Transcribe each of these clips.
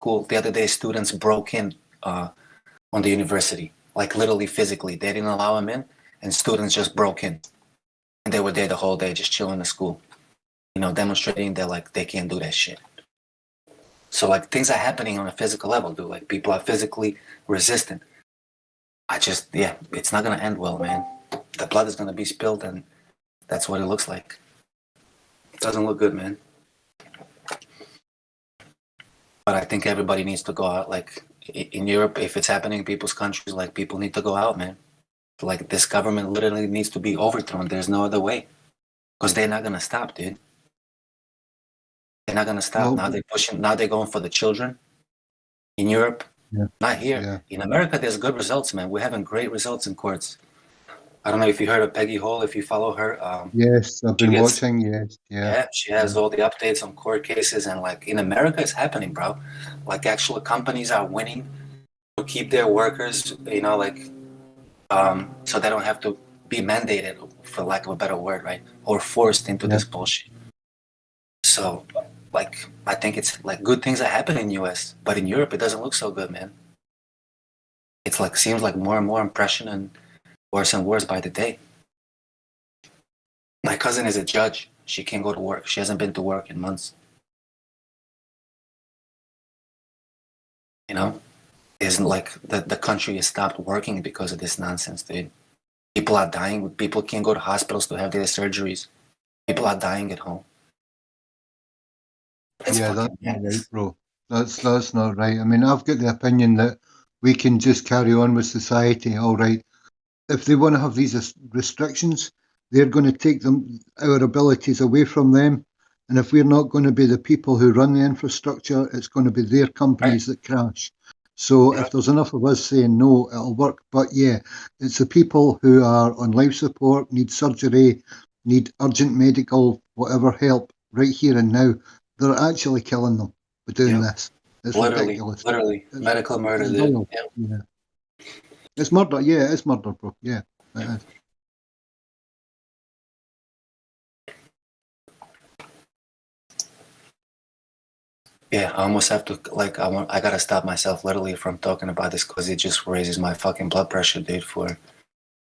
school. The other day, students broke in on the university, like literally physically. They didn't allow them in, and students just broke in. And they were there the whole day, just chilling in the school, you know, demonstrating that like they can't do that shit. So like things are happening on a physical level, dude. Like people are physically resistant. It's not gonna end well, man. The blood is gonna be spilled, and that's what it looks like. It doesn't look good, man. But I think everybody needs to go out. Like in Europe, if it's happening in people's countries, like people need to go out, man. Like this government literally needs to be overthrown. There's no other way, because they're not gonna stop, dude. They're not gonna stop. Well, Now they're pushing. Now they're going for the children. In Europe, not here. Yeah. In America, there's good results, man. We're having great results in courts. I don't know if you heard of Peggy Hall. If you follow her, Yes, I've been watching. Yes, yeah, she has all the updates on court cases, and like in America, it's happening, bro. Like actual companies are winning to keep their workers, you know, like so they don't have to be mandated, for lack of a better word, right, or forced into this bullshit. So, like, I think it's like good things are happening in U.S., but in Europe, it doesn't look so good, man. It's like seems like more and more oppression and worse by the day. My cousin is a judge. She can't go to work. She hasn't been to work in months. You know, isn't like the country has stopped working because of this nonsense, dude. People are dying. People can't go to hospitals to have their surgeries. People are dying at home. that's not right, bro. That's not right. I mean, I've got the opinion that we can just carry on with society, all right. If they want to have these restrictions, they're going to take our abilities away from them. And if we're not going to be the people who run the infrastructure, it's going to be their companies that crash. So if there's enough of us saying no, it'll work. But yeah, it's the people who are on life support, need surgery, need urgent medical, whatever help right here and now. They're actually killing them by doing this. It's ridiculous. Literally, it's medical murder. Yeah. It's murder. Yeah, it's murder, bro. Yeah, it is. Yeah, I almost have to, like, I gotta stop myself literally from talking about this, because it just raises my fucking blood pressure, dude, and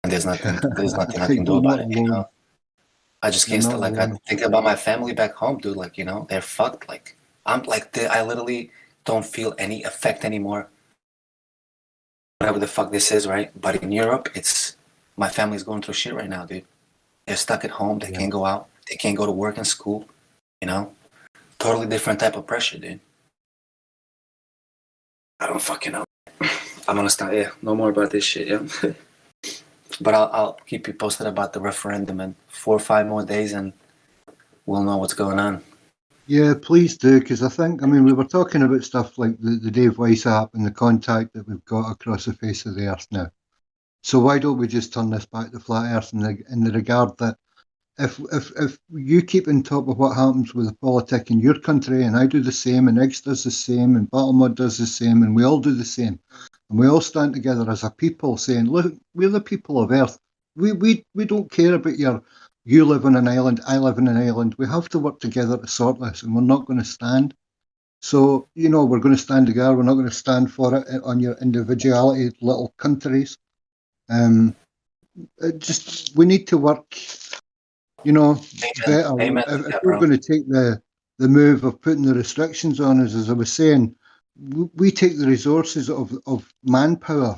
there's nothing I can do about it, you know? I just can't stop, like, I think about my family back home, dude, like, you know, they're fucked, like, I literally don't feel any effect anymore, whatever the fuck this is, right? But in Europe, my family's going through shit right now, dude. They're stuck at home, they can't go out, they can't go to work and school, you know? Totally different type of pressure, dude. I don't fucking know. I'm gonna start. Yeah, no more about this shit. Yeah, but I'll keep you posted about the referendum in 4 or 5 more days, and we'll know what's going on. Yeah, please do, because I mean, we were talking about stuff like the Dave Weiss app and the contact that we've got across the face of the earth now. So why don't we just turn this back to flat earth in the regard that if you keep on top of what happens with the politic in your country, and I do the same, and X does the same, and Battlemud does the same, and we all do the same, and we all stand together as a people saying, look, we're the people of Earth. We don't care about you live on an island, I live on an island. We have to work together to sort this, and we're not going to stand. So, you know, we're going to stand together. We're not going to stand for it on your individuality, little countries. We need to work, you know, better. If we're going to take the move of putting the restrictions on us, as I was saying, we take the resources of manpower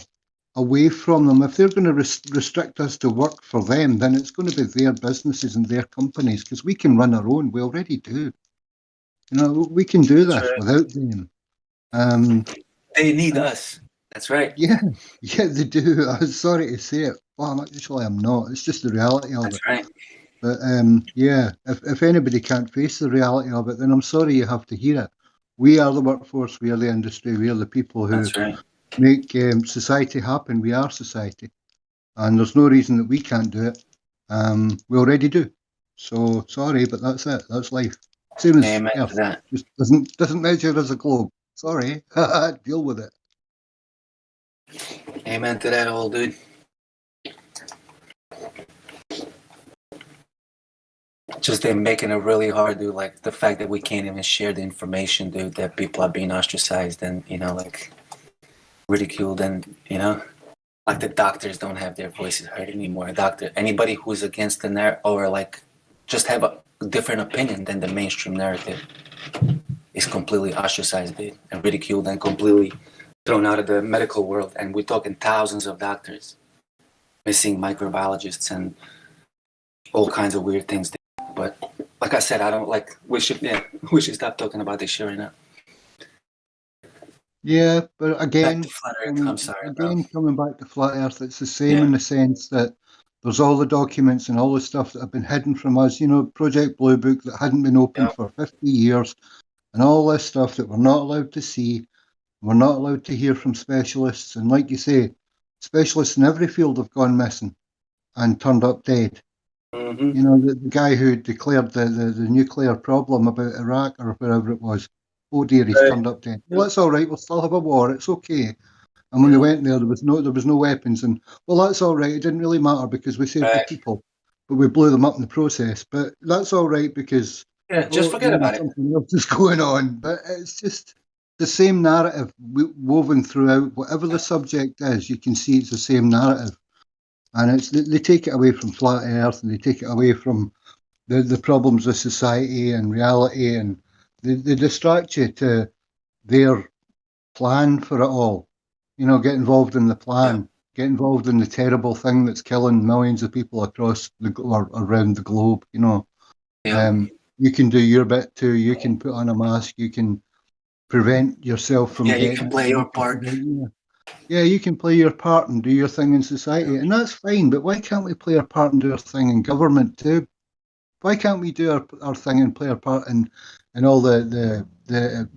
away from them. If they're going to restrict us to work for them, then it's going to be their businesses and their companies, because we can run our own. We already do. You know, we can do this without them. They need us. That's right. Yeah, they do. I'm sorry to say it. Well, actually, I'm not. It's just the reality of it. That's right. But yeah, if anybody can't face the reality of it, then I'm sorry you have to hear it. We are the workforce. We are the industry. We are the people who make society happen. We are society, and there's no reason that we can't do it. We already do. So sorry, but that's it. That's life. Same as Earth. Just doesn't measure as a globe. Sorry, deal with it. Amen to that, old dude. just they're making it really hard, dude. Like the fact that we can't even share the information, dude. That people are being ostracized and like ridiculed, and like the doctors don't have their voices heard anymore. Anybody who's against the narrative or like just have a different opinion than the mainstream narrative is completely ostracized, dude, and ridiculed and completely thrown out of the medical world. And we're talking thousands of doctors, missing microbiologists and all kinds of weird things. But like I said, I don't like. We should stop talking about this shit right now. Yeah, but again, I'm sorry, coming back to flat Earth, it's the same in the sense that there's all the documents and all the stuff that have been hidden from us. Project Blue Book that hadn't been opened for 50 years, and all this stuff that we're not allowed to see. We're not allowed to hear from specialists, and like you say, specialists in every field have gone missing and turned up dead. Mm-hmm. The guy who declared the nuclear problem about Iraq or wherever it was. Oh dear, he's turned up dead. Well, that's all right. We'll still have a war. It's okay. And when they went there was no weapons. And well, that's all right. It didn't really matter because we saved the people, but we blew them up in the process. But that's all right because just forget about it. Something else is going on. But it's just the same narrative woven throughout. Whatever the subject is, you can see it's the same narrative. And they take it away from flat Earth, and they take it away from the problems of society and reality, and they distract you to their plan for it all. Get involved in the plan, get involved in the terrible thing that's killing millions of people across or around the globe. You can do your bit too. You can put on a mask. You can prevent yourself from getting. You can play your part. Yeah, you can play your part and do your thing in society, and that's fine, but why can't we play our part and do our thing in government too? Why can't we do our thing and play our part in all the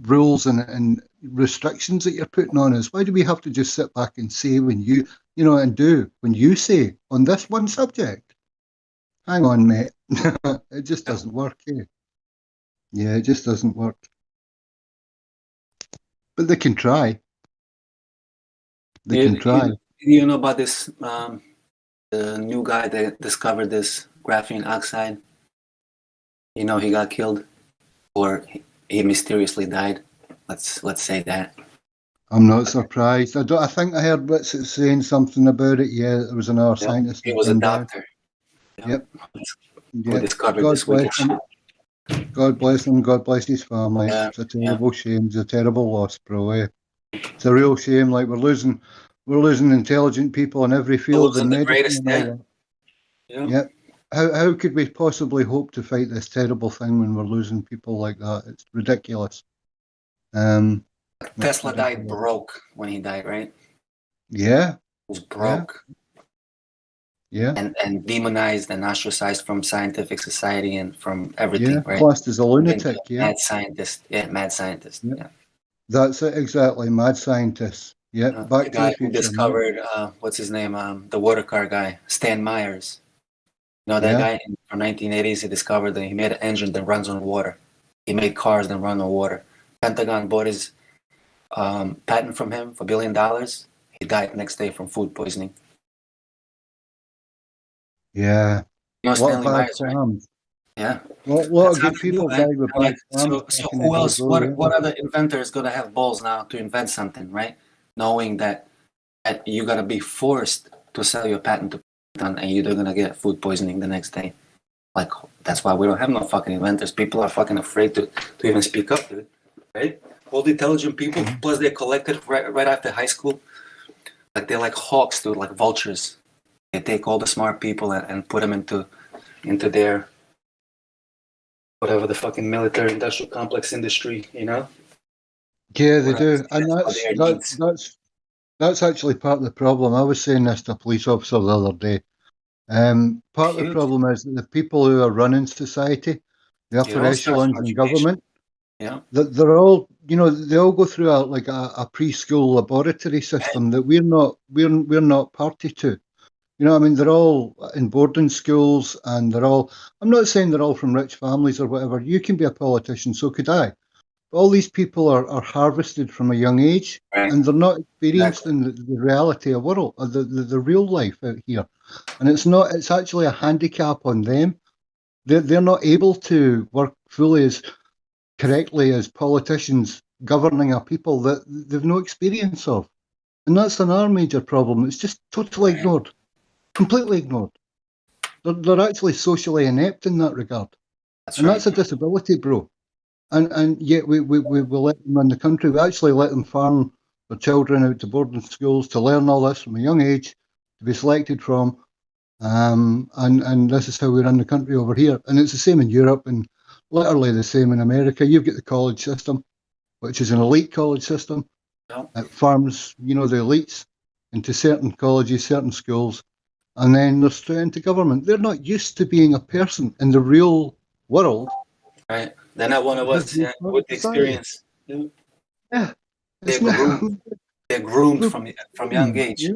rules and restrictions that you're putting on us? Why do we have to just sit back and say when and do when you say on this one subject? Hang on, mate. It just doesn't work, eh? Yeah, it just doesn't work. But they can try. They can try. You know about this, the new guy that discovered this graphene oxide? He got killed, or he mysteriously died. Let's say that. I'm not surprised. I think I heard Witsit saying something about it. Yeah, there was another scientist. He was a doctor. Yep. Who discovered this wicked shit. God bless him. God bless his family. Yeah. It's a terrible shame. It's a terrible loss, bro. It's a real shame. Like we're losing intelligent people in every field in medicine. Yep. How could we possibly hope to fight this terrible thing when we're losing people like that? It's ridiculous. Tesla died broke when he died, right? Yeah. He was broke. Yeah. And demonized and ostracized from scientific society and from everything, right? Plus as a lunatic, Mad scientist. Yeah, mad scientist. Yeah. That's it, exactly. Mad scientist. Yeah. Back the guy who discovered what's his name? The water car guy, Stan Myers. That guy from 1980s, he discovered that he made an engine that runs on water. He made cars that run on water. Pentagon bought his patent from him for $1 billion. He died the next day from food poisoning. Yeah. Stanley Myers, right? Yeah. A lot of good people die with bad so who else? What other inventor is going to have balls now to invent something, right? Knowing that you're going to be forced to sell your patent to and you're going to get food poisoning the next day. Like, that's why we don't have no fucking inventors. People are fucking afraid to even speak up, dude. Right? All the intelligent people, plus they're collected right after high school. Like, they're like hawks, dude, like vultures. They take all the smart people and put them into their whatever the fucking military industrial complex industry, Yeah, they do. And that's actually part of the problem. I was saying this to a police officer the other day. Part of the problem is that the people who are running society, the upper echelons in government, they're all, they all go through a preschool laboratory system that we're not party to. They're all in boarding schools, and I'm not saying they're all from rich families or whatever. You can be a politician, so could I. All these people are harvested from a young age, and they're not experienced in the reality of world, the real life out here. And it's actually a handicap on them they're not able to work fully as correctly as politicians governing a people that they've no experience of. And that's another major problem. It's just totally ignored, completely ignored. They're actually socially inept in that regard. That's And right. that's a disability, bro. And yet we let them run the country. We actually let them farm their children out to boarding schools to learn all this from a young age, to be selected from. And this is how we run the country over here. And it's the same in Europe and literally the same in America. You've got the college system, which is an elite college system. It farms, the elites into certain colleges, certain schools, and then they're straight into government. They're not used to being a person in the real world. Right. They're not one of us, yeah, with the experience. Yeah. They're groomed from young age. Yeah.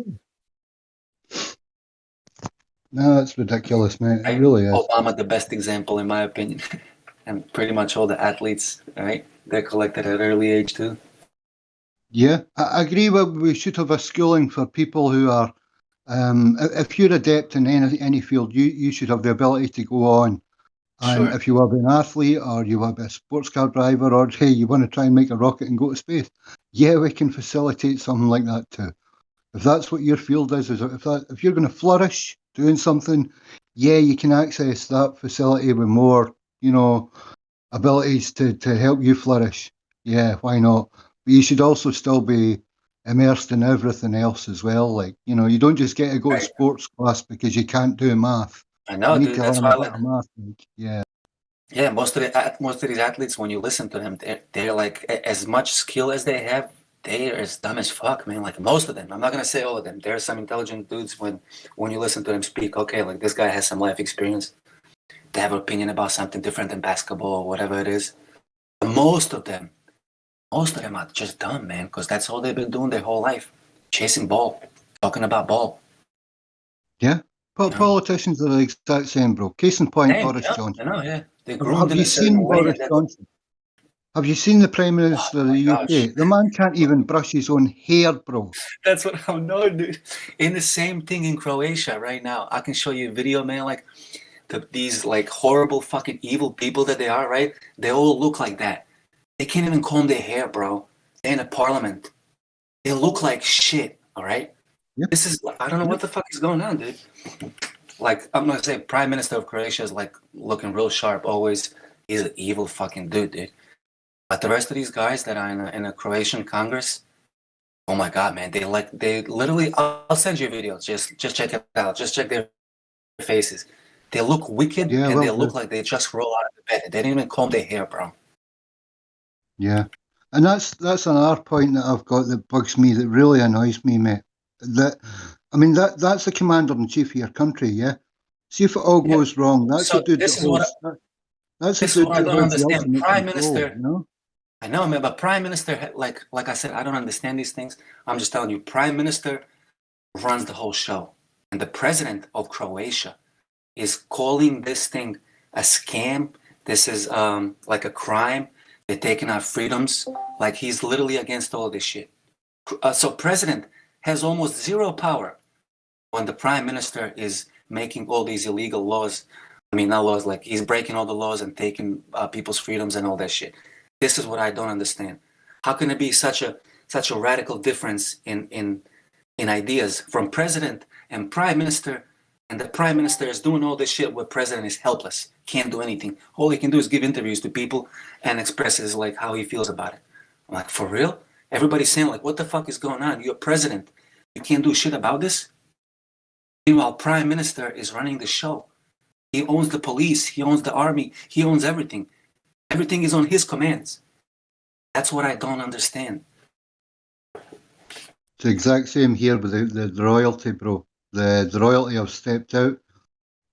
No, it's ridiculous, mate. It really is. Obama, the best example, in my opinion. And pretty much all the athletes, right? They're collected at an early age, too. Yeah, I agree. We should have a schooling for people who are, if you're adept in any field, you should have the ability to go on. And Sure. if you want to be an athlete or you want to be a sports car driver or, hey, you want to try and make a rocket and go to space, yeah, we can facilitate something like that too. If that's what your field is if you're going to flourish doing something, yeah, you can access that facility with more, abilities to help you flourish. Yeah, why not? But you should also still be immersed in everything else as well. Like, you don't just get to go to sports class because you can't do math. I know, You need dude. to That's learn why a bit of math. Yeah. Yeah, most of these athletes, when you listen to them, they're like as much skill as they have. They're as dumb as fuck, man. Like most of them. I'm not gonna say all of them. There are some intelligent dudes when you listen to them speak. Okay, like this guy has some life experience. They have an opinion about something different than basketball or whatever it is. But most of them are just dumb, man, because that's all they've been doing their whole life, chasing ball, talking about ball. Yeah. Politicians are the exact same, bro. Case in point, Boris Johnson. I know, yeah. They're groomed Have in you a certain seen way. Boris Johnson? Have you seen the Prime Minister of the UK? The man can't even brush his own hair, bro. That's what I'm knowing, dude. In the same thing in Croatia right now. I can show you a video, man, like these like horrible fucking evil people that they are, right? They all look like that. They can't even comb their hair, bro. They're in a parliament. They look like shit, all right? Yep. This is, I don't know what the fuck is going on, dude. Like, I'm going to say Prime Minister of Croatia is like looking real sharp always. He's an evil fucking dude. But the rest of these guys that are in a Croatian Congress, oh my God, man, they literally, I'll send you videos. Just check it out. Just check their faces. They look wicked and they look like they just roll out of the bed. They didn't even comb their hair, bro. Yeah. And that's another point that I've got that bugs me, that really annoys me, mate. That's the commander-in-chief of your country, yeah? See if it all goes wrong. That's So a dude this that is what holds... That's this a is dude what I that don't holds the understand. ultimate Prime control, Minister, I know, man, but Prime Minister, like I said, I don't understand these things. I'm just telling you, Prime Minister runs the whole show. And the president of Croatia is calling this thing a scam. This is like a crime. They're taking our freedoms. Like he's literally against all this shit. So president has almost zero power when the prime minister is making all these illegal laws. I mean, not laws, like he's breaking all the laws and taking people's freedoms and all that shit. This is what I don't understand. How can it be such a radical difference in ideas from president and prime minister, and the prime minister is doing all this shit where president is helpless, can't do anything. All he can do is give interviews to people and expresses like how he feels about it. I'm like, for real? Everybody's saying like, what the fuck is going on? You're president. You can't do shit about this? Meanwhile, prime minister is running the show. He owns the police. He owns the army. He owns everything. Everything is on his commands. That's what I don't understand. It's the exact same here with the royalty, bro. The royalty have stepped out.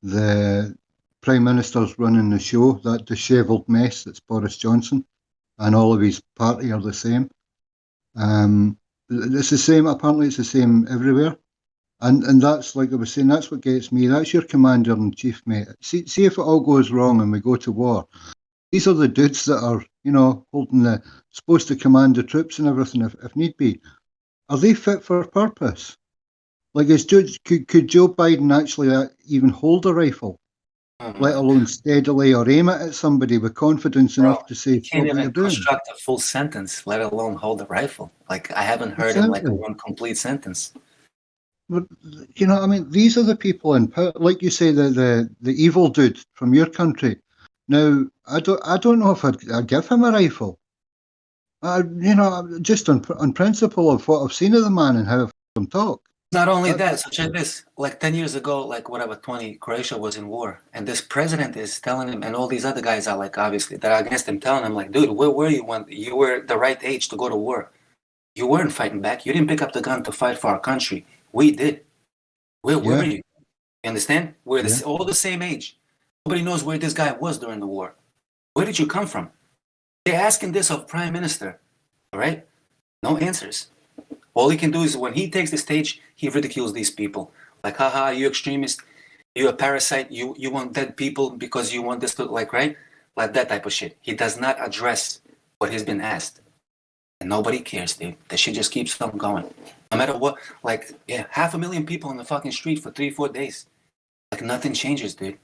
The Prime Minister's running the show, that dishevelled mess that's Boris Johnson, and all of his party are the same. It's the same, apparently it's the same everywhere. And that's, like I was saying, that's what gets me. That's your commander-in-chief, mate. See if it all goes wrong and we go to war. These are the dudes that are, supposed to command the troops and everything if need be. Are they fit for purpose? Like, could Joe Biden actually even hold a rifle? let alone steadily or aim it at somebody with confidence enough to say, He can't stop what you're even doing. construct a full sentence, let alone hold a rifle. Like, I haven't heard him like one complete sentence. But, you know, I mean, these are the people in power. Like you say, the evil dude from your country. Now, I don't know if I'd give him a rifle. You know, just on principle of what I've seen of the man and how I've heard him talk. Not only that, such as this, like 10 years ago, like whatever, 20, Croatia was in war. And this president is telling him, and all these other guys are like, obviously, that are against him, telling him, like, dude, where were you when you were the right age to go to war? You weren't fighting back. You didn't pick up the gun to fight for our country. We did. Where were you? You understand? We're all the same age. Nobody knows where this guy was during the war. Where did you come from? They're asking this of Prime Minister, all right? No answers. All he can do is when he takes the stage, he ridicules these people. Like, haha, you extremist, you a parasite, you want dead people because you want this to, like, right? Like that type of shit. He does not address what he's been asked. And nobody cares, dude. That shit just keeps on going. No matter what, like, 500,000 people on the fucking street for 3-4 days. Like, nothing changes, dude.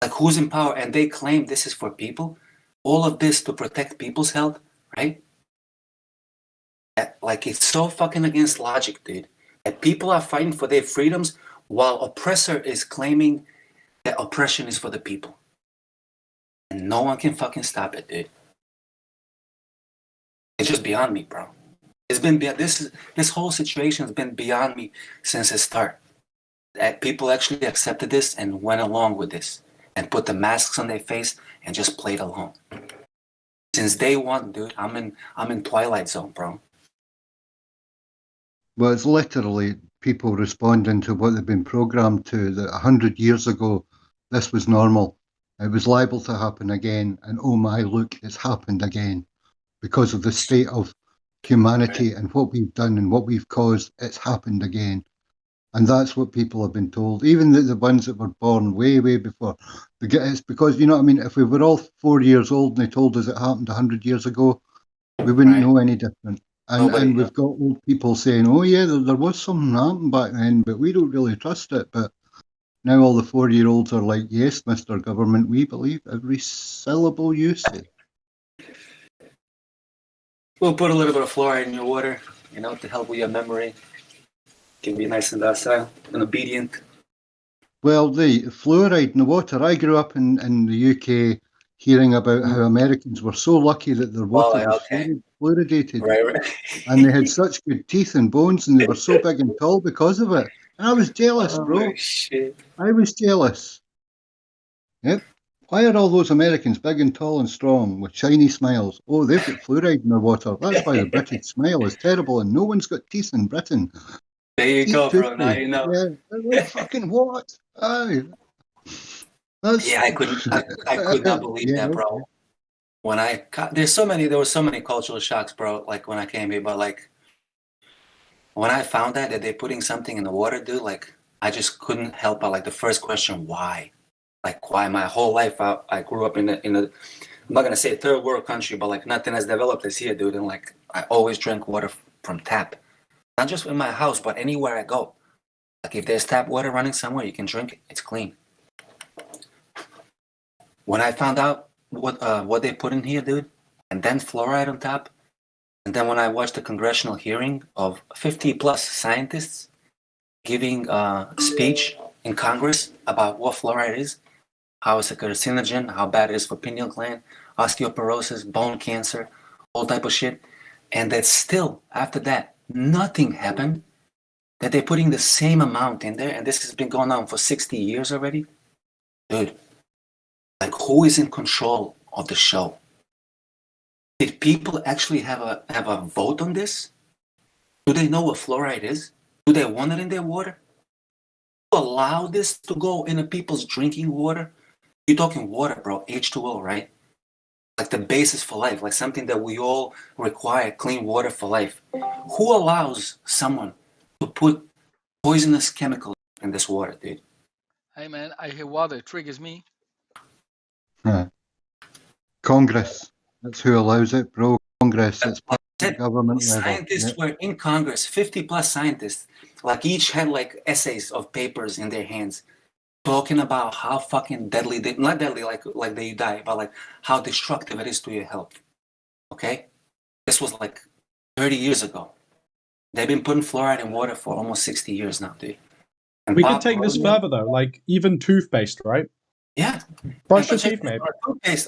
Like, who's in power? And they claim this is for people. All of this to protect people's health, right? Like, it's so fucking against logic, dude. That people are fighting for their freedoms while oppressor is claiming that oppression is for the people. And no one can fucking stop it, dude. It's just beyond me, bro. It's been this whole situation has been beyond me since the start. That people actually accepted this and went along with this and put the masks on their face and just played along. Since day one, dude, I'm in Twilight Zone, bro. Well, it's literally people responding to what they've been programmed to, that 100 years ago, this was normal. It was liable to happen again. And oh my, look, it's happened again. Because of the state of humanity and what we've done and what we've caused, it's happened again. And that's what people have been told. Even the ones that were born way, way before. It's because, you know what I mean, if we were all 4 years old and they told us it happened 100 years ago, we wouldn't know any different. And we've got old people saying, oh yeah, there was something happened back then, but we don't really trust it. But now all the 4-year-olds are like, yes, Mr. Government, we believe every syllable you say. We'll put a little bit of fluoride in your water, you know, to help with your memory. Can be nice and docile and obedient. Well, the fluoride in the water, I grew up in the UK hearing about how Americans were so lucky that their water was fluoridated. Right. And they had such good teeth and bones and they were so big and tall because of it. And I was jealous, bro. Shit. I was jealous. Yep. Why are all those Americans big and tall and strong with shiny smiles? Oh, they've got fluoride in their water. That's why the British smile is terrible and no one's got teeth in Britain. There you go, bro. Now you know. Yeah, like, fucking what? Aye. I could not believe that, bro. When there were so many cultural shocks, bro, like when I came here, but like when I found that they're putting something in the water, dude, like I just couldn't help but like the first question, why? Like, why? My whole life I grew up in a I'm not gonna say third world country, but like nothing as developed as here, dude. And like I always drank water from tap. Not just in my house, but anywhere I go. Like if there's tap water running somewhere, you can drink it. It's clean. When I found out what they put in here, dude, and then fluoride on top, and then when I watched the congressional hearing of 50 plus scientists giving a speech in Congress about what fluoride is, how it's a carcinogen, how bad it is for pineal gland, osteoporosis, bone cancer, all type of shit, and that still after that nothing happened, that they're putting the same amount in there, and this has been going on for 60 years already. Dude, like who is in control of the show? Did people actually have a vote on this? Do they know what fluoride is? Do they want it in their water? Allow this to go into people's drinking water? You're talking water, bro, H2O, right? Like the basis for life, like something that we all require, clean water for life. Who allows someone to put poisonous chemicals in this water, dude? Hey man, I hear water triggers me. Congress, that's who allows it, bro. Congress, it's government level. Scientists were in Congress, 50 plus scientists, like each had like essays of papers in their hands. talking about how fucking deadly, not deadly like that you die, but like how destructive it is to your health. Okay? This was like 30 years ago. They've been putting fluoride in water for almost 60 years now, dude. And we could take this further though, like even toothpaste, right? Yeah. Brush your teeth, maybe.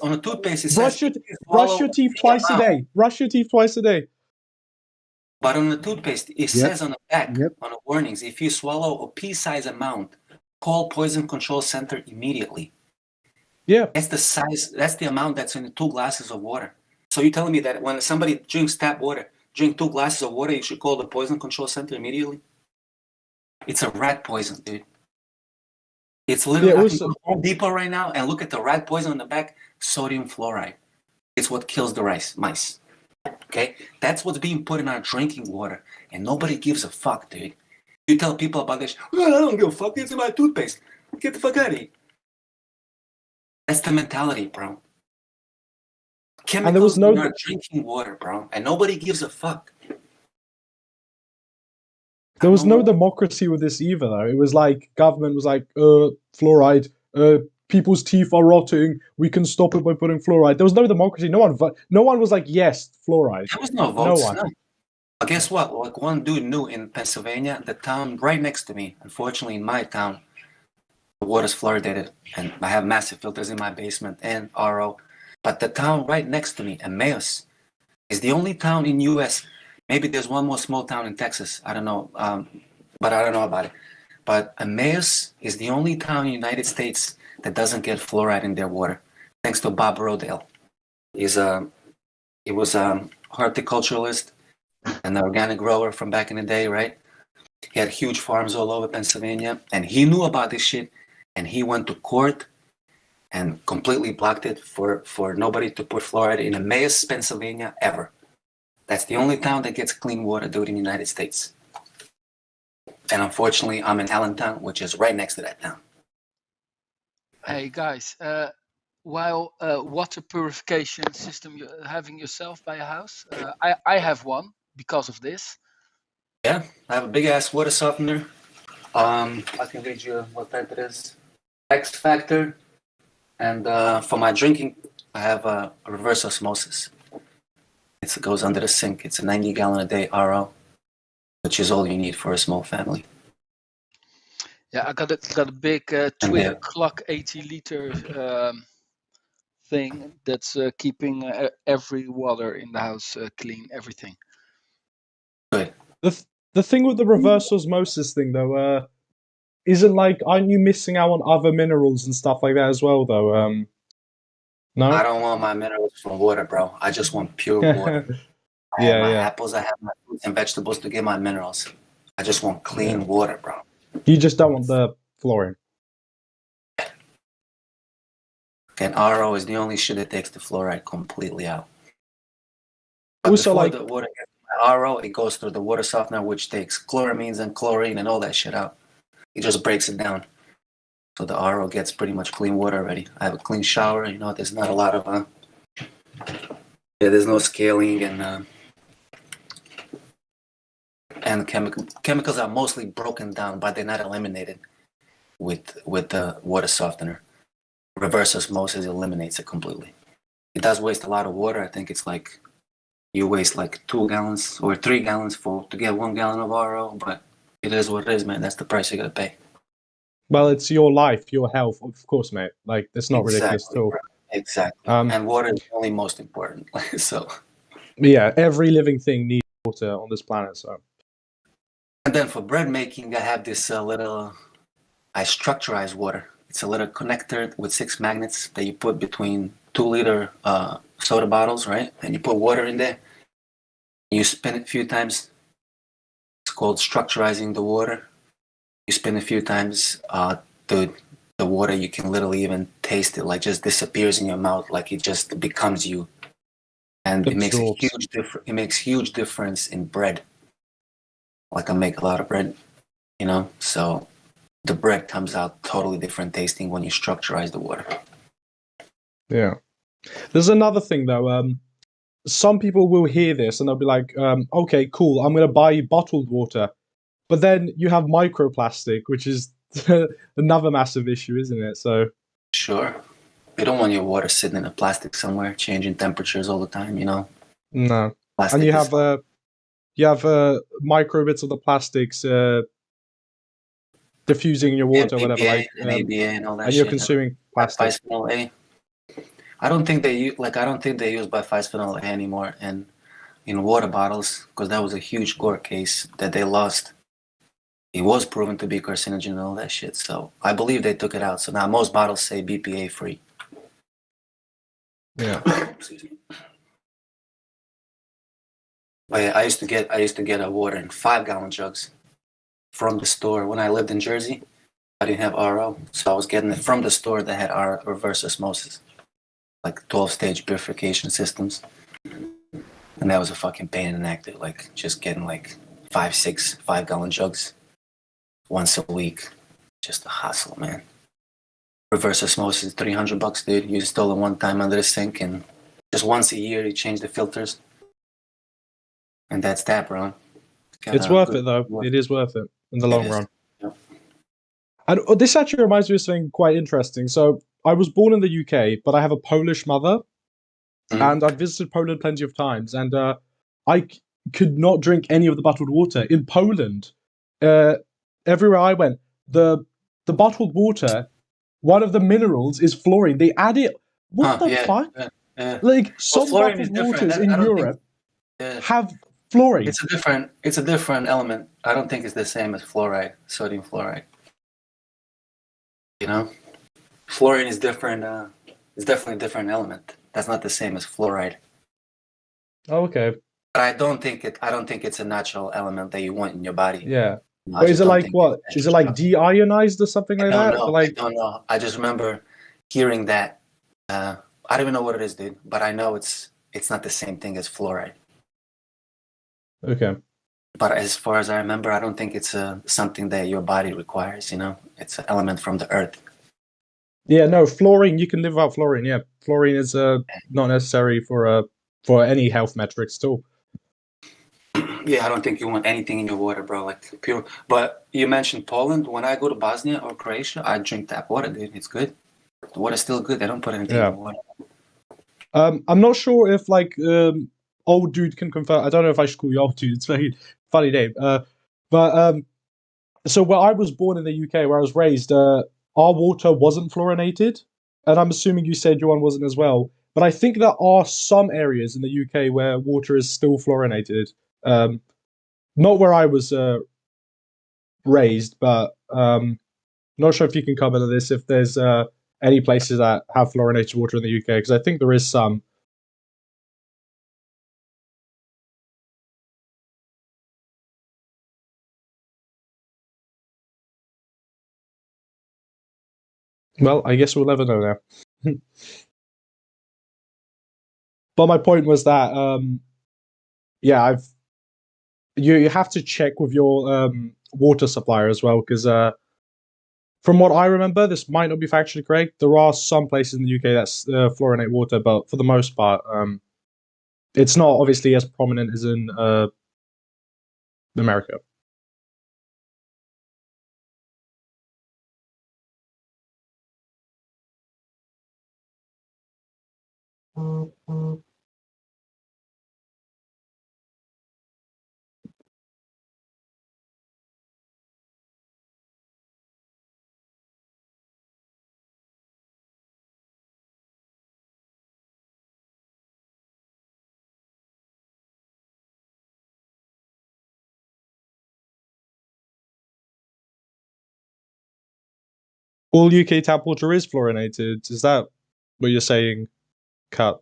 On a toothpaste, it brush says brush your teeth twice a day. Brush your teeth twice a day. But on the toothpaste, it says on the back, on the warnings, if you swallow a pea-sized amount, call Poison Control Center immediately. Yeah. That's the size, that's the amount that's in the 2 glasses of water. So you're telling me that when somebody drinks tap water, drink 2 glasses of water, you should call the Poison Control Center immediately? It's a rat poison, dude. It's literally, I can go to Home Depot right now and look at the rat poison on the back, sodium fluoride. It's what kills the mice. Okay? That's what's being put in our drinking water, and nobody gives a fuck, dude. You tell people about this, well, I don't give a fuck, it's in my toothpaste. Get the fuck out of here. That's the mentality, bro. Chemicals in our drinking water, bro, and nobody gives a fuck. There was no democracy with this either, though. It was like, government was like, fluoride, people's teeth are rotting, we can stop it by putting fluoride. There was no democracy. No one was like, yes, fluoride. There was no votes. No one. No. But guess what? Like one dude knew in Pennsylvania, the town right next to me, unfortunately in my town, the water's fluoridated, and I have massive filters in my basement and RO. But the town right next to me, Emmaus, is the only town in U.S. Maybe there's one more small town in Texas. I don't know, but I don't know about it. But Emmaus is the only town in the United States that doesn't get fluoride in their water, thanks to Bob Rodale. He was a horticulturalist, an organic grower from back in the day, right? He had huge farms all over Pennsylvania, and he knew about this shit, and he went to court and completely blocked it for nobody to put fluoride in Emmaus, Pennsylvania, ever. That's the only town that gets clean water, dude, in the United States. And unfortunately, I'm in Allentown, which is right next to that town. Hey, guys, while water purification system you're having yourself by your house, I have one because of this. Yeah, I have a big-ass water softener. I can read you what type it is. X Factor. And for my drinking, I have a reverse osmosis. It goes under the sink. It's a 90-gallon-a-day RO, which is all you need for a small family. Yeah, I got a big twin clock 80-liter thing that's keeping every water in the house clean, everything. Good. The thing with the reverse osmosis thing, though, isn't like, aren't you missing out on other minerals and stuff like that as well, though? No? I don't want my minerals from water, bro. I just want pure water. I have my apples, I have my fruits and vegetables to get my minerals. I just want clean water, bro. You just don't want the fluorine. And RO is the only shit that takes the fluoride completely out. But also, like the water gets RO, it goes through the water softener, which takes chloramines and chlorine and all that shit out. It just breaks it down. So the RO gets pretty much clean water already. I have a clean shower. You know, there's not a lot of there's no scaling and chemicals are mostly broken down, but they're not eliminated with the water softener. Reverse osmosis eliminates it completely. It does waste a lot of water. I think it's like you waste like 2 gallons or 3 gallons to get 1 gallon of RO, but it is what it is, man. That's the price you gotta pay. Well, it's your life, your health, of course, mate. Like, it's not ridiculous at all. Bro. Exactly. And water is only most important. So. Yeah, every living thing needs water on this planet. So. And then for bread making, I have this I structurize water. It's a little connector with 6 magnets that you put between 2-liter soda bottles, right? And you put water in there. You spin it a few times. It's called structurizing the water. You spin a few times, the water, you can literally even taste it, like just disappears in your mouth, like it just becomes you. And it makes a huge difference. It makes huge difference in bread. Like I make a lot of bread, you know, so the bread comes out totally different tasting when you structurize the water. Yeah. There's another thing though. Some people will hear this and they'll be like, okay, cool, I'm going to buy bottled water. But then you have microplastic, which is another massive issue, isn't it? So Sure. You don't want your water sitting in a plastic somewhere, changing temperatures all the time. You know. no, Plastic and you is have microbits of the plastics diffusing in your water, whatever, BPA like, and ABA and all that and you're shit. consuming plastic. Bisphenol A. I don't think they use bisphenol A anymore in water bottles, because that was a huge court case that they lost. It was proven to be carcinogen and all that shit. So I believe they took it out. So now most bottles say BPA free. Yeah. Excuse me. But yeah, I used to get a water in 5-gallon jugs from the store when I lived in Jersey. I didn't have RO, so I was getting it from the store that had reverse osmosis, like 12-stage purification systems. And that was a fucking pain in the neck, dude. Like just getting like 5-gallon jugs once a week. Just a hassle, man. Reverse osmosis, $300, dude. You install it one time under the sink, and just once a year you change the filters. And that's that, bro. It's worth it, though. It is worth it in the long run. Yep. And this actually reminds me of something quite interesting. So I was born in the UK, but I have a Polish mother, and I've visited Poland plenty of times, and could not drink any of the bottled water. In Poland, everywhere I went, the bottled water, one of the minerals is fluorine. They add it. What the fuck? Yeah. Like, some bottled waters in Europe have fluorine. It's a different element. I don't think it's the same as fluoride, sodium fluoride. You know, fluorine is different. It's definitely a different element. That's not the same as fluoride. Oh, okay. But I don't think it's a natural element that you want in your body. Yeah. No, But is it like what? Is it like deionized or something like that? I don't know. I just remember hearing that. I don't even know what it is, dude. But I know it's not the same thing as fluoride. Okay. But as far as I remember, I don't think it's something that your body requires. You know, it's an element from the earth. Yeah, no, fluorine. You can live without fluorine. Yeah, fluorine is not necessary for any health metrics at all. Yeah, I don't think you want anything in your water, bro. Like pure. But you mentioned Poland. When I go to Bosnia or Croatia, I drink tap water, dude. It's good. The water's still good. They don't put anything in the water. I'm not sure if old dude can confirm. I don't know if I should call you old dude. It's a very funny name. So where I was born in the UK, where I was raised, our water wasn't fluorinated, and I'm assuming you said your one wasn't as well. But I think there are some areas in the UK where water is still fluorinated. Not where I was raised, but not sure if you can comment on this. If there's any places that have fluorinated water in the UK, because I think there is some. Well, I guess we'll never know now. But my point was that, you have to check with your water supplier as well, because from what I remember, this might not be factually correct. There are some places in the UK that's fluorinate water, but for the most part, it's not obviously as prominent as in America. All UK tap water is fluorinated. Is that what you're saying, Cut?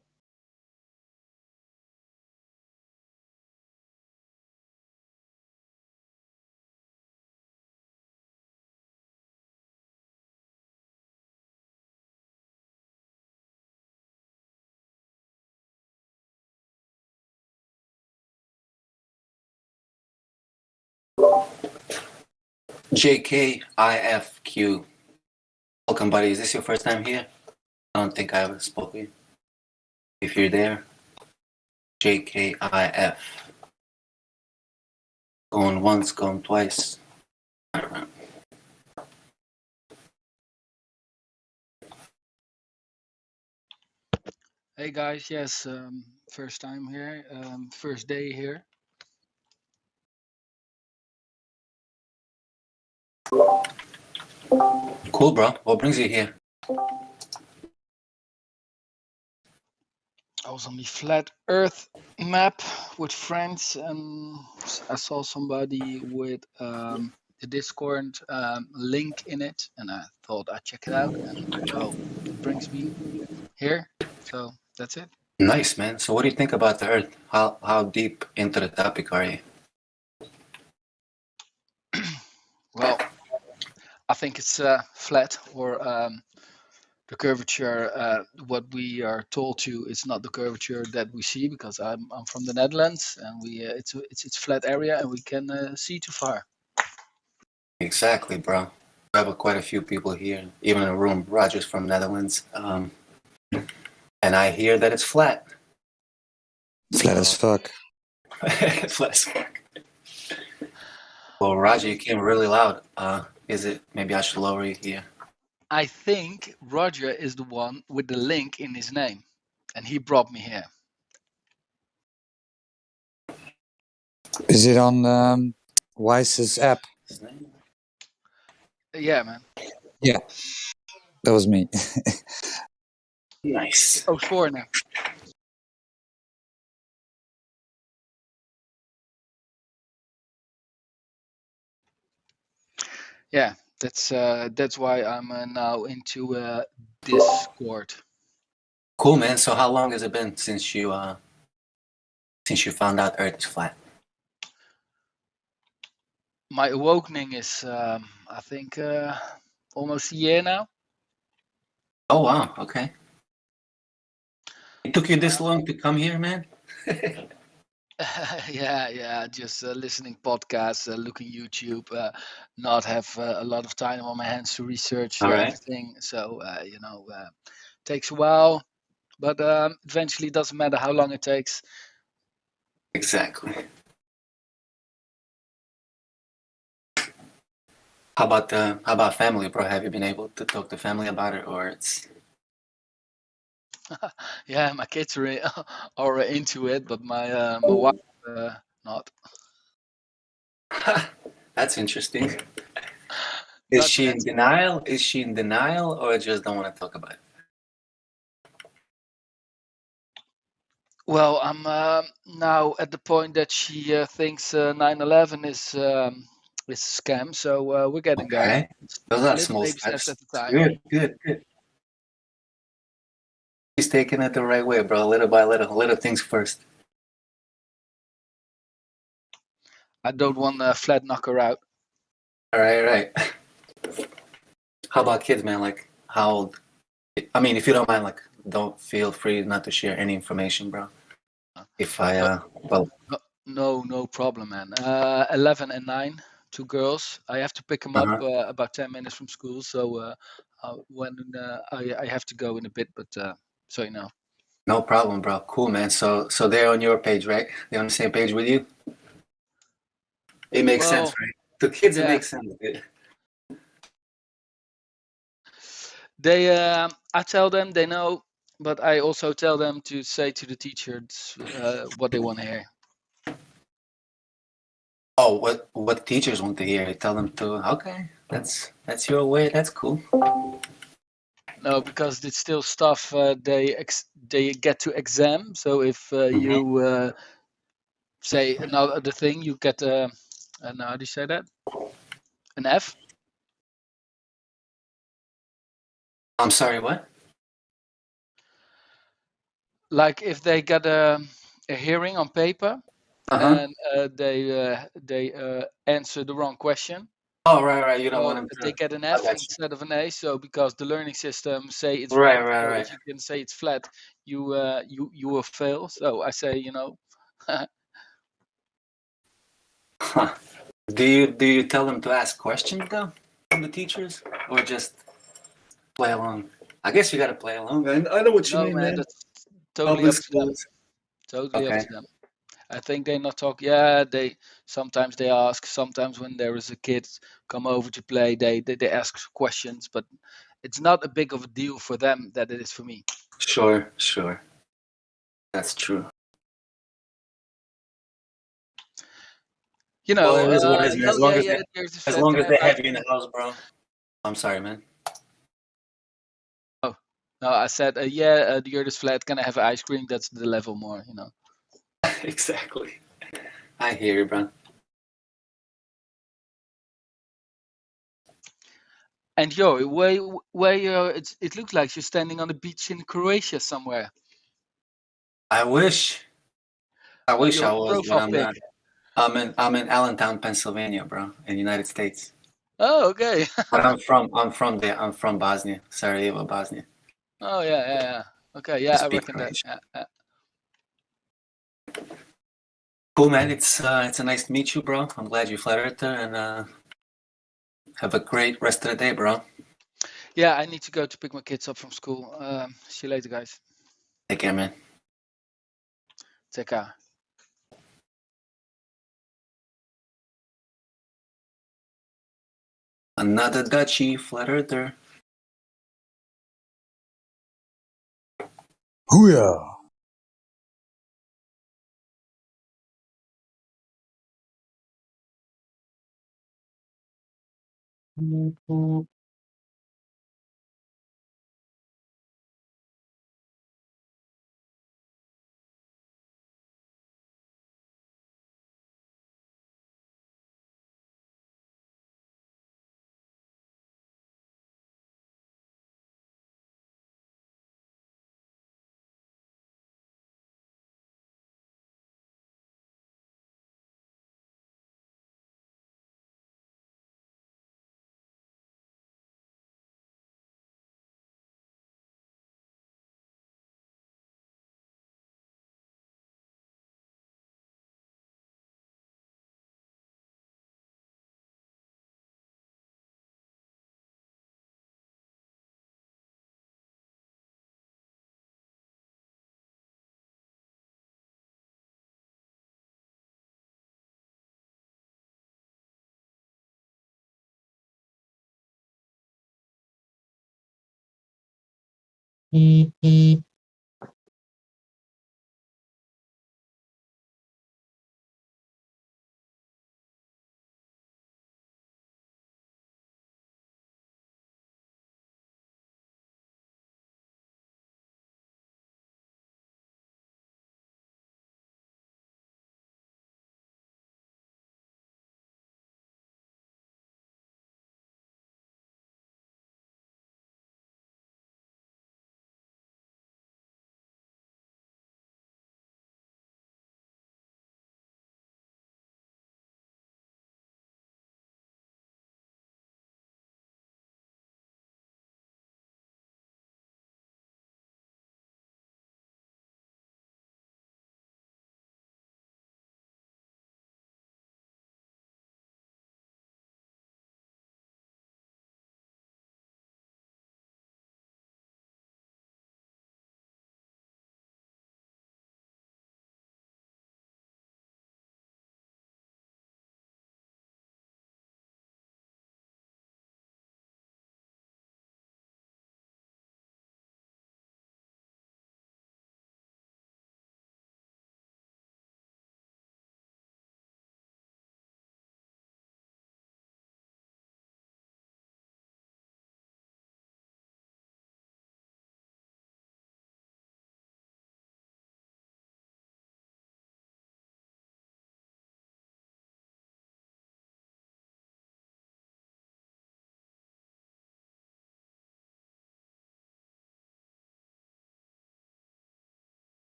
JKIFQ. Welcome, buddy. Is this your first time here? I don't think I ever spoke with you. If you're there, JKIF. Going once, going twice. Hey guys, yes, first time here, first day here. Cool, bro. What brings you here? I was on the flat Earth map with friends, and I saw somebody with the Discord link in it, and I thought I'd check it out, and well, it brings me here. So that's it. Nice, man. So what do you think about the Earth? How deep into the topic are you? Well, I think it's flat, or the curvature. What we are told to is not the curvature that we see, because I'm from the Netherlands, and we it's flat area, and we can see too far. Exactly, bro. We have quite a few people here, even in the room. Roger's from Netherlands, and I hear that it's flat. Flat as fuck. Flat as fuck. Well, Roger, you came really loud. Is it? Maybe I should lower you here. I think Roger is the one with the link in his name, and he brought me here. Is it on Wise's app? Yeah, man. Yeah, that was me. Nice. Oh, foreigner. Yeah, that's why I'm now into Discord. Cool, man. So how long has it been since you found out Earth is flat? My awakening is, I think, almost a year now. Oh wow. Okay. It took you this long to come here, man? Yeah, just listening podcasts, looking YouTube, not have a lot of time on my hands to research All right. everything. So takes a while, but eventually it doesn't matter how long it takes. Exactly. How about family, bro? Have you been able to talk to family about it, or it's? Yeah, my kids are into it, but my wife not. That's interesting. Is she in denial? Is she in denial, or just don't want to talk about it? Well, I'm now at the point that she thinks 9/11 is a scam. So we're getting there. Okay. Those are Little small baby steps steps. at a time. Good. He's taking it the right way, bro. Little by little things first. I don't want to flat knock her out. All right. How about kids, man? Like, how old? I mean, if you don't mind, like, don't feel free not to share any information, bro. If I, No problem, man. 11 and 9, 2 girls. I have to pick them up about 10 minutes from school. So when I have to go in a bit, but so you know. No problem, bro. Cool, man. So they're on your page, right? They're on the same page with you. It makes sense, right? To kids, it makes sense. They, I tell them they know, but I also tell them to say to the teachers what they want to hear. Oh, what teachers want to hear? Tell them to. Okay, that's your way. That's cool. No, because it's still stuff they get to exam. So if you say another thing, you get how do you say that? An F. I'm sorry, what? Like if they get a hearing on paper and they answer the wrong question. Oh, right. You don't want them to. They get an F instead of an A. So because the learning system say it's right. if you can say it's flat, you will fail. So I say, Do you tell them to ask questions though from the teachers, or just play along? I guess you gotta play along. I know what you mean, man. That's totally up to them. Totally up to them. I think they not talk. Yeah, they sometimes they ask. Sometimes when there is a kid come over to play, they ask questions. But it's not a big of a deal for them that it is for me. Sure. That's true. You know, Well, it is what it is, man. As long there's long as they have you in the house, bro. I'm sorry, man. Oh, no, I said, the earth is flat. Can I have ice cream? That's the level more, you know. Exactly. I hear you, bro. And yo, where you it looks like you're standing on the beach in Croatia somewhere. I wish I was, but profile I'm pic. not. I'm in Allentown, Pennsylvania, bro, in the United States. Oh, okay. But I'm from Bosnia, Sarajevo, Bosnia. Oh yeah. Okay, yeah, I reckon Croatian. that. Cool, man. It's a nice to meet you, bro. I'm glad you flat earther, and have a great rest of the day, bro. Yeah, I need to go to pick my kids up from school. See you later, guys. Take care, man. Take care. Another Dutchie, flat earther. Hooyah!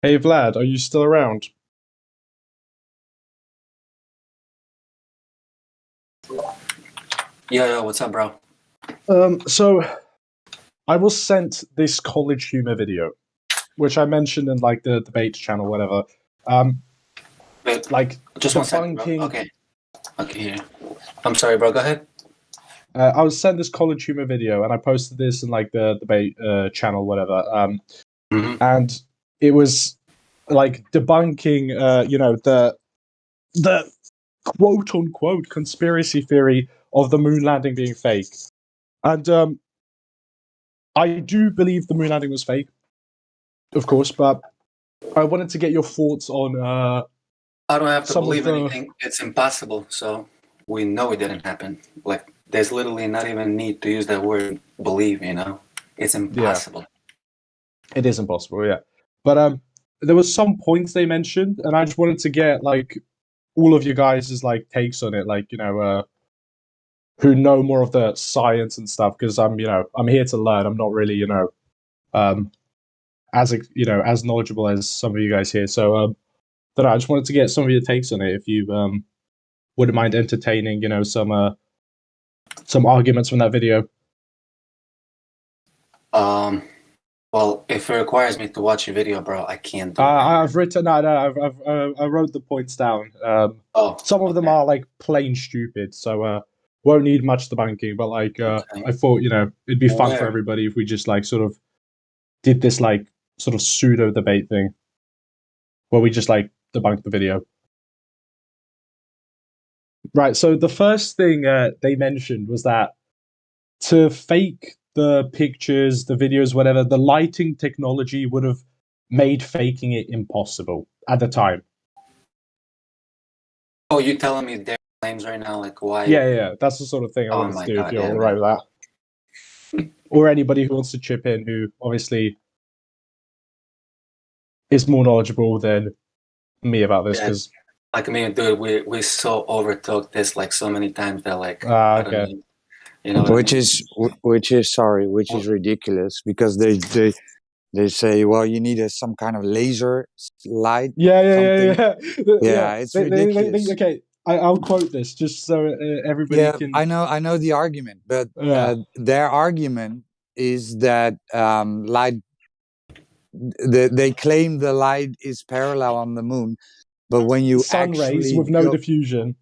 Hey Vlad, are you still around? Yeah, what's up, bro? So I was sent this college humor video, which I mentioned in like the debate channel, whatever. Wait, Like just 1 second, bro. debunking. Okay, here. I'm sorry, bro. Go ahead. I was sent this college humor video, and I posted this in like the debate channel, whatever. And it was like debunking, the quote unquote conspiracy theory of the moon landing being fake. And I do believe the moon landing was fake, of course, but I wanted to get your thoughts on. I don't have to some believe of the- anything. It's impossible. So we know it didn't happen. Like, there's literally not even need to use that word believe, you know? It's impossible. It is impossible, yeah. But there was some points they mentioned, and I just wanted to get like all of you guys' like takes on it, like who know more of the science and stuff, because I'm here to learn. I'm not really as knowledgeable as some of you guys here. So I just wanted to get some of your takes on it. If you wouldn't mind entertaining, some arguments from that video. Well, if it requires me to watch a video, bro, I can't do it. I've written I wrote the points down. Some of them are like plain stupid, so won't need much debunking. But like, I thought it'd be fun for everybody if we just like sort of did this like sort of pseudo debate thing, where we just like debunk the video. Right. So the first thing they mentioned was that to fake the pictures, the videos, whatever, the lighting technology would have made faking it impossible at the time. Oh, you telling me their claims right now? Like, why? Yeah. That's the sort of thing I wanted to do. God, if you're all right with that, or anybody who wants to chip in, who obviously is more knowledgeable than me about this, because like me, dude, we so overtook this like so many times that like okay. Which is ridiculous, because they say, well, you need some kind of laser light. Yeah. It's ridiculous. Okay, I'll quote this just so everybody can. I know the argument, but their argument is that light. They claim the light is parallel on the moon, but when you sun rays with no diffusion.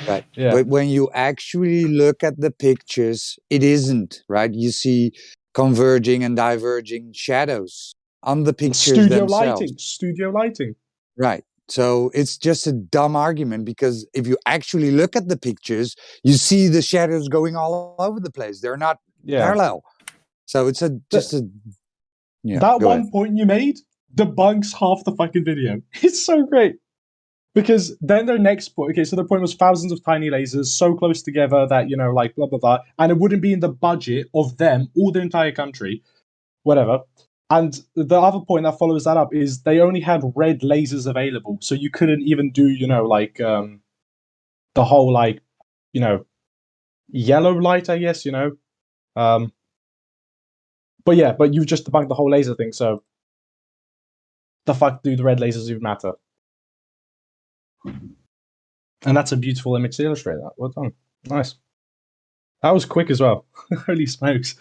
Right. Yeah. But when you actually look at the pictures, it isn't, right? You see converging and diverging shadows on the pictures themselves. Studio lighting. Right. So it's just a dumb argument, because if you actually look at the pictures, you see the shadows going all over the place. They're not parallel. So it's that one point you made debunks half the fucking video. It's so great. Because then their next point, okay, so their point was thousands of tiny lasers so close together that, like blah, blah, blah, and it wouldn't be in the budget of them or the entire country, whatever. And the other point that follows that up is they only had red lasers available, so you couldn't even do, like, the whole, like, yellow light, I guess, but you've just debunked the whole laser thing, so the fuck do the red lasers even matter? And that's a beautiful image to illustrate that. Well done. Nice. That was quick as well. Holy smokes.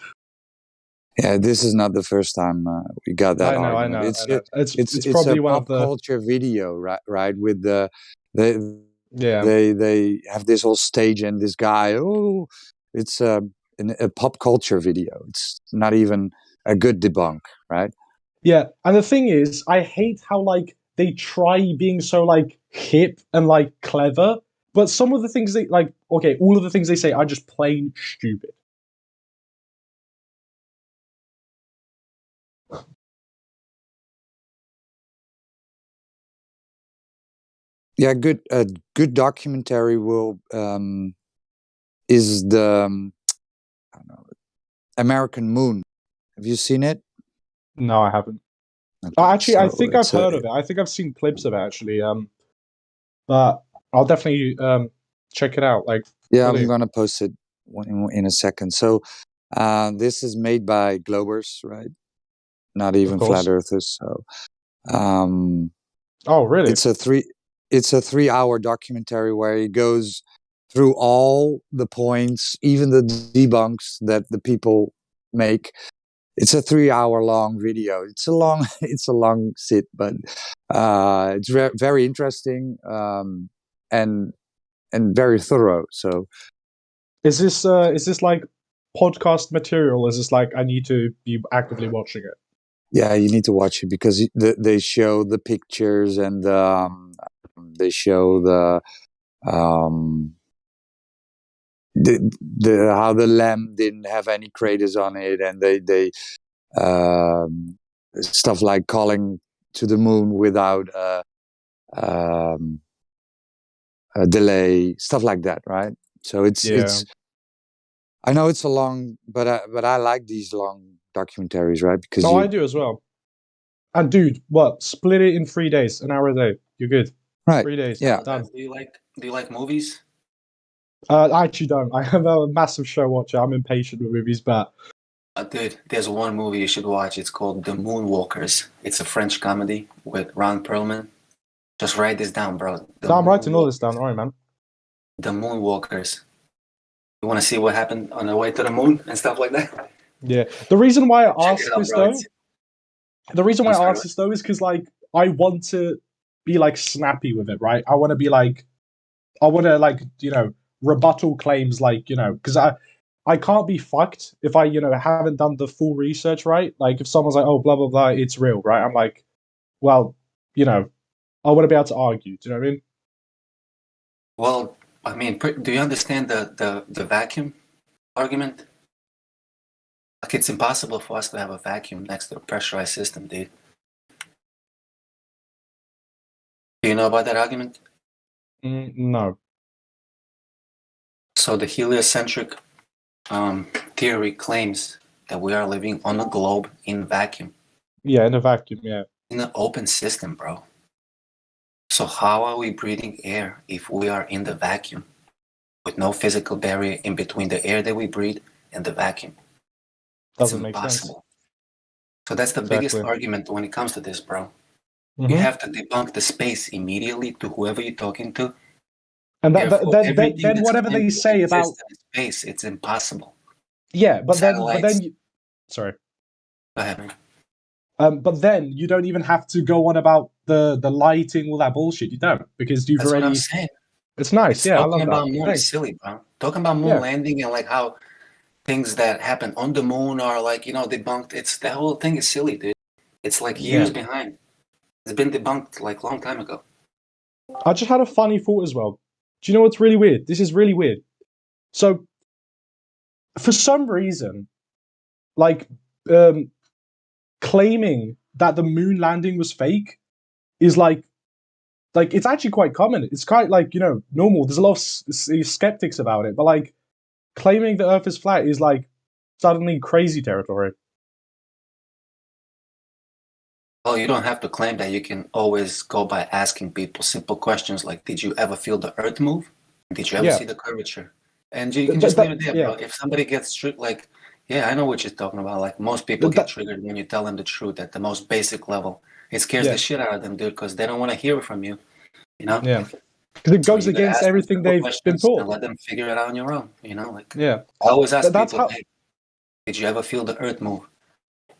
Yeah, this is not the first time we got that argument. I know. It's probably a one pop of the culture video, right? With they have this whole stage and this guy. Oh, it's a pop culture video. It's not even a good debunk, right? Yeah, and the thing is, I hate how like they try being so like hip and like clever, but some of the things they like, okay, all of the things they say are just plain stupid. Yeah, a good documentary is the I don't know, American Moon. Have you seen it? No, I haven't. Okay, actually, I think I've heard of it. I think I've seen clips of it actually. But I'll definitely check it out. Like, yeah, I'm gonna post it in a second. So this is made by Globers, right? Not even flat earthers. So Oh, really? It's a 3-hour documentary where he goes through all the points, even the debunks that the people make. It's a 3-hour long video. It's a long sit, but it's very interesting and very thorough. So is this like podcast material? Is this like I need to be actively watching it? yeah, you need to watch it because they show the pictures and they show the how the lamp didn't have any craters on it, and they stuff like calling to the moon without a delay, stuff like that, right? So it's I know it's a long, but I like these long documentaries, right? Because I do as well. And dude, what? Split it in 3 days, an hour a day. You're good. Right. 3 days. Yeah. Done. Do you like movies? I actually don't. I am a massive show watcher. I'm impatient with movies, but Dude, there's one movie you should watch. It's called The Moonwalkers. It's a French comedy with Ron Perlman. Just write this down, bro. I'm writing all this down. All right, man. The Moonwalkers. You want to see what happened on the way to the moon and stuff like that? Yeah. The reason why I Check asked it out, this bro. though, the reason why I'm I sorry, asked this though is because like I want to be like snappy with it, right? I want to be like, I want to like rebuttal claims, like because I can't be fucked if I haven't done the full research, right? Like if someone's like, oh blah blah blah, it's real, right? I'm like, well, I want to be able to argue. Do you know what I mean? Well, I mean, do you understand the vacuum argument? Like, it's impossible for us to have a vacuum next to a pressurized system, dude. Do you know about that argument? No. So the heliocentric theory claims that we are living on a globe in vacuum. Yeah, in a vacuum, yeah. In an open system, bro. So how are we breathing air if we are in the vacuum with no physical barrier in between the air that we breathe and the vacuum? Doesn't make sense. So that's the biggest argument when it comes to this, bro. Mm-hmm. You have to debunk the space immediately to whoever you're talking to. And then whatever they say about space, it's impossible. Yeah, but then sorry. Go ahead, man. But then you don't even have to go on about the lighting, all that bullshit. You don't, because you've That's already. What I'm saying. It's nice, yeah. I love about that. moon is silly, bro. Talking about moon landing and like how things that happen on the moon are like debunked. It's the whole thing is silly, dude. It's like years behind. It's been debunked like a long time ago. I just had a funny thought as well. Do you know what's really weird? This is really weird. So, for some reason, like claiming that the moon landing was fake is like it's actually quite common. It's quite like normal. There's a lot of skeptics about it, but like claiming the Earth is flat is like suddenly crazy territory. Well, you don't have to claim that. You can always go by asking people simple questions like, did you ever feel the earth move? Did you ever see the curvature? And you can just leave it there, bro. If somebody gets like, yeah, I know what you're talking about. Like, most people get triggered when you tell them the truth at the most basic level. It scares the shit out of them, dude, because they don't want to hear it from you. Yeah. Because it goes against everything they've been taught. And let them figure it out on your own, like. Yeah. I always ask people, hey, did you ever feel the earth move?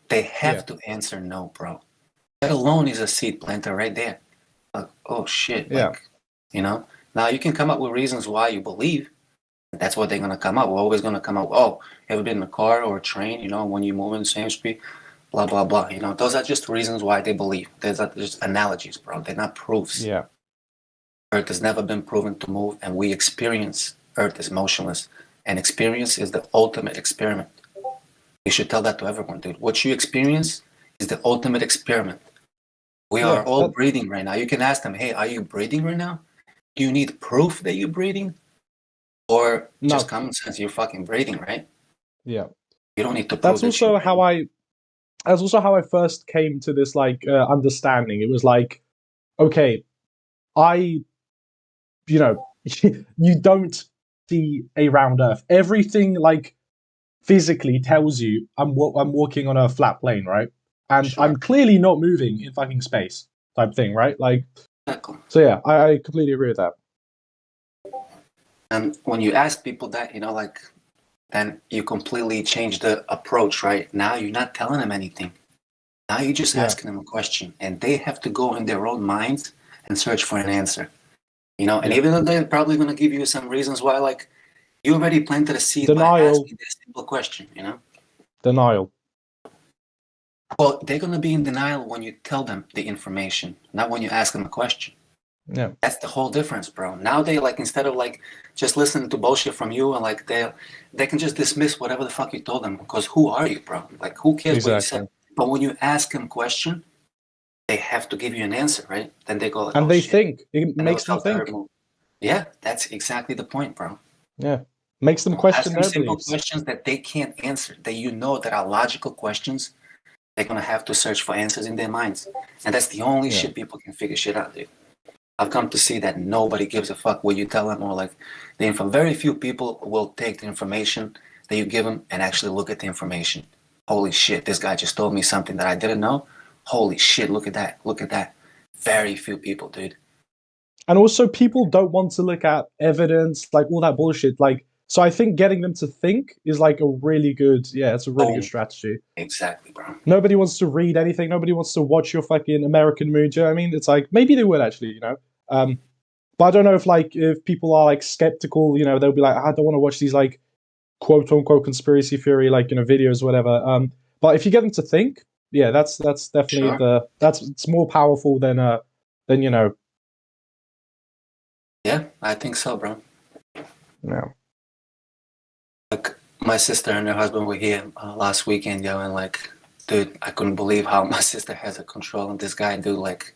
They have to answer no, bro. That alone is a seed planter right there. Like, oh shit. Like, now you can come up with reasons why you believe. That's what they're going to come up. We're always going to come up, oh, ever been in a car or a train, when you move in the same speed, blah, blah, blah. Those are just reasons why they believe. Those are just analogies, bro. They're not proofs. Yeah. Earth has never been proven to move, and we experience Earth is motionless. And experience is the ultimate experiment. You should tell that to everyone, dude. What you experience is the ultimate experiment. We are all breathing right now. You can ask them, hey, are you breathing right now? Do you need proof that you're breathing? Or just common sense, you're fucking breathing, right? Yeah. You don't need to prove That's also how I first came to this understanding. It was like, okay, you don't see a round earth. Everything like physically tells you I'm walking on a flat plane, right? and I'm clearly not moving in fucking space type thing, right? Like, so yeah, I completely agree with that. And when you ask people that, like, then you completely change the approach, right? Now you're not telling them anything. Now you're just asking them a question, and they have to go in their own minds and search for an answer. And even though they're probably going to give you some reasons why, like, you already planted a seed by asking this simple question, Denial. Well, they're going to be in denial when you tell them the information, not when you ask them a question. Yeah. That's the whole difference, bro. Now they, like, instead of, like, just listening to bullshit from you, and, like, they can just dismiss whatever the fuck you told them, because who are you, bro? Like, who cares what you said? But when you ask them a question, they have to give you an answer, right? Then they go like, and they think. It makes them think. Yeah, that's exactly the point, bro. Yeah. Makes them question their simple beliefs. Questions that they can't answer, that are logical questions, they're going to have to search for answers in their minds. And that's the only shit people can figure shit out, dude. I've come to see that nobody gives a fuck what you tell them, or like, very few people will take the information that you give them and actually look at the information. Holy shit, this guy just told me something that I didn't know. Holy shit, look at that. Very few people, dude. And also, people don't want to look at evidence, like all that bullshit. Like, so I think getting them to think is like a really good, it's a really good strategy. Exactly, bro. Nobody wants to read anything. Nobody wants to watch your fucking American movie. Do you know what I mean? It's like, maybe they would actually, But I don't know if people are like skeptical, they'll be like, I don't want to watch these like quote unquote conspiracy theory, like, videos, whatever. But if you get them to think, that's definitely it's more powerful than Yeah, I think so, bro. Yeah. Like, my sister and her husband were here last weekend, and like, dude, I couldn't believe how my sister has a control on this guy, dude. Like,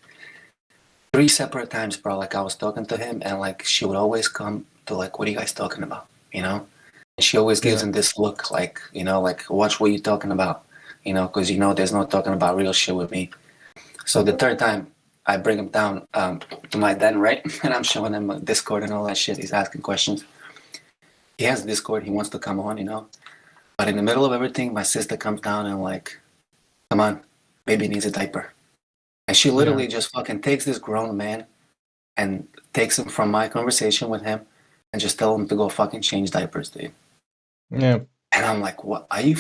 3 separate times, bro. Like, I was talking to him, and like, she would always come to like, what are you guys talking about? And she always gives him this look, like, like, watch what you're talking about, because there's no talking about real shit with me. So the third time, I bring him down to my den, right? And I'm showing him Discord and all that shit. He's asking questions. He has Discord. He wants to come on, But in the middle of everything, my sister comes down and like, come on, baby needs a diaper. And she literally just fucking takes this grown man and takes him from my conversation with him and just tell him to go fucking change diapers, dude. Yeah. And I'm like, what? Are you...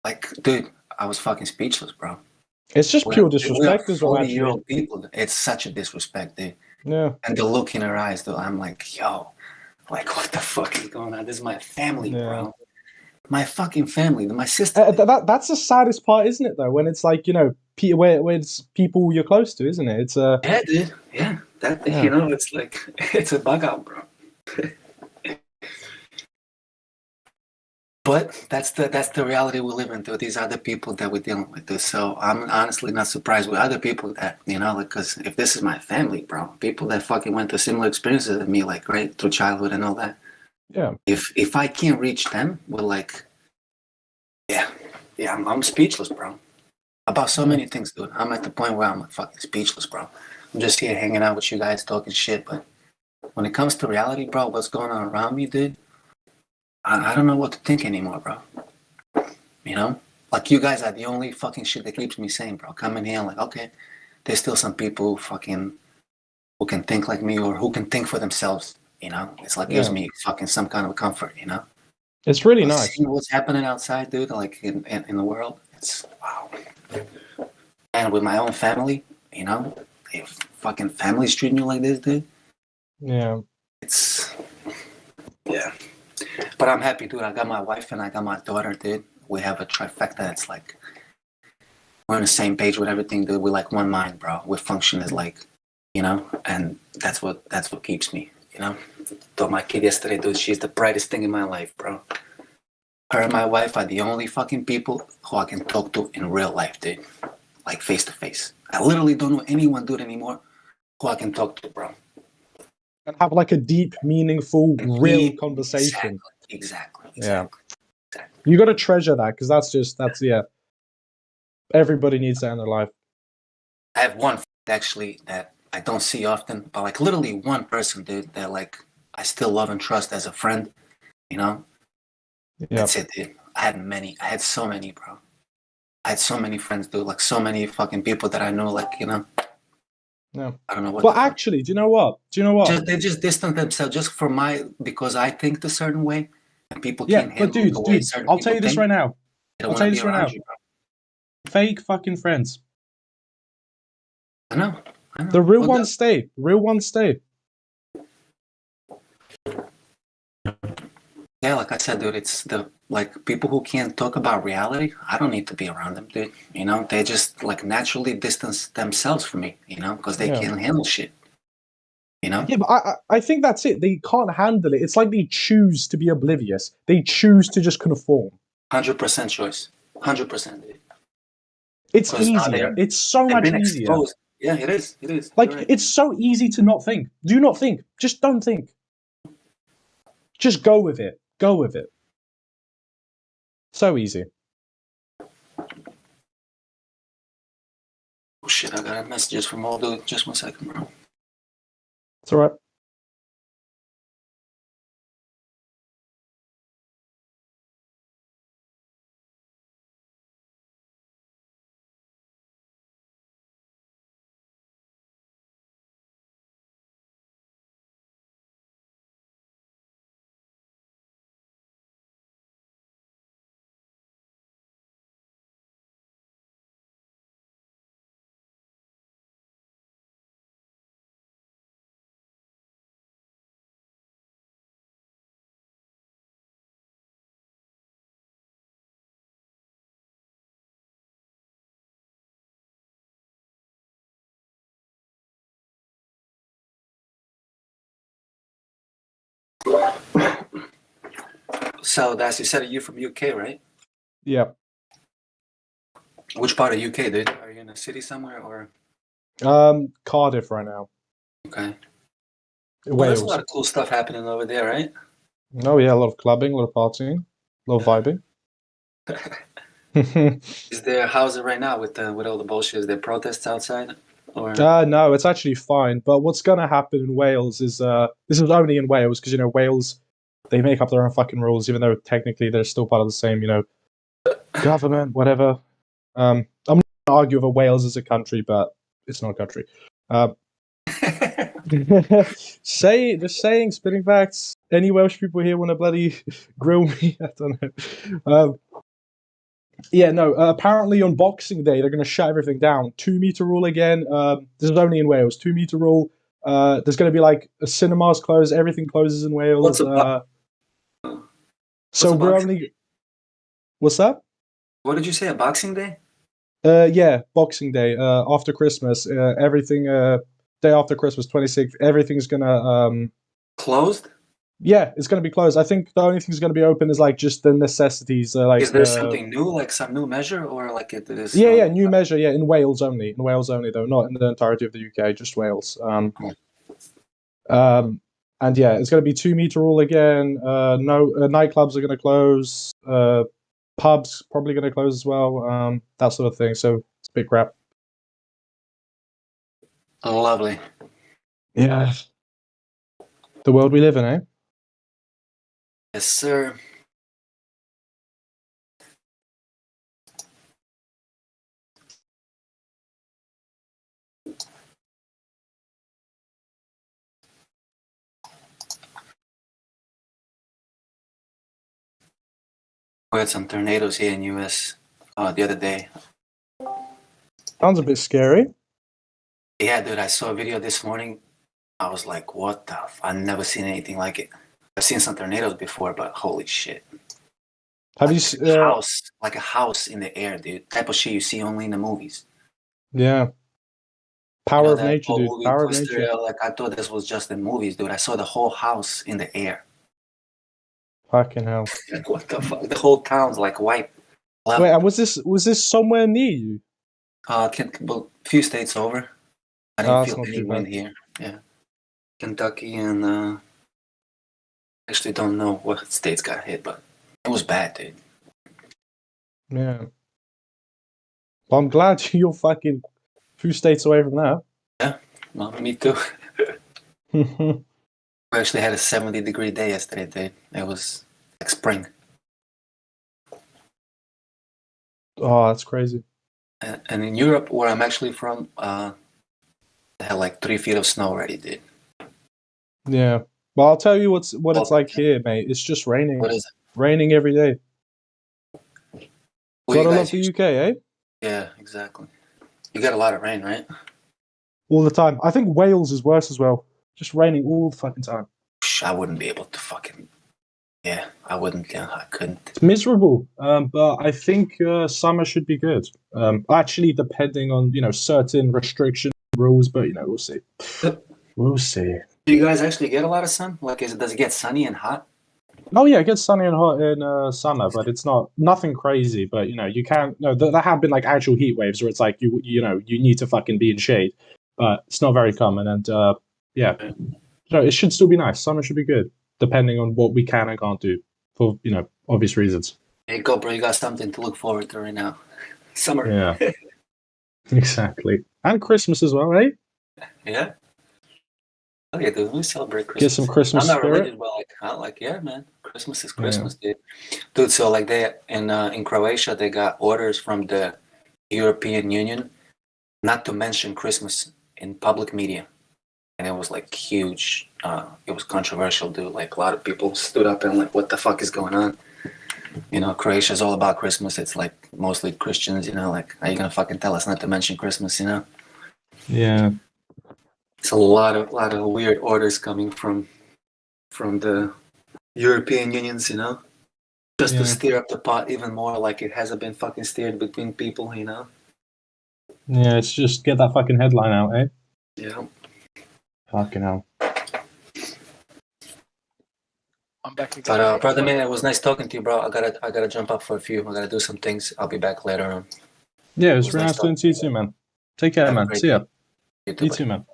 Like, dude, I was fucking speechless, bro. It's just pure disrespect as well, actually. 40-year-old people. It's such a disrespect, dude. Yeah. And the look in her eyes, though, I'm like, yo, like, what the fuck is going on? This is my family, bro. My fucking family. My sister. That's the saddest part, isn't it, though? When it's like, where it's people you're close to, isn't it? It's Yeah, dude. Yeah. It's like, it's a bug out, bro. But that's the reality we live in, dude. These are the people that we're dealing with, dude. So I'm honestly not surprised with other people that, because if this is my family, bro, people that fucking went through similar experiences than me, like, right, through childhood and all that. Yeah. If I can't reach them, we're like, I'm speechless, bro. About so many things, dude. I'm at the point where I'm like fucking speechless, bro. I'm just here hanging out with you guys talking shit, but when it comes to reality, bro, what's going on around me, dude, I don't know what to think anymore, bro. Like, you guys are the only fucking shit that keeps me sane, bro. Coming here, like, okay, there's still some people who can think like me, or who can think for themselves. It's like, gives me fucking some kind of comfort. It's really nice. Seeing what's happening outside, dude, like in the world, it's wow. And with my own family, if fucking family's treating you like this, dude. Yeah. But I'm happy, dude. I got my wife and I got my daughter, dude. We have a trifecta. It's like, we're on the same page with everything, dude. We're like one mind, bro. We function as like, and that's what keeps me, Told my kid yesterday, dude, she's the brightest thing in my life, bro. Her and my wife are the only fucking people who I can talk to in real life, dude. Like, face to face. I literally don't know anyone, dude, anymore who I can talk to, bro. And have like a deep, meaningful, real conversation. Exactly. Yeah. You got to treasure that, because that's everybody needs that in their life. I have one actually that I don't see often, but like literally one person, dude, that like I still love and trust as a friend. That's it, dude. I had so many, bro. I had so many friends, dude. Like so many fucking people that I know. Like Yeah. I don't know what. But actually, do you know what? They just distance themselves just because I think the certain way, and people Yeah, can't but handle the way certain I'll people tell you this think. right now. They don't want to be around you, bro. Fake fucking friends. I know. The real ones stay. Real ones stay. Yeah, like I said, dude, it's the people who can't talk about reality. I don't need to be around them, dude. You know, they just like naturally distance themselves from me. You know, because they can't handle shit. You know. Yeah, but I think that's it. They can't handle it. It's like they choose to be oblivious. They choose to just conform. 100% choice. 100%, dude. It's easier. It's so much easier. Exposed. Yeah, it is. It is. Like, it's so easy to not think. Do not think. Just don't think. Just go with it. Go with it. So easy. Oh shit, I got messages from all the. Just 1 second, bro. It's alright. So that's you said you're from UK, right? Yeah. Which part of UK, dude? Are you in a city somewhere or? Cardiff right now. Okay. Wales. Well, there's a lot of cool stuff happening over there, right? Oh yeah, a lot of clubbing, a lot of partying, a lot of vibing. How's it right now with all the bullshit? Is there protests outside? Or no, it's actually fine. But what's gonna happen in Wales is this is only in Wales because Wales, they make up their own fucking rules, even though technically they're still part of the same government, whatever. I'm not gonna argue over Wales as a country, but it's not a country. Just saying, spitting facts. Any Welsh people here want to bloody grill me? I don't know. Apparently on Boxing Day they're going to shut everything down. 2 meter rule again. This is only in Wales. 2 meter rule. There's going to be like cinemas closed. Everything closes in Wales. So we're only. What's that? What did you say? A Boxing Day? Yeah, Boxing Day. After Christmas, everything. Day after Christmas, 26th. Everything's gonna closed. Yeah, it's going to be closed. I think the only thing that's going to be open is like just the necessities. Like, is there something new, like some new measure, or like it is? Yeah, new measure. Yeah, in Wales only. In Wales only, though, not in the entirety of the UK, just Wales. And yeah, it's going to be 2 meter rule again. No nightclubs are going to close. Pubs probably going to close as well. That sort of thing. So it's a big crap. Oh, lovely. Yeah. The world we live in, eh? Yes, sir. We had some tornadoes here in US the other day. Sounds a bit scary. Yeah, dude, I saw a video this morning. I was like, what the I've never seen anything like it. I've seen some tornadoes before, but holy shit. Have like you seen a house in the air, dude? Type of shit you see only in the movies. Yeah. Power of nature, dude. Power of nature. Like I thought this was just in movies, dude. I saw the whole house in the air. Fucking hell. Like what the fuck? The whole town's like white. Wait, and was this somewhere near you? A few states over. I didn't feel any wind here. Yeah. Kentucky and actually don't know what states got hit, but it was bad, dude. Yeah. Well, I'm glad you're fucking 2 states away from that. Yeah, well, me too. We actually had a 70-degree day yesterday, dude. It was like spring. Oh, that's crazy. And in Europe, where I'm actually from, they had like 3 feet of snow already, dude. Yeah. Well, I'll tell you what it's like here, mate. It's just raining. What is it? Raining every day. Where Gotta you love guys the usually- UK, eh? Yeah, exactly. You got a lot of rain, right? All the time. I think Wales is worse as well. Just raining all the fucking time. I wouldn't be able to fucking. Yeah, I wouldn't. Yeah, I couldn't. It's miserable. But I think summer should be good. Actually, depending on certain restriction rules, but we'll see. We'll see. Do you guys actually get a lot of sun? Like, does it get sunny and hot? Oh yeah, it gets sunny and hot in summer, but it's nothing crazy. But you can't. No, there have been like actual heat waves where it's like you need to fucking be in shade, but it's not very common. And yeah, so it should still be nice. Summer should be good, depending on what we can and can't do for obvious reasons. Hey, go, bro. You got something to look forward to right now. Summer. Yeah, exactly. And Christmas as well, eh? Yeah. Oh yeah, dude. We celebrate Christmas. Get some Christmas I'm not spirit. religious, but like, yeah, man. Christmas is Christmas, dude. Dude, so like they in Croatia, they got orders from the European Union not to mention Christmas in public media, and it was like huge. It was controversial, dude. Like a lot of people stood up and like, what the fuck is going on? Croatia is all about Christmas. It's like mostly Christians. Like, are you gonna fucking tell us not to mention Christmas? Yeah. It's a lot of weird orders coming from the European Unions, just to stir up the pot even more, like it hasn't been fucking stirred between people, Yeah, it's just get that fucking headline out, eh? Yeah. Fucking hell. I'm back again. But brother, man, it was nice talking to you, bro. I gotta jump up for a few. I gotta do some things. I'll be back later on. Yeah, it was really nice talking to you too, man. Take care, man. See ya. You too, man.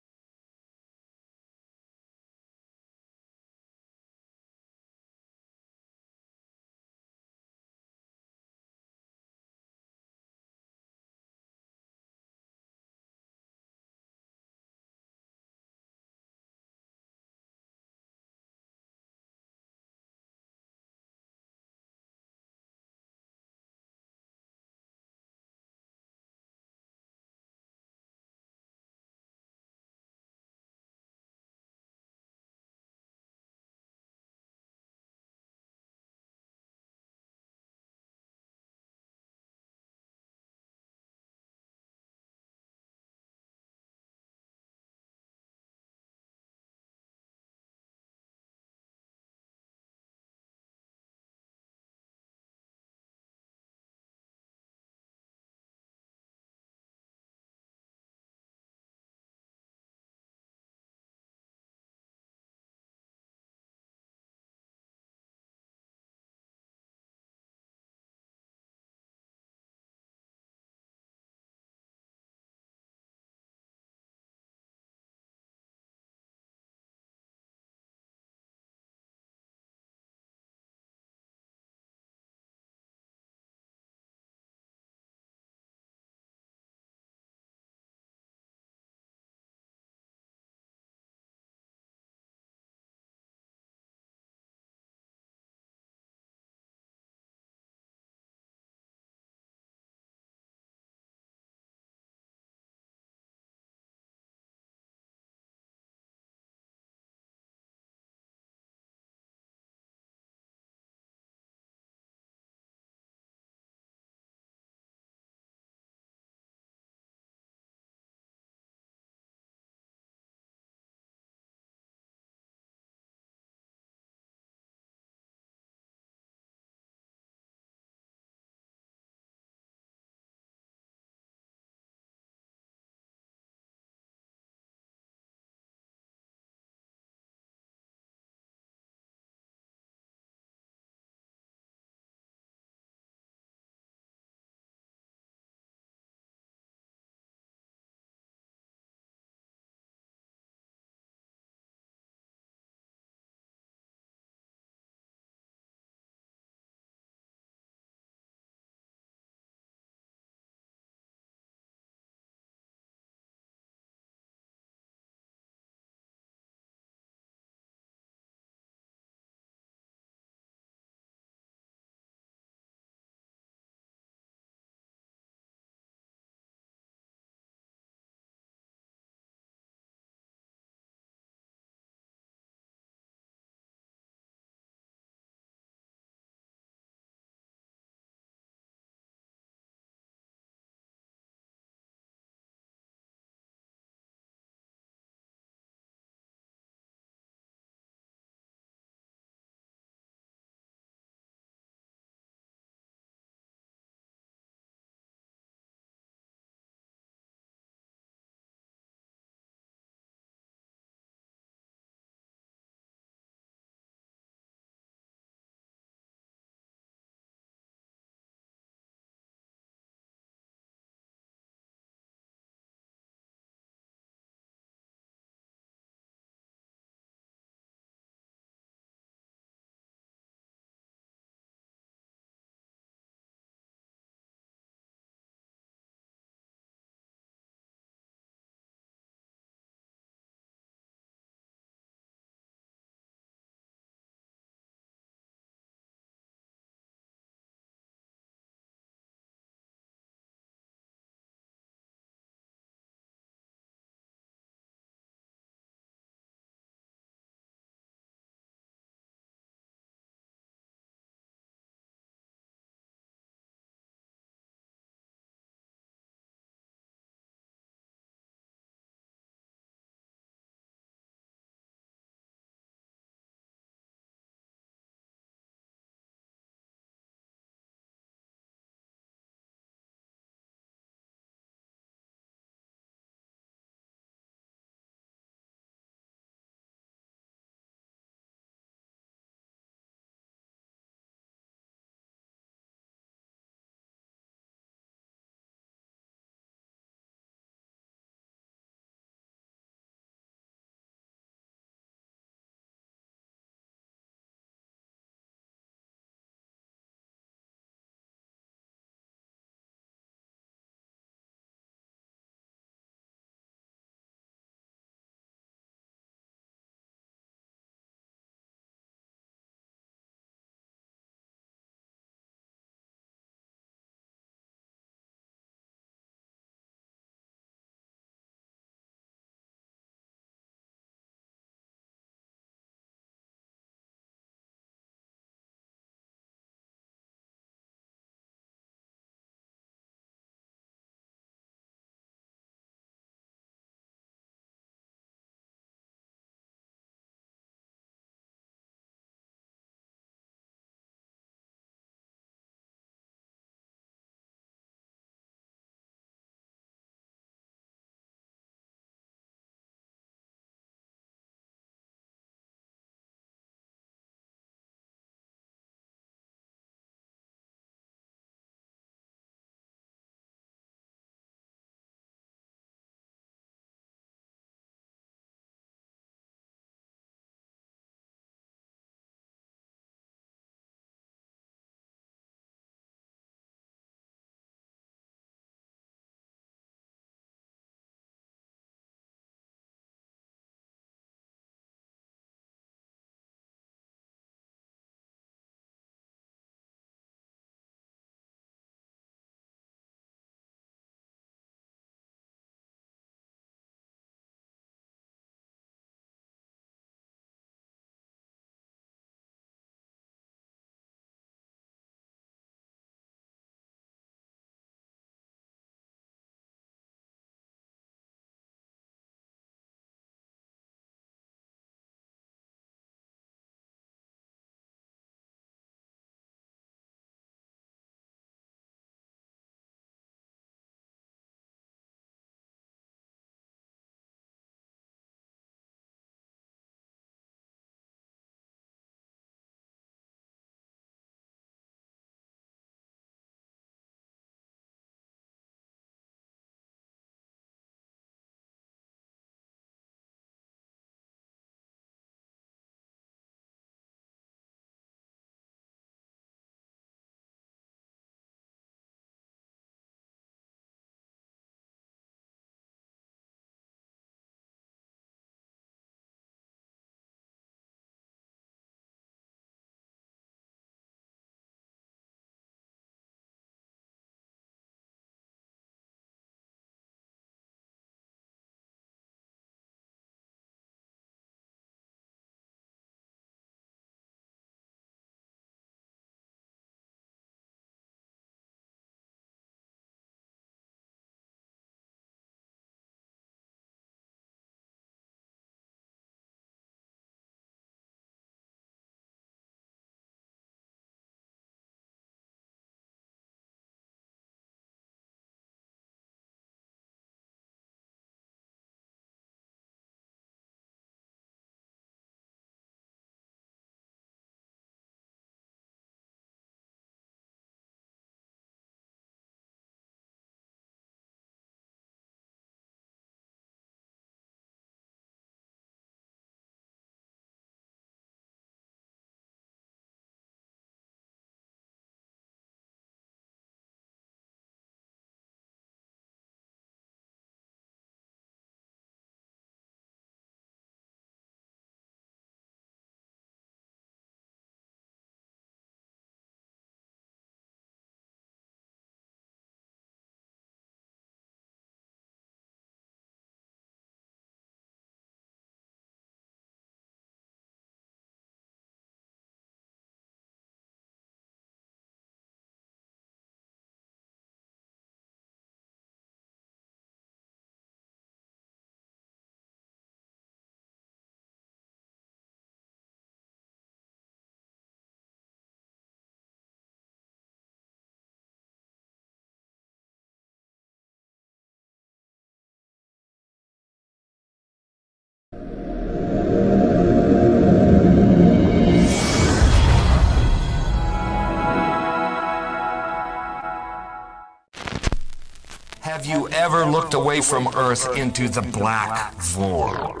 Have you ever looked away from Earth into the black void?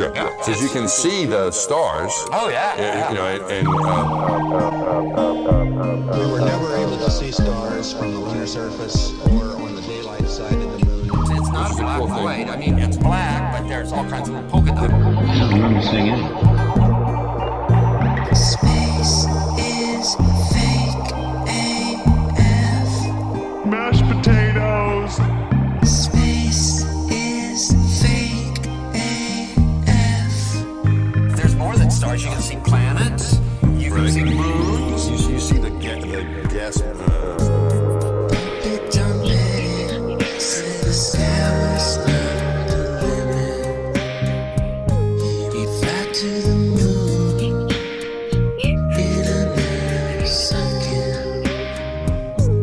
Because you can see the stars. Oh yeah. You know, we were never able to see stars from the lunar surface or on the daylight side of the moon. It's not a black void. I mean, it's black, but there's all kinds of little polka dots. Space is fake AF. Mashed potatoes. Space is fake AF. There's more than stars. You can see planets. You can see moons. you see the gas. It don't matter. Say the sky was not the limit. We fly to the moon in another second.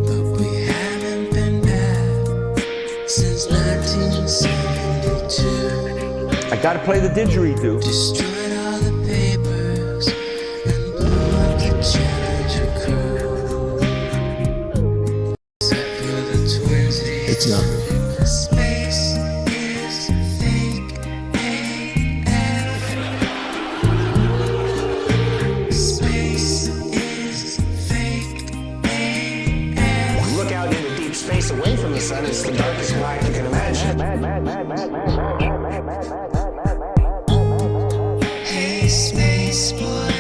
But we haven't been back since 1972. I gotta play the didgeridoo. Destroyed all the papers and blew up the Challenger crew. Except for the twinsies. It's not. Space is fake AF. Space is fake AF. Look out into deep space away from the sun. It's the darkest black you can imagine. Hey, space boy,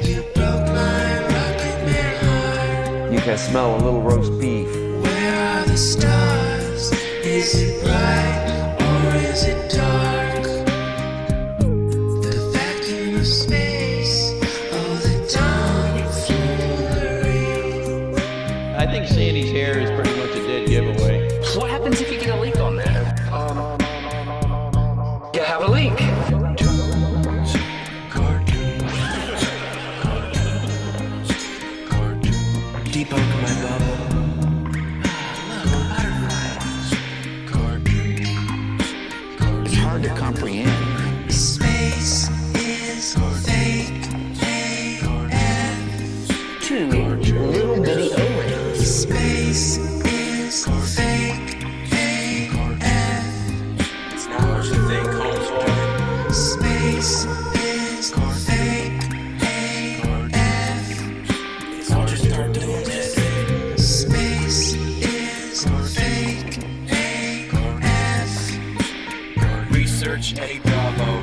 you broke my rocket man heart. You can smell a little roast beef. Where are the stars? Is it bright or is it dark? The vacuum of space, oh the tomfoolery. I think Sandy's hair is pretty much a dead giveaway. What happens if you get a leak on that? You have a leak. Debunk my bubble. It's hard to comprehend. Space is fake AF. Two little bitty O-rings. Space is fake AF. It's not what you think, homeboy. Space is fake AF. I'll just start doing this. Space is fake AF. Research Eddie Bravo.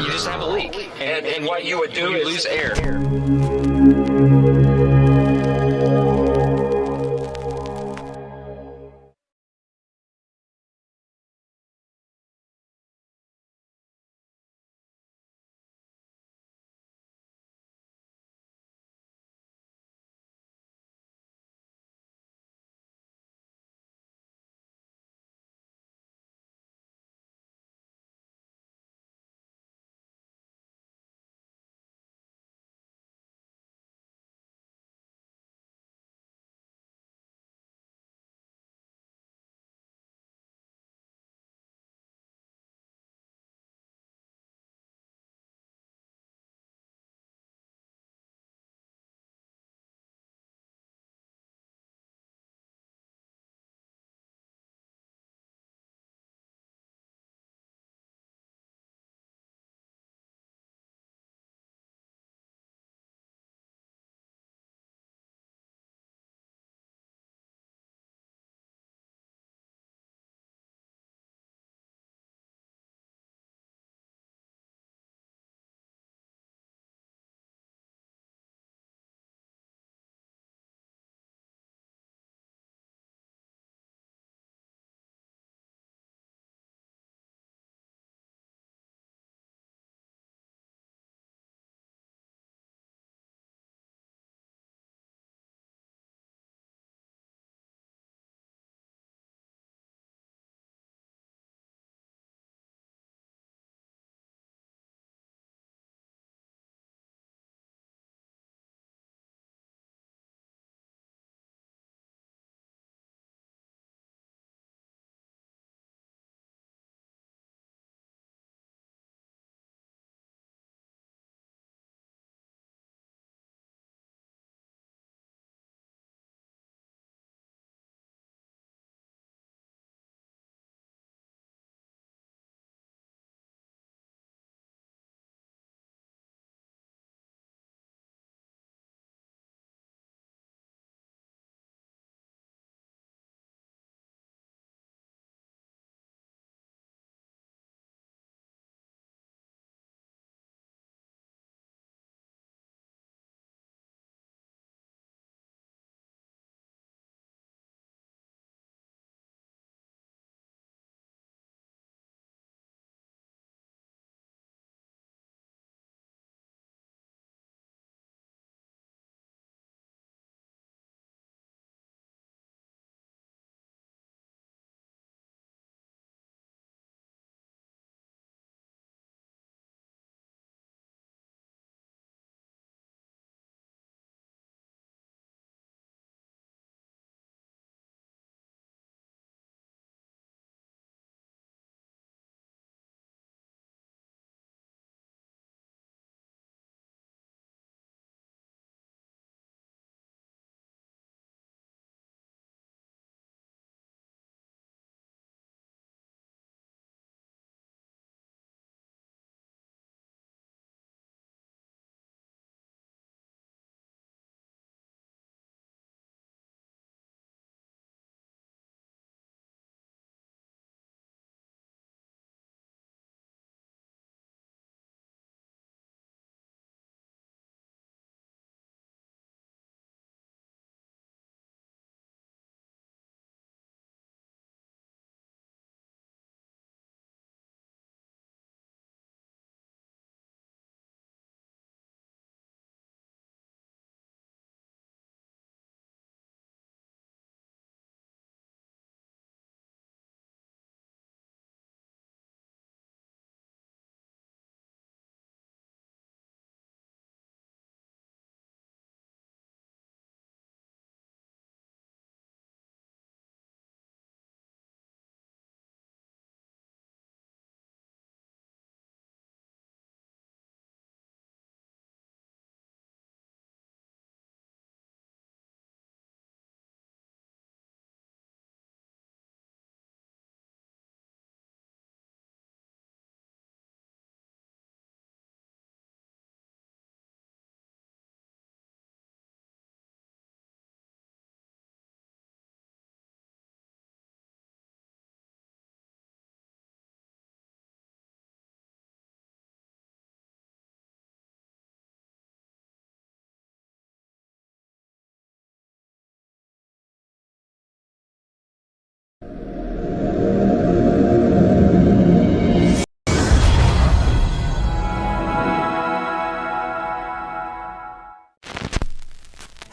You just have a leak. And what you would do is lose air.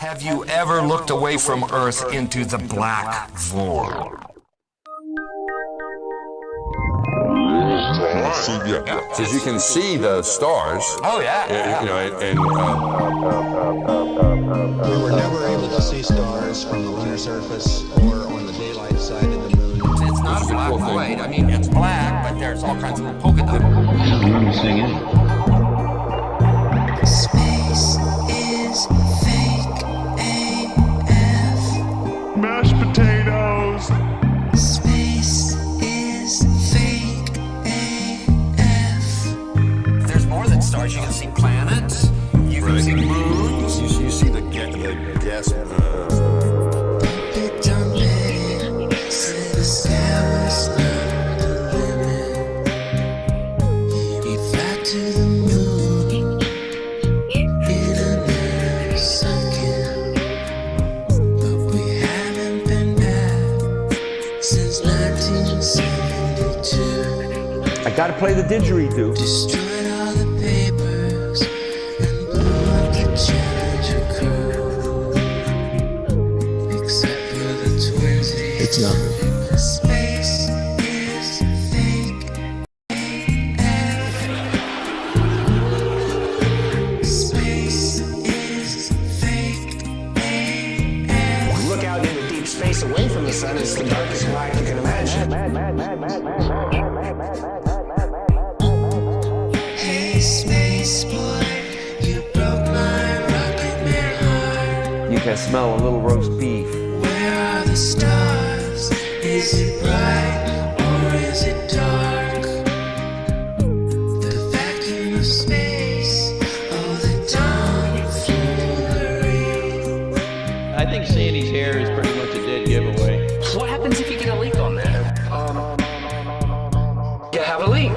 Have you ever looked away from Earth into the black void? Because you can see the stars. Oh yeah. You know, and We were never able to see stars from the lunar surface or on the daylight side of the moon. It's not a black void. I mean, it's black, but there's all kinds of polka dots. Space is fake AF. Mashed potatoes. Space is fake AF. There's more than stars. You can see planets. You can see moons. you see the gas. Big dumb man said the sky was not the limit. He fly to the moon in another second. But we haven't been back since 1972. I gotta play the didgeridoo. Destroyed all the papers and blew up the Challenger crew. Except for the twinsies. It's not. Space is fake AF. Space is fake AF. Look out into deep space away from the sun. It's the darkest night you can imagine. Hey, space boy, you broke my rocket man heart. You can smell a little roast beef. Where are the stars? Is it bright or is it dark? The vacuum of space, oh the tomfoolery. I think Sandy's hair is pretty much a dead giveaway. What happens if you get a leak on that? You have a leak.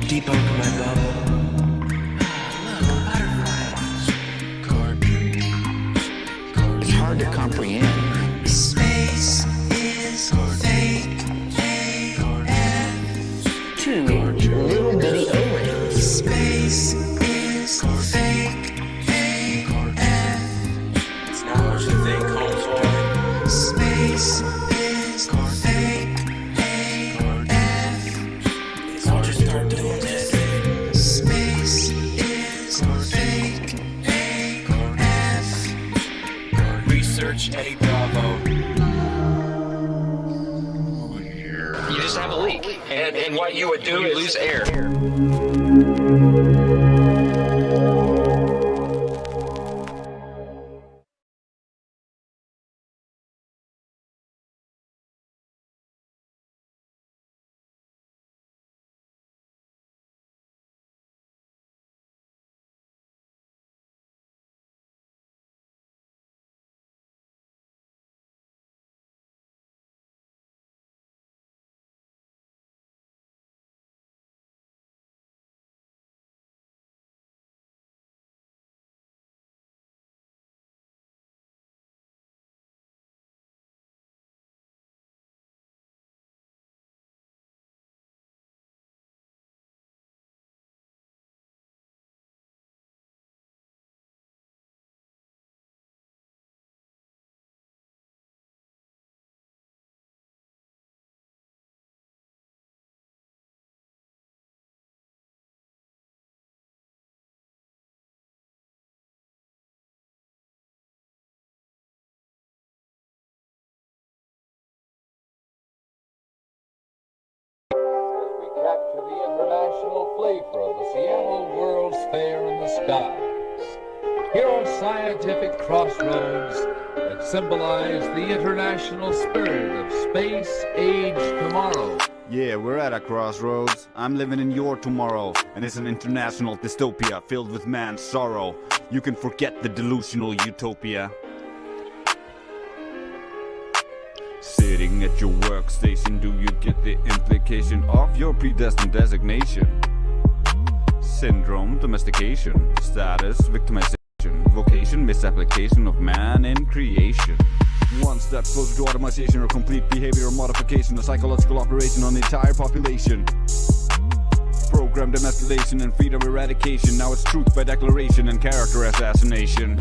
Deep under my bubble. It's hard to comprehend. Space is fake AF. Two little bitty O-rings. Space is fake AF. It's not what you think, homeboy. Space is fake AF. I'll just start doing this. Space is fake AF. Research Eddie Bravo. You just have a leak. And what you would do is lose air. Capture the international flavor of the Seattle World's Fair in the skies. Here are scientific crossroads that symbolize the international spirit of space, age, tomorrow. Yeah, we're at a crossroads. I'm living in your tomorrow, and it's an international dystopia filled with man's sorrow. You can forget the delusional utopia. Sitting at your workstation, do you get the implication of your predestined designation? Syndrome, domestication, status, victimization, vocation, misapplication of man in creation. One step closer to automation or complete behavioral modification, a psychological operation on the entire population. programmed in escalation and freedom eradication. Now it's truth by declaration and character assassination.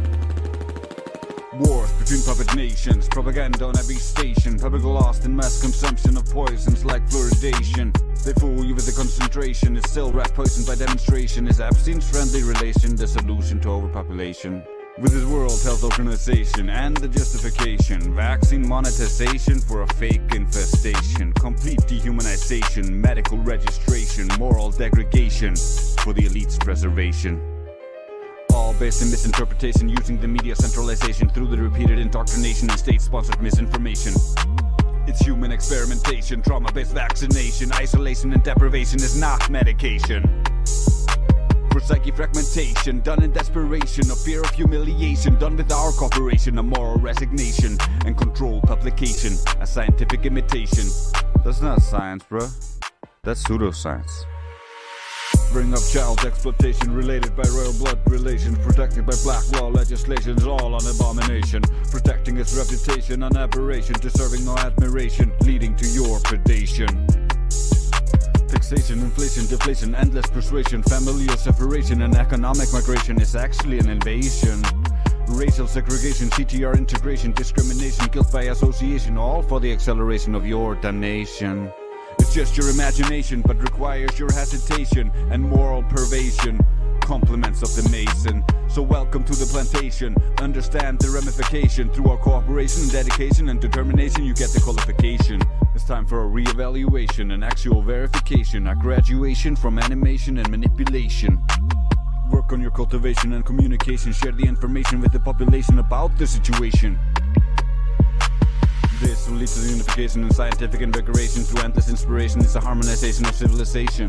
Wars between puppet nations, propaganda on every station, public lost in mass consumption of poisons like fluoridation. They fool you with the concentration, it's still rat poison by demonstration. Is Epstein's friendly relation the solution to overpopulation? With his World Health Organization and the justification, vaccine monetization for a fake infestation, complete dehumanization, medical registration, moral degradation for the elite's preservation. All based in misinterpretation, using the media centralization through the repeated indoctrination and state-sponsored misinformation. It's human experimentation, trauma-based vaccination, isolation and deprivation is not medication. For psyche fragmentation, done in desperation, a fear of humiliation, done with our cooperation, a moral resignation, and controlled publication, a scientific imitation. That's not science, bruh. That's pseudoscience. Bring up child exploitation related by royal blood relations, protected by black law legislation is all an abomination. Protecting its reputation, an aberration, deserving no admiration, leading to your predation. Fixation, inflation, deflation, endless persuasion, familial separation, and economic migration is actually an invasion. Racial segregation, CTR integration, discrimination, guilt by association, all for the acceleration of your damnation. It's just your imagination, but requires your hesitation and moral pervasion. Compliments of the Mason. So welcome to the plantation. Understand the ramification. Through our cooperation, dedication, and determination, you get the qualification. It's time for a re-evaluation, an actual verification, a graduation from animation and manipulation. Work on your cultivation and communication. Share the information with the population about the situation. This will lead to the unification and scientific invigoration. Through endless inspiration, it's a harmonization of civilization.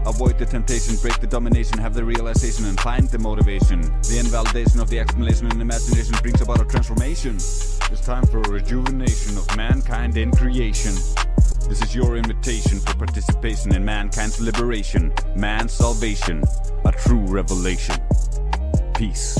Avoid the temptation, break the domination, have the realization and find the motivation. The invalidation of the explanation and imagination brings about a transformation. It's time for a rejuvenation of mankind in creation. This is your invitation for participation in mankind's liberation, man's salvation, a true revelation. Peace.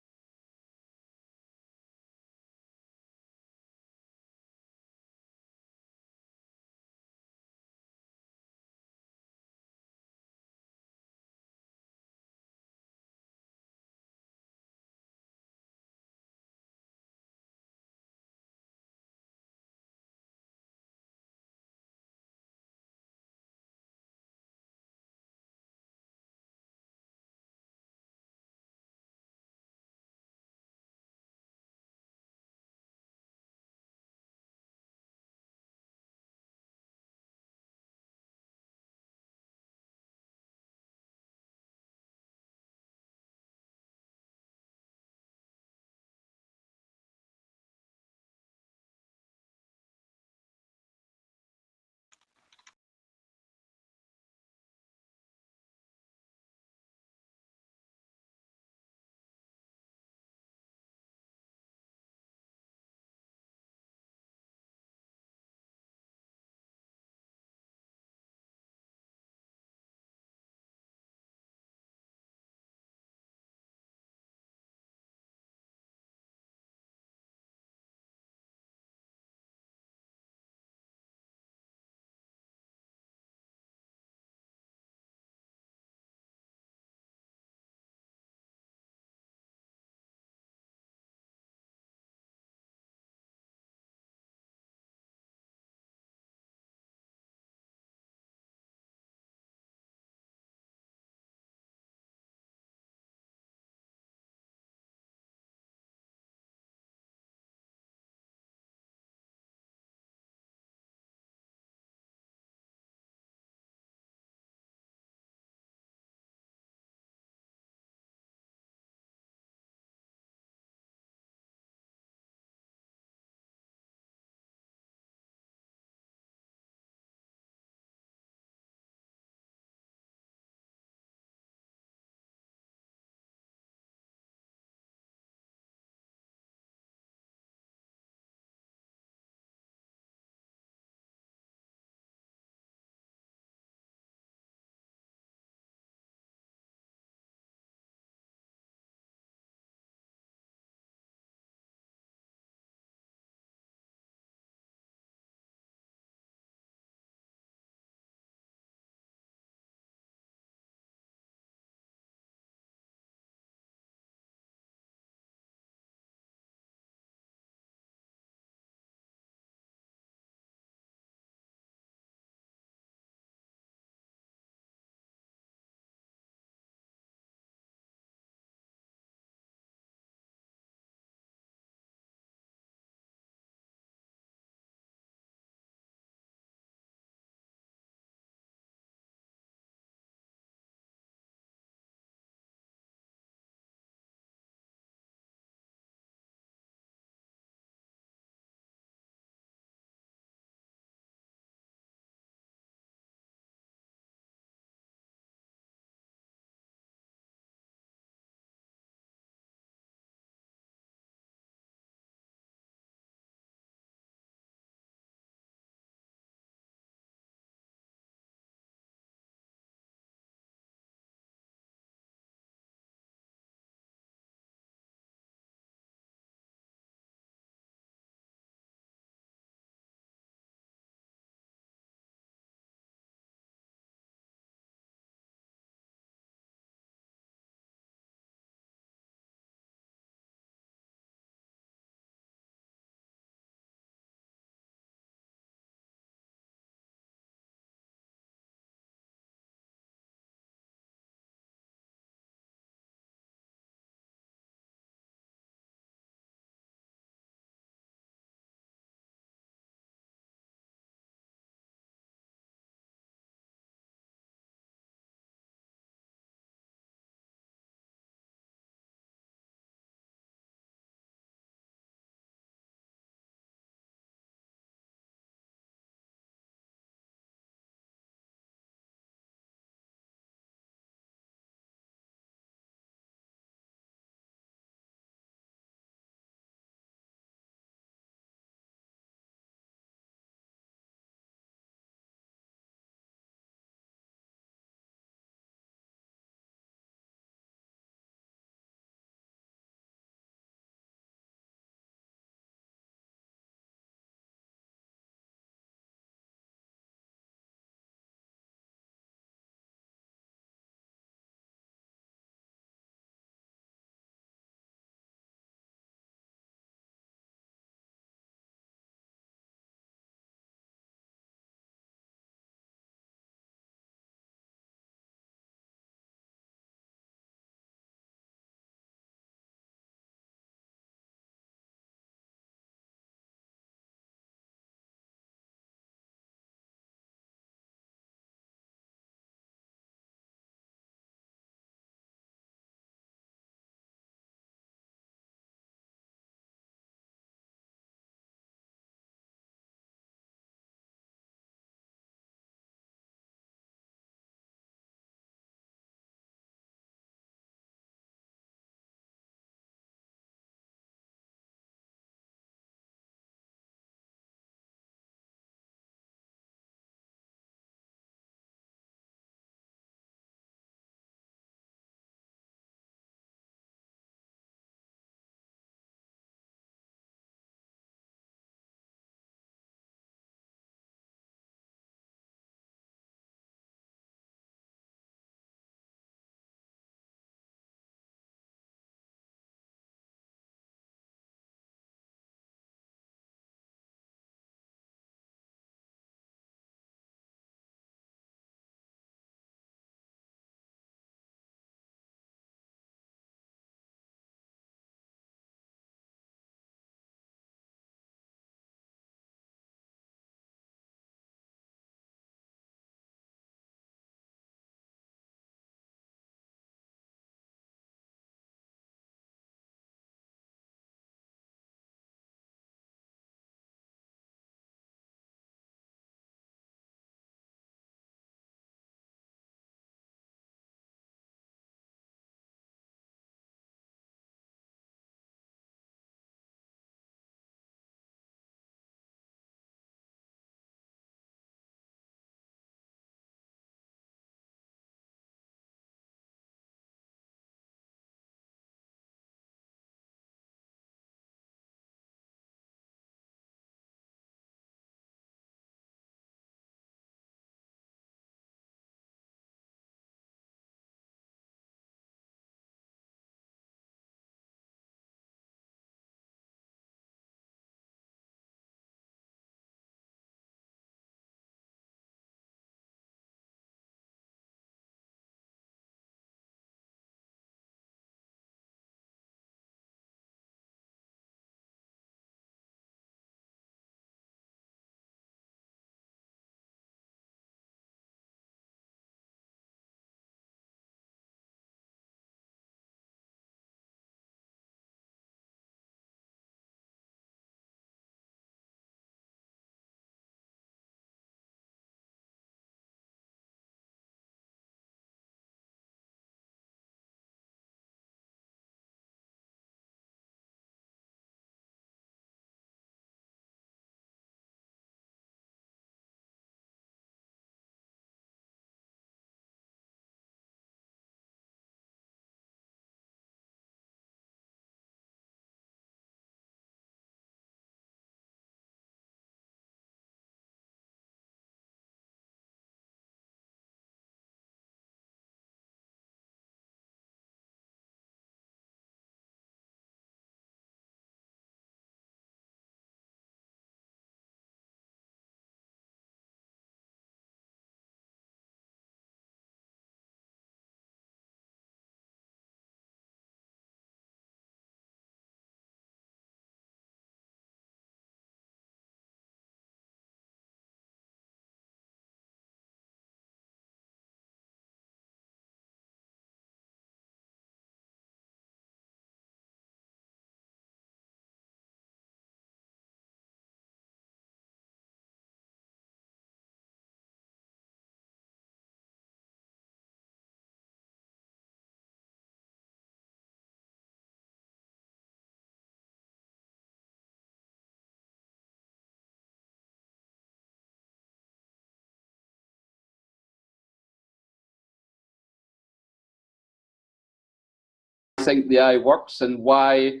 think the eye works and why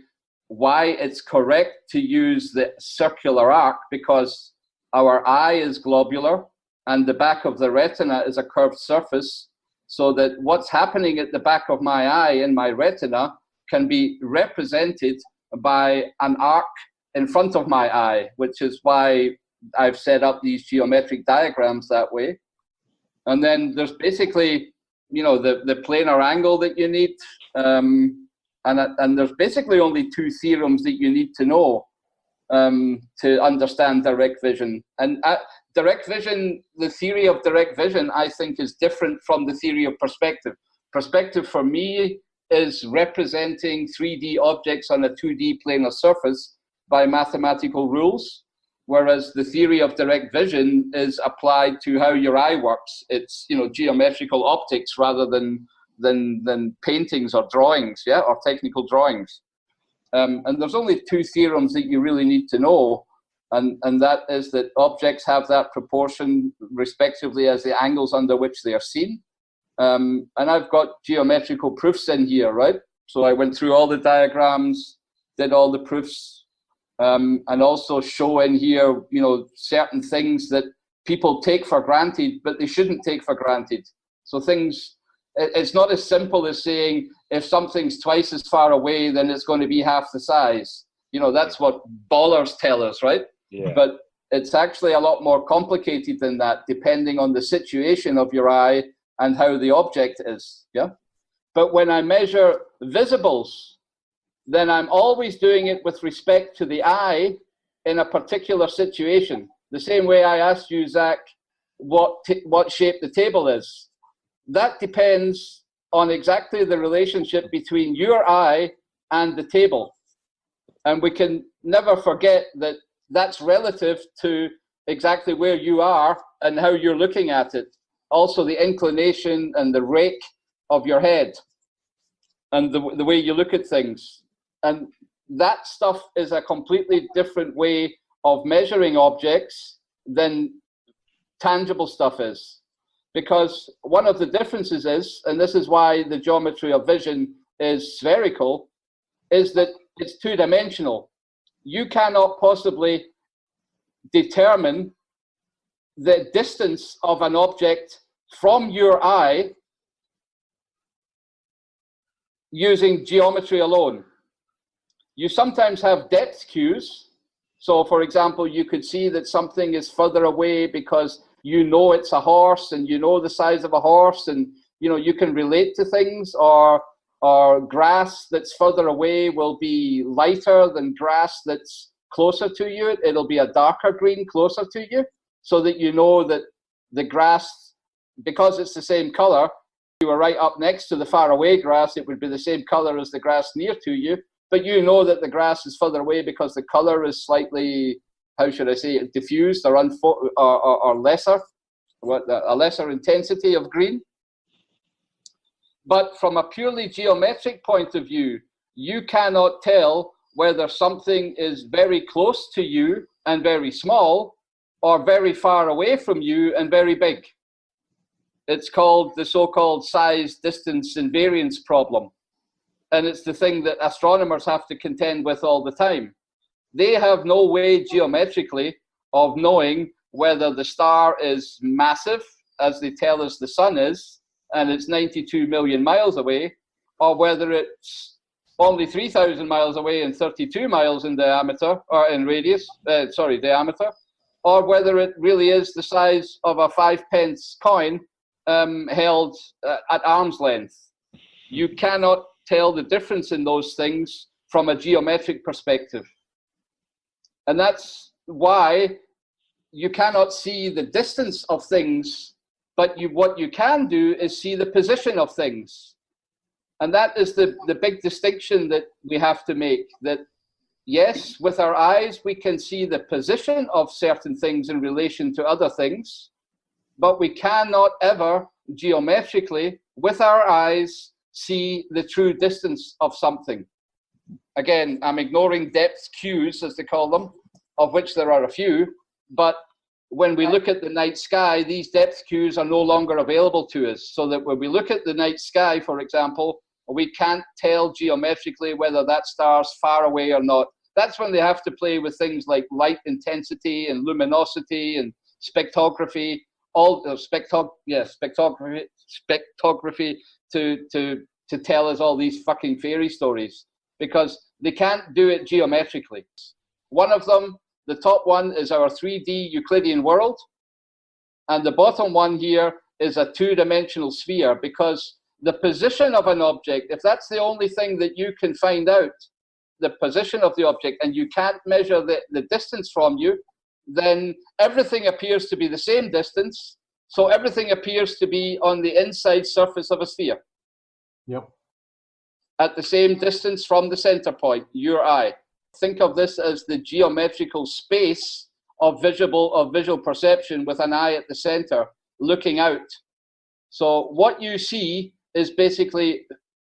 it's correct to use the circular arc, because our eye is globular and the back of the retina is a curved surface, so that what's happening at the back of my eye in my retina can be represented by an arc in front of my eye, which is why I've set up these geometric diagrams that way. And then there's basically, you know, the planar angle that you need, and there's basically only two theorems that you need to know to understand direct vision. And direct vision, the theory of direct vision, I think, is different from the theory of perspective. Perspective for me is representing 3D objects on a 2D planar surface by mathematical rules, whereas the theory of direct vision is applied to how your eye works. It's, you know, geometrical optics rather than paintings or drawings, yeah, or technical drawings. And there's only two theorems that you really need to know, and that is that objects have that proportion respectively as the angles under which they are seen. And I've got geometrical proofs in here, right? So I went through all the diagrams, did all the proofs, and also show in here, you know, certain things that people take for granted, but they shouldn't take for granted. So things, it's not as simple as saying, if something's twice as far away, then it's going to be half the size. You know, that's what ballers tell us, right? Yeah. But it's actually a lot more complicated than that, depending on the situation of your eye and how the object is, yeah? But when I measure visibles, then I'm always doing it with respect to the eye in a particular situation. The same way I asked you, Zach, what shape the table is. That depends on exactly the relationship between your eye and the table. And we can never forget that that's relative to exactly where you are and how you're looking at it. Also the inclination and the rake of your head and the way you look at things. And that stuff is a completely different way of measuring objects than tangible stuff is. Because one of the differences is, and this is why the geometry of vision is spherical, is that it's two-dimensional. You cannot possibly determine the distance of an object from your eye using geometry alone. You sometimes have depth cues. So, for example, you could see that something is further away because you know it's a horse and you know the size of a horse, and you know you can relate to things, or grass that's further away will be lighter than grass that's closer to you. It'll be a darker green closer to you, so that you know that the grass, because it's the same color, if you were right up next to the far away grass, it would be the same color as the grass near to you, but you know that the grass is further away because the color is slightly, how should I say it, diffused or lesser, a lesser intensity of green. But from a purely geometric point of view, you cannot tell whether something is very close to you and very small, or very far away from you and very big. It's called the so-called size, distance, invariance problem. And it's the thing that astronomers have to contend with all the time. They have no way geometrically of knowing whether the star is massive, as they tell us the sun is, and it's 92 million miles away, or whether it's only 3,000 miles away and 32 miles in diameter, or in radius, diameter, or whether it really is the size of a 5-pence coin held at arm's length. You cannot tell the difference in those things from a geometric perspective. And that's why you cannot see the distance of things, but what you can do is see the position of things. And that is the big distinction that we have to make, that yes, with our eyes, we can see the position of certain things in relation to other things, but we cannot ever geometrically, with our eyes, see the true distance of something. Again, I'm ignoring depth cues, as they call them, of which there are a few, but when we look at the night sky, these depth cues are no longer available to us. So that when we look at the night sky, for example, we can't tell geometrically whether that star's far away or not. That's when they have to play with things like light intensity and luminosity and spectrography, spectrography to tell us all these fucking fairy stories, because they can't do it geometrically. One of them, the top one, is our 3D Euclidean world, and the bottom one here is a two-dimensional sphere, because the position of an object, if that's the only thing that you can find out, the position of the object, and you can't measure the distance from you, then everything appears to be the same distance, so everything appears to be on the inside surface of a sphere. Yep. At the same distance from the center point, your eye. Think of this as the geometrical space of visual perception with an eye at the center looking out. So what you see is basically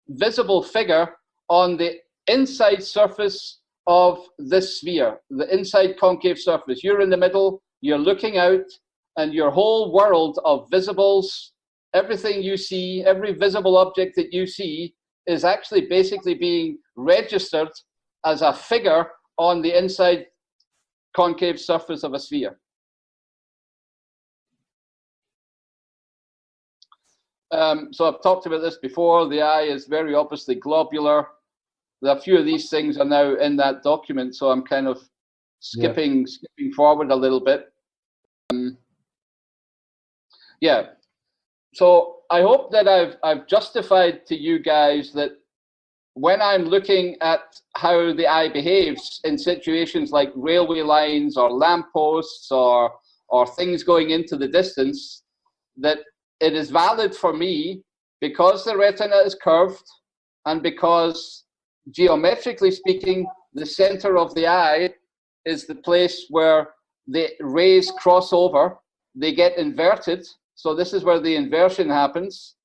visible figure on the inside surface of this sphere, the inside concave surface. You're in the middle, you're looking out, and your whole world of visibles, everything you see, every visible object that you see is actually basically being registered as a figure on the inside concave surface of a sphere. So I've talked about this before. The eye is very obviously globular. A few of these things are now in that document, so I'm kind of skipping forward a little bit. Yeah. So I hope that I've justified to you guys that when I'm looking at how the eye behaves in situations like railway lines or lampposts or things going into the distance, that it is valid for me because the retina is curved and because geometrically speaking, the center of the eye is the place where the rays cross over, they get inverted. So this is where the inversion happens.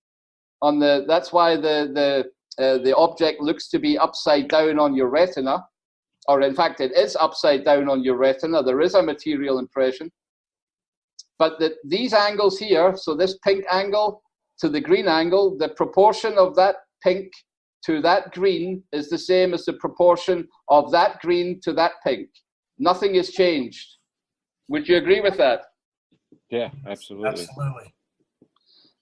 That's why the object looks to be upside down on your retina, or in fact it is upside down on your retina. There is a material impression. But these angles here, so this pink angle to the green angle, the proportion of that pink to that green is the same as the proportion of that green to that pink. Nothing is changed. Would you agree with that? Yeah, absolutely. Absolutely.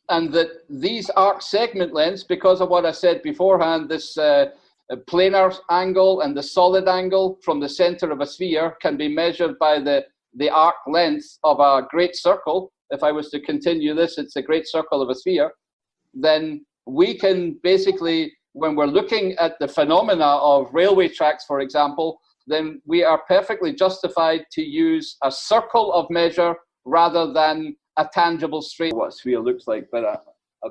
And that these arc segment lengths, because of what I said beforehand, this planar angle and the solid angle from the center of a sphere can be measured by the arc length of a great circle. If I was to continue this, it's a great circle of a sphere. Then we can basically, when we're looking at the phenomena of railway tracks, for example, then we are perfectly justified to use a circle of measure rather than a tangible straight. What a sphere looks like, but a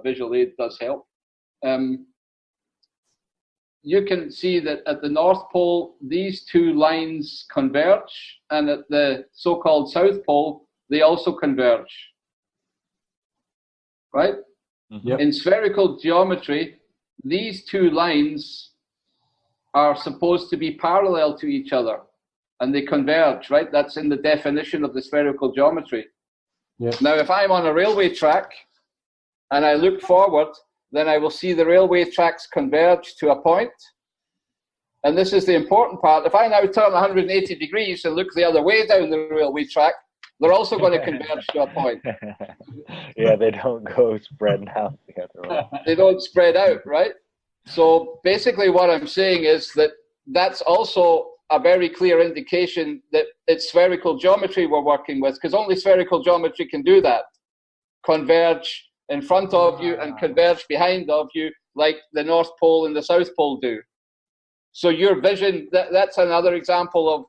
visual aid does help. You can see that at the North Pole, these two lines converge, and at the so-called South Pole, they also converge. Right? Yep. In spherical geometry, these two lines are supposed to be parallel to each other, and they converge, right? That's in the definition of the spherical geometry. Yep. Now, if I'm on a railway track and I look forward, then I will see the railway tracks converge to a point. And this is the important part. If I now turn 180 degrees and look the other way down the railway track, they're also going to converge to a point. Yeah, they don't go spreading out the other way. They don't spread out, right? So basically what I'm saying is that that's also a very clear indication that it's spherical geometry we're working with, because only spherical geometry can do that. Converge in front of you and converge behind of you like the North Pole and the South Pole do. So your vision, that's another example of,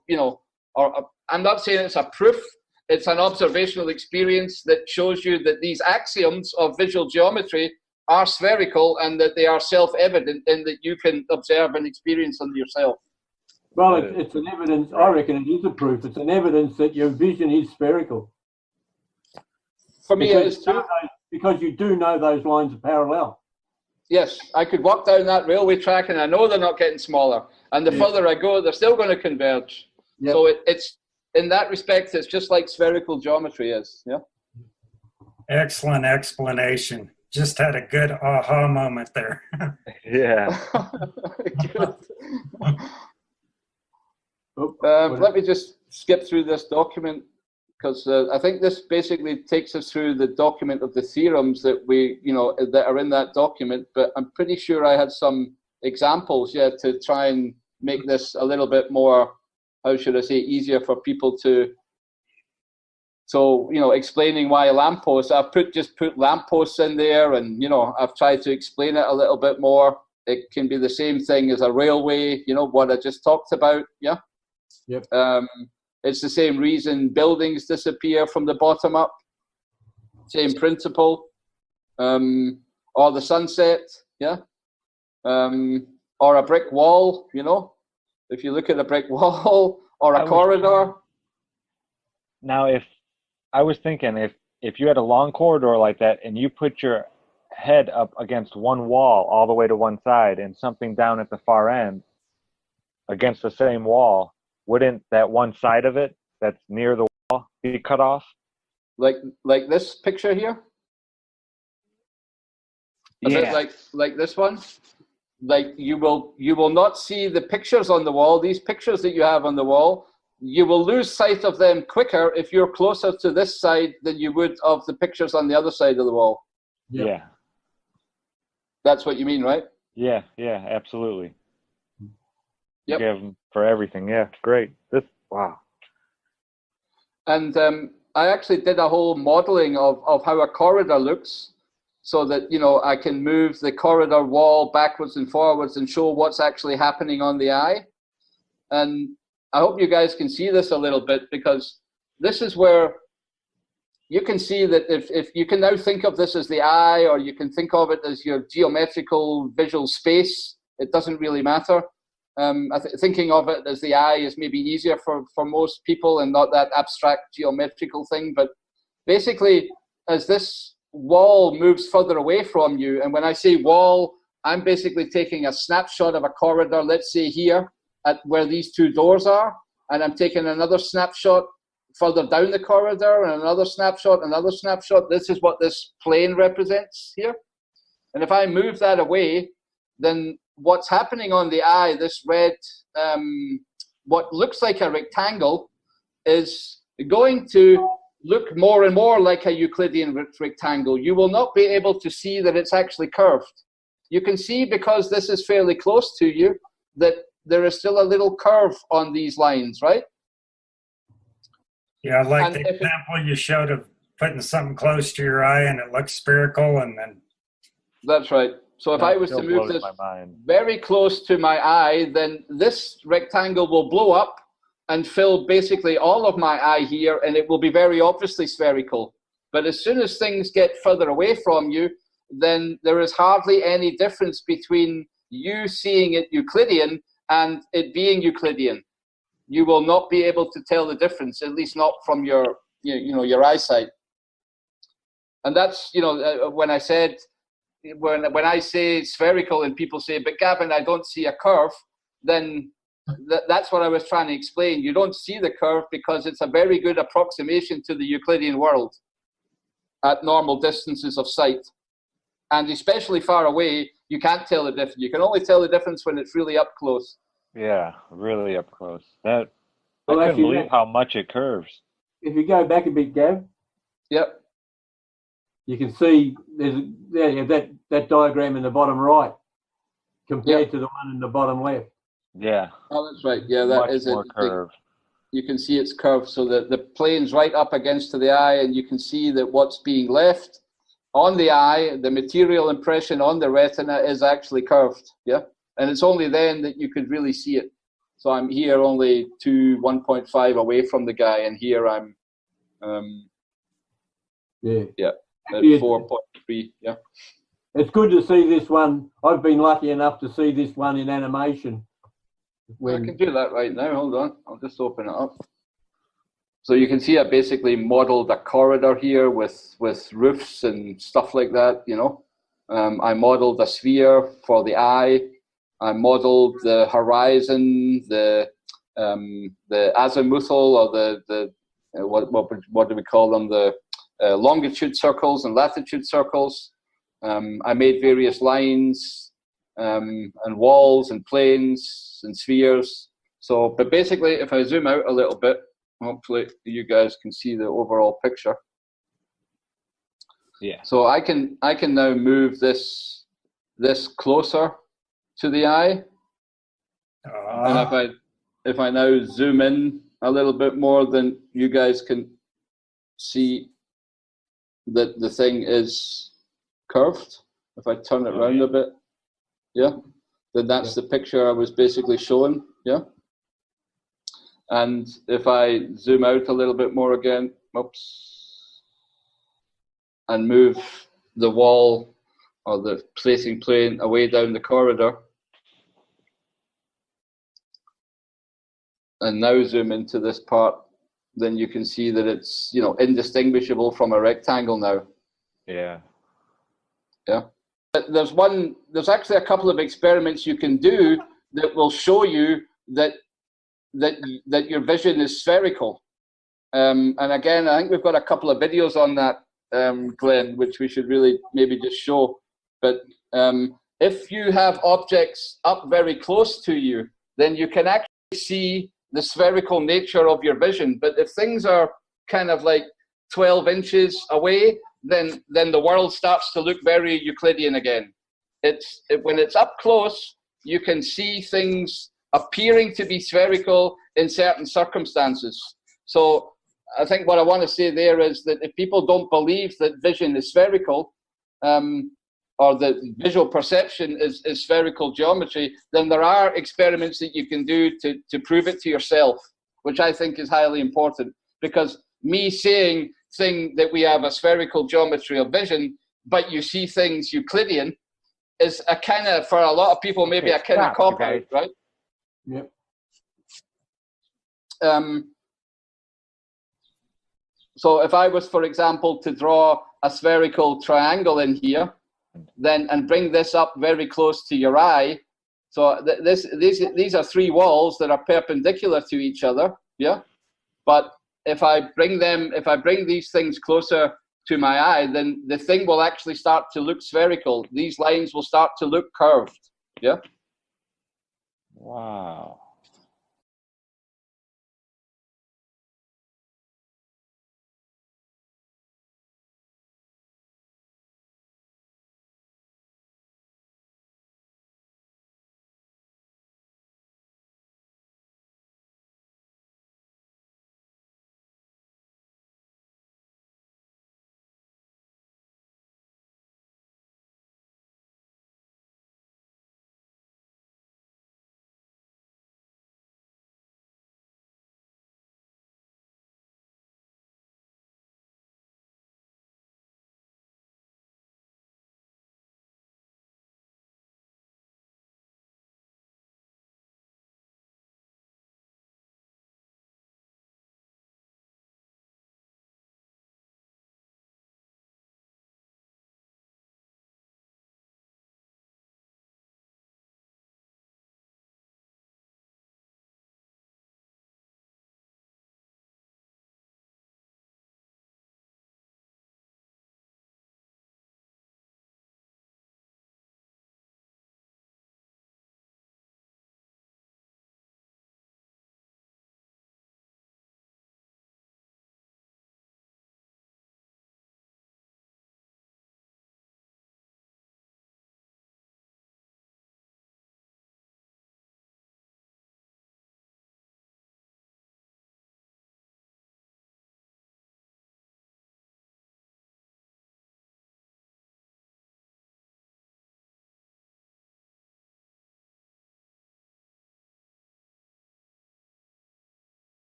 or I'm not saying it's a proof, it's an observational experience that shows you that these axioms of visual geometry are spherical and that they are self-evident and that you can observe and experience them yourself. Well, it's an evidence, I reckon it is a proof. It's an evidence that your vision is spherical. For me, it is too. Because you do know those lines are parallel. Yes, I could walk down that railway track and I know they're not getting smaller. And the further I go, they're still going to converge. Yep. So it's in that respect, it's just like spherical geometry is. Yeah. Excellent explanation. just had a good aha moment there. Yeah. Let me just skip through this document, because I think this basically takes us through the document of the theorems that that are in that document. But I'm pretty sure I had some examples, to try and make this a little bit more, how should I say, easier for people to. So, explaining why lampposts, I've just put lampposts in there, and, I've tried to explain it a little bit more. It can be the same thing as a railway, what I just talked about, yeah? Yep. It's the same reason buildings disappear from the bottom up. Same principle. Or the sunset, yeah? Or a brick wall, if you look at a brick wall, or a corridor. Now, I was thinking, if you had a long corridor like that and you put your head up against one wall all the way to one side and something down at the far end against the same wall, wouldn't that one side of it that's near the wall be cut off? Like this picture here? A bit like this one? Like you will not see the pictures on the wall, these pictures that you have on the wall. You will lose sight of them quicker if you're closer to this side than you would of the pictures on the other side of the wall. Yeah. That's what you mean, right? Yeah, absolutely. Yep. You have them for everything. Yeah, great. Wow. And I actually did a whole modeling of how a corridor looks, so that, I can move the corridor wall backwards and forwards and show what's actually happening on the eye. And I hope you guys can see this a little bit, because this is where you can see that if you can now think of this as the eye, or you can think of it as your geometrical visual space, it doesn't really matter. Thinking of it as the eye is maybe easier for most people, and not that abstract geometrical thing. But basically, as this wall moves further away from you, and when I say wall, I'm basically taking a snapshot of a corridor, let's say here, at where these two doors are, and I'm taking another snapshot further down the corridor, and another snapshot, another snapshot. This is what this plane represents here. And if I move that away, then what's happening on the eye, this red, what looks like a rectangle, is going to look more and more like a Euclidean rectangle. You will not be able to see that it's actually curved. You can see, because this is fairly close to you, that there is still a little curve on these lines, right? Yeah, like the example you showed of putting something close to your eye and it looks spherical, and then... That's right. So if I was to move this very close to my eye, then this rectangle will blow up and fill basically all of my eye here, and it will be very obviously spherical. But as soon as things get further away from you, then there is hardly any difference between you seeing it Euclidean and it being Euclidean. You will not be able to tell the difference, at least not from your eyesight. And that's, when I said, when I say spherical and people say, but Gavin, I don't see a curve, then that's what I was trying to explain. You don't see the curve because it's a very good approximation to the Euclidean world at normal distances of sight. And especially far away, you can't tell the difference. You can only tell the difference when it's really up close. Yeah, really up close. I couldn't believe how much it curves. If you go back a bit, Gav. Yep. You can see there's that diagram in the bottom right compared to the one in the bottom left. Yeah. Oh, that's right. Yeah, that is more curved. You can see it's curved, so that the plane's right up against to the eye, and you can see that what's being left on the eye, the material impression on the retina, is actually curved. Yeah. And it's only then that you could really see it. So I'm here only 1.5 away from the guy, and here I'm at 4.3. Yeah. It's good to see this one. I've been lucky enough to see this one in animation. I can do that right now. Hold on. I'll just open it up. So you can see I basically modeled a corridor here with roofs and stuff like that, I modeled a sphere for the eye. I modeled the horizon, the azimuthal, or what do we call them? The longitude circles and latitude circles. I made various lines and walls and planes and spheres. So, but basically, if I zoom out a little bit, hopefully you guys can see the overall picture. Yeah. So I can now move this closer to the eye, and if I now zoom in a little bit more, then you guys can see that the thing is curved. If I turn it around a bit, yeah, then that's the picture I was basically showing, yeah. And if I zoom out a little bit more again, oops, and move the wall or the plating plane away down the corridor, and now zoom into this part, then you can see that it's, you know, indistinguishable from a rectangle now. Yeah. Yeah. There's actually a couple of experiments you can do that will show you that your vision is spherical. And again, I think we've got a couple of videos on that, Glenn, which we should really maybe just show. But if you have objects up very close to you, then you can actually see the spherical nature of your vision. But if things are kind of like 12 inches away, then the world starts to look very Euclidean again. When it's up close, you can see things appearing to be spherical in certain circumstances. So I think what I want to say there is that if people don't believe that vision is spherical, or that visual perception is spherical geometry, then there are experiments that you can do to prove it to yourself, which I think is highly important. Because me saying that we have a spherical geometry of vision, but you see things Euclidean, is a kind of, for a lot of people, maybe a kind of cop-out, right? Yep. So if I was, for example, to draw a spherical triangle in here, then and bring this up very close to your eye, so these are three walls that are perpendicular to each other, yeah. But if I bring these things closer to my eye, then the thing will actually start to look spherical. These lines will start to look curved, yeah. Wow.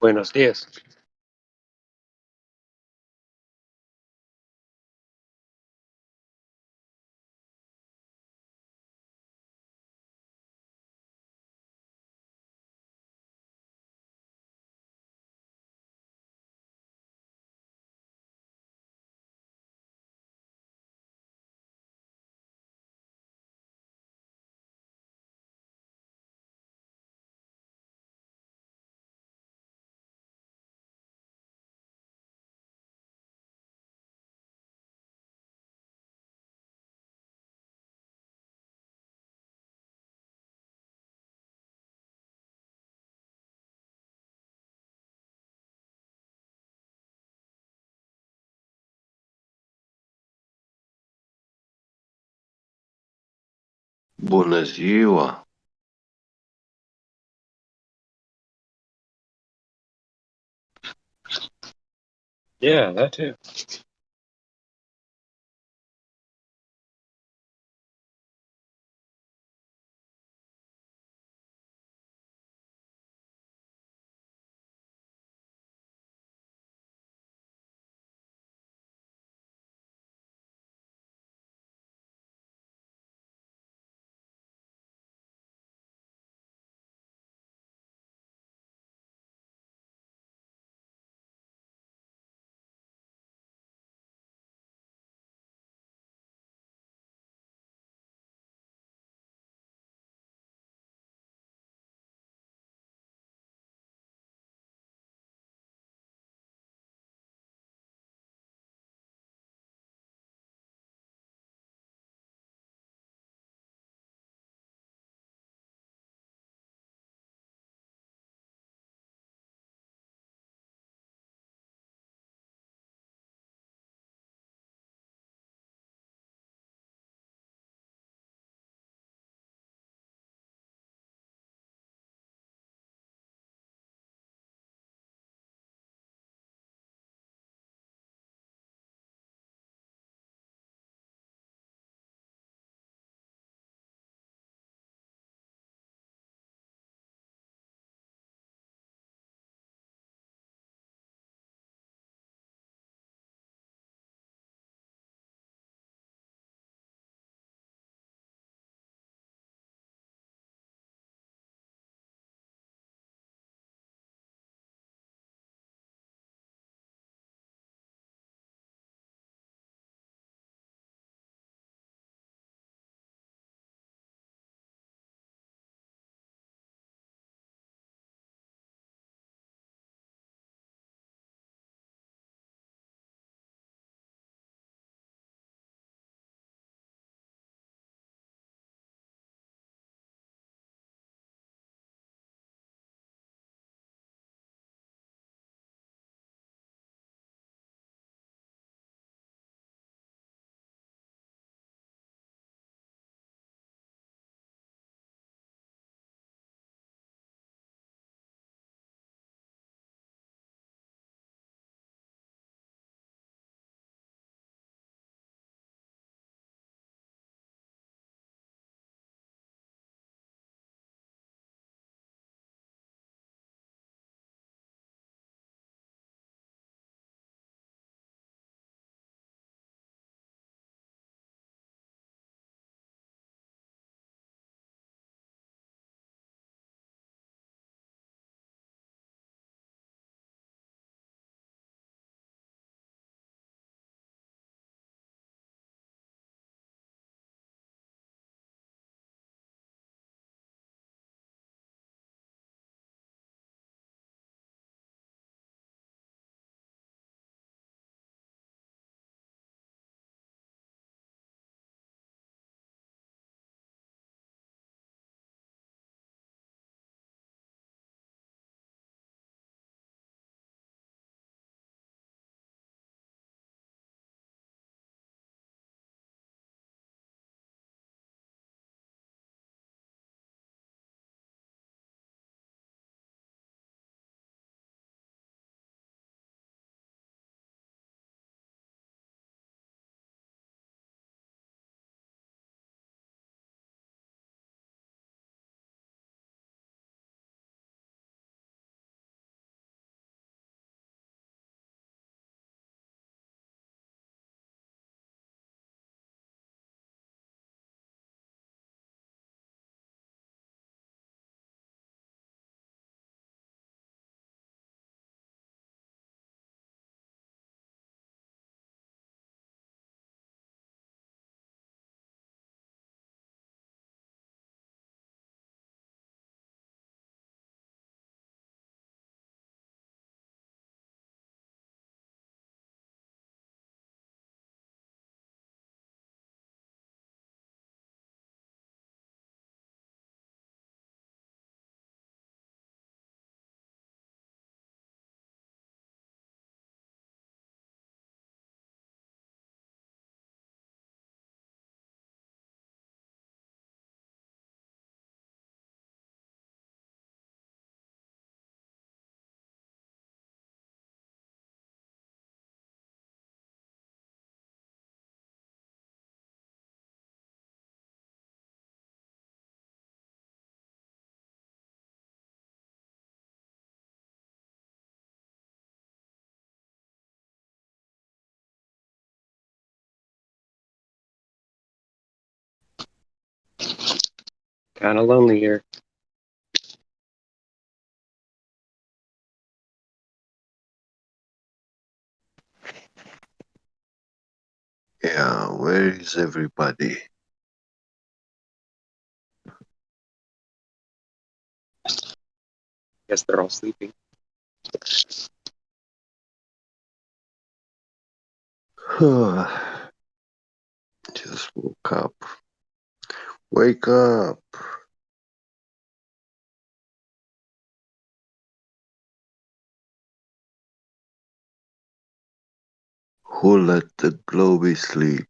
Buenos días. Bună ziua! Yeah, that too. Kind of lonely here. Yeah, where is everybody? Guess they're all sleeping. Just woke up. Wake up. Who let the globy sleep?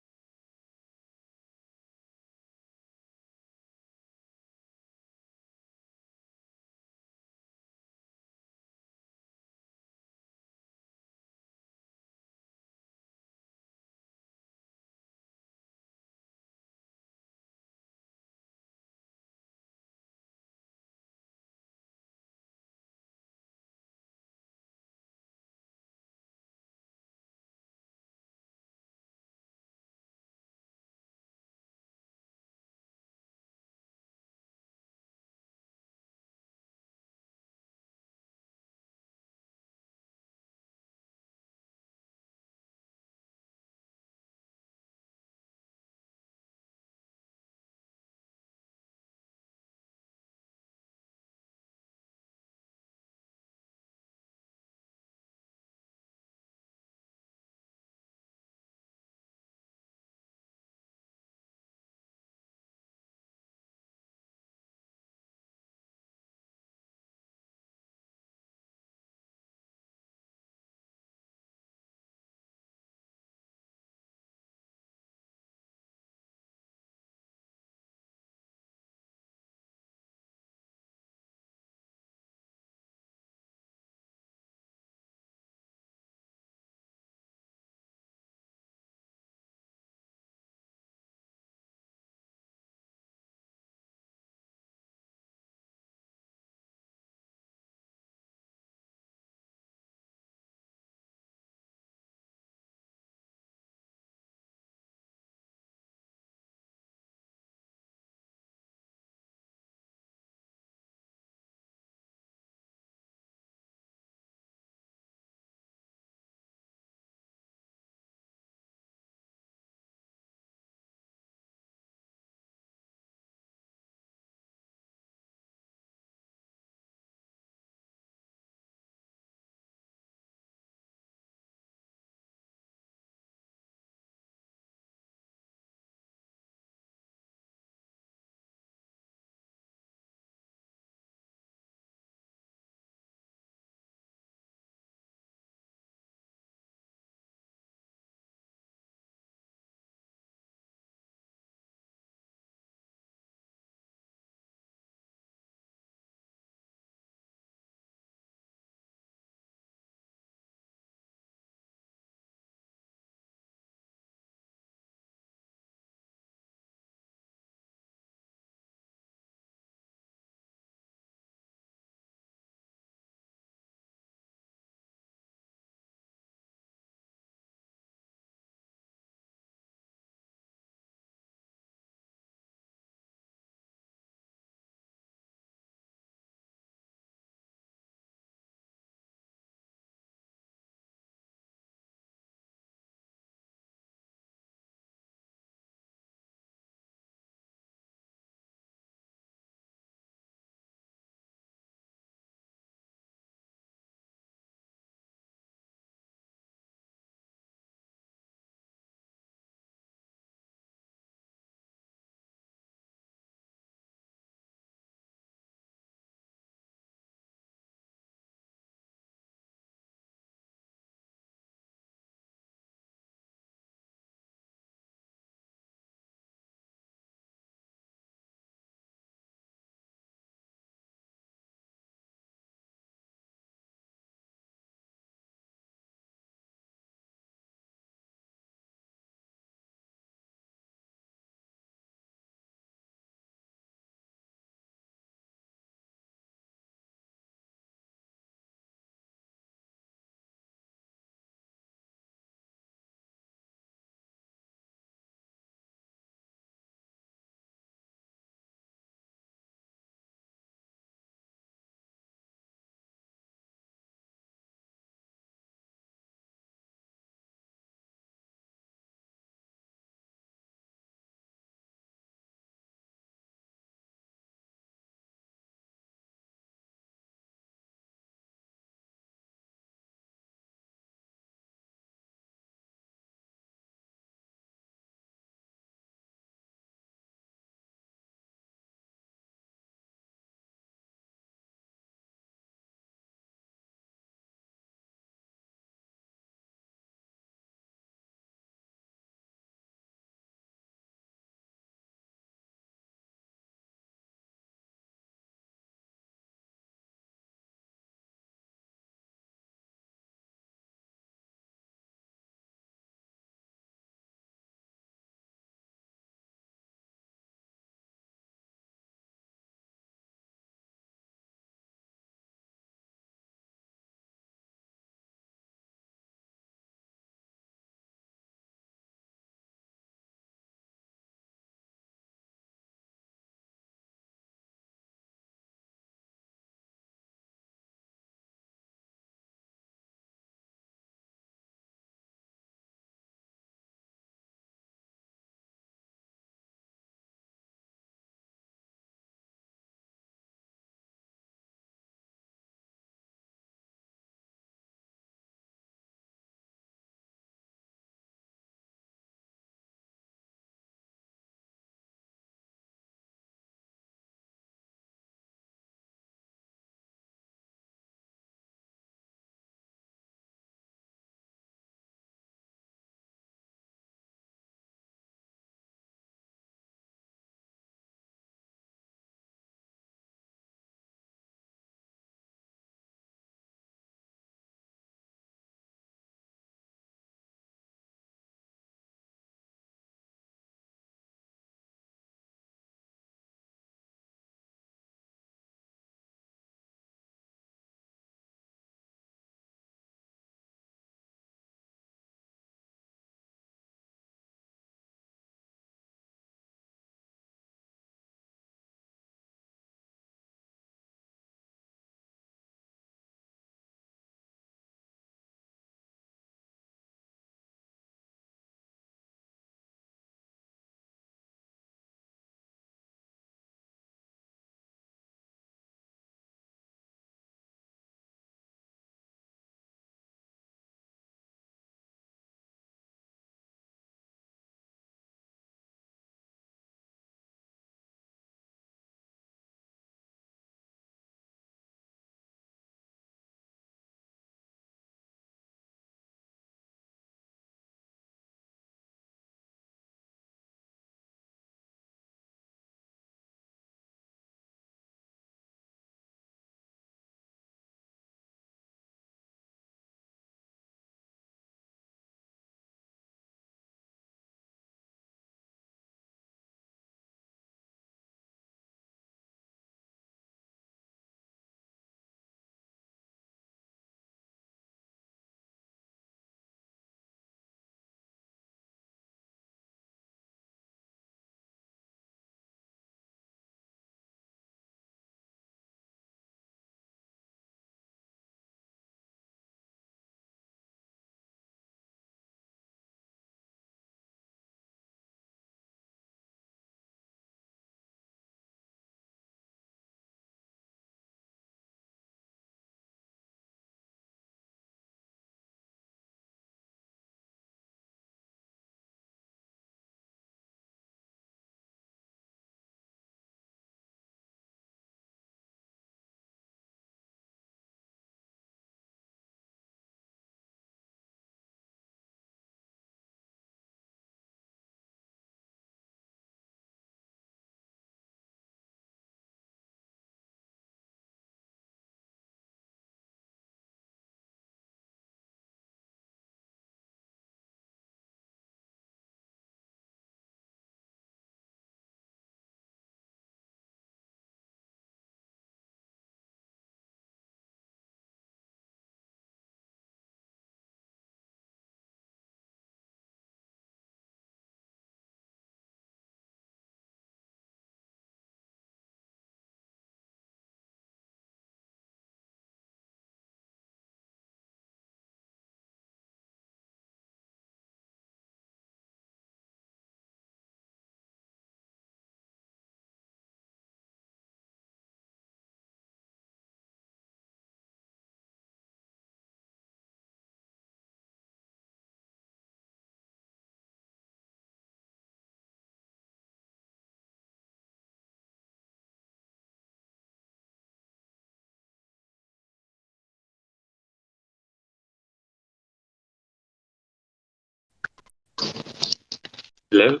Hello?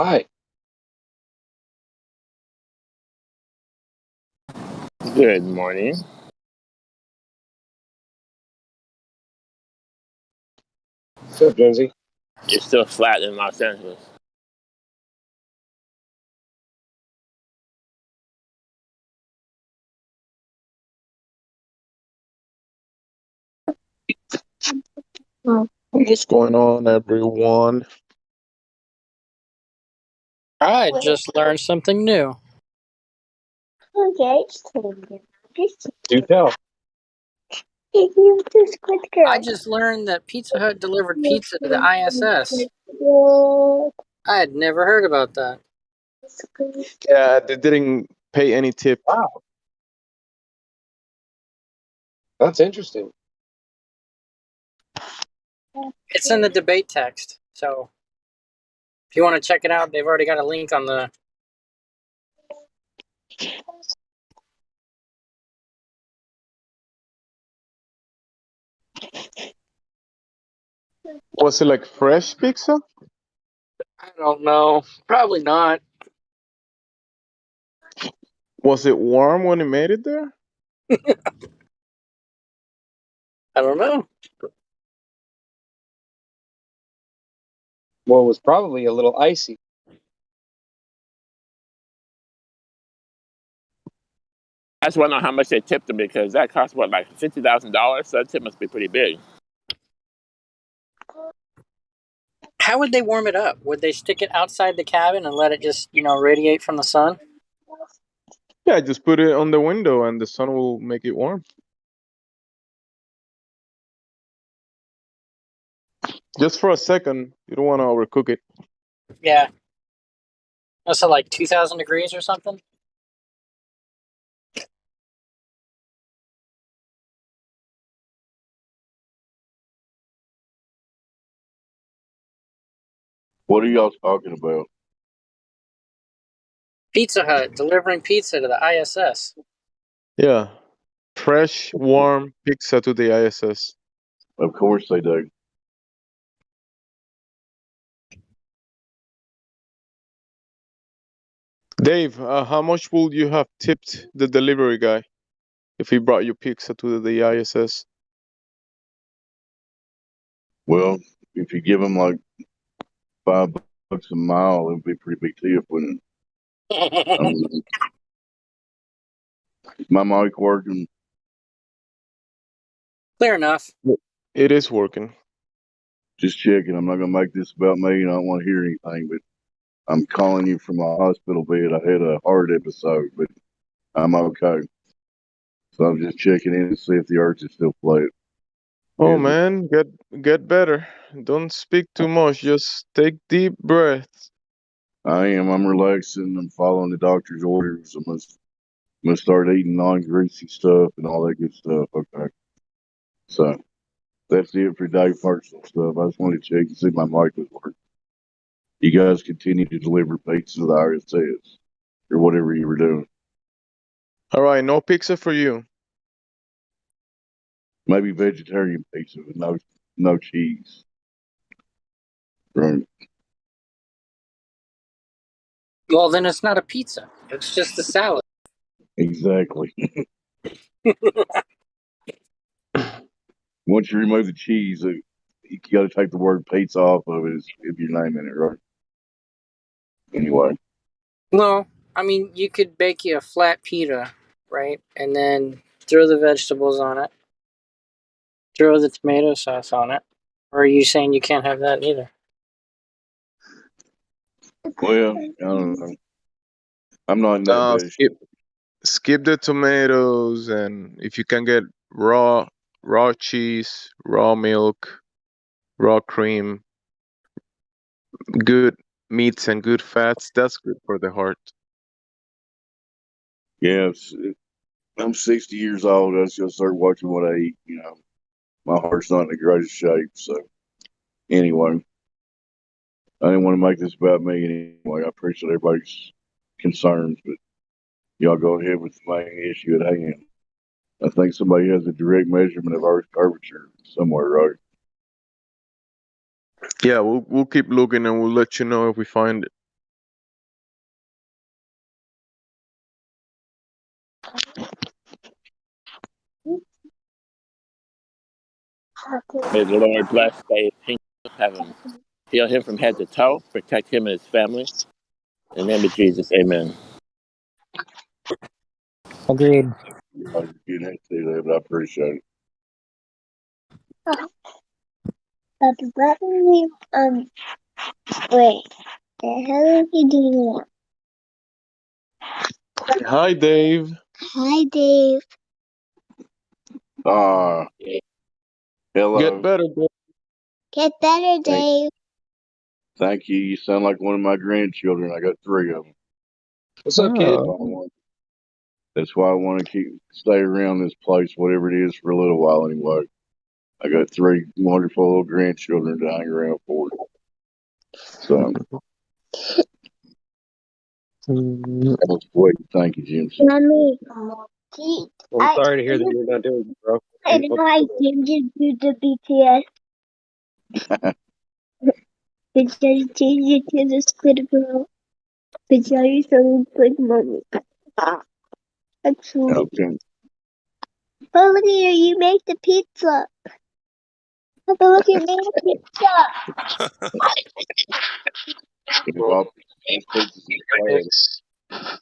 Hi. Good morning. What's up, Jonesy? You're still flat in Los Angeles. What's going on, everyone? I just learned something new. Do tell. I just learned that Pizza Hut delivered pizza to the ISS. I had never heard about that. Yeah, they didn't pay any tip. Wow. That's interesting. It's in the debate text, so if you want to check it out, they've already got a link on the. Was it like fresh pizza? I don't know. Probably not. Was it warm when it made it there? I don't know. Well, it was probably a little icy. I just want to know how much they tipped him because that cost what, like $50,000? So that tip must be pretty big. How would they warm it up? Would they stick it outside the cabin and let it just, radiate from the sun? Yeah, just put it on the window and the sun will make it warm. Just for a second. You don't want to overcook it. Yeah. That's like 2,000 degrees or something? What are y'all talking about? Pizza Hut delivering pizza to the ISS. Yeah. Fresh, warm pizza to the ISS. Of course they do. Dave, how much would you have tipped the delivery guy if he brought you pizza to the ISS? Well, if you give them like $5 a mile, it would be a pretty big tip, wouldn't it? Is my mic working? Clear enough. It is working. Just checking. I'm not going to make this about me, and I don't want to hear anything, but I'm calling you from a hospital bed. I had a heart episode, but I'm okay. So I'm just checking in to see if the earth is still flat. Oh man, get better. Don't speak too much. Just take deep breaths. I am. I'm relaxing. I'm following the doctor's orders. I'm gonna start eating non-greasy stuff and all that good stuff. Okay. So that's it for Dave personal stuff. I just wanted to check and see my mic was working. You guys continue to deliver pizza to the ISS or whatever you were doing. All right, no pizza for you. Maybe vegetarian pizza with no cheese. Right. Well, then it's not a pizza. It's just a salad. Exactly. Once you remove the cheese, you got to take the word pizza off of it if you're naming it, right? Anyway. Well, I mean, you could bake you a flat pita, right? And then throw the vegetables on it. Throw the tomato sauce on it. Or are you saying you can't have that either? Well, I don't know. I'm not in that bad. Skip the tomatoes, and if you can get raw cheese, raw milk, raw cream, good meats and good fats, that's good for the heart. Yeah, I'm 60 years old. I just start watching what I eat. My heart's not in the greatest shape. So, anyway, I didn't want to make this about me anyway. I appreciate everybody's concerns, but y'all go ahead with the main issue at hand. I think somebody has a direct measurement of Earth's curvature somewhere, right? Yeah, we'll keep looking and we'll let you know if we find it. May the Lord bless Dave Pink, have him heal him from head to toe, protect him and his family. In the name of Jesus, amen. Agreed. You didn't say that, but I appreciate it. But let me wait. The hell are you doing? Hi, Dave. Hi, Dave. Hello. Get better, Dave. Get better, Dave. Thank you. You sound like one of my grandchildren. I got 3 of them. What's up, kid? That's why I want to stay around this place, whatever it is, for a little while anyway. I got 3 wonderful little grandchildren to hang around for. So, that was sweet. Thank you, Jim. Mommy, I'm sorry to hear that you're not doing it, bro. I changed it to the BTS. Because I changed it to the Squid Girl. Because you're so good, Mommy. That's sweet. Okay. Oh, look here, you make the pizza. Papa, look, you made a pizza.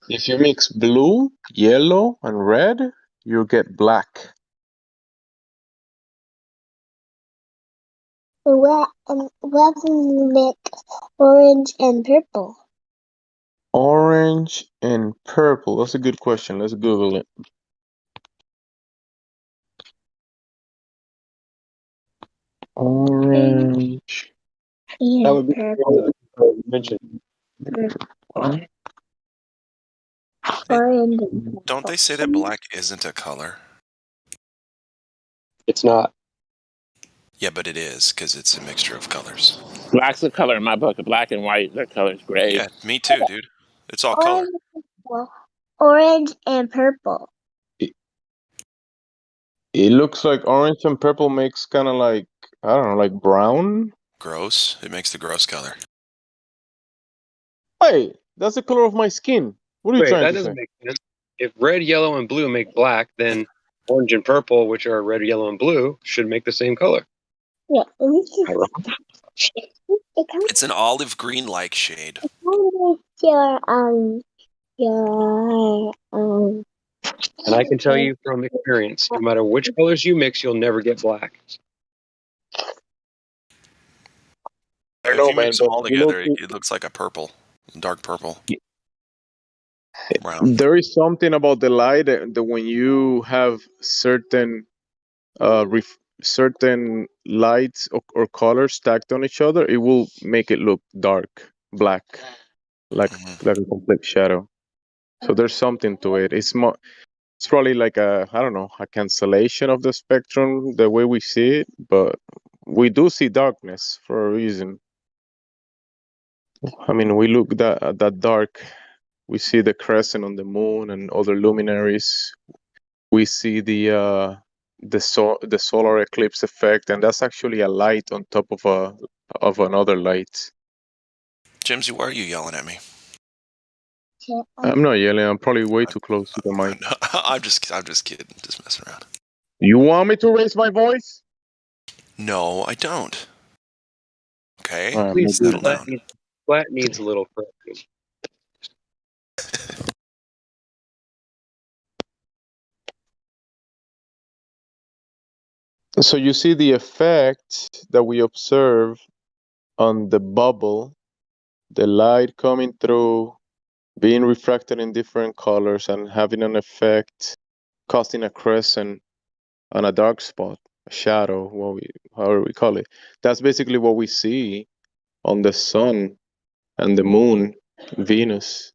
If you mix blue, yellow, and red, you get black. What do you mix orange and purple? Orange and purple. That's a good question. Let's Google it. Orange. That would be the one you mentioned. Don't they say that black isn't a color? It's not. Yeah, but it is, because it's a mixture of colors. Black's the color in my book. Black and white, their color's gray. Yeah, me too, dude. It's all color. Orange and purple. It looks like orange and purple makes kind of like, I don't know, like brown. Gross. It makes the gross color. Hey, that's the color of my skin. What are you Wait, trying that to doesn't say? make sense. If red, yellow, and blue make black, then orange and purple, which are red, yellow, and blue, should make the same color. Yeah. It's an olive green-like shade. And I can tell you from experience, no matter which colors you mix, you'll never get black. I If know, you mix man, them all but you know, together, it looks like a purple, dark purple. Brown. there is something about the light that when you have certain certain lights or colors stacked on each other, it will make it look dark, black, like a complete shadow. So there's something to it. It's probably like I don't know, a cancellation of the spectrum the way we see it, but we do see darkness for a reason. I mean, we look that dark. We see the crescent on the moon and other luminaries. We see the solar eclipse effect, and that's actually a light on top of another light. Jimsy, why are you yelling at me? I'm not yelling. I'm probably way too close to the mic. I'm just kidding. Just messing around. You want me to raise my voice? No, I don't. Okay, Please, settle down. Flat needs a little correction. So you see the effect that we observe on the bubble, the light coming through, being refracted in different colors and having an effect, casting a crescent on a dark spot, a shadow, however we call it. That's basically what we see on the sun and the moon, Venus.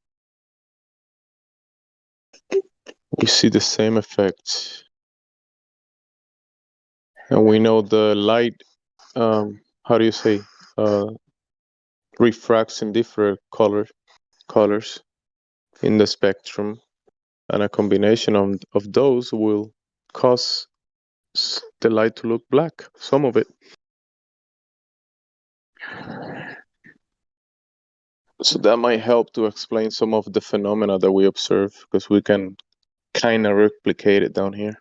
We see the same effect. And we know the light, how do you say, refracts in different colors in the spectrum, and a combination of those will cause the light to look black, some of it. So that might help to explain some of the phenomena that we observe, because we can kind of replicate it down here.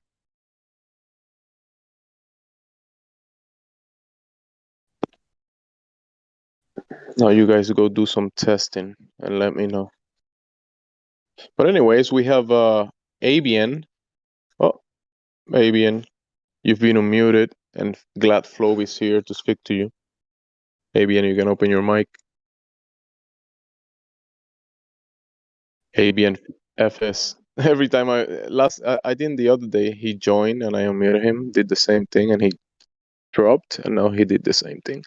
Now you guys go do some testing and let me know. But anyways, we have Avian. Oh, Avian, you've been unmuted, and Glad Flow is here to speak to you. Avian, you can open your mic. Avian FS. Every time I did the other day, he joined and I unmuted him, did the same thing, and he dropped, and now he did the same thing.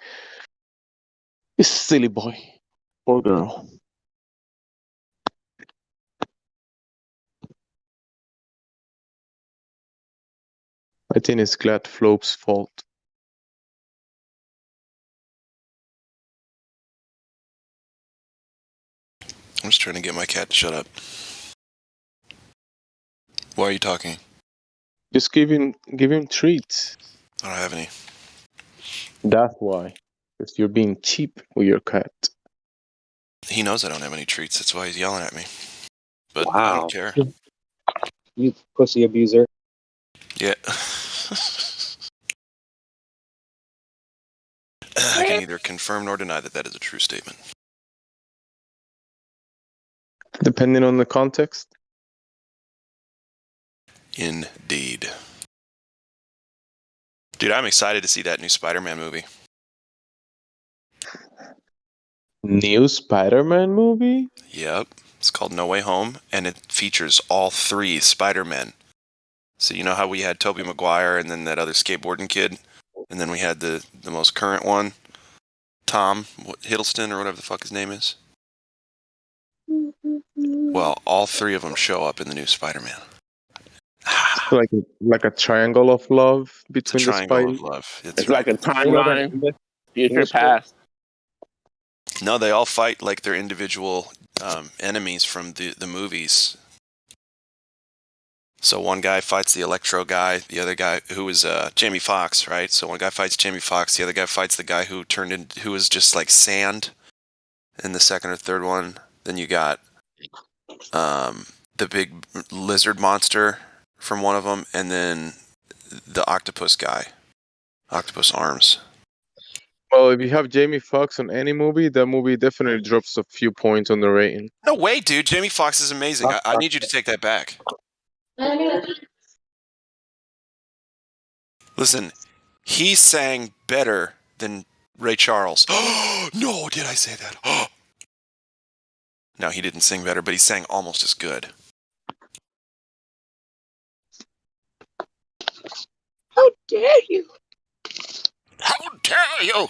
He's a silly boy. Poor girl. I think it's Glad Flow's fault. I'm just trying to get my cat to shut up. Why are you talking? Just give him treats. I don't have any. That's why. Because you're being cheap with your cat. He knows I don't have any treats. That's why he's yelling at me. But I Wow. don't care. You pussy abuser. Yeah. I can neither confirm nor deny that that is a true statement. Depending on the context. Indeed. Dude, I'm excited to see that new Spider-Man movie. New Spider-Man movie? Yep. It's called No Way Home, and it features all three Spider-Men. So you know how we had Tobey Maguire and then that other skateboarding kid? And then we had the most current one, Tom Hiddleston or whatever the fuck his name is? Well, all three of them show up in the new Spider-Man. like a triangle of love between the Triangle of Spidey. love. It's like a timeline, future past. No, they all fight like they're individual enemies from the movies. So one guy fights the Electro guy, the other guy who is Jamie Foxx, right? So one guy fights Jamie Foxx, the other guy fights the guy who was just like sand in the second or third one. Then you got the big lizard monster from one of them, and then the octopus guy, octopus arms. Well, if you have Jamie Foxx on any movie, that movie definitely drops a few points on the rating. No way, dude. Jamie Foxx is amazing. I need you to take that back. Listen, he sang better than Ray Charles. No, did I say that? No, he didn't sing better, but he sang almost as good. How dare you? How dare you?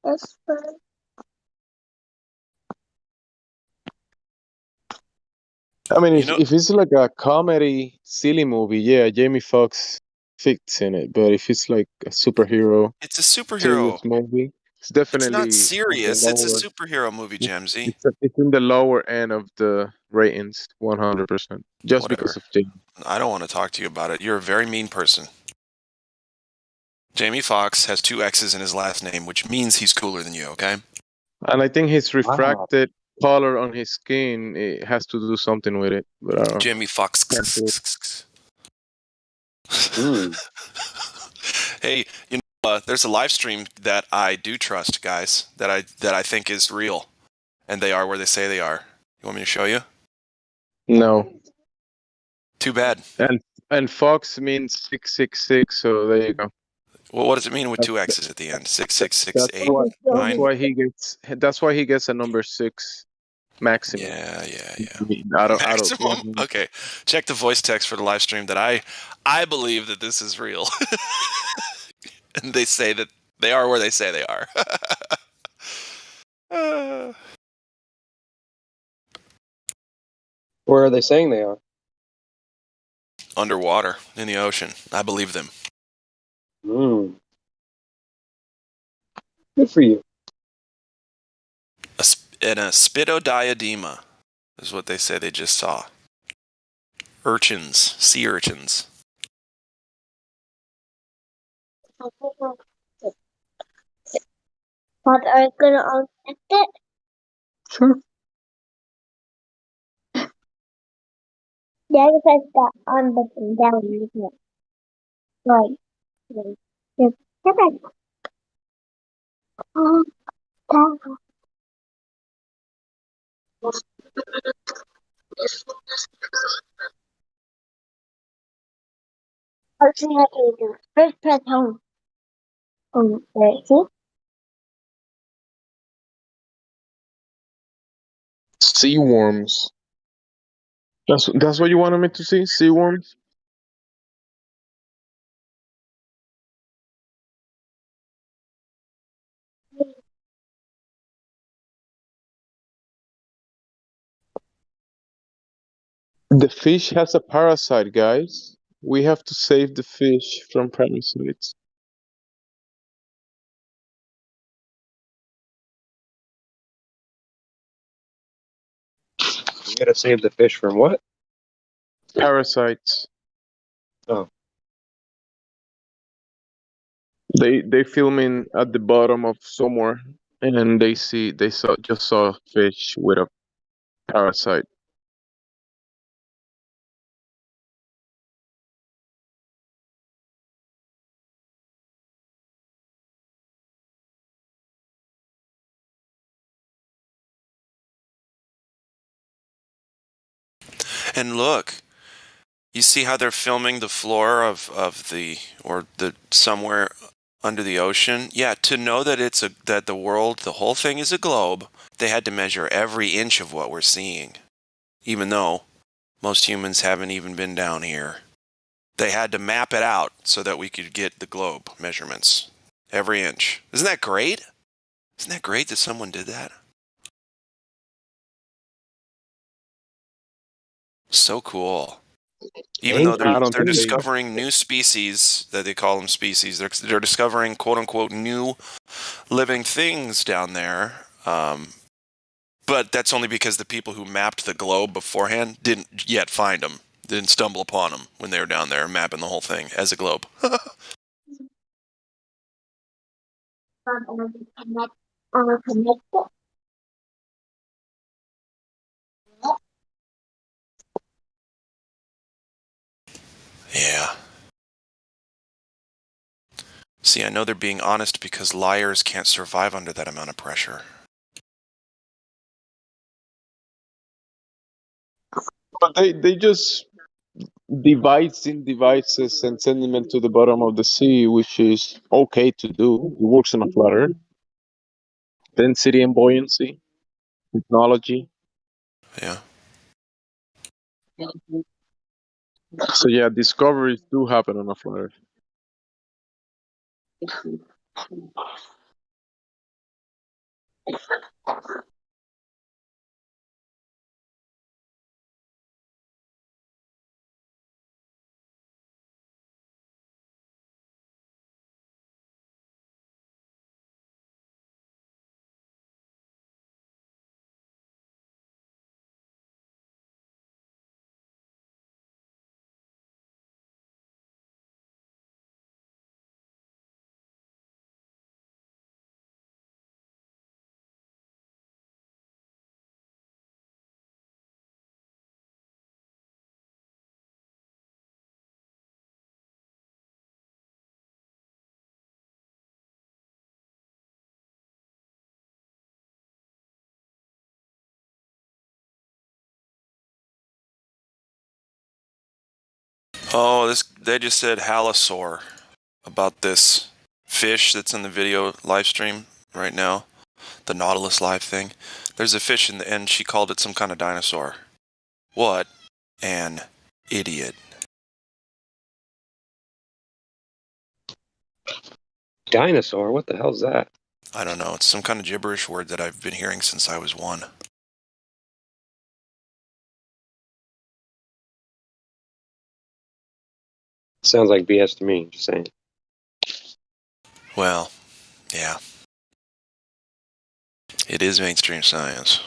That's fine. I mean, if it's like a comedy, silly movie, yeah, Jamie Foxx fits in it. But if it's like a superhero, It's a superhero. serious movie, it's definitely It's not serious. It's a superhero movie, Jamesy. It's in the lower end of the ratings, 100%. Just Whatever. because of Jamie. I don't want to talk to you about it. You're a very mean person. Jamie Foxx has 2 X's in his last name, which means he's cooler than you, okay? And I think his refracted color on his skin, it has to do something with it. But I don't know. Jamie Foxx. Hey, you know, there's a live stream that I do trust, guys, that I think is real, and they are where they say they are. You want me to show you? No. Too bad. And Fox means 666, so there you go. Well, what does it mean with 2 X's at the end? 6668 That's why he gets a number 6 maximum. Yeah. Maximum? Okay. Check the voice text for the live stream that I believe that this is real. And they say that they are where they say they are. Where are they saying they are? Underwater in the ocean. I believe them. Good for you. And a spitodiadema is what they say they just saw. Urchins, sea urchins. But are you gonna unconnect it? Sure. Daddy press the on button down here. Right. Right. Yes. Okay. Down. Okay, how do you do it? First press home. There, see? Sea worms. That's what you wanted me to see? Sea worms? The fish has a parasite, guys. We have to save the fish from parasites. You gotta save the fish from what? Parasites. Oh. They filming at the bottom of somewhere, and just saw a fish with a parasite. And look, you see how they're filming the floor of the somewhere under the ocean? Yeah, to know that that the world, the whole thing is a globe, they had to measure every inch of what we're seeing. Even though most humans haven't even been down here. They had to map it out so that we could get the globe measurements. Every inch. Isn't that great? Isn't that great that someone did that? So cool. Even though they're discovering new species, that they call them species, they're discovering quote unquote new living things down there. But that's only because the people who mapped the globe beforehand didn't yet find them, didn't stumble upon them when they were down there mapping the whole thing as a globe. Yeah. See, I know they're being honest because liars can't survive under that amount of pressure. But they just devising devices and sending them to the bottom of the sea, which is okay to do. It works on a flat Earth. Density and buoyancy, technology. Yeah. So yeah, discoveries do happen on a flat Earth. Oh, they just said halosaur about this fish that's in the video live stream right now. The Nautilus live thing. There's a fish in the end. She called it some kind of dinosaur. What an idiot. Dinosaur? What the hell's that? I don't know. It's some kind of gibberish word that I've been hearing since I was 1. Sounds like BS to me, just saying. Well, yeah. It is mainstream science.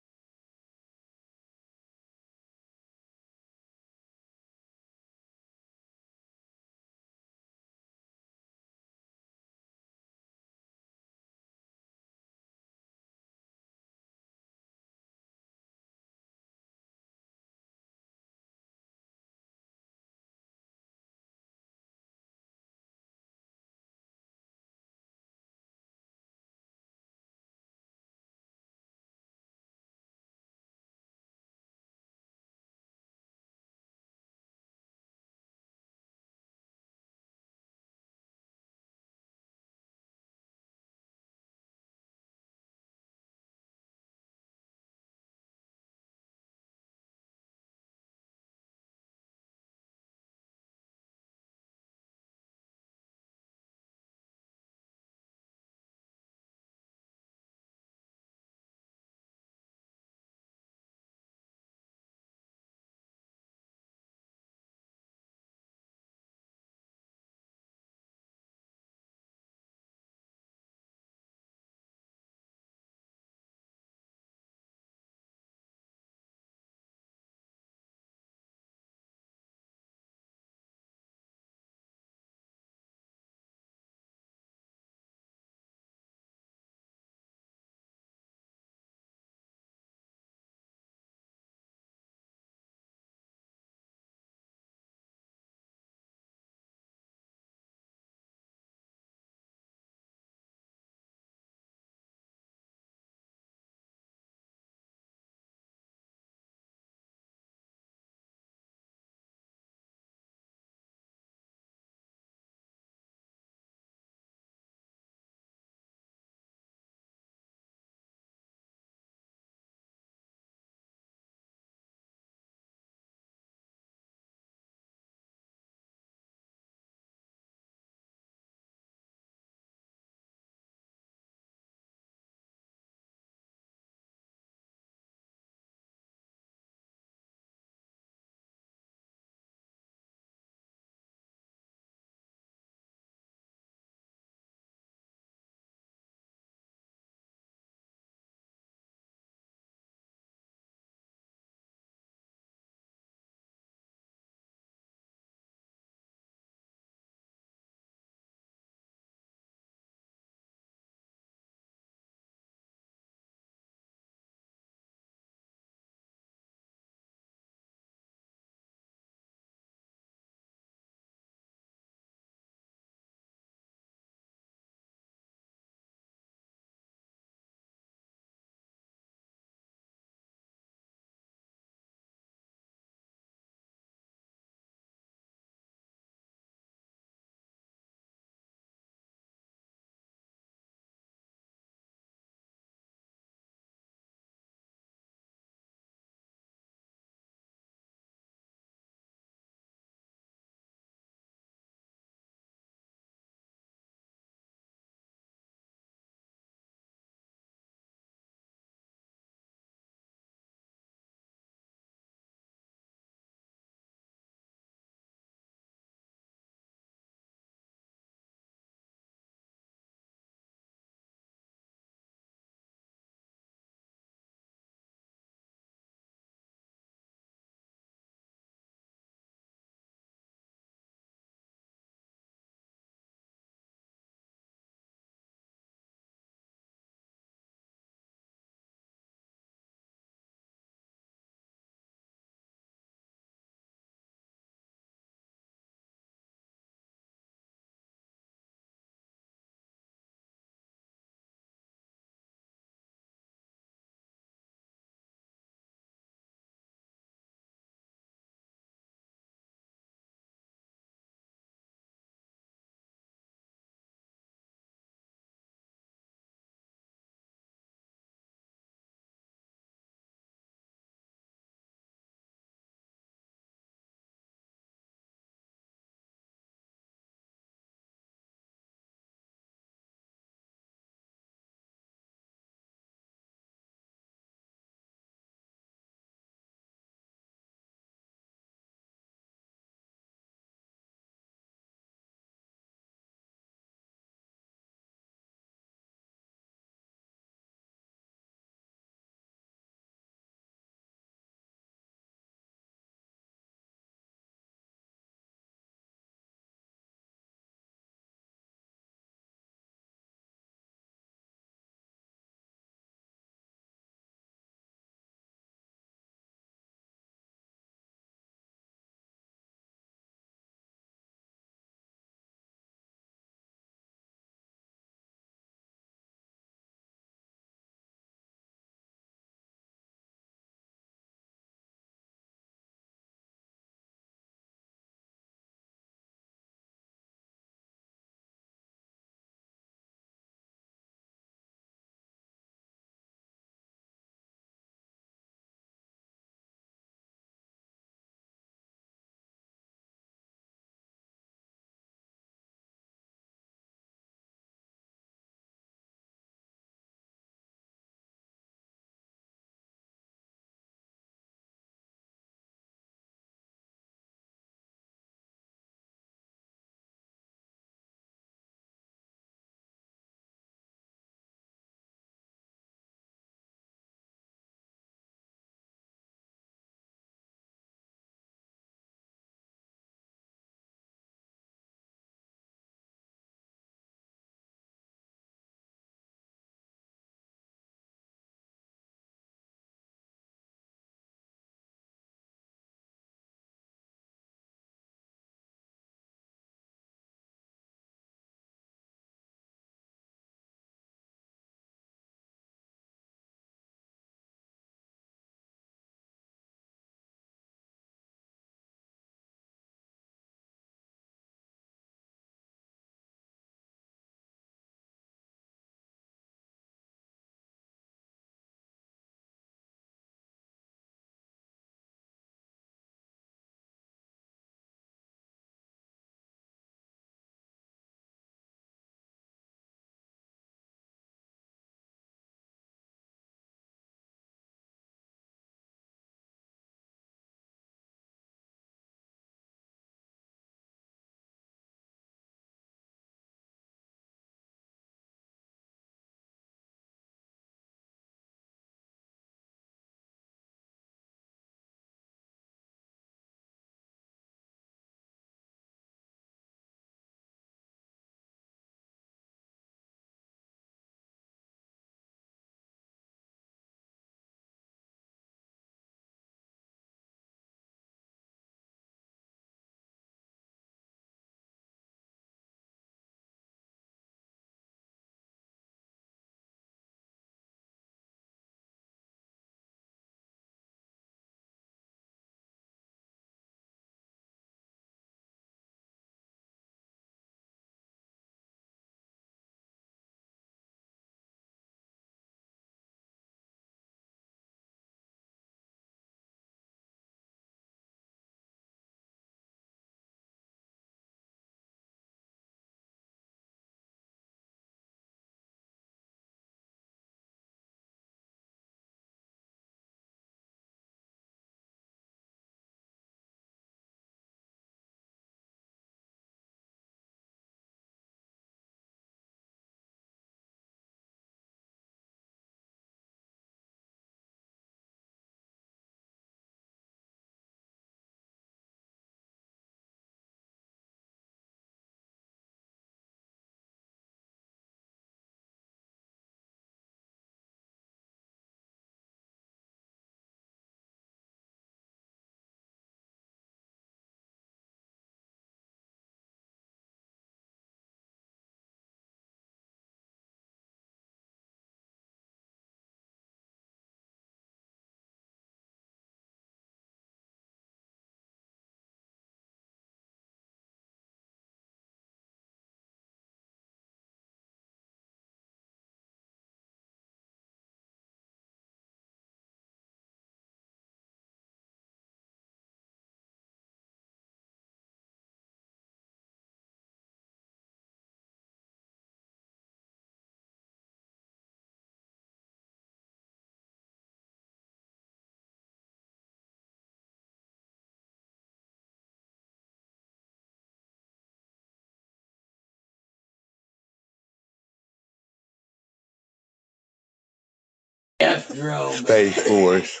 Space Force.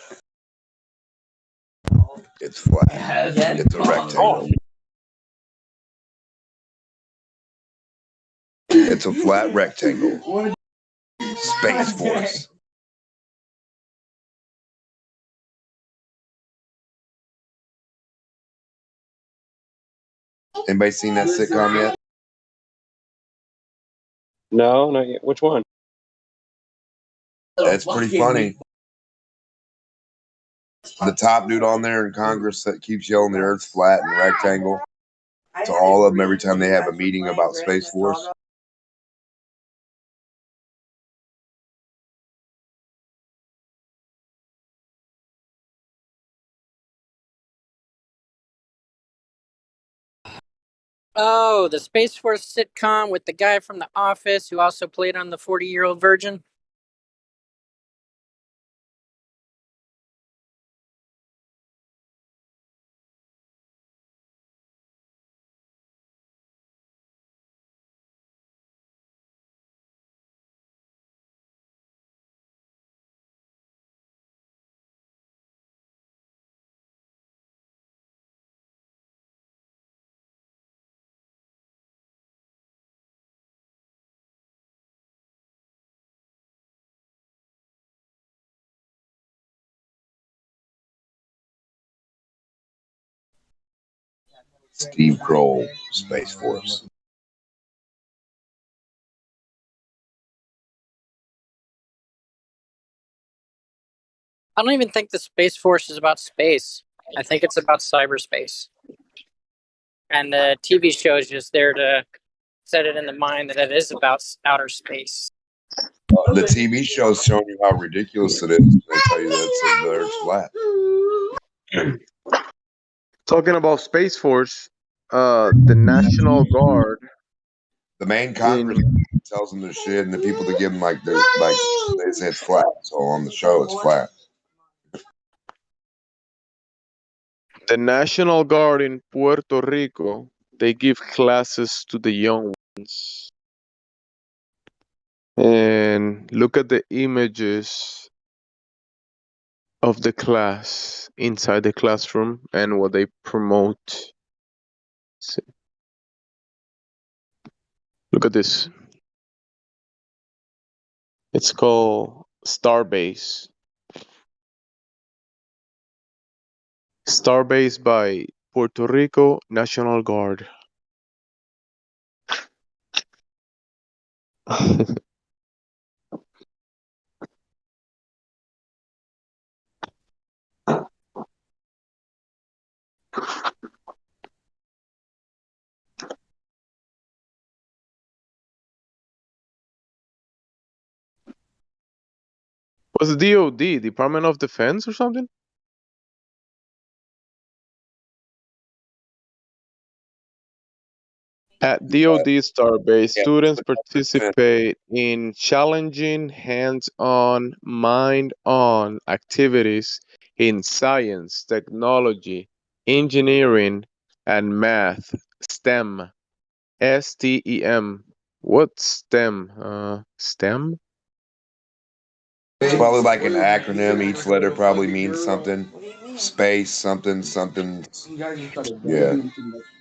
It's flat. It's a rectangle. It's a flat rectangle. Space Force. Anybody seen that sitcom yet? No, not yet. Which one? That's pretty funny. The top dude on there in Congress that keeps yelling the Earth's flat and rectangle to all of them every time they have a meeting about Space Force. Oh, the Space Force sitcom with the guy from The Office who also played on the 40-Year-Old Virgin. Steve Kroll, Space Force. I don't even think the Space Force is about space. I think it's about cyberspace. And the TV show is just there to set it in the mind that it is about outer space. The TV show's showing you how ridiculous it is. They tell you that the Earth's flat. Talking about Space Force, the National Guard. The main Congress tells them their shit, and the people that give them they say it's flat. So on the show, it's flat. The National Guard in Puerto Rico, they give classes to the young ones. And look at the images of the class inside the classroom and what they promote. See. Look at this. It's called Starbase. Starbase by Puerto Rico National Guard. Was DOD, Department of Defense or something? At DoD Starbase, students participate in challenging hands-on, mind-on activities in science, technology, engineering, and math. STEM. STEM. What's STEM? STEM? It's probably like an acronym. Each letter probably means something. Space, something, something. Yeah.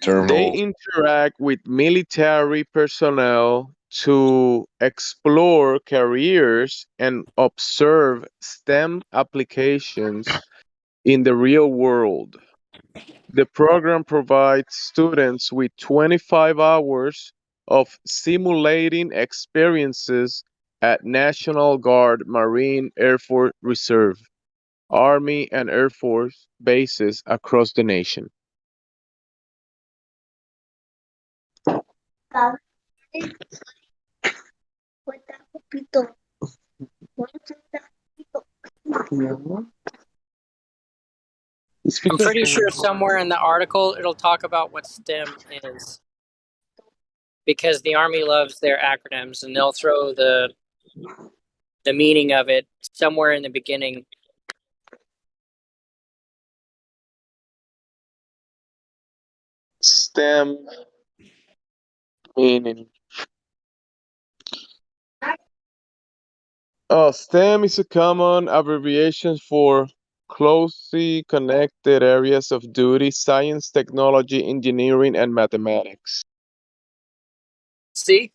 Terminal. They interact with military personnel to explore careers and observe STEM applications in the real world. The program provides students with 25 hours of simulating experiences at National Guard, Marine, Air Force Reserve, Army, and Air Force bases across the nation. I'm pretty sure somewhere in the article it'll talk about what STEM is. Because the Army loves their acronyms and they'll throw the meaning of it somewhere in the beginning. STEM meaning. STEM is a common abbreviation for closely connected areas of duty: science, technology, engineering, and mathematics. See?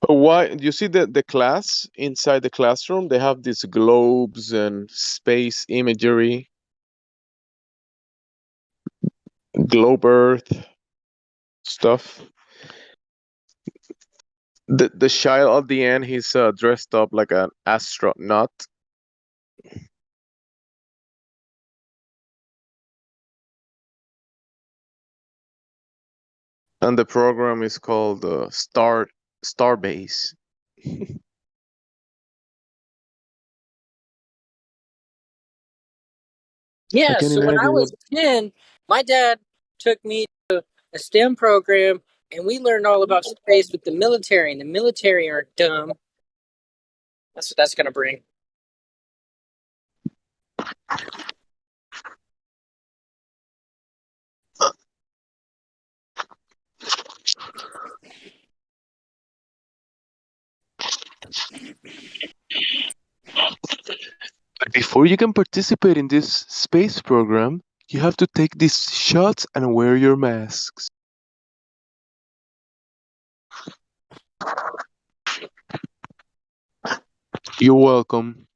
But why? You see the class inside the classroom? They have these globes and space imagery, globe Earth stuff. The child at the end, he's dressed up like an astronaut. And the program is called Starbase. I Yeah, can so when I imagine what. was 10, my dad took me to a STEM program and we learned all about space with the military, and the military aren't dumb. That's what that's going to bring. But before you can participate in this space program, you have to take these shots and wear your masks. You're welcome.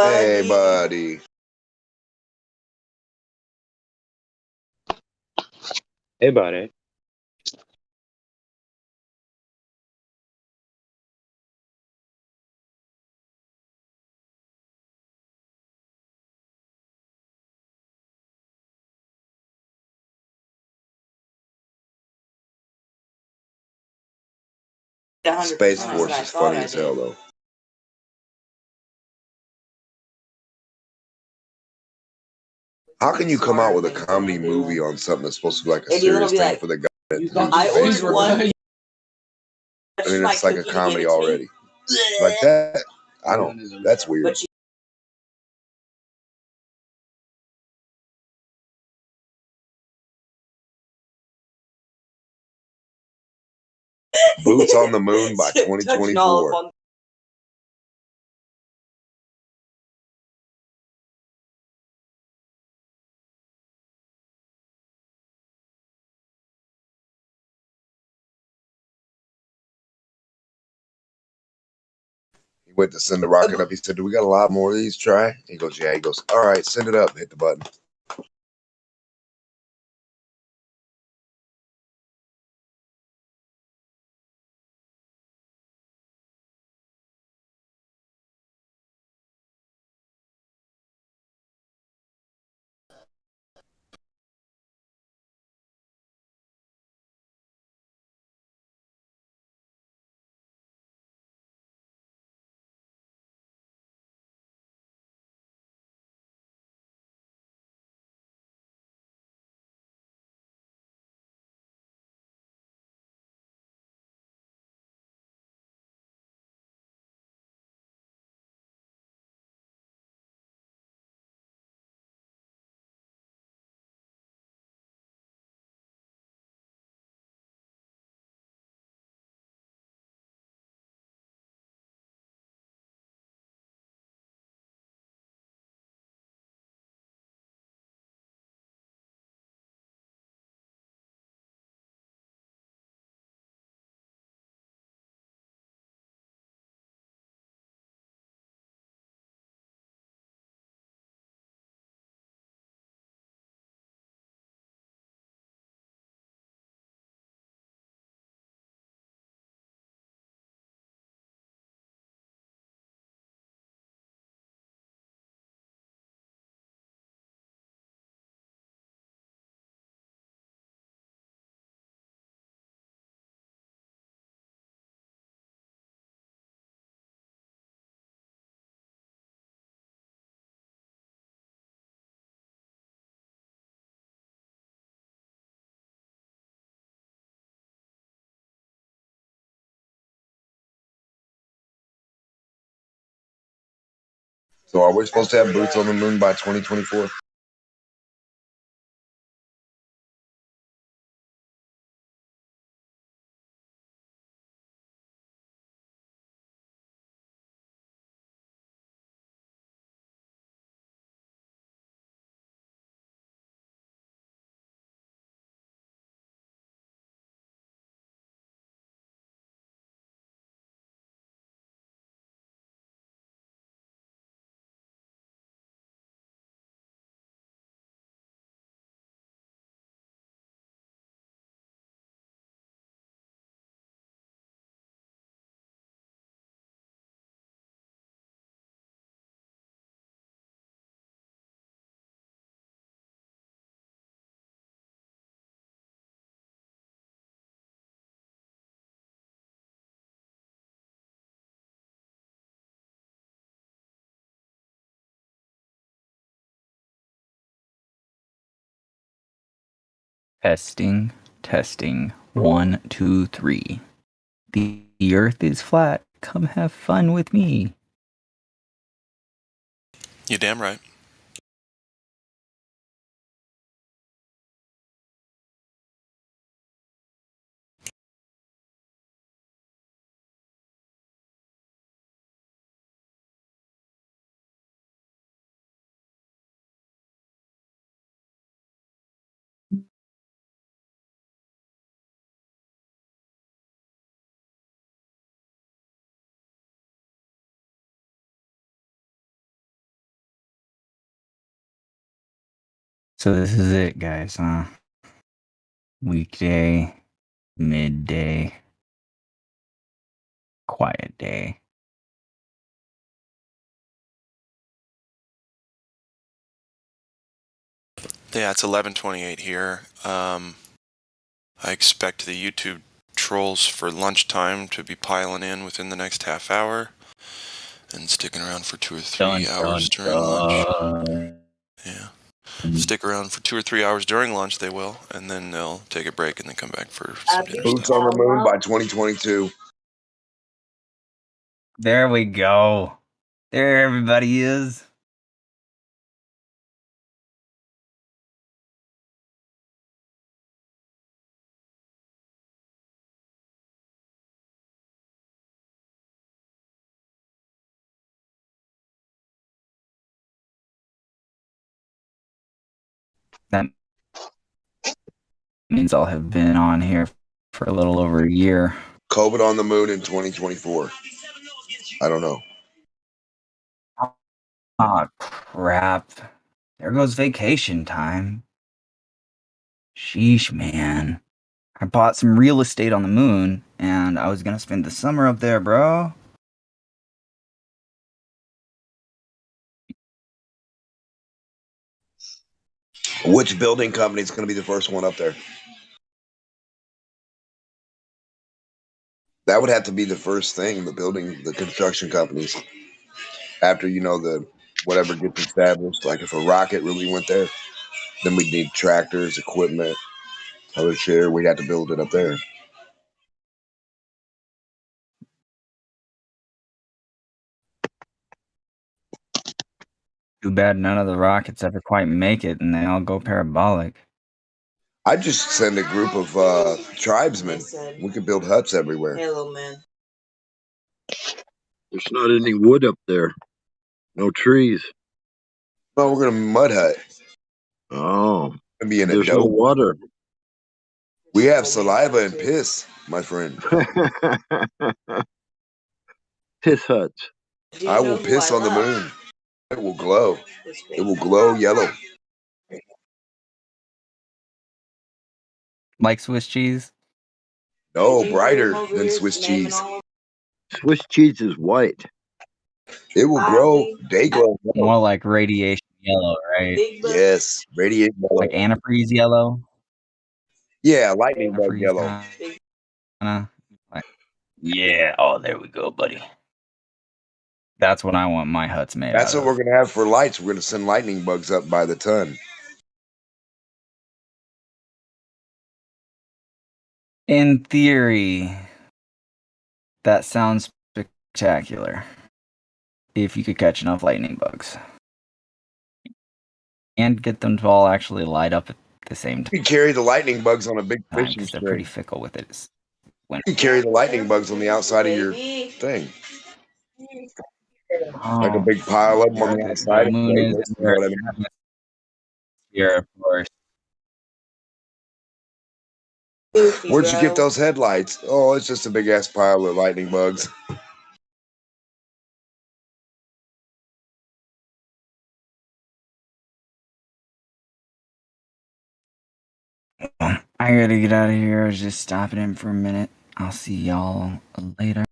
Hey, buddy. Hey, buddy. Space Force is funny as hell, though. How can you come out with a comedy movie on something that's supposed to be like a serious thing for the government to do Space Force? I mean, it's like a comedy already. Like that, I don't. That's weird. Boots on the Moon by 2024. He went to send the rocket up. He said, "Do we got a lot more of these? Try." He goes, "Yeah." He goes, "All right, send it up." Hit the button. So, are we supposed to have Boots on the Moon by 2024? Testing, testing. 1, 2, 3. The earth is flat. Come have fun with me. You damn right. So this is it, guys, huh? Weekday, midday, quiet day. Yeah, it's 11:28 here. I expect the YouTube trolls for lunchtime to be piling in within the next half hour and sticking around for 2 or 3 hours during lunch. Yeah. Stick around for 2 or 3 hours during lunch, they will, and then they'll take a break and then come back for some dinner Boots stuff. on the moon by 2022. There we go. There everybody is. That means I'll have been on here for a little over a year. COVID on the moon in 2024. I don't know. Aw, crap. There goes vacation time. Sheesh, man. I bought some real estate on the moon, and I was gonna spend the summer up there, bro. Which building company is going to be the first one up there? That would have to be the first thing, the construction companies. After, the whatever gets established. Like if a rocket really went there, then we'd need tractors, equipment, other shit. We'd have to build it up there. Too bad none of the rockets ever quite make it, and they all go parabolic. I'd just send a group of tribesmen. We could build huts everywhere. Hello, man. There's not any wood up there. No trees. No, we're gonna mud hut. Oh. Gonna be in a There's no dope. water. We have saliva and piss, my friend. Piss huts. I will piss on the moon. It will glow. It will glow yellow. Like Swiss cheese? No, brighter than Swiss cheese. Swiss cheese is white. It will grow day glow. More like radiation yellow, right? Yes, radiate yellow. Like antifreeze yellow? Yeah, lightning bug Antifreeze yellow. kinda. Yeah, oh, there we go, buddy. That's what I want my huts made That's out what of. we're gonna have for lights. We're gonna send lightning bugs up by the ton. In theory, that sounds spectacular. If you could catch enough lightning bugs. And get them to all actually light up at the same You carry the lightning bugs on a big time, fishing because they're pretty string. fickle with it. You carry the lightning bugs on the outside of your thing. Like a big pile of them on the outside. The moon is You know what I mean? atmosphere, of course. Where'd you get those headlights? Oh, it's just a big ass pile of lightning bugs. I gotta get out of here. I was just stopping in for a minute. I'll see y'all later.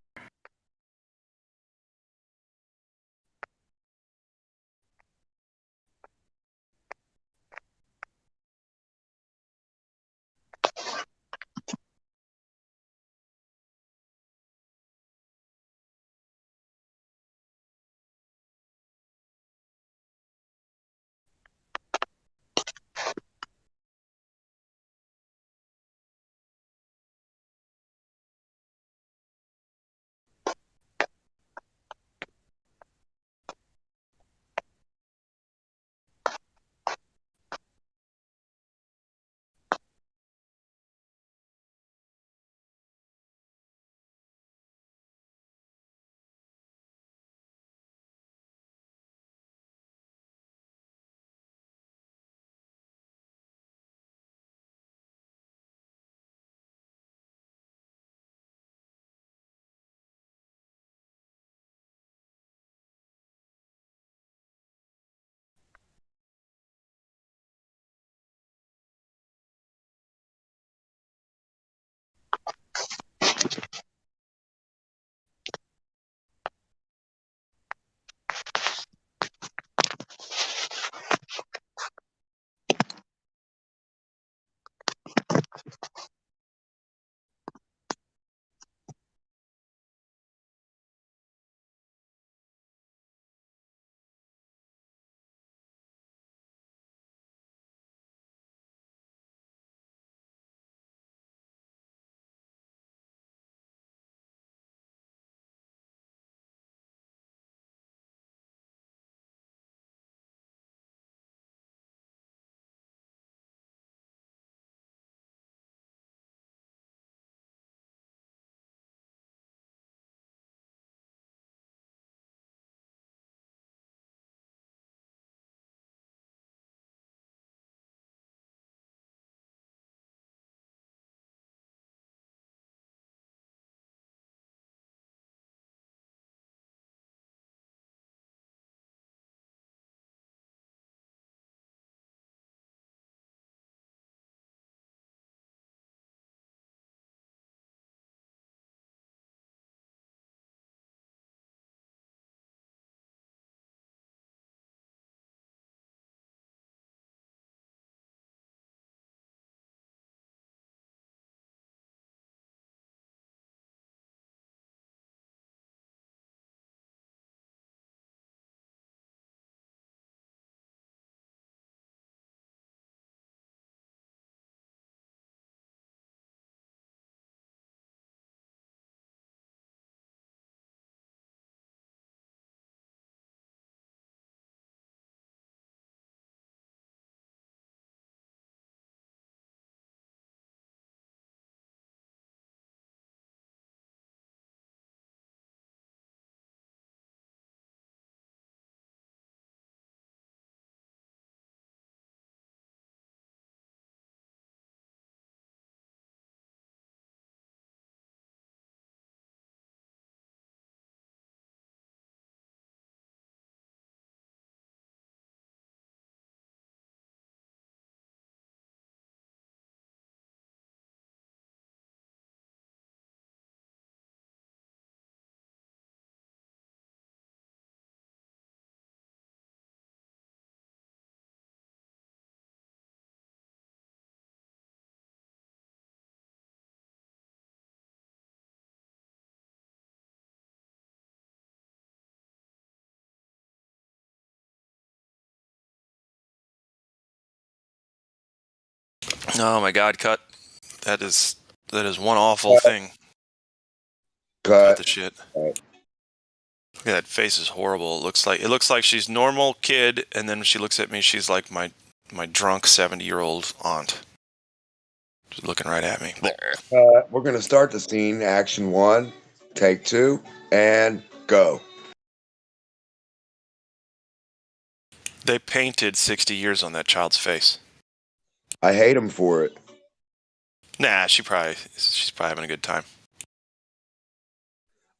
Oh my God, cut. That is one awful thing. Cut the shit. Look at that face is horrible. It looks like she's normal kid, and then when she looks at me, she's like my drunk 70-year-old aunt. Just looking right at me. We're gonna start the scene. Action 1, take 2, and go. They painted 60 years on that child's face. I hate him for it. Nah, she's probably having a good time.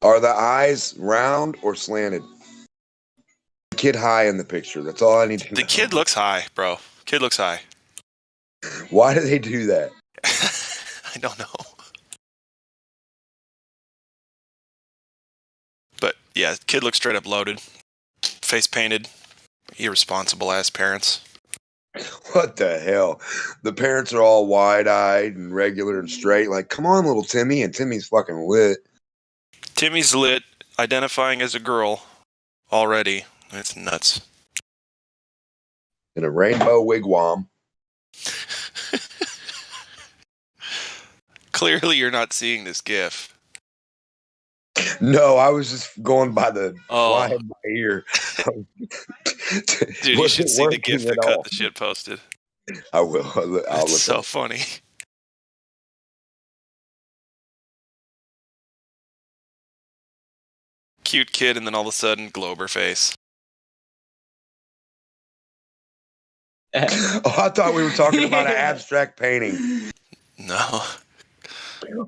Are the eyes round or slanted? Kid high in the picture. That's all I need to know. The kid looks high, bro. Kid looks high. Why do they do that? I don't know. But yeah, kid looks straight up loaded. Face painted. Irresponsible ass parents. What the hell? The parents are all wide-eyed and regular and straight. Like, come on, little Timmy. And Timmy's fucking lit. Timmy's lit, identifying as a girl already. It's nuts. In a rainbow wigwam. Clearly you're not seeing this gif. No, I was just going by the fly Oh. in my ear. Dude, you should see the gif that cut the shit posted. I will. I'll It's look so up. funny. Cute kid, and then all of a sudden, Glober face. Oh, I thought we were talking about an abstract painting. No.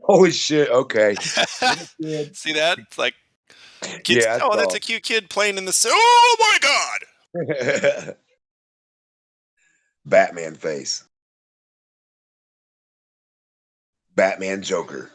Holy shit, okay. See that? It's like, kids, Yeah, oh, that's a cute kid playing in the... Oh, my God! Batman face. Batman Joker.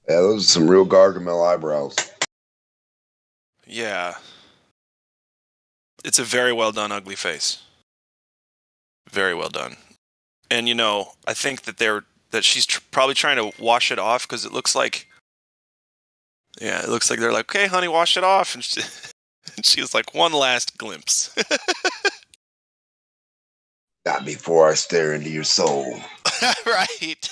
Yeah, those are some real Gargamel eyebrows. Yeah. It's a very well done ugly face. Very well done. And, you know, I think that she's probably trying to wash it off because it looks like... Yeah, it looks like they're like, okay, honey, wash it off. And she's like, one last glimpse. Not before I stare into your soul. Right.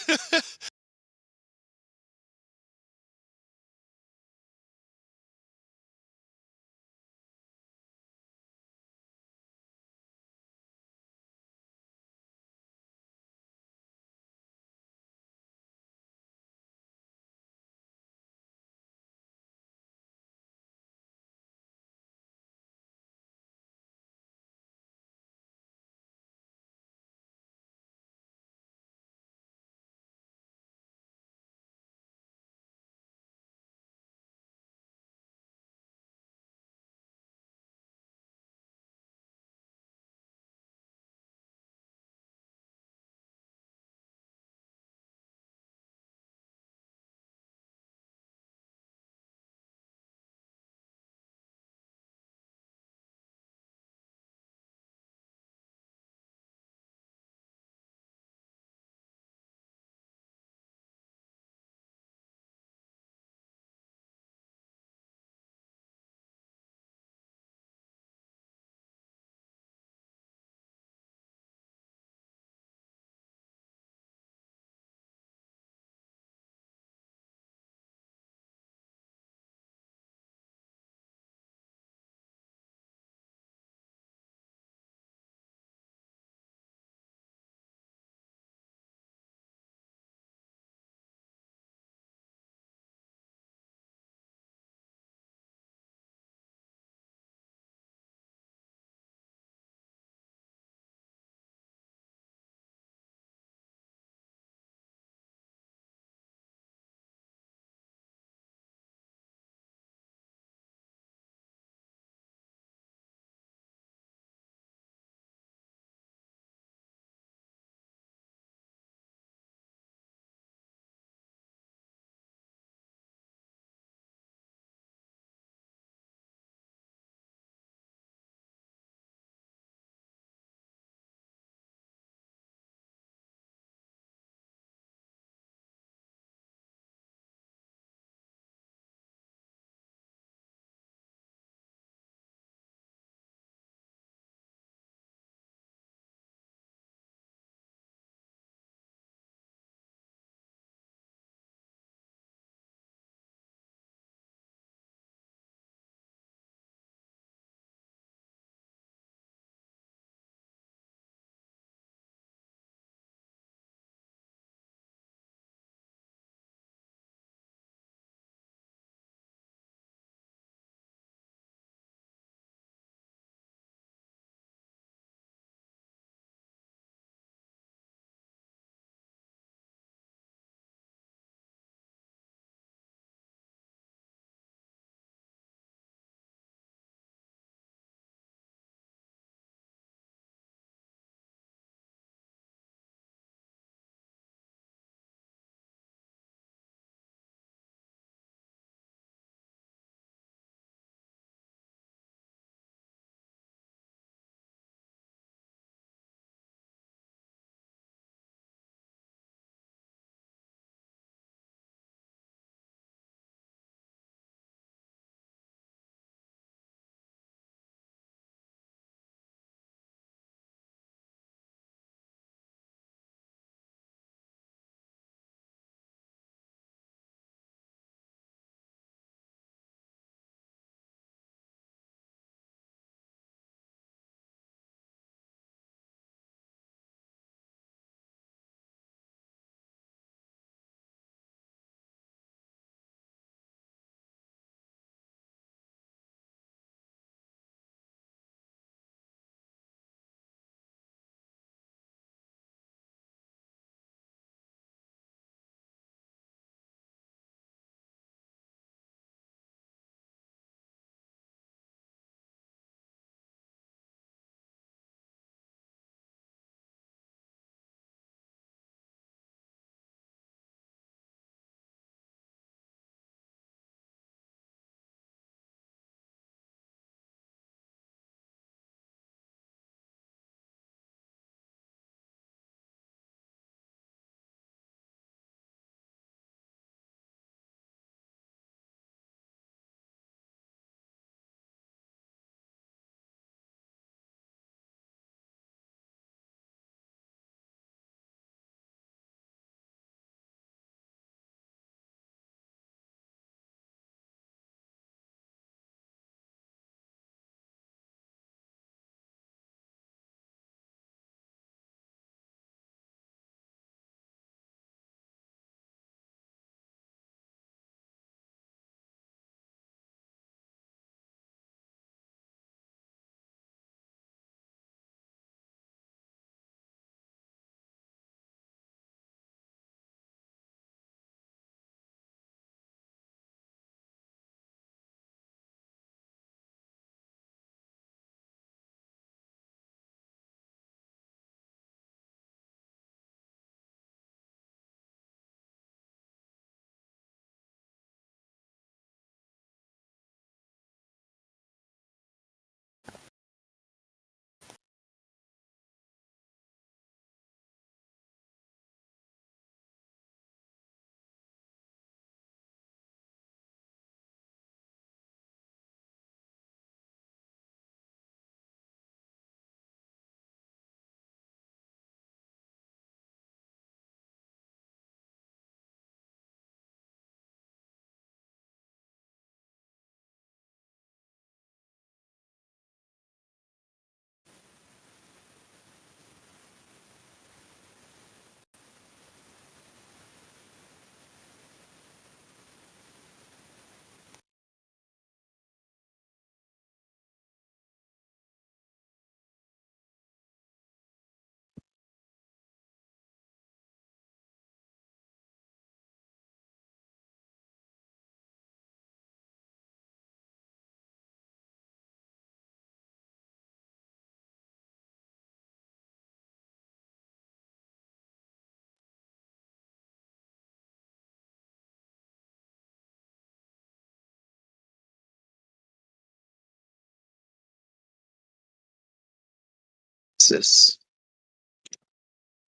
Texas.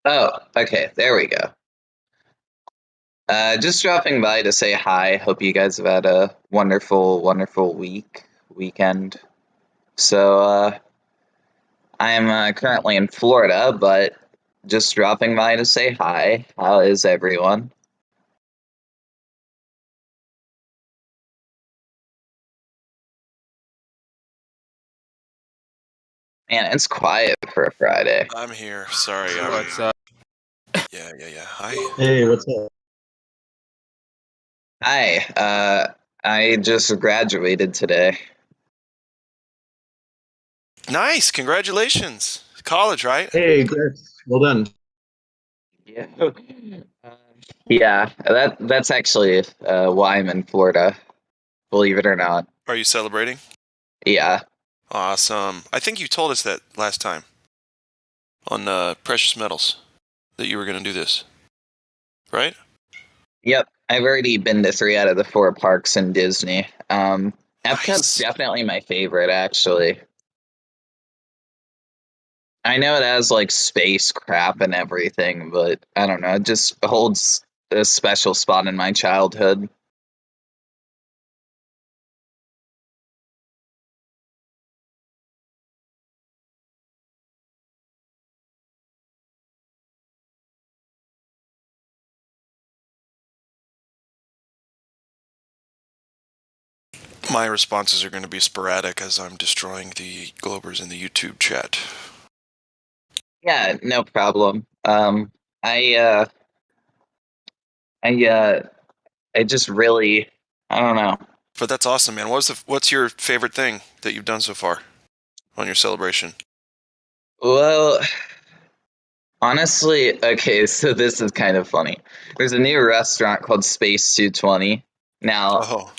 Oh, okay. There we go. Just dropping by to say hi. Hope you guys have had a wonderful, wonderful weekend. So, I'm currently in Florida, but just dropping by to say hi. How is everyone? Man, it's quiet for a Friday. I'm here. Sorry. What's up? Yeah. Hi. Hey, what's up? Hi. I just graduated today. Nice. Congratulations. College, right? Hey, Chris. Well done. Yeah. Yeah, that's actually why I'm in Florida. Believe it or not. Are you celebrating? Yeah. Awesome. I think you told us that last time on Precious Metals that you were going to do this, right? Yep. I've already been to 3 out of the 4 parks in Disney. Epcot's definitely my favorite, actually. I know it has like space crap and everything, but I don't know. It just holds a special spot in my childhood. My responses are going to be sporadic as I'm destroying the Globers in the YouTube chat. Yeah, no problem. I just really, I don't know. But that's awesome, man. What's your favorite thing that you've done so far on your celebration? Well, honestly, okay, so this is kind of funny. There's a new restaurant called Space 220. Now,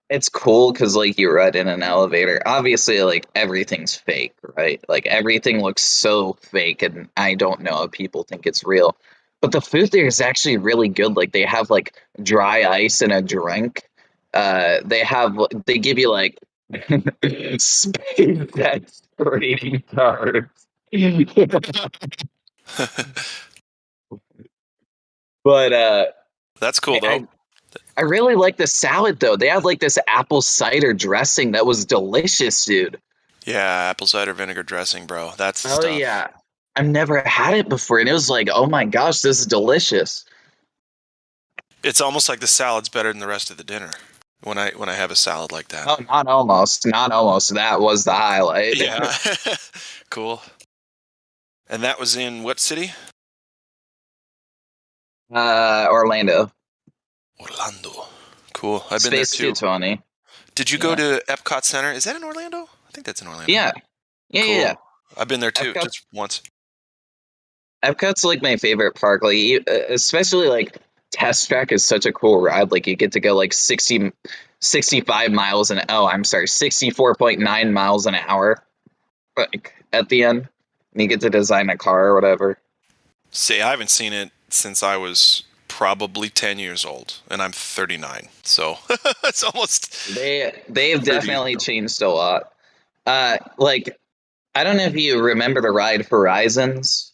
it's cool because like you ride in an elevator. Obviously, like everything's fake, right? Like everything looks so fake, and I don't know if people think it's real. But the food there is actually really good. Like they have like dry ice in a drink. They give you like SpaceX trading cards. But that's cool though. I really like the salad though. They had like this apple cider dressing that was delicious, dude. Yeah, apple cider vinegar dressing, bro. That's the Oh stuff. yeah. I've never had it before, and it was like, oh my gosh, this is delicious. It's almost like the salad's better than the rest of the dinner when I have a salad like that. Oh, not almost. That was the highlight. Yeah. Cool. And that was in what city? Orlando. Orlando. Cool. I've been Space there too. 220. Did you go to Epcot Center? Is that in Orlando? I think that's in Orlando. Yeah. Yeah, cool. yeah. I've been there too, Epcot, just once. Epcot's like my favorite park. Like, especially like Test Track is such a cool ride. Like, you get to go like 65 miles an oh, I'm sorry, 64.9 miles an hour. Like at the end, and you get to design a car or whatever. See, I haven't seen it since I was probably 10 years old, and I'm 39, so it's almost. They've definitely changed a lot. Like, I don't know if you remember the ride Horizons.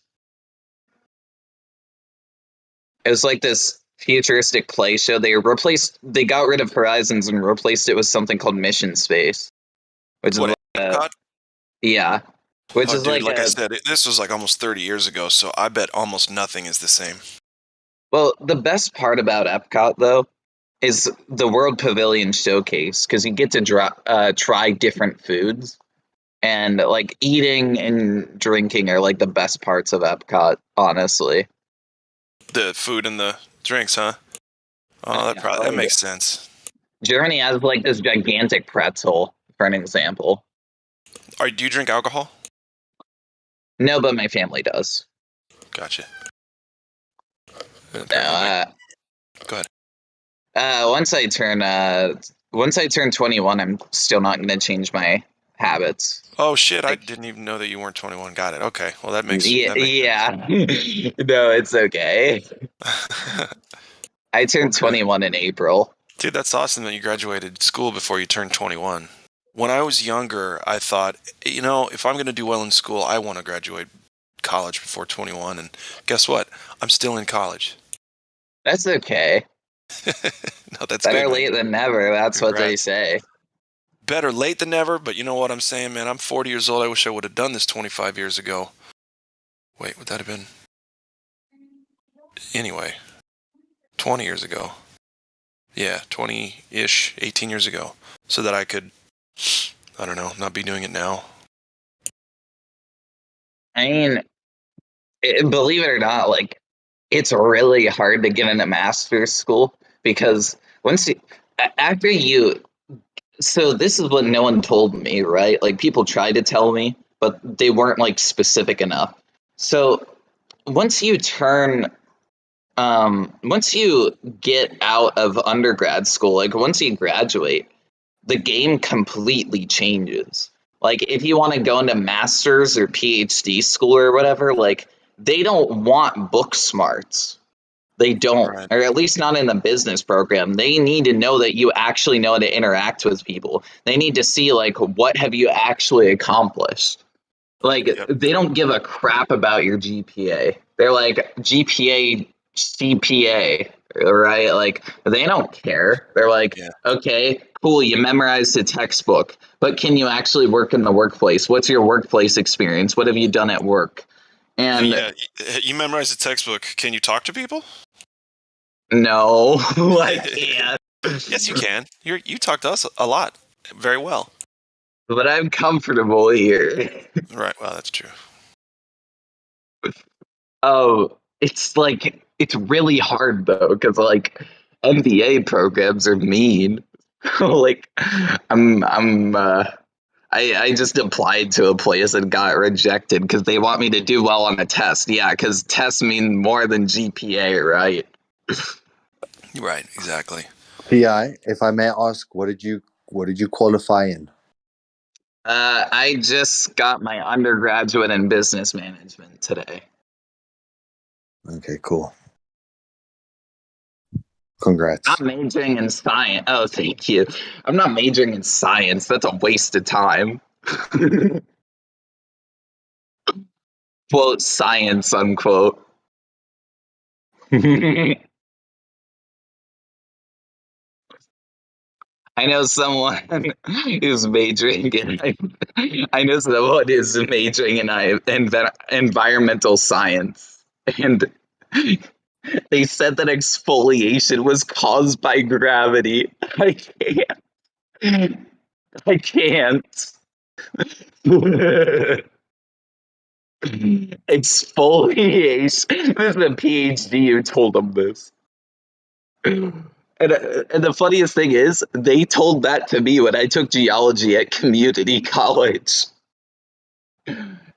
It was like this futuristic play show. They got rid of Horizons and replaced it with something called Mission Space, which What, is like, yeah, which is dude, like I said, this was like almost 30 years ago, so I bet almost nothing is the same. Well, the best part about Epcot though is the World Pavilion Showcase, because you get to try different foods, and like eating and drinking are like the best parts of Epcot, honestly. The food and the drinks, huh? Oh, that makes sense. Germany has like this gigantic pretzel, for an example. Do you drink alcohol? No, but my family does. Gotcha. No, go ahead. Once I turn 21, I'm still not going to change my habits. Oh shit! I didn't even know that you weren't 21. Got it. Okay. Well, that makes yeah. No, it's okay. I turned 21 in April. Dude, that's awesome that you graduated school before you turned 21. When I was younger, I thought, if I'm going to do well in school, I want to graduate college before 21. And guess what? I'm still in college. That's okay. No, that's Better good, late man. than never. That's what they Congrats. say. Better late than never, but you know what I'm saying, man? I'm 40 years old. I wish I would have done this 25 years ago. Wait, would that have been? Anyway, 20 years ago. Yeah, 20-ish, 18 years ago. So that I could, I don't know, not be doing it now. I mean, believe it or not, like, it's really hard to get into master's school because after you, so this is what no one told me, right? Like, people tried to tell me, but they weren't, like, specific enough. So once you once you get out of undergrad school, like, once you graduate, the game completely changes. Like, if you want to go into master's or PhD school or whatever, like, they don't want book smarts. They don't, Right. or at least not in the business program. They need to know that you actually know how to interact with people. They need to see, like, what have you actually accomplished. Like, they don't give a crap about your GPA. They're like, GPA, CPA, right? Like, they don't care. They're like, okay, cool, you memorized a textbook, but can you actually work in the workplace? What's your workplace experience? What have you done at work? And Yeah, you memorize the textbook. Can you talk to people? no, I can't. Yes, you can. You talk to us a lot. Very well. But I'm comfortable here. Right, well, that's true. Oh, it's like, it's really hard though, because like MBA programs are mean. Like, I just applied to a place and got rejected because they want me to do well on a test. Yeah, because tests mean more than GPA, right? Right, exactly. PI, if I may ask, what did you qualify in? I just got my undergraduate in business management today. Okay, cool. Congrats. I'm majoring in science. Oh, thank you. I'm not majoring in science. That's a waste of time. Quote, science, unquote. I know someone who's majoring in. I know someone who's majoring in environmental science, and they said that exfoliation was caused by gravity. I can't. I can't. Exfoliation. This is a PhD who told them this. And the funniest thing is, they told that to me when I took geology at community college.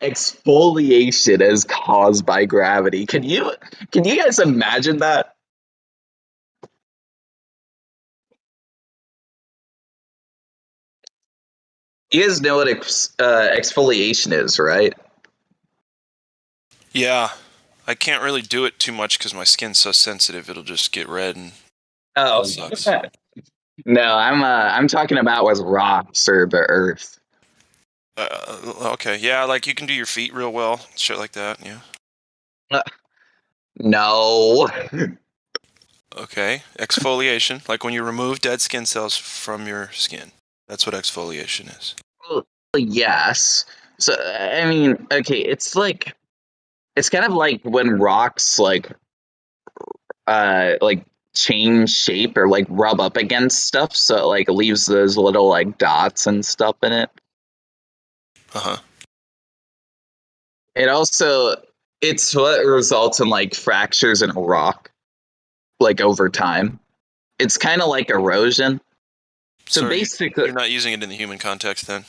Exfoliation is caused by gravity. Can you guys imagine that? You guys know what exfoliation is, right? Yeah, I can't really do it too much because my skin's so sensitive. It'll just get red and Oh, it sucks. No, I'm talking about with rocks or the earth. Okay, yeah, like you can do your feet real well, shit like that. Yeah. No. Okay, exfoliation, like when you remove dead skin cells from your skin. That's what exfoliation is. Well, yes. So I mean, okay, it's kind of like when rocks like change shape or like rub up against stuff, so it like leaves those little like dots and stuff in it. Uh-huh. It's what results in like fractures in a rock, like over time. It's kind of like erosion. So basically, you're not using it in the human context then?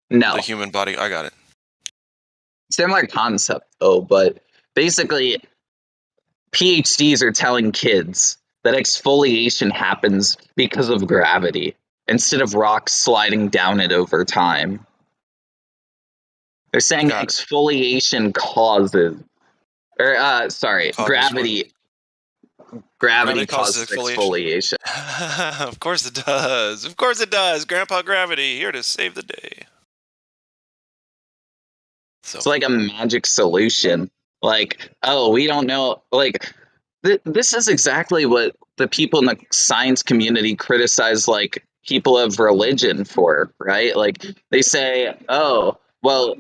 No. The human body, I got it. Similar concept though, but basically PhDs are telling kids that exfoliation happens because of gravity instead of rocks sliding down it over time. They're saying exfoliation causes, gravity. Gravity causes exfoliation. Of course it does. Of course it does. Grandpa Gravity here to save the day. So. It's like a magic solution. Like, oh, we don't know. Like, this is exactly what the people in the science community criticize, like, people of religion for, right? Like, they say, oh, well,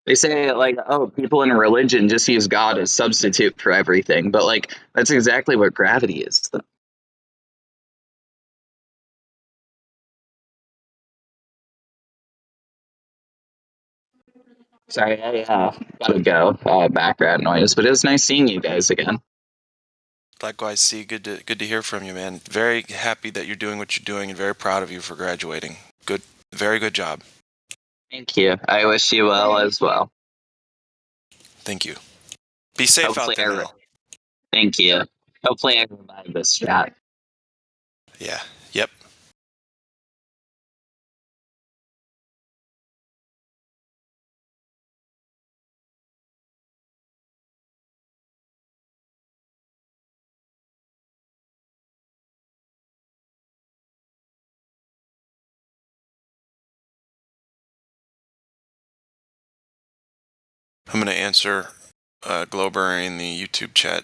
they say, like, oh, people in religion just use God as substitute for everything. But, like, that's exactly what gravity is, though. Sorry, I gotta go. Background noise, but it was nice seeing you guys again. Likewise, C. Good to hear from you, man. Very happy that you're doing what you're doing, and very proud of you for graduating. Good, very good job. Thank you. I wish you well as well. Thank you. Be safe Hopefully out there now. Thank you. Hopefully I revive this chat. Yeah. Yep. I'm going to answer Glober in the YouTube chat.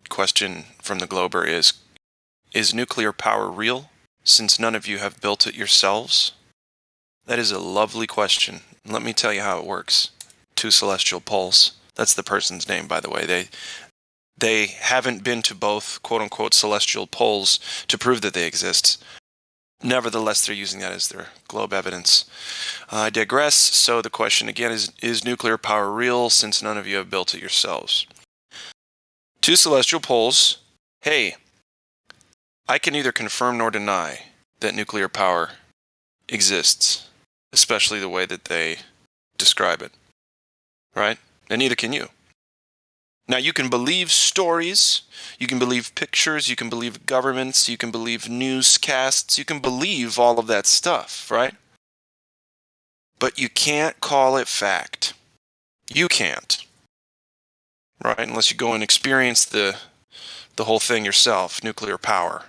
Question from the Glober is nuclear power real, since none of you have built it yourselves? That is a lovely question. Let me tell you how it works. Two celestial poles. That's the person's name, by the way. They haven't been to both quote-unquote celestial poles to prove that they exist. Nevertheless, they're using that as their globe evidence. I digress. So the question again is nuclear power real, since none of you have built it yourselves? Two celestial poles. Hey, I can neither confirm nor deny that nuclear power exists, especially the way that they describe it. Right? And neither can you. Now, you can believe stories, you can believe pictures, you can believe governments, you can believe newscasts, you can believe all of that stuff, right? But you can't call it fact. You can't. Right? Unless you go and experience the whole thing yourself, nuclear power.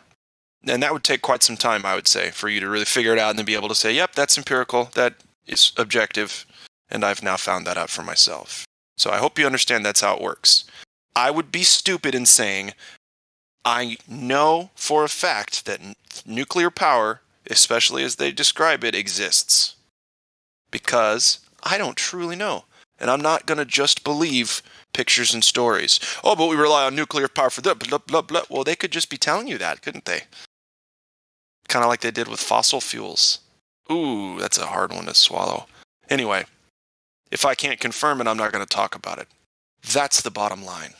And that would take quite some time, I would say, for you to really figure it out and then be able to say, yep, that's empirical, that is objective, and I've now found that out for myself. So I hope you understand that's how it works. I would be stupid in saying, I know for a fact that nuclear power, especially as they describe it, exists. Because I don't truly know. And I'm not going to just believe pictures and stories. Oh, but we rely on nuclear power for that, blah, blah, blah. Well, they could just be telling you that, couldn't they? Kind of like they did with fossil fuels. Ooh, that's a hard one to swallow. Anyway, if I can't confirm it, I'm not going to talk about it. That's the bottom line.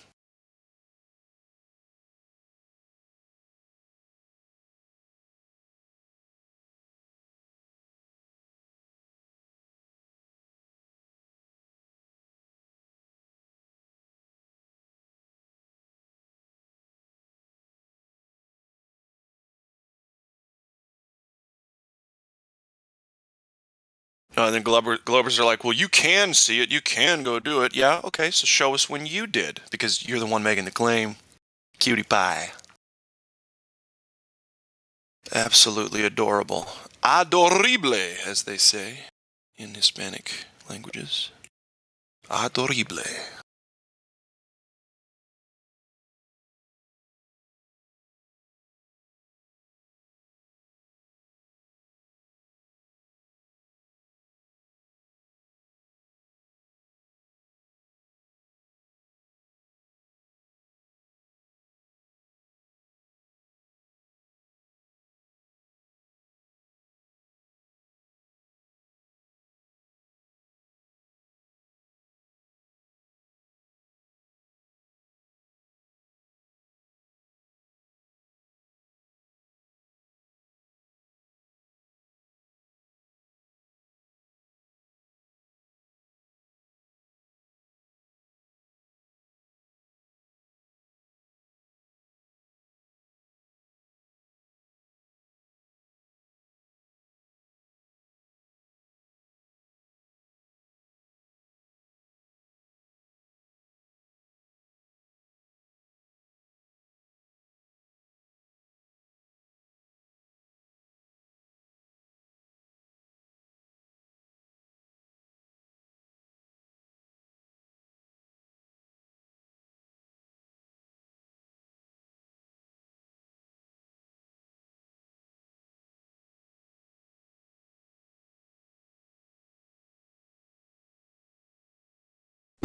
And then Globers are like, well, you can see it. You can go do it. Yeah, okay, so show us when you did. Because you're the one making the claim. Cutie pie. Absolutely adorable. Adorable, as they say in Hispanic languages. Adorable.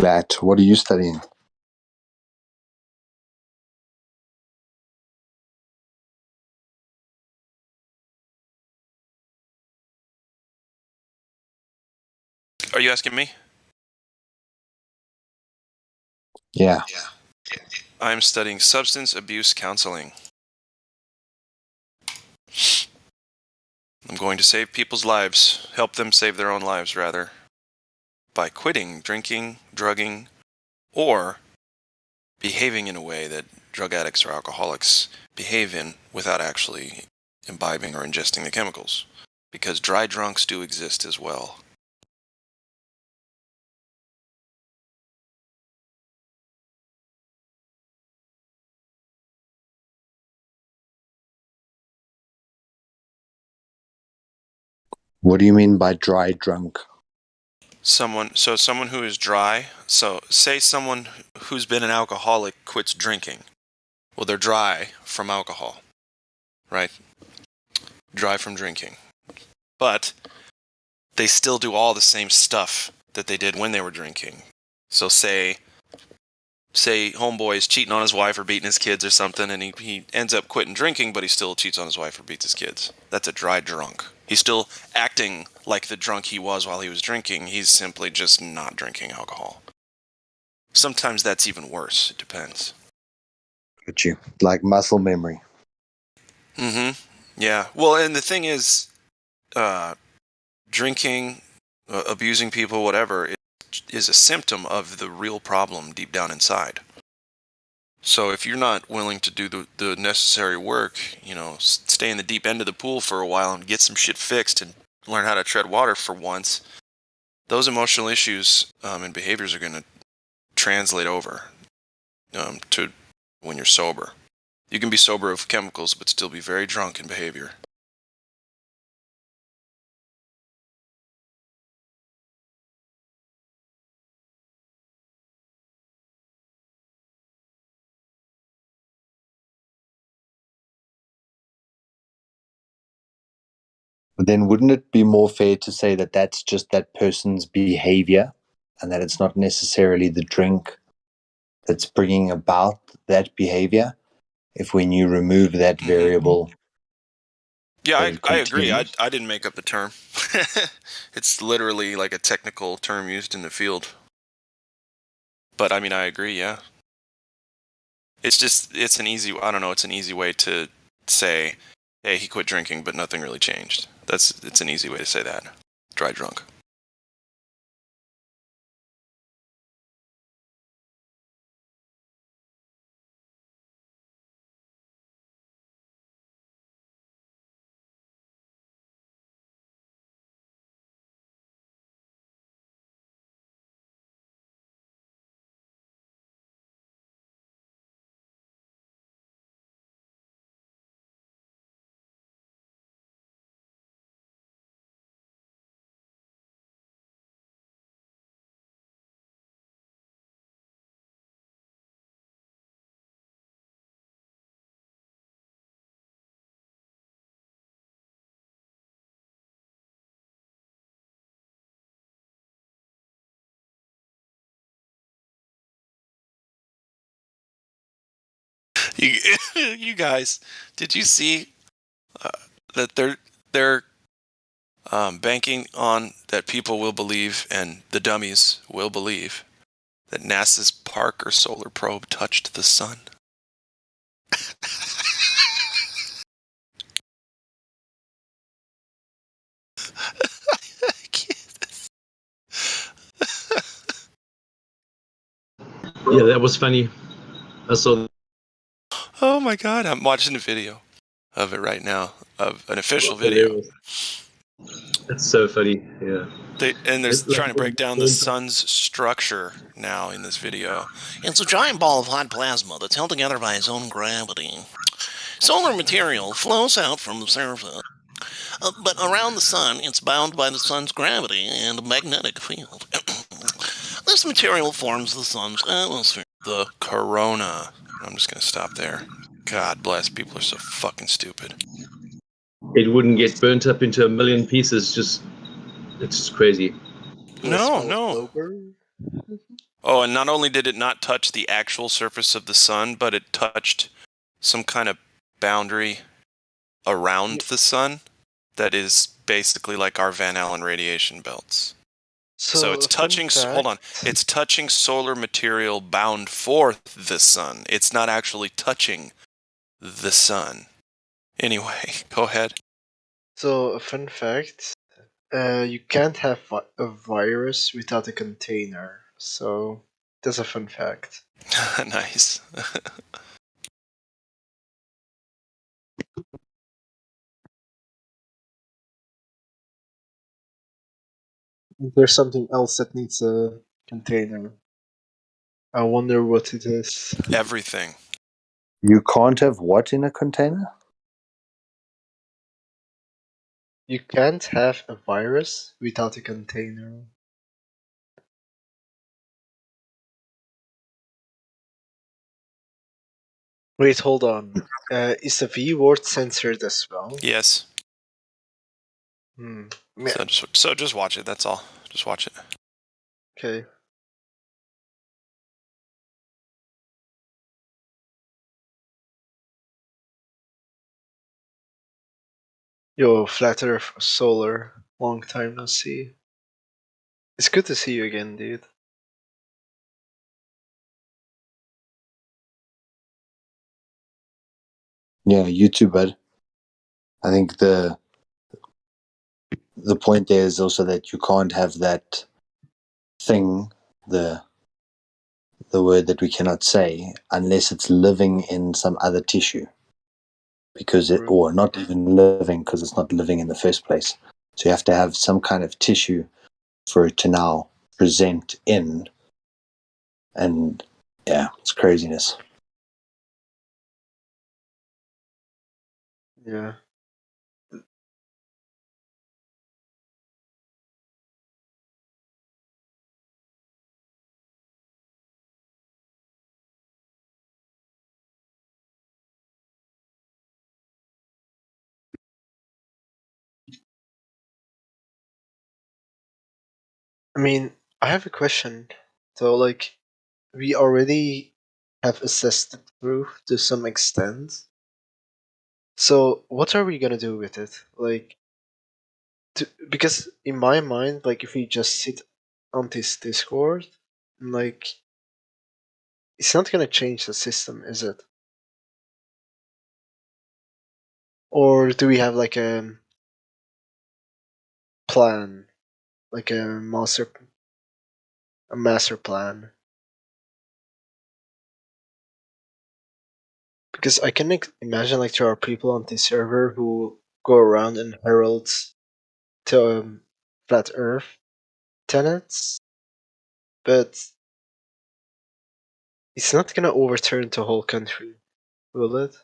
Glat, what are you studying? Are you asking me? Yeah. I'm studying substance abuse counseling. I'm going to save people's lives, help them save their own lives, rather, by quitting drinking, drugging, or behaving in a way that drug addicts or alcoholics behave in without actually imbibing or ingesting the chemicals. Because dry drunks do exist as well. What do you mean by dry drunk? Someone who is dry, so say someone who's been an alcoholic quits drinking. Well, they're dry from alcohol, right? Dry from drinking. But they still do all the same stuff that they did when they were drinking. So say homeboy's cheating on his wife or beating his kids or something, and he ends up quitting drinking, but he still cheats on his wife or beats his kids. That's a dry drunk. He's still acting like the drunk he was while he was drinking. He's simply just not drinking alcohol. Sometimes that's even worse. It depends. Got you. Like muscle memory. Mm-hmm. Yeah. Well, and the thing is, drinking, abusing people, whatever, is a symptom of the real problem deep down inside. So if you're not willing to do the necessary work, stay in the deep end of the pool for a while and get some shit fixed and learn how to tread water for once, those emotional issues and behaviors are going to translate over to when you're sober. You can be sober of chemicals but still be very drunk in behavior. But then wouldn't it be more fair to say that that's just that person's behavior and that it's not necessarily the drink that's bringing about that behavior? If when you remove that variable... Yeah, I agree. I didn't make up the term. It's literally like a technical term used in the field. But I mean, I agree, yeah. It's an easy way to say, hey, he quit drinking, but nothing really changed. It's an easy way to say that. Dry drunk. You guys, did you see that they're banking on that people will believe, and the dummies will believe, that NASA's Parker solar probe touched the sun? Yeah, that was funny. I saw. Oh my god, I'm watching a video of it right now, of an official video. That's so funny, yeah. They're trying to break down the sun's structure now in this video. It's a giant ball of hot plasma that's held together by its own gravity. Solar material flows out from the surface, but around the sun, it's bound by the sun's gravity and a magnetic field. This material forms the sun's atmosphere. The corona. I'm just going to stop there. God bless. People are so fucking stupid. It wouldn't get burnt up into a million pieces. It's just crazy. No. Oh, and not only did it not touch the actual surface of the sun, but it touched some kind of boundary around the sun that is basically like our Van Allen radiation belts. So it's touching, hold on, it's touching solar material bound for the sun. It's not actually touching the sun. Anyway, go ahead. So, a fun fact, you can't have a virus without a container. So, that's a fun fact. Nice. There's something else that needs a container. I wonder what it is. Everything. You can't have what in a container? You can't have a virus without a container. Wait, hold on. Is the V word censored as well? Yes. Hmm. So just watch it, that's all. Just watch it. Okay. Yo, Flat Earth Solar. Long time no see. It's good to see you again, dude. Yeah, you too, bud. I think the point there is also that you can't have that thing, the word that we cannot say, unless it's living in some other tissue. Because it, or not even living, because it's not living in the first place. So you have to have some kind of tissue for it to now present in. And yeah, it's craziness. Yeah. I mean, I have a question. So, like, we already have assessed the proof to some extent. So, what are we gonna do with it? Like, because in my mind, like, if we just sit on this Discord, like, it's not gonna change the system, is it? Or do we have like a plan, like a master plan? Because I can imagine like there are people on this server who go around and herald to flat Earth tenets, but it's not gonna overturn the whole country, will it?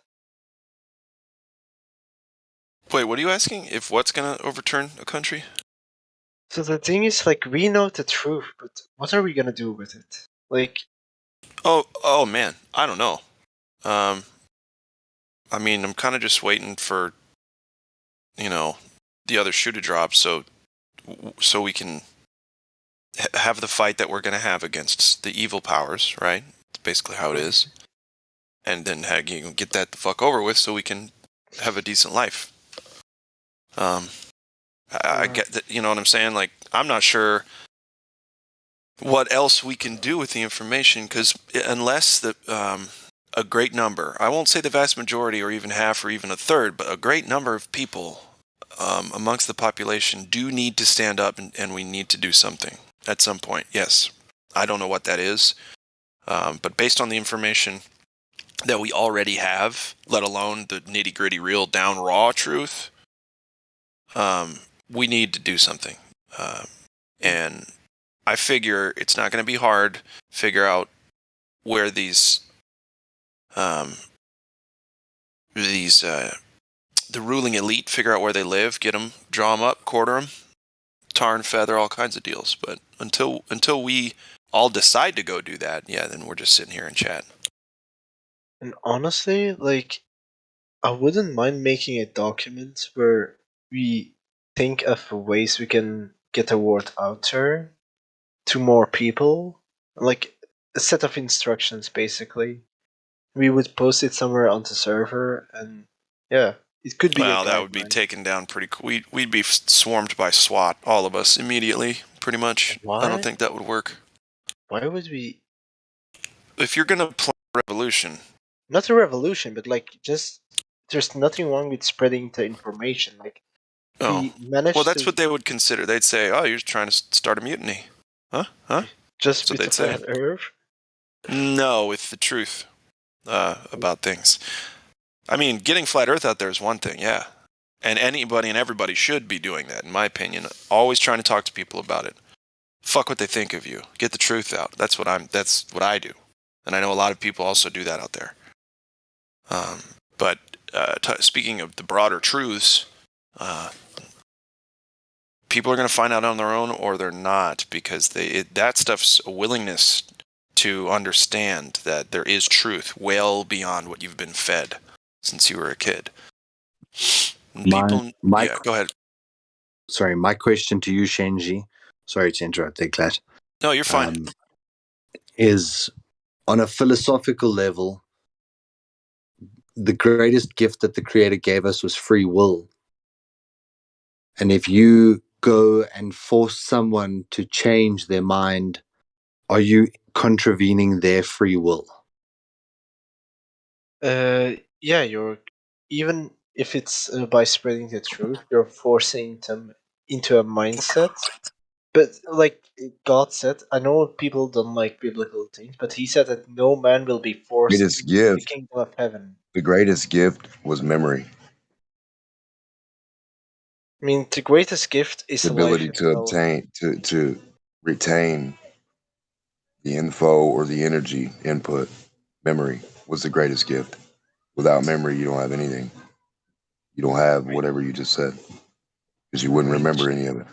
Wait, what are you asking? If what's gonna overturn a country? So the thing is, like, we know the truth, but what are we gonna do with it? Like, Oh man, I don't know. I mean, I'm kind of just waiting for, the other shoe to drop, so we can have the fight that we're gonna have against the evil powers, right? That's basically how it is. And then get that the fuck over with, so we can have a decent life. I get that, you know what I'm saying? Like, I'm not sure what else we can do with the information, because unless a great number, I won't say the vast majority or even half or even a third, but a great number of people amongst the population do need to stand up, and we need to do something at some point. Yes. I don't know what that is, but based on the information that we already have, let alone the nitty gritty, real down raw truth, we need to do something. And I figure it's not going to be hard to figure out where the ruling elite, figure out where they live, get them, draw them up, quarter them, tar and feather, all kinds of deals. But until we all decide to go do that, yeah, then we're just sitting here and chat. and honestly, like, I wouldn't mind making a document where we think of ways we can get the word out there to more people. like a set of instructions basically. We would post it somewhere on the server, and yeah, it could be a Well, that would be guideline. taken down pretty quick. We'd be swarmed by SWAT, all of us, immediately, pretty much. I don't Why? think that would work. Why would we? If you're gonna play Revolution, Not a revolution, but like just there's nothing wrong with spreading the information. Like we managed well, that's to what they would consider. They'd say, "Oh, you're trying to start a mutiny, huh? Huh?" just That's what with the they'd say. flat Earth. No, with the truth about things. I mean, getting flat Earth out there is one thing, yeah, and anybody and everybody should be doing that, in my opinion. Always trying to talk to people about it. Fuck what they think of you. Get the truth out. That's what I do, and I know a lot of people also do that out there. But speaking of the broader truths, people are going to find out on their own, or they're not, because that stuff's a willingness to understand that there is truth well beyond what you've been fed since you were a kid. People, yeah, go ahead. Sorry, my question to you, Shenji, sorry to interrupt there, Clat. No, you're fine. Is on a philosophical level, the greatest gift that the Creator gave us was free will. And if you go and force someone to change their mind, are you contravening their free will? Yeah, you're even if it's by spreading the truth, you're forcing them into a mindset. But like God said, I know people don't like biblical things, but He said that no man will be forced Greatest into the gift. kingdom of heaven. The greatest gift was memory. I mean, the greatest gift is The life ability to itself. obtain, to retain the info or the energy input. Memory was the greatest gift. Without memory, you don't have anything. You don't have whatever you just said because you wouldn't remember any of it.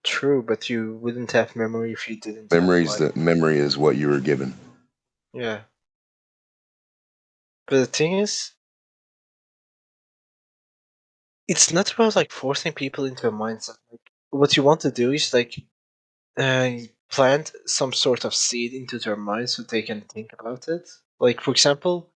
True, but you wouldn't have memory if you didn't have life. Memory is what you were given. Yeah. But the thing is, it's not about like forcing people into a mindset. Like, what you want to do is like plant some sort of seed into their mind so they can think about it. Like, for example,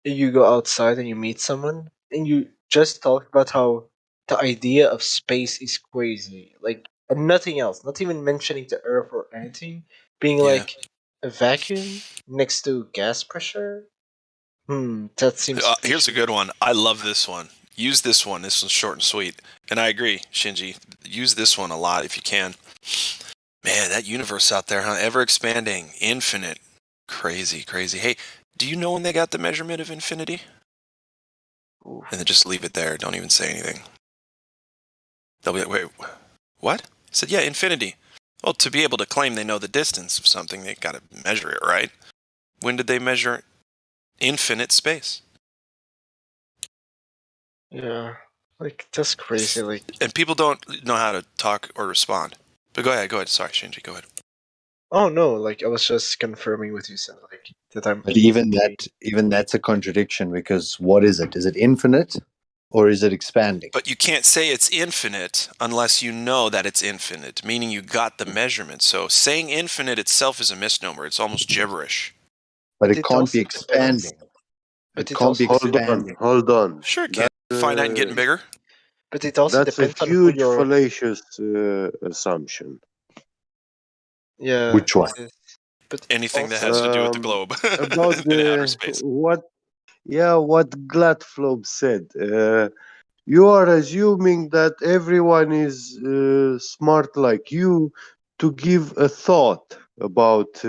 you go outside and you meet someone and you just talk about how the idea of space is crazy. Like, and nothing else, not even mentioning the Earth or anything, being like a vacuum next to gas pressure. That seems Here's a fishy. good one. I love this one. Use this one. This one's short and sweet. And I agree, Shinji. Use this one a lot if you can. Man, that universe out there, huh? Ever expanding, infinite. Crazy, crazy. Hey, do you know when they got the measurement of infinity? Oof. And then just leave it there. Don't even say anything. They'll be like, wait, what? I said, yeah, infinity. Well, to be able to claim they know the distance of something, they got to measure it, right? When did they measure infinite space? Yeah, like that's crazy. Like, And people don't know how to talk or respond. But go ahead. Sorry, Shinji, go ahead. oh no, like I was just confirming what you said. Like that I'm. But even that's a contradiction, because what is it? Is it infinite or is it expanding? But you can't say it's infinite unless you know that it's infinite, meaning you got the measurement. So saying infinite itself is a misnomer. It's almost gibberish. But it can't be expanding. But it can't be also expanding. Hold on. Sure, it can. Finite and getting bigger. But it also That's a depends on who huge you're. fallacious assumption. Yeah. Which one? But anything that has to do with the globe About in outer space. what Gladflob said. You are assuming that everyone is smart like you to give a thought about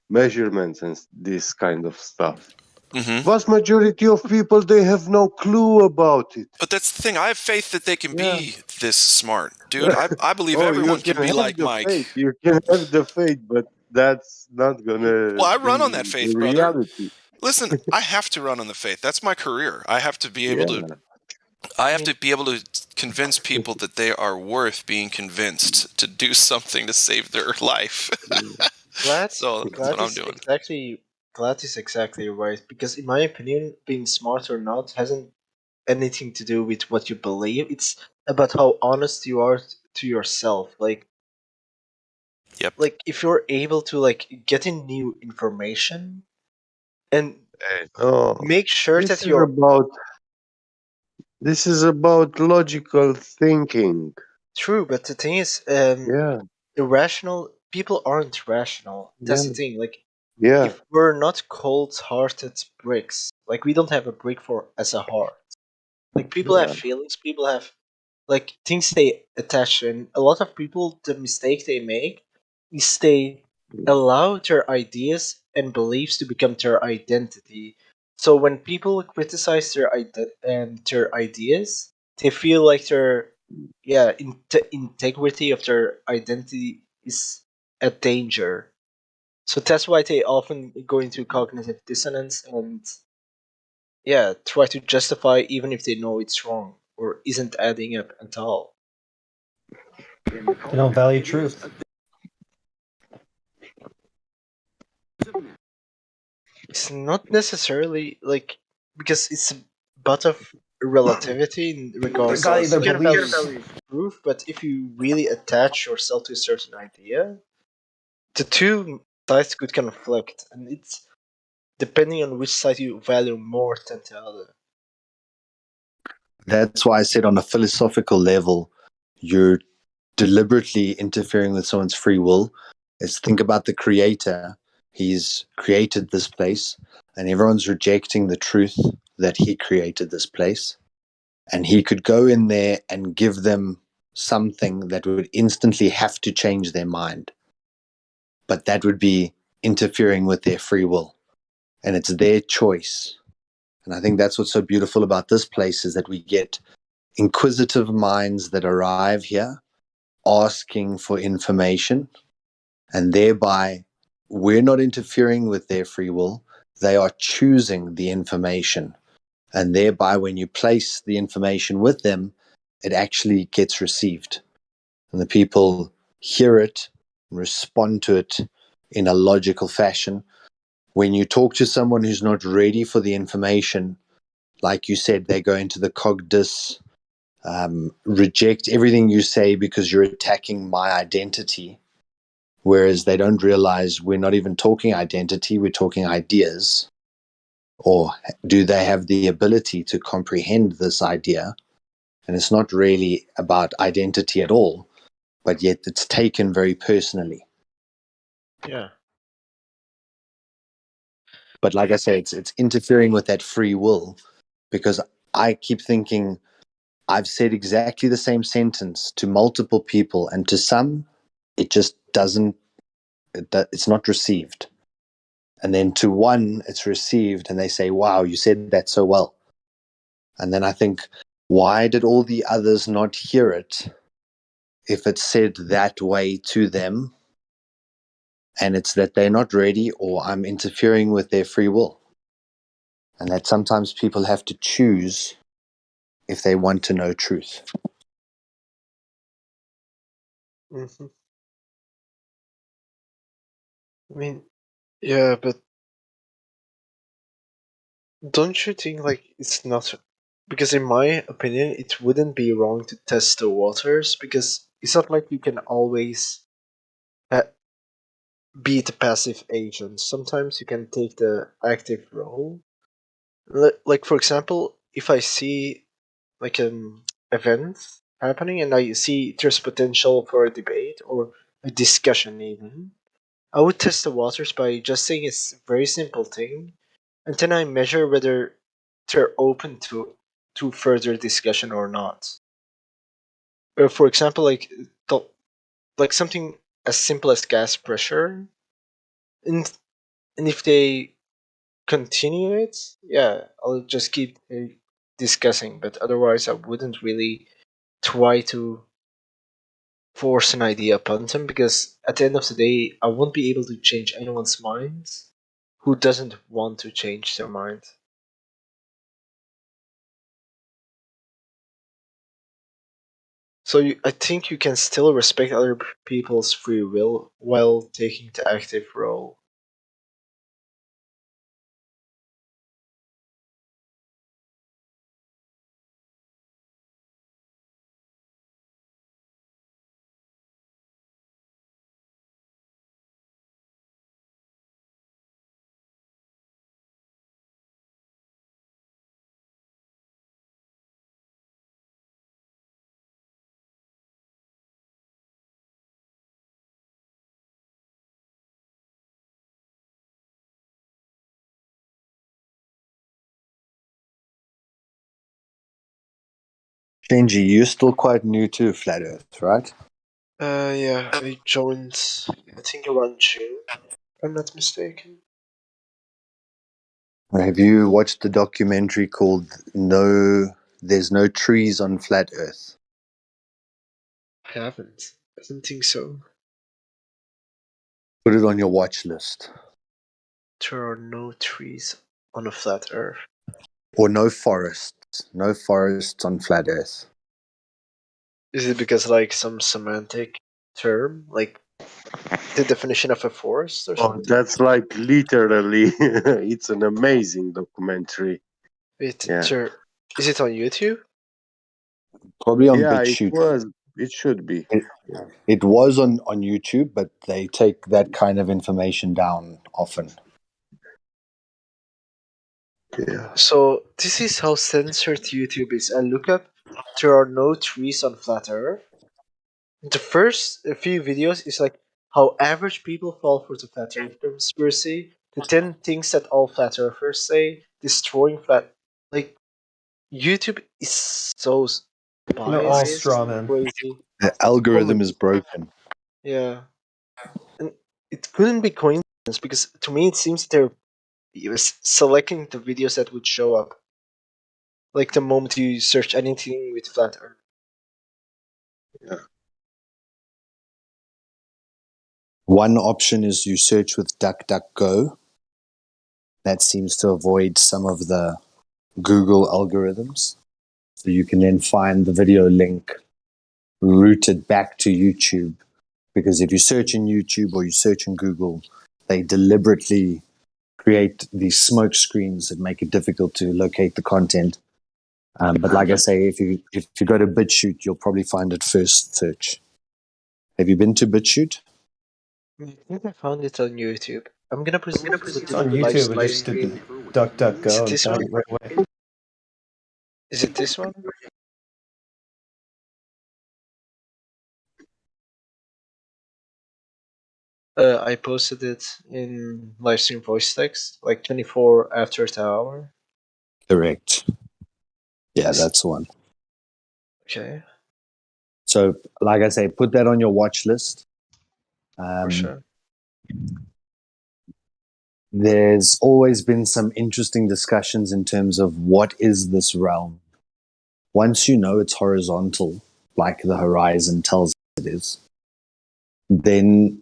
measurements and this kind of stuff. Mm-hmm. Vast majority of people, they have no clue about it. But that's the thing. I have faith that they can be this smart, dude. I believe Oh, everyone you can be have like the Mike. faith. You can have the faith, but that's not gonna Well, I be run on that faith, the brother. reality. Listen, I have to run on the faith. That's my career. I have to be able Yeah. to. I have to be able to convince people that they are worth being convinced to do something to save their life. So that's what I'm doing. Glad is exactly right, because in my opinion, being smart or not hasn't anything to do with what you believe. It's about how honest you are to yourself. Like, Yep. Like if you're able to like get in new information and Oh, make sure this that is about logical thinking. true, but the thing is, Yeah, irrational people aren't rational. That's yeah, the thing. Like yeah, if we're not cold-hearted bricks, like we don't have a brick for as a heart. Like people have yeah. feelings, people have like things they attach to, and a lot of people the mistake they make is they allow their ideas and beliefs to become their identity. So when people criticize their ideas, they feel like their integrity of their identity is at danger. So that's why they often go into cognitive dissonance and try to justify even if they know it's wrong or isn't adding up at all. They don't value truth. It's not necessarily like because it's a bit of relativity in They regards to value you their can value beliefs. proof, but if you really attach yourself to a certain idea, the two sides could conflict, and it's depending on which side you value more than the other. That's why I said on a philosophical level, you're deliberately interfering with someone's free will. Is think about the creator. He's created this place, and everyone's rejecting the truth that he created this place. And he could go in there and give them something that would instantly have to change their mind. But that would be interfering with their free will. And it's their choice. And I think that's what's so beautiful about this place is that we get inquisitive minds that arrive here asking for information, and thereby we're not interfering with their free will. They are choosing the information. And thereby, when you place the information with them, it actually gets received. And the people hear it, respond to it in a logical fashion. When you talk to someone who's not ready for the information, like you said, they go into the cogdis, reject everything you say because you're attacking my identity. Whereas they don't realize we're not even talking identity, we're talking ideas. Or do they have the ability to comprehend this idea? And it's not really about identity at all, but yet it's taken very personally. Yeah. But like I say, it's interfering with that free will because I keep thinking I've said exactly the same sentence to multiple people, and to some, it just doesn't, it's not received. And then to one, it's received, and they say, wow, you said that so well. And then I think, why did all the others not hear it if it's said that way to them? And it's that they're not ready, or I'm interfering with their free will. And that sometimes people have to choose if they want to know truth. Mm-hmm. I mean, yeah, but don't you think like it's not because in my opinion it wouldn't be wrong to test the waters because it's not like you can always be the passive agent. Sometimes you can take the active role. Like for example, if I see like an event happening and I see there's potential for a debate or a discussion even, I would test the waters by just saying it's a very simple thing, and then I measure whether they're open to further discussion or not. Or for example, like something as simple as gas pressure, and if they continue it, yeah, I'll just keep discussing. But otherwise, I wouldn't really try to force an idea upon them because at the end of the day, I won't be able to change anyone's minds who doesn't want to change their mind. So I think you can still respect other people's free will while taking the active role. Shinji, you're still quite new to Flat Earth, right? Yeah, I joined, I think around June, if I'm not mistaken. Have you watched the documentary called There's No Trees on Flat Earth? I haven't. I don't think so. Put it on your watch list. There are no trees on a flat Earth. Or no forests. No forests on Flat Earth. Is it because like some semantic term, like the definition of a forest or Oh, something? that's like literally, it's an amazing documentary. Wait, Yeah. is it on YouTube? Probably on Yeah, it BitChute. was. It should be. It was on YouTube, but they take that kind of information down often. Yeah. So this is how censored YouTube is. I look up, there are no trees on flat Earth. The first few videos is like how average people fall for the flat Earth conspiracy, the 10 things that all flat earthers say, destroying flat. Like, YouTube is so They're all biased, straw men. crazy. The algorithm is broken. Yeah. And it couldn't be coincidence because to me it seems they're selecting the videos that would show up. Like the moment you search anything with flat Earth. Yeah. One option is you search with DuckDuckGo. That seems to avoid some of the Google algorithms. So you can then find the video link routed back to YouTube. Because if you search in YouTube or you search in Google, they deliberately create these smoke screens that make it difficult to locate the content. But like I say, if you go to BitChute, you'll probably find it first search. Have you been to BitChute? I think I found it on YouTube. I'm gonna put It's it on in the YouTube. I live just did the stream. Is DuckDuckGo it and this found one? it right away. Is it this one? I posted it in livestream voice text, like 24 after the hour. Correct. Yeah, that's the one. Okay, So, like I say, put that on your watch list. for sure. There's always been some interesting discussions in terms of what is this realm. Once you know it's horizontal, like the horizon tells it is, then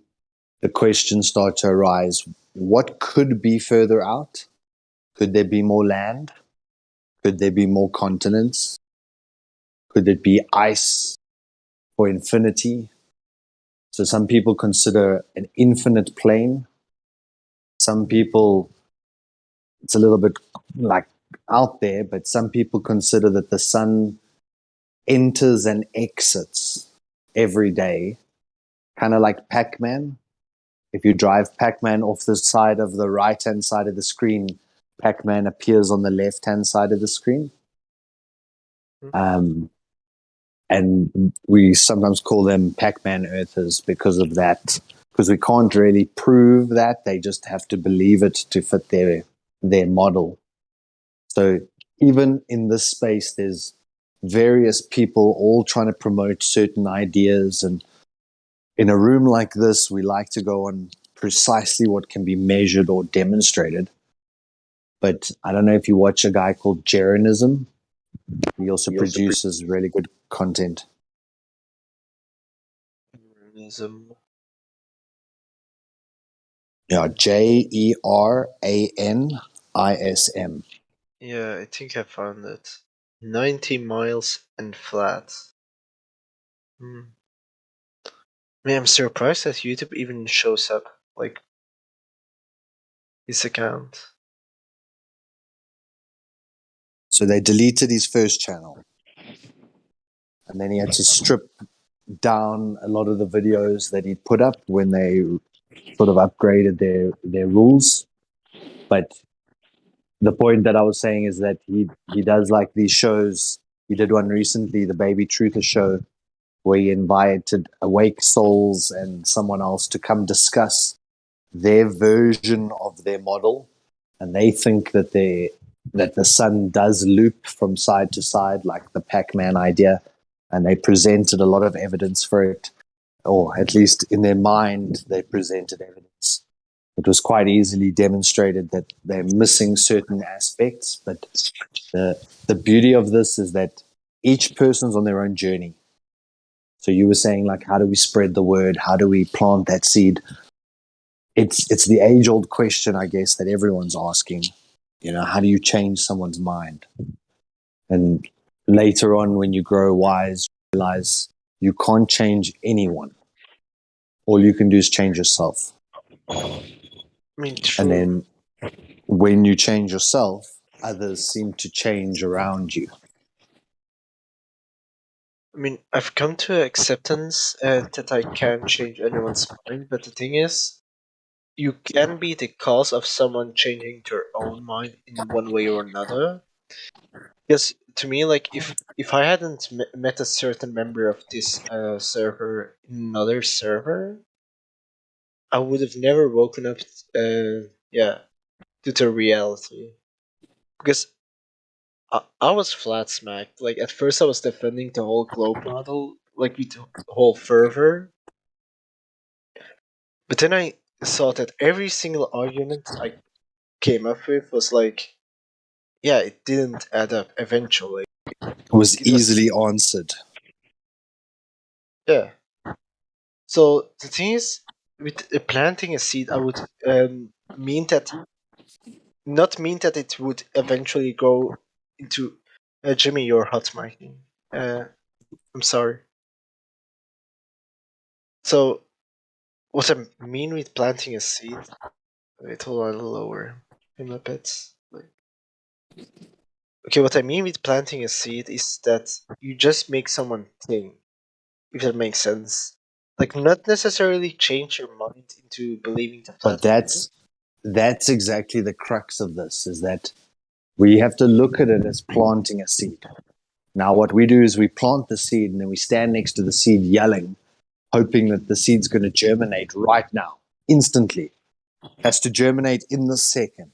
the questions start to arise. What could be further out? Could there be more land? Could there be more continents? Could it be ice for infinity? So some people consider an infinite plane. Some people, it's a little bit like out there, but some people consider that the sun enters and exits every day, kind of like Pac-Man. If you drive Pac-Man off the side of the right-hand side of the screen, Pac-Man appears on the left-hand side of the screen. And we sometimes call them Pac-Man Earthers because of that, because we can't really prove that. They just have to believe it to fit their model. So even in this space, there's various people all trying to promote certain ideas. And in a room like this, we like to go on precisely what can be measured or demonstrated. But I don't know if you watch a guy called Jeranism. He also produces really good content. Yeah, Jeranism. Yeah, I think I found it. 90 miles and flat. I mean, I'm surprised that YouTube even shows up, like, his account. So they deleted his first channel. And then he had to strip down a lot of the videos that he'd put up when they sort of upgraded their rules. But the point that I was saying is that he does like these shows. He did one recently, the Baby Truther show, where he invited Awake Souls and someone else to come discuss their version of their model. And they think that that the sun does loop from side to side, like the Pac-Man idea, and they presented a lot of evidence for it, or at least in their mind, they presented evidence. It was quite easily demonstrated that they're missing certain aspects, but the beauty of this is that each person's on their own journey. So you were saying, like, how do we spread the word? How do we plant that seed? It's the age-old question, I guess, that everyone's asking. How do you change someone's mind? And later on, when you grow wise, you realize you can't change anyone. All you can do is change yourself. I mean, And true. then when you change yourself, others seem to change around you. I mean, I've come to acceptance that I can't change anyone's mind, but the thing is, you can be the cause of someone changing their own mind in one way or another. Because to me, like, if I hadn't met a certain member of this server in another server, I would have never woken up, yeah, to the reality. Because I was flat smacked. Like, at first I was defending the whole globe model, like with the whole fervor. But then I saw that every single argument I came up with was like, yeah, it didn't add up eventually. It was It was, easily answered. yeah. So the thing is, with planting a seed, I would mean that, not mean that it would eventually go into, Jimmy, you're hot micing. I'm sorry. So what I mean with planting a seed, wait, hold on, a little lower in my pets. Okay, what I mean with planting a seed is that you just make someone think, if that makes sense. Like, not necessarily change your mind into believing the But flat Earth. that's exactly the crux of this, is that we have to look at it as planting a seed. Now, what we do is we plant the seed and then we stand next to the seed yelling, hoping that the seed's going to germinate right now, instantly. It has to germinate in the second.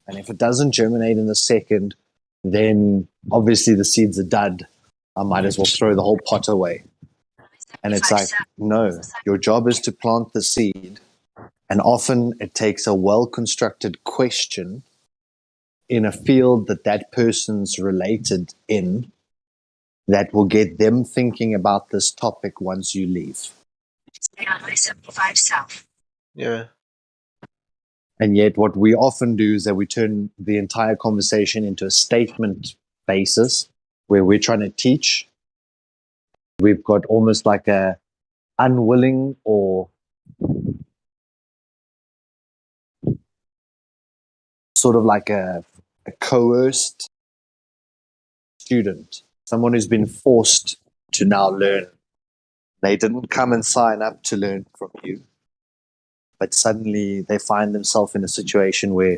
And if it doesn't germinate in the second, then obviously the seed's a dud. I might as well throw the whole pot away. And it's like, no, your job is to plant the seed. And often it takes a well-constructed question in a field that person's related in, that will get them thinking about this topic once you leave. Stay on I-75 South. Yeah. And yet what we often do is that we turn the entire conversation into a statement basis where we're trying to teach. We've got almost like a unwilling or sort of like a coerced student, someone who's been forced to now learn. They didn't come and sign up to learn from you, but suddenly they find themselves in a situation where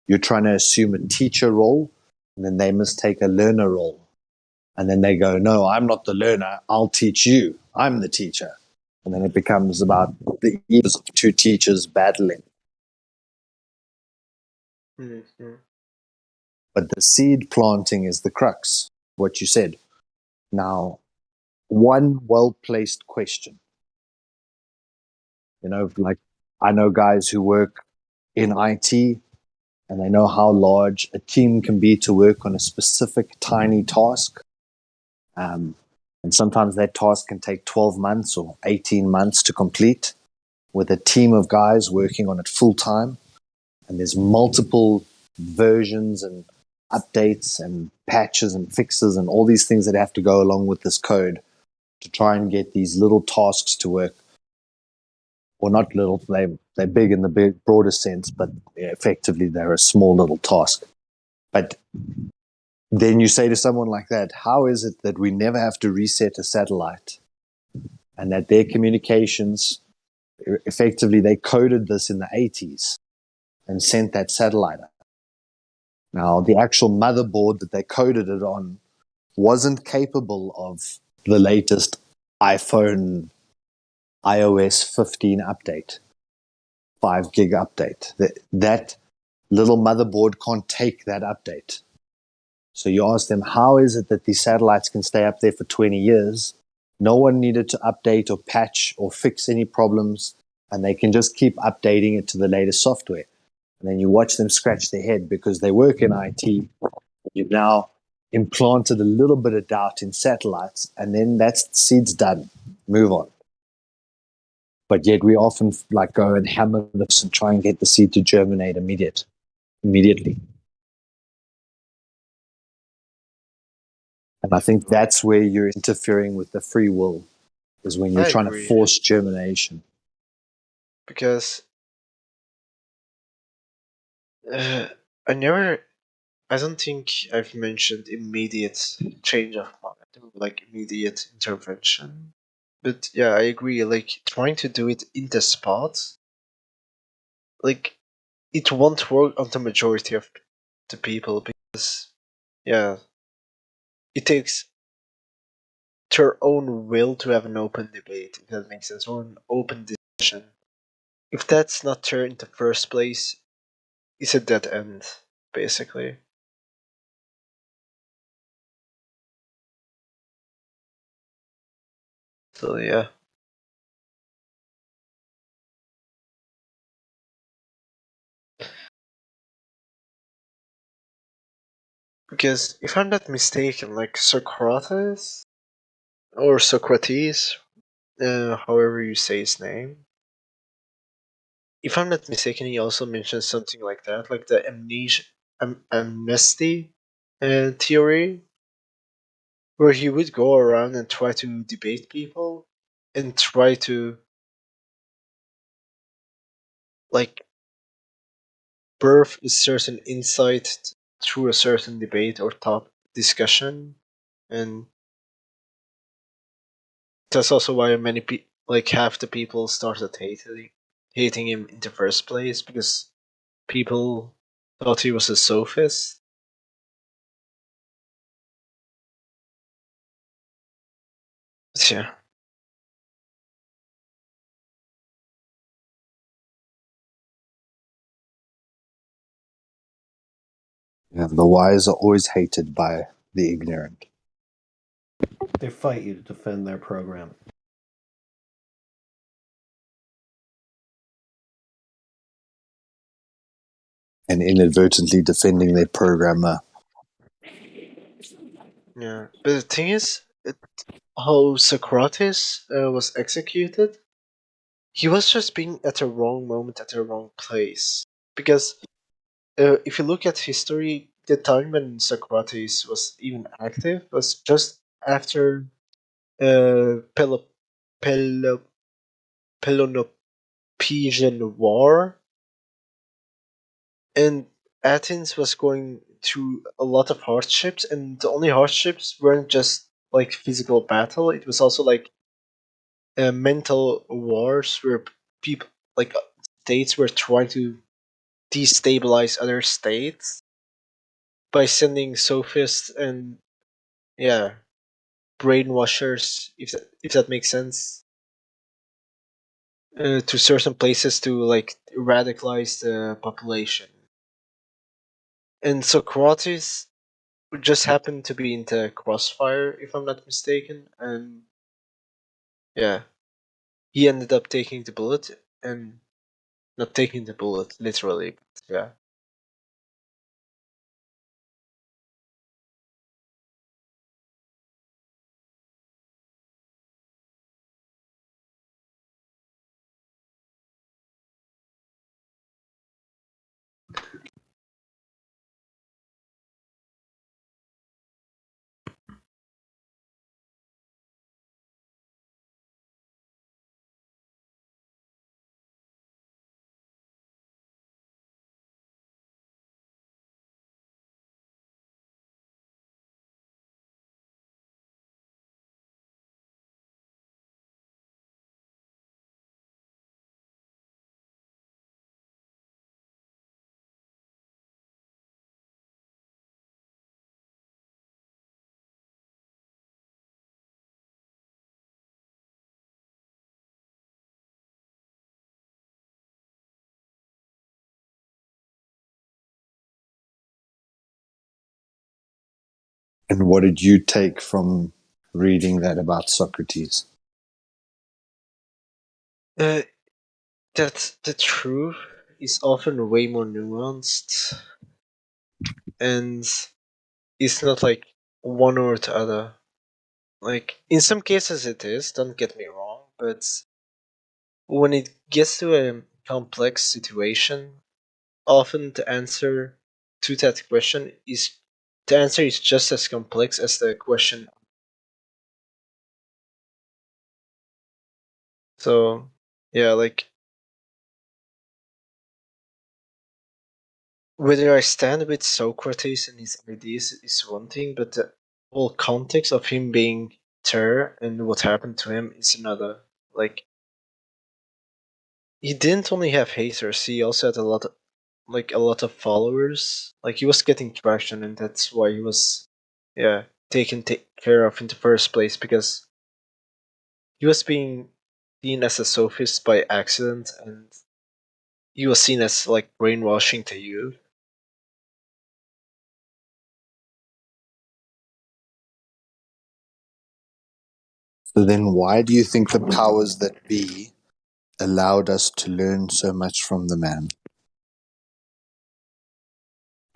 you're trying to assume a teacher role, and then they must take a learner role. And then they go, no, I'm not the learner. I'll teach you. I'm the teacher. And then it becomes about the egos of two teachers battling. Mm-hmm. But the seed planting is the crux, what you said. Now, one well-placed question. Like, I know guys who work in IT, and they know how large a team can be to work on a specific tiny task. And sometimes that task can take 12 months or 18 months to complete, with a team of guys working on it full time. And there's multiple versions and updates and patches and fixes and all these things that have to go along with this code to try and get these little tasks to work. Or not little, they're big in the broader sense, but effectively they're a small little task. But then you say to someone like that, how is it that we never have to reset a satellite, and that their communications, effectively they coded this in the 80s and sent that satellite up? Now, the actual motherboard that they coded it on wasn't capable of the latest iPhone iOS 15 update, 5 gig update. That little motherboard can't take that update. So you ask them, how is it that these satellites can stay up there for 20 years? No one needed to update or patch or fix any problems, and they can just keep updating it to the latest software. And then you watch them scratch their head because they work in IT. You've now implanted a little bit of doubt in satellites, and then that's seed's done. Move on. But yet we often go and hammer this and try and get the seed to germinate immediately. And I think that's where you're interfering with the free will, is when you're I trying to agree. force germination. Because I don't think I've mentioned immediate change of mind or like immediate intervention. But yeah, I agree. Like trying to do it in the spot, like it won't work on the majority of the people because yeah, it takes their own will to have an open debate, if that makes sense, or an open discussion. If that's not there in the first place, it's a dead end, basically. So yeah. Because if I'm not mistaken, like Socrates or Socrates, however you say his name, if I'm not mistaken, he also mentioned something like that, like the amnesty theory, where he would go around and try to debate people and try to like birth a certain insight through a certain debate or top discussion, and that's also why like half the people started hating him in the first place because people thought he was a sophist. But yeah. Yeah, the wise are always hated by the ignorant. They fight you to defend their program. And inadvertently defending their programmer. Yeah, but the thing is, how Socrates was executed, he was just being at the wrong moment at the wrong place. Because if you look at history, the time when Socrates was even active was just after Pelop Pelop Peloponnesian War, and Athens was going through a lot of hardships, and the only hardships weren't just like physical battle; it was also like mental wars where people like states were trying to destabilize other states by sending sophists and yeah brainwashers, if that makes sense, to certain places to like radicalize the population. And Socrates just happened to be in the crossfire, if I'm not mistaken, and yeah, he ended up taking the bullet and not taking the bullet literally, but yeah. And what did you take from reading that about Socrates? That the truth is often way more nuanced, and it's not like one or the other. Like in some cases it is, don't get me wrong, but when it gets to a complex situation, often the answer to that question is the answer is just as complex as the question. So yeah, like whether I stand with Socrates and his ideas is one thing, but the whole context of him being there and what happened to him is another. Like he didn't only have haters; he also had a lot of followers. Like he was getting traction, and that's why he was, yeah, taken care of in the first place because he was being seen as a sophist by accident, and he was seen as like brainwashing to you. So then why do you think the powers that be allowed us to learn so much from the man?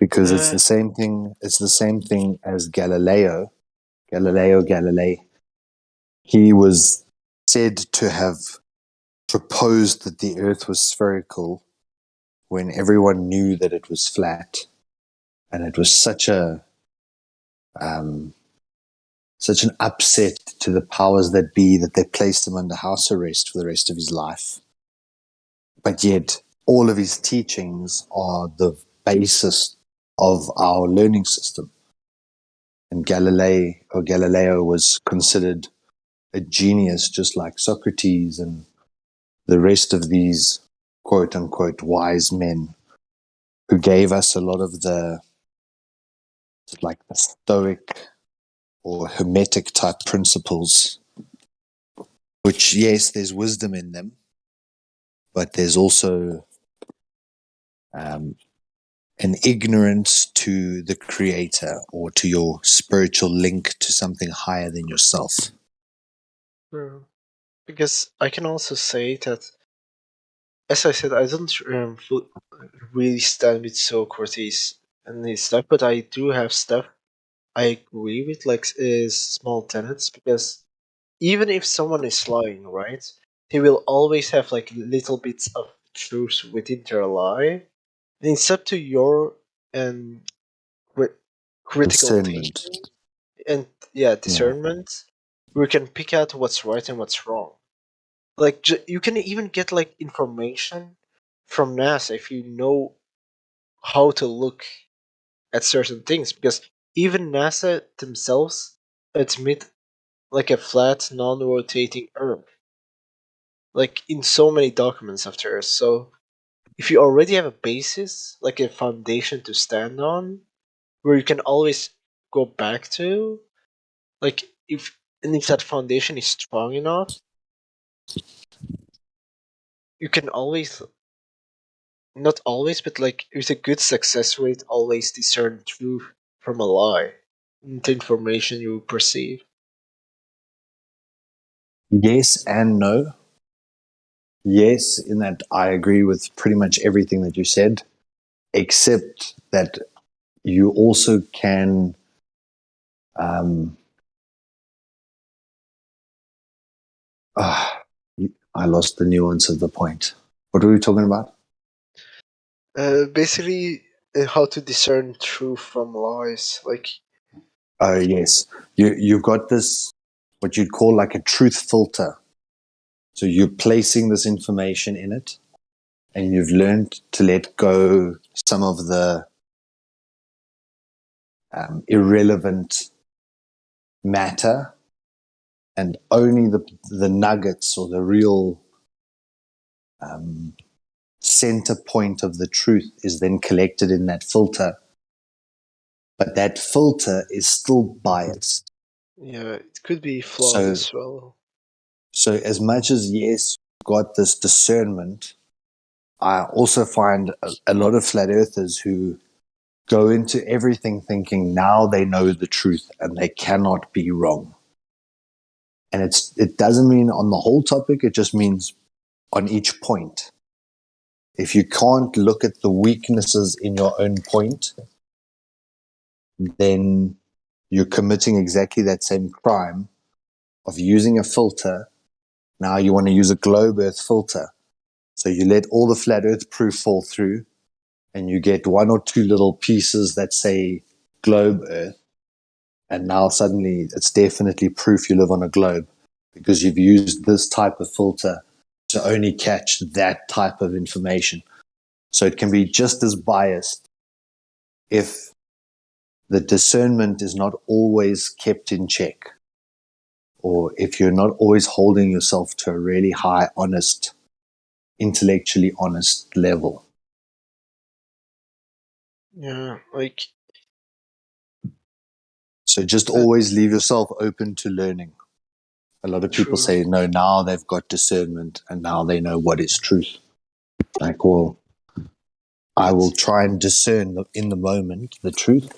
Because it's the same thing as Galileo Galilei. He was said to have proposed that the earth was spherical when everyone knew that it was flat, and it was such an upset to the powers that be that they placed him under house arrest for the rest of his life. But yet all of his teachings are the basis of our learning system. And Galileo was considered a genius, just like Socrates and the rest of these quote unquote wise men who gave us a lot of the Stoic or Hermetic type principles, which, yes, there's wisdom in them, but there's also an ignorance to the creator or to your spiritual link to something higher than yourself. True. Because I can also say that, as I said, I don't really stand with Socrates and his stuff, but I do have stuff I agree with, like small tenets, because even if someone is lying, right, he will always have like little bits of truth within their lie, and it's up to your and critical Discernment. thinking and discernment, where you can pick out what's right and what's wrong. Like you can even get like information from NASA if you know how to look at certain things, because even NASA themselves admit like a flat, non-rotating Earth, like in so many documents of theirs. So if you already have a basis, like a foundation to stand on, where you can always go back to, like if that foundation is strong enough, you can always, not always, but like with a good success rate, always discern truth from a lie, the information you perceive. Yes and no. Yes, in that I agree with pretty much everything that you said, except that you also can I lost the nuance of the point. What were we talking about? Basically, how to discern truth from lies. Like, Oh, yes. You've got this, what you'd call like a truth filter. So you're placing this information in it, and you've learned to let go some of the irrelevant matter, and only the nuggets or the real center point of the truth is then collected in that filter. But that filter is still biased. yeah, it could be flawed as well. So as much as, yes, you've got this discernment, I also find a lot of flat earthers who go into everything thinking now they know the truth and they cannot be wrong. And it doesn't mean on the whole topic, it just means on each point. If you can't look at the weaknesses in your own point, then you're committing exactly that same crime of using a filter. Now you want to use a globe earth filter. So you let all the flat earth proof fall through and you get one or two little pieces that say globe earth. And now suddenly it's definitely proof you live on a globe because you've used this type of filter to only catch that type of information. So it can be just as biased if the discernment is not always kept in check, or if you're not always holding yourself to a really high, honest, intellectually honest level. Yeah, like. So just always leave yourself open to learning. A lot of people True. say, no, now they've got discernment and now they know what is truth. Like, well, I will try and discern in the moment the truth,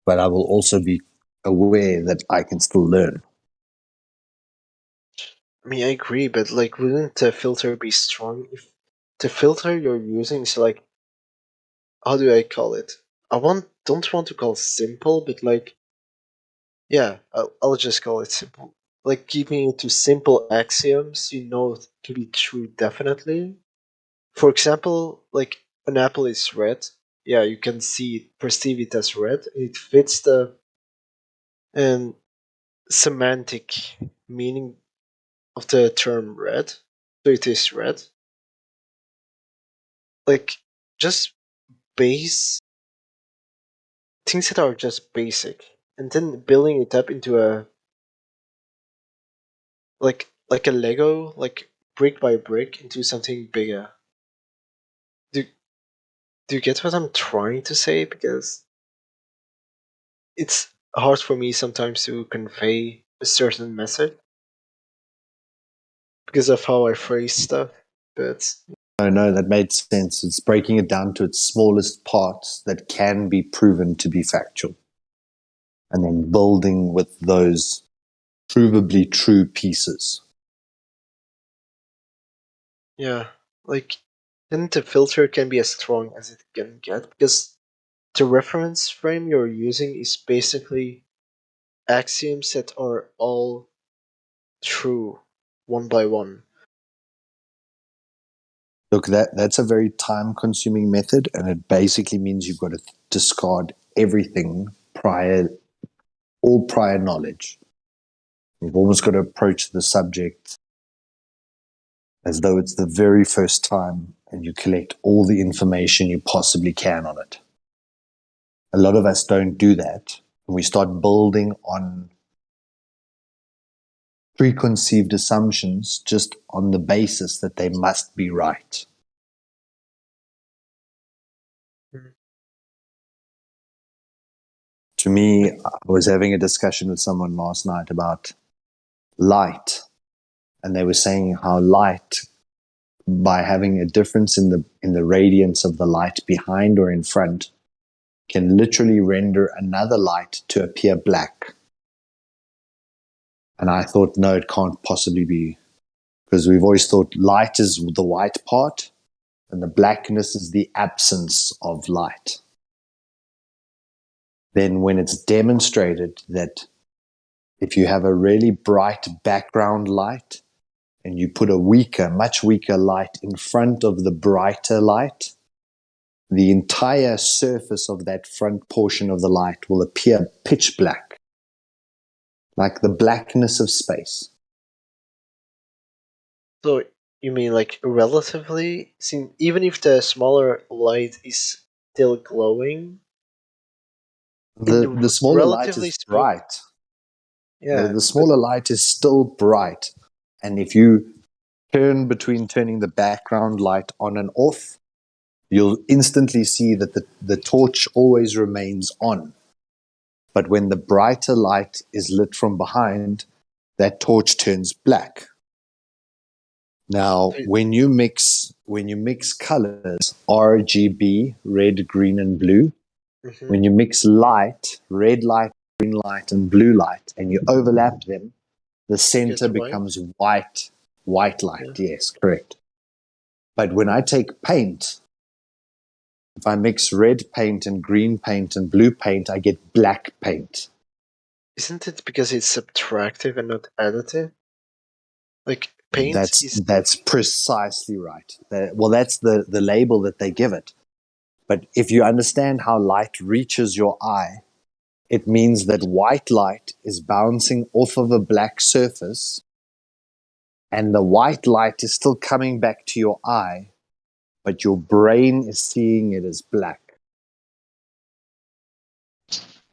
but I will also be aware that I can still learn. I mean, I agree, but like, wouldn't the filter be strong if the filter you're using is like, how do I call it? Don't want to call it simple, but like, yeah, I'll just call it simple. Like keeping it to simple axioms you know to be true definitely. For example, like an apple is red. Yeah, you can see it, perceive it as red. It fits the semantic meaning of the term red, so it is red. Like just base things that are just basic, and then building it up into a like a Lego, like brick by brick into something bigger. Do you get what I'm trying to say? Because it's hard for me sometimes to convey a certain message because of how I phrase stuff. But No, that made sense. It's breaking it down to its smallest parts that can be proven to be factual. And then building with those provably true pieces. yeah, like then the filter can be as strong as it can get because the reference frame you're using is basically axioms that are all true one by one. Look, that's a very time-consuming method, and it basically means you've got to discard everything all prior knowledge. You've almost got to approach the subject as though it's the very first time, and you collect all the information you possibly can on it. A lot of us don't do that, and we start building on preconceived assumptions just on the basis that they must be right. To me, I was having a discussion with someone last night about light, and they were saying how light, by having a difference in the radiance of the light behind or in front, can literally render another light to appear black. And I thought, no, it can't possibly be, because we've always thought light is the white part and the blackness is the absence of light. Then when it's demonstrated that if you have a really bright background light and you put a much weaker light in front of the brighter light, the entire surface of that front portion of the light will appear pitch black, like the blackness of space. So you mean like relatively, even if the smaller light is still glowing? The smaller light is bright. Yeah, The smaller light is still bright. And if you turn between turning the background light on and off, you'll instantly see that the torch always remains on. But when the brighter light is lit from behind, that torch turns black. Now, when you mix colors, RGB, red, green, and blue, Mhm. When you mix light, red light, green light, and blue light, and you overlap them, the center white? becomes white. White light, Yeah. yes, correct. But when I take paint, if I mix red paint and green paint and blue paint, I get black paint. Isn't it because it's subtractive and not additive? Like paint is That's precisely right. Well, that's the label that they give it. But if you understand how light reaches your eye, it means that white light is bouncing off of a black surface, and the white light is still coming back to your eye, but your brain is seeing it as black.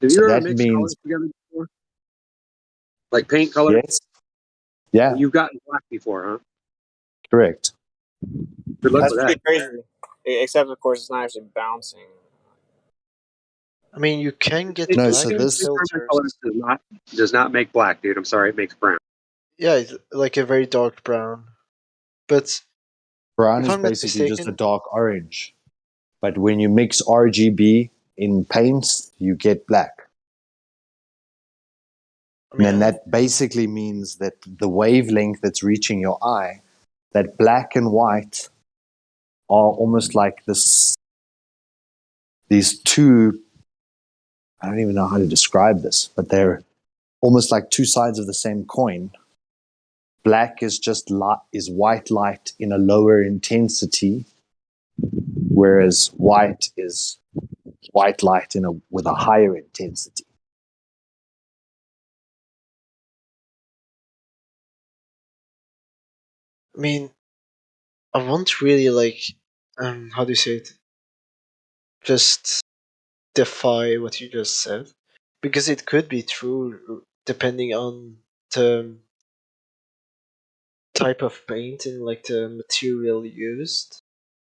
Have So you ever that mixed means, colors together before? Like paint color? yes, yeah, You've gotten black before, huh? correct. Good luck That's with pretty that. crazy. Except, of course, it's not actually bouncing. I mean, you can get No, black so with this, Experimental filters. colors does not make black, dude. I'm sorry, it makes brown. Yeah, it's like a very dark brown. But brown if is I'm not basically just a mistaken, dark orange. But when you mix RGB in paints, you get black. I mean, And that basically means that the wavelength that's reaching your eye, that black and white are almost like these two, I don't even know how to describe this, but they're almost like two sides of the same coin. Black is just is white light in a lower intensity, whereas white is white light with a higher intensity. I mean, I won't really like, how do you say it? Just defy what you just said, because it could be true depending on the type of paint and like the material used.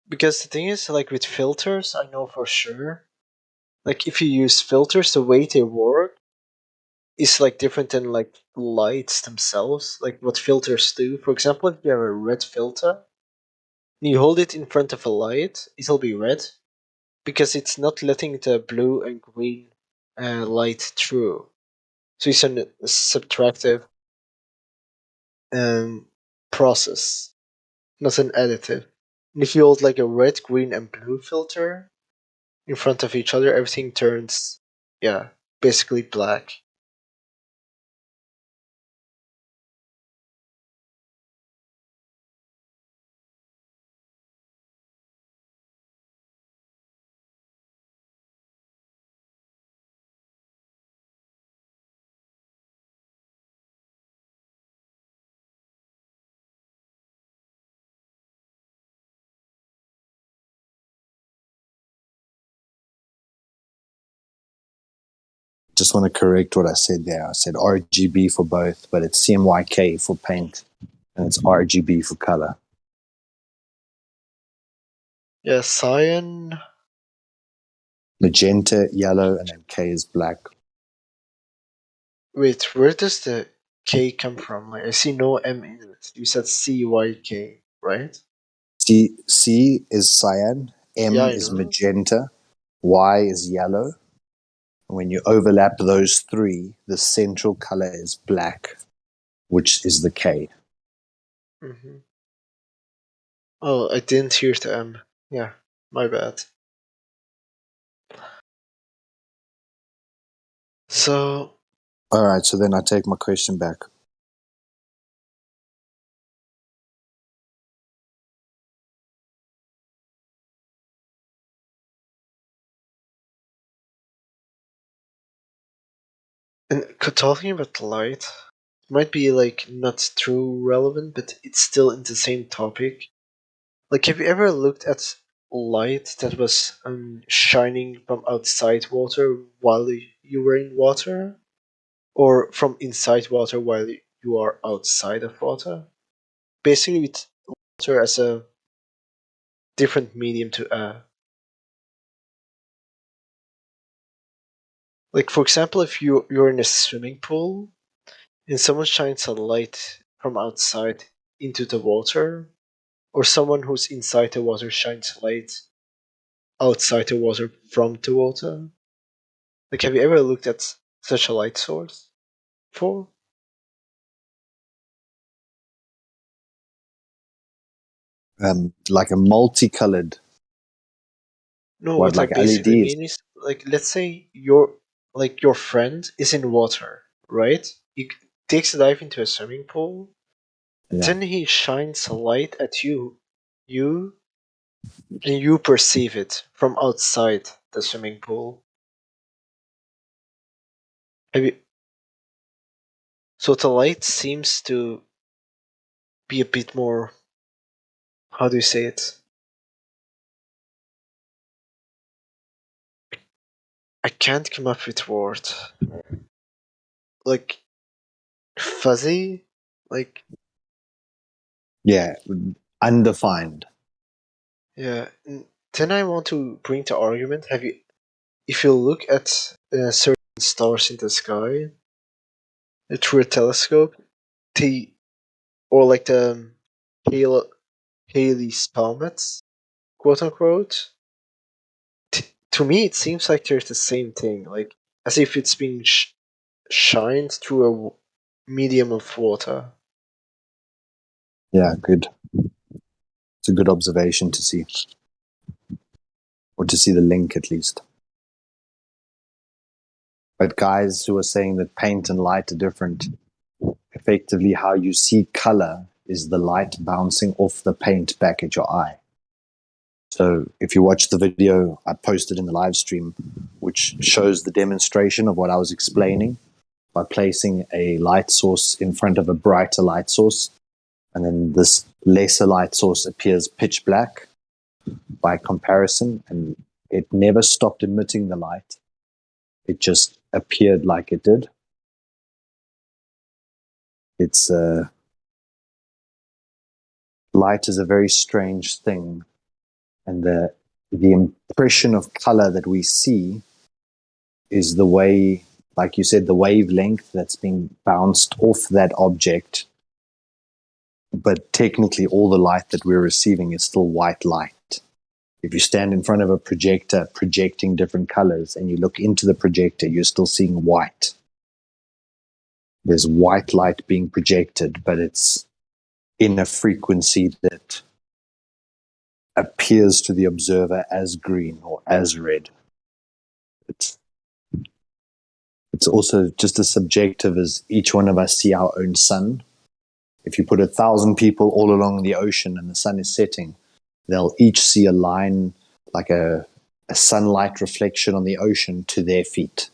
Because the thing is, like with filters, I know for sure. Like if you use filters, the way they work is like different than like lights themselves. Like what filters do. For example, if you have a red filter, and you hold it in front of a light, it'll be red because it's not letting the blue and green light through. So it's a subtractive process, not an additive. And if you hold like a red, green, and blue filter in front of each other, everything turns, yeah, basically black. Just want to correct what I said there. I said RGB for both, but it's CMYK for paint, and it's RGB for color. Yeah, cyan. Magenta, yellow, and then K is black. Wait, where does the K come from? Like, I see no M in it. You said CYK, right? C is cyan, Yeah, M I is know. magenta, Y is yellow. When you overlap those three, the central color is black, which is the K. Mm-hmm. Oh, I didn't hear the M. Yeah, my bad. So, All right, so then I take my question back. and talking about light might be like not too relevant, but it's still in the same topic. Like, have you ever looked at light that was shining from outside water while you were in water? Or from inside water while you are outside of water? Basically, with water as a different medium to air. Like, for example, if you're in a swimming pool and someone shines a light from outside into the water, or someone who's inside the water shines light outside the water from the water, Like, have you ever looked at such a light source before? Like a multicolored, No, what, what I like basically LEDs? mean is, like, let's say your friend is in water, right? He takes a dive into a swimming pool, Yeah. then he shines a light at you, and you perceive it from outside the swimming pool. Have you? So the light seems to be a bit more. How do you say it? I can't come up with word. Like fuzzy, like Yeah, undefined. yeah. Then I want to bring the argument. Have you? If you look at certain stars in the sky through a telescope, the or like the Hale, Halley's comets, quote unquote. To me, it seems like they're the same thing, like as if it's being shined through a medium of water. Yeah, good. It's a good observation to see, or to see the link at least. But guys who are saying that paint and light are different, effectively how you see color is the light bouncing off the paint back at your eye. So if you watch the video I posted in the live stream, which shows the demonstration of what I was explaining by placing a light source in front of a brighter light source, and then this lesser light source appears pitch black by comparison, and it never stopped emitting the light. It just appeared like it did. It's light is a very strange thing, and the impression of color that we see is the way, like you said, the wavelength that's being bounced off that object. But technically, all the light that we're receiving is still white light. If you stand in front of a projector projecting different colors and you look into the projector, you're still seeing white. There's white light being projected, but it's in a frequency that appears to the observer as green or as red. It's also just as subjective as each one of us see our own sun. If you put 1,000 people all along the ocean and the sun is setting, they'll each see a line, like a sunlight reflection on the ocean to their feet.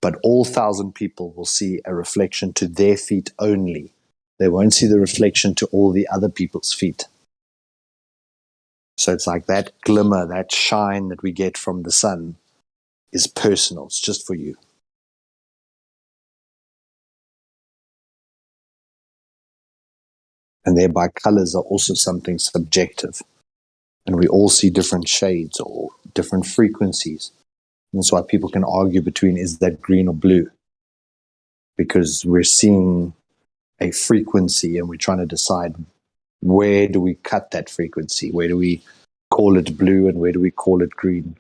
But all 1,000 people will see a reflection to their feet only. They won't see the reflection to all the other people's feet. So it's like that glimmer, that shine that we get from the sun is personal. It's just for you. And thereby colors are also something subjective. And we all see different shades or different frequencies. And that's why people can argue between, is that green or blue? Because we're seeing a frequency and we're trying to decide, where do we cut that frequency? Where do we call it blue and where do we call it green?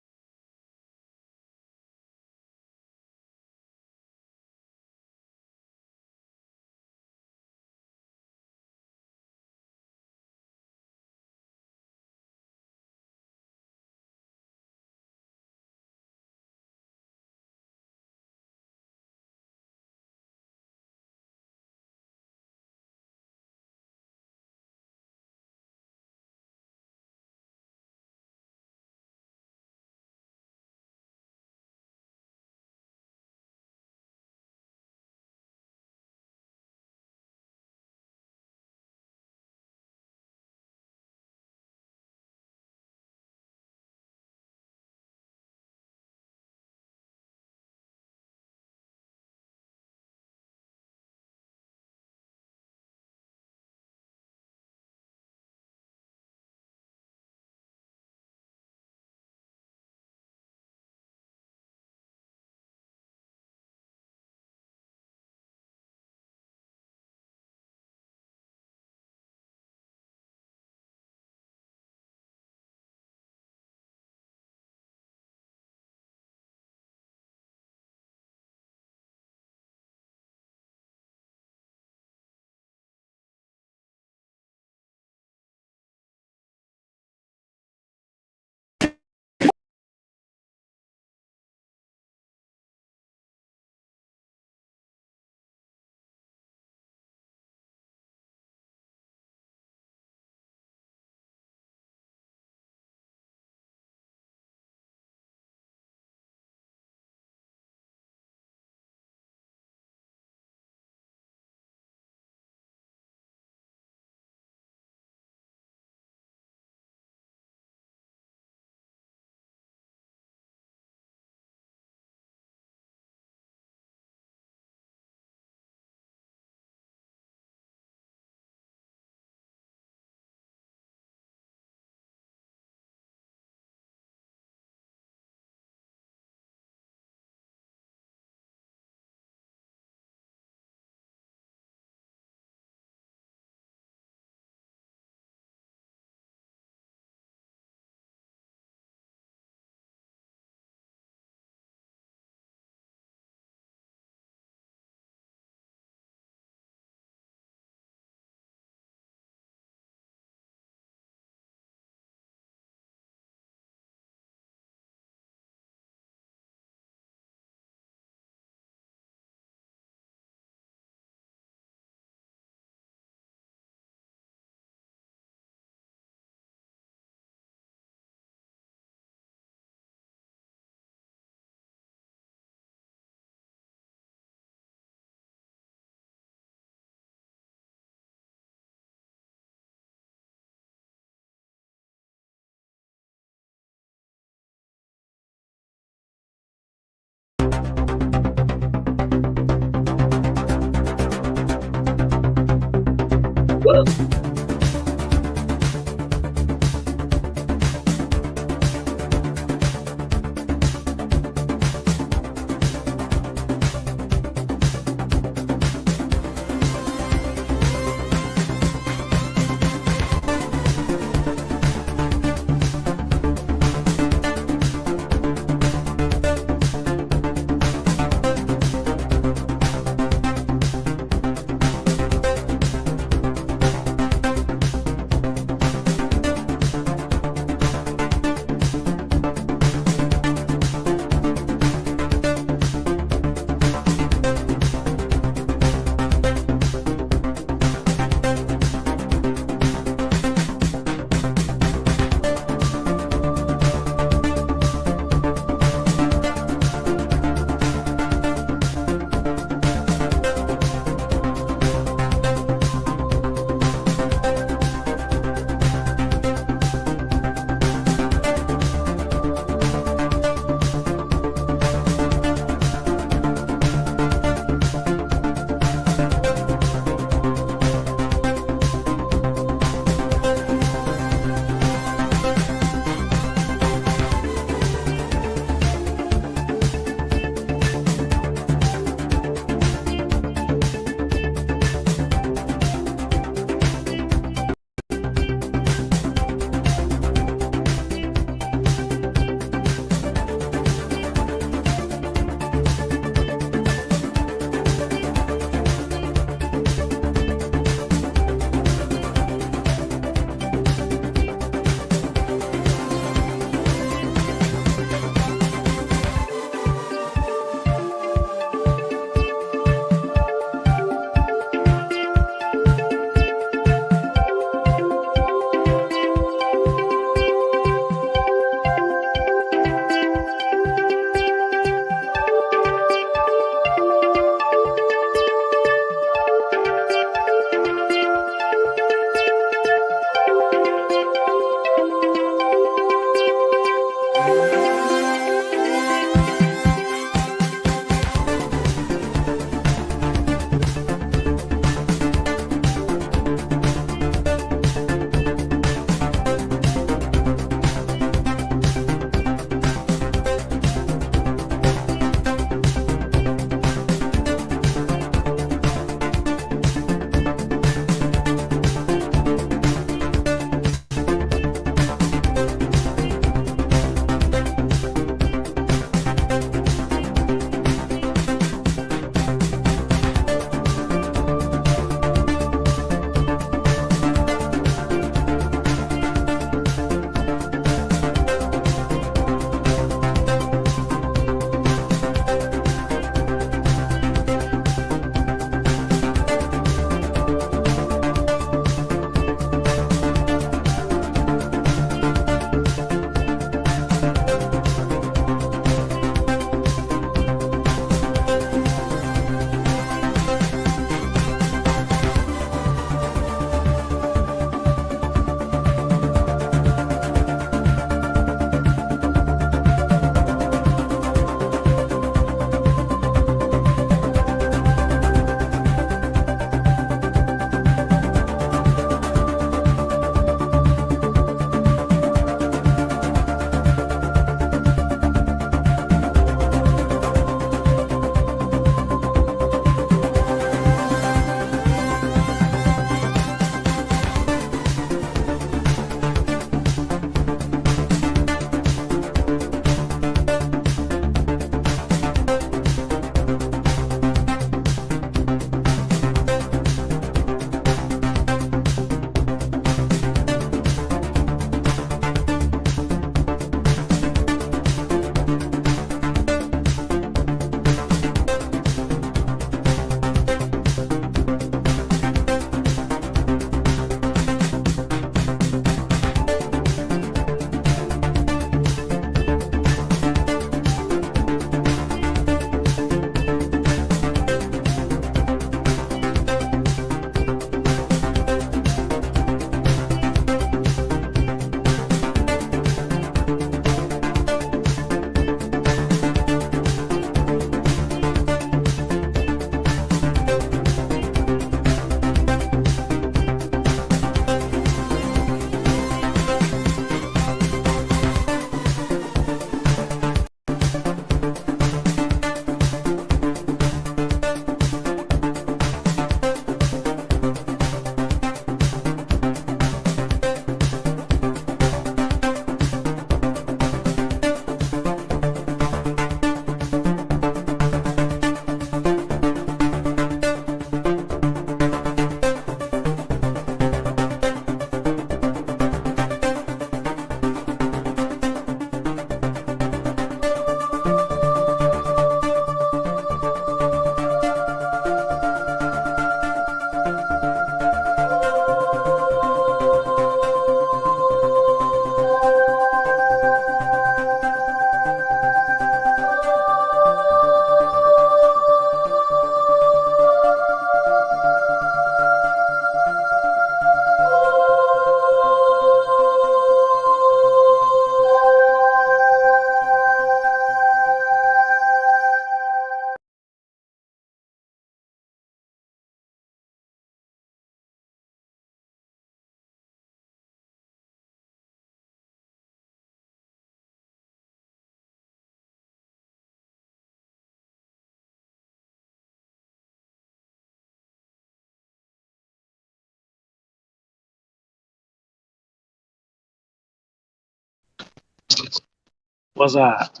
What's that?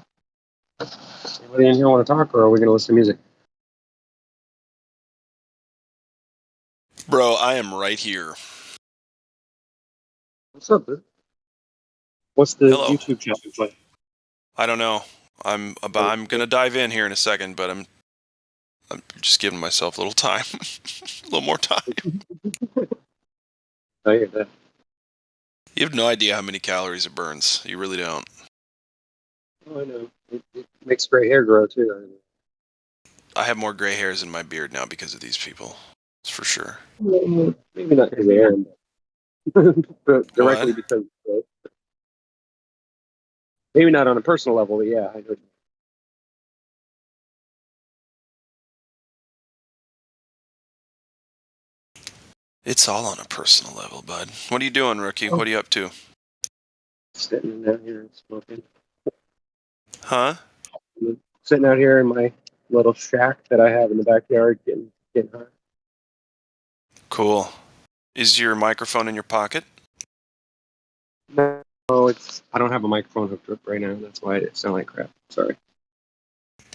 Anybody in here want to talk, or are we going to listen to music? Bro, I am right here. What's up, dude? What's the Hello. YouTube channel play? I don't know. I'm gonna dive in here in a second, but I'm just giving myself a little time, a little more time. I hear that. You have no idea how many calories it burns. You really don't. Oh, I know. It makes gray hair grow too. I have more gray hairs in my beard now because of these people. That's for sure. Maybe not because of Aaron, but directly What? because. Maybe not on a personal level, but yeah, I know. It's all on a personal level, bud. What are you doing, rookie? What are you up to? Sitting down here and smoking. Huh? Sitting out here in my little shack that I have in the backyard, getting high. Cool. Is your microphone in your pocket? No, I don't have a microphone hooked up right now. That's why it sounds like crap. Sorry.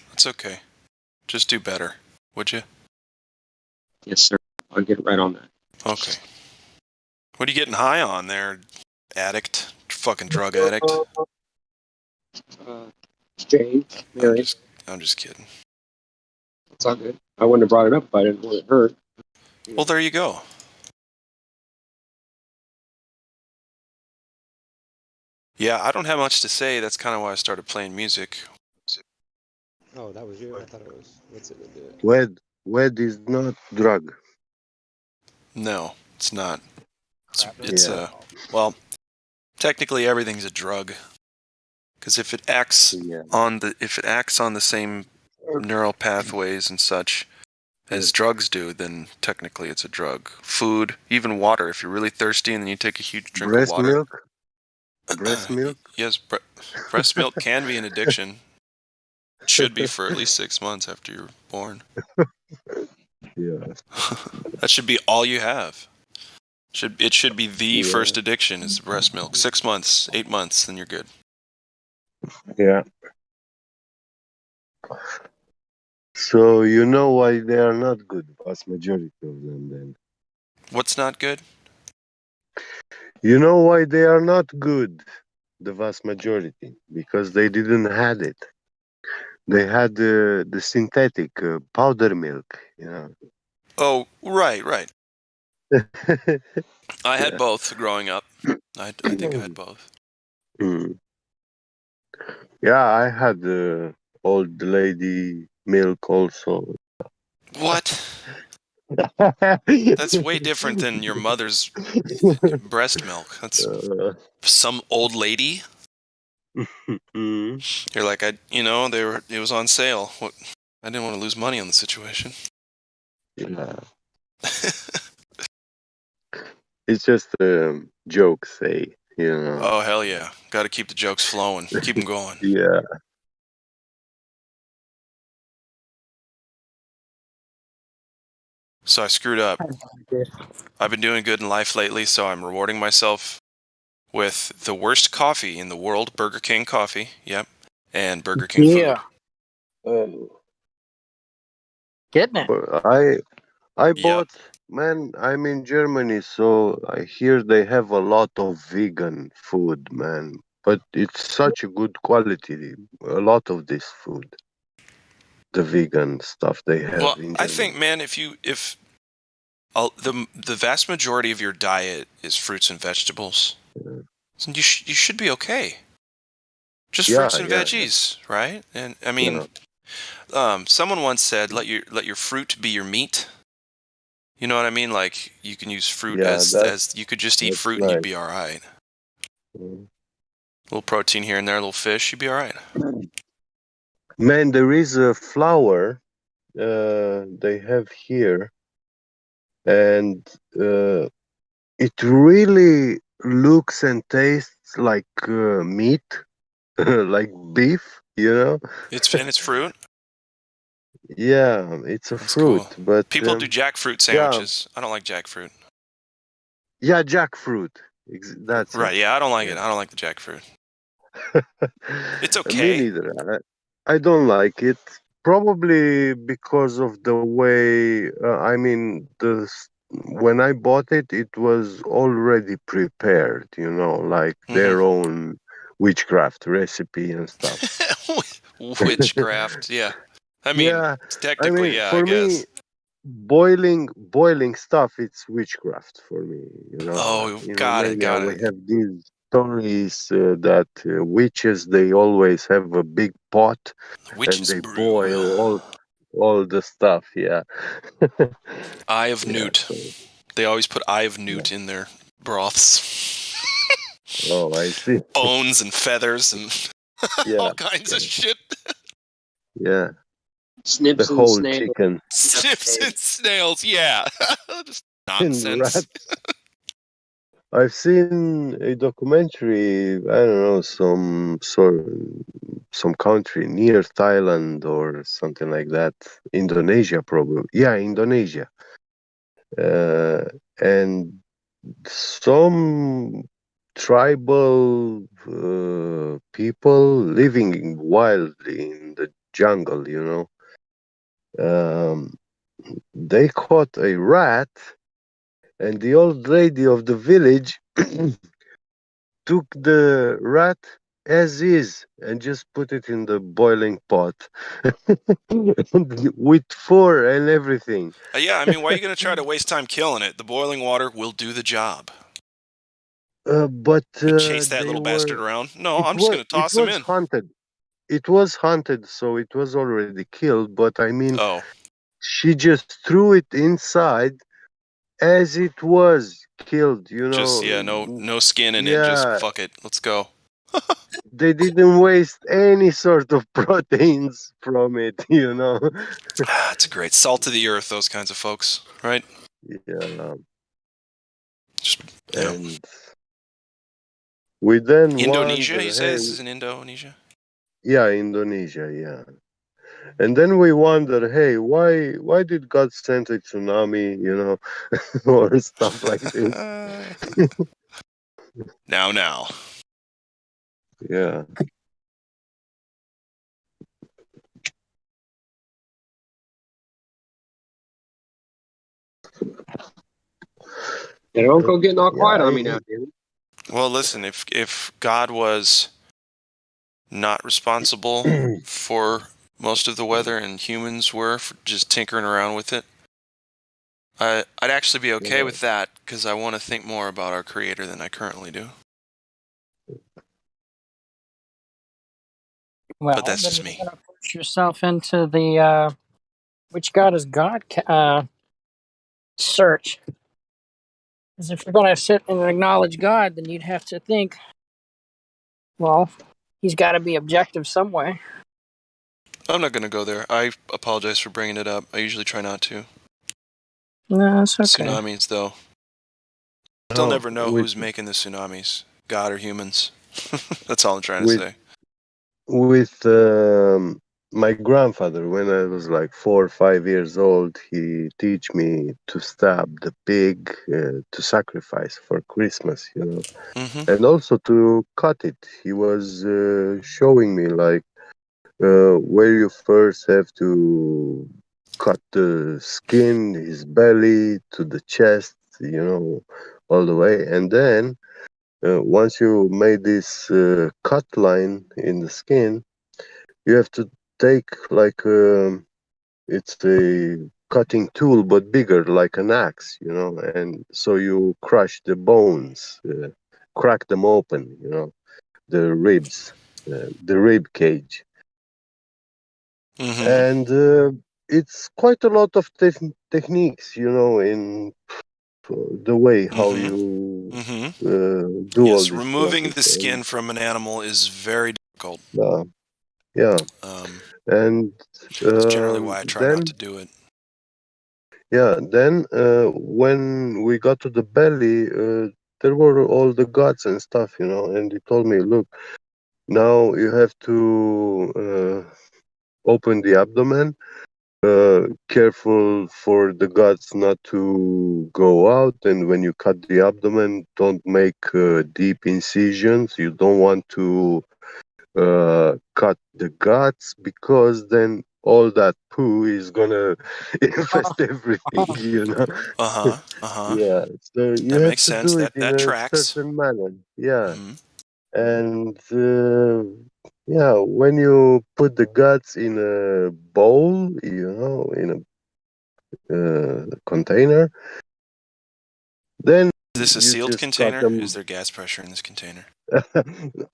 That's okay. Just do better, would you? Yes, sir. I'll get right on that. Okay. What are you getting high on there, addict? Fucking drug addict? Jane, Mary. I'm just kidding. It's all good. I wouldn't have brought it up if I didn't want it hurt. Well, there you go. Yeah, I don't have much to say. That's kind of why I started playing music. Oh, that was you? I thought it was. What's it? Wed is not drug. No, it's not. Yeah. Well, technically everything's a drug. Because if it acts on the same neural pathways and such as drugs do, then technically it's a drug. Food, even water. If you're really thirsty and then you take a huge drink Breast of water. milk? Breast milk? Yes, breast milk can be an addiction. It should be for at least 6 months after you're born. Yeah. That should be all you have. It should be the first addiction is breast milk. 6 months, 8 months, then you're good. Yeah. So you know why they are not good, vast majority of them then. What's not good? You know why they are not good, the vast majority? Because they didn't had it. They had the synthetic powder milk, you know. Oh, right. I had both growing up. I think I had both. Mm. Yeah, I had old lady milk also. What? That's way different than your mother's breast milk. That's some old lady. You're like, it was on sale. What? I didn't want to lose money on the situation. Yeah. It's just jokes, you know. Oh, hell yeah. Got to keep the jokes flowing. Keep them going. Yeah. So I screwed up. I've been doing good in life lately, so I'm rewarding myself with the worst coffee in the world, Burger King coffee. Yep. And Burger King food. Getting it. I bought, man, I'm in Germany, so I hear they have a lot of vegan food, man. But it's such a good quality, a lot of this food. The vegan stuff they have Well, in Germany. I think, man, if the vast majority of your diet is fruits and vegetables, then you should be okay. Just fruits and veggies, right? And I mean, someone once said, "Let your fruit be your meat." You know what I mean? Like you can use fruit as you could just eat fruit and you'd be all right. A little protein here and there, a little fish, you'd be all right. Man, there is a flour they have here, and it really looks and tastes like meat, like beef, you know? It's fruit. Yeah, it's a fruit, but People do jackfruit sandwiches. I don't like jackfruit. Yeah, jackfruit. That's right. it. Yeah, I don't like it. I don't like the jackfruit. It's Me okay. neither. I don't like it. Probably because of the way. I mean, when I bought it, it was already prepared. You know, like their own witchcraft recipe and stuff. Witchcraft, yeah. I mean, Yeah, I technically, mean, yeah, I for me, guess. boiling stuff, it's witchcraft for me. You know, Oh, in got it, Romania got we it. have these stories that witches they always have a big pot and Witch's they brew. boil all the stuff. Yeah, Eye of yeah. newt. So, They always put eye of yeah. newt in their broths. Oh, I see. Bones and feathers and Yeah, all kinds of yeah, shit. yeah. The Snips and whole snails. chicken Snips and snails, yeah. Just and nonsense. rat. I've seen a documentary. I don't know some country near Thailand or something like that. Indonesia, probably. Yeah, Indonesia. Uh, and some tribal people living wildly in the jungle. You know, they caught a rat, and the old lady of the village took the rat as is and just put it in the boiling pot with fur and everything. Yeah, I mean, why are you going to try to waste time killing it? The boiling water will do the job. But Chase that they little bastard were. around. No, I'm just going to It toss him was in. hunted. It was hunted, so it was already killed. But I mean, Oh, she just threw it inside as it was killed. You just, know. yeah, no skin in it. Just Yeah, fuck it. Let's go. they didn't waste any sort of proteins from it. You know. It's great. Salt of the earth, those kinds of folks, right? Yeah. Just, And we then Indonesia, you wonder, say hey, this is in Indonesia? yeah, Indonesia, yeah. And then we wonder, hey, why did God send a tsunami, you know, or stuff like this? Now. Yeah. Yeah, don't go getting all quiet Yeah, on me now, dude. Well, listen, if God was not responsible for most of the weather and humans were for just tinkering around with it, I'd actually be okay yeah. with that because I want to think more about our Creator than I currently do. Well, But that's then just you're me. going to push yourself into the which God is God search. Because if you're going to sit and acknowledge God, then you'd have to think, well, he's got to be objective some way. I'm not going to go there. I apologize for bringing it up. I usually try not to. No, it's okay. Tsunamis, though. Still never know who's making the tsunamis, God or humans. That's all I'm trying to with say. with my grandfather, when I was like 4 or 5 years old, he teach me to stab the pig to sacrifice for Christmas, you know, and also to cut it. He was showing me like where you first have to cut the skin, his belly to the chest, you know, all the way, and then once you made this cut line in the skin, you have to take like it's a cutting tool but bigger, like an axe, you know, and so you crush the bones, crack them open, you know, the ribs, the rib cage, and it's quite a lot of techniques, you know, in the way how you do all Yes, this removing process. the skin from an animal is very difficult. Yeah, and It's generally why I try not then to do it. yeah, then when we got to the belly, there were all the guts and stuff, you know, and he told me, look, now you have to open the abdomen. Careful for the guts not to go out, and when you cut the abdomen, don't make deep incisions. You don't want to cut the guts, because then all that poo is gonna infest everything, you know. Yeah, so you That have makes to sense. do it in That a tracks. certain manner. Yeah, Hmm. and yeah, when you put the guts in a bowl, you know, in a container, then Is this a you sealed just cut container? them. Is there gas pressure in this container?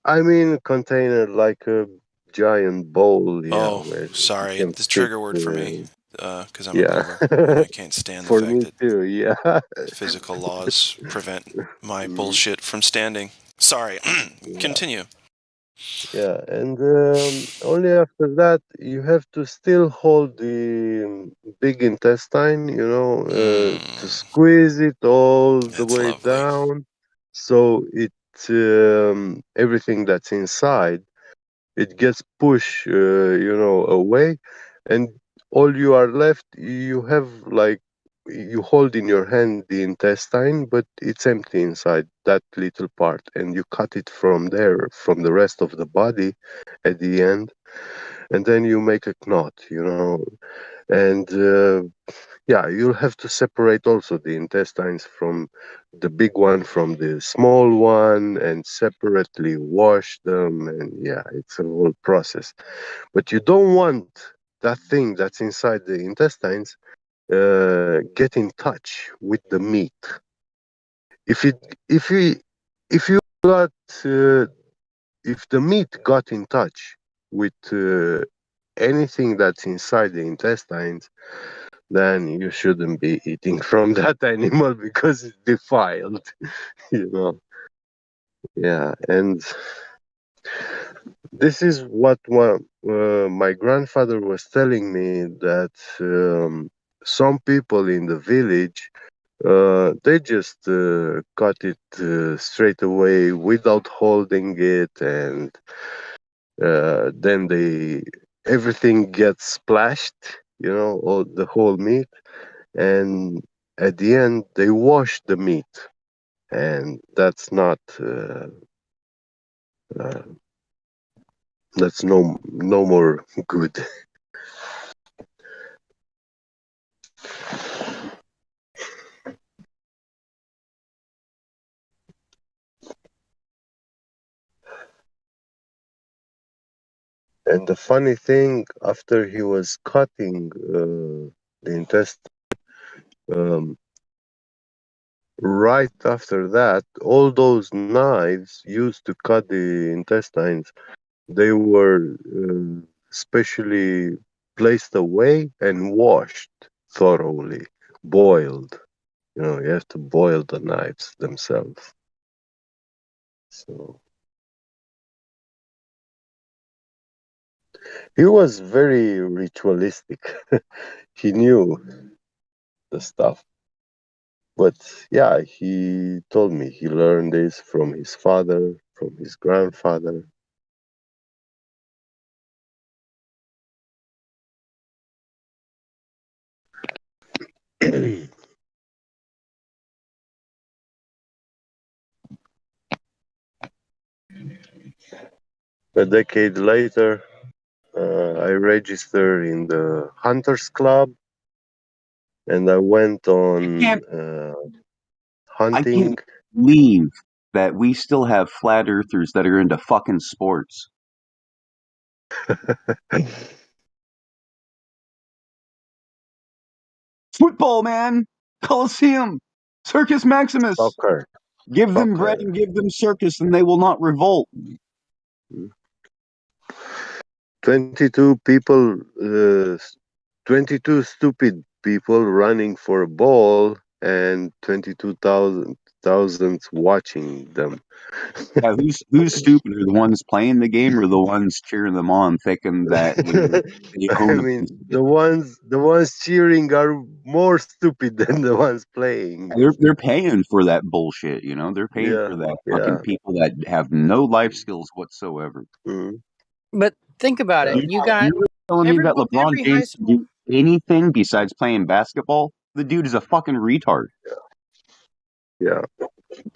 I mean, container like a giant bowl, yeah, Oh, where you sorry. can This fit. trigger word for me, because I'm a Yeah, mover and I can't stand the for fact me that too. Yeah. physical laws prevent my Mm, bullshit from standing. Sorry. yeah, Continue. yeah, and only after that you have to still hold the big intestine, you know, to squeeze it all the That's way lovely. down, so it everything that's inside, it gets pushed, you know, away, and all you are left, you have like, you hold in your hand the intestine, but it's empty inside that little part, and you cut it from there, from the rest of the body at the end, and then you make a knot, you know, and yeah, you'll have to separate also the intestines from the big one from the small one, and separately wash them, and yeah, it's a whole process. But you don't want that thing that's inside the intestines get in touch with the meat. If it, if you got, if the meat got in touch with anything that's inside the intestines, then you shouldn't be eating from that animal because it's defiled, you know. Yeah, and this is what my grandfather was telling me, that some people in the village, they just cut it straight away without holding it, and then everything gets splashed, you know, all the whole meat, and at the end they wash the meat, and uh, that's no more good. And the funny thing, after he was cutting the intestine, um, right after that, all those knives used to cut the intestines, they were specially placed away and washed thoroughly, boiled. You know, you have to boil the knives themselves. So he was very ritualistic. He knew the stuff. But yeah, he told me he learned this from his father, from his grandfather. A decade later, I registered in the Hunters Club, and I went on I hunting. can't believe that we still have flat earthers that are into fucking sports. Football, man. Coliseum. Circus Maximus. Soccer. Give them bread Soccer. and give them circus, and they will not revolt. 22 people, 22 stupid people running for a ball, and 22,000 watching them. Yeah, who's stupid? Are the ones playing the game or the ones cheering them on, thinking that they I own a mean, piece of it? the ones cheering are more stupid than the ones playing. They're paying for that bullshit, you know. They're paying Yeah, for that fucking yeah. people that have no life skills whatsoever. Mm, But think about it. yeah. You got You're really telling me that LeBron every high James can school. do anything besides playing basketball? The dude is a fucking retard. Yeah.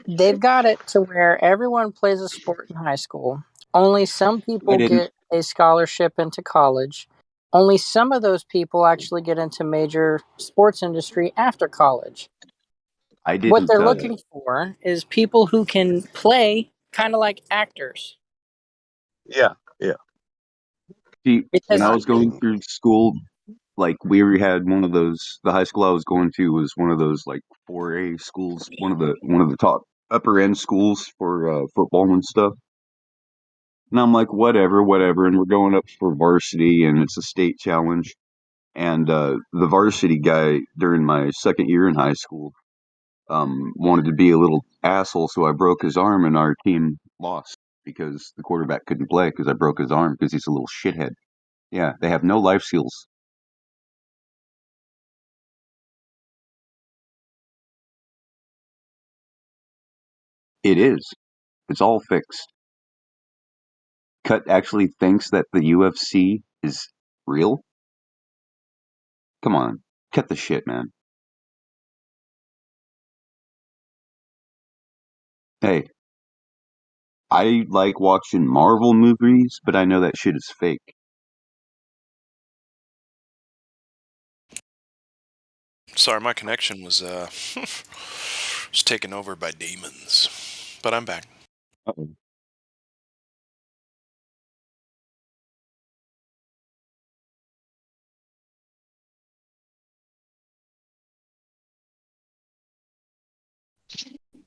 They've got it to where everyone plays a sport in high school. Only some people didn't. get a scholarship into college. Only some of those people actually get into major sports industry after college. I What didn't. they're looking for is people who can play kind of like actors. Yeah, yeah. See, when Because I was going through school, like we had one of those. The high school I was going to was one of those like 4A schools, one of the top upper end schools for football and stuff. And I'm like, whatever, whatever. And we're going up for varsity, and it's a state challenge. And the varsity guy during my second year in high school wanted to be a little asshole, so I broke his arm, and our team lost because the quarterback couldn't play because I broke his arm because he's a little shithead. Yeah, they have no life skills. It is. It's all fixed. Cut actually thinks that the UFC is real. Come on, cut the shit, man. Hey, I like watching Marvel movies, but I know that shit is fake. Sorry, my connection was was taken over by demons, but I'm back. Uh-oh.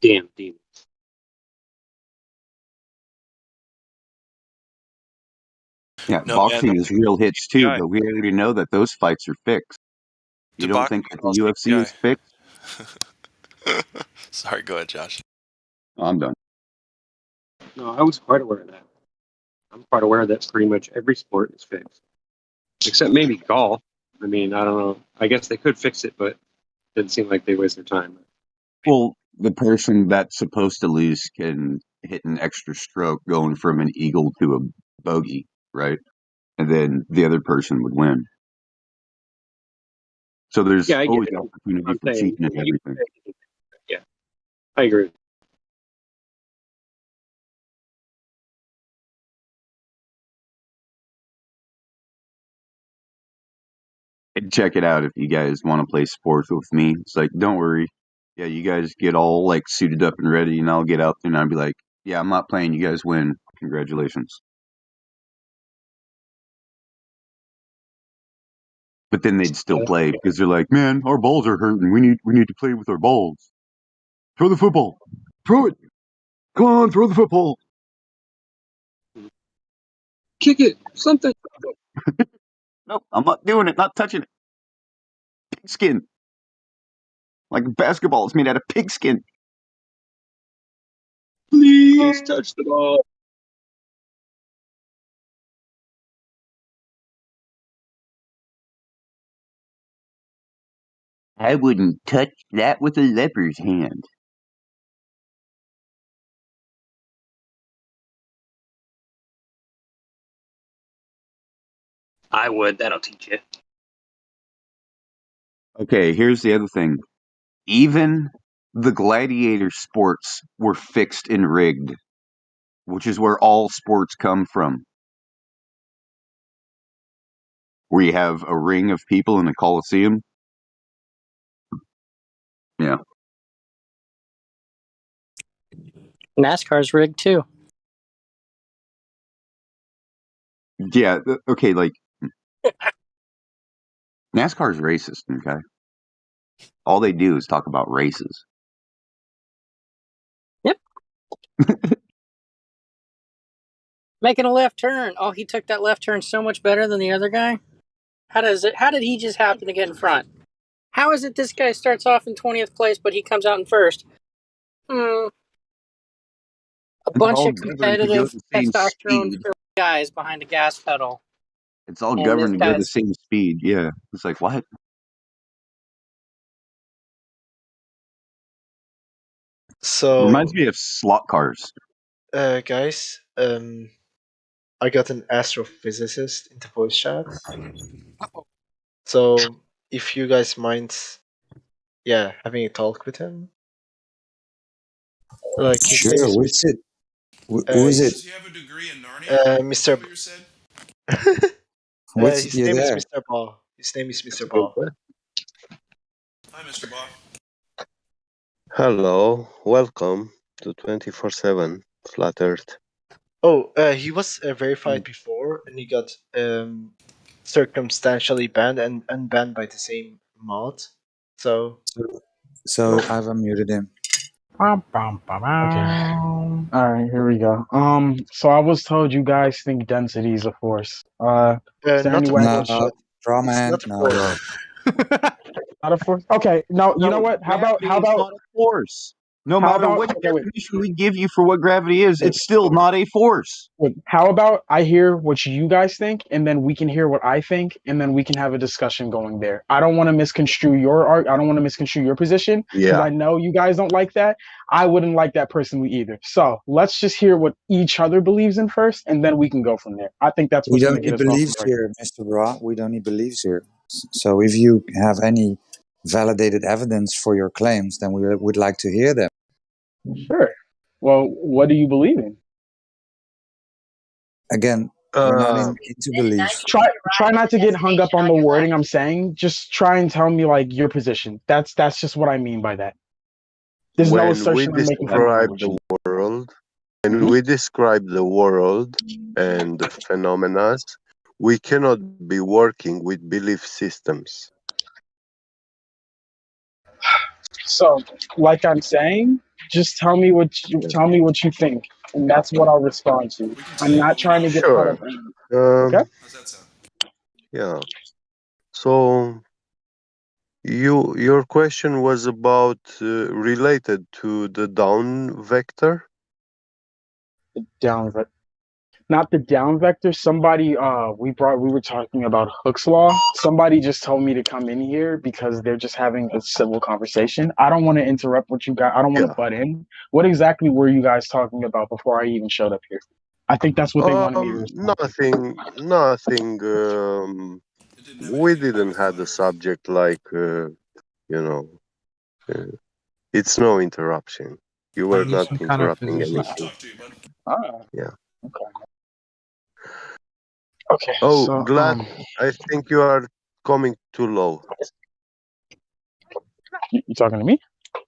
Damn demons. Yeah, No, man, boxing is real hits too, CGI. but we already know that those fights are fixed. You don't think that the UFC is fixed? Sorry, go ahead, Josh. I'm done. No, I was quite aware of that. I'm quite aware that pretty much every sport is fixed, except maybe golf. I mean, I don't know. I guess they could fix it, but it didn't seem like they waste their time. Well, the person that's supposed to lose can hit an extra stroke going from an eagle to a bogey, right? And then the other person would win. So there's Yeah, I get always it. opportunity I'm for saying, cheating and everything. yeah, I agree. And check it out if you guys want to play sports with me. It's like, don't worry. Yeah, you guys get all like suited up and ready, and I'll get out there and I'll be like, yeah, I'm not playing. You guys win. Congratulations. But then they'd still play because they're like, man, our balls are hurting. We need to play with our balls. Throw the football. Throw it. Come on, throw the football. Kick it. Something. No, I'm not doing it. Not touching it. Pigskin. Like basketball is made out of pigskin. Please touch the ball. I wouldn't touch that with a leper's hand. I would. That'll teach you. Okay, here's the other thing. Even the gladiator sports were fixed and rigged, which is where all sports come from. Where you have a ring of people in a coliseum. Yeah. NASCAR's rigged too. Yeah, okay, like NASCAR's racist, okay? All they do is talk about races. Yep. Making a left turn. Oh, he took that left turn so much better than the other guy. How did he just happen to get in front? How is it this guy starts off in 20th place, but he comes out in first? A It's bunch all of governed to go competitive the same testosterone speed. guys behind a gas pedal. It's all And this governed to go the guy's same speed. Yeah. It's like, what? Reminds So, me of slot cars. guys, I got an astrophysicist into voice chat. So, if you guys mind, yeah, having a talk with him, like his name Sure, is what's it? Who is it? Does he have a degree in Narnia? Mr. Is that what you said? His name is Mr. Ball. His name is Mr. Ball. Hi, Mr. Bob. Hello, welcome to 24/7 Flat Earth. Oh, he was verified before, and he got circumstantially banned and unbanned by the same mod. So So I've unmuted him. Okay. All right, here we go. So I was told you guys think density is a force. Is there not any a way I force. can show? Draw It's man. not a No, force. Not a force. Okay, no. You know what? How about Gravity is not a force. No how matter about what okay, wait. definition we give you for what gravity is, it's still not a force. Wait, how about I hear what you guys think, and then we can hear what I think, and then we can have a discussion going there. I don't want to misconstrue your art. I don't want to misconstrue your position because Yeah. I know you guys don't like that. I wouldn't like that personally either. So let's just hear what each other believes in first, and then we can go from there. I think that's we what's don't going to get need us off beliefs the right. here, Mr. Bra. We don't need beliefs here. So if you have any validated evidence for your claims, then we would like to hear them. Sure. Well, what do you believe in? Again, we're not into belief. Try not to get hung up on the wording I'm saying. Just try and tell me like your position. That's just what I mean by that. There's no when we assertion I'm making from describe language. the world, when we describe the world and the phenomena, we cannot be working with belief systems. So, like I'm saying, just tell me what you think, and that's what I'll respond to. I'm not trying to get caught up Sure. in. Okay. How's that sound? Yeah. So your question was about related to the down vector. Down vector, not the down vector. Somebody, we were talking about Hooke's law. Somebody just told me to come in here because they're just having a civil conversation. I don't want to interrupt what you got. I don't want to butt in. What exactly were you guys talking about before I even showed up here? I think that's what they wanted me to respond to. Nothing. We didn't have a subject like it's no interruption. You were not Some kind of interrupting physician. anything. Yeah. Okay. Okay. Oh, So, glad. I think you are coming too low. You talking to me?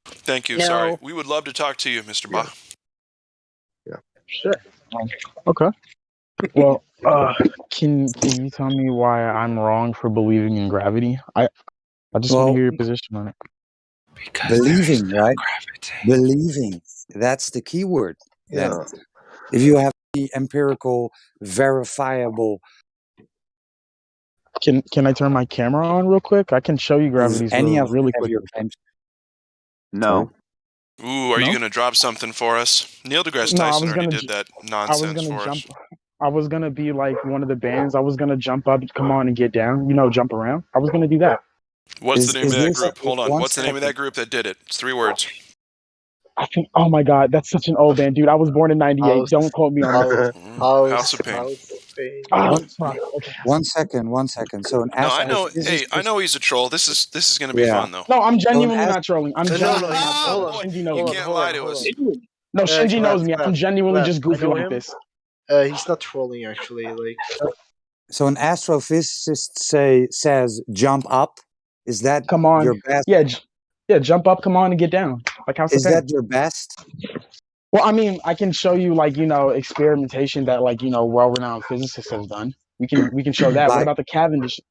Thank you. No. Sorry. We would love to talk to you, Mr. Ba. Sure. Okay. Well, can you tell me why I'm wrong for believing in gravity? I just want to hear your position on it. Believing, right? Believing. That's the key word. Then, if you have the empirical, verifiable. Can I turn my camera on real quick? I can show you gravity's really quick. No. Ooh, are you going to drop something for us? Neil deGrasse No, I Tyson was already gonna did that I was nonsense gonna for jump. us. I was gonna be like one of the bands. I was gonna jump up, come on, and get down. You know, jump around. I was gonna do that. What's the name of that group? Hold on. What's the name of that group that did it? It's 3 words. I think. Oh my God, that's such an old band, dude. I was born in '98. Don't quote me on that. House of Pain. One second. So an No, I know. astrophysicist. Hey, I know he's a troll. This is going to be fun though. No, I'm genuinely not trolling. I'm No, genuinely he's, not hold trolling. on. Shinji knows You me. can't lie to us. No, Shinji knows me. I'm genuinely Glad. just I goofy know like him. this. He's not trolling actually. Like So an astrophysicist says jump up. Is that Come on. your best? Yeah, jump up, come on, and get down. Like House Is of Pain. that your best? Well, I mean, I can show you like, experimentation that like, well-renowned physicists have done. We can show that. What about the Cavendish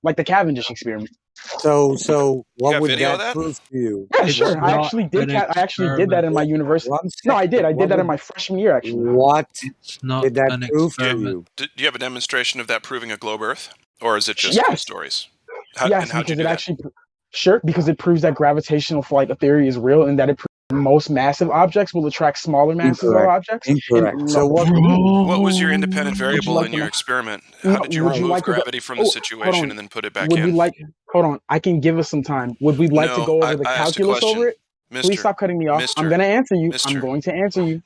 experiment? So what got would video of that that? prove to you? Yeah, sure. I actually did that in my university. No, I did that in my freshman year actually. What did that prove to you? Do you have a demonstration of that proving a globe Earth, or is it just Yes. stories? Yes, and how'd you because do it that? sure, because it proves that gravitational flight theory is real and that it proves most massive objects will attract smaller masses of objects. Incorrect. So What was your independent variable like in to your know? experiment? No, How did you would you remove like to go- gravity from the hold situation on. and then put it back Would in? we like? Hold on, I can give us some time. Would we like to No, go over the I asked a calculus question. over it? Mister, Please stop cutting me off. I'm Mister, gonna answer you. I'm Mister. going to answer you.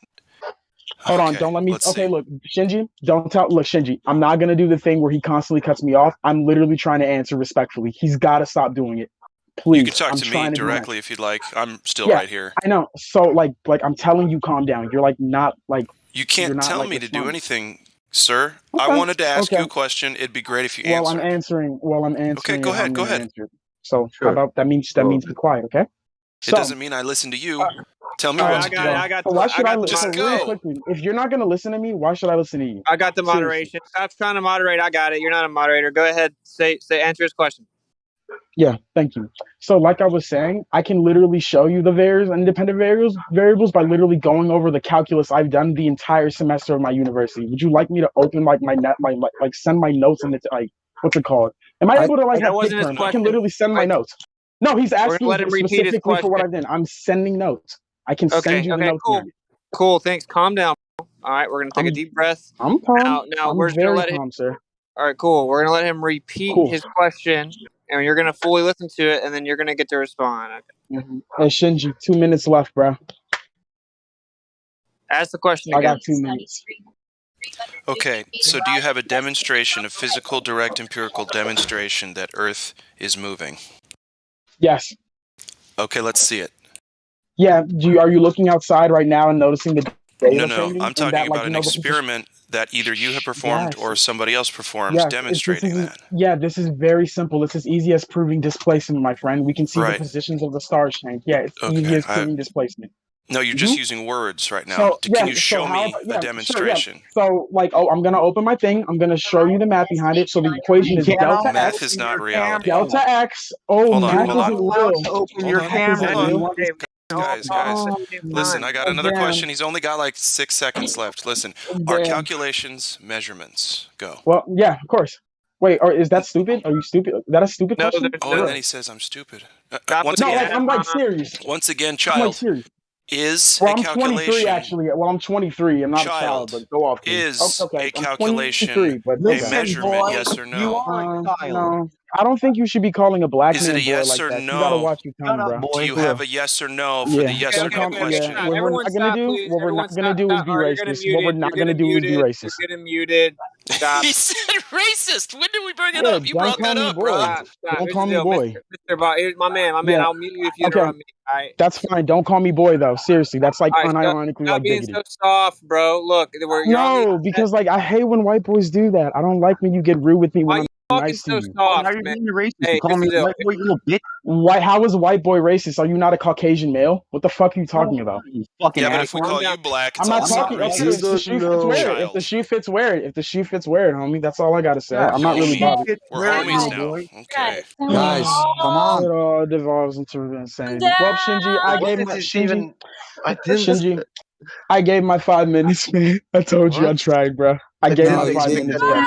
Hold on, Okay, don't let me. let's Okay, see. look, Shinji, don't tell. Look, Shinji, I'm not gonna do the thing where he constantly cuts me off. I'm literally trying to answer respectfully. He's got to stop doing it. Please, You could talk I'm to me trying to be nice. directly if you'd like. I'm still Yeah, right here. I know. So like I'm telling you, calm down. You're like not like You can't not tell like me to do responding. anything, sir. I Okay. wanted to ask you Okay. a question. It'd be great if you While I'm answered. answering, Okay, it, go I'm ahead. Go gonna ahead. answer. So how Sure. about that means Go be quiet, okay? It So doesn't mean I listen to you. Tell me All right, what to do. why should I Just so really go. quickly, if you're not gonna listen to me, why should I listen to you? I got the Seriously. moderation. Stop trying to moderate. I got it. You're not a moderator. Go ahead. Answer his question. Yeah, thank you. So like I was saying, I can literally show you the independent variables by literally going over the calculus I've done the entire semester of my university. Would you like me to open like like send my notes and it's like what's it called? Am I able to like That have wasn't quick his terms? I can question. literally send my notes. No, he's We're gonna asking let him repeat his specifically for what question. I've done. I'm sending notes. I can send you the notes cool. now. Cool. Thanks. Calm down. All right, we're gonna take a deep breath. I'm calm. Now we're I'm just gonna very let him. calm, sir. All right, cool. We're gonna let him repeat Cool. his question, and you're gonna fully listen to it, and then you're gonna get to respond. Okay. Hey Shinji, 2 minutes left, bro. Ask the question I again. got 2 minutes. Okay, so do you have a demonstration, a physical, direct, empirical demonstration that Earth is moving? Yes. Okay, let's see it. Yeah. Are you looking outside right now and noticing the data No, changing? I'm talking about an experiment that either you have performed or somebody else performed demonstrating that. Yeah, this is very simple. It's as easy as proving displacement, my friend. We can see the Right. positions of the stars change. Yeah, it's easy as proving displacement. No, you're just using words right now. So Can you show me a Sure, demonstration? So I'm gonna open my thing. I'm gonna show you the math behind it. So the equation is delta x. Math is not reality. Delta x. Oh, Hold on, math hold on. isn't real. Hold on. Guys. Listen, I got another question. He's only got like 6 seconds left. Listen, our calculations, measurements, go. Well, yeah, of course. Wait, or is that stupid? Are you stupid? Is that a stupid question? Oh, and then he says I'm stupid. Once No, again, like I'm like serious. Once again, I'm child, like serious. is Well, a I'm calculation 23 actually. Well, I'm 23. I'm not a child, but go off. Please. is Okay, a I'm calculation 23, but a measurement, yes or no? No, I don't think you should be calling a black Is it man a yes like or that. You gotta no? watch your tongue, bro. Do you For real. have a yes or no for the yes or no question? What we're not gonna do, please. what we're Everyone not gonna do is be All right, you're racist. getting What we're muted. not gonna do is be racist. You're getting muted. Stop. He said racist. When did we bring it Yeah, up? You don't brought call that me up, boy. bro. Stop. Don't Here's call the me deal, boy. Mr. Bob. My man. Yeah. I'll mute you if you Okay. interrupt me. All right. That's fine. Don't call me boy though. Seriously, that's like All right, unironically stop like being bigoted. so soft, bro. Look, you're on the. No, because like I hate when white boys do that. I don't like when you get rude with me when Why I'm you talking nice to so you. soft, now you're man? being racist. Hey, You call here's me the a deal. white boy, you little bitch. How is a white boy racist? Are you not a Caucasian male? What the fuck are you talking about? You fucking Yeah, but if we asshole. call you black, it's I'm not also talking. Okay, racist. if the shoe fits, wear it. If the shoe fits, wear it. If the shoe fits, wear it, homie. That's all I gotta say. Yeah, I'm not really homie. bothered. We're homies now. Okay. Guys, come on. It all devolves into insanity. Well, Shinji, I gave my Shinji. Shinji, I gave my 5 minutes, man. I told you I tried, bro. I gave my 5 minutes, bro.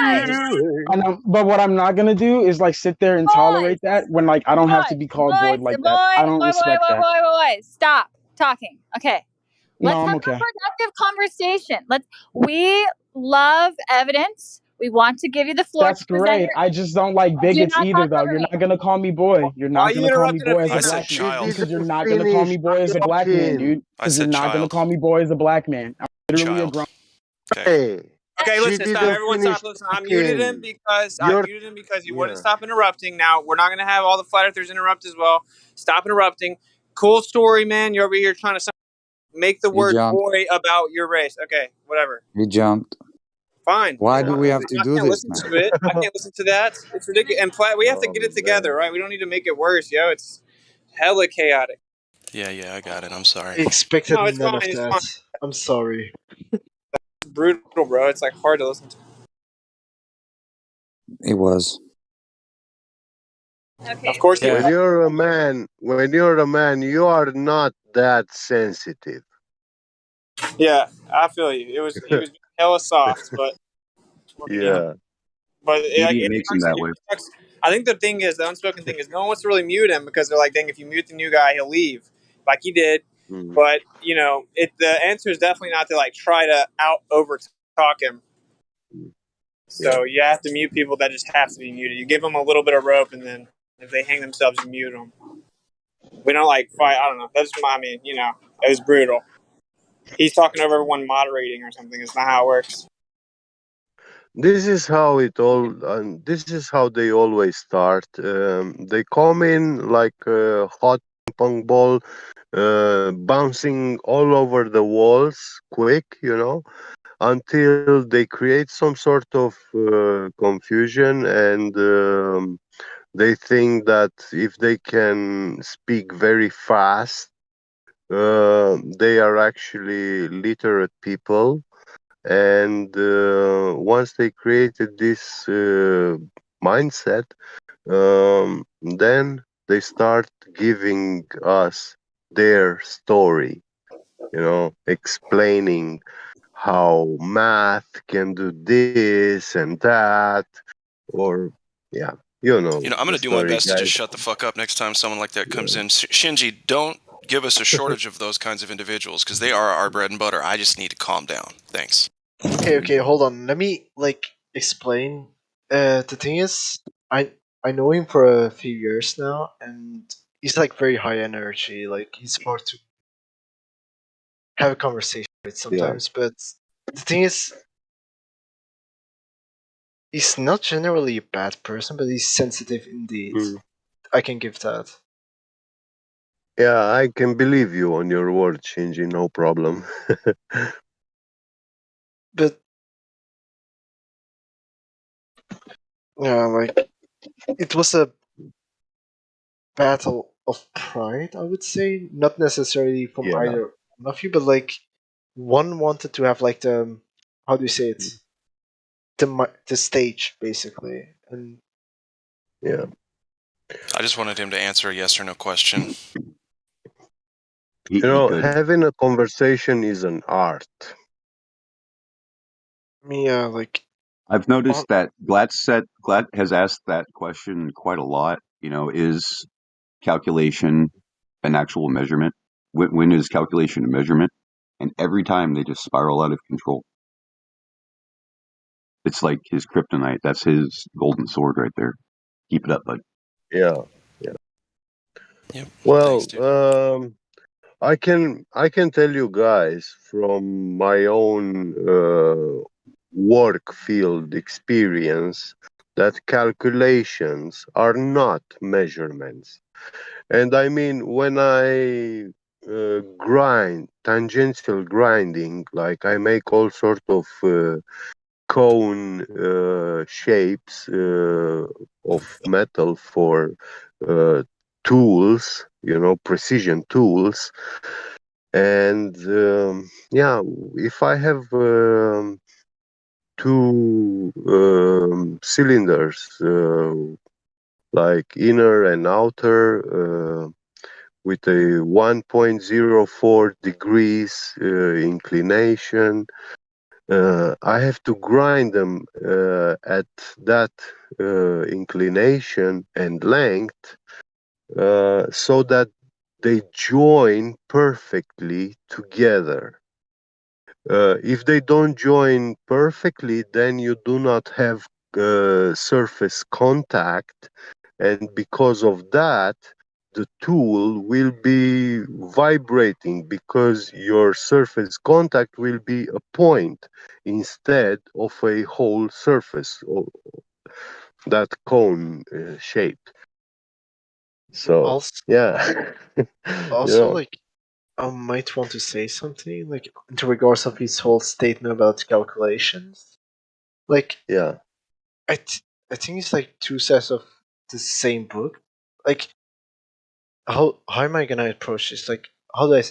But what I'm not gonna do is like sit there and tolerate that when like I don't have to be called boy like that. I don't respect that. Stop talking. Okay. Let's No, I'm have okay. a productive conversation. We love evidence. We want to give you the floor That's to present great. your I just don't like bigots not either, talk though. over You're me. not gonna call me boy. You're not gonna call me boy as a I said black man child. because you're not gonna call me boy as a black man, dude. I Because you're said not gonna child. call me boy as a black man. I'm literally a grown. Hey. Okay, She listen, stop. didn't Everyone finish stop. Listen, I muted him talking. because he wouldn't stop interrupting. Now we're not gonna have all the flat earthers interrupt as well. Stop interrupting. Cool story, man. You're over here trying to make the word jumped. boy about your race. Okay, whatever. We jumped. Fine. Why do we have to I do can't this, listen man? to it. I can't listen to that. It's ridiculous. And we have to get it together, right? We don't need to make it worse, yo. It's hella chaotic. Yeah, I got it. I'm sorry. I expected No, it's none fine. of It's that. fine. I'm sorry. It's brutal, bro. It's like hard to listen to. It was. Okay. Of course, When you're a man, you are not that sensitive. Yeah, I feel you. He was hella soft, but Yeah. But Media makes him that way. I think the thing is, the unspoken thing is, no one wants to really mute him because they're like, dang, if you mute the new guy, he'll leave, like he did. But the answer is definitely not to like try to over talk him. So you have to mute people that just have to be muted. You give them a little bit of rope, and then if they hang themselves, you mute them. We don't like fight. I don't know. That's it was brutal. He's talking over everyone moderating or something. It's not how it works. This is how this is how they always start. They come in like a hot ping pong ball, bouncing all over the walls quick, until they create some sort of confusion, and they think that if they can speak very fast, they are actually literate people. And once they created this mindset, then they start giving us their story, explaining how math can do this and that, or yeah, I'm the going to do my story, best to just guys. shut the fuck up next time someone like that comes in. Shinji, don't give us a shortage of those kinds of individuals because they are our bread and butter. I just need to calm down. Thanks. Okay, hold on. Let me explain. The thing is, I know him for a few years now, and he's very high energy. He's hard to have a conversation with sometimes. But the thing is, he's not generally a bad person, but he's sensitive indeed. I can give that. Yeah, I can believe you on your word, Shinji, no problem. But yeah, it was a battle of pride, I would say. Not necessarily from either one of you, but one wanted to have the how do you say it, the stage basically, and yeah. I just wanted him to answer a yes or no question. Having a conversation is an art. Yeah, I've noticed that Glatt has asked that question quite a lot. Is calculation an actual measurement? When is calculation a measurement? And every time they just spiral out of control. It's like his kryptonite. That's his golden sword right there. Keep it up, bud. Yeah. Yep. Well, I can tell you guys from my own work field experience that calculations are not measurements. And I mean, when I grind, tangential grinding, I make all sort of cone shapes of metal for tools, precision tools. And yeah, if I have two cylinders, inner and outer, with a 1.04 degrees inclination, I have to grind them at that inclination and length so that they join perfectly together. If they don't join perfectly, then you do not have surface contact, and because of that, the tool will be vibrating because your surface contact will be a point instead of a whole surface, or that cone shape. So, also yeah. also I might want to say something in regards of his whole statement about calculations. Yeah. I think it's two sets of the same book. How am I gonna approach this? How do I?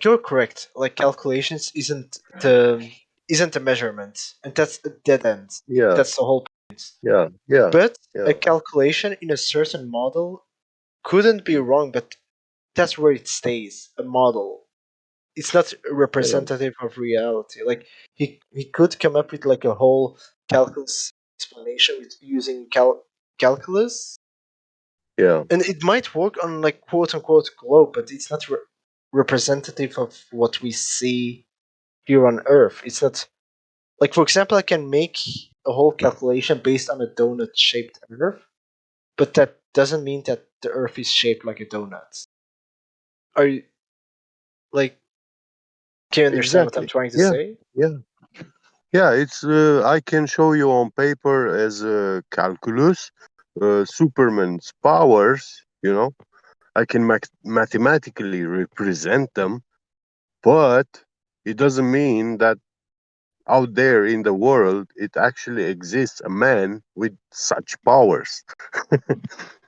You're correct. Calculations isn't a measurement, and that's a dead end. Yeah. That's the whole point. Yeah. But Yeah. a calculation in a certain model couldn't be wrong, but that's where it stays. A model. It's not representative of reality. He could come up with a whole calculus explanation with using calculus. Yeah. And it might work on quote unquote globe, but it's not representative of what we see here on Earth. It's not for example, I can make a whole calculation based on a donut shaped Earth, but that doesn't mean that the Earth is shaped like a donut. Are you can you understand what I'm trying to say? Yeah, it's I can show you on paper as calculus, Superman's powers, I can mathematically represent them, but it doesn't mean that out there in the world it actually exists a man with such powers.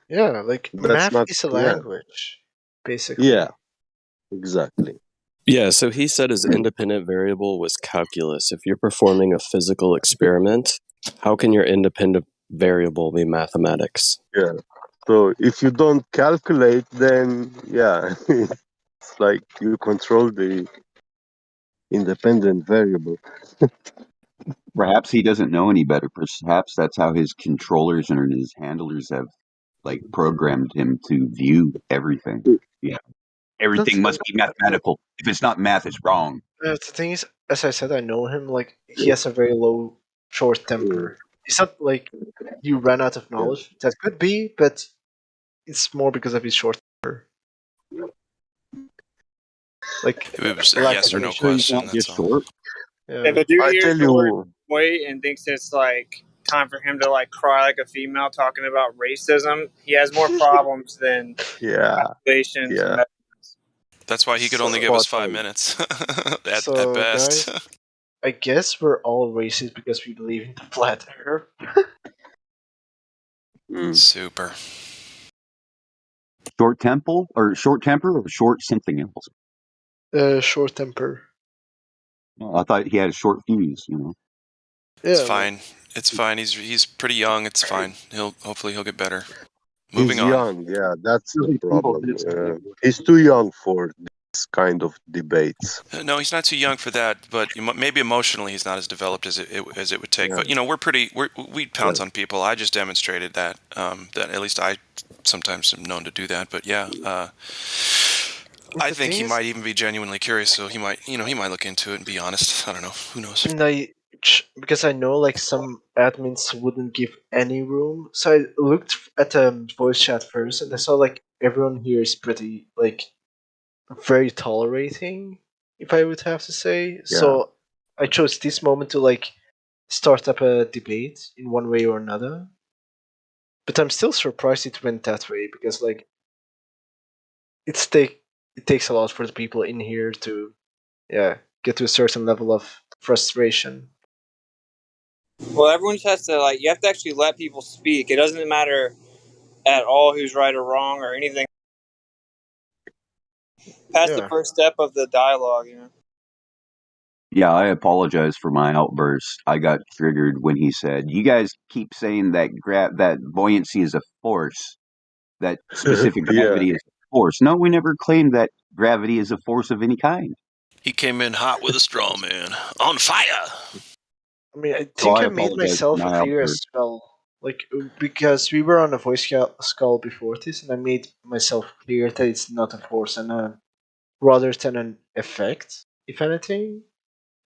Yeah, like That's math not, is a yeah, language, basically. yeah, exactly. Yeah, so he said his independent variable was calculus. If you're performing a physical experiment, how can your independent variable be mathematics? Yeah. So if you don't calculate, then yeah, it's like you control the independent variable. Perhaps he doesn't know any better. Perhaps that's how his controllers and his handlers have like programmed him to view everything. Yeah, everything must be mathematical. If it's not math, it's wrong. The thing is, as I said, I know him. Like he has a very low, short temper. It's not like he ran out of knowledge. That could be, but it's more because of his short temper. Like It was a lack yes of or no patience. question. That's all. If Yeah. a dude I hears tell the word you, boy and thinks it's like time for him to like cry like a female talking about racism, he has more problems than yeah, calculations and yeah. measurements. That's why he could only So, give us 5 minutes at best. guys, I guess we're all racist because we believe in the flat earth. Super. Short temper or short something else. Short temper. Well, I thought he had a short fuse. You know. It's Yeah, fine. It's fine. He's pretty young. It's fine. Hopefully he'll get better. He's Moving on. young. Yeah, that's the problem. He's too young for this kind of debates. No, he's not too young for that, but maybe emotionally he's not as developed as it would take. Yeah. But we pounce on people. I just demonstrated that that at least I sometimes am known to do that. But yeah, I think he might even be genuinely curious. So he might look into it and be honest. I don't know. Who knows? And because I know like some admins wouldn't give any room, so I looked at the voice chat first, and I saw like everyone here is pretty like very tolerating, if I would have to say. So I chose this moment to like start up a debate in one way or another. But I'm still surprised it went that way because like it takes a lot for the people in here to get to a certain level of frustration. Well, everyone just has to you have to actually let people speak. It doesn't matter at all who's right or wrong or anything. Past the first step of the dialogue, Yeah, I apologize for my outburst. I got triggered when he said, "You guys keep saying that that buoyancy is a force, that specific gravity is a force." No, we never claimed that gravity is a force of any kind. He came in hot with a straw man. On fire! I mean, I So think I I made apologize myself for my clear as outburst. well. Like, because we were on a voice skull before this, and I made myself clear that it's not a force and rather than an effect, if anything.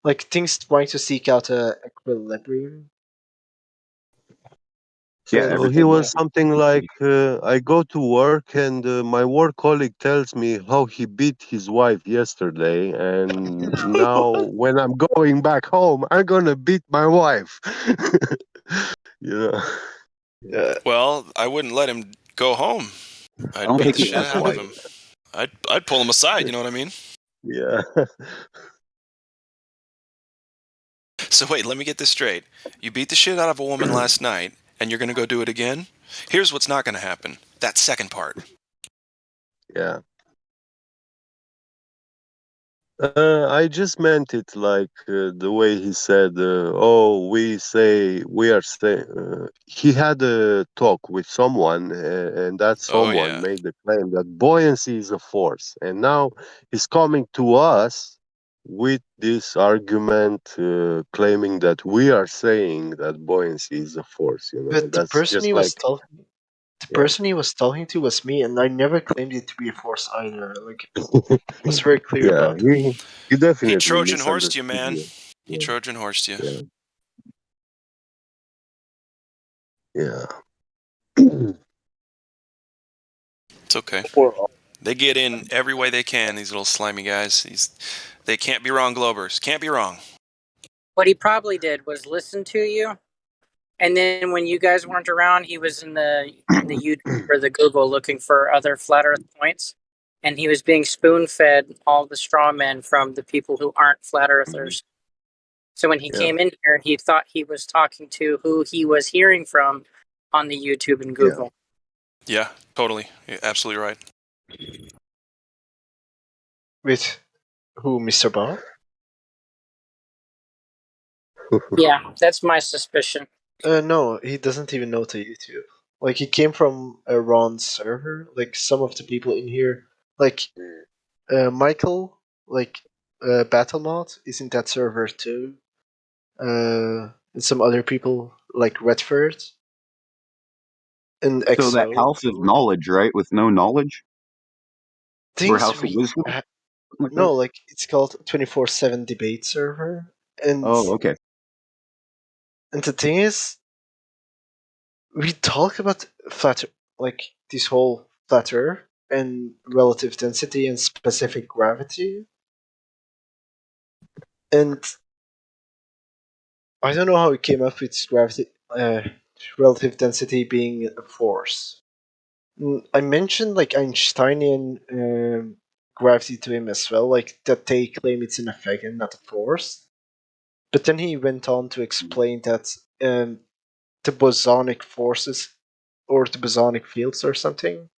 Like, things trying to seek out a equilibrium. So he was something like, I go to work and my work colleague tells me how he beat his wife yesterday, and now when I'm going back home, I'm gonna beat my wife. you know. Well, I wouldn't let him go home. I'd don't beat think the he shit has out a of him. I'd pull him aside. You know what I mean? Yeah. So wait, let me get this straight. You beat the shit out of a woman last night, and you're gonna go do it again? Here's what's not gonna happen. That second part. Yeah. I just meant it like the way he said, "Oh, we are saying." He had a talk with someone, and that Oh someone yeah. made the claim that buoyancy is a force, and now he's coming to us with this argument, claiming that we are saying that buoyancy is a force. But the That's person just he was like, talking, the yeah, person he was talking to was me, and I never claimed it to be a force either. Like, I was very clear yeah. about it. He He definitely Trojan horsed you, misunderstood man. you. He Yeah, Trojan horsed you. yeah. Yeah. It's okay. They get in every way they can, these little slimy guys. They can't be wrong, Globers. Can't be wrong. What he probably did was listen to you And then when you guys weren't around, he was in the YouTube or the Google looking for other flat Earth points, and he was being spoon fed all the straw men from the people who aren't flat earthers. So when he came in here, he thought he was talking to who he was hearing from on the YouTube and Google. Yeah, totally. You're absolutely right. With who, Mr. Bob? Yeah, that's my suspicion. No, he doesn't even know the YouTube. Like, he came from a Ron's server. Like, some of the people in here, like Michael, like Battlemod, is in that server too. And some other people like Redford and So XO. that house of knowledge, right? With no knowledge? Or Things house of we wisdom? Like no, that? like it's called 24/7 debate server, and Oh, okay. and the thing is, we talk about flat, like this whole flat Earth and relative density and specific gravity, and I don't know how it came up with gravity, relative density being a force. I mentioned like Einsteinian gravity to him as well, like that they claim it's an effect and not a force. But then he went on to explain that the bosonic forces or the bosonic fields or something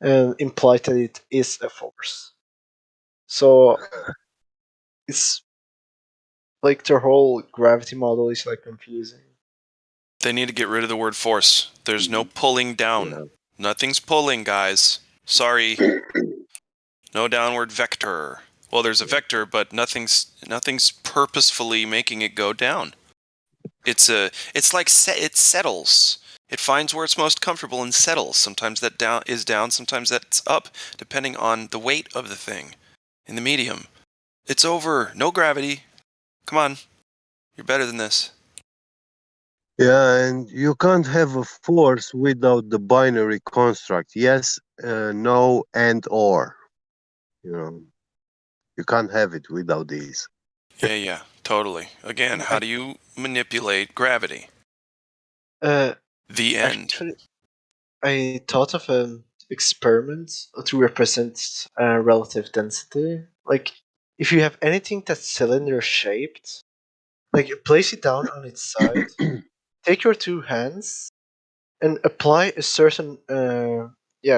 imply that it is a force. So it's like their whole gravity model is like confusing. They need to get rid of the word force. There's no pulling down. Nothing's pulling, guys. Sorry. No downward vector. Well, there's a vector, but nothing's purposefully making it go down. It settles. It finds where it's most comfortable and settles. Sometimes that is down, sometimes that's up, depending on the weight of the thing in the medium. It's over. No gravity. Come on. You're better than this. Yeah, and you can't have a force without the binary construct. Yes, no, and or. You know, you can't have it without these. Yeah, totally. Again, how do you manipulate gravity? The end. Actually, I thought of an experiment to represent relative density. Like, if you have anything that's cylinder shaped, like place it down on its side, take your two hands, and apply a certain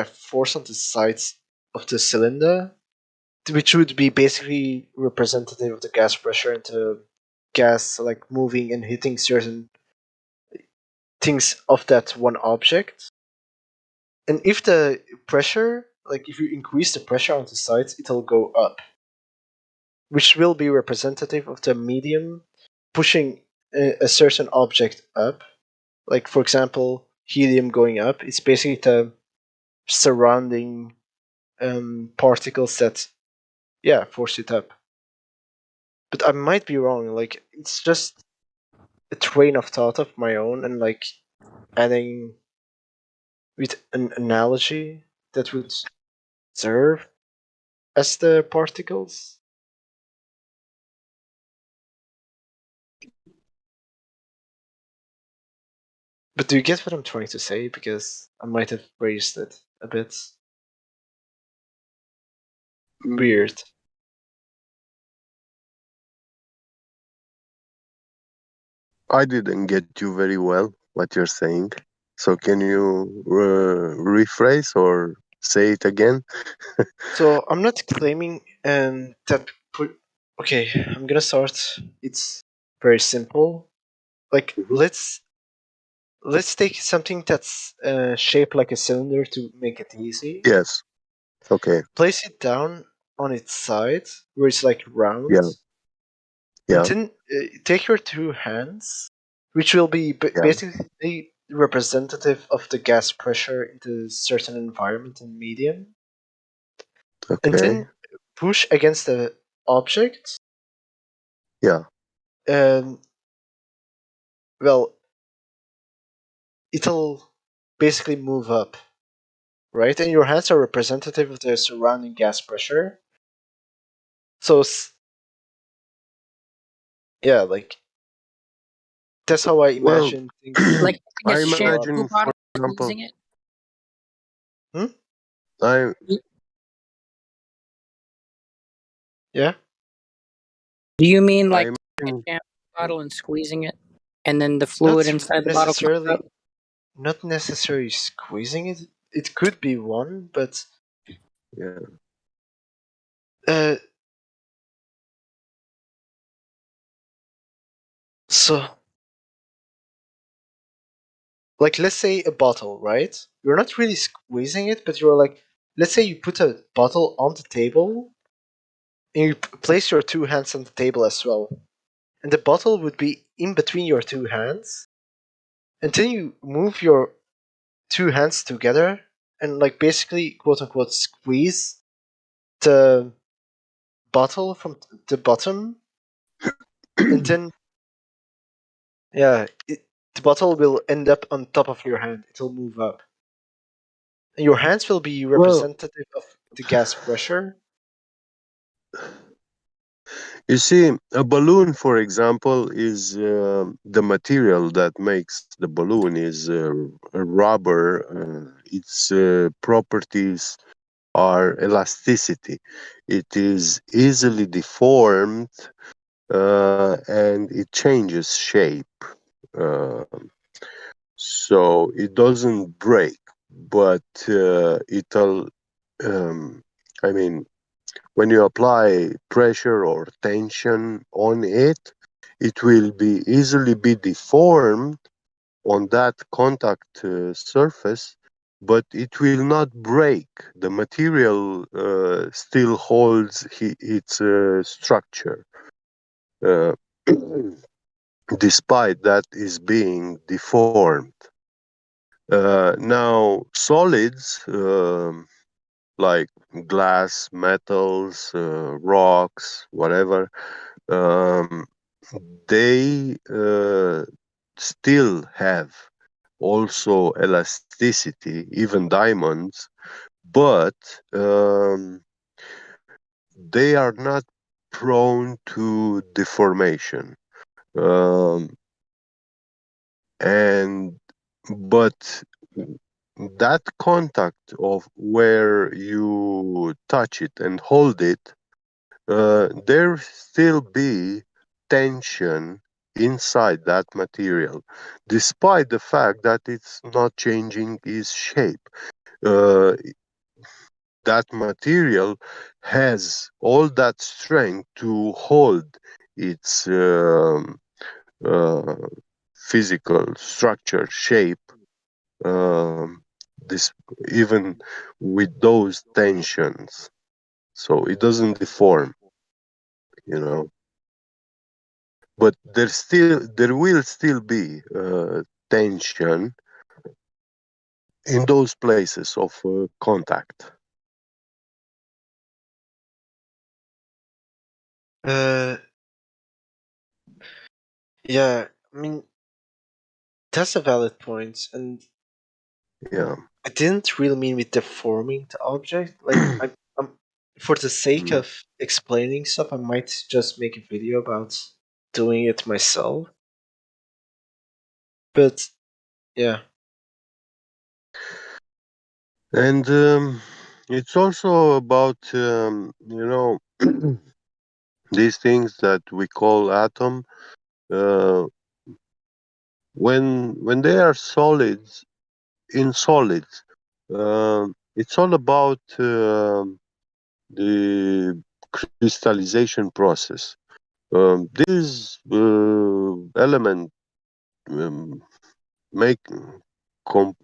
force on the sides of the cylinder, which would be basically representative of the gas pressure and the gas like moving and hitting certain things of that one object. And if the pressure, like if you increase the pressure on the sides, it'll go up, which will be representative of the medium pushing a certain object up. Like, for example, helium going up, it's basically the surrounding particles that, force it up. But I might be wrong. Like, it's just a train of thought of my own, and like adding with an analogy that would serve as the particles. But do you get what I'm trying to say? Because I might have phrased it a bit weird. I didn't get you very well what you're saying. So can you rephrase or say it again? So I'm not claiming that. Okay, I'm gonna start. It's very simple. Like let's take something that's shaped like a cylinder to make it easy. Yes. Okay. Place it down on its side where it's like round. Yeah. And Yeah. then take your two hands, which will be basically representative of the gas pressure in the certain environment and medium. Okay. And then push against the object. Yeah. And well, it'll basically move up, right? And your hands are representative of the surrounding gas pressure. So, like That's how I Well, imagine things. Like I a shampoo imagine, for bottle, example, squeezing it. I Yeah. Do you mean I like taking imagine. a shampoo bottle and squeezing it, and then the Not fluid inside the bottle comes necessarily. out? Not necessarily squeezing it. It could be one, but Yeah. uh, so like let's say a bottle, right? You're not really squeezing it, but you're like, let's say you put a bottle on the table, and you place your two hands on the table as well, and the bottle would be in between your two hands, and then you move your two hands together and like basically quote unquote squeeze the bottle from the bottom, and then the bottle will end up on top of your hand. It'll move up, and your hands will be Well, representative of the gas pressure. you see, a balloon, for example, is the material that makes the balloon is a rubber. Its properties are elasticity. It is easily deformed and it changes shape. Uh, so it doesn't break, but it'll, um, I mean, when you apply pressure or tension on it, it will be easily be deformed on that contact surface, but it will not break. The material still holds its structure, uh, despite that is being deformed. Now, solids like glass, metals, rocks, whatever, um, they still have also elasticity, even diamonds, but they are not prone to deformation. Um, and but that contact of where you touch it and hold it, there still be tension inside that material, despite the fact that it's not changing its shape. Uh, that material has all that strength to hold its uh, physical structure, shape, um, this even with those tensions. So it doesn't deform, you know. But there will still be tension in those places of contact. Uh, yeah, I mean that's a valid point, and Yeah. I didn't really mean with deforming the object. Like I'm for the sake Mm. of explaining stuff, I might just make a video about doing it myself. But yeah. And it's also about these things that we call atom. Uh, when they are solids in solids, it's all about the crystallization process. These element um, make com-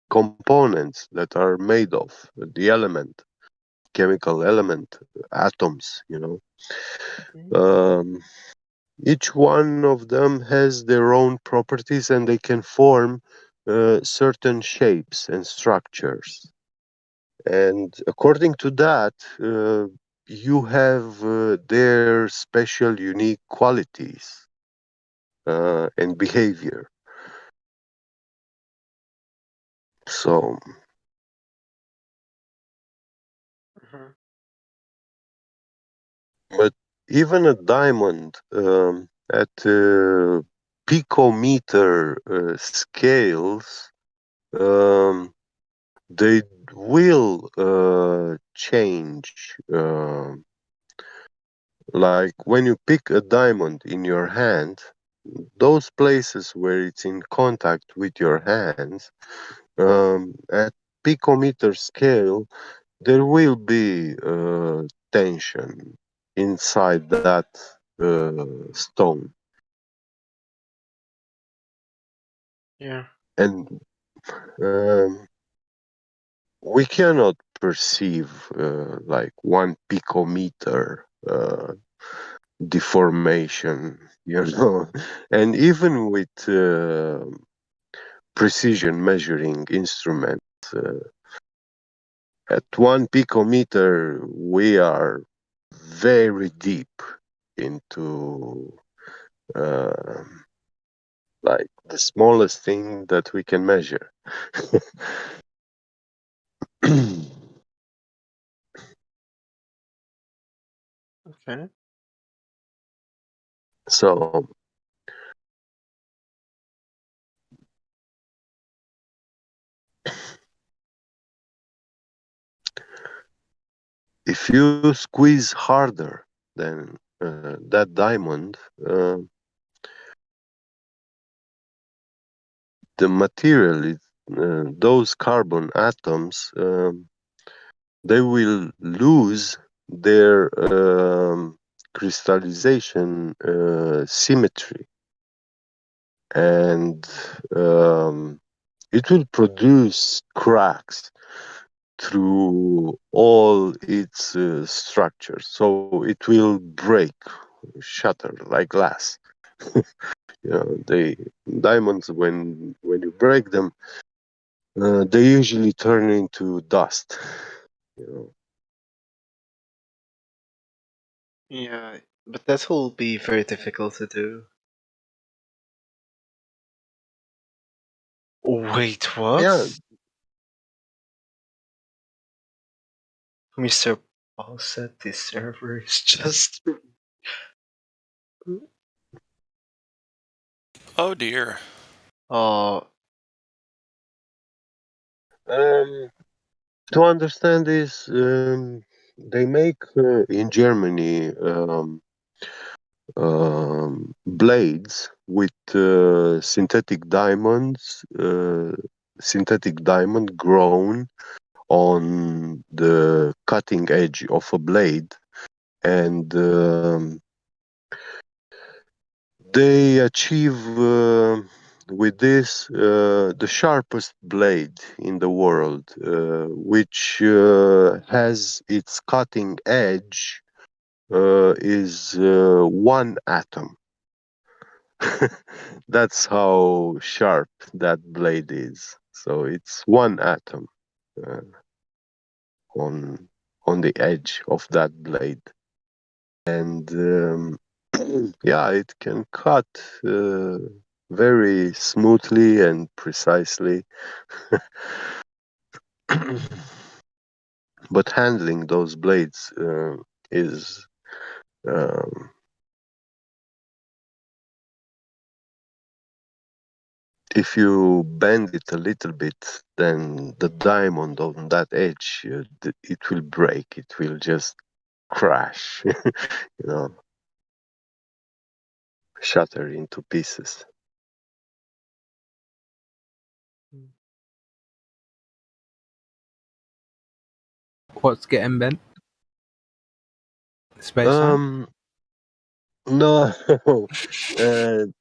components that are made of the element, chemical element, atoms. Um, each one of them has their own properties, and they can form certain shapes and structures. And according to that, you have their special, unique qualities and behavior. So, Mhm. but even a diamond at picometer scales, they will change. Like when you pick a diamond in your hand, those places where it's in contact with your hands, at picometer scale, there will be tension inside that stone. Yeah. And we cannot perceive like 1 picometer deformation, you know. And even with precision measuring instruments, at 1 picometer, we are very deep into like the smallest thing that we can measure. Okay. So if you squeeze harder than that diamond, the material, those carbon atoms, they will lose their crystallization symmetry, and it will produce cracks through all its structures. So it will break, shatter like glass. You know, they diamonds, when you break them, they usually turn into dust. You know. Yeah, but that will be very difficult to do. Wait, what? Yeah. Mr. Paul said this server is just. Oh dear. Oh. To understand this, they make in Germany blades with synthetic diamonds, synthetic diamond grown on the cutting edge of a blade, and they achieve with this the sharpest blade in the world, which has its cutting edge is 1 atom. That's how sharp that blade is. So it's 1 atom uh, on the edge of that blade, and yeah, it can cut very smoothly and precisely. But handling those blades is um, if you bend it a little bit, then the diamond on that edge, it will break. It will just crash, you know, shatter into pieces. What's getting bent? Space time? No,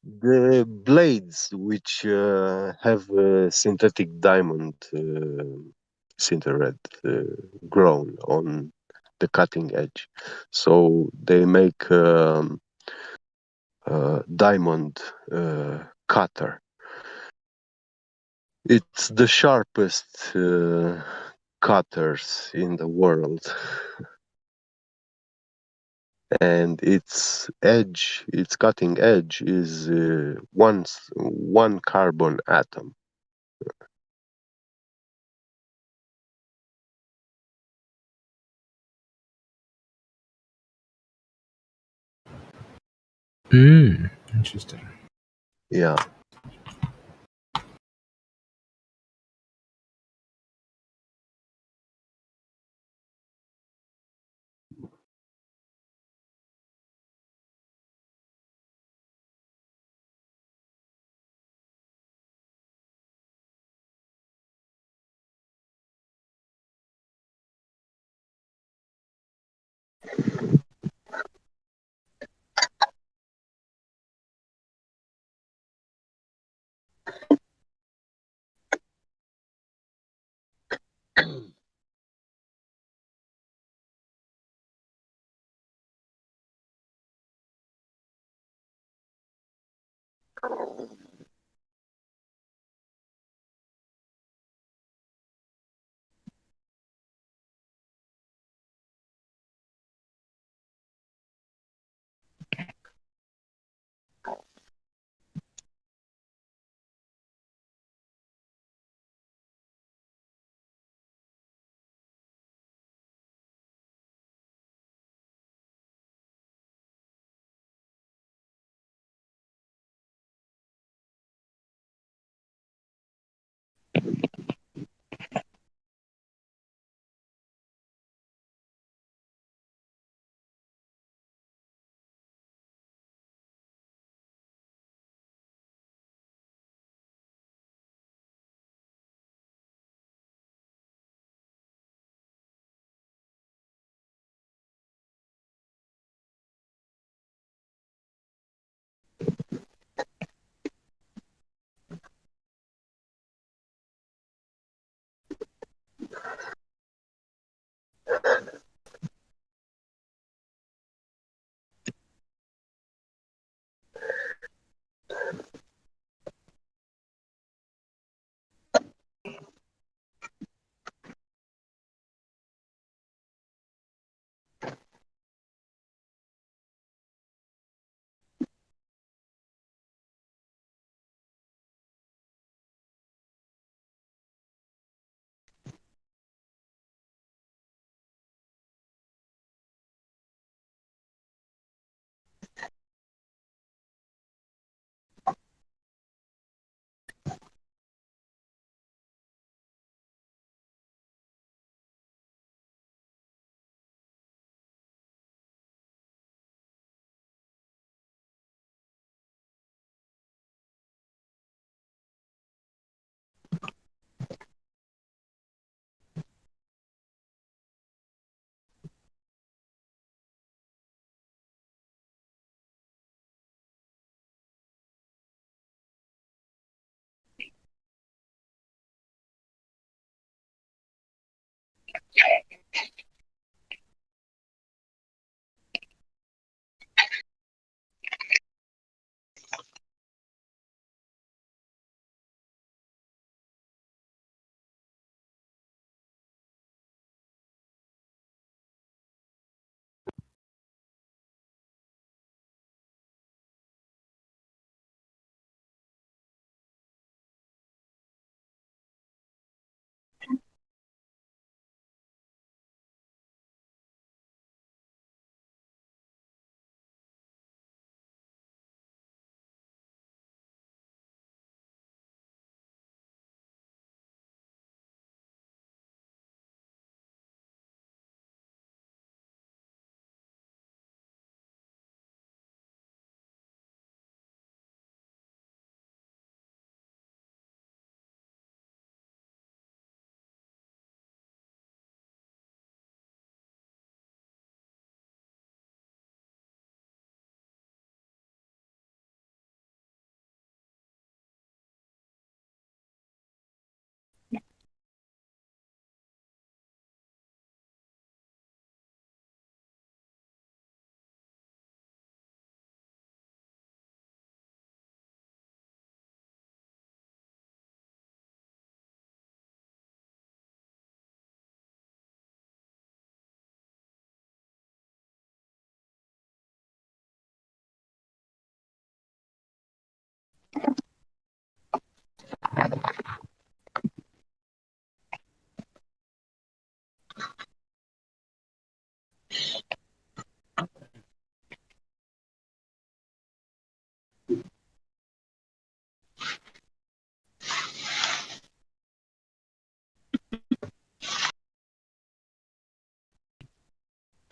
the blades which have synthetic diamond sintered grown on the cutting edge, so they make diamond cutter. It's the sharpest cutters in the world. And its edge, its cutting edge, is one carbon atom. Interesting. Yeah.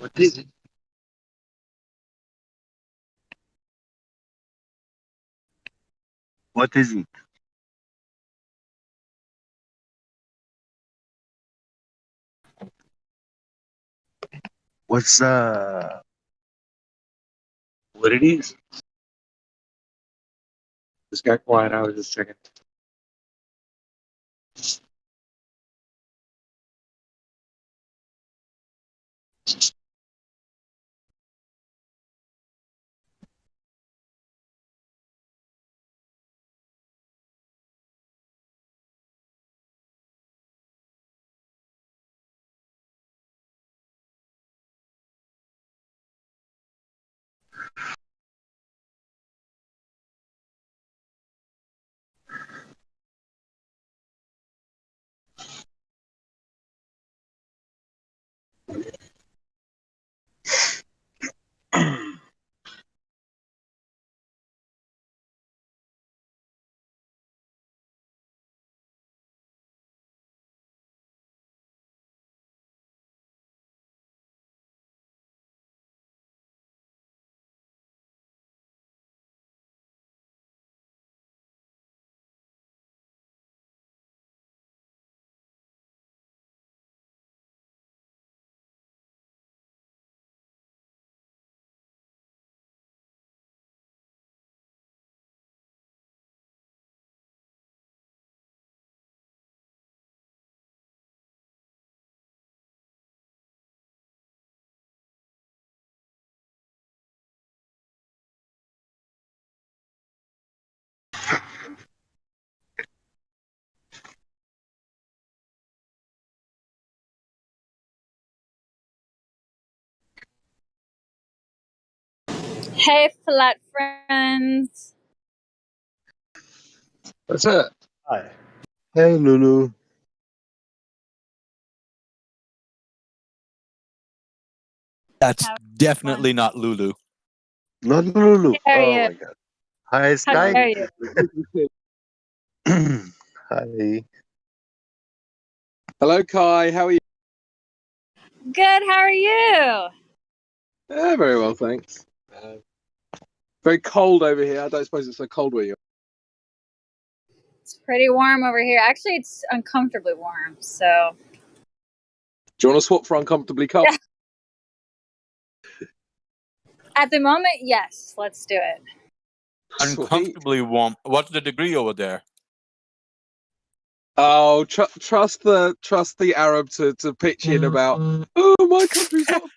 What is it? What is it? What's What it is? Just got quiet. I was just checking. Hey, flat friends. What's up? Hi. Hey, Lulu. That's definitely not Lulu. Not Lulu. How dare Oh you? my god. Hi, How Sky. dare you? Hi. Hello, Kai. How are you? Good. How are you? Very well, thanks. Very cold over here. I don't suppose it's so cold where you are. It's pretty warm over here. Actually, it's uncomfortably warm. So. Do you want to swap for uncomfortably cold? At the moment, yes. Let's do it. Uncomfortably warm. What's the degree over there? Oh, trust the Arab to pitch in about. Oh, my country's hot.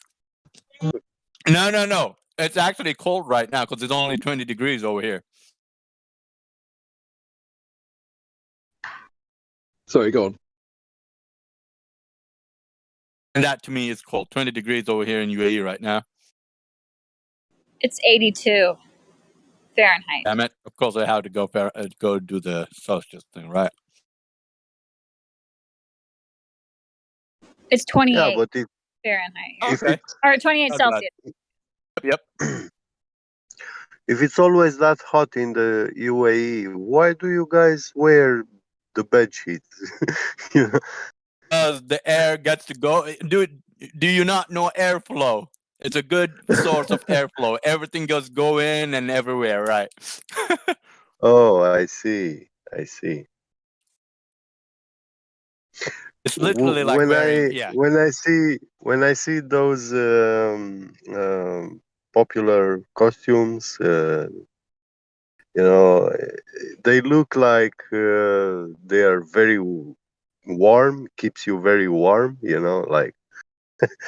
No. It's actually cold right now because it's only 20 degrees over here. Sorry, go on. And that to me is cold. 20 degrees over here in UAE right now. It's 82 Fahrenheit. Damn it. Of course, I have to go do the Celsius thing, right? It's 28 Yeah, but Fahrenheit. Okay. Or 28 Not bad. Celsius. Yep. if it's always that hot in the UAE, why do you guys wear the bed sheets? You know? The air gets to go. Do you not know airflow? It's a good source of airflow. Everything goes go in and everywhere, right? Oh, I see. I see. It's literally like wearing, yeah. When I see those popular costumes, you know, they look like they are very warm, keeps you very warm, you know, like.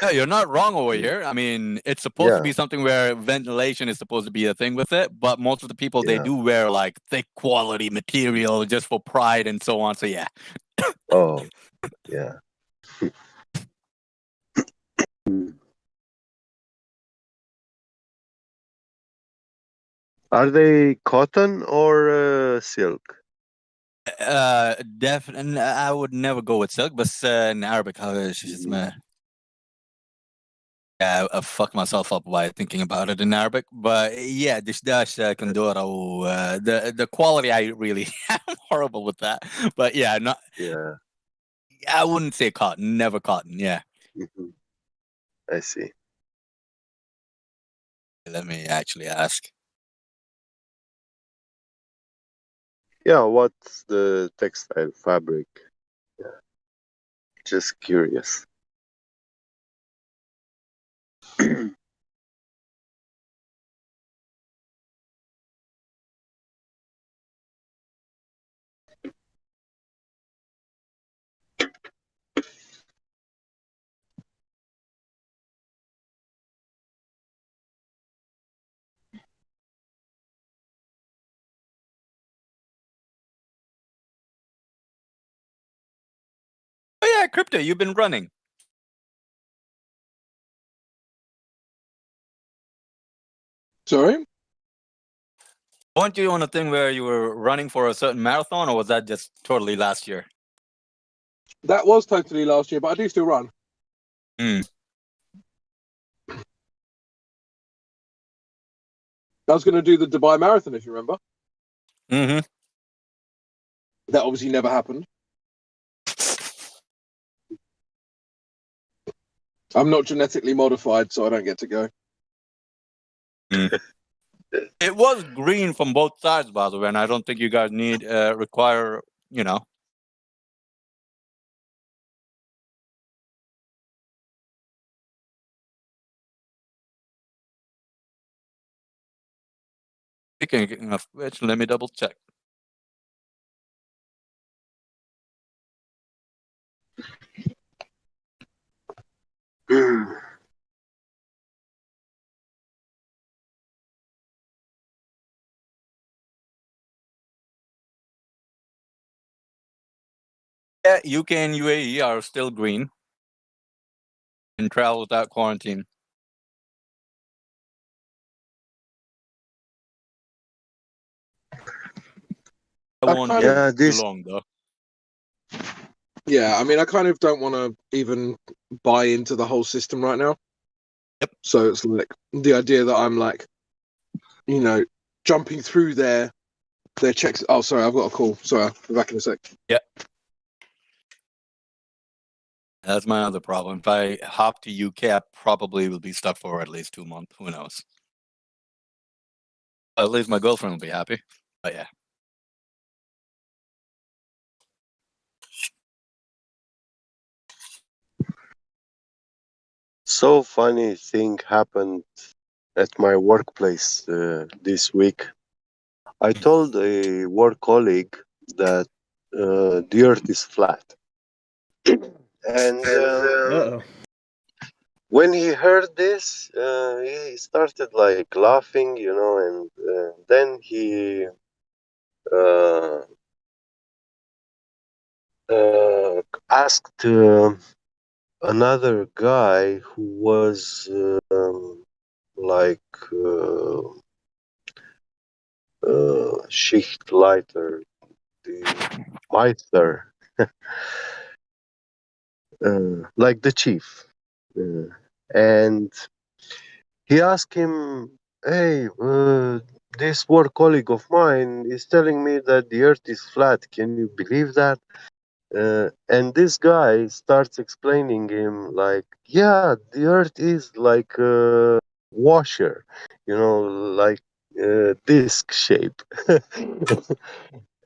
Yeah, you're not wrong over here. I mean, it's supposed to Yeah. be something where ventilation is supposed to be a thing with it, but most of the people they Yeah. do wear like thick quality material just for pride and so on. So yeah. Oh, yeah. Are they cotton or silk? Definitely, I would never go with silk, but in Arabic, I fuck myself up by thinking about it in Arabic. But yeah, دشداش كندورة the quality I really am horrible with that. But yeah, not. Yeah. I wouldn't say cotton. Never cotton. Yeah. Mm-hmm. I see. Let me actually ask. Yeah, what's the textile fabric? Yeah, just curious. Oh yeah, Crypto, you've been running. Sorry? Weren't you on a thing where you were running for a certain marathon, or was that just totally last year? That was totally last year, but I do still run. Hmm. I was going to do the Dubai Marathon, if you remember. Mm-hmm. That obviously never happened. I'm not genetically modified, so I don't get to go. It was green from both sides, by the way, and I don't think you guys require, you know. Speaking of which, let me double check. Yeah, UK and UAE are still green. And travel without quarantine. I won't be too long though. Yeah, I mean, I kind of don't want to even buy into the whole system right now. Yep. So it's like the idea that I'm like, you know, jumping through their checks. Oh, sorry, I've got a call. Sorry, I'll be back in a sec. Yeah. That's my other problem. If I hop to UK, I probably will be stuck for at least 2 months. Who knows? At least my girlfriend will be happy. But yeah. So funny thing happened at my workplace this week. I told a work colleague that the earth is flat. And when he heard this, he started like laughing, you know, and then he asked another guy who was like Schichtleiter, the Meister, like the chief. And he asked him, hey, this work colleague of mine is telling me that the earth is flat. Can you believe that? And this guy starts explaining him like, yeah, the earth is like a washer, you know, like disc shape.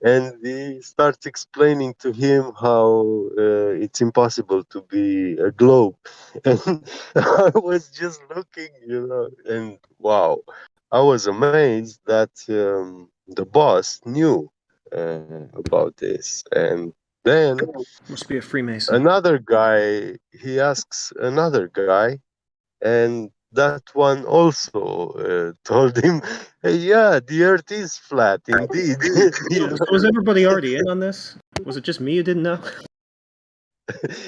And he starts explaining to him how it's impossible to be a globe. And I was just looking, you know, and wow, I was amazed that the boss knew about this. And then Must be a Freemason. another guy, he asks another guy, and that one also told him, hey, yeah, the earth is flat indeed. You know? So was everybody already in on this? Was it just me who didn't know?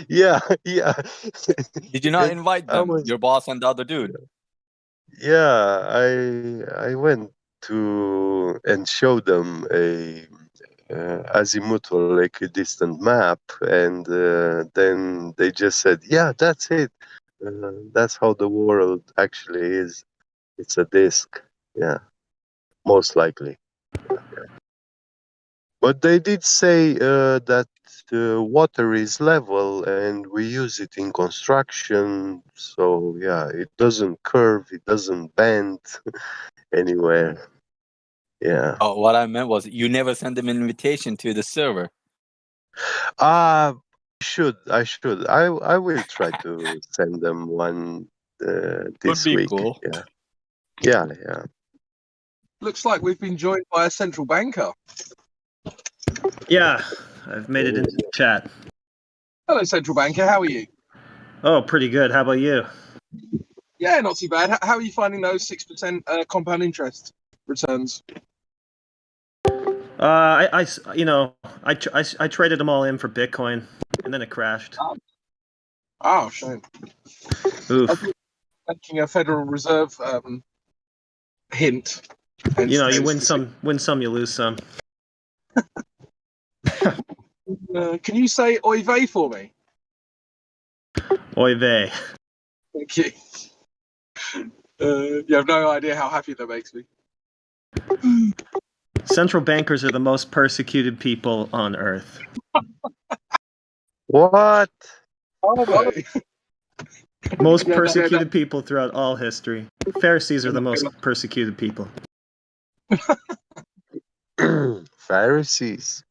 Yeah. Did you not And invite I them? was, Your boss and the other dude? yeah, I went to and showed them a azimuthal equidistant map, and then they just said, yeah, that's it. That's how the world actually is. It's a disk. Yeah, most likely. But they did say that water is level and we use it in construction. So yeah, it doesn't curve, it doesn't bend anywhere. Yeah. Oh, what I meant was you never send them an invitation to the server. I should. I will try to send them one this be week. cool. Yeah. Looks like we've been joined by a central banker. Yeah, I've made it into the chat. Hello, central banker. How are you? Oh, pretty good. How about you? Yeah, not too bad. How are you finding those 6% compound interest returns? I traded them all in for Bitcoin, and then it crashed. Oh, shame. Oof. I think making a Federal Reserve hint. You win some, you lose some. Can you say oy vey for me? Oy vey. Thank you. You have no idea how happy that makes me. Central bankers are the most persecuted people on earth. What? Oh, Most persecuted people throughout all history. Pharisees are the most persecuted people. Pharisees.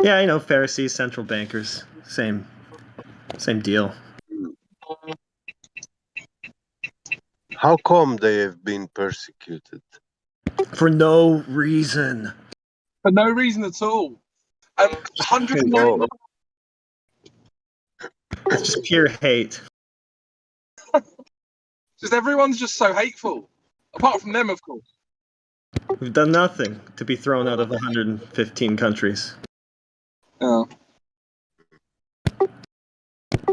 Yeah, Pharisees, central bankers, same deal. How come they have been persecuted? For no reason. For no reason at all. 109. It's just pure hate. Just everyone's just so hateful. Apart from them, of course. We've done nothing to be thrown out of 115 countries. Oh.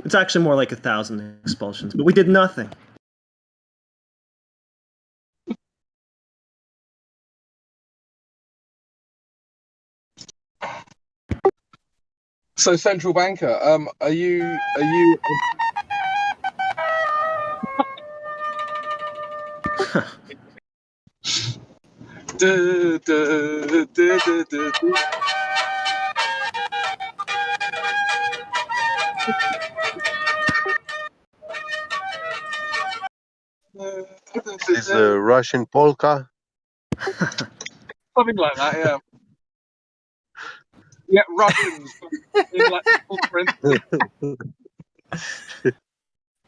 It's actually more like 1,000 expulsions, but we did nothing. So, central banker, are you? Is a Russian polka? Something like that, yeah. Yeah, Russians. In like full print.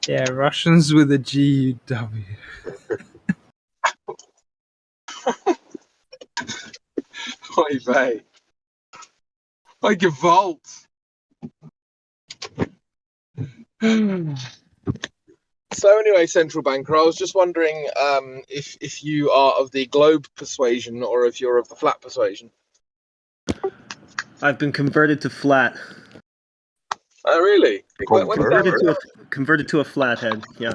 Yeah, Russians with a GW. Oy vey. I Gewalt. So anyway, central banker, I was just wondering if you are of the globe persuasion or if you're of the flat persuasion. I've been converted to flat. Oh, really? Converted to a flathead. Yeah.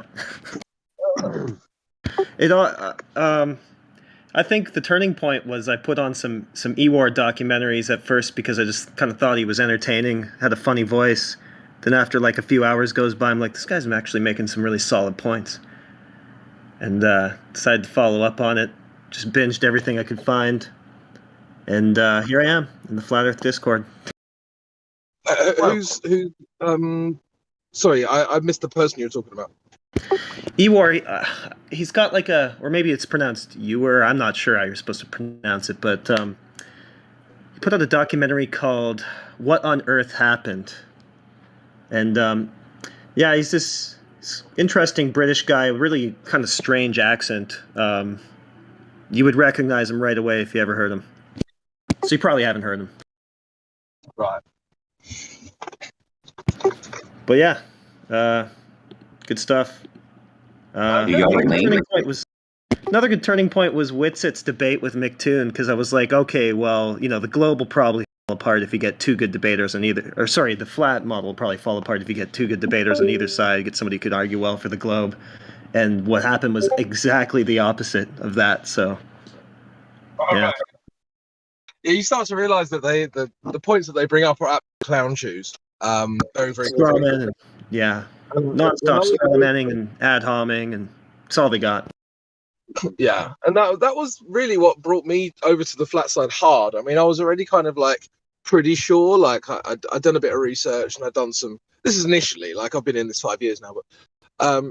I think the turning point was I put on some E-War documentaries at first because I just kind of thought he was entertaining, had a funny voice. Then after like a few hours goes by, I'm like, this guy's actually making some really solid points. And decided to follow up on it. Just binged everything I could find. And here I am in the Flat Earth Discord. Sorry, I missed the person you were talking about. E-War, he's got like or maybe it's pronounced Ewer, I'm not sure how you're supposed to pronounce it, but he put out a documentary called What on Earth Happened? And yeah, he's this interesting British guy, really kind of strange accent. You would recognize him right away if you ever heard him. So you probably haven't heard him. Right. But yeah, good stuff. Another good turning point was Witsit's debate with McToon, because I was like, okay, well, the globe will probably fall apart if you get two good debaters on either, or sorry, the flat model will probably fall apart if you get two good debaters on either side, get somebody who could argue well for the globe. And what happened was exactly the opposite of that, so yeah. Right. Yeah, you start to realize that the points that they bring up are clown shoes. Very, very Strawman, yeah. Non-stop strawmanning and ad homing, and that's all they got. Yeah, and that was really what brought me over to the flat side hard. I mean, I was already kind of like pretty sure. Like I'd done a bit of research and I'd done some. This is initially, like I've been in this 5 years now, but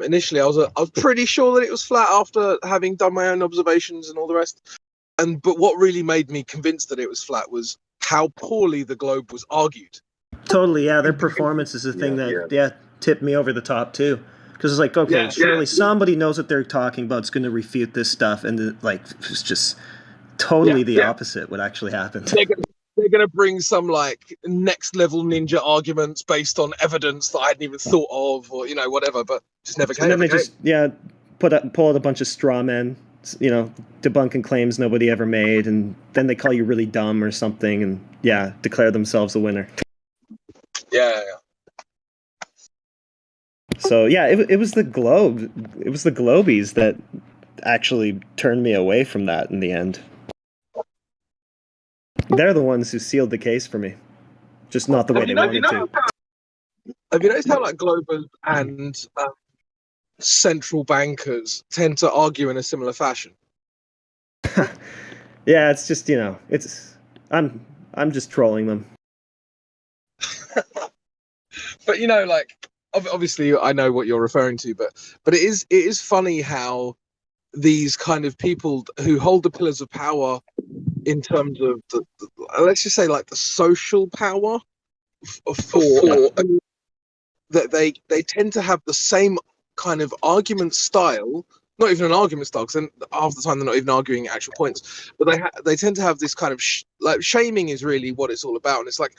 initially I was pretty sure that it was flat after having done my own observations and all the rest. But what really made me convinced that it was flat was how poorly the globe was argued. Totally, yeah. Their performance is the thing that tipped me over the top too. Because it's like, okay, surely somebody knows what they're talking about. It's going to refute this stuff, and it's just totally the opposite. What actually happened? They're gonna bring some like next level ninja arguments based on evidence that I hadn't even thought of, or whatever. But just never came. And then they just pull out a bunch of straw men, debunking claims nobody ever made, and then they call you really dumb or something, and declare themselves a winner. Yeah. So it was the globe. It was the globies that actually turned me away from that in the end. They're the ones who sealed the case for me, just not the way they wanted to. Have you noticed how like globers and central bankers tend to argue in a similar fashion? Yeah, it's just I'm just trolling them. But like obviously I know what you're referring to, but it is funny how these kind of people who hold the pillars of power in terms of let's just say like the social power for that they tend to have the same kind of argument style, not even an argument style, because then half the time they're not even arguing actual points, but they tend to have this kind of like shaming is really what it's all about, and it's like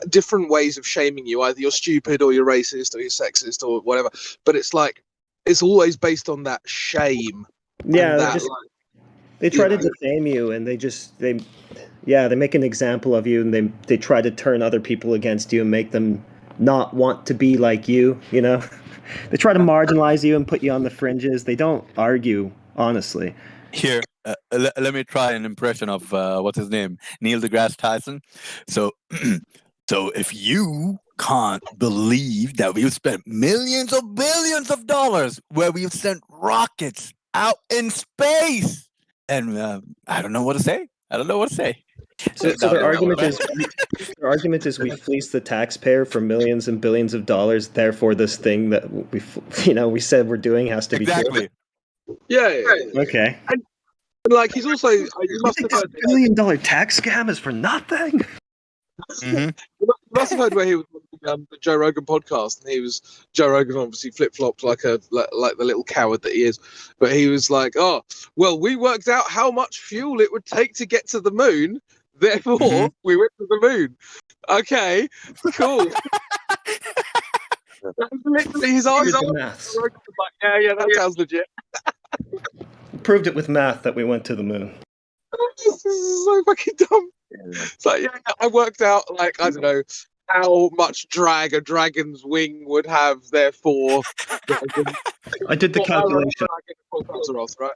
different ways of shaming you. Either you're stupid or you're racist or you're sexist or whatever, but it's like it's always based on that shame. Yeah, they try to defame you, and they make an example of you, and they try to turn other people against you and make them not want to be like you. They try to marginalize you and put you on the fringes. They don't argue honestly. Here, let me try an impression of what's his name, Neil deGrasse Tyson. So if you can't believe that we've spent millions of billions of dollars where we've sent rockets out in space, and I don't know what to say. So their argument is we fleeced the taxpayer for millions and billions of dollars. Therefore, this thing that we said we're doing has to be true. Yeah. Okay. And like he's also you must have heard $1 billion tax scam is for nothing. You must have heard where he was on the Joe Rogan podcast, and Joe Rogan obviously flip flopped like the little coward that he is, but he was like, "Oh, well, we worked out how much fuel it would take to get to the moon, therefore we went to the moon." Okay, cool. That's literally his argument. Like, yeah, that sounds legit. Proved it with math that we went to the moon. This is so fucking dumb. It's like, I worked out, like, I don't know, how much drag a dragon's wing would have, therefore... I did the calculation. Right?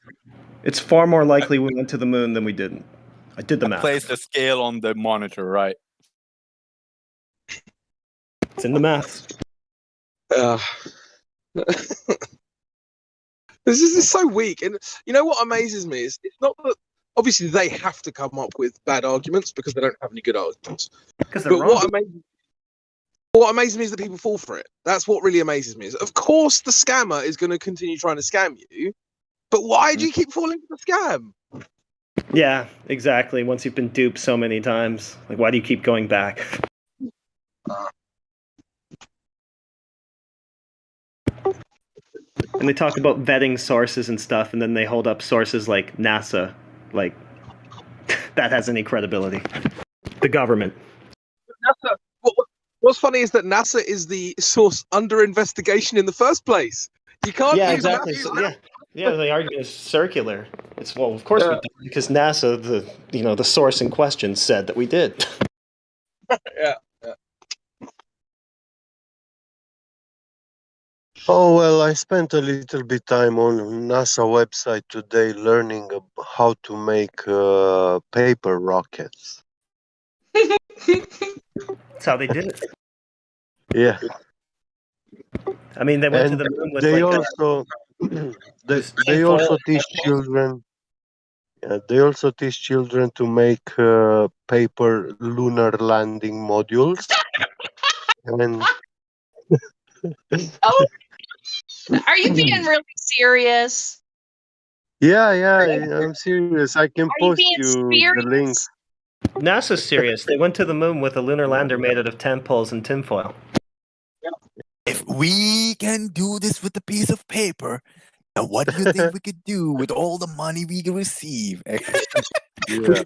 It's far more likely we went to the moon than we didn't. I did the math. Place the scale on the monitor, right? It's in the math. This is so weak. And you know what amazes me is it's not that obviously they have to come up with bad arguments because they don't have any good arguments. Because they're wrong. What amazes me is that people fall for it. That's what really amazes me. Is of course the scammer is going to continue trying to scam you, but why do you keep falling for the scam? Yeah, exactly. Once you've been duped so many times, like why do you keep going back? And they talk about vetting sources and stuff, and then they hold up sources like NASA. Like, that has any credibility. The government. NASA, what's funny is that NASA is the source under investigation in the first place. You can't use exactly. NASA. Yeah, the argument is circular. It's, well, of course we did, because NASA, the source in question, said that we did. Yeah. Oh, well, I spent a little bit time on NASA website today learning how to make paper rockets. That's how they did it. Yeah. I mean, they went to the moon with they also teach children. They also teach children to make paper lunar landing modules. And Oh, are you being really serious? yeah, I'm serious. I can Are you post being you the link. serious? NASA's serious. They went to the moon with a lunar lander made out of tent poles and tinfoil. If we can do this with a piece of paper, now what do you think we could do with all the money we can receive? Yeah.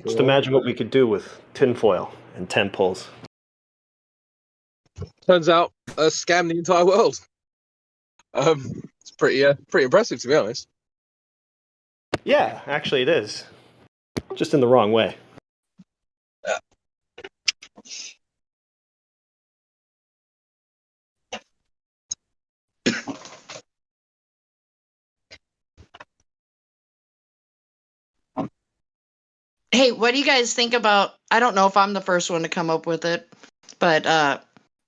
Just imagine what we could do with tinfoil and tent poles. Turns out, scam the entire world. It's pretty impressive, to be honest. Yeah, actually it is. Just in the wrong way. Hey, what do you guys think about? I don't know if I'm the first one to come up with it, but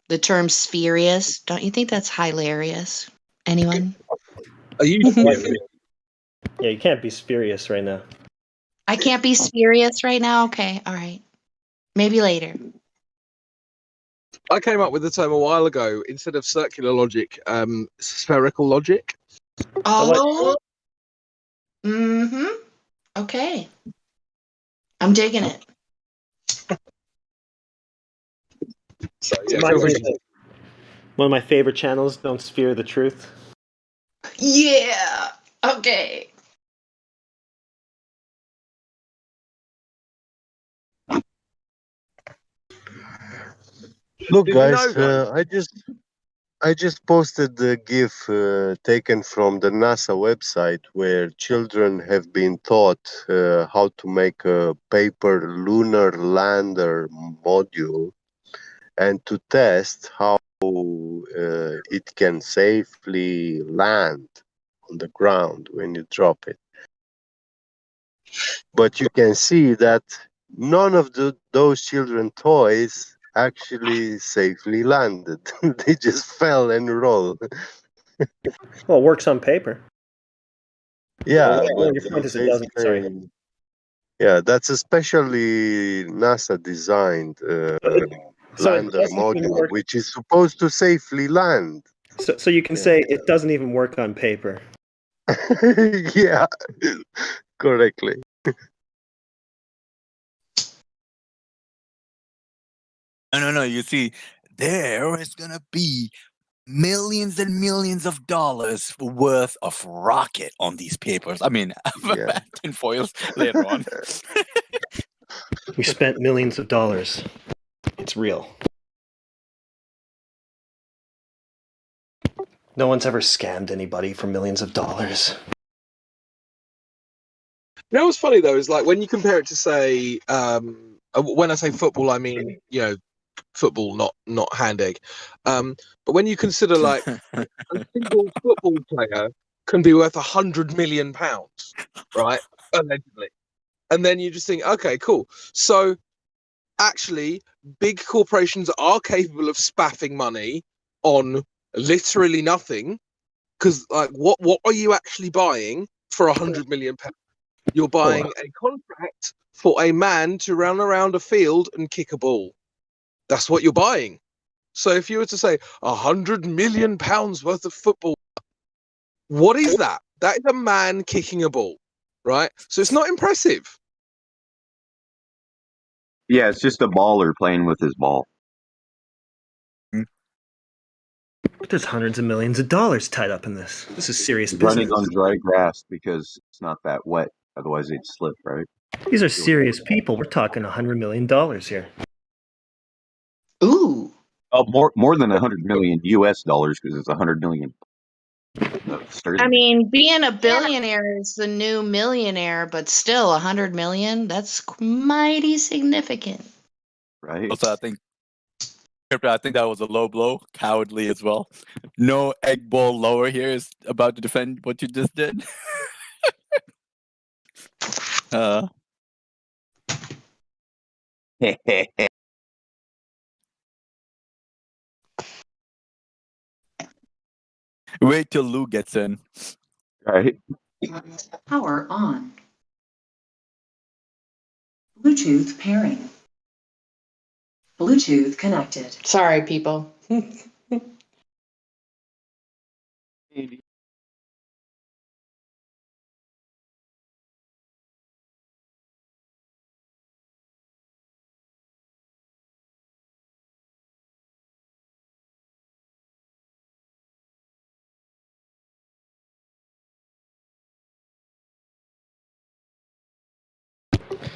the term "spurious." Don't you think that's hilarious? Anyone? Are you? Yeah, you can't be spurious right now. I can't be spurious right now. Okay, all right. Maybe later. I came up with the term a while ago. Instead of circular logic, spherical logic. Oh. Mm-hmm. Okay. I'm digging it. So yeah, One of my favorite channels, Don't Sphere the Truth. Yeah. Okay. Look, Did you guys, know, I just posted the GIF taken from the NASA website where children have been taught how to make a paper lunar lander module and to test how it can safely land on the ground when you drop it. But you can see that none of those children toys actually safely landed. They just fell and rolled. Well, it works on paper. Yeah, Well, but your point is it they doesn't. Sorry. say, yeah, that's a specially NASA designed So it lander doesn't even module, work. which is supposed to safely land. So you can say it doesn't even work on paper. Yeah, correctly. No. You see, there is gonna be millions and millions of dollars worth of rocket on these papers. I mean, Yeah. tinfoils later on. We spent millions of dollars. It's real. No one's ever scammed anybody for millions of dollars. You know what's funny though is like when you compare it to say, when I say football, I mean football, not hand egg. But when you consider like a single football player can be worth £100 million, right? Allegedly, and then you just think, okay, cool. So actually, big corporations are capable of spaffing money on literally nothing. Because like, what are you actually buying for £100 million? You're buying a contract for a man to run around a field and kick a ball. That's what you're buying. So if you were to say £100 million worth of football, what is that? That is a man kicking a ball, right? So it's not impressive. Yeah, it's just a baller playing with his ball. But there's hundreds of millions of dollars tied up in this. This is serious He's business. running on dry grass because it's not that wet. Otherwise, they'd slip, right? These are serious people. We're talking $100 million here. Ooh. Oh, more than 100 million US dollars because it's 100 million. I mean, being a billionaire is the new millionaire, but still 100 million, that's mighty significant. Right. Also, I think that was a low blow, cowardly as well. No egg ball lower here is about to defend what you just did. Wait till Lou gets in. Right. Power on. Bluetooth pairing. Bluetooth connected. Sorry, people.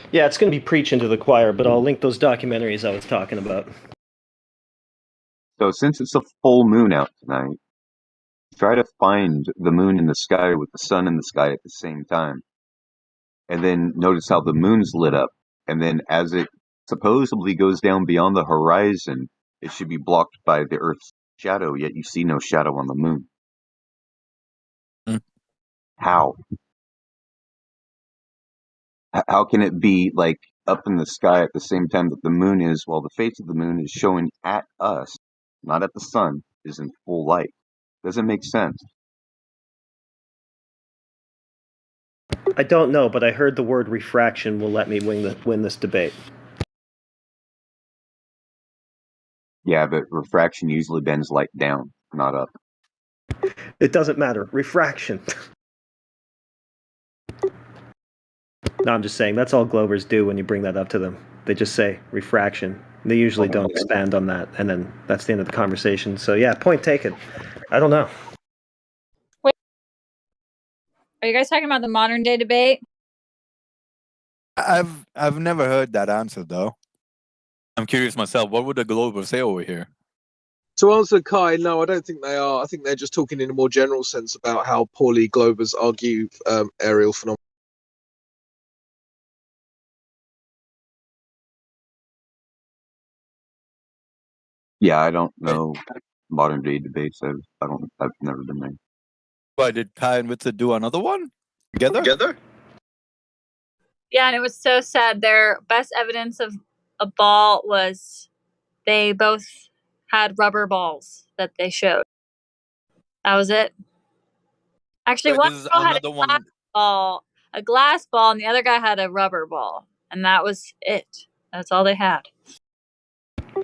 Yeah, it's going to be preaching to the choir, but I'll link those documentaries I was talking about. So since it's a full moon out tonight, try to find the moon in the sky with the sun in the sky at the same time. And then notice how the moon's lit up. And then as it supposedly goes down beyond the horizon, it should be blocked by the Earth's shadow, yet you see no shadow on the moon. How? How can it be like up in the sky at the same time that the moon is, while the face of the moon is showing at us, not at the sun, is in full light? Doesn't make sense. I don't know, but I heard the word refraction will let me win this debate. Yeah, but refraction usually bends light down, not up. It doesn't matter. Refraction. No, I'm just saying, that's all Glovers do when you bring that up to them. They just say refraction. They usually don't expand on that, and then that's the end of the conversation. So yeah, point taken. I don't know. Wait, are you guys talking about the modern day debate? I've never heard that answer though. I'm curious myself. What would the Glober say over here? To answer Kai, no, I don't think they are. I think they're just talking in a more general sense about how poorly Globers argue aerial phenomena. Yeah, I don't know modern day debates. I've never been there. Why did Kai and Witzer do another one together? Yeah, and it was so sad. Their best evidence of a ball was they both had rubber balls that they showed. That was it. Actually, So one this is girl had another one. a glass ball, and the other guy had a rubber ball, and that was it. That's all they had.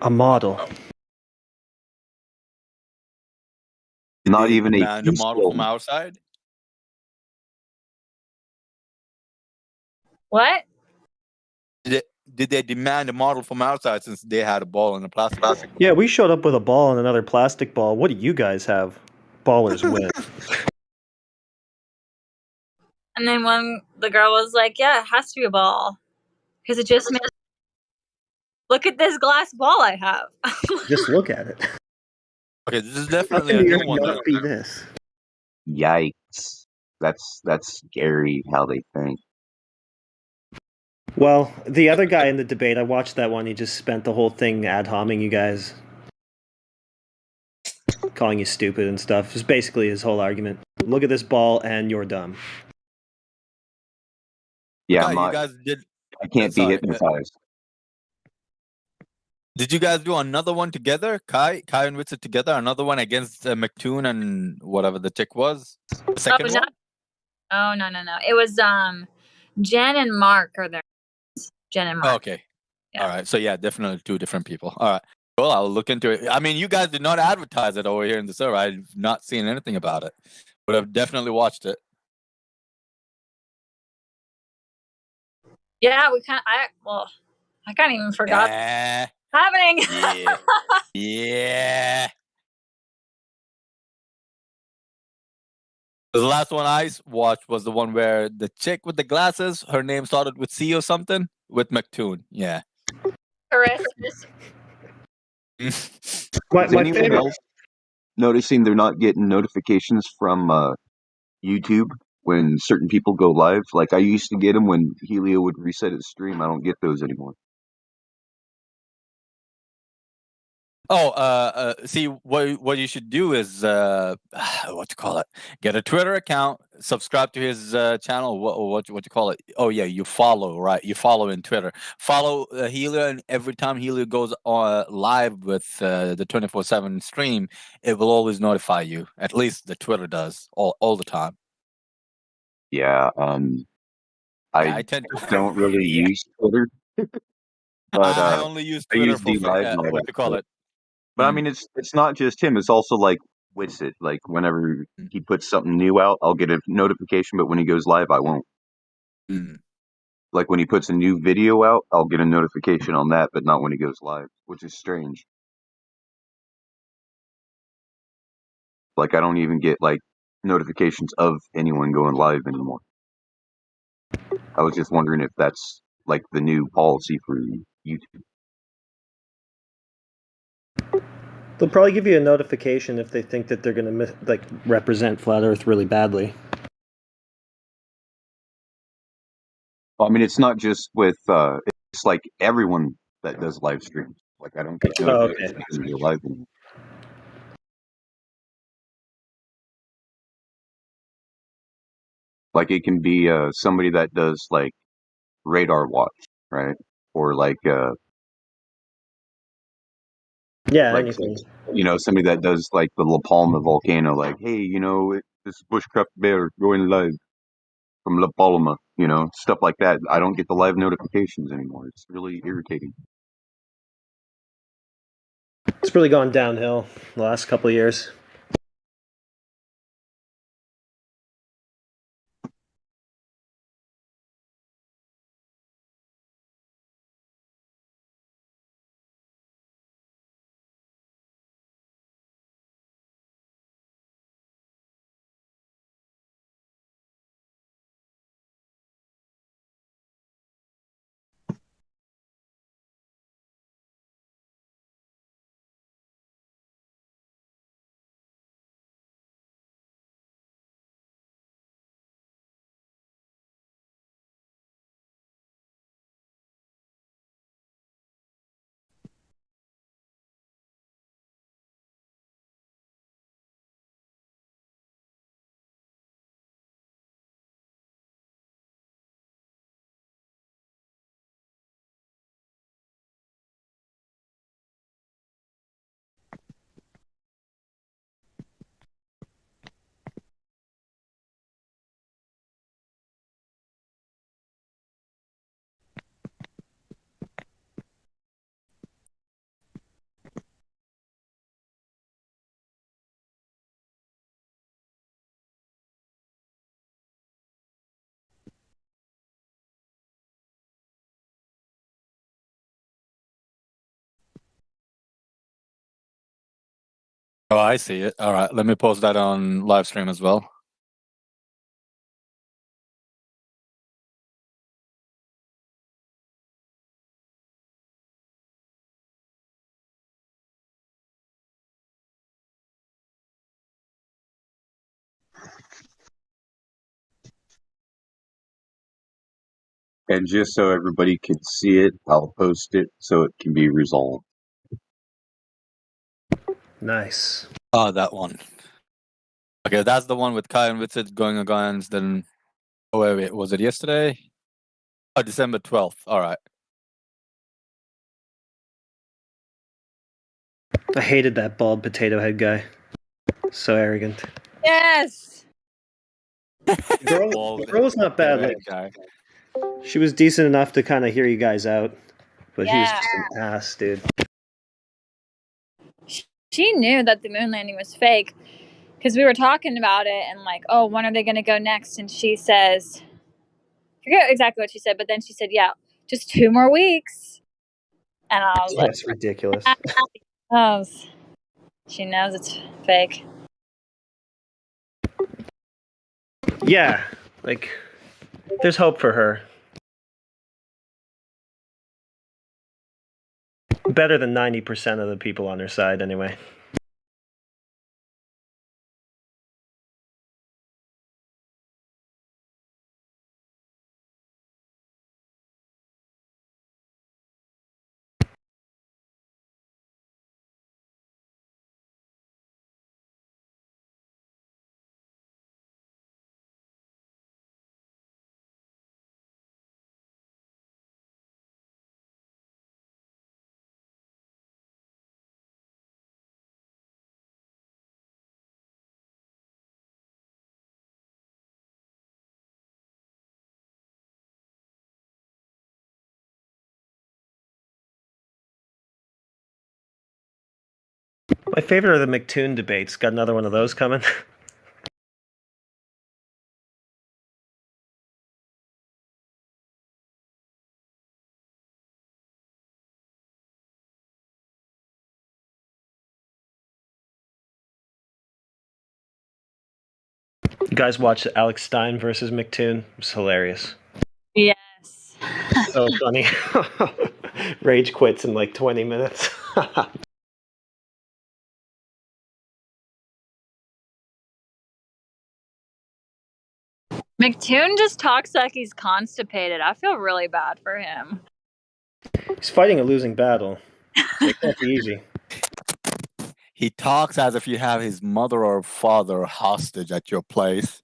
A model. Not even a demand a peace model from film. outside. What? Did they demand a model from outside since they had a ball and a plastic ball? Yeah, we showed up with a ball and another plastic ball. What do you guys have? Ballers win. And then the girl was like, "Yeah, it has to be a ball because it just makes. Look at this glass ball I have." Just look at it. Okay, this is How definitely can a yours new one. not Then. be this? Yikes! That's scary how they think. Well, the other guy in the debate, I watched that one. He just spent the whole thing ad homing you guys, calling you stupid and stuff. It's basically his whole argument. Look at this ball, and you're dumb. Yeah, Okay, you guys did. I can't be hypnotized. Did you guys do another one together? Kai and Witzer together? Another one against McToon and whatever the chick was? The second one? Oh, no. It was Jen and Mark are there. Jen and Mark. Oh, okay. All right. So yeah, definitely two different people. All right. Well, I'll look into it. I mean, you guys did not advertise it over here in the server. I've not seen anything about it, but I've definitely watched it. Yeah, I can't even forgot happening. Yeah. Yeah. The last one I watched was the one where the chick with the glasses, her name started with C or something, with McToon. Yeah. Christmas. Is anyone favorite- else noticing they're not getting notifications from YouTube when certain people go live? Like I used to get them when Helio would reset his stream. I don't get those anymore. Oh, see, what you should do is what you call it? Get a Twitter account, subscribe to his channel. What you call it? Oh yeah, you follow, right? You follow in Twitter. Follow Helio, and every time Helio goes live with the 24/7 stream, it will always notify you. At least the Twitter does all the time. Yeah. Yeah, I I tend to. don't really Yeah. use Twitter, but I only use I Twitter use for D Live. what you call it. But I mean, it's not just him. It's also like Witsit. Like whenever he puts something new out, I'll get a notification. But when he goes live, I won't. Mm. Like when he puts a new video out, I'll get a notification on that, but not when he goes live, which is strange. Like I don't even get like notifications of anyone going live anymore. I was just wondering if that's like the new policy for YouTube. They'll probably give you a notification if they think that they're going to represent Flat Earth really badly. Well, I mean, it's not just with it's like everyone that does live streams. Like I don't get notifications when you're live anymore. Like it can be somebody that does like radar watch, right? Or like Yeah, like anything. somebody that does like the La Palma volcano, like, hey, this bushcraft bear going live from La Palma, stuff like that. I don't get the live notifications anymore. It's really irritating. It's really gone downhill the last couple of years. Oh, I see it. All right, let me post that on live stream as well. And just so everybody can see it, I'll post it so it can be resolved. Nice. Oh, that one. Okay, that's the one with Kai and Witzit going against. Then, oh wait, was it yesterday? Oh, December 12th. All right. I hated that bald potato head guy. So arrogant. Yes. The girl was not bad. Like, she was decent enough to kind of hear you guys out, but he was just an ass, dude. She knew that the moon landing was fake because we were talking about it and like, oh, when are they going to go next? And she says, I forget exactly what she said, but then she said, yeah, just 2 more weeks. And I was like, That's ridiculous. oh, she knows it's fake. Yeah, like, there's hope for her. Better than 90% of the people on her side, anyway. My favorite are the McToon debates. Got another one of those coming. You guys watched Alex Stein versus McToon? It was hilarious. Yes. So funny. Rage quits in like 20 minutes. McToon just talks like he's constipated. I feel really bad for him. He's fighting a losing battle. So it can't be easy. He talks as if you have his mother or father hostage at your place.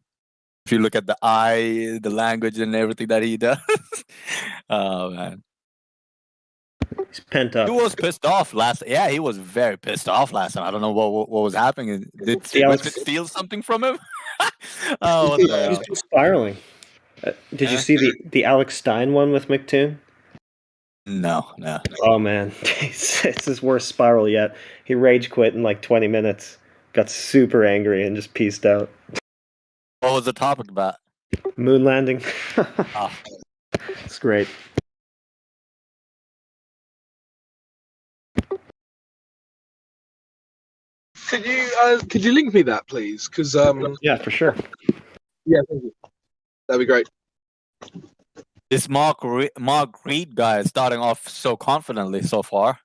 If you look at the eye, the language, and everything that he does. Oh, man. He's pent up. He was pissed off last. Yeah, he was very pissed off last time. I don't know what was happening. Did Winston steal something from him? Oh, what the hell? He's just spiraling. Did you see the Alex Stein one with McToon? No. Oh man, it's his worst spiral yet. He rage quit in like 20 minutes. Got super angry and just peaced out. What was the topic about? Moon landing. Oh. It's great. Could you link me that, please? Because yeah, for sure. Yeah, thank you. That'd be great. This Mark Reed guy is starting off so confidently so far.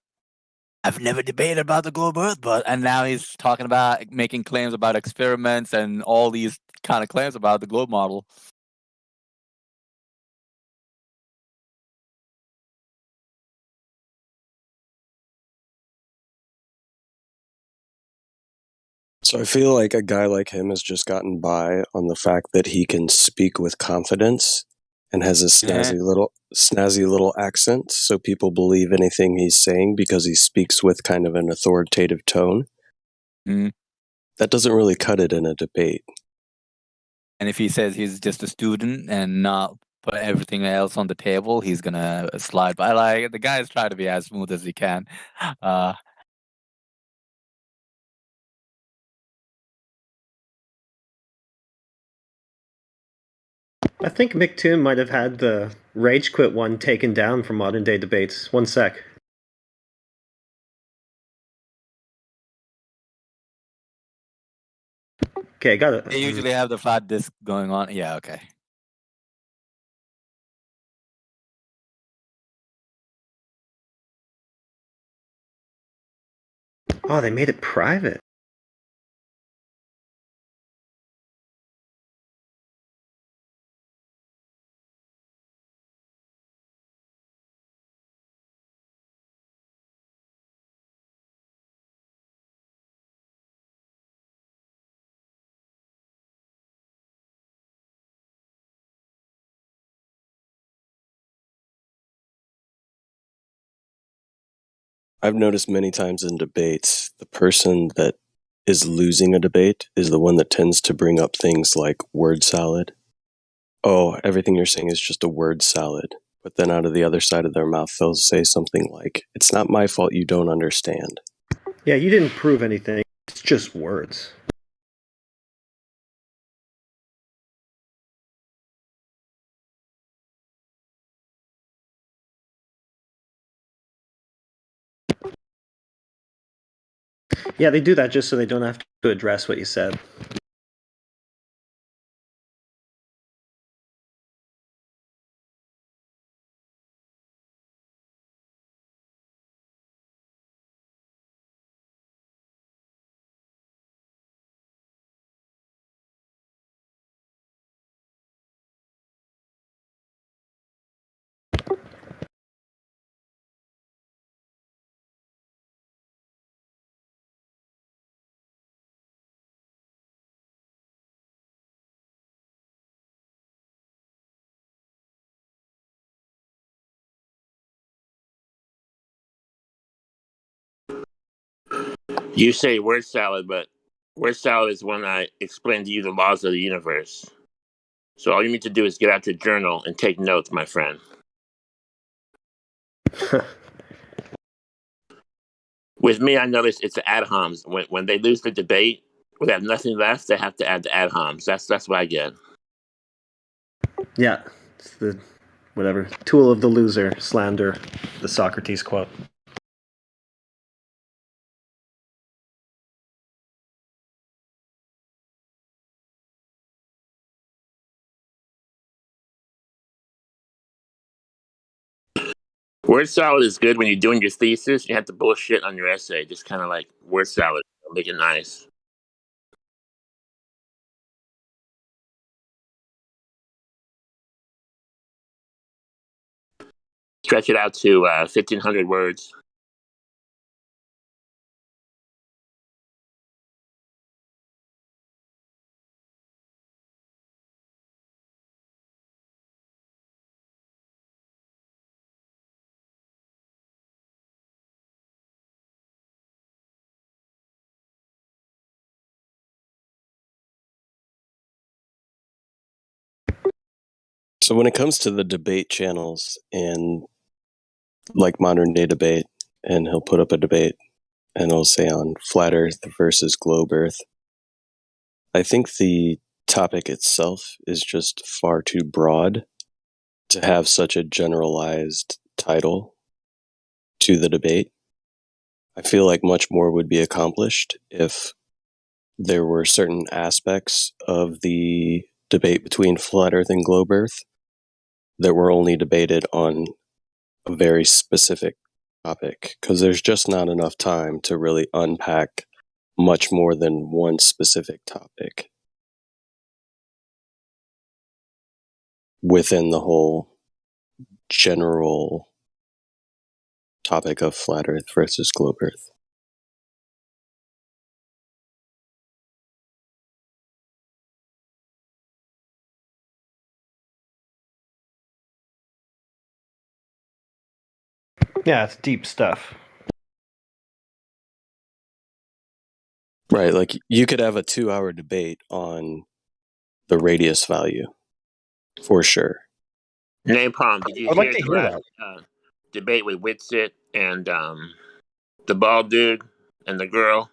I've never debated about the globe Earth, and now he's talking about making claims about experiments and all these kind of claims about the globe model. So I feel like a guy like him has just gotten by on the fact that he can speak with confidence and has a snazzy little accent, so people believe anything he's saying because he speaks with kind of an authoritative tone. Mm. That doesn't really cut it in a debate. And if he says he's just a student and not put everything else on the table, he's gonna slide by. Like, the guy's trying to be as smooth as he can. I think McToon might have had the rage quit one taken down from modern day debates. One sec. Okay, got it. They usually have the flat disk going on. Yeah, okay. Oh, they made it private. I've noticed many times in debates, the person that is losing a debate is the one that tends to bring up things like word salad. Oh, everything you're saying is just a word salad. But then out of the other side of their mouth, they'll say something like, it's not my fault you don't understand. Yeah, you didn't prove anything. It's just words. Yeah, they do that just so they don't have to address what you said. You say word salad, but word salad is when I explain to you the laws of the universe. So all you need to do is get out your journal and take notes, my friend. With me, I noticed it's the ad homs. When they lose the debate, when they have nothing left, they have to add the ad homs. That's what I get. Yeah, it's the whatever tool of the loser, slander, the Socrates quote. Word salad is good when you're doing your thesis. You have to bullshit on your essay. Just kind of like word salad. Make it nice. Stretch it out to 1,500 words. So when it comes to the debate channels and like modern day debate, and he'll put up a debate and he'll say on flat earth versus globe earth, I think the topic itself is just far too broad to have such a generalized title to the debate. I feel like much more would be accomplished if there were certain aspects of the debate between flat earth and globe earth that were only debated on a very specific topic, because there's just not enough time to really unpack much more than one specific topic within the whole general topic of flat earth versus globe earth. Yeah, it's deep stuff. Right, like you could have a 2-hour debate on the radius value, for sure. Napalm, did you I'd like hear to the hear last debate with Witsit and the bald dude and the girl?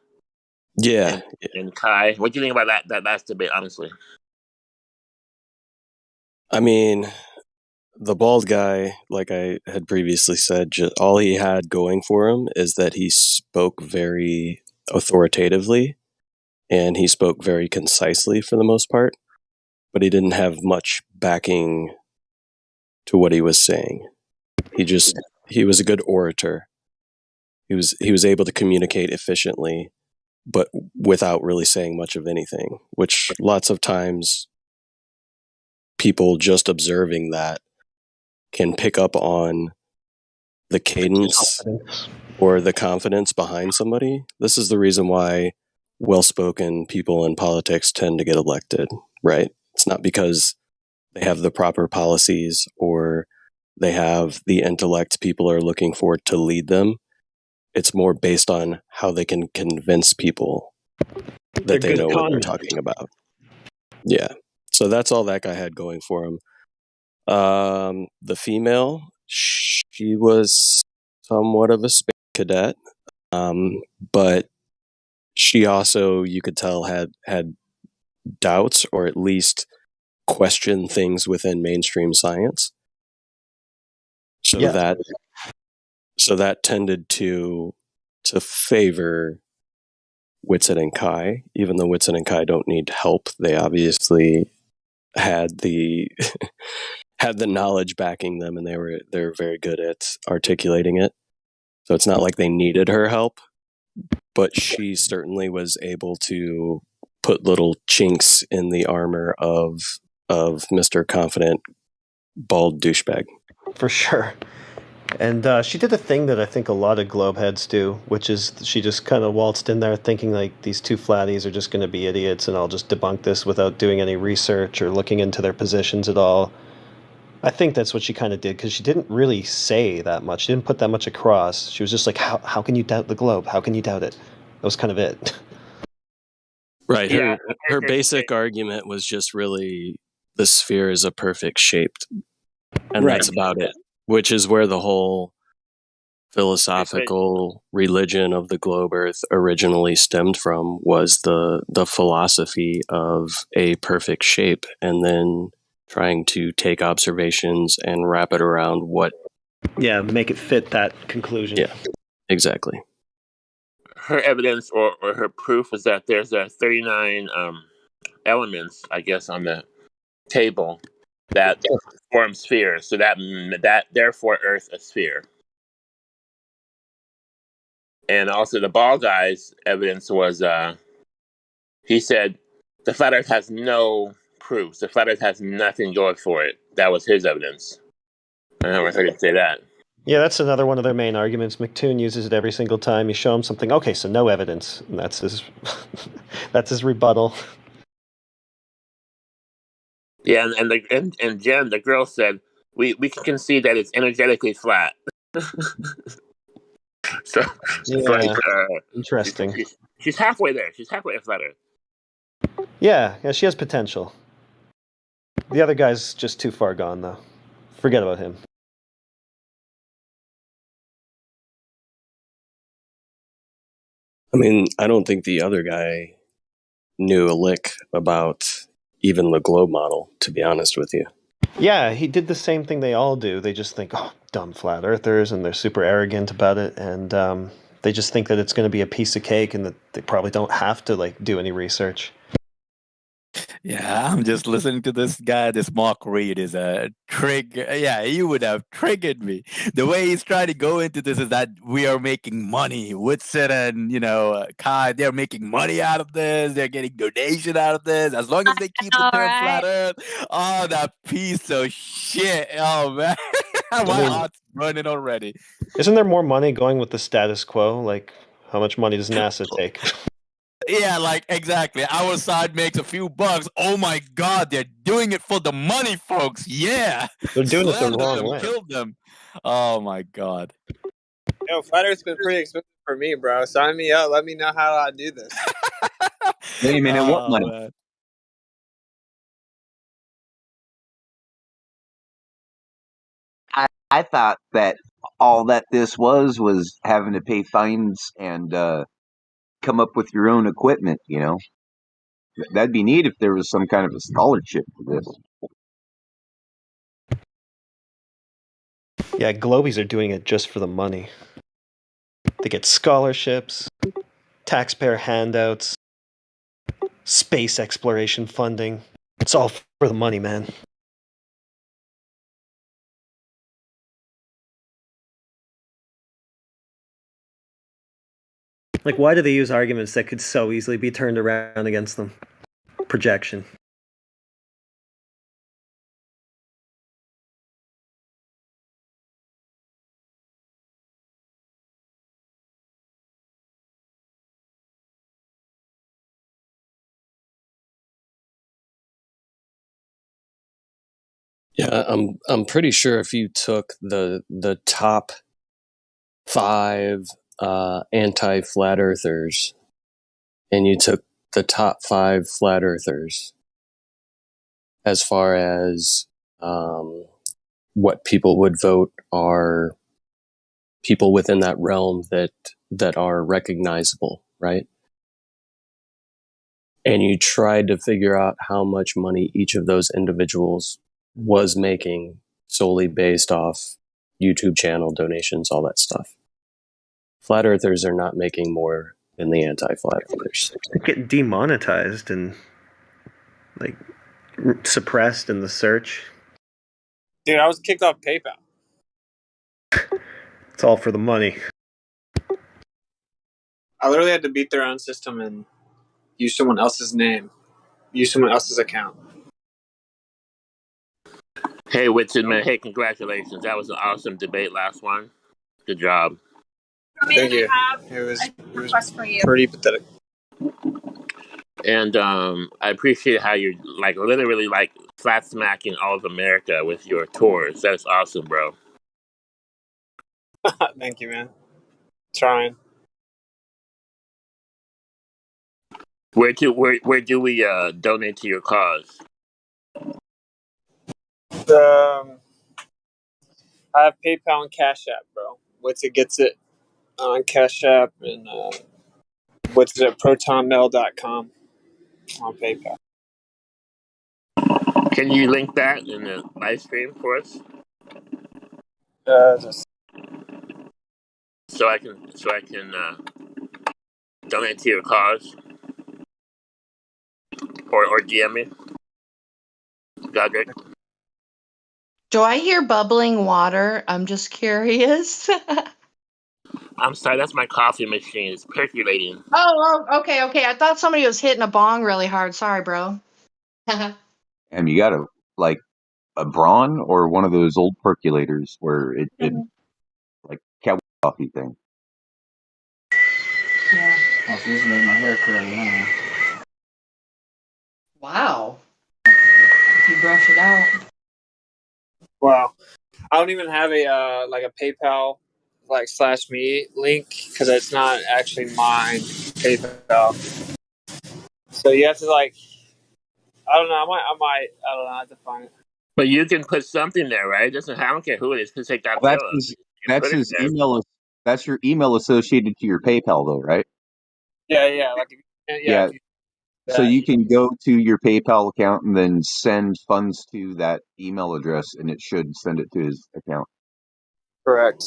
Yeah. And Kai. What do you think about that last debate, honestly? I mean, the bald guy, like I had previously said, all he had going for him is that he spoke very authoritatively and he spoke very concisely for the most part, but he didn't have much backing to what he was saying. He was a good orator. He was able to communicate efficiently, but without really saying much of anything, which lots of times people just observing that can pick up on the cadence or the confidence behind somebody. This is the reason why well-spoken people in politics tend to get elected, right? It's not because they have the proper policies or they have the intellect people are looking for to lead them. It's more based on how they can convince people that they know what they're talking about. Yeah. So that's all that guy had going for him. The female, she was somewhat of a space cadet, but she also, you could tell, had doubts or at least questioned things within mainstream science. So that tended to favor Witsit and Kai, even though Witsit and Kai don't need help. They obviously had the had the knowledge backing them, and they were very good at articulating it. So it's not like they needed her help, but she certainly was able to put little chinks in the armor of Mr. Confident bald douchebag. For sure. And she did a thing that I think a lot of globeheads do, which is she just kind of waltzed in there thinking like these two flatties are just going to be idiots and I'll just debunk this without doing any research or looking into their positions at all. I think that's what she kind of did because she didn't really say that much. She didn't put that much across. She was just like, how can you doubt the globe? How can you doubt it? That was kind of it. Right. Her basic argument was just really the sphere is a perfect shape, and that's about it, which is where the whole philosophical religion of the globe Earth originally stemmed from was the philosophy of a perfect shape, and then trying to take observations and wrap it around what. Yeah, make it fit that conclusion. Yeah, exactly. Her evidence or her proof is that there's 39 elements, I guess, on the table that form spheres. So that therefore Earth a sphere. And also the ball guy's evidence was he said the flat Earth has no proofs. The flat Earth has nothing going for it. That was his evidence. I never heard him say that. Yeah, that's another one of their main arguments. McToon uses it every single time. You show him something. Okay, so no evidence. And that's his. That's his rebuttal. Yeah, and Jen, the girl said we can concede that it's energetically flat. So it's like interesting. She's halfway there. She's halfway to flat Earth. Yeah, she has potential. The other guy's just too far gone, though. Forget about him. I mean, I don't think the other guy knew a lick about even the globe model, to be honest with you. Yeah, he did the same thing they all do. They just think, oh, dumb flat earthers, and they're super arrogant about it, and they just think that it's going to be a piece of cake and that they probably don't have to do any research. Yeah, I'm just listening to this guy. This Mark Reed is a trigger. Yeah, he would have triggered me. The way he's trying to go into this is that we are making money. Whitson and Kai, they're making money out of this. They're getting donation out of this. As long as they keep the term flat Earth. Oh, that piece of shit. Oh man, my heart's burning already. Isn't there more money going with the status quo? Like, how much money does NASA take? Yeah, exactly. Our side makes a few bucks. Oh my God, they're doing it for the money, folks. Yeah, they're doing it the wrong them, way. Killed them. Oh my God. Yo, flat Earth's been pretty expensive for me, bro. Sign me up. Let me know how I do this. Wait a minute, what money? Man. I thought that all that this was having to pay fines and come up with your own equipment, That'd be neat if there was some kind of a scholarship for this. Yeah, Globies are doing it just for the money. They get scholarships, taxpayer handouts, space exploration funding. It's all for the money, man. Why do they use arguments that could so easily be turned around against them? Projection. Yeah, I'm pretty sure if you took the top 5 anti-flat earthers and you took the top 5 flat earthers as far as what people would vote are people within that realm that are recognizable, right? And you tried to figure out how much money each of those individuals was making solely based off YouTube channel donations, all that stuff. Flat earthers are not making more than the anti-flat earthers. They get demonetized and suppressed in the search. Dude, I was kicked off PayPal. It's all for the money. I literally had to beat their own system and use someone else's name, use someone else's account. Hey, Whitson, man. Hey, congratulations. That was an awesome debate, last one. Good job. Thank you. It was pretty pathetic. And I appreciate how you're literally flat smacking all of America with your tours. That's awesome, bro. Thank you, man. Trying. Where do we donate to your cause? I have PayPal and Cash App, bro. Witsit gets it on Cash App, and Witsit at protonmail.com on PayPal. Can you link that in the live stream for us? Just so I can donate to your cause, or DM me, Godric. Do I hear bubbling water? I'm just curious. I'm sorry, that's my coffee machine. It's percolating. Okay. I thought somebody was hitting a bong really hard. Sorry, bro. And you got a Braun or one of those old percolators where it like cow coffee thing. Yeah. I was using my hair curly anyway. Wow. If you brush it out. wow. I don't even have a like a PayPal /me link because it's not actually mine PayPal. So you have to I don't know. I don't know. I have to find it. But you can put something there, right? It doesn't. I don't care who it is. Just take that Well, bill. that's Put it his there. email. That's your email associated to your PayPal, though, right? Yeah. Yeah. If you So you can go to your PayPal account and then send funds to that email address, and it should send it to his account. correct.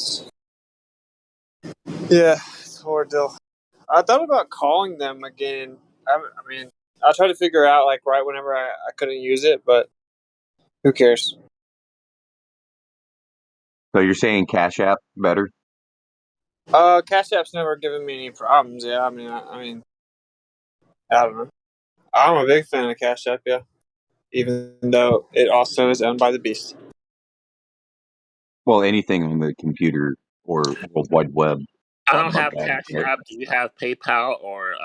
Yeah, it's a ordeal. I thought about calling them again. I mean, I tried to figure out right whenever I couldn't use it, but who cares? So you're saying Cash App better? Cash App's never given me any problems. Yeah, I mean, I don't know. I'm a big fan of Cash App. Yeah, even though it also is owned by the Beast. Well, anything on the computer or World Wide Web. I don't Bug have bag, Cash right? App. Do you have PayPal or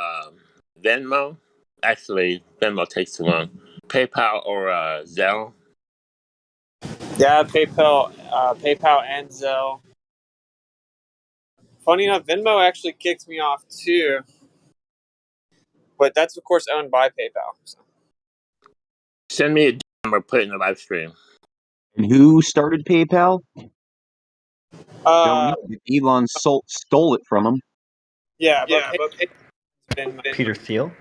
Venmo? Actually, Venmo takes too long. PayPal or Zelle? Yeah, PayPal and Zelle. Funny enough, Venmo actually kicked me off too, but that's of course owned by PayPal. So. Send me a DM or put it in the live stream. And who started PayPal? Don't know. Elon stole it from him. Yeah, but Venmo. Peter Thiel.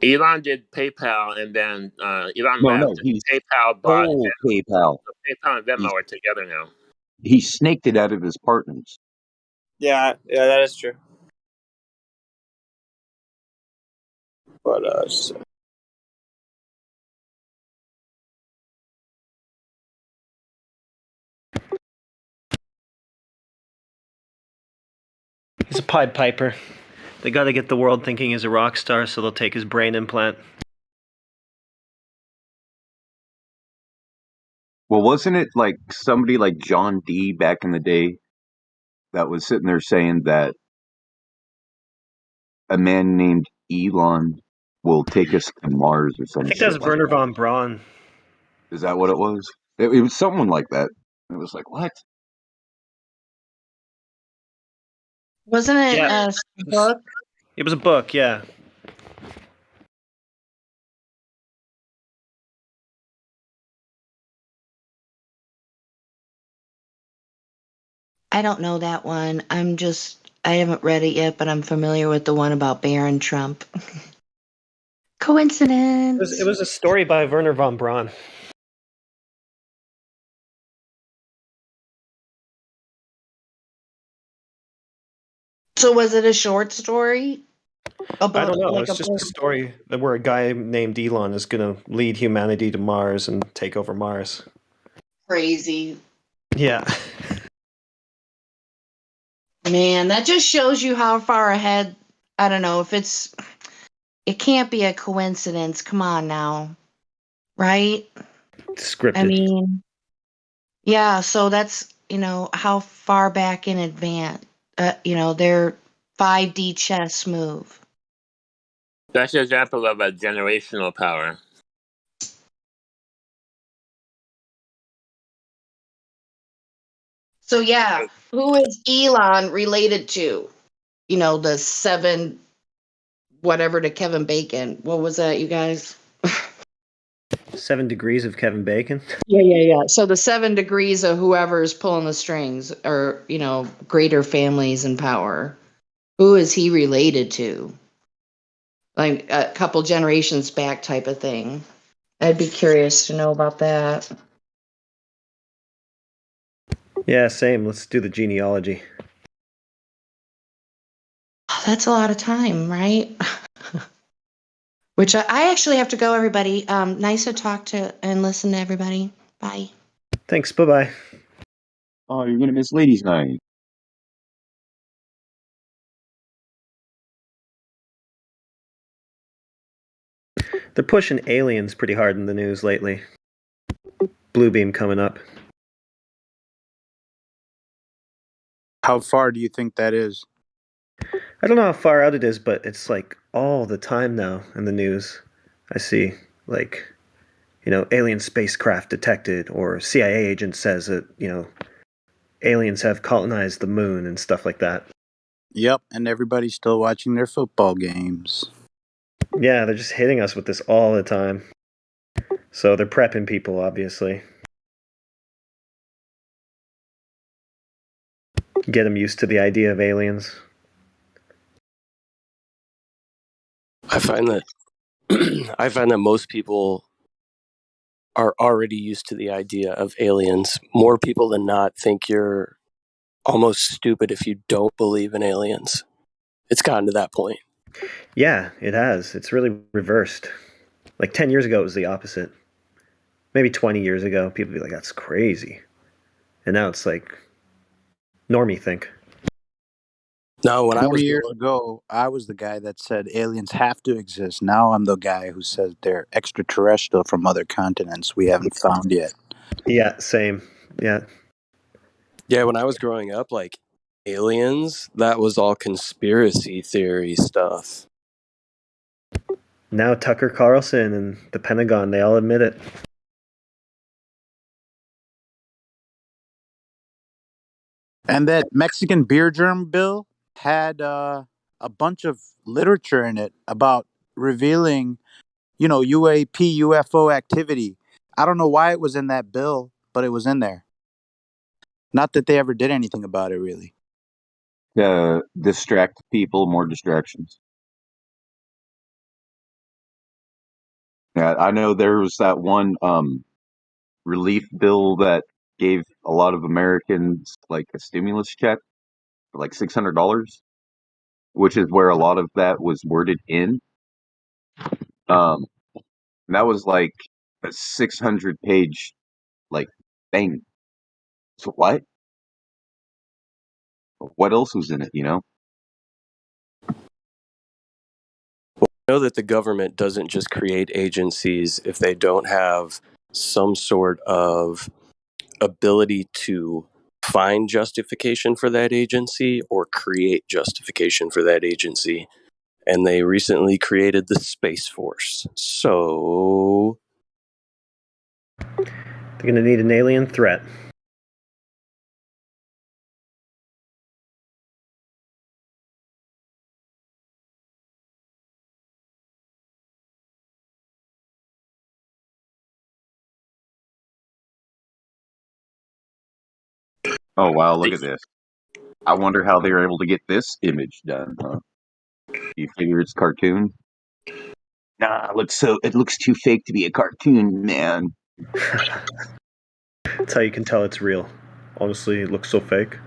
Elon did PayPal, and then Elon No, left. he PayPal bought stole Venmo. PayPal. So PayPal and Venmo are together now. He snaked it out of his partners. Yeah, that is true. But He's a Pied Piper. They got to get the world thinking he's a rock star, so they'll take his brain implant. Well, wasn't it like somebody like John D. back in the day that was sitting there saying that a man named Elon will take us to Mars or some I think shit that's like Werner that? von Braun. Is that what it was? It was someone like that. It was like, what? Wasn't it Yeah. a book? It was a book, yeah. I don't know that one. I haven't read it yet, but I'm familiar with the one about Baron Trump. Coincidence. It was a story by Werner von Braun. So was it a short story? I don't know. Like It's just a story where a guy named Elon is going to lead humanity to Mars and take over Mars. Crazy. Yeah. Man, that just shows you how far ahead. I don't know if it can't be a coincidence. Come on now. Right? Scripted. I mean, yeah, so that's, how far back in advance, their 5D chess move. That's an example of a generational power. So yeah, who is Elon related to? The 7 whatever to Kevin Bacon. What was that, you guys? 7 degrees of Kevin Bacon. Yeah. So the 7 degrees of whoever's pulling the strings, or greater families in power. Who is he related to? Like a couple generations back, type of thing. I'd be curious to know about that. Yeah, same. Let's do the genealogy. That's a lot of time, right? Which I actually have to go, everybody. Nice to talk to and listen to everybody. Bye. Thanks. Bye-bye. Oh, you're gonna miss ladies' night. They're pushing aliens pretty hard in the news lately. Bluebeam coming up. How far do you think that is? I don't know how far out it is, but it's like all the time now in the news. I see, like, alien spacecraft detected, or CIA agent says that, aliens have colonized the moon and stuff like that. Yep, and everybody's still watching their football games. Yeah, they're just hitting us with this all the time. So they're prepping people, obviously. Get them used to the idea of aliens. I find that most people are already used to the idea of aliens. More people than not think you're almost stupid if you don't believe in aliens. It's gotten to that point. Yeah, it has. It's really reversed. Like 10 years ago, it was the opposite. Maybe 20 years ago, people would be like, that's crazy. And now it's like, normie think. No, when 20 years ago, I was the guy that said aliens have to exist. Now I'm the guy who says they're extraterrestrial from other continents we haven't found yet. Yeah, same. Yeah. Yeah, when I was growing up, like, aliens, that was all conspiracy theory stuff. Now Tucker Carlson and the Pentagon, they all admit it. And that Mexican beer germ bill had a bunch of literature in it about revealing, UAP, UFO activity. I don't know why it was in that bill, but it was in there. Not that they ever did anything about it, really. Distract people, more distractions. Yeah, I know there was that one relief bill that gave a lot of Americans like a stimulus check for like $600, which is where a lot of that was worded in. And that was like a 600-page like thing. So what? What else was in it? Know that the government doesn't just create agencies if they don't have some sort of ability to find justification for that agency or create justification for that agency. And they recently created the Space Force. So they're going to need an alien threat. Oh wow, look at this. I wonder how they were able to get this image done, huh? You figure it's cartoon? Nah, it looks too fake to be a cartoon, man. That's how you can tell it's real. Honestly, it looks so fake.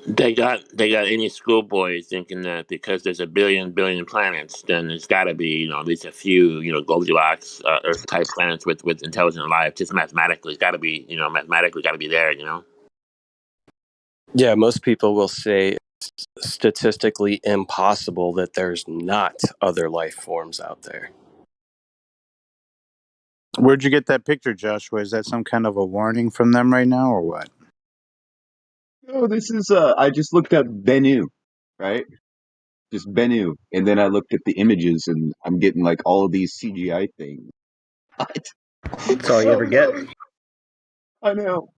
They got any schoolboy thinking that because there's a billion planets, then there's got to be at least a few Goldilocks Earth type planets with intelligent life. Just mathematically, it's got to be mathematically got to be there. yeah, most people will say it's statistically impossible that there's not other life forms out there. Where'd you get that picture, Joshua? Is that some kind of a warning from them right now, or what? No, this is I just looked up Bennu, right? Just Bennu, and then I looked at the images, and I'm getting like all of these CGI things. What? That's all you ever get. I know.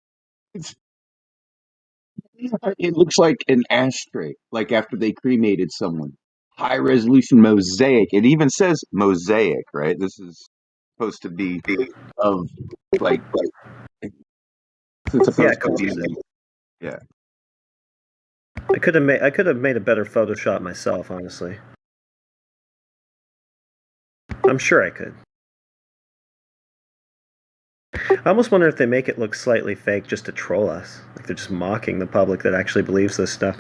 It looks like an ashtray, like after they cremated someone. High resolution mosaic. It even says mosaic, right? This is supposed to be of like it's supposed to be yeah. I could have made a better Photoshop myself, honestly. I'm sure I could. I almost wonder if they make it look slightly fake just to troll us. Like they're just mocking the public that actually believes this stuff.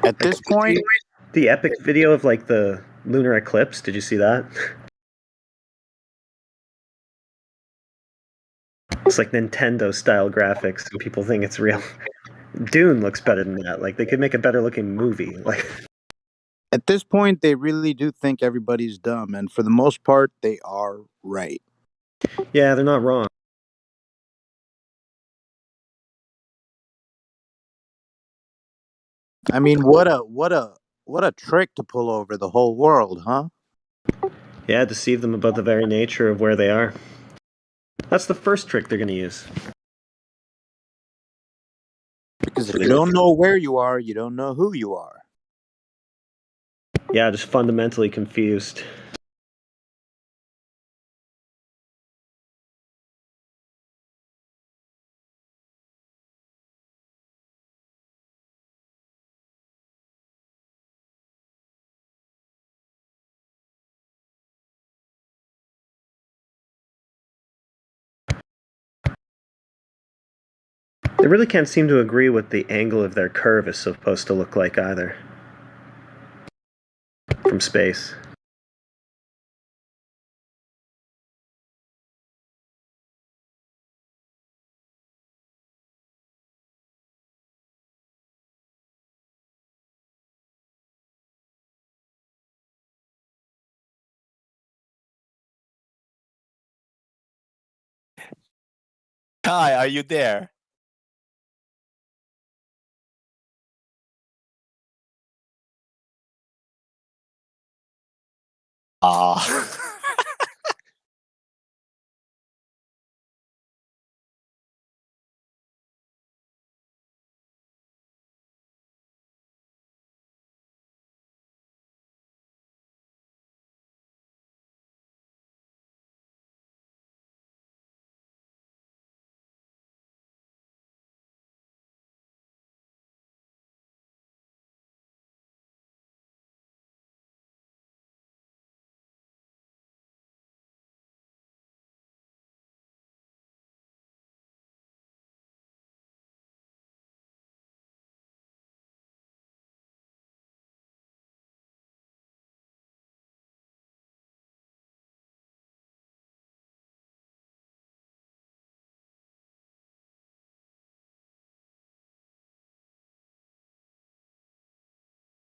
At this point, the epic video of like the lunar eclipse, did you see that? It's like Nintendo style graphics and people think it's real. Dune looks better than that. Like they could make a better looking movie. Like at this point, they really do think everybody's dumb, and for the most part, they are right. Yeah, they're not wrong. I mean, what a trick to pull over the whole world, huh? Yeah, deceive them about the very nature of where they are. That's the first trick they're going to use. Because if you don't know where you are, you don't know who you are. Yeah, just fundamentally confused. They really can't seem to agree what the angle of their curve is supposed to look like either. From space. Kai, are you there? Ah.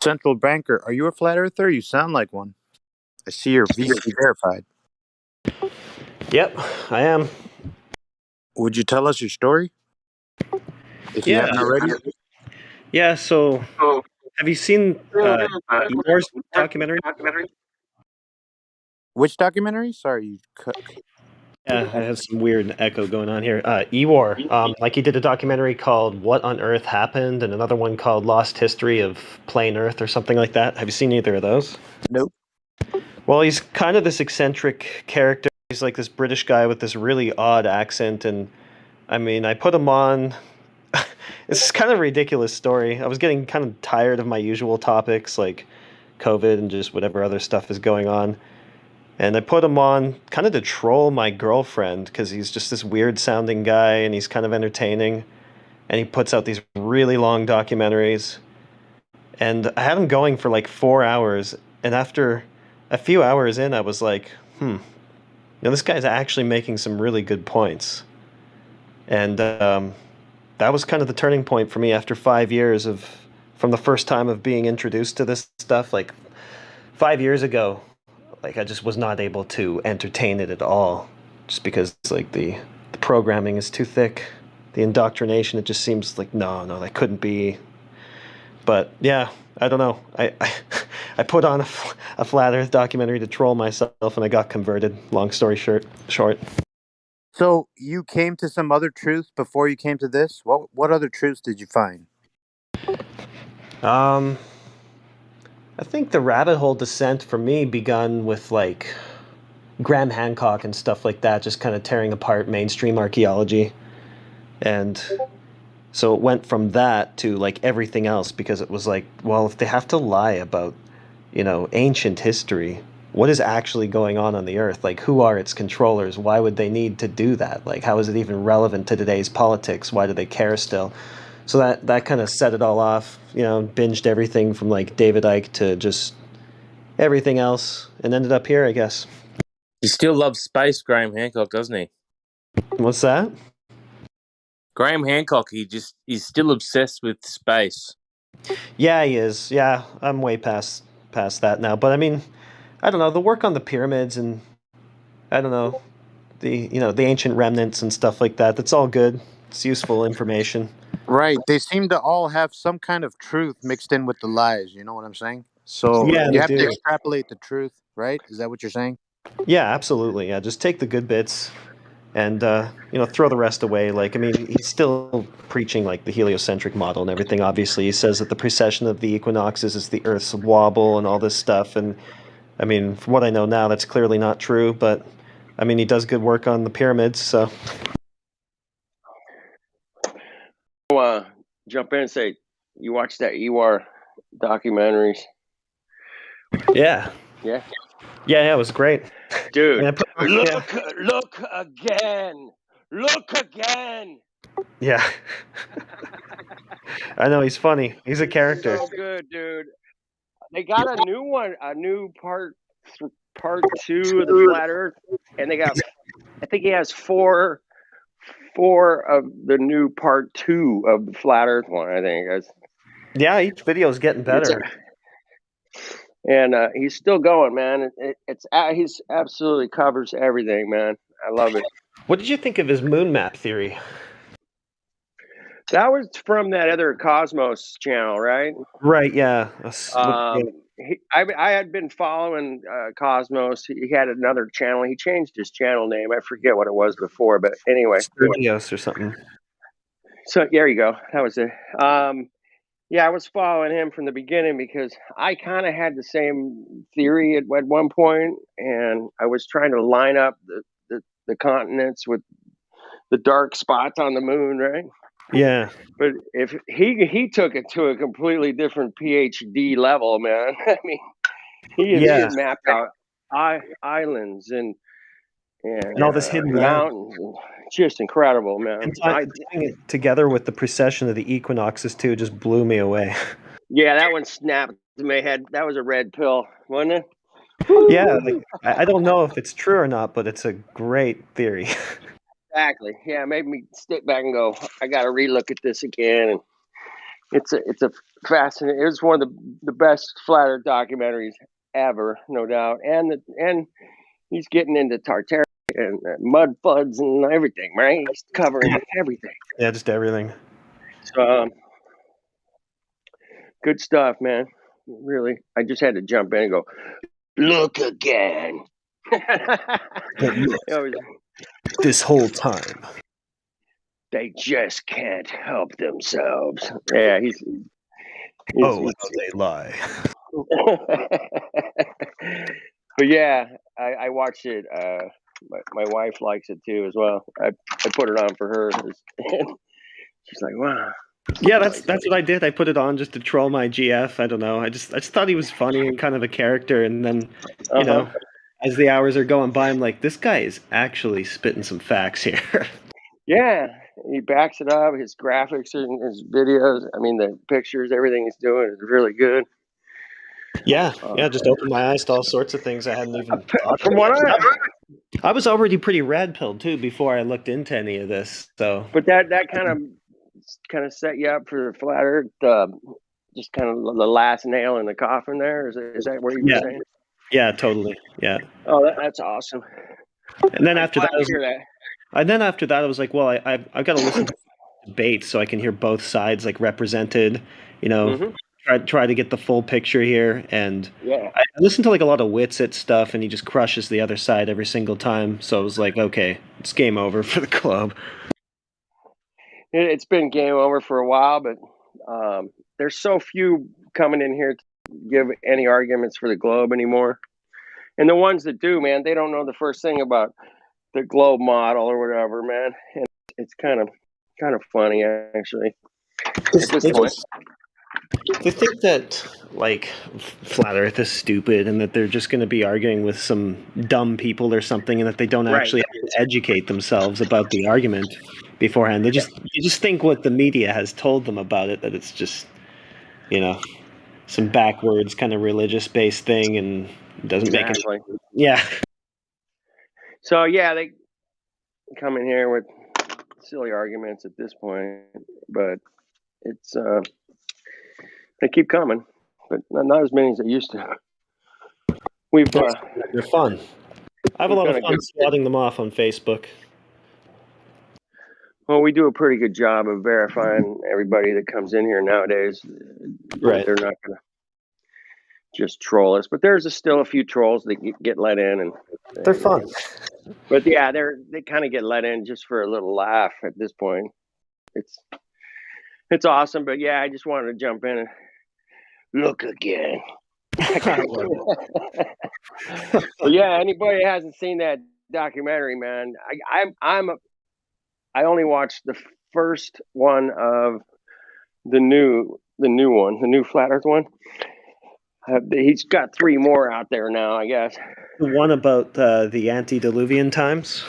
Central banker, are you a flat earther? You sound like one. I see you're VC verified. Yep, I am. Would you tell us your story? If you haven't already? Yeah, so have you seen Eeyore's documentary? Which documentary? Sorry, you cut. Yeah, I have some weird echo going on here. Eeyore, like he did a documentary called "What on Earth Happened" and another one called "Lost History of Plain Earth" or something like that. Have you seen either of those? Nope. Well, he's kind of this eccentric character. He's like this British guy with this really odd accent, and I mean, I put him on. It's kind of a ridiculous story. I was getting kind of tired of my usual topics like COVID and just whatever other stuff is going on. And I put him on kind of to troll my girlfriend because he's just this weird sounding guy and he's kind of entertaining. And he puts out these really long documentaries. And I had him going for like 4 hours. And after a few hours in, I was like, this guy's actually making some really good points. And that was kind of the turning point for me after 5 years from the first time of being introduced to this stuff. Like 5 years ago, like I just was not able to entertain it at all, just because like the programming is too thick, the indoctrination. It just seems like no, that couldn't be. But yeah, I don't know. I put on a flat Earth documentary to troll myself, and I got converted. Long story short. So you came to some other truths before you came to this? What other truths did you find? I think the rabbit hole descent for me begun with like Graham Hancock and stuff like that, just kind of tearing apart mainstream archaeology. And so it went from that to like everything else because it was like, well, if they have to lie about, ancient history, what is actually going on the earth? Like, who are its controllers? Why would they need to do that? Like, how is it even relevant to today's politics? Why do they care still? So that kind of set it all off, binged everything from like David Icke to just everything else and ended up here, I guess. He still loves space, Graham Hancock, doesn't he? What's that? Graham Hancock, he's still obsessed with space. Yeah, he is. Yeah, I'm way past that now. But I mean, I don't know, the work on the pyramids and I don't know, the ancient remnants and stuff like that. That's all good. It's useful information. Right. They seem to all have some kind of truth mixed in with the lies. You know what I'm saying? So Yeah, you they have to do. extrapolate the truth, right? Is that what you're saying? Yeah, absolutely. Yeah, just take the good bits and throw the rest away. Like, I mean, he's still preaching like the heliocentric model and everything. Obviously, he says that the precession of the equinoxes is the Earth's wobble and all this stuff. And I mean, from what I know now, that's clearly not true. But I mean, he does good work on the pyramids. So Jump in and say, you watched that Ewar documentaries? yeah, Yeah, yeah, it was great, dude. Look again. Look again. Yeah, I know he's funny. He's a character. So good, dude. They got a new one, a new part 2 of the Flat Earth, and they got. I think he has four of the new part 2 of the Flat Earth one. I think. Yeah, each video is getting better. And he's still going, man. He's absolutely covers everything, man. I love it. What did you think of his moon map theory? That was from that other Cosmos channel, right? Right. Yeah. I had been following Cosmos. He had another channel. He changed his channel name. I forget what it was before, but anyway. Studios or something. So there you go. That was it. Yeah, I was following him from the beginning because I kind of had the same theory at one point, and I was trying to line up the continents with the dark spots on the moon, right? Yeah. But if he took it to a completely different PhD level, man. I mean, he had mapped out islands and all this hidden mountains, and just incredible, man. And tying it together with the precession of the equinoxes too just blew me away. Yeah, that one snapped in my head. That was a red pill, wasn't it? Yeah, like, I don't know if it's true or not, but it's a great theory. Exactly. Yeah, it made me sit back and go, I got to relook at this again. And it's a fascinating. It was one of the best Flat Earth documentaries ever, no doubt. And he's getting into Tartarian and mud floods and everything, right? He's covering everything. Yeah, just everything. So, good stuff, man. Really, I just had to jump in and go, look again. This whole time. They just can't help themselves. Yeah, he's how they lie. But yeah, I watched it. My wife likes it too as well. I put it on for her. She's like, wow. Yeah, that's what I did. I put it on just to troll my GF. I don't know. I just thought he was funny and kind of a character, and then you know, as the hours are going by, I'm like, this guy is actually spitting some facts here. Yeah, he backs it up. His graphics and his videos. I mean, the pictures, everything he's doing is really good. Yeah, just opened my eyes to all sorts of things I hadn't even thought From of. what I was already pretty red pilled too before I looked into any of this. So, but that kind of set you up for the Flat Earth. Just kind of the last nail in the coffin. There is that what you were saying? Yeah, totally. Yeah. Oh, that's awesome. And then after that, I I was like, well, I've got to listen to debates so I can hear both sides like represented. You know, try to get the full picture here. And I listened to like a lot of Witsit stuff, and he just crushes the other side every single time. So I was like, okay, it's game over for the club. It's been game over for a while, but there's so few coming in here give any arguments for the globe anymore. And the ones that do, man, they don't know the first thing about the globe model or whatever, man. And it's kind of funny, actually, at this point. They think that like flat Earth is stupid and that they're just going to be arguing with some dumb people or something, and that they don't Right. actually have to educate themselves about the argument beforehand. They just think what the media has told them about it, that it's just, you know, some backwards kind of religious based thing, and it doesn't make Exactly. any. Yeah. So yeah, they come in here with silly arguments at this point, but it's they keep coming, but not as many as they used to. We've They're fun. I have a we've lot of done a fun good- swatting them off on Facebook. Well, we do a pretty good job of verifying everybody that comes in here nowadays. Right. They're not going to just troll us, but there's still a few trolls that get let in, and They're fun. But yeah, they kind of get let in just for a little laugh at this point. It's awesome, but yeah, I just wanted to jump in and look again. But yeah, anybody who hasn't seen that documentary, man, I only watched the first one of the new one, the new Flat Earth one. He's got 3 more out there now, I guess. The one about the antediluvian times.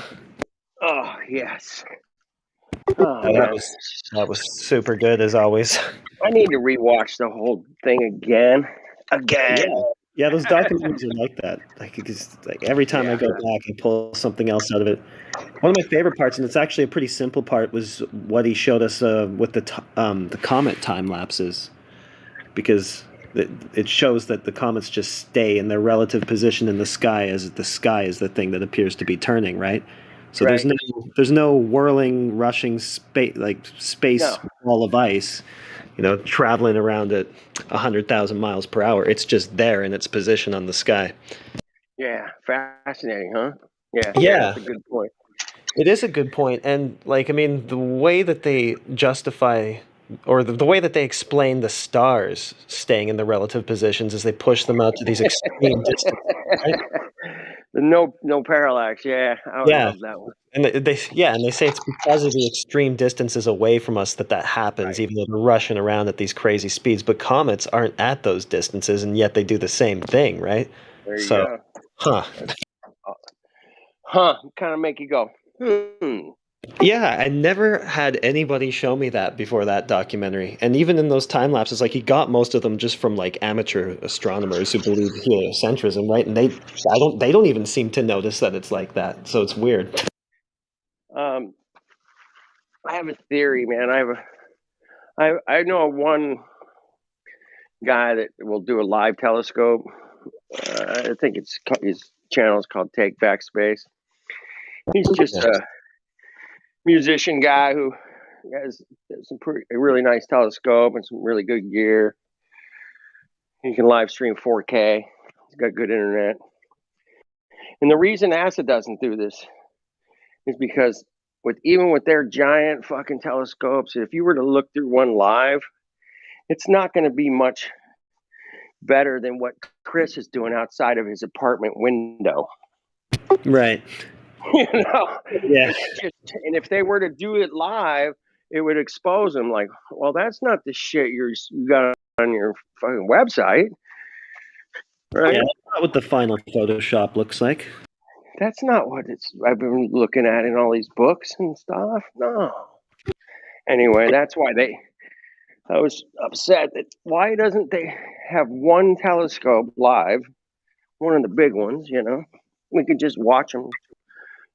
Oh yes. Oh, that was super good as always. I need to rewatch the whole thing again. Yeah, those documentaries are like that. Like every time I go back, I pull something else out of it. One of my favorite parts, and it's actually a pretty simple part, was what he showed us with the comet time lapses, because it shows that the comets just stay in their relative position in the sky, as the sky is the thing that appears to be turning, right? So Right. there's no whirling, rushing space No. ball of ice, traveling around at 100,000 miles per hour. It's just there in its position on the sky. Yeah, fascinating, huh? Yeah, Yeah. That's a good point. It is a good point, and the way that they justify, or the way that they explain the stars staying in the relative positions as they push them out to these extreme distances. Right? No parallax. Yeah, I would love that one. And they say it's because of the extreme distances away from us that happens, even though they're rushing around at these crazy speeds. But comets aren't at those distances, and yet they do the same thing, right? There you go. Kind of make you go, Yeah, I never had anybody show me that before that documentary. And even in those time lapses, like, he got most of them just from like amateur astronomers who believe heliocentrism, right? And they don't even seem to notice that it's like that. So it's weird. I have a theory, man. I know one guy that will do a live telescope. I think his channel is called Take Back Space. He's just a musician guy who has a really nice telescope and some really good gear. He can live stream 4K. He's got good internet. And the reason NASA doesn't do this is because even with their giant fucking telescopes, if you were to look through one live, it's not going to be much better than what Chris is doing outside of his apartment window. Right. Yeah. And if they were to do it live, it would expose them. Like, well, that's not the shit you got on your fucking website, right? Yeah, that's not what the final Photoshop looks like. That's not what I've been looking at in all these books and stuff. No. Anyway, that's why I was upset that why doesn't they have one telescope live, one of the big ones, we could just watch them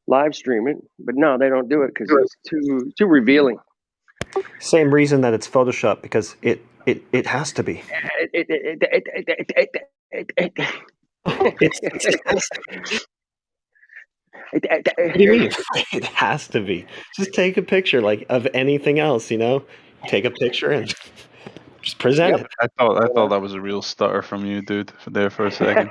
live stream it, but no, they don't do it because it's too revealing. Same reason that it's Photoshop, because it has to be. What do you mean? It has to be. Just take a picture like of anything else, Take a picture and just present it. I thought that was a real stutter from you, dude, there for a second.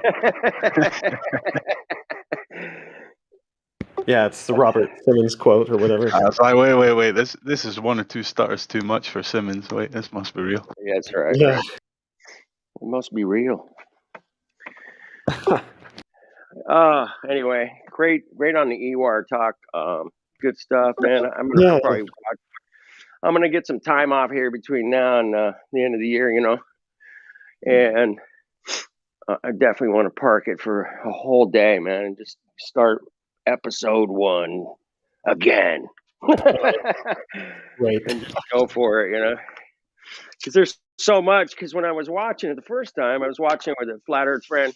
Yeah, it's the Robert Simmons quote or whatever. I was like, wait. This is 1 or 2 stutters too much for Simmons. Wait, this must be real. Yeah, that's right. Yeah. It must be real. Anyway, great on the EWAR talk. Good stuff, man. I'm gonna probably watch. I'm gonna get some time off here between now and the end of the year, and I definitely want to park it for a whole day, man, and just start episode 1 again. Right. And just go for it, because there's so much. Because when I was watching it the first time, I was watching with a flat Earth friend,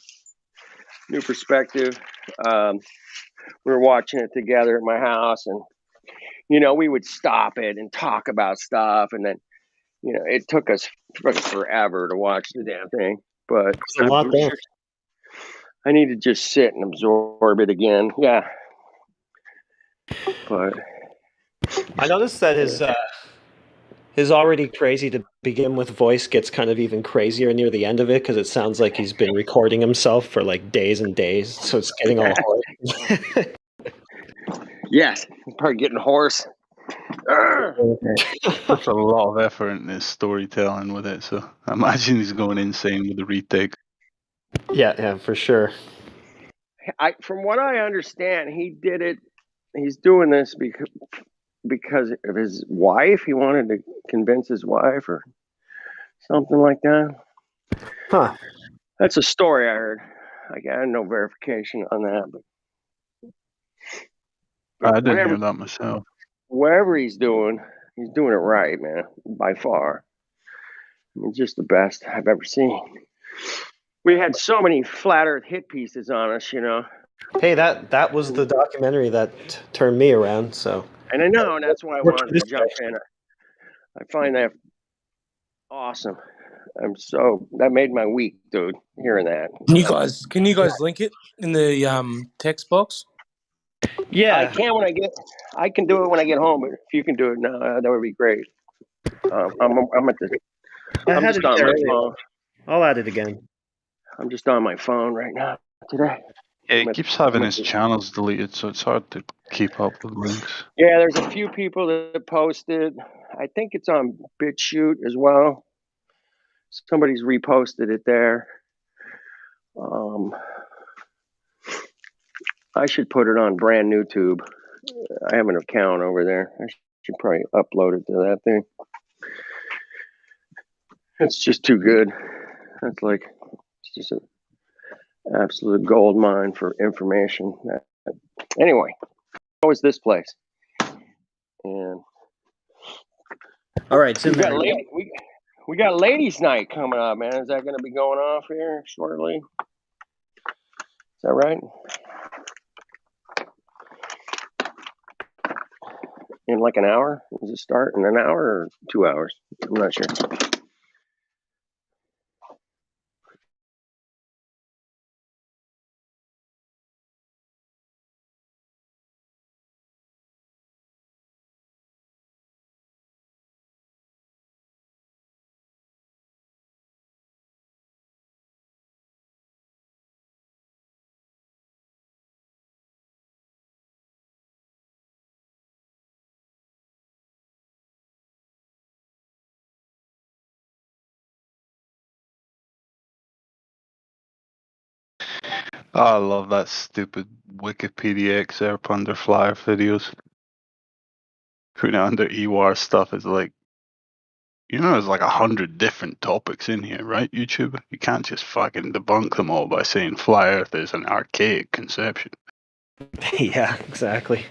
New Perspective. We were watching it together at my house, and we would stop it and talk about stuff, and then it took us forever to watch the damn thing. But a lot I'm there. sure I need to just sit and absorb it again. Yeah. But I noticed that his already crazy to begin with voice gets kind of even crazier near the end of it, because it sounds like he's been recording himself for like days and days, so it's getting all hard. Yes, probably getting hoarse. Puts a lot of effort into his storytelling with it, so I imagine he's going insane with the retake. Yeah, for sure. From what I understand, he did it. He's doing this because of his wife. He wanted to convince his wife or something like that. Huh. That's a story I heard. I got no verification on that, but I didn't hear that myself. whatever he's doing it right, man. By far, just the best I've ever seen. We had so many flat Earth hit pieces on us, Hey, that was the documentary that turned me around. So. And I know, and that's why I wanted to jump in. I find that awesome. That made my week, dude. Hearing that. Can you guys link it in the text box? Yeah, I can do it when I get home. But if you can do it now, that would be great. I'm just on my phone. I'll add it again. I'm just on my phone right now today. Yeah, he keeps having his channels deleted, so it's hard to keep up with links. Yeah, there's a few people that posted. I think it's on BitChute as well. Somebody's reposted it there. I should put it on brand new tube. I have an account over there. I should probably upload it to that thing. It's just too good. It's just an absolute gold mine for information. Anyway, how is this place? And all right, so we got ladies' night coming up, man. Is that going to be going off here shortly? Is that right? In like an hour? Does it start in an hour or 2 hours? I'm not sure. Oh, I love that stupid Wikipedia excerpt under flyer videos. Putting it under EWAR stuff is like, there's like 100 different topics in here, right, YouTube? You can't just fucking debunk them all by saying flat Earth is an archaic conception. Yeah, exactly.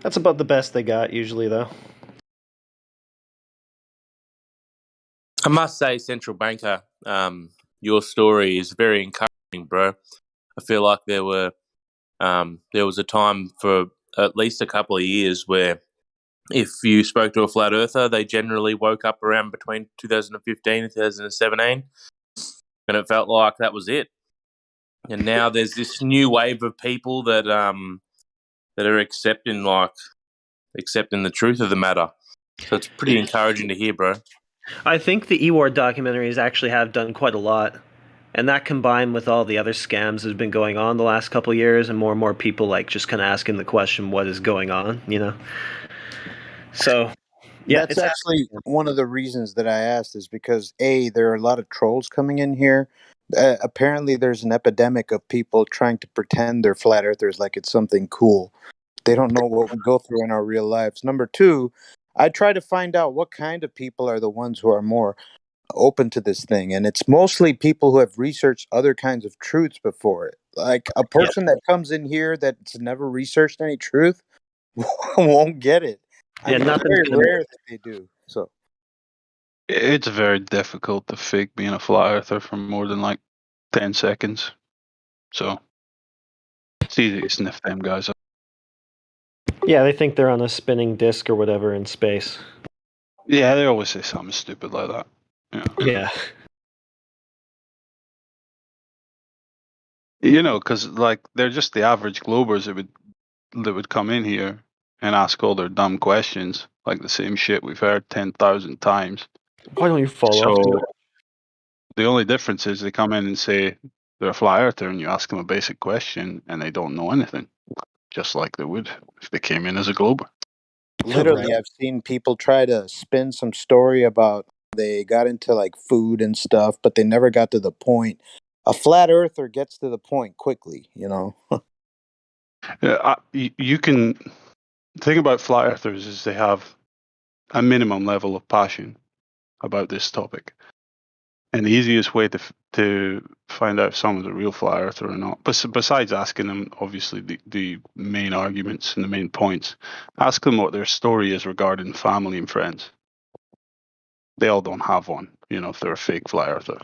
That's about the best they got usually, though. I must say, Central Banker, your story is very encouraging, bro. I feel like there was a time for at least a couple of years where if you spoke to a flat earther, they generally woke up around between 2015 and 2017, and it felt like that was it. And now there's this new wave of people that are accepting the truth of the matter. So it's pretty encouraging to hear, bro. I think the EWAR documentaries actually have done quite a lot. And that combined with all the other scams that have been going on the last couple of years, and more people like just kind of asking the question, "What is going on?" You know. So, yeah, That's it's actually one of the reasons that I asked is because there are a lot of trolls coming in here. Apparently, there's an epidemic of people trying to pretend they're flat earthers like it's something cool. They don't know what we go through in our real lives. Number two, I try to find out what kind of people are the ones who are more open to this thing, and it's mostly people who have researched other kinds of truths before it. Like a person that comes in here that's never researched any truth won't get it. I Yeah, mean, it's nothing's very gonna. rare that they do. So It's very difficult to fake being a flat earther for more than like 10 seconds. So it's easy to sniff them guys up. Yeah, they think they're on a spinning disc or whatever in space. Yeah, they always say something stupid like that. Yeah. Yeah. You know, because like they're just the average Globers that would come in here and ask all their dumb questions, like the same shit we've heard 10,000 times. Why don't you fall off? So the only difference is they come in and say they're a flat earther, and you ask them a basic question, and they don't know anything, just like they would if they came in as a Glober. literally, I've seen people try to spin some story about they got into like food and stuff, but they never got to the point. A flat earther gets to the point quickly, you know. Yeah, you can think about flat earthers is they have a minimum level of passion about this topic, and the easiest way to find out if someone's a real flat earther or not, besides asking them obviously the main arguments and the main points, ask them what their story is regarding family and friends. They all don't have one, you know, if they're a fake flat earther.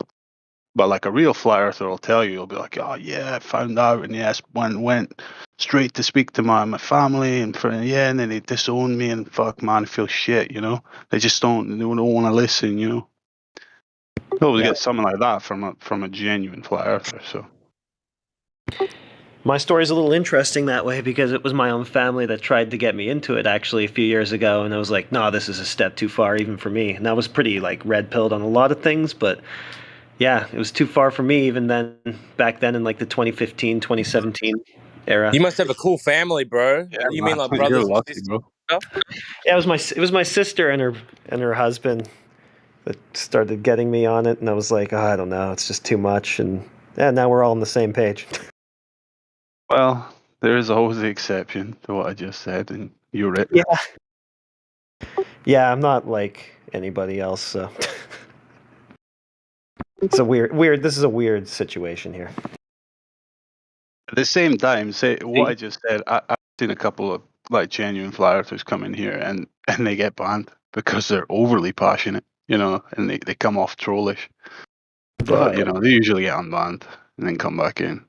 But like a real flat earther will tell you, he'll be like, "Oh yeah, I found out, and yes, went straight to speak to my family and friend, yeah, and then they disowned me, and fuck, man, I feel shit, you know. They just don't want to listen, you know." You'll always get something like that from a genuine flat earther. So My story's a little interesting that way because it was my own family that tried to get me into it actually a few years ago, and I was like, "No, this is a step too far even for me." And I was pretty like red pilled on a lot of things, but yeah, it was too far for me even then back then in like the 2015, 2017 era. You must have a cool family, bro. yeah, You mean man, like you're brothers and lucky, sisters? bro. Yeah, it was my sister and her husband that started getting me on it, and I was like, "Oh, I don't know, it's just too much." And yeah, now we're all on the same page. Well, there is always the exception to what I just said, and you're it. Yeah. Yeah, I'm not like anybody else, so it's a weird. This is a weird situation here. At the same time, say what I just said. I've seen a couple of like genuine flat earthers come in here and they get banned because they're overly passionate, you know, and they come off trollish. But you know, they usually get unbanned and then come back in.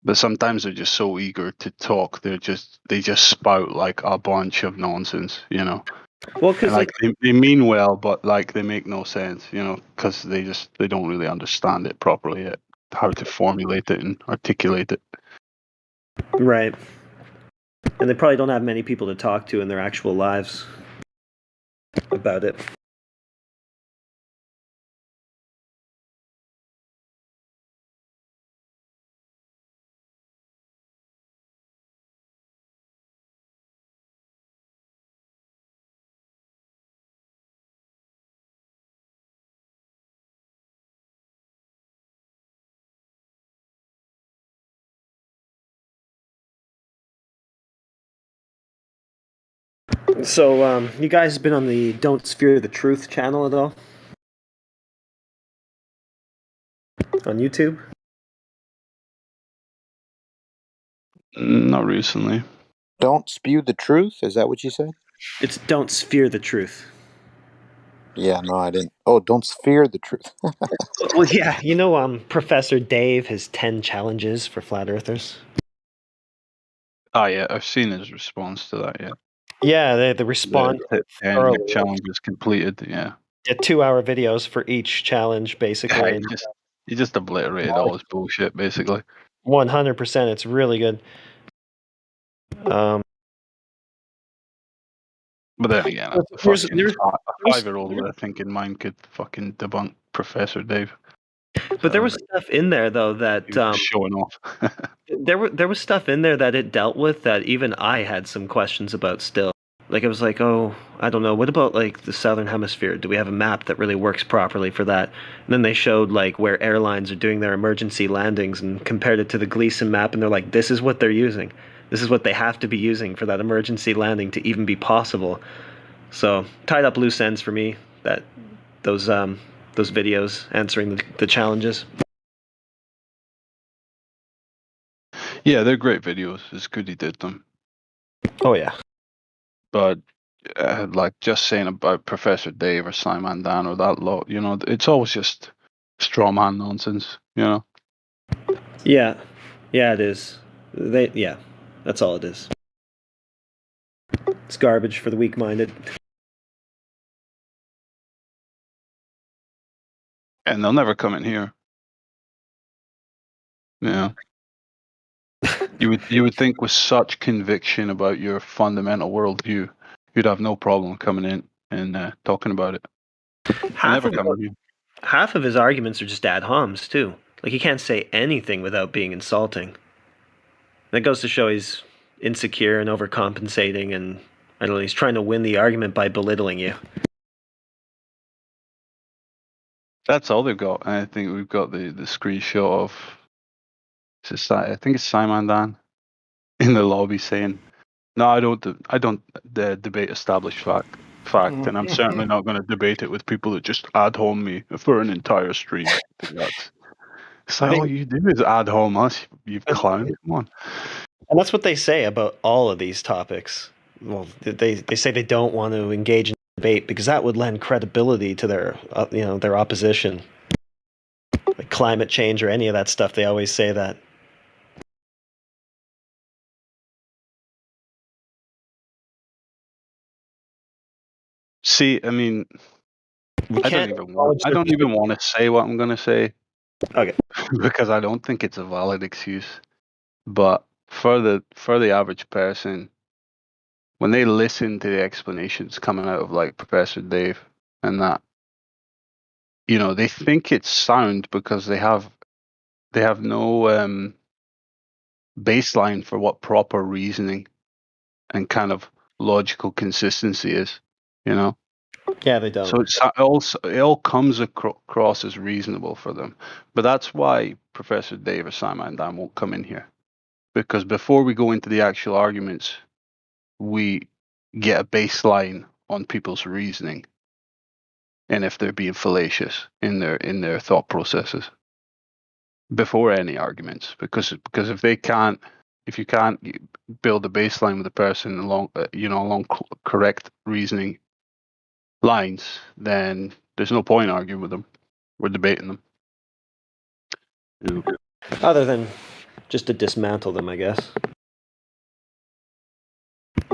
But sometimes they're just so eager to talk, they just spout like a bunch of nonsense, you know. Well, because like they mean well, but like they make no sense, you know, because they don't really understand it properly yet, how to formulate it and articulate it. Right. And they probably don't have many people to talk to in their actual lives about it. So, you guys been on the Don't Sphere the Truth channel at all? On YouTube? Not recently. Don't spew the truth. Is that what you said? It's Don't Sphere the Truth. Yeah, no, I didn't. Oh, don't sphere the truth. Well, yeah, you know, Professor Dave has 10 challenges for flat earthers. Oh yeah, I've seen his response to that. Yeah. Yeah, they respond The challenge is completed. Yeah. 2-hour videos for each challenge, basically. He just obliterated all his bullshit, basically. 100%. It's really good. But then again, a 5-year-old with a thinking mind could fucking debunk Professor Dave. But there was stuff in there though that showing off. there was stuff in there that it dealt with that even I had some questions about still. Like it was like, oh, I don't know, what about like the southern hemisphere? Do we have a map that really works properly for that? And then they showed like where airlines are doing their emergency landings and compared it to the Gleason map, and they're like, this is what they're using. This is what they have to be using for that emergency landing to even be possible. So tied up loose ends for me, that those videos answering the challenges. Yeah, they're great videos. It's good he did them. Oh yeah. But like just saying about Professor Dave or Simon Dan or that lot, you know, it's always just straw man nonsense, you know. Yeah, it is. That's all it is. It's garbage for the weak-minded. And they'll never come in here. Yeah. You would think with such conviction about your fundamental worldview, you'd have no problem coming in and talking about it. Half of his arguments are just ad homs too. Like he can't say anything without being insulting. That goes to show he's insecure and overcompensating, and I don't know, he's trying to win the argument by belittling you. That's all they've got. I think we've got the screenshot of, I think it's Simon Dan in the lobby saying, "No, I don't debate established fact, and I'm certainly not going to debate it with people that just ad hom me for an entire stream." It's like all you do is ad hom us, you clown. Come on. And that's what they say about all of these topics. Well, they say they don't want to engage in debate because that would lend credibility to their their opposition. Like climate change or any of that stuff, they always say that. See, I mean, I don't even want to say what I'm going to say. Okay. Because I don't think it's a valid excuse. But for the average person, when they listen to the explanations coming out of like Professor Dave and that, you know, they think it's sound because they have no baseline for what proper reasoning and kind of logical consistency is, you know. Yeah, they don't. So it all comes across as reasonable for them. But that's why Professor Dave or Simon Dan won't come in here. Because before we go into the actual arguments, we get a baseline on people's reasoning and if they're being fallacious in their thought processes before any arguments. Because if you can't build a baseline with a person along correct reasoning lines, then there's no point arguing with them. We're debating them. Other than just to dismantle them, I guess.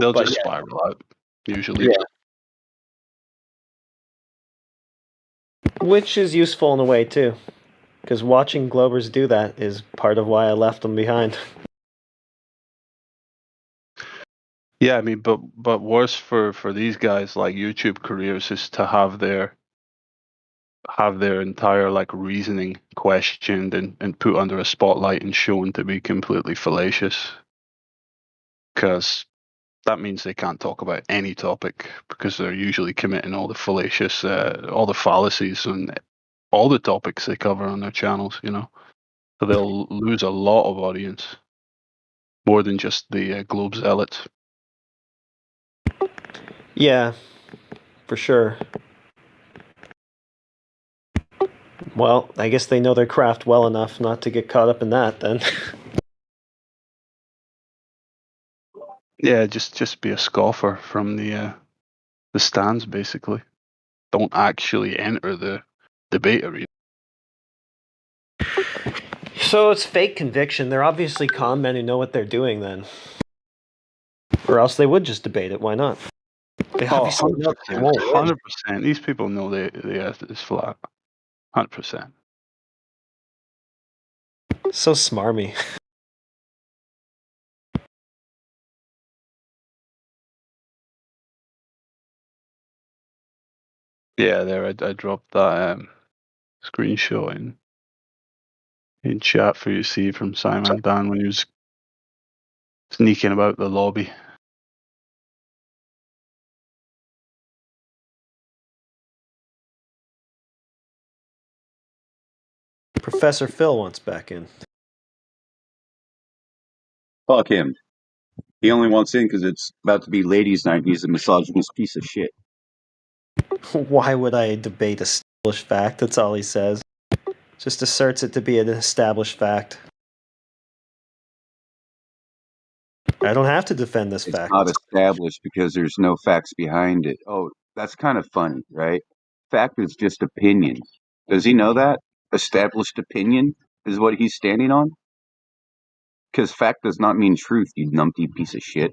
They'll just spiral out, usually. Yeah. Which is useful in a way, too. Because watching Globers do that is part of why I left them behind. Yeah, I mean, but worse for these guys like YouTube careers is to have their entire like reasoning questioned and put under a spotlight and shown to be completely fallacious. Because that means they can't talk about any topic because they're usually committing all the fallacious, all the fallacies and all the topics they cover on their channels, you know. So they'll lose a lot of audience, more than just the Globe zealots. Yeah, for sure. Well, I guess they know their craft well enough not to get caught up in that, then. Yeah, just be a scoffer from the stands, basically. Don't actually enter the debate arena. So it's fake conviction. They're obviously con men who know what they're doing, then. Or else they would just debate it. Why not? They obviously know they won't win. 100%. These people know the earth is flat. 100%. So smarmy. Yeah, there I dropped that screenshot in. in chat for you to see from Simon Dan when he was sneaking about the lobby. Professor Phil wants back in. Fuck him. He only wants in because it's about to be ladies' night. He's a misogynist piece of shit. Why would I debate established fact? That's all he says. Just asserts it to be an established fact. I don't have to defend this It's fact. not established because there's no facts behind it. Oh, that's kind of funny, right? Fact is just opinion. Does he know that? Established opinion is what he's standing on? Because fact does not mean truth, you numpty piece of shit.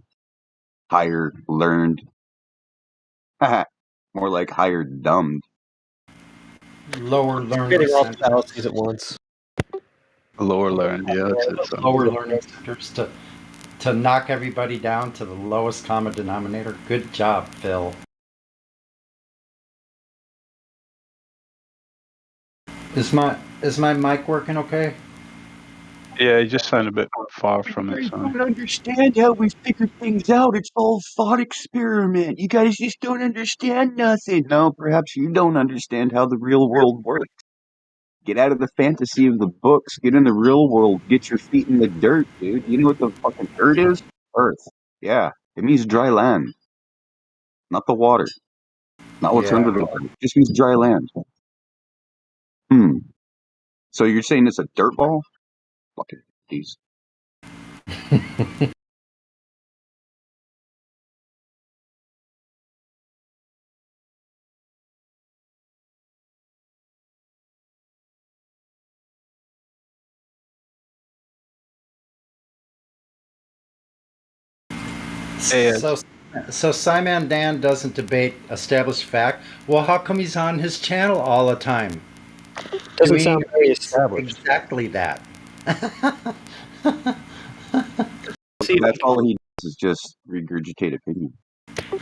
Higher learned. More like higher dumbed. Lower learning Getting all centers. fallacies at once. Lower learned, yeah, that's it. Son. Lower learning centers to knock everybody down to the lowest common denominator. Good job, Phil. Is my mic working okay? Yeah, you just sound a bit far from it. You Sorry. don't understand how we figured things out. It's all thought experiment. You guys just don't understand nothing. No, perhaps you don't understand how the real world works. Get out of the fantasy of the books. Get in the real world. Get your feet in the dirt, dude. You know what the fucking dirt is? Earth. Yeah. It means dry land. Not the water. Not what's under the water. It just means dry land. So you're saying it's a dirt ball? Fucking these. So Simon Dan doesn't debate established fact. Well, how come he's on his channel all the time? Doesn't sound very established. Exactly that. See, that's all he does is just regurgitate opinion.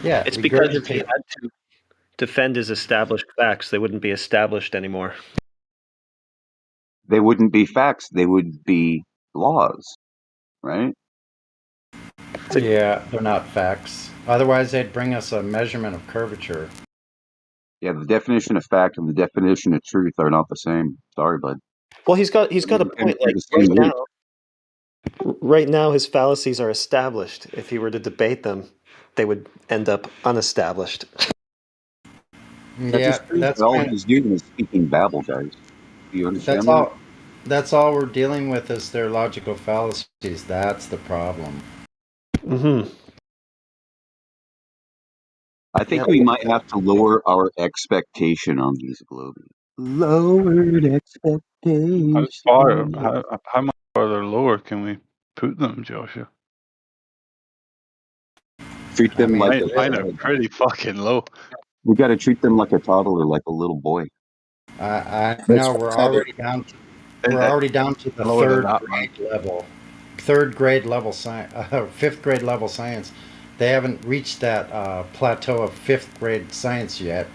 Yeah, It's because if he had to defend his established facts, they wouldn't be established anymore. They wouldn't be facts. They would be laws, right? Yeah, they're not facts. Otherwise, they'd bring us a measurement of curvature. Yeah, the definition of fact and the definition of truth are not the same. Sorry, bud. Well, he's got a point. Like right now, his fallacies are established. If he were to debate them, they would end up unestablished. Yeah, that's all he's doing is speaking babble, guys. Do you understand that's that? all. That's all we're dealing with is their logical fallacies. That's the problem. Mm-hmm. I think we might have to lower our expectation on these globies. Lowered expectations. How much farther lower can we put them, Joshua? Treat them like mine are pretty fucking low. We got to treat them like a toddler, like a little boy. I know we're already down to the third grade level. Third grade level science, fifth grade level science. They haven't reached that plateau of fifth grade science yet.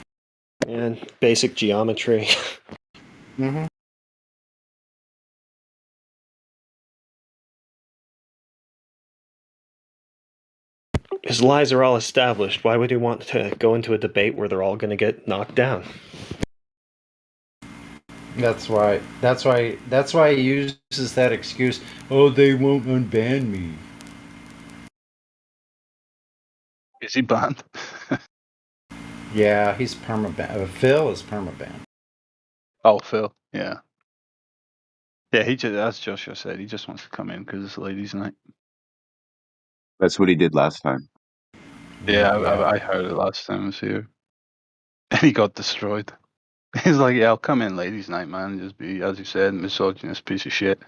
And basic geometry. Mm-hmm. His lies are all established. Why would he want to go into a debate where they're all going to get knocked down? That's why he uses that excuse. Oh, they won't unban me. Is he banned? Yeah, he's permabanned. Phil is permabanned. Oh, Phil. Yeah. Yeah, he just, as Joshua said, he just wants to come in because it's ladies' night. That's what he did last time. Yeah, I heard it last time I was here. And he got destroyed. He's like, yeah, I'll come in ladies' night, man. Just be, as you said, misogynist piece of shit.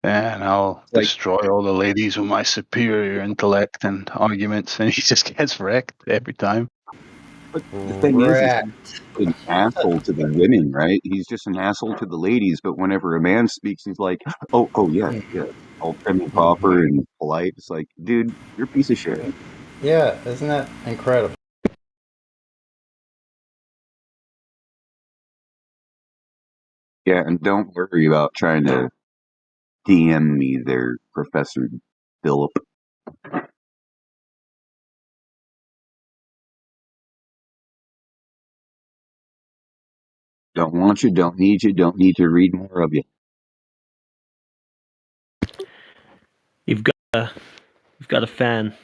And I'll destroy all the ladies with my superior intellect and arguments. And he just gets wrecked every time. But the thing is he's an asshole to the women, right? He's just an asshole to the ladies. But whenever a man speaks, he's like, oh yeah, all prim and proper and polite. It's like, dude, you're a piece of shit. Yeah, isn't that incredible? Yeah, Yeah, and don't worry about trying to DM me there, Professor Philip. Don't want you, don't need to read more of you. You've got a fan.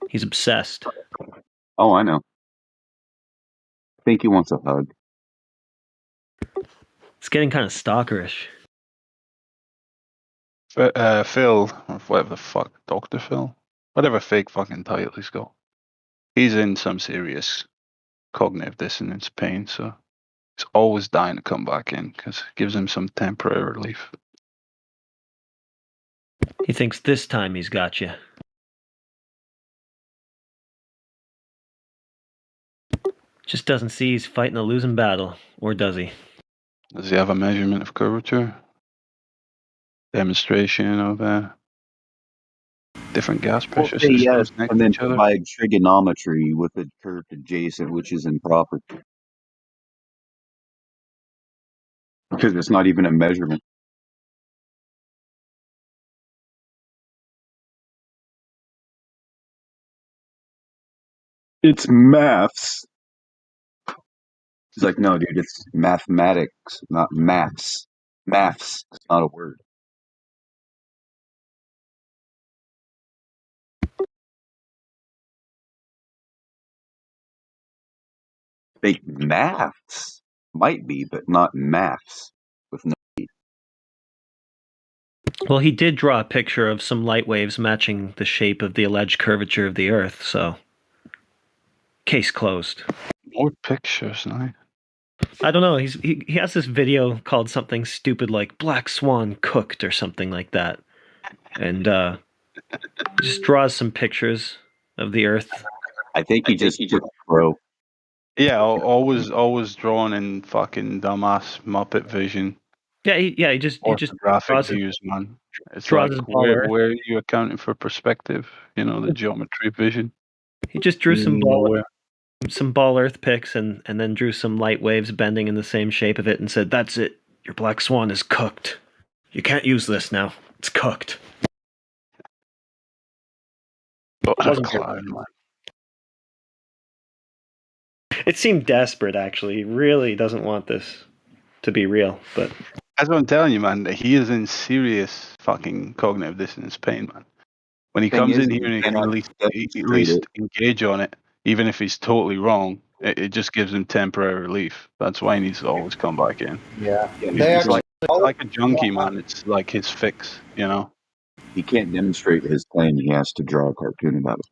He's obsessed. Oh, I know. I think he wants a hug. It's getting kind of stalkerish. Phil, or whatever the fuck, Dr. Phil, whatever fake fucking title he's got, he's in some serious cognitive dissonance pain, so he's always dying to come back in because it gives him some temporary relief. He thinks this time he's got you. Just doesn't see he's fighting a losing battle, or does he? Does he have a measurement of curvature? Demonstration of different gas pressure Okay, yes, systems next and to then each other? provide trigonometry with a curve adjacent, which is improper. Because it's not even a measurement. It's maths. He's like, no, dude, it's mathematics, not maths. Maths is not a word. Think maths might be, but not maths with no E. Well, he did draw a picture of some light waves matching the shape of the alleged curvature of the Earth, so case closed. More pictures, now. I don't know. He has this video called something stupid like Black Swan Cooked or something like that. And just draws some pictures of the Earth. I think he just broke. Yeah, always drawn in fucking dumbass Muppet vision. Yeah, he just Orthographic draws views, man. It's draws like his ball Earth. where are you accounting for perspective? You know, the geometry vision. He just drew some Nowhere. ball Earth pics and then drew some light waves bending in the same shape of it and said, "That's it. Your Black Swan is cooked. You can't use this now. It's cooked." It seemed desperate, actually. He really doesn't want this to be real, but That's what I'm telling you, man. He is in serious fucking cognitive dissonance pain, man. When he Thing comes is, in he here and he can cannot at demonstrate least it. engage on it, even if he's totally wrong, it just gives him temporary relief. That's why he needs to always come back in. Yeah. He's like a junkie, man. It's like his fix, you know? He can't demonstrate his claim. He has to draw a cartoon about it.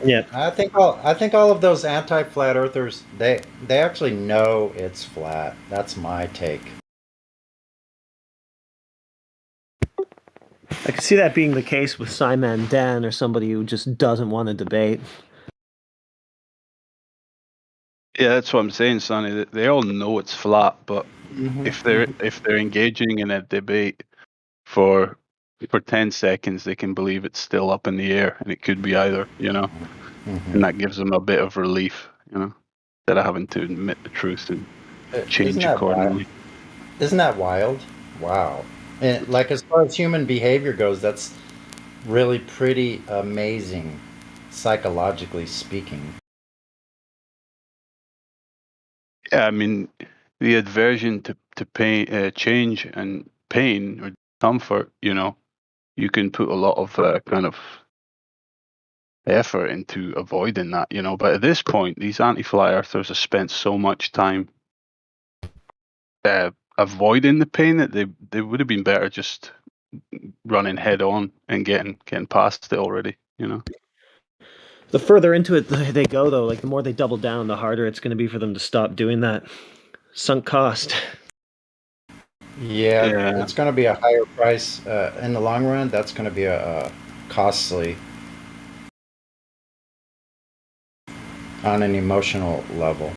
Yeah. I think all of those anti-flat earthers they actually know it's flat. That's my take. I can see that being the case with Simon Dan or somebody who just doesn't want to debate. Yeah, that's what I'm saying, Sonny. They all know it's flat, but if they're engaging in a debate for 10 seconds, they can believe it's still up in the air and it could be either, you know? And that gives them a bit of relief, you know, instead of having to admit the truth and change accordingly. Isn't that wild? Wow. And like as far as human behavior goes, that's really pretty amazing, psychologically speaking. Yeah, I mean, the aversion to pain, change and pain or comfort, you know, you can put a lot of kind of effort into avoiding that, you know. But at this point, these anti-flat earthers have spent so much time avoiding the pain that they would have been better just running head on and getting past it already, you know. The further into it they go, though, like the more they double down, the harder it's going to be for them to stop doing that. Sunk cost. Yeah, it's going to be a higher price in the long run. That's going to be a costly on an emotional level.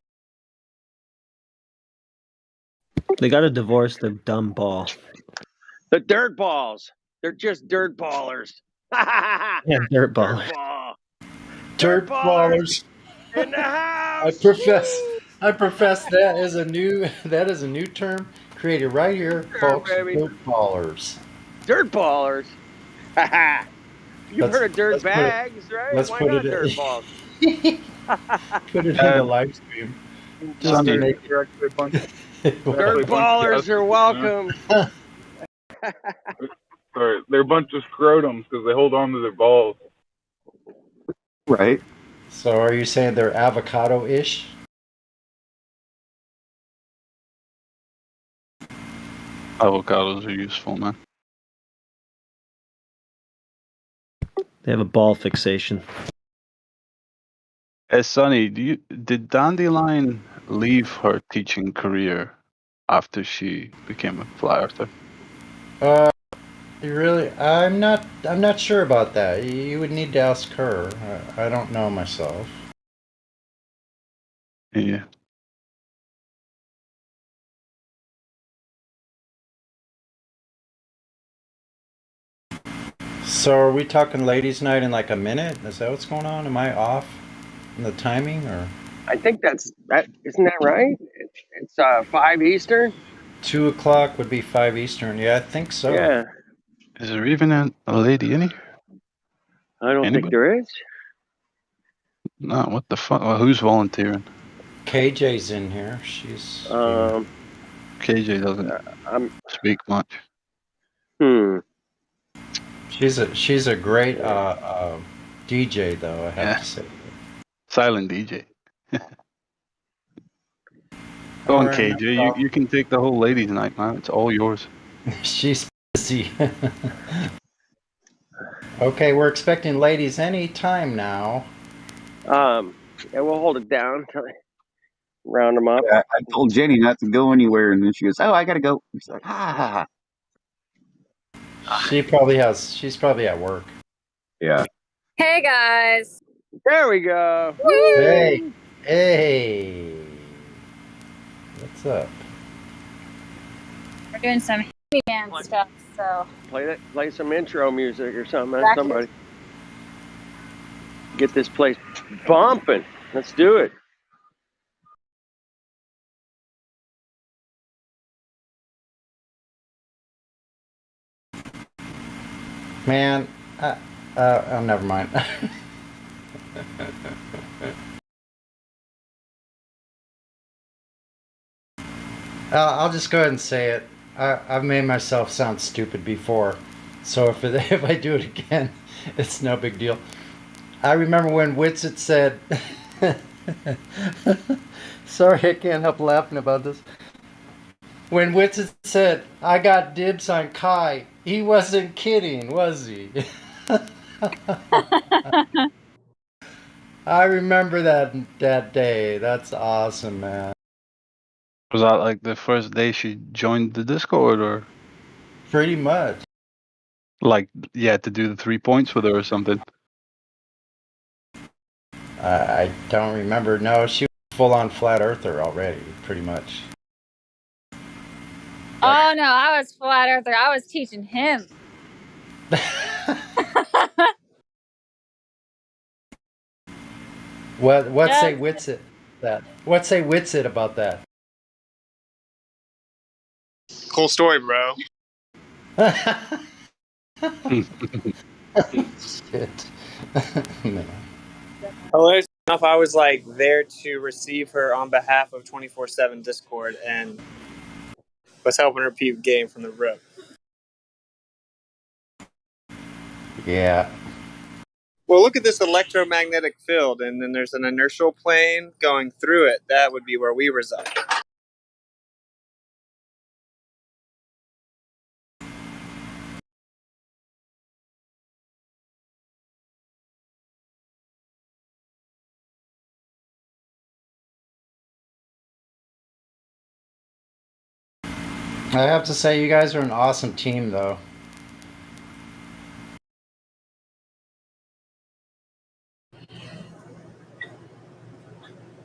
They got to divorce the dumb ball. The dirt balls. They're just dirt ballers. Yeah, dirt ball. Ball. Dirt ballers. In the house. I profess. I profess that is a new term created right here, Sure, folks. baby. Dirt ballers. Dirt ballers. You've Let's heard of dirt let's put it. bags, right? Let's Why put not it. dirt balls? Put it in the live stream. Just to Sonny, make They're actually a bunch. Dirt ballers are welcome. They're a bunch of scrotums because they hold on to their balls. Right. So are you saying they're avocado-ish? avocados are useful, man. They have a ball fixation. Hey, Sonny, did Dandelion leave her teaching career after she became a fly earther? Really? I'm not sure about that. You would need to ask her. I don't know myself. Yeah. So are we talking ladies' night in like a minute? Is that what's going on? Am I off in the timing or? I think that. Isn't that right? It's 5 Eastern. 2 o'clock would be 5 Eastern. Yeah, I think so. Yeah. Is there even a lady in here? I don't think Anybody? there is. No, what the fuck? Well, who's volunteering? KJ's in here. She's. KJ doesn't speak much. She's a great DJ though. I have to say. Silent DJ. Go on, Alright, KJ. no You can take the whole ladies' night, man. It's all yours. She's busy. Okay, we're expecting ladies any time now. Yeah, we'll hold it down till they round them up. I told Jenny not to go anywhere, and then she goes, "Oh, I gotta go." She's like, "Ah." She's probably at work. Yeah. Hey guys. There we go. Hey. What's up? We're doing some handyman stuff, so Play some intro music or something. Exactly. Somebody get this place bumping. Let's do it. Man, oh, never mind. I'll just go ahead and say it. I've made myself sound stupid before, so if I do it again, it's no big deal. I remember when Witsit said, sorry, I can't help laughing about this. When Witsit said, I got dibs on Kai, he wasn't kidding, was he? I remember that day. That's awesome, man. Was that like the first day she joined the Discord, or? Pretty much. Like, you had to do the 3 points with her or something? I don't remember. No, she was full on flat earther already, pretty much. Oh no, I was flat earther. I was teaching him. What say Witsit that? What say Witsit about that? Cool story, bro. Shit. Man. Hilarious enough, I was like there to receive her on behalf of 24/7 Discord and was helping her peep game from the rip. Yeah. Well, look at this electromagnetic field, and then there's an inertial plane going through it. That would be where we reside. I have to say, you guys are an awesome team, though.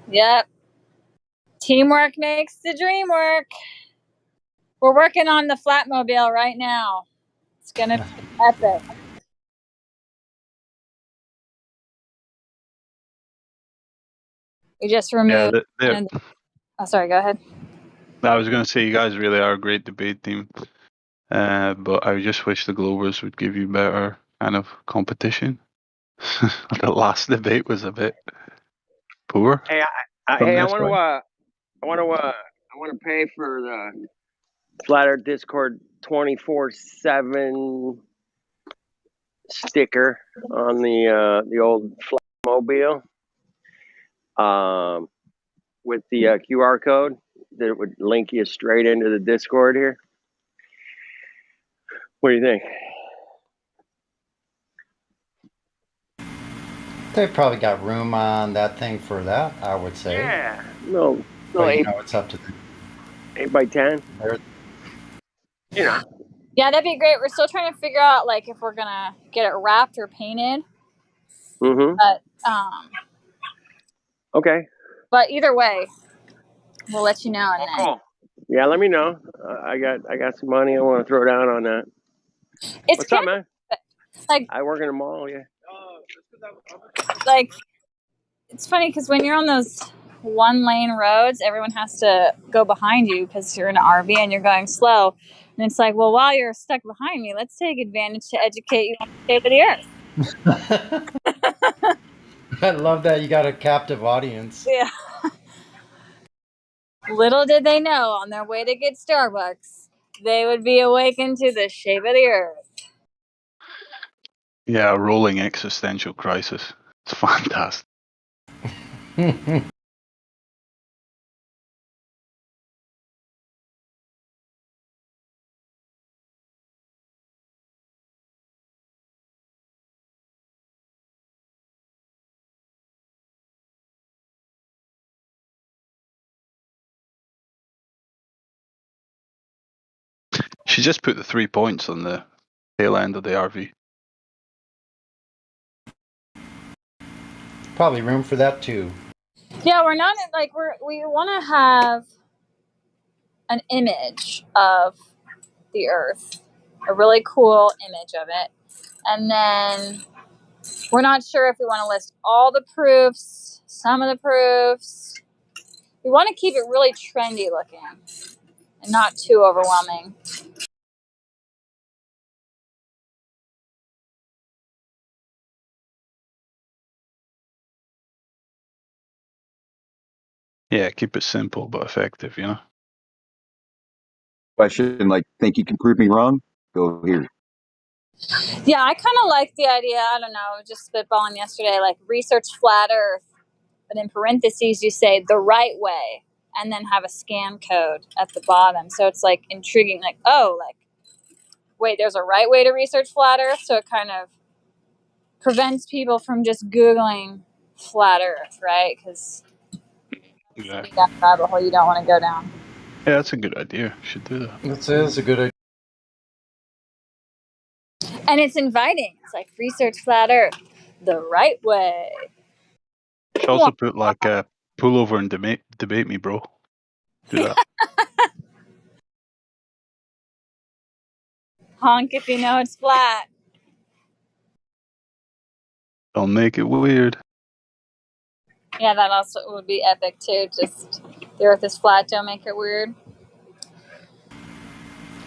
Yep. Teamwork makes the dream work. We're working on the Flatmobile right now. It's gonna be epic. We just removed. Oh, sorry. Go ahead. I was going to say you guys really are a great debate team, but I just wish the Globers would give you better kind of competition. The last debate was a bit poor. Hey, from I their want side. to pay for the Flat Earth Discord 24/7 sticker on the old Flatmobile, with the QR code that would link you straight into the Discord here. What do you think? They probably got room on that thing for that, I would say. Yeah, no, But you 8, know, it's up to them. 8x10. You know. Yeah, that'd be great. We're still trying to figure out like if we're gonna get it wrapped or painted. Mm-hmm. But Okay. but either way, we'll let you know. And then Cool. Yeah, let me know. I got some money I want to throw down on that. it's What's up, man? Like I work in a mall. Yeah. like it's funny because when you're on those one lane roads, everyone has to go behind you because you're in an RV and you're going slow. And it's like, well, while you're stuck behind me, let's take advantage to educate you on the shape of the earth. I love that you got a captive audience. Yeah. Little did they know, on their way to get Starbucks, they would be awakened to the shape of the earth. Yeah, a rolling existential crisis. It's fantastic. She just put the 3 points on the tail end of the RV. Probably room for that too. Yeah, we're not like we want to have an image of the earth, a really cool image of it, and then we're not sure if we want to list all the proofs, some of the proofs. We want to keep it really trendy looking and not too overwhelming. Yeah, keep it simple but effective, you know? Question like, think you can prove me wrong? Go here. Yeah, I kind of like the idea. I don't know, just spitballing yesterday, like research flat earth, but in parentheses you say the right way and then have a scan code at the bottom. So it's like intriguing, like, oh, like, wait, there's a right way to research flat earth? So it kind of prevents people from just Googling flat earth, right? Because Yeah. that rabbit hole you don't want to go down. Yeah, that's a good idea. Should do that. That is a good idea. And it's inviting. It's like research flat earth the right way. Should also put like a pull over and debate me, bro. Do that. Honk if you know it's flat. Don't make it weird. Yeah, that also would be epic too. Just the earth is flat, don't make it weird.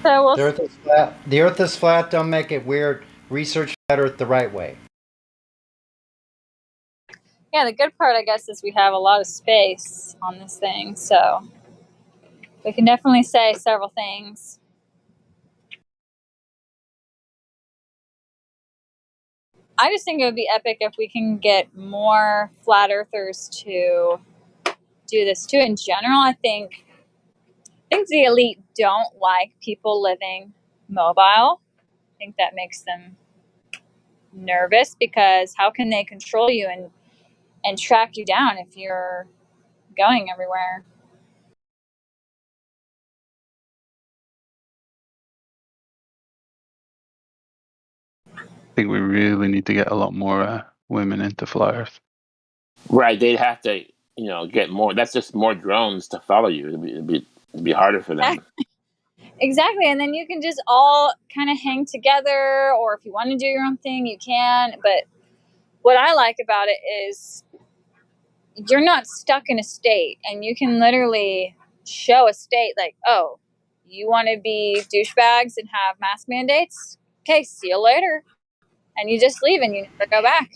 So we'll The earth is flat. The earth is flat, don't make it weird. Research flat earth the right way. yeah, the good part I guess is we have a lot of space on this thing, so we can definitely say several things. I just think it would be epic if we can get more flat earthers to do this too. In general, I think the elite don't like people living mobile. I think that makes them nervous because how can they control you and track you down if you're going everywhere? I think we really need to get a lot more women into flat earth. Right, they'd have to, get more. That's just more drones to follow you. It'd be harder for them. Exactly, and then you can just all kind of hang together, or if you want to do your own thing, you can. But what I like about it is you're not stuck in a state, and you can literally show a state like, oh, you want to be douchebags and have mask mandates? Okay, see you later. And you just leave and you never go back.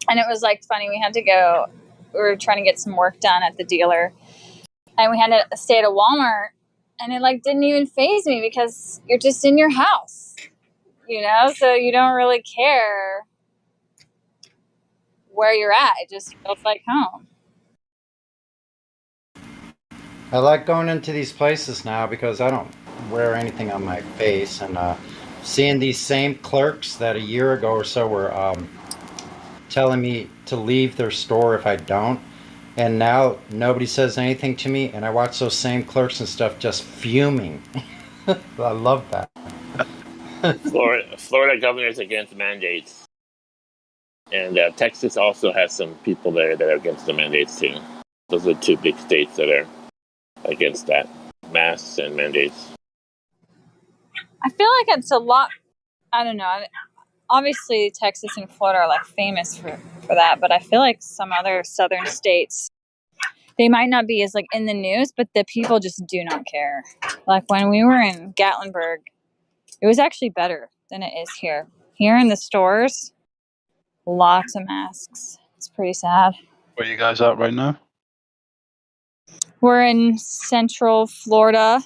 And it was like funny. We were trying to get some work done at the dealer, and we had to stay at a Walmart, and it like didn't even faze me because you're just in your house, so you don't really care where you're at. It just feels like home. I like going into these places now because I don't wear anything on my face, and seeing these same clerks that a year ago or so were telling me to leave their store if I don't, and now nobody says anything to me, and I watch those same clerks and stuff just fuming. I love that. Florida governor's against mandates, and Texas also has some people there that are against the mandates too. Those are two big states that are against that, masks and mandates. I feel like it's a lot. I don't know. Obviously, Texas and Florida are like famous for that, but I feel like some other southern states, they might not be as like in the news, but the people just do not care. Like when we were in Gatlinburg, it was actually better than it is here. Here in the stores, lots of masks. It's pretty sad. Where you guys at right now? We're in central Florida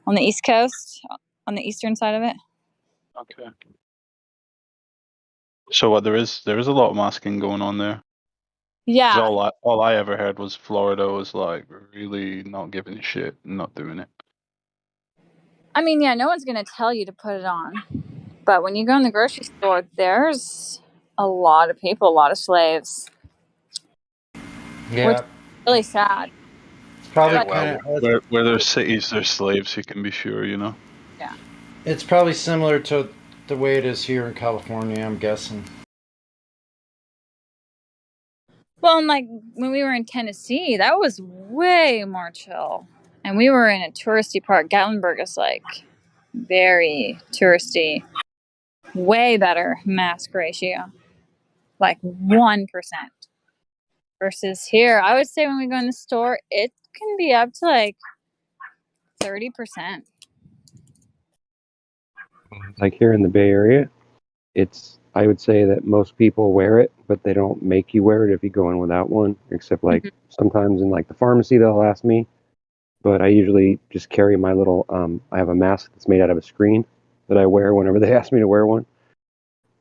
on the East Coast, on the eastern side of it. Okay. So what there is a lot of masking going on there. Yeah. All I ever heard was Florida was like really not giving a shit and not doing it. I mean, yeah, no one's gonna tell you to put it on, but when you go in the grocery store, there's a lot of people, a lot of slaves. Yeah. Which is really sad. It's probably Yeah, where there's cities, there's slaves. You can be sure, Yeah. It's probably similar to the way it is here in California, I'm guessing. Well, and like when we were in Tennessee, that was way more chill. And we were in a touristy part. Gatlinburg is like very touristy. Way better mask ratio. Like 1%. Versus here, I would say when we go in the store, it can be up to like 30%. Like here in the Bay Area, I would say that most people wear it, but they don't make you wear it if you go in without one, except like sometimes in like the pharmacy they'll ask me, but I usually just carry my little, I have a mask that's made out of a screen that I wear whenever they ask me to wear one.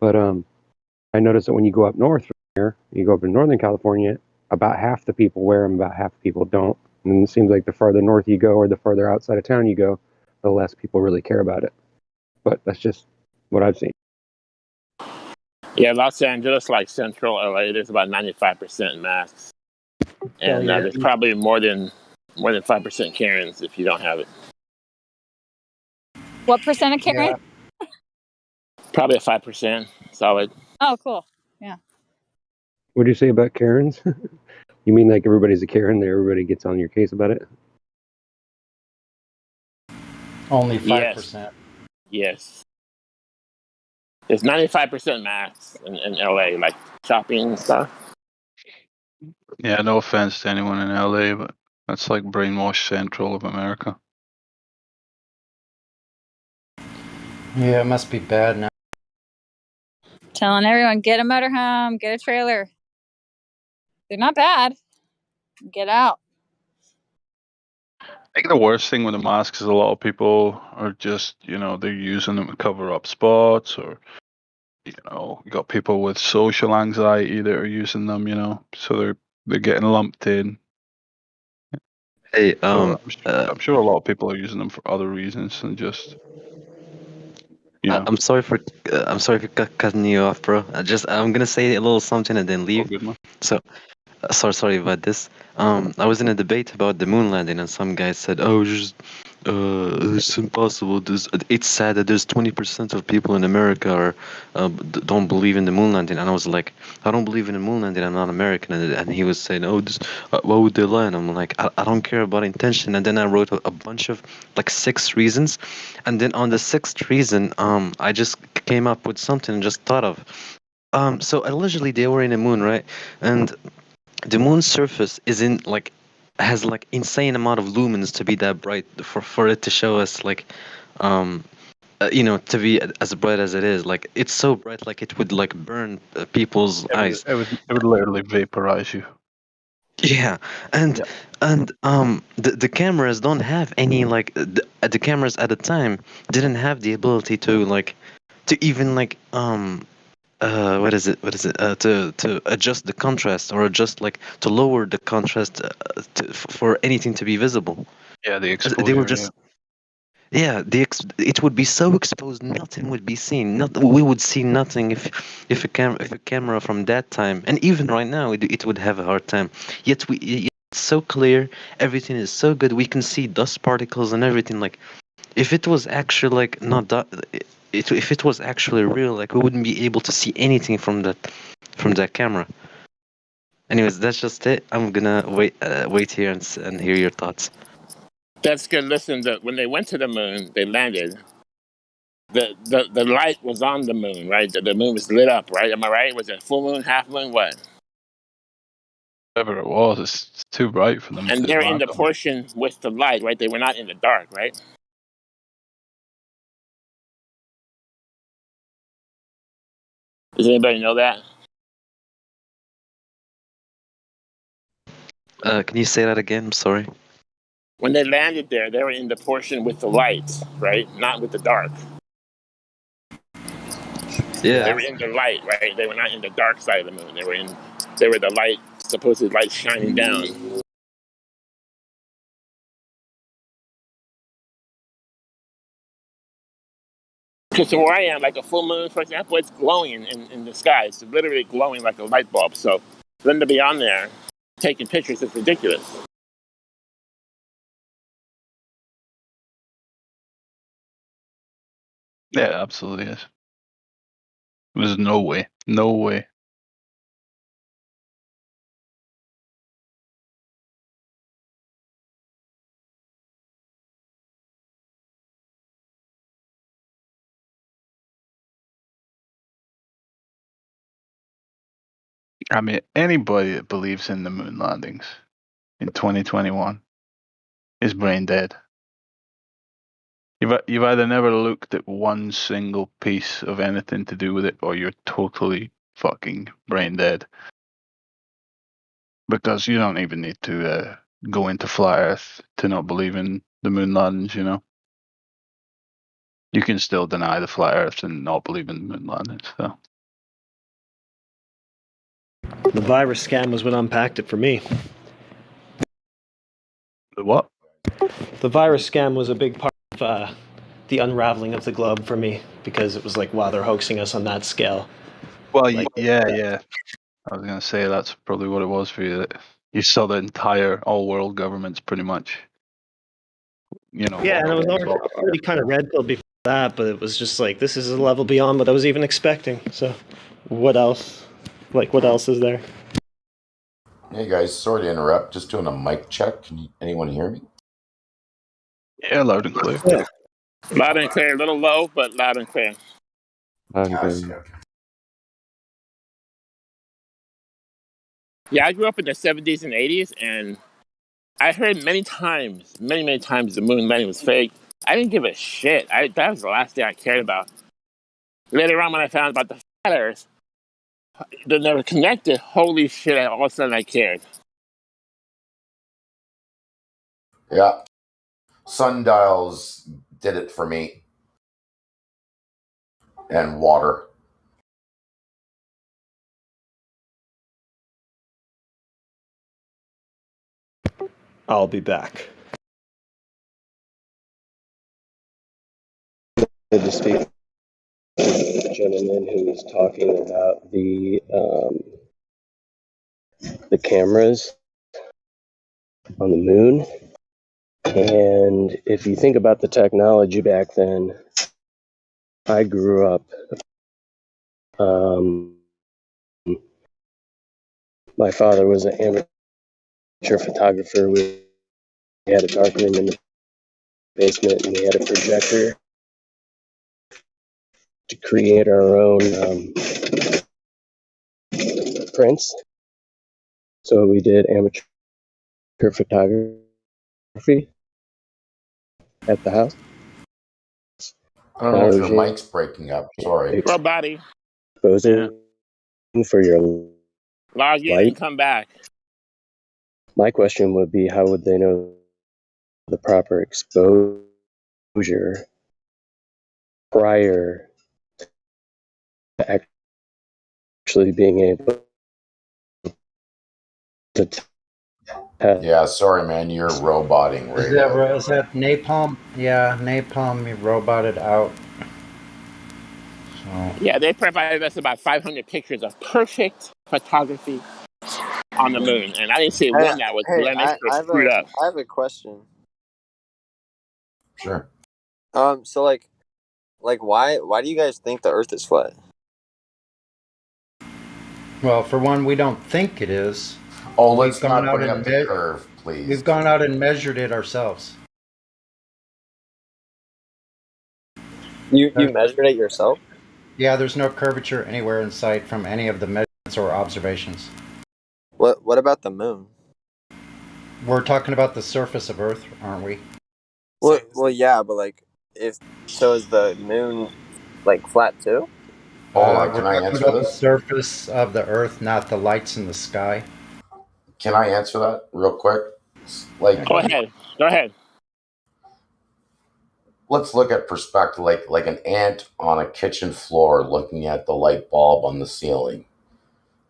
But I noticed that when you go up north from here, you go up in Northern California, about half the people wear them, about half the people don't. And it seems like the farther north you go or the further outside of town you go, the less people really care about it. But that's just what I've seen. Yeah, Los Angeles, like central LA, there's about 95% masks, and there's probably more than 5% Karens if you don't have it. What percent of Karen? Yeah. Probably a 5% solid. Oh, cool. Yeah. What do you say about Karens? You mean like everybody's a Karen, that everybody gets on your case about it? Only 5%. Yes. There's 95% masks in LA, like shopping and stuff. Yeah, no offense to anyone in LA, but that's like brainwash central of America. Yeah, it must be bad now. Telling everyone, get a motorhome, get a trailer. They're not bad. Get out. I think the worst thing with the masks is a lot of people are just, they're using them to cover up spots, or, you got people with social anxiety that are using them, so they're getting lumped in. Hey, so I'm sure a lot of people are using them for other reasons than just. I'm sorry for cutting you off, bro. I'm gonna say a little something and then leave. Good, man. So, sorry about this. I was in a debate about the moon landing, and some guy said, "Oh, It's impossible. It's sad that there's 20% of people in America are don't believe in the moon landing. And I was like, I don't believe in the moon landing. I'm not American. And he was saying, oh, why would they lie? And I'm like, I don't care about intention. And then I wrote a bunch of like 6 reasons. And then on the 6th reason, I just came up with something and just thought of. So allegedly they were in the moon, right? And the moon's surface isn't like has like insane amount of lumens to be that bright for it to show us like to be as bright as it is. Like it's so bright like it would like burn people's eyes. It would literally vaporize you. Yeah, and the cameras don't have any like the cameras at the time didn't have the ability to like to even like what is it to adjust the contrast or adjust like to lower the contrast for anything to be visible. Yeah, the exposure. They were just it would be so exposed nothing would be seen. We would see nothing if a camera from that time, and even right now it would have a hard time. Yet it's so clear, everything is so good, we can see dust particles and everything. Like if it was actually like not that if it was actually real, like we wouldn't be able to see anything from that camera. Anyways, that's just it. I'm gonna wait here and hear your thoughts. That's good. Listen, when they went to the moon, they landed. The light was on the moon, right? The moon was lit up, right? Am I right? Was it full moon, half moon, what? Whatever it was, it's too bright for them And to they're in land the on. portion with the light, right? They were not in the dark, right? Does anybody know that? Can you say that again? I'm sorry. When they landed there, they were in the portion with the lights, right? Not with the dark. Yeah. They were in the light, right? They were not in the dark side of the moon. They were the light, supposed light shining down. Because where I am, like a full moon, for example, it's glowing in the sky. It's literally glowing like a light bulb. So for them to be on there taking pictures is ridiculous. Yeah, absolutely is. There's no way. No way. I mean, anybody that believes in the moon landings in 2021 is brain dead. You've either never looked at one single piece of anything to do with it, or you're totally fucking brain dead. Because you don't even need to go into flat Earth to not believe in the moon landings. You know, you can still deny the flat Earth and not believe in the moon landings. So. The virus scam was what unpacked it for me. The what? The virus scam was a big part of the unraveling of the globe for me, because it was like, wow, they're hoaxing us on that scale. Well, like, yeah. I was going to say that's probably what it was for you. That you saw the entire all-world governments pretty much. You know. Yeah, and I was already kind of red-pilled before that, but it was just like, this is a level beyond what I was even expecting. So, what else? Like, what else is there? Hey guys, sorry to interrupt. Just doing a mic check. Can anyone hear me? Yeah, loud and clear. Yeah. Loud and clear. A little low, but loud and clear. Yeah, I grew up in the 70s and 80s, and I heard many times the moon landing was fake. I didn't give a shit. That was the last thing I cared about. Later on, when I found about the flat Earth, they never connected. Holy shit! All of a sudden, I cared. Yeah. Sundials did it for me. And water. I'll be back. To speak to the gentleman who was talking about the cameras on the moon. And if you think about the technology back then, I grew up, my father was an amateur photographer. We had a dark room in the basement, and we had a projector to create our own prints. So we did amateur photography at the house. I don't know if your mic's breaking up. Sorry. Well, buddy. Exposing for your Lars, you didn't light. come back. My question would be, how would they know the proper exposure prior to actually being able to test? Yeah, sorry, man. You're roboting Is right now. that napalm? Yeah, napalm. You roboted out. So. Yeah, they provided us about 500 pictures of perfect photography on the moon, and I didn't see one that was blemished or screwed up. I have a question. Sure. So like why do you guys think the Earth is flat? Well, for one, we don't think it is. Oh, let's not bring up the curve, please. We've gone out and measured it ourselves. You measured it yourself? Yeah, there's no curvature anywhere in sight from any of the measurements or observations. What about the moon? We're talking about the surface of Earth, aren't we? Well, yeah, but like, is the moon like flat too? Hold on, We're can I talking answer about the this? surface of the Earth, not the lights in the sky. Can I answer that real quick? Like, Go ahead. Let's look at perspective, like an ant on a kitchen floor looking at the light bulb on the ceiling.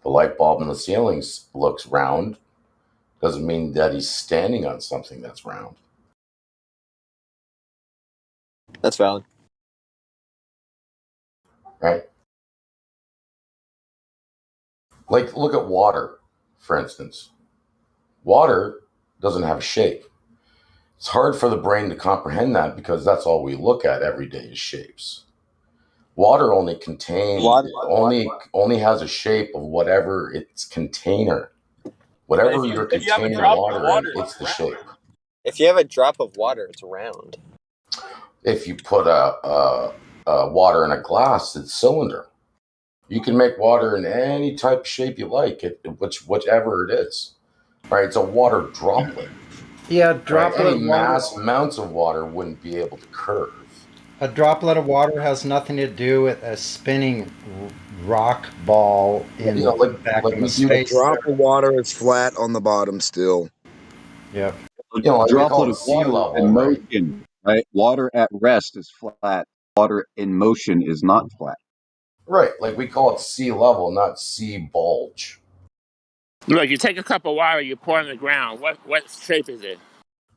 The light bulb on the ceiling looks round. Doesn't mean that he's standing on something that's round. That's valid. Right? Like, look at water, for instance. Water doesn't have a shape. It's hard for the brain to comprehend that because that's all we look at every day is shapes. Water only only has a shape of whatever its container. Whatever your container water in, it's the shape. If you have a drop of water, it's round. If you put a water in a glass, it's cylinder. You can make water in any type of shape you like, whichever it is. Right? It's a water droplet. Yeah, droplet Any of water. mass amounts of water wouldn't be able to curve. A droplet of water has nothing to do with a spinning rock ball in the vacuum of space. A drop of water is flat on the bottom still. Yep. Like Droplet of water in motion, right? Water at rest is flat. Water in motion is not flat. Right, like we call it sea level, not sea bulge. Look, you take a cup of water, you pour it on the ground. What shape is it?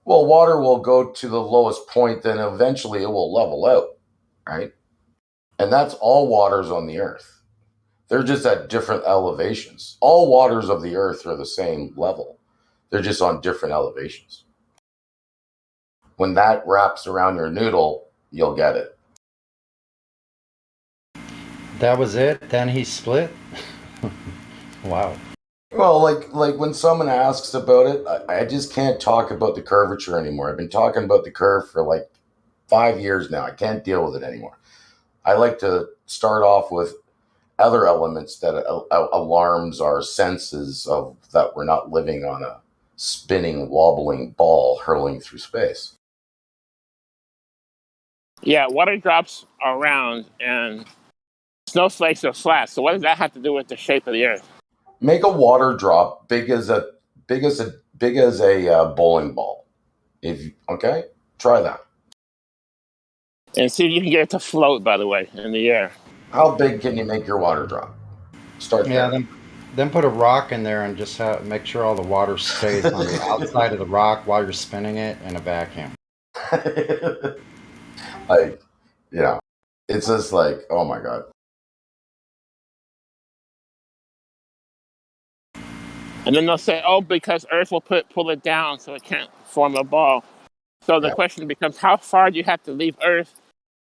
Well, water will go to the lowest point, then eventually it will level out, right? And that's all waters on the earth. They're just at different elevations. All waters of the earth are the same level. They're just on different elevations. When that wraps around your noodle, you'll get it. That was it? Then he split? Wow. Well, like when someone asks about it, I just can't talk about the curvature anymore. I've been talking about the curve for like 5 years now. I can't deal with it anymore. I like to start off with other elements that alarms our senses of that we're not living on a spinning, wobbling ball hurling through space. Yeah, water drops are round and snowflakes are flat. So what does that have to do with the shape of the earth? Make a water drop big as a bowling ball. Try that. And see if you can get it to float, by the way, in the air. How big can you make your water drop? Start there. Yeah, then put a rock in there and just make sure all the water stays on the outside of the rock while you're spinning it in a vacuum. It's just like, oh my God. And then they'll say, oh, because Earth will pull it down so it can't form a ball. So the question becomes, how far do you have to leave Earth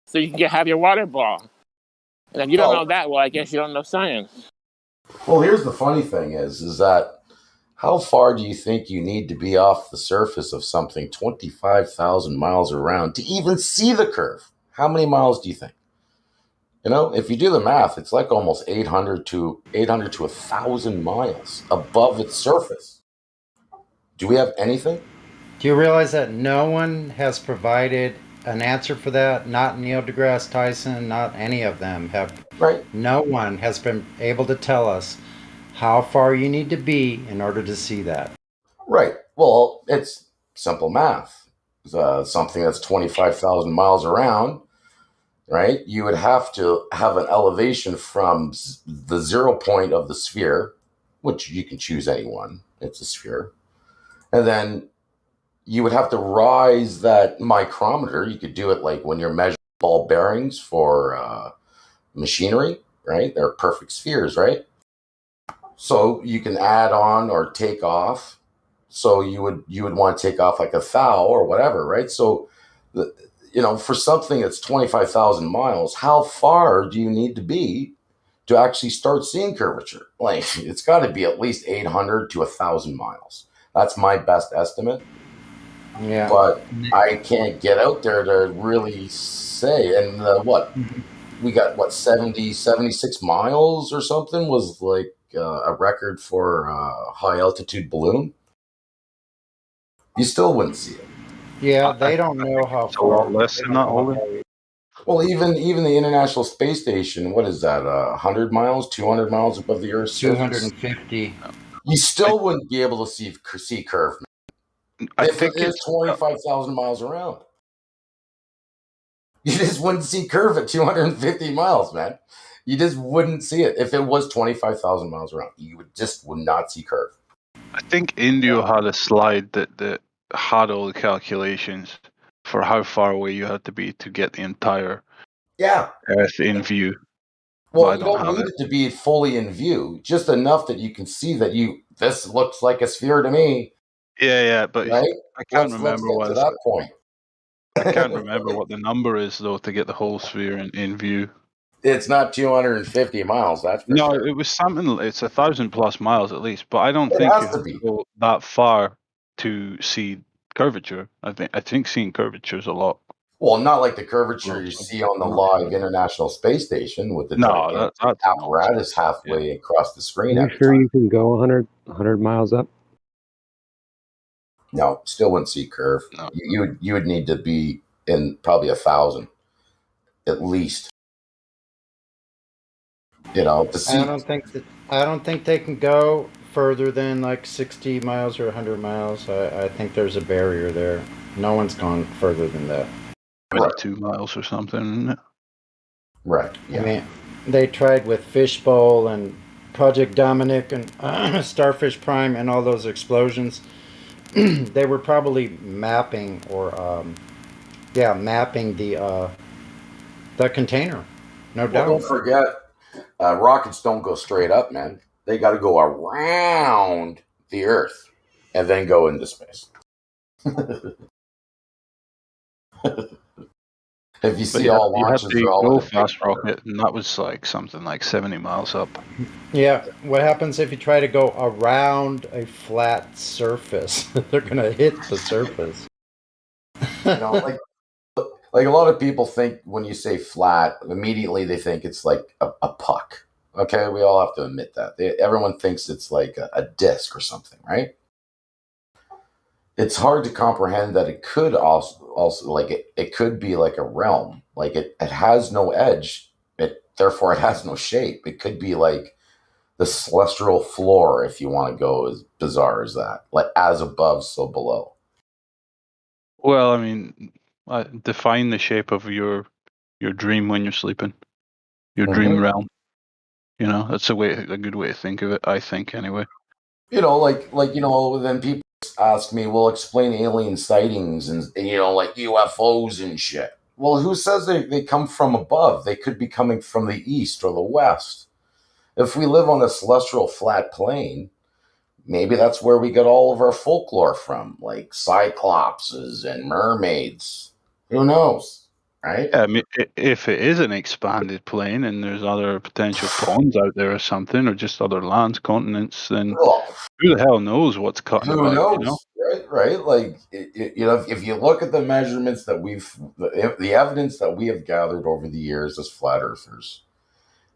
so you can have your water ball? And if you don't know that, well, I guess you don't know science. Well, here's the funny thing is that how far do you think you need to be off the surface of something 25,000 miles around to even see the curve? How many miles do you think? You know, if you do the math, it's like almost 800 to 1,000 miles above its surface. Do we have anything? Do you realize that no one has provided an answer for that? Not Neil deGrasse Tyson, not any of them have. Right. No one has been able to tell us how far you need to be in order to see that. Right. Well, it's simple math. Something that's 25,000 miles around, right? You would have to have an elevation from the 0 point of the sphere, which you can choose any one. It's a sphere. And then you would have to rise that micrometer. You could do it like when you're measuring ball bearings for machinery, right? They're perfect spheres, right? So you can add on or take off. So you would want to take off like a thou or whatever, right? So, for something that's 25,000 miles, how far do you need to be to actually start seeing curvature? Like, it's got to be at least 800 to 1,000 miles. That's my best estimate. Yeah. But I can't get out there to really say. And we got 76 miles or something was like a record for a high altitude balloon. You still wouldn't see it. Yeah, they don't know how It's a lot far. less than that, Ollie. Well, even the International Space Station, what is that? 100 miles, 200 miles above the Earth's surface? 250. You still wouldn't be able to see curve. I If think it is 25,000 miles around, you just wouldn't see curve at 250 miles, man. You just wouldn't see it. If it was 25,000 miles around, you would not see curve. I think Indio had a slide that had all the calculations for how far away you had to be to get the entire Earth in view. Well, But you don't need it to be fully in view, just enough that you can see that this looks like a sphere to me. Yeah, but right? I can't Let's remember get what to that point. I can't remember what the number is though to get the whole sphere in view. It's not 250 miles. That's for No, sure. it was something. It's 1,000+ miles at least, but I don't It think has you to have be. to go that far to see curvature. I think seeing curvature is a lot. Well, not like the curvature you see on the live International Space Station with the No, gigantic that's apparatus halfway across the screen Are you every sure time. you can go 100 miles up? No, still wouldn't see curve. No. You would need to be in probably 1,000 at least. To see. I don't think they can go further than like 60 miles or 100 miles. I think there's a barrier there. No one's gone further than that. 22 miles or something, isn't it? Right. I mean, they tried with Fishbowl and Project Dominic and Starfish Prime and all those explosions. They were probably mapping mapping the container. No doubt. Don't forget, rockets don't go straight up, man. They got to go around the Earth and then go into space. If you see all launches you are all go in the fast rocket, and that was like something like 70 miles up. Yeah, what happens if you try to go around a flat surface? They're gonna hit the surface. Like a lot of people think when you say flat, immediately they think it's like a puck. Okay, we all have to admit that. Everyone thinks it's like a disc or something, right? It's hard to comprehend that it could also like it could be like a realm. Like it has no edge. Therefore it has no shape. It could be like the celestial floor, if you want to go as bizarre as that. Like as above, so below. Well, I mean, define the shape of your dream when you're sleeping. Your dream realm. That's a good way to think of it. I think anyway. Then people ask me, well, explain alien sightings and like UFOs and shit. Well, who says they come from above? They could be coming from the east or the west. If we live on a celestial flat plane, maybe that's where we get all of our folklore from, like cyclopses and mermaids. Who knows, right? Yeah, I mean, if it is an expanded plane and there's other potential ponds out there or something, or just other lands, continents, then Well, who the hell knows what's cutting who about, you know? knows, right? Like, if you look at the measurements that the evidence that we have gathered over the years as flat earthers,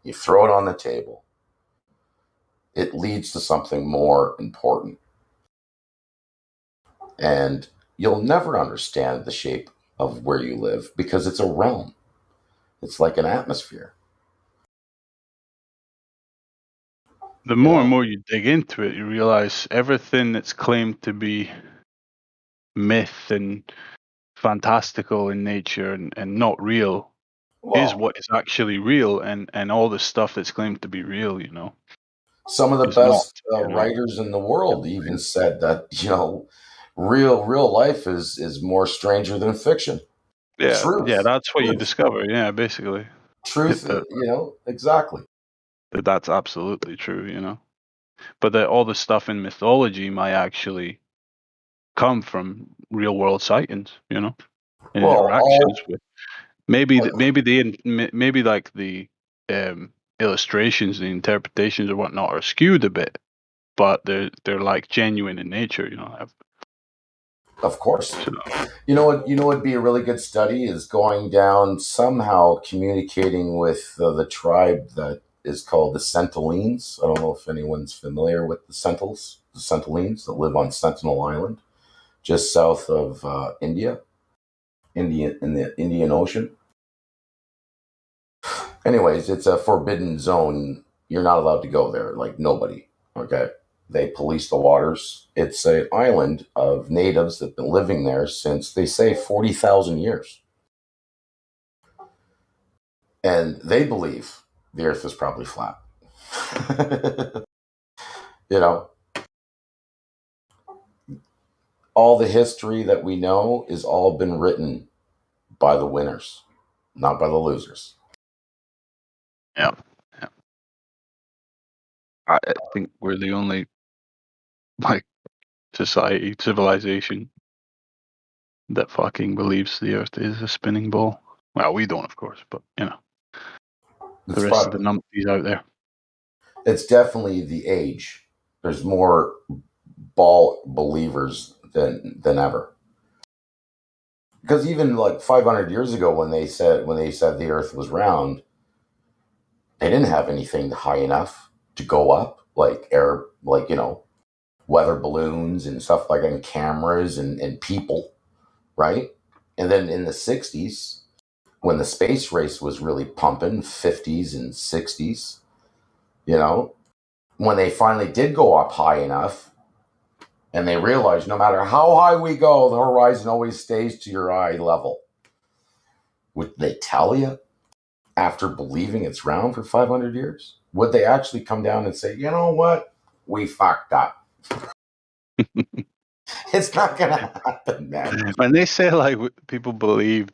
you throw it on the table, it leads to something more important. And you'll never understand the shape of where you live because it's a realm. It's like an atmosphere. The more and more you dig into it, you realize everything that's claimed to be myth and fantastical in nature and not real is what is actually real, and all the stuff that's claimed to be real, you know. Some of the It's not, best you know. writers in the world even said that, real life is more stranger than fiction. Yeah, Truth. yeah, that's what you Truth. discover. Yeah, basically. Truth, exactly. That's absolutely true, you know. But all the stuff in mythology might actually come from real world sightings, you know, and interactions with maybe like the illustrations, the interpretations or whatnot are skewed a bit, but they're like genuine in nature, you know. Of course. You know what would be a really good study is going down, somehow communicating with the tribe that is called the Sentinelines. I don't know if anyone's familiar with the Sentinelines that live on Sentinel Island, just south of India in the Indian Ocean. Anyways, it's a forbidden zone. You're not allowed to go there, like nobody. Okay. They police the waters. It's an island of natives that have been living there since, they say, 40,000 years. And they believe the earth is probably flat. You know, all the history that we know is all been written by the winners, not by the losers. Yeah. I think we're the only like civilization that fucking believes the earth is a spinning ball. Well, we don't, of course, but you know, the rest of the numpties out there. It's definitely the age. There's more ball believers than ever. Because even like 500 years ago, when they said the earth was round, they didn't have anything high enough to go up, like weather balloons and stuff like that, and cameras and people, right? And then in the 60s, when the space race was really pumping, 50s and 60s, when they finally did go up high enough, and they realized no matter how high we go, the horizon always stays to your eye level. Would they tell you after believing it's round for 500 years? Would they actually come down and say, you know what? We fucked up. It's not going to happen, man. When they say like people believed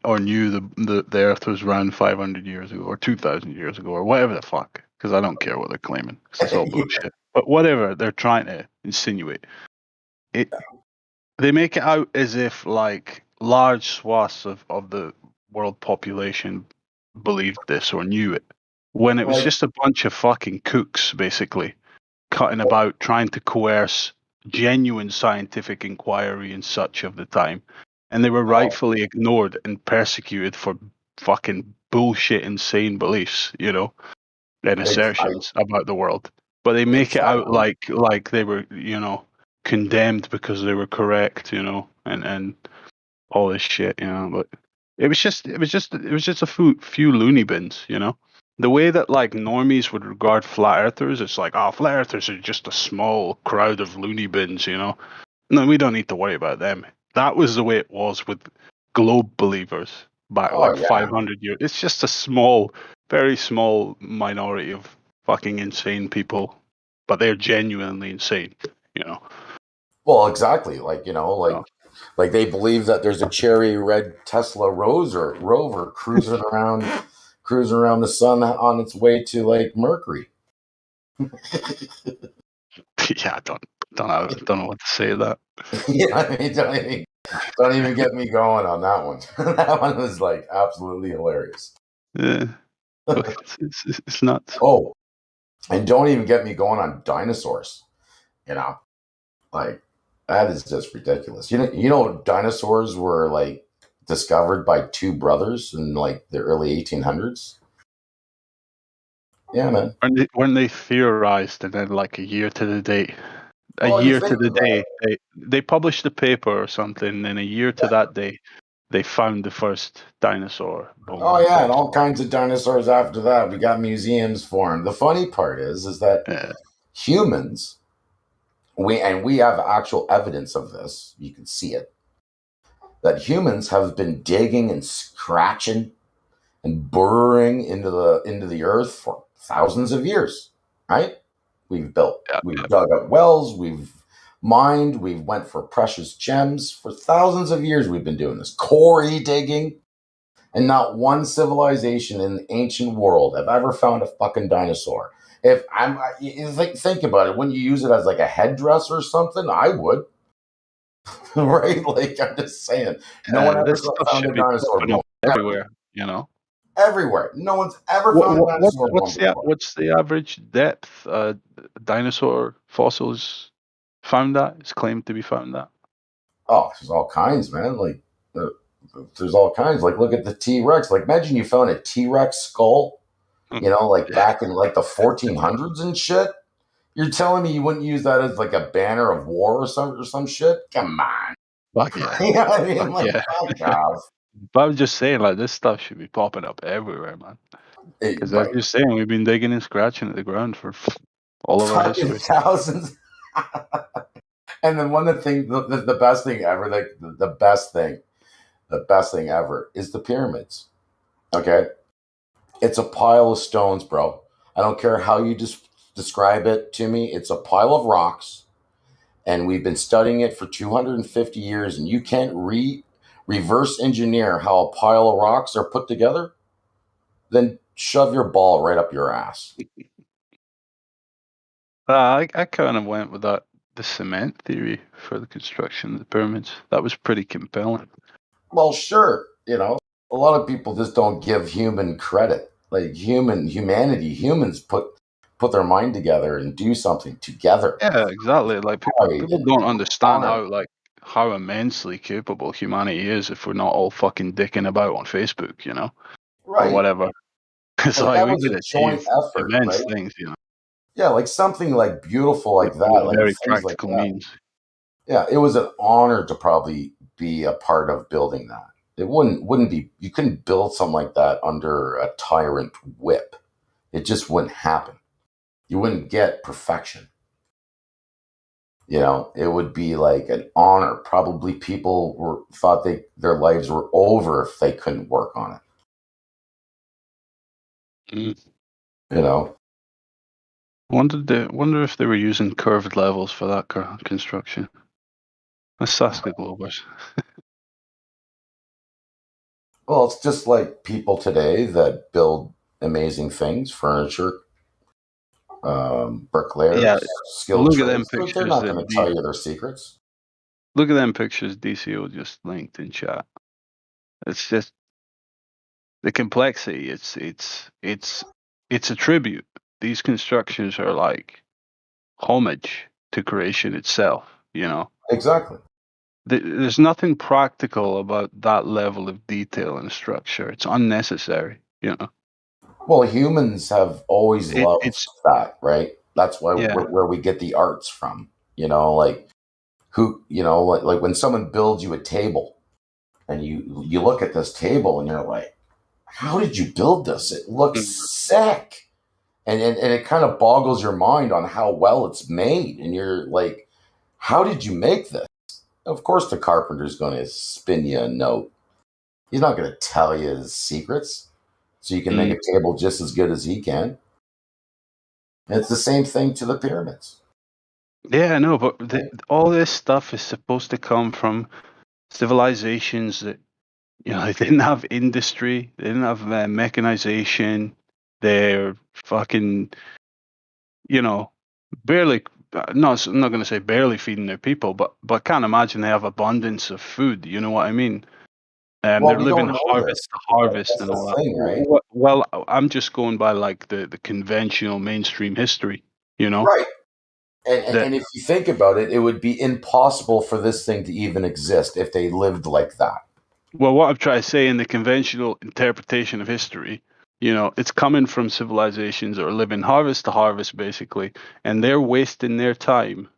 or knew the earth was round 500 years ago or 2,000 years ago or whatever the fuck, because I don't care what they're claiming, because it's all bullshit. But whatever they're trying to insinuate, they make it out as if like large swaths of the world population believed this or knew it, when it was just a bunch of fucking kooks basically cutting about trying to coerce genuine scientific inquiry and such of the time, and they were rightfully ignored and persecuted for fucking bullshit insane beliefs, you know, and assertions about the world. But they make it out like they were, you know, condemned because they were correct, you know, and all this shit, you know. But it was just a few loony bins, you know. The way that like normies would regard flat earthers, it's like, oh, flat earthers are just a small crowd of loony bins, you know. No, we don't need to worry about them. That was the way it was with globe believers back 500 years. It's just a small, very small minority of fucking insane people, but they're genuinely insane, you know. Well, exactly. Like, like they believe that there's a cherry red Tesla rover cruising around the sun on its way to like Mercury. Yeah, I don't know what to say to that. Yeah, I mean, don't even get me going on that one. That one was like absolutely hilarious. Yeah, it's nuts. Oh, and don't even get me going on dinosaurs. You know, like that is just ridiculous. You know, dinosaurs were like discovered by two brothers in like the early 1800s. Yeah, man. When they theorized, and then like a year to the day, Well, you think about it. they published a paper or something, and a year to that day, they found the first dinosaur bone. Oh yeah, and all kinds of dinosaurs after that. We got museums for them. The funny part is that humans, we have actual evidence of this. You can see it. That humans have been digging and scratching and burrowing into the earth for thousands of years, right? We've dug up wells, we've mined, we've went for precious gems for thousands of years. We've been doing this quarry digging, and not one civilization in the ancient world have ever found a fucking dinosaur. If think about it, wouldn't you use it as like a headdress or something? I would. Right? Like, I'm just saying, no one ever This stuff found should a be dinosaur popping up bone. everywhere, you know. Everywhere. No one's ever found a dinosaur bone before. What's the average depth dinosaur fossils found at? It's claimed to be found at. Oh, there's all kinds, man. Like, there's all kinds. Like, look at the T-Rex. Like, imagine you found a T-Rex skull, you know, like back in like the 1400s and shit. You're telling me you wouldn't use that as like a banner of war or some shit? Come on. Fuck yeah. You know what I mean? Fuck Like, yeah. fuck off. But I'm just saying, like, this stuff should be popping up everywhere, man. Because as you're saying, we've been digging and scratching at the ground for all of our Fucking history. thousands. And then the best thing ever, the best thing ever is the pyramids. Okay? It's a pile of stones, bro. I don't care how you describe it to me. It's a pile of rocks, and we've been studying it for 250 years, and you can't reverse engineer how a pile of rocks are put together? Then shove your ball right up your ass. I kind of went with the cement theory for the construction of the pyramids. That was pretty compelling. Well, sure. You know, a lot of people just don't give human credit. Like humans put their mind together and do something together. Yeah, exactly. Like people don't understand how immensely capable humanity is if we're not all fucking dicking about on Facebook, you know, Right. or whatever. It's Like, like that we was could a achieve joint effort, immense right? things, you know. Yeah, like something like beautiful like that, With like very things like practical that. means. Yeah, it was an honor to probably be a part of building that. It wouldn't be, you couldn't build something like that under a tyrant whip. It just wouldn't happen. You wouldn't get perfection. You know, it would be like an honor. Probably people thought their lives were over if they couldn't work on it. You know, Wonder if they were using curved levels for that construction. Let's ask the Globers. well, it's just like people today that build amazing things, furniture, bricklayers, Yeah, skilled look at them trades. They're pictures not that going to tell you their secrets. Look at them pictures DCO just linked in chat. It's just the complexity. It's a tribute. These constructions are like homage to creation itself. You know. Exactly. There's nothing practical about that level of detail and structure. It's unnecessary. You know. Well, humans have always loved that, right? That's why where we get the arts from. You know, like like when someone builds you a table, and you look at this table and you're like, how did you build this? It looks sick. And it kind of boggles your mind on how well it's made. And you're like, how did you make this? Of course the carpenter's going to spin you a note. He's not going to tell you his secrets. So you can make a table just as good as he can. And it's the same thing to the pyramids. Yeah, I know, but all this stuff is supposed to come from civilizations that, you know, they didn't have industry, they didn't have mechanization, they're fucking, you know, barely no, I'm not going to say barely feeding their people, but can't imagine they have abundance of food. You know what I mean? Well, They're we living don't know harvest this. to harvest That's and all the that. thing, right? Well, I'm just going by like the conventional mainstream history. You know, Right. that And if you think about it, it would be impossible for this thing to even exist if they lived like that. well, what I'm trying to say in the conventional interpretation of history, you know, it's coming from civilizations that are living harvest to harvest, basically, and they're wasting their time,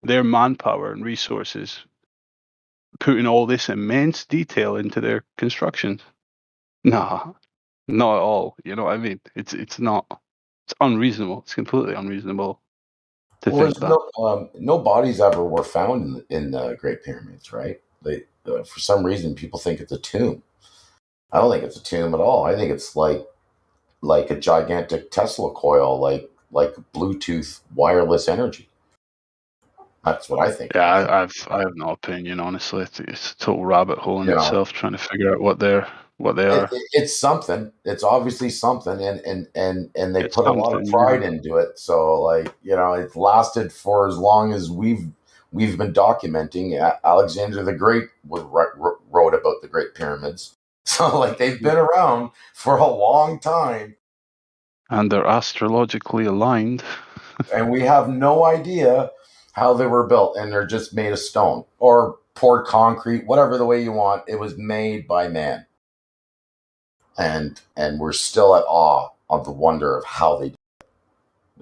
their manpower and resources, putting all this immense detail into their constructions. Nah, not at all. You know what I mean? It's not. It's unreasonable. It's completely unreasonable to Well, think there's that. no bodies ever were found in the Great Pyramids, right? They for some reason people think it's a tomb. I don't think it's a tomb at all. I think it's like a gigantic Tesla coil, like Bluetooth wireless energy. That's what I think Yeah, it is. I have no opinion, honestly. It's a total rabbit hole in You know, itself, trying to figure out what they are. it's something. It's obviously something, and they It's put a lot of something, pride into it. So, like, it's lasted for as long as we've been documenting. Alexander the Great wrote about the Great Pyramids, so like they've been around for a long time, and they're astrologically aligned. and we have no idea how they were built, and they're just made of stone or poured concrete, whatever the way you want. It was made by man. And we're still at awe of the wonder of how they did it.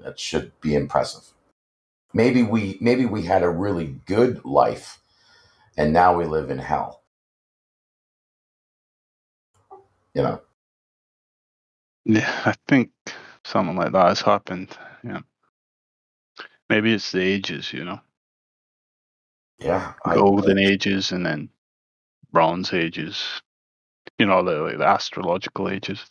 That should be impressive. Maybe we had a really good life, and now we live in hell. You know. Yeah, I think something like that has happened. Yeah, maybe it's the ages. You know, Yeah. golden ages and then bronze ages. You know, the astrological ages.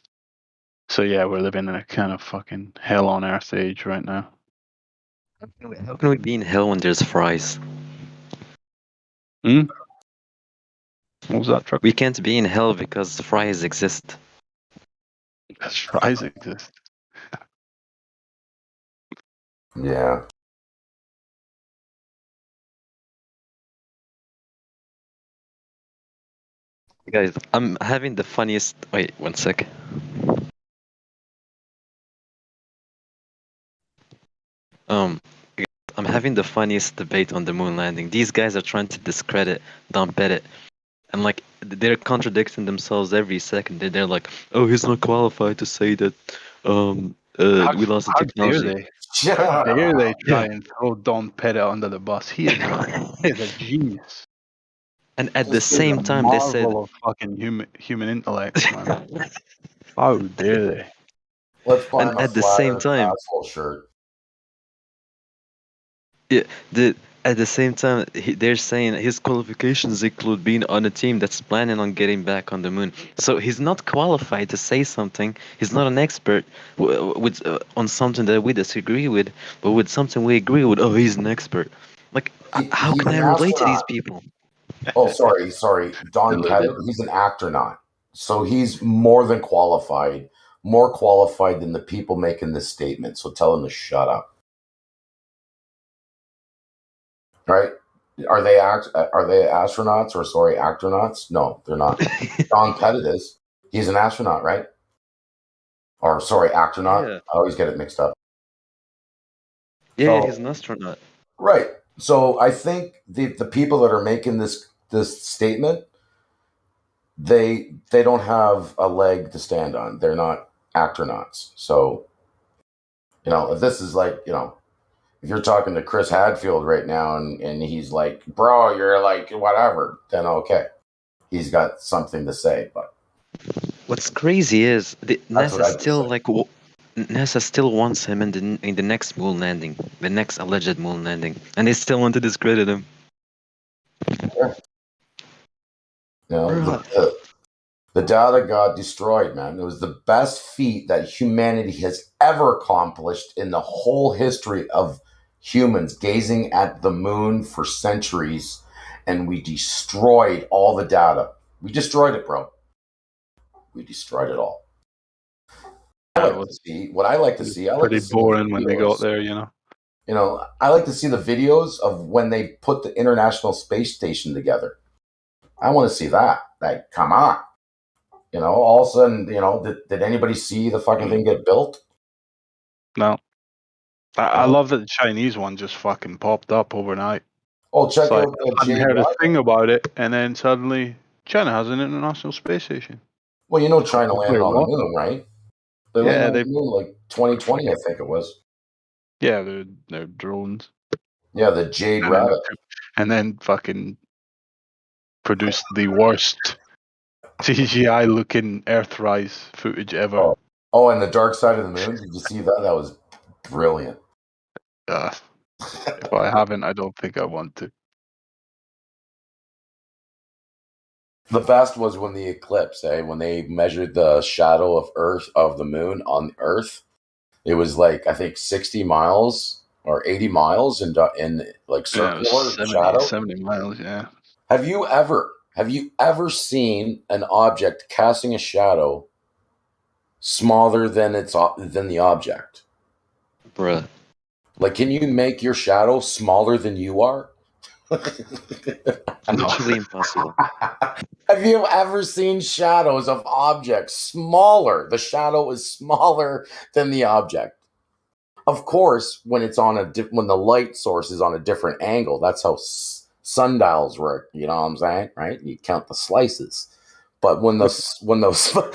So yeah, we're living in a kind of fucking hell on earth age right now. How can we be in hell when there's fries? Hmm? What was that, Truck? We can't be in hell because fries exist. Because fries exist. Yeah. Guys, I'm having the funniest. Wait, one sec. Um, I'm having the funniest debate on the moon landing. These guys are trying to discredit Don Pettit, and like they're contradicting themselves every second. They're like, "Oh, he's not qualified to say that." We lost the How dare technology. they? How dare they try Yeah. and throw Don Pettit under the bus? He is a genius. And at the This kid is same a time, they said, marvel of fucking human intellect, man. How dare they? Let's buy and him a at the flat same Earth time, asshole shirt. yeah, at the same time, they're saying his qualifications include being on a team that's planning on getting back on the moon. So he's not qualified to say something. He's not an expert with on something that we disagree with, but with something we agree with. Oh, he's an expert. Like, how He's can I an relate to these astronaut. people? Oh, sorry. Don Pettit, he's an actornaut. So he's more than qualified, more qualified than the people making this statement. So tell him to shut up. Right? Are they astronauts or actronauts? No, they're not. Don Pettit is. He's an astronaut, right? Or actronaut. Yeah. I always get it mixed up. Yeah, he's an astronaut. Right. So I think the people that are making this statement, they don't have a leg to stand on. They're not actronauts. So, if this is like, if you're talking to Chris Hadfield right now and he's like, bro, you're like whatever, then okay. He's got something to say, but What's crazy is that's what NASA I just still say. NASA still wants him in the next moon landing, the next alleged moon landing, and they still want to discredit him. Yeah. The data got destroyed, man. It was the best feat that humanity has ever accomplished in the whole history of humans, gazing at the moon for centuries, and we destroyed all the data. We destroyed it, bro. We destroyed it all. What I like to see, I like It to was see pretty the boring when they got videos. there, you know. You know, I like to see the videos of when they put the International Space Station together. I want to see that. Like, come on. You know, all of a sudden, you know, did anybody see the fucking thing get built? No. I love that the Chinese one just fucking popped up overnight. Oh, check It's like, out the I hadn't Jade heard a Rocket. thing about it, and then suddenly China has an international space station. Well, you know, China Wait, landed on the what? moon, right? They Yeah, landed on the moon like 2020, I think it was. Yeah, they're drones. Yeah, the Jade And then, Rabbit. and then fucking produced the worst CGI looking Earthrise footage ever. Oh, and the Dark Side of the Moon. Did you see that? That was brilliant. If I haven't, I don't think I want to. The best was when the eclipse, when they measured the shadow of the moon on Earth. It was like, I think 60 miles or 80 miles in like Yeah, it was circular shadow. 70 miles, yeah. Have you ever seen an object casting a shadow smaller than the object? Bruh. Like, can you make your shadow smaller than you are? Literally impossible. Have you ever seen shadows of objects smaller? The shadow is smaller than the object. Of course, when it's on when the light source is on a different angle, that's how sundials work. You know what I'm saying, right? You count the slices. But when those,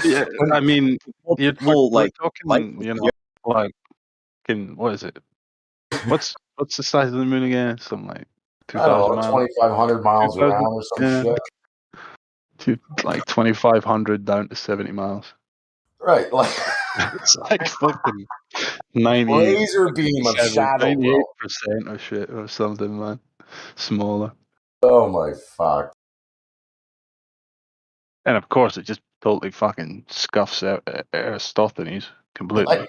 yeah, I mean, we're like talking, you know, like, what is it? What's the size of the moon again? Something like 2,000 miles. 2,500 miles around or some shit. Like 2,500 down to 70 miles. Right, like it's like fucking 90 laser beam of shadow, 98% or shit or something, man. Smaller. Oh my fuck. And of course, it just totally fucking scuffs Aristophanes completely. And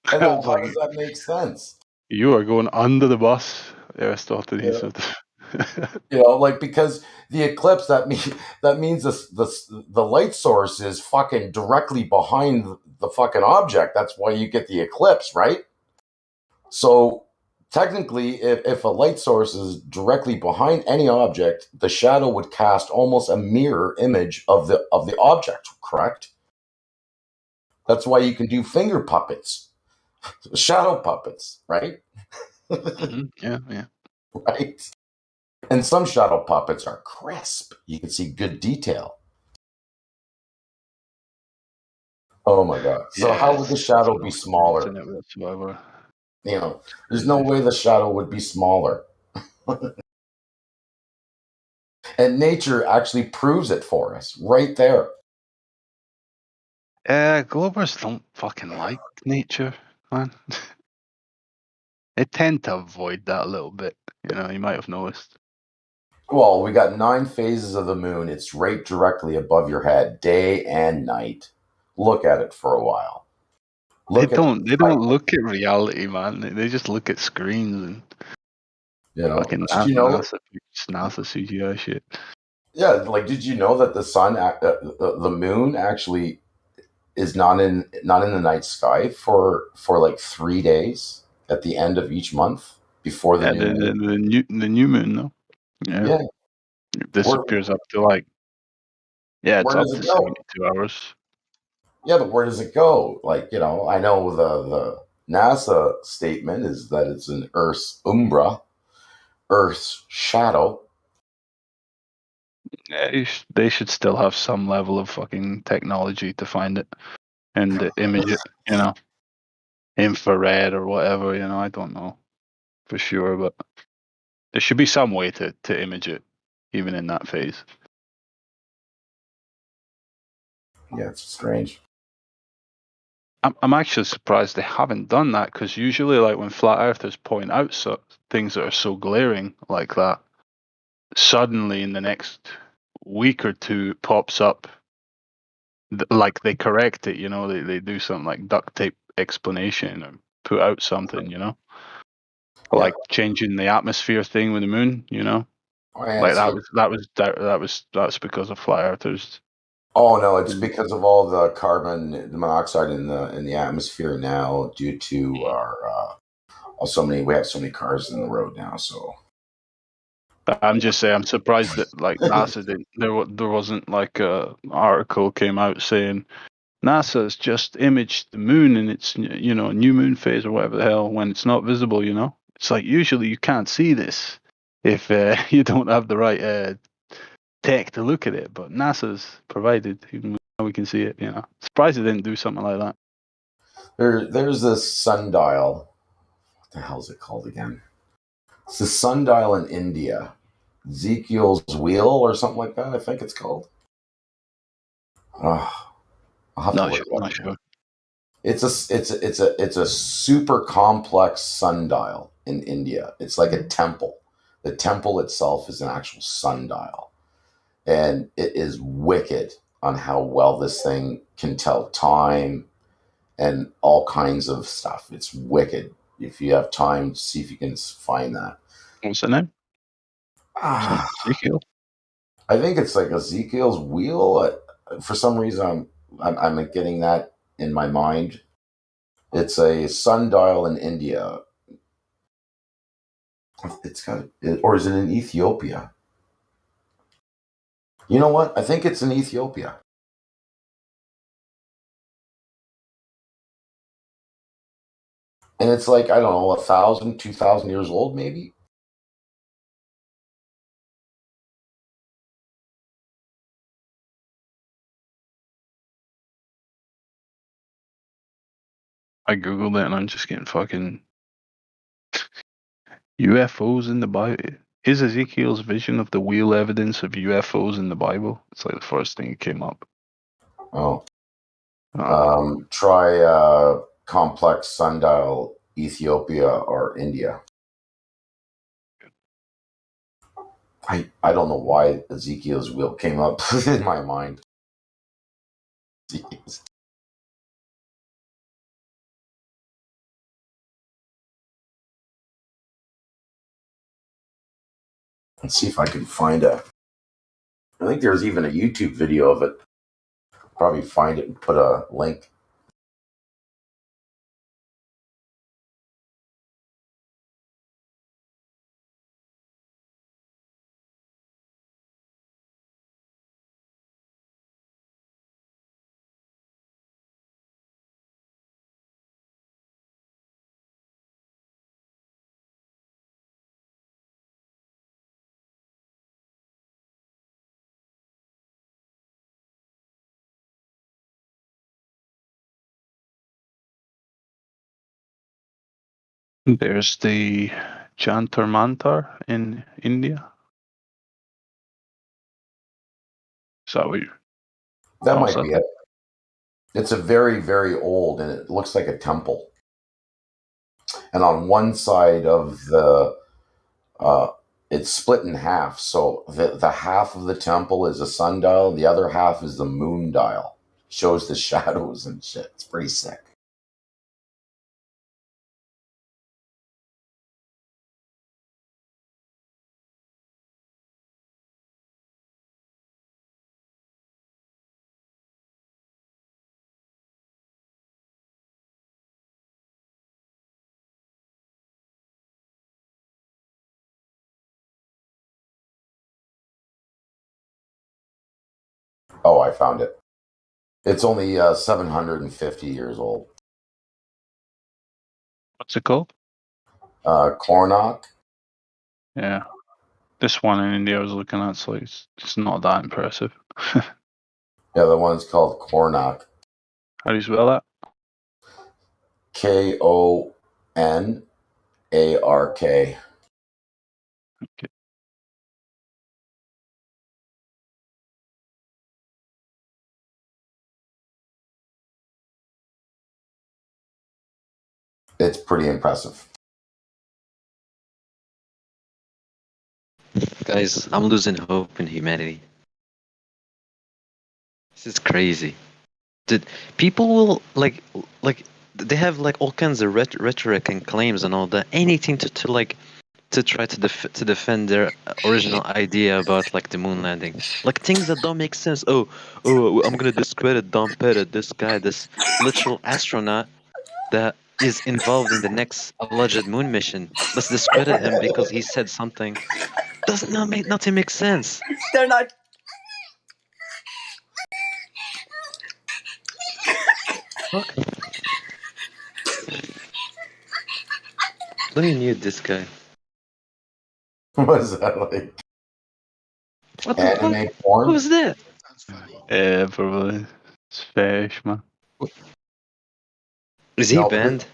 how does that make sense? You are going under the bus, Aristophanes. You know, like, because the eclipse, that means the light source is fucking directly behind the fucking object. That's why you get the eclipse, right? So technically, if a light source is directly behind any object, the shadow would cast almost a mirror image of the object, correct? That's why you can do finger puppets, shadow puppets, right? Yeah. Right. And some shadow puppets are crisp. You can see good detail. Oh my god. So how would the shadow be smaller? You know, there's no way the shadow would be smaller. And nature actually proves it for us right there. Globers don't fucking like nature, man. They tend to avoid that a little bit. You know, you might have noticed. Well, we got 9 phases of the moon. It's right directly above your head, day and night. Look at it for a while. They don't look at reality, man. They just look at screens and fucking NASA CGI shit. Yeah, like, did you know that the moon actually is not in the night sky for like 3 days at the end of each month before the new moon? The new moon, though. Yeah. It disappears up to like, it's up to 72 hours. Yeah, but where does it go? Like, you know, I know the NASA statement is that it's an Earth's umbra, Earth's shadow. Yeah, they should still have some level of fucking technology to find it and image it, you know, infrared or whatever, you know, I don't know for sure, but there should be some way to image it, even in that phase. Yeah, it's strange. I'm actually surprised they haven't done that, because usually, like, when flat earthers point out things that are so glaring like that, suddenly in the next week or two it pops up, like they correct it, you know, they do something like duct tape explanation or put out something, you know, like changing the atmosphere thing with the moon, you know, like that's because of flat earthers. Oh no, it's because of all the carbon monoxide in the atmosphere now, due to we have so many cars in the road now. So I'm just saying, I'm surprised that like NASA didn't. There wasn't like a article came out saying NASA's just imaged the moon in its new moon phase or whatever the hell when it's not visible. It's like usually you can't see this if you don't have the right tech to look at it, but NASA's provided, even now we can see it. Surprised they didn't do something like that. there's this sundial. What the hell is it called again? It's the sundial in India, Ezekiel's wheel or something like that. I think it's called. I'll have to look it up. Sure. It's a super complex sundial in India. It's like a temple. The temple itself is an actual sundial, and it is wicked on how well this thing can tell time and all kinds of stuff. It's wicked. If you have time, see if you can find that. What's the name? Ezekiel. I think it's like Ezekiel's wheel. For some reason, I'm getting that in my mind. It's a sundial in India. Or is it in Ethiopia? You know what? I think it's in Ethiopia. And it's like, I don't know, 1,000, 2,000 years old, maybe? I googled it and I'm just getting fucking UFOs in the Bible. Is Ezekiel's vision of the wheel evidence of UFOs in the Bible? It's like the first thing that came up. Oh. Try complex sundial, Ethiopia or India. I don't know why Ezekiel's wheel came up in my mind. Jeez. Let's see if I can find I think there's even a YouTube video of it. Probably find it and put a link. There's the Jantar Mantar in India. Is that what you? That might be it. It's a very, very old, and it looks like a temple. And on one side of the, it's split in half. So the half of the temple is a sundial, the other half is the moon dial. Shows the shadows and shit. It's pretty sick. Oh, I found it. It's only 750 years old. What's it called? Cornock. Yeah. This one in India I was looking at, so it's not that impressive. Yeah, the one's called Cornock. How do you spell that? Konark. Okay. It's pretty impressive. Guys, I'm losing hope in humanity. This is crazy. People will like they have like all kinds of rhetoric and claims and all that, anything to try to defend their original idea about like the moon landing, like things that don't make sense. Oh, I'm gonna discredit Don Pettit, this guy, this literal astronaut that is involved in the next alleged moon mission. Let's discredit him because he said something. Does not make nothing make sense. They're not. Fuck. Let me mute this guy. What is that like? What the Anime fuck? porn? Who's that? Yeah, probably. It's fish, man. Is he No, banned?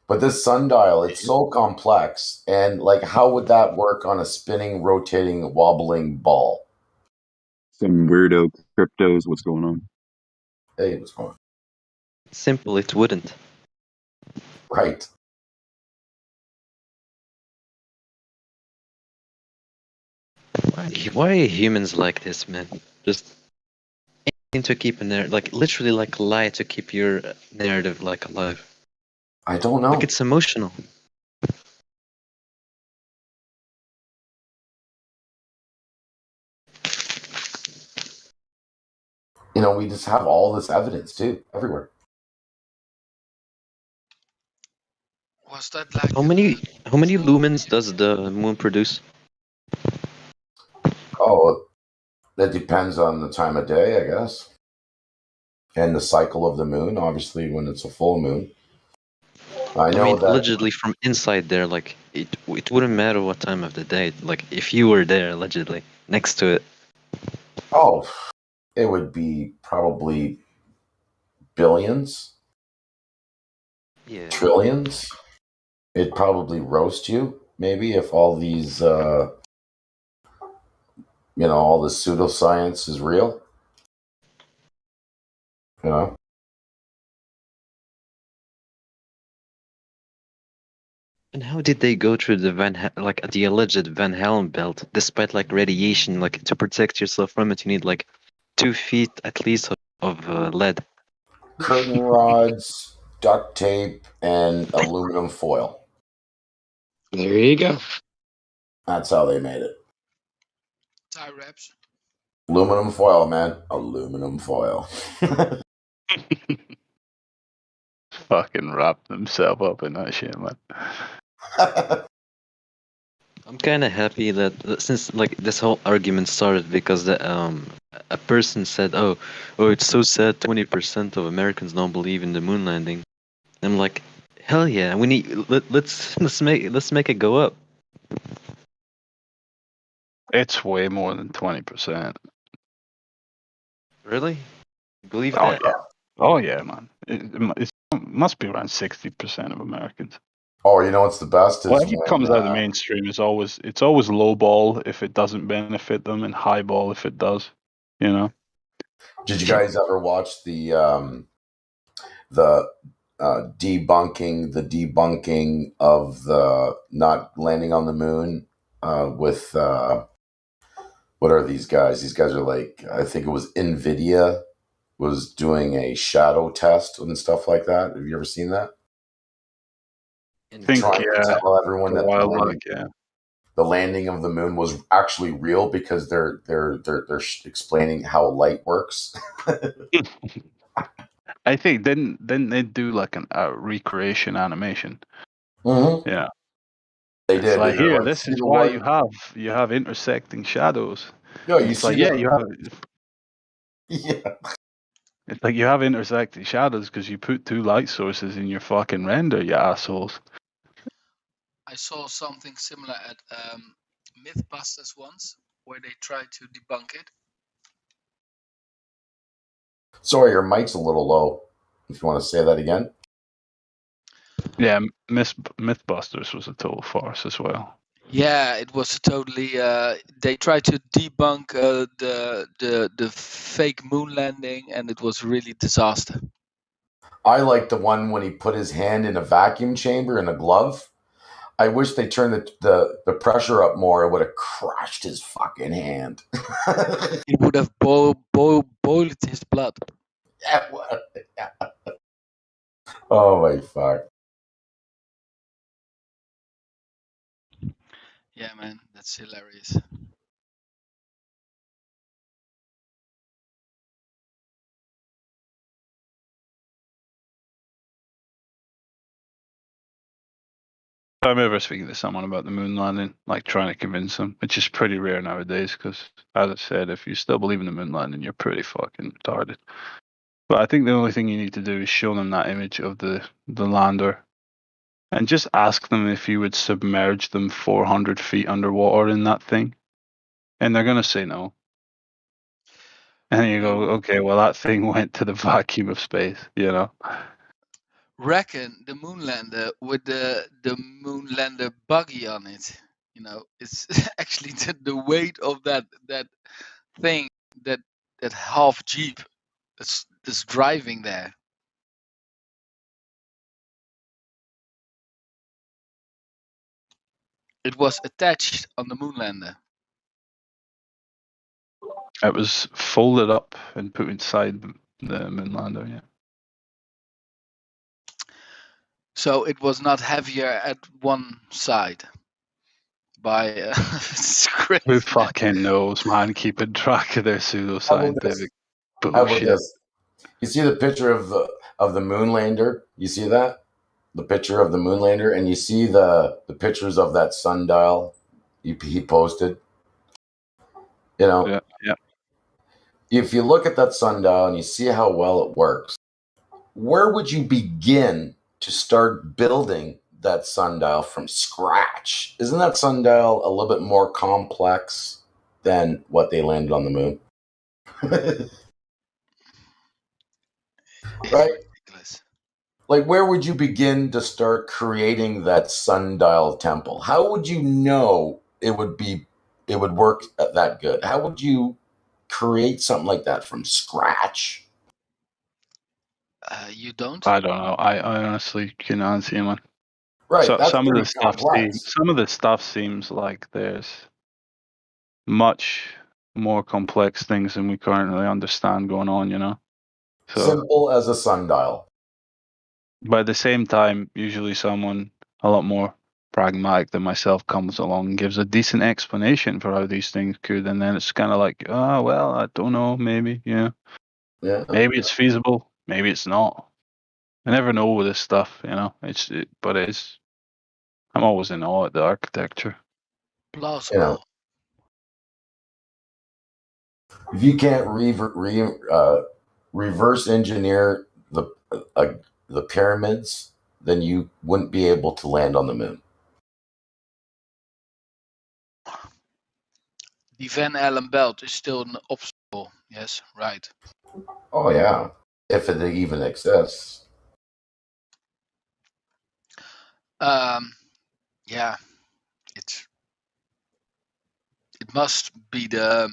But this sundial, it's so complex. And like, how would that work on a spinning, rotating, wobbling ball? Some weirdo cryptos. What's going on? Hey, what's going on? Simple, it wouldn't. Right. Why are humans like this, man? Just anything to keep a narrative, like literally like lie to keep your narrative like alive. I don't know. Like it's emotional. You know, we just have all this evidence too, everywhere. Was that like How many lumens does the moon produce? Oh, that depends on the time of day, I guess. And the cycle of the moon, obviously, when it's a full moon. I know mean, that. allegedly from inside there, like it wouldn't matter what time of the day. Like if you were there, allegedly next to it. Oh, it would be probably billions. Yeah. Trillions. It'd probably roast you, maybe, if all these, all this pseudoscience is real. You know? And how did they go through the the alleged Van Halen belt, despite like radiation, like to protect yourself from it, you need like 2 feet at least of lead. Curtain rods, duct tape, and aluminum foil. There you go. That's how they made it. tie wraps? Aluminum foil, man. Aluminum foil. Fucking wrap themselves up in that shit, man. I'm kind of happy that since like this whole argument started because a person said, "Oh, it's so sad. 20% of Americans don't believe in the moon landing." I'm like, hell yeah, we need let's make it go up. It's way more than 20%. Really? You believe Oh that? yeah. Oh yeah, man. It must be around 60% of Americans. Oh, you know what's the best is Whatever when, comes out of the mainstream is always low ball if it doesn't benefit them and high ball if it does. You know. Did you guys ever watch the debunking of the not landing on the moon with what are these guys? These guys are like, I think it was NVIDIA was doing a shadow test and stuff like that. Have you ever seen that? I think Trying to tell everyone a that while back, yeah. the landing of the moon was actually real because they're explaining how light works. I think didn't they do like a recreation animation? Mm-hmm. Yeah. They It's did. like They're here, like, this see is the why light? you have intersecting shadows. No, And you it's see like yeah, the you have yeah. it's like you have intersecting shadows because you put 2 light sources in your fucking render, you assholes. I saw something similar at Mythbusters once, where they tried to debunk it. Sorry, your mic's a little low. If you want to say that again. Yeah, Mythbusters was a total farce as well. Yeah, it was totally. They tried to debunk the fake moon landing, and it was really disaster. I like the one when he put his hand in a vacuum chamber in a glove. I wish they turned the pressure up more. It would have crushed his fucking hand. It would have boiled his blood. Yeah, what? Yeah. Oh my fuck. Yeah, man, that's hilarious. I remember speaking to someone about the moon landing, like trying to convince them, which is pretty rare nowadays because, as I said, if you still believe in the moon landing, you're pretty fucking retarded. But I think the only thing you need to do is show them that image of the lander and just ask them if you would submerge them 400 feet underwater in that thing. And they're going to say no. And you go, okay, well, that thing went to the vacuum of space, you know? Reckon the moonlander with the moonlander buggy on it. You know, it's actually the weight of that thing, that half jeep that's driving there. It was attached on the moonlander. It was folded up and put inside the moonlander, yeah. So it was not heavier at one side. By Who fucking knows, man? Keeping track of their pseudoscientific How about bullshit. this? You see the picture of the moonlander? You see that? The picture of the moonlander, and you see the pictures of that sundial he posted. You know, yeah. If you look at that sundial and you see how well it works, where would you begin to start building that sundial from scratch? Isn't that sundial a little bit more complex than what they landed on the moon? Right? Ridiculous. Like, where would you begin to start creating that sundial temple? How would you know it would work that good? How would you create something like that from scratch? You don't? I don't know. I honestly cannot answer you, man. Right. So, That's some of pretty the stuff complex. some of the stuff seems like there's much more complex things than we currently understand going on, you know. So, Simple as a sundial. but at the same time, usually someone a lot more pragmatic than myself comes along and gives a decent explanation for how these things could, and then it's kind of like, oh well, I don't know, maybe, yeah, maybe it's feasible, maybe it's not. I never know with this stuff, you know. But it's. I'm always in awe at the architecture. Plausible. You know, if you can't reverse engineer the pyramids, then you wouldn't be able to land on the moon. The Van Allen belt is still an obstacle. Yes, right. Oh yeah, if it even exists. Yeah, it must be the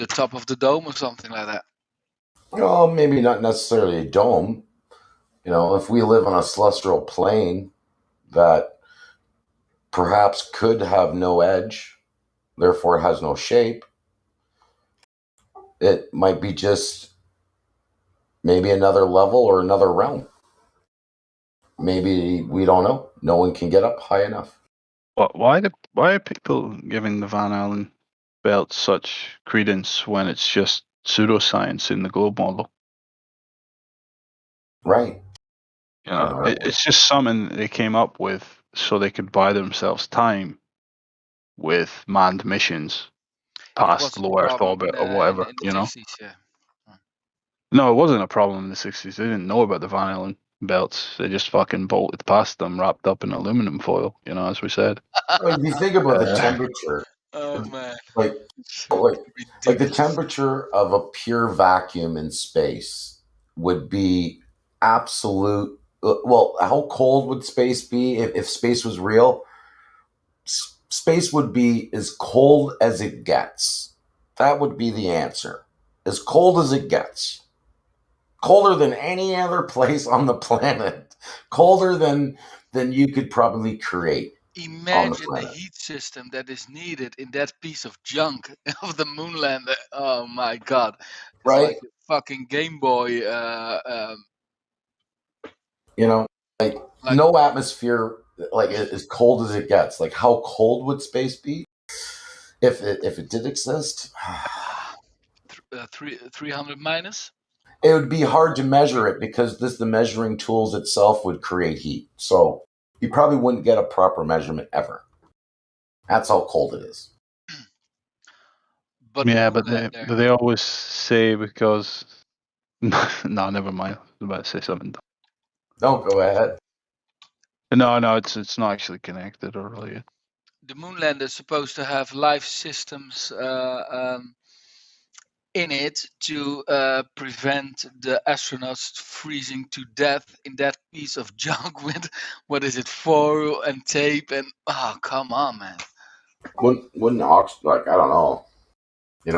top of the dome or something like that. Well, maybe not necessarily a dome. You know, if we live on a celestial plane that perhaps could have no edge, therefore has no shape, it might be just maybe another level or another realm. Maybe we don't know. No one can get up high enough. Why are people giving the Van Allen belt such credence when it's just pseudoscience in the globe model? Right. You know, it's just something they came up with so they could buy themselves time with manned missions past low Earth orbit or whatever. In the You know. 60s, yeah. No, it wasn't a problem in the 60s. They didn't know about the Van Allen belts. They just fucking bolted past them, wrapped up in aluminum foil. You know, as we said. If you think about the temperature, oh man, like the temperature of a pure vacuum in space would be absolute. Well, how cold would space be if space was real? Space would be as cold as it gets. That would be the answer. As cold as it gets. Colder than any other place on the planet. Colder than you could probably create. Imagine the heat system that is needed in that piece of junk of the moonlander. Oh my god. It's like a fucking Game Boy. You know, like no atmosphere, like as cold as it gets. Like how cold would space be if it did exist? 300 minus? It would be hard to measure it because the measuring tools itself would create heat. So you probably wouldn't get a proper measurement ever. That's how cold it is. But they always say because no, never mind. I was about to say something. No, go ahead. No, it's not actually connected or related. The Moonlander is supposed to have life systems in it to prevent the astronauts freezing to death in that piece of junk with what is it, foil and tape and come on, man. Wouldn't like, I don't know,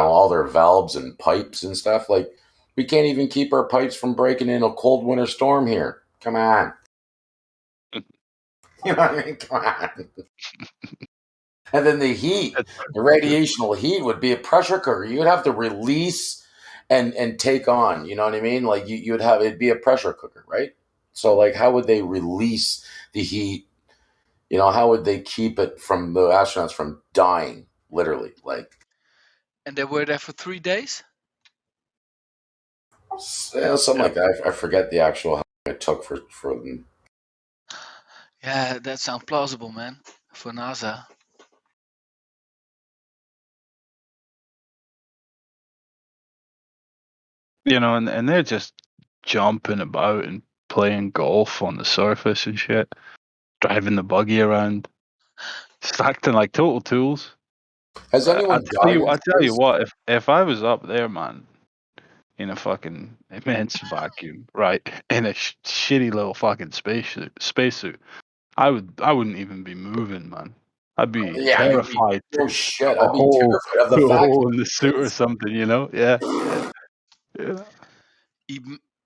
all their valves and pipes and stuff, like we can't even keep our pipes from breaking in a cold winter storm here. Come on. You know what I mean? Come on. And then the heat, the radiational heat would be a pressure cooker. You would have to release and take on, you know what I mean? Like you'd have, it'd be a pressure cooker, right? So like, how would they release the heat? How would they keep it from the astronauts from dying, literally? Like, and they were there for 3 days? Something like that. I forget the actual how long it took for them. Yeah, that sounds plausible, man, for NASA. And they're just jumping about and playing golf on the surface and shit, driving the buggy around, just acting like total tools. Has anyone I tell you what, if I was up there, man, in a fucking immense vacuum, right, in a shitty little fucking spacesuit, I wouldn't even be moving, man. I'd be terrified. Oh shit! I'd be terrified of the vacuum in the suit or something, Yeah.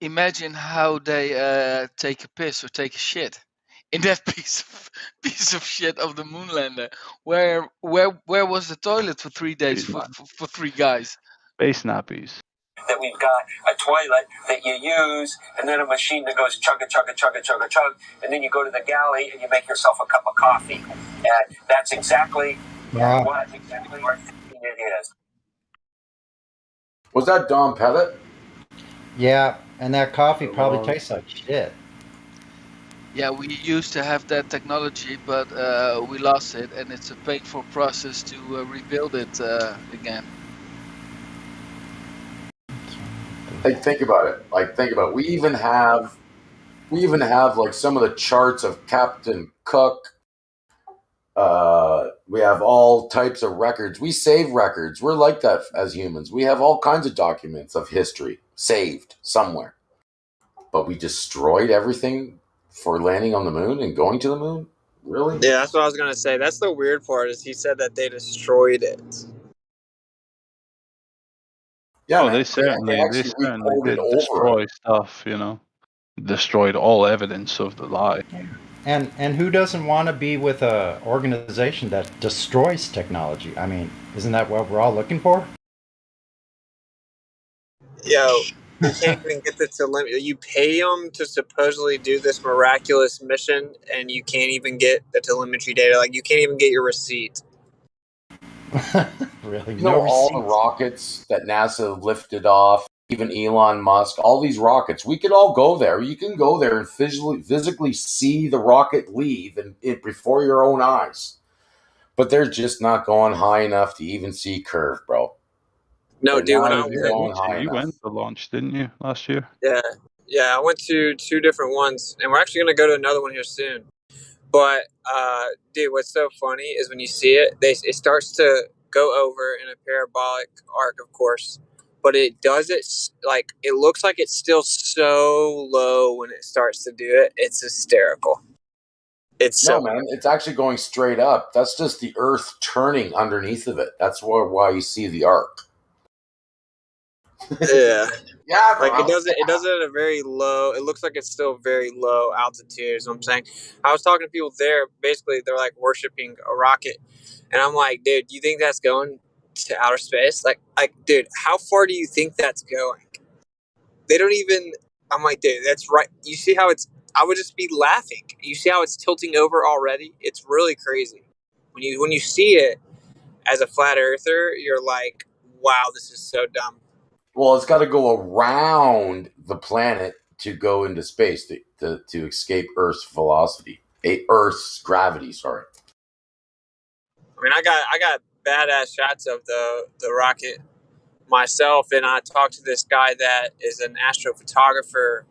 Imagine how they take a piss or take a shit in that piece of shit of the Moonlander. Where was the toilet for 3 days for 3 guys? Space nappies. That we've got a toilet that you use, and then a machine that goes chugga chugga chugga chugga chug, and then you go to the galley and you make yourself a cup of coffee. And that's exactly what it is. Was that Dom Pellet? Yeah, and that coffee probably tastes like shit. Yeah, we used to have that technology, but we lost it, and it's a painful process to rebuild it again. Like, think about it. We even have like some of the charts of Captain Cook. We have all types of records. We save records. We're like that as humans. We have all kinds of documents of history saved somewhere. But we destroyed everything for landing on the moon and going to the moon? Really? Yeah, that's what I was going to say. That's the weird part, is he said that they destroyed it. Yeah, they certainly did destroy stuff, destroyed all evidence of the lie. And who doesn't want to be with an organization that destroys technology? I mean, isn't that what we're all looking for? Yo, you can't even get the telemetry. You pay them to supposedly do this miraculous mission, and you can't even get the telemetry data. Like, you can't even get your receipt. Really? All the rockets that NASA lifted off, even Elon Musk, all these rockets, we could all go there. You can go there and physically see the rocket leave before your own eyes. But they're just not going high enough to even see curve, bro. No, dude, when I you went to launch, didn't you, last year? Yeah, I went to 2 different ones, and we're actually going to go to another one here soon. But, dude, what's so funny is when you see it, it starts to go over in a parabolic arc, of course, but it does it like, it looks like it's still so low when it starts to do it. It's hysterical. Man, it's actually going straight up. That's just the Earth turning underneath of it. That's why you see the arc. Yeah. Yeah, like it does it at a very low. It looks like it's still very low altitude. Is what I'm saying. I was talking to people there. Basically, they're like worshiping a rocket, and I'm like, dude, do you think that's going to outer space? Like, dude, how far do you think that's going? They don't even. I'm like, dude, that's right. You see how it's? I would just be laughing. You see how it's tilting over already? It's really crazy. When you see it as a flat earther, you're like, wow, this is so dumb. Well, it's got to go around the planet to go into space to escape Earth's velocity. Earth's gravity. Sorry. I mean, I got badass shots of the rocket myself, and I talked to this guy that is an astrophotographer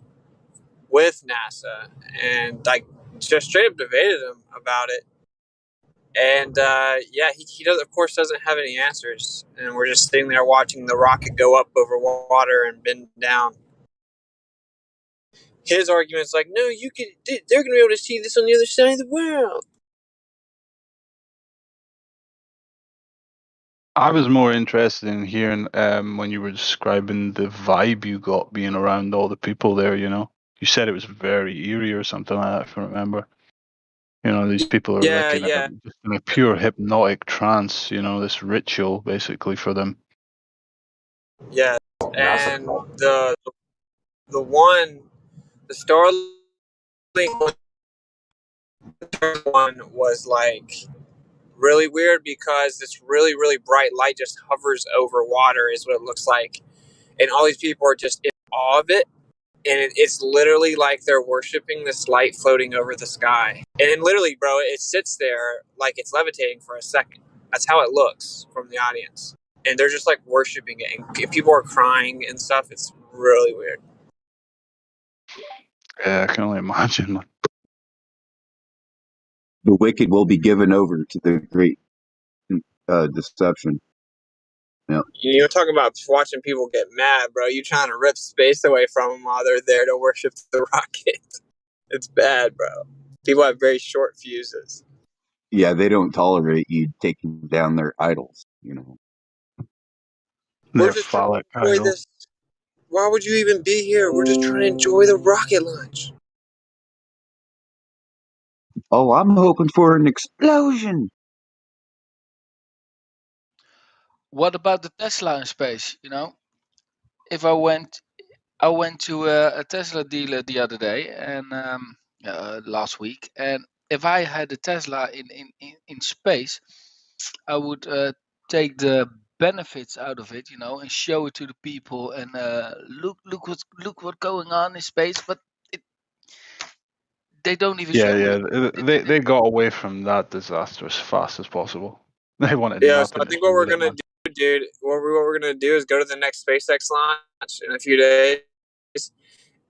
with NASA, and like just straight up debated him about it. And yeah, he does, of course, doesn't have any answers, and we're just sitting there watching the rocket go up over water and bend down. His argument's like, no, they're gonna be able to see this on the other side of the world. I was more interested in hearing when you were describing the vibe you got being around all the people there. You said it was very eerie or something like that, if I remember. These people are Yeah, just in a pure hypnotic trance. This ritual basically for them. yeah, and the Starlink one was like really weird because this really, really bright light just hovers over water, is what it looks like. And all these people are just in awe of it. And it's literally like they're worshiping this light floating over the sky. And then literally, bro, it sits there like it's levitating for a second. That's how it looks from the audience. And they're just like worshiping it. And people are crying and stuff. It's really weird. Yeah, I can only imagine. The wicked will be given over to the great deception. Yeah. You're talking about watching people get mad, bro. You trying to rip space away from them while they're there to worship the rocket. It's bad, bro. People have very short fuses. Yeah, they don't tolerate you taking down their idols. We're just trying to enjoy this. Why would you even be here? We're just trying to enjoy the rocket launch. Oh, I'm hoping for an explosion. What about the Tesla in space? If I went to a Tesla dealer the other day and last week, and if I had a Tesla in space, I would take the benefits out of it, and show it to the people and look what's going on in space. But they don't even show Yeah, it. they got away from that disaster as fast as possible. They wanted Yeah, so nothing I to think do what we're with it, gonna man. do, dude, what we're gonna do is go to the next SpaceX launch in a few days,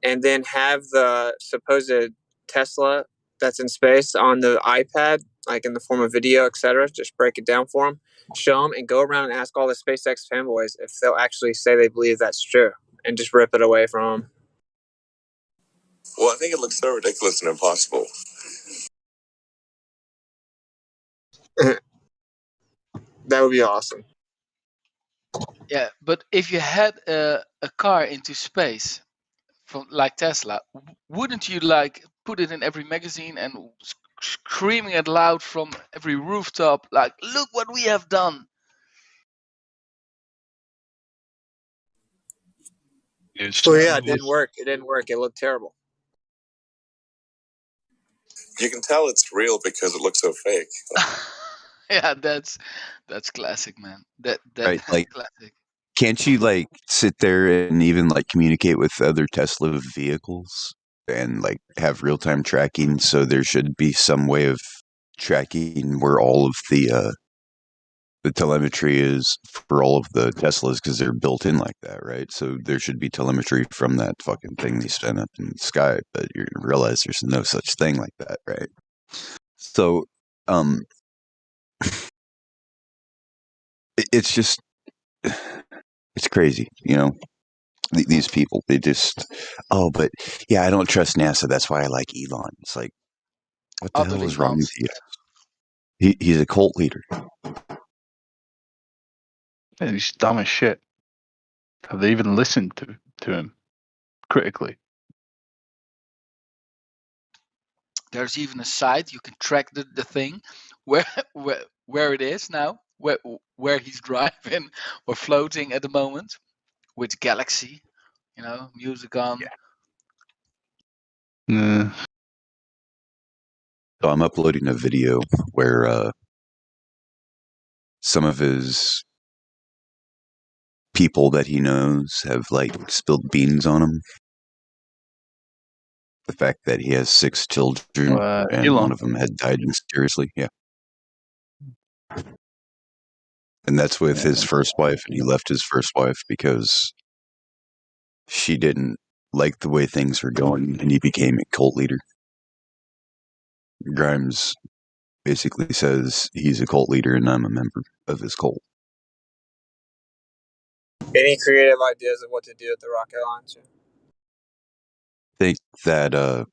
and then have the supposed Tesla that's in space on the iPad, like in the form of video, etc. Just break it down for them, show them, and go around and ask all the SpaceX fanboys if they'll actually say they believe that's true, and just rip it away from them. Well, I think it looks so ridiculous and impossible. That would be awesome. Yeah, but if you had a car into space from like Tesla, wouldn't you like put it in every magazine and screaming it loud from every rooftop, like, look what we have done? Oh yeah, it didn't work. It didn't work. It looked terrible. You can tell it's real because it looks so fake. Yeah, that's classic, man. That's Like, classic. can't you like sit there and even like communicate with other Tesla vehicles and like have real time tracking? So there should be some way of tracking where all of the telemetry is for all of the Teslas because they're built in like that, right? So there should be telemetry from that fucking thing they spin up in the sky, but you're gonna realize there's no such thing like that, right? So, it's just it's crazy, These people, they just, oh, but yeah, I don't trust NASA. That's why I like Elon. It's like, what the hell Utterly is wrong with nonsense. you? He's a cult leader. And he's dumb as shit. Have they even listened to him critically? There's even a site you can track the thing where it is now, where he's driving or floating at the moment, which galaxy, music on. Yeah. So I'm uploading a video where some of his people that he knows have like spilled beans on him. The fact that he has 6 children and Elon. one of them had died mysteriously. Yeah. And that's with his first wife, and he left his first wife because she didn't like the way things were going, and he became a cult leader. Grimes basically says he's a cult leader and I'm a member of his cult. Any creative ideas of what to do with the rocket launcher? I think that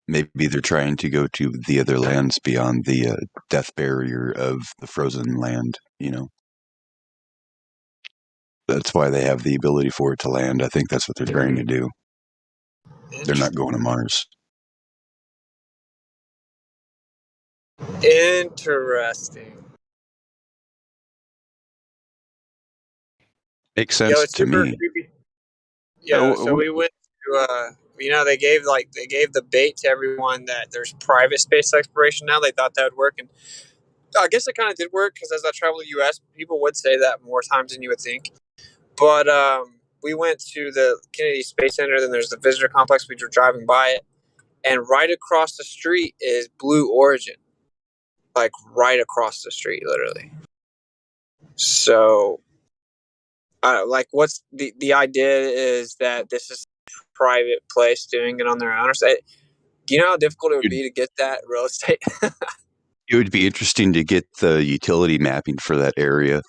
maybe they're trying to go to the other lands beyond the death barrier of the frozen land, you know. That's why they have the ability for it to land. I think that's what they're trying to do. They're not going to Mars. Interesting. Makes sense it's to super me. creepy. Yeah, so we went to they gave the bait to everyone that there's private space exploration now. They thought that would work, and I guess it kind of did work because as I travel the U.S., people would say that more times than you would think. But we went to the Kennedy Space Center. Then there's the visitor complex. We were driving by it, and right across the street is Blue Origin, like right across the street, literally. So, what's the idea is that this is a private place doing it on their own. Or say, do you know how difficult it would be to get that real estate? It would be interesting to get the utility mapping for that area,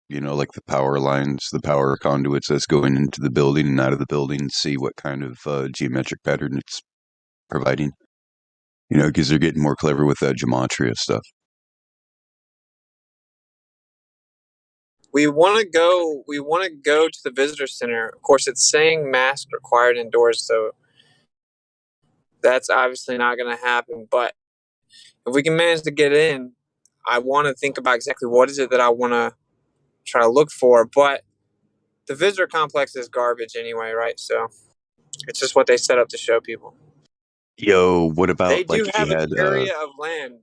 you know, like the power lines, the power conduits that's going into the building and out of the building, see what kind of geometric pattern it's providing. You know, because they're getting more clever with that gematria stuff. We want to go. We want to go to the visitor center. Of course, it's saying mask required indoors, so that's obviously not going to happen. But if we can manage to get in, I want to think about exactly what is it that I want to try to look for. But the visitor complex is garbage anyway, right? So it's just what they set up to show people. Yo, what about They like do if you have an had area of land.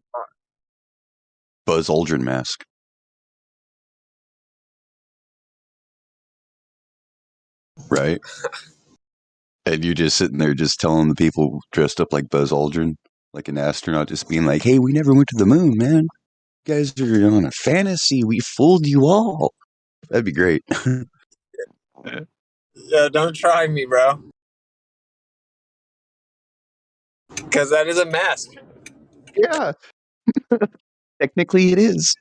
Buzz Aldrin mask? Right? And you just sitting there just telling the people dressed up like Buzz Aldrin, like an astronaut, just being like, hey, we never went to the moon, man. You guys are on a fantasy. We fooled you all. That'd be great. Yeah, don't try me, bro. Because that is a mask. Yeah. Technically, it is.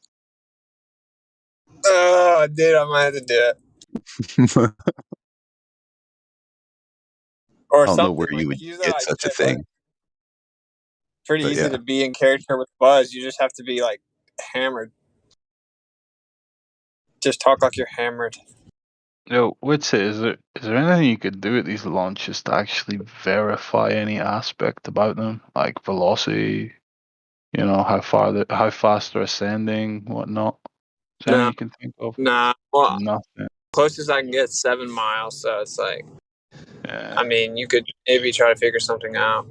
Oh, dude, I might have to do it. Or I don't know something. where you Like, would use get that such a shit, but thing. pretty But easy yeah. to be in character with Buzz. You just have to be, like, hammered. Just talk like you're hammered. Yo, what's it? Is there anything you could do at these launches to actually verify any aspect about them, like velocity? You know how fast they're ascending, whatnot. Is there anything No. you can think of? Nah. Well, Nothing. closest I can get is 7 miles, so it's like, Yeah. I mean, you could maybe try to figure something out.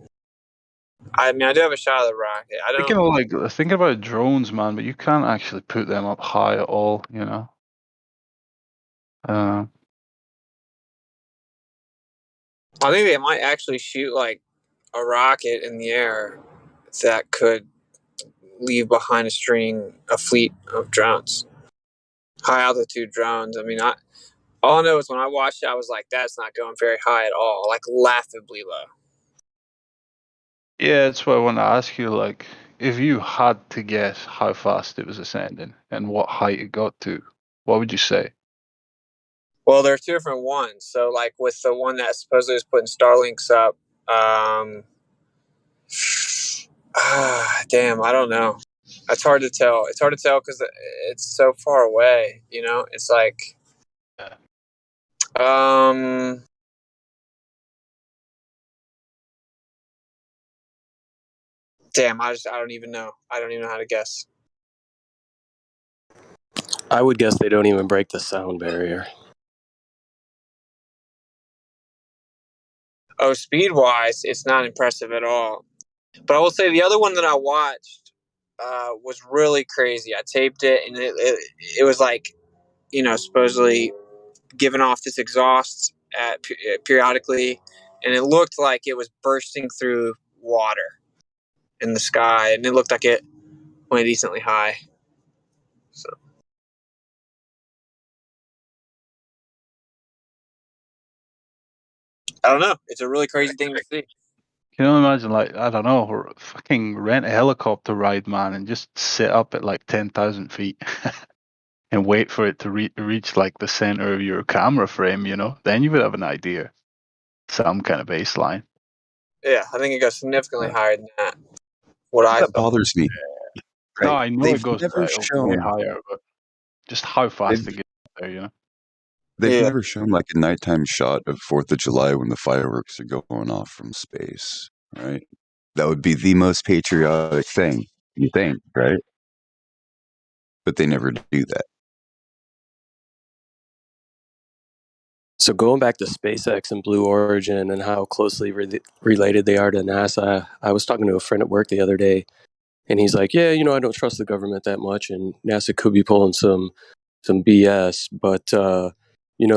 I mean, I do have a shot of the rocket. I Thinking don't. of thinking about drones, man, but you can't actually put them up high at all. You know. I think they might actually shoot like a rocket in the air that could leave behind a fleet of drones, high altitude drones. I mean, all I know is when I watched it, I was like, that's not going very high at all, like laughably low. Yeah, that's what I want to ask you. Like, if you had to guess how fast it was ascending and what height it got to, what would you say? Well, there are two different ones. So, like with the one that supposedly was putting Starlinks up, damn, I don't know. It's hard to tell. It's hard to tell because it's so far away. You know, it's like, damn, I don't even know. I don't even know how to guess. I would guess they don't even break the sound barrier. Oh, speed wise, it's not impressive at all. But I will say the other one that I watched was really crazy. I taped it, and it was like, supposedly giving off this exhaust periodically, and it looked like it was bursting through water in the sky, and it looked like it went decently high. So I don't know. It's a really crazy thing to see. Can you imagine, like, I don't know, fucking rent a helicopter ride, man, and just sit up at like 10,000 feet and wait for it to reach like the center of your camera frame, you know? Then you would have an idea. Some kind of baseline. Yeah, I think it goes significantly higher than that. What I That thought. bothers me. No, Right? I know They've it goes never way shown. higher, but just how fast it gets there, you know? They've never shown like a nighttime shot of 4th of July when the fireworks are going off from space, right? That would be the most patriotic thing, you think, right? But they never do that. So going back to SpaceX and Blue Origin and how closely related they are to NASA, I was talking to a friend at work the other day, and he's like, "Yeah, I don't trust the government that much, and NASA could be pulling some BS, but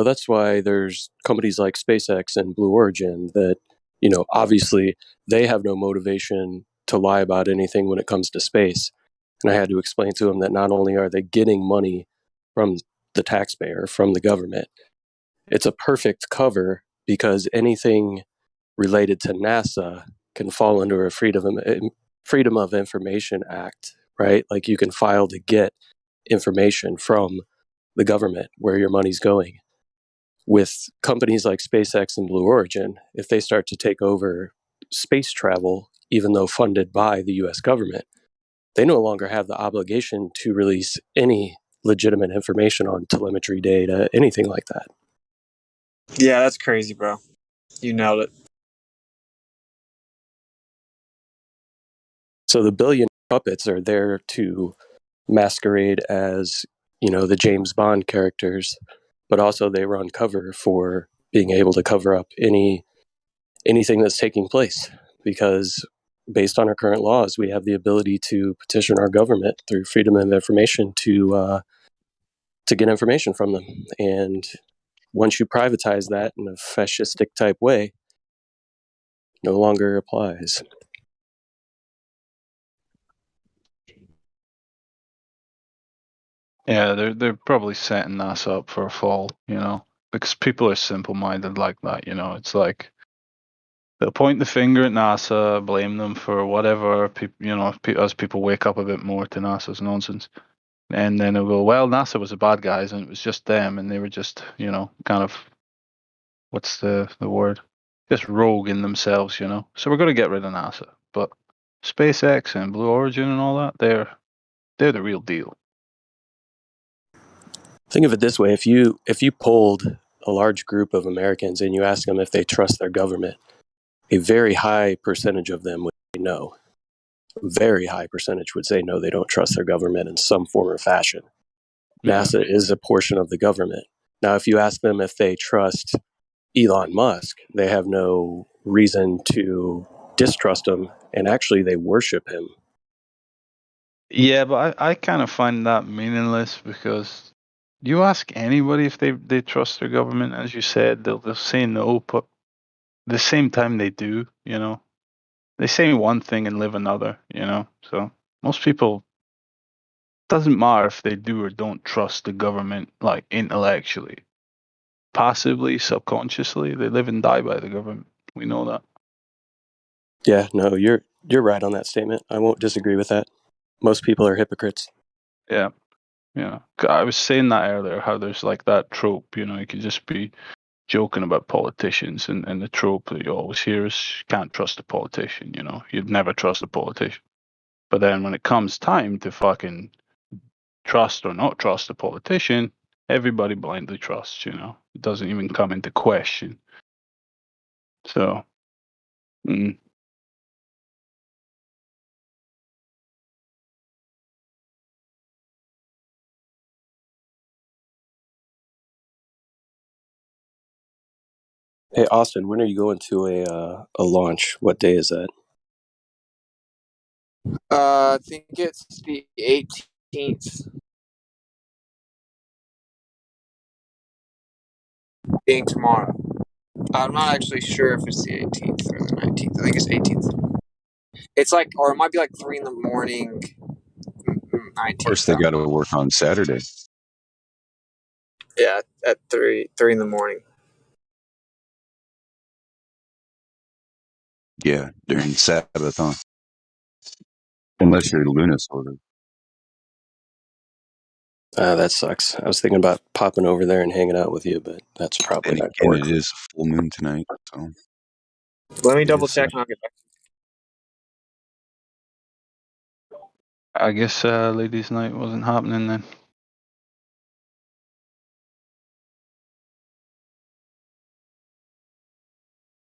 that's why there's companies like SpaceX and Blue Origin that, obviously they have no motivation to lie about anything when it comes to space." And I had to explain to him that not only are they getting money from the taxpayer, from the government, it's a perfect cover because anything related to NASA can fall under a Freedom of Information Act, right? Like you can file to get information from the government where your money's going. With companies like SpaceX and Blue Origin, if they start to take over space travel, even though funded by the US government, they no longer have the obligation to release any legitimate information on telemetry data, anything like that. Yeah, that's crazy, bro. You nailed it. So the billion puppets are there to masquerade as, the James Bond characters, but also they run cover for being able to cover up anything that's taking place, because based on our current laws, we have the ability to petition our government through freedom of information to get information from them. And once you privatize that in a fascistic type way, no longer applies. Yeah, they're probably setting NASA up for a fall, because people are simple-minded like that, It's like they'll point the finger at NASA, blame them for whatever, as people wake up a bit more to NASA's nonsense. And then they'll go, well, NASA was the bad guys and it was just them and they were just, kind of, what's the word? Just rogue in themselves, So we're going to get rid of NASA. But SpaceX and Blue Origin and all that, they're the real deal. Think of it this way: if you polled a large group of Americans and you ask them if they trust their government, a very high percentage of them would say no. A very high percentage would say no, they don't trust their government in some form or fashion. Yeah. NASA is a portion of the government. Now, if you ask them if they trust Elon Musk, they have no reason to distrust him, and actually they worship him. Yeah, but I kind of find that meaningless because you ask anybody if they trust their government, as you said, they'll say no, but at the same time they do, They say one thing and live another, So most people, doesn't matter if they do or don't trust the government, like intellectually. Passively, subconsciously, they live and die by the government. We know that. Yeah, no, you're right on that statement. I won't disagree with that. Most people are hypocrites. Yeah. I was saying that earlier, how there's like that trope, you could just be joking about politicians, and the trope that you always hear is can't trust a politician, You'd never trust a politician. But then when it comes time to fucking trust or not trust a politician, everybody blindly trusts, It doesn't even come into question. So, Hey, Austin, when are you going to a launch? What day is that? I think it's the 18th. Being tomorrow. I'm not actually sure if it's the 18th or the 19th. I think it's 18th. It's like, or it might be like 3 in the morning, 19th. Of course, they got to work on Saturday. Yeah, at 3 in the morning. Yeah, during Sabbath, huh? Unless you're Lunas order. That sucks. I was thinking about popping over there and hanging out with you, but that's probably And not going again, to it work. is full moon tonight, so. Let me double check and I'll get back. I guess ladies' night wasn't happening then.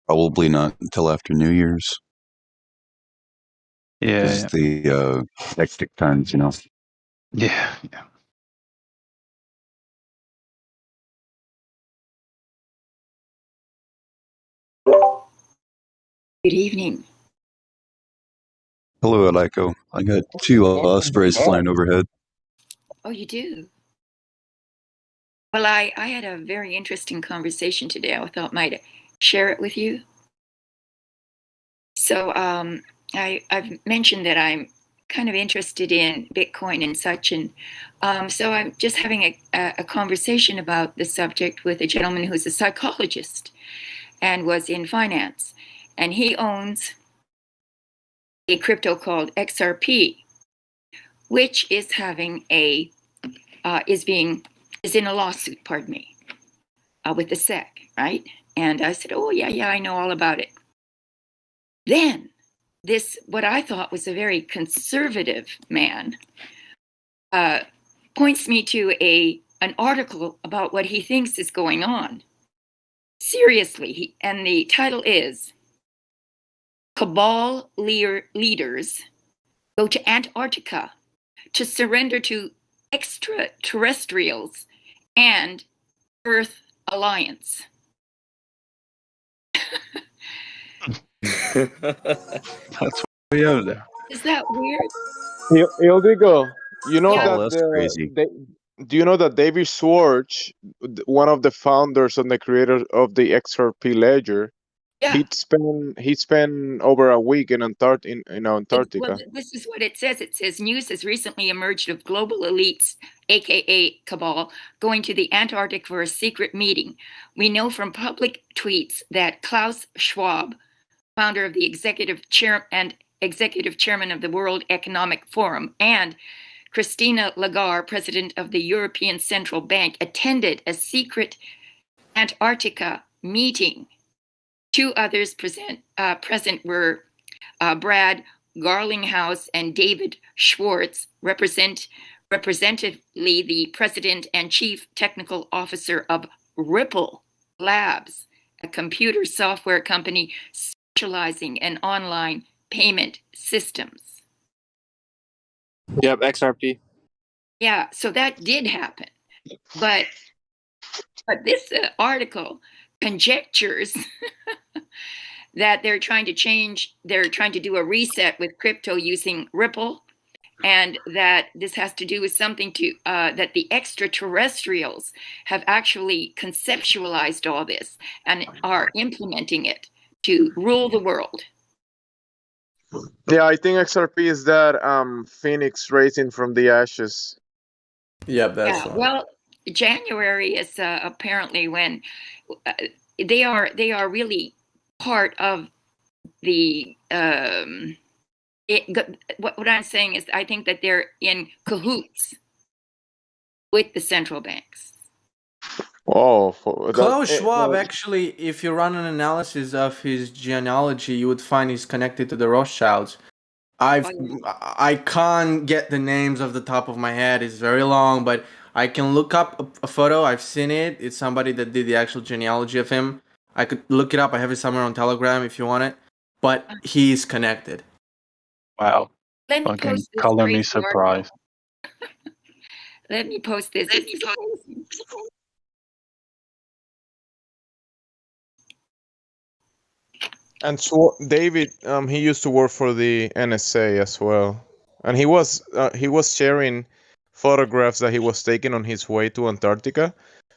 Probably not until after New Year's. Yeah, Because the hectic times, you know. yeah. Good evening. Hello, Aliko. I got 2 ospreys flying overhead. Oh, you do? Well, I had a very interesting conversation today. I thought I might share it with you. So I've mentioned that I'm kind of interested in Bitcoin and such, and so I'm just having a conversation about the subject with a gentleman who's a psychologist and was in finance, and he owns a crypto called XRP, which is having is in a lawsuit, pardon me, with the SEC, right? And I said, oh, yeah, I know all about it. Then this, what I thought was a very conservative man, points me to an article about what he thinks is going on. Seriously, and the title is Cabal Leaders Go to Antarctica to Surrender to Extraterrestrials and Earth Alliance. That's way out there. Is that weird? Ildigo, you know Yeah. that that's crazy. do you know that David Schwartz, one of the founders and the creator of the XRP ledger, Yeah. he spent over a week in Antarctica. Well, this is what it says. It says news has recently emerged of global elites, aka cabal, going to the Antarctic for a secret meeting. We know from public tweets that Klaus Schwab, founder of the executive chairman of the World Economic Forum, and Christina Lagarde, president of the European Central Bank, attended a secret Antarctica meeting. 2 others present were Brad Garlinghouse and David Schwartz, representatively the president and chief technical officer of Ripple Labs, a computer software company specializing in online payment systems. Yep, XRP. Yeah, so that did happen. But this article conjectures that they're trying to do a reset with crypto using Ripple, and that this has to do with something that the extraterrestrials have actually conceptualized all this and are implementing it to rule the world. Yeah, I think XRP is that phoenix rising from the ashes. Yep, that's Yeah, well, January is apparently when they are really part of the what I'm saying is I think that they're in cahoots with the central banks. Oh, Klaus Schwab, actually, if you run an analysis of his genealogy, you would find he's connected to the Rothschilds. I can't get the names off the top of my head. It's very long, but I can look up a photo. I've seen it. It's somebody that did the actual genealogy of him. I could look it up. I have it somewhere on Telegram if you want it. But he's connected. Wow. Let me Fucking post this color me crazy surprised. Let me post this. And so David, he used to work for the NSA as well, and he was sharing photographs that he was taking on his way to Antarctica,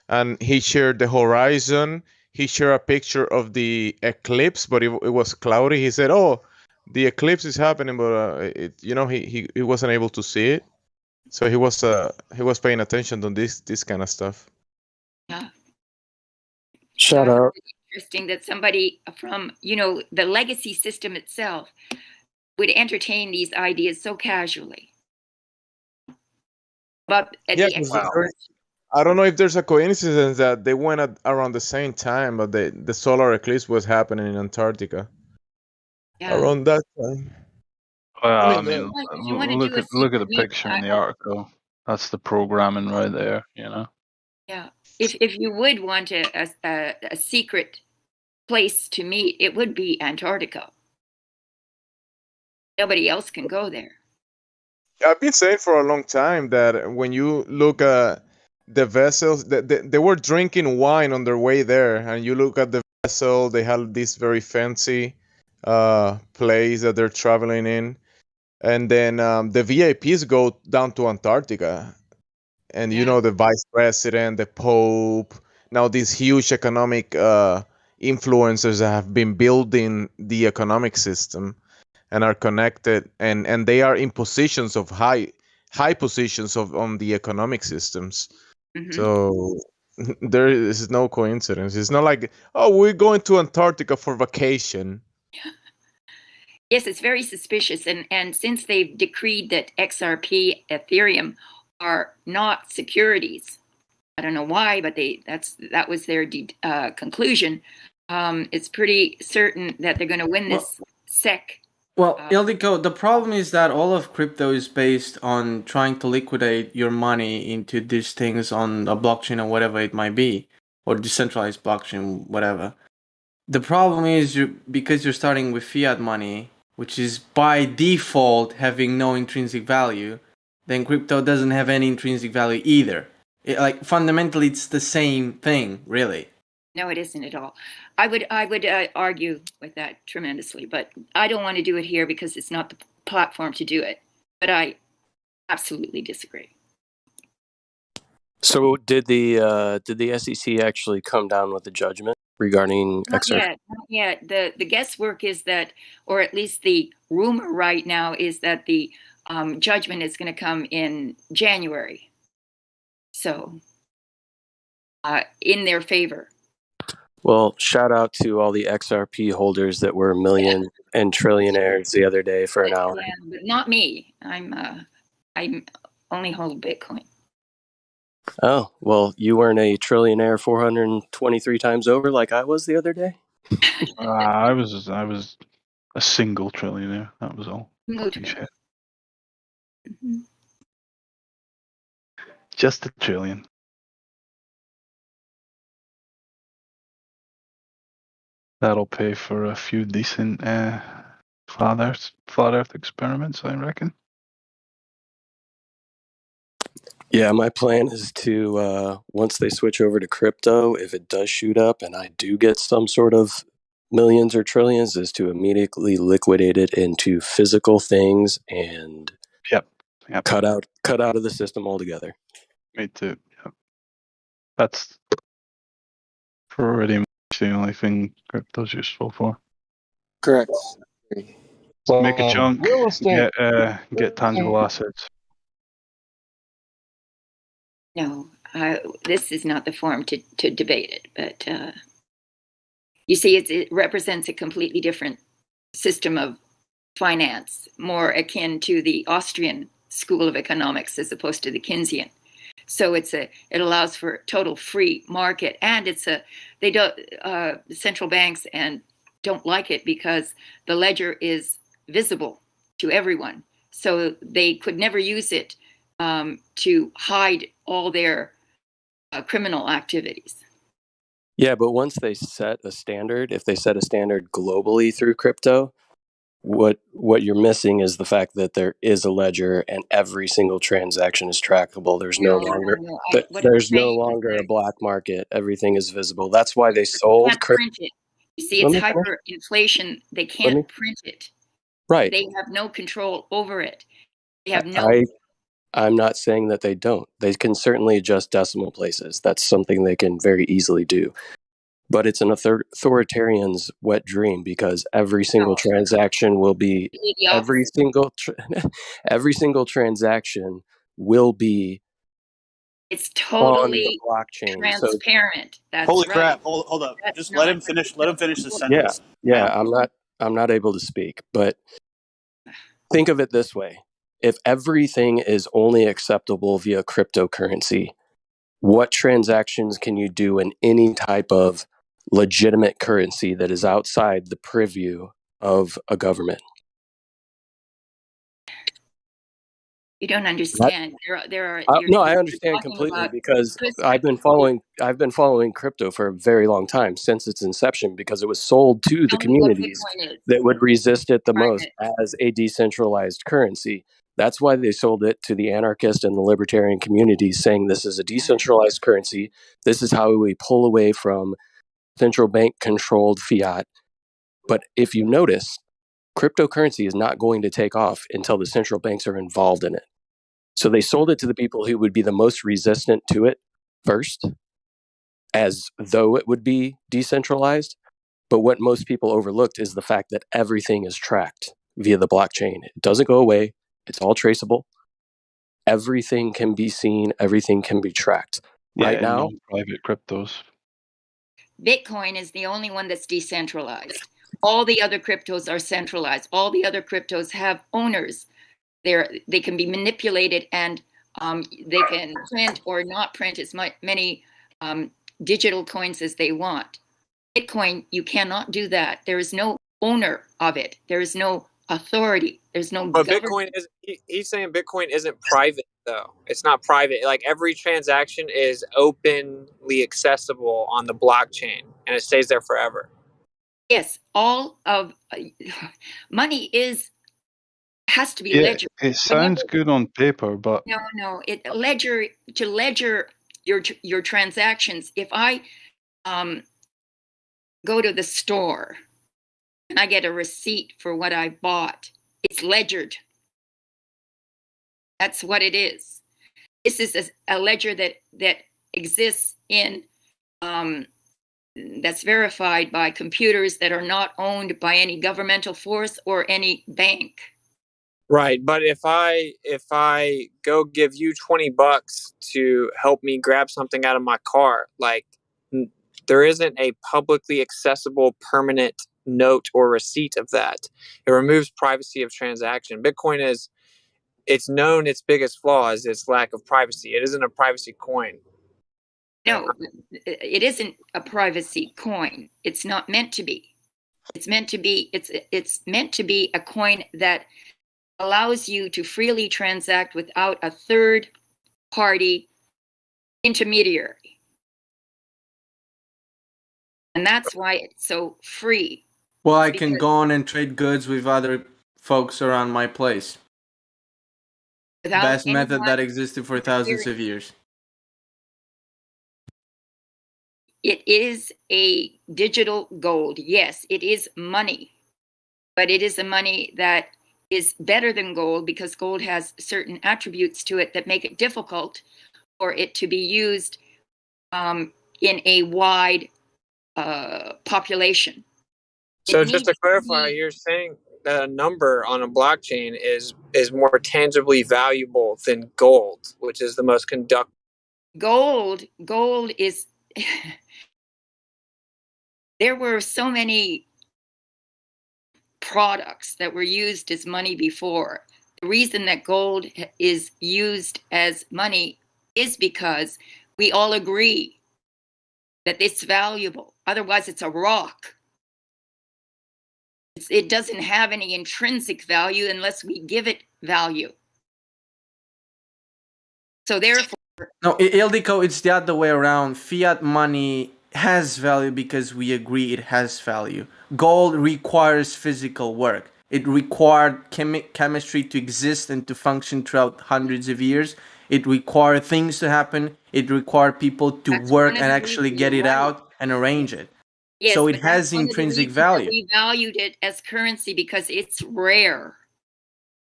and he shared the horizon. he shared a picture of the eclipse, but it was cloudy. He said, "Oh, the eclipse is happening," but he wasn't able to see it. So he was paying attention to this kind of stuff. Yeah. Shout out. Interesting that somebody from the legacy system itself would entertain these ideas so casually. But I don't know if there's a coincidence that they went at around the same time, but the solar eclipse was happening in Antarctica around that time. Well, I mean, look at the picture in the article. That's the programming right there, Yeah, if you would want a secret place to meet, it would be Antarctica. Nobody else can go there. I've been saying for a long time that when you look at the vessels, they were drinking wine on their way there, and you look at the vessel, they have this very fancy place that they're traveling in, and then the VIPs go down to Antarctica, and the vice president, the Pope, now these huge economic influencers that have been building the economic system and are connected, and they are in positions of high positions on the economic systems. Mm-hmm. So there is no coincidence. It's not like, oh, we're going to Antarctica for vacation. Yes, it's very suspicious, and since they've decreed that XRP, Ethereum, are not securities, I don't know why, but that was their conclusion. It's pretty certain that they're going to win this SEC. Well, Ildiko, the problem is that all of crypto is based on trying to liquidate your money into these things on a blockchain or whatever it might be, or decentralized blockchain, whatever. The problem is because you're starting with fiat money, which is by default having no intrinsic value, then crypto doesn't have any intrinsic value either. Fundamentally, it's the same thing, really. No, it isn't at all. I would argue with that tremendously, but I don't want to do it here because it's not the platform to do it. But I absolutely disagree. So did the SEC actually come down with a judgment regarding XRP? Not yet. The guesswork is that, or at least the rumor right now is that the judgment is going to come in January. So in their favor. Well, shout out to all the XRP holders that were million and trillionaires the other day for an hour. Yeah, but not me. I'm only hold Bitcoin. Oh, well, you weren't a trillionaire 423 times over like I was the other day? I was a single trillionaire. That was all. Mm-hmm. Just a trillion. That'll pay for a few decent flat Earth experiments, I reckon. Yeah, my plan is to, once they switch over to crypto, if it does shoot up and I do get some sort of millions or trillions, is to immediately liquidate it into physical things and cut out of the system altogether. Me too. Yep. That's pretty much the only thing crypto's useful for. Correct. Make a chunk, get tangible assets. No, this is not the forum to debate it. But you see, it represents a completely different system of finance, more akin to the Austrian school of economics as opposed to the Keynesian. So it allows for total free market, and they don't central banks and don't like it because the ledger is visible to everyone. So they could never use it to hide all their criminal activities. Yeah, but once they set a standard, if they set a standard globally through crypto, what you're missing is the fact that there is a ledger and every single transaction is trackable. There's no longer a black market. Everything is visible. That's why they sold print it. You see, it's hyperinflation. They can't print it. Right. They have no control over it. They have no. I'm not saying that they don't. They can certainly adjust decimal places. That's something they can very easily do. but it's an authoritarian's wet dream because every single transaction will be every single transaction will be it's on the totally blockchain. transparent. That's Holy right. crap! Hold up. That's Just not let him finish. Let him finish the Yeah, sentence. yeah. I'm not able to speak, but think of it this way: if everything is only acceptable via cryptocurrency, what transactions can you do in any type of legitimate currency that is outside the purview of a government? You don't understand. There are. No, I you're understand talking completely about because I've been following crypto for a very long time, since its inception, because it was sold to the Tell me what communities Bitcoin is. that would resist it the most Private. as a decentralized currency. That's why they sold it to the anarchist and the libertarian communities, saying this is a decentralized currency. This is how we pull away from central bank controlled fiat. But if you notice, cryptocurrency is not going to take off until the central banks are involved in it. So they sold it to the people who would be the most resistant to it first, as though it would be decentralized. But what most people overlooked is the fact that everything is tracked via the blockchain. It doesn't go away, it's all traceable. Everything can be seen, everything can be tracked. Right now, non-private cryptos. Bitcoin is the only one that's decentralized. All the other cryptos are centralized. All the other cryptos have owners. They can be manipulated, and they can print or not print as many digital coins as they want. Bitcoin, you cannot do that. There is no owner of it. There is no authority. There's no But government. Bitcoin is, he's saying Bitcoin isn't private though. It's not private. Like every transaction is openly accessible on the blockchain and it stays there forever. Yes, all of money has to be Yeah, ledger. it sounds good on paper, but No, to ledger your transactions. If I go to the store and I get a receipt for what I bought, it's ledgered. That's what it is. This is a ledger that exists in that's verified by computers that are not owned by any governmental force or any bank. Right, but if I go give you $20 to help me grab something out of my car, like there isn't a publicly accessible permanent note or receipt of that. It removes privacy of transaction. Bitcoin it's known its biggest flaw is its lack of privacy. It isn't a privacy coin. No, it isn't a privacy coin. It's not meant to be. It's meant to be. It's meant to be a coin that allows you to freely transact without a third party intermediary. And that's why it's so free. Well, I can go on and trade goods with other folks around my place. Best method that existed for thousands of years. It is a digital gold. Yes, it is money. But it is a money that is better than gold because gold has certain attributes to it that make it difficult for it to be used in a wide population. So just to clarify, you're saying that a number on a blockchain is more tangibly valuable than gold, which is the most conductive. Gold is there were so many products that were used as money before. The reason that gold is used as money is because we all agree that it's valuable. Otherwise, it's a rock. It doesn't have any intrinsic value unless we give it value. So therefore... No, Ildiko, it's the other way around. Fiat money has value because we agree it has value. Gold requires physical work. It required chemistry to exist and to function throughout hundreds of years. It required things to happen. It required people to work and actually get it out and arrange it. Yes, so it has intrinsic value. We valued it as currency because it's rare.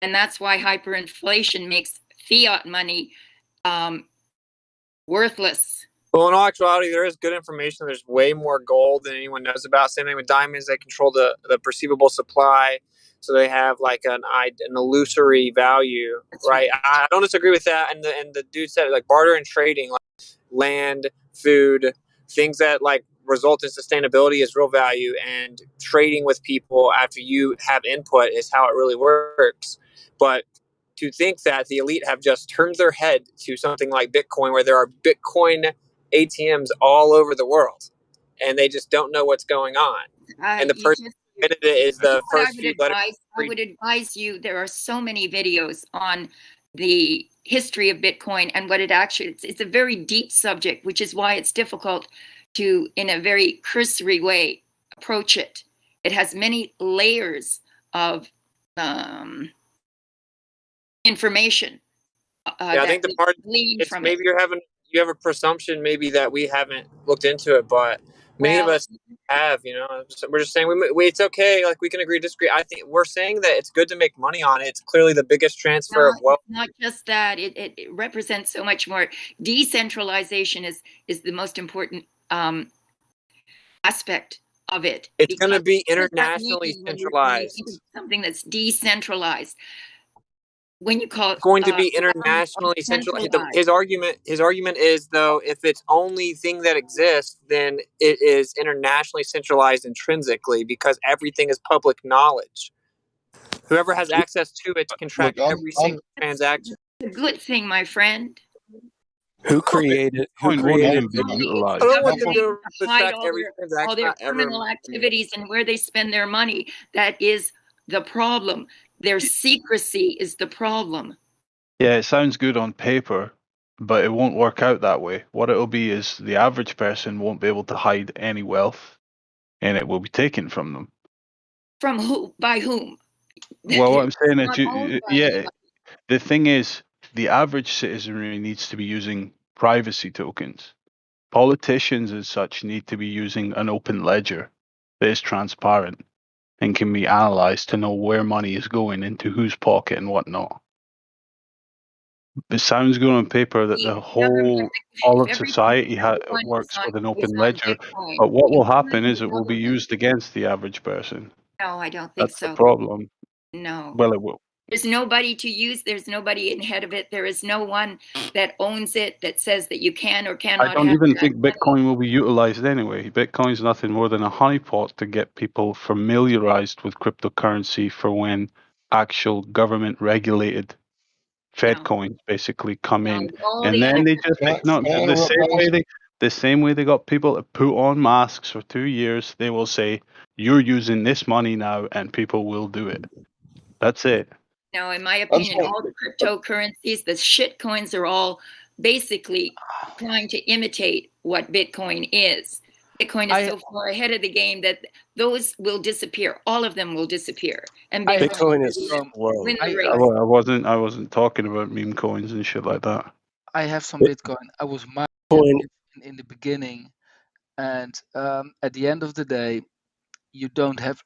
And that's why hyperinflation makes fiat money worthless. Well, in all actuality, there is good information. There's way more gold than anyone knows about. Same thing with diamonds; they control the perceivable supply, so they have like an illusory value, right? I don't disagree with that. And the dude said like barter and trading, like land, food, things that like result in sustainability is real value, and trading with people after you have input is how it really works. But to think that the elite have just turned their head to something like Bitcoin, where there are Bitcoin ATMs all over the world, and they just don't know what's going on. And the person who admitted it is the first few letters. I would advise you. There are so many videos on the history of Bitcoin and what it actually. It's a very deep subject, which is why it's difficult to, in a very cursory way, approach it. It has many layers of information. Yeah, I think the part it's maybe you have a presumption maybe that we haven't looked into it, but many of us have. You know, we're just saying we it's okay. Like we can agree, disagree. I think we're saying that it's good to make money on it. It's clearly the biggest transfer of wealth. Not just that; it represents so much more. Decentralization is the most important aspect of it. It's going to be internationally centralized. Something that's decentralized. When you call it going to be internationally centralized. His argument is though, if it's only thing that exists, then it is internationally centralized intrinsically because everything is public knowledge. Whoever has access to it can track every single transaction. It's a good thing, my friend. Who created I don't want them to track every transaction. All their criminal activities and where they spend their money. That is the problem. Their secrecy is the problem. Yeah, it sounds good on paper, but it won't work out that way. What it'll be is the average person won't be able to hide any wealth, and it will be taken from them. From who? By whom? Well, what I'm saying is, the thing is, the average citizenry needs to be using privacy tokens. Politicians as such need to be using an open ledger that is transparent and can be analyzed to know where money is going into whose pocket and whatnot. It sounds good on paper that all of society works with an open ledger, but what will happen is it will be used against the average person. No, I don't think That's so. the problem. No. Well, it will. There's nobody to use. There's nobody in head of it. There is no one that owns it that says that you can or cannot. I don't even think Bitcoin will be utilized anyway. Bitcoin's nothing more than a honeypot to get people familiarized with cryptocurrency for when actual government regulated Fed coins basically come in, and then they just the same way they got people to put on masks for 2 years. They will say you're using this money now, and people will do it. That's it. No, in my opinion, all the cryptocurrencies, the shit coins are all basically trying to imitate what Bitcoin is. Bitcoin is so far ahead of the game that those will disappear. All of them will disappear. And Bitcoin is slow. I wasn't talking about meme coins and shit like that. I have some Bitcoin. I was mining in the beginning, and at the end of the day, you don't have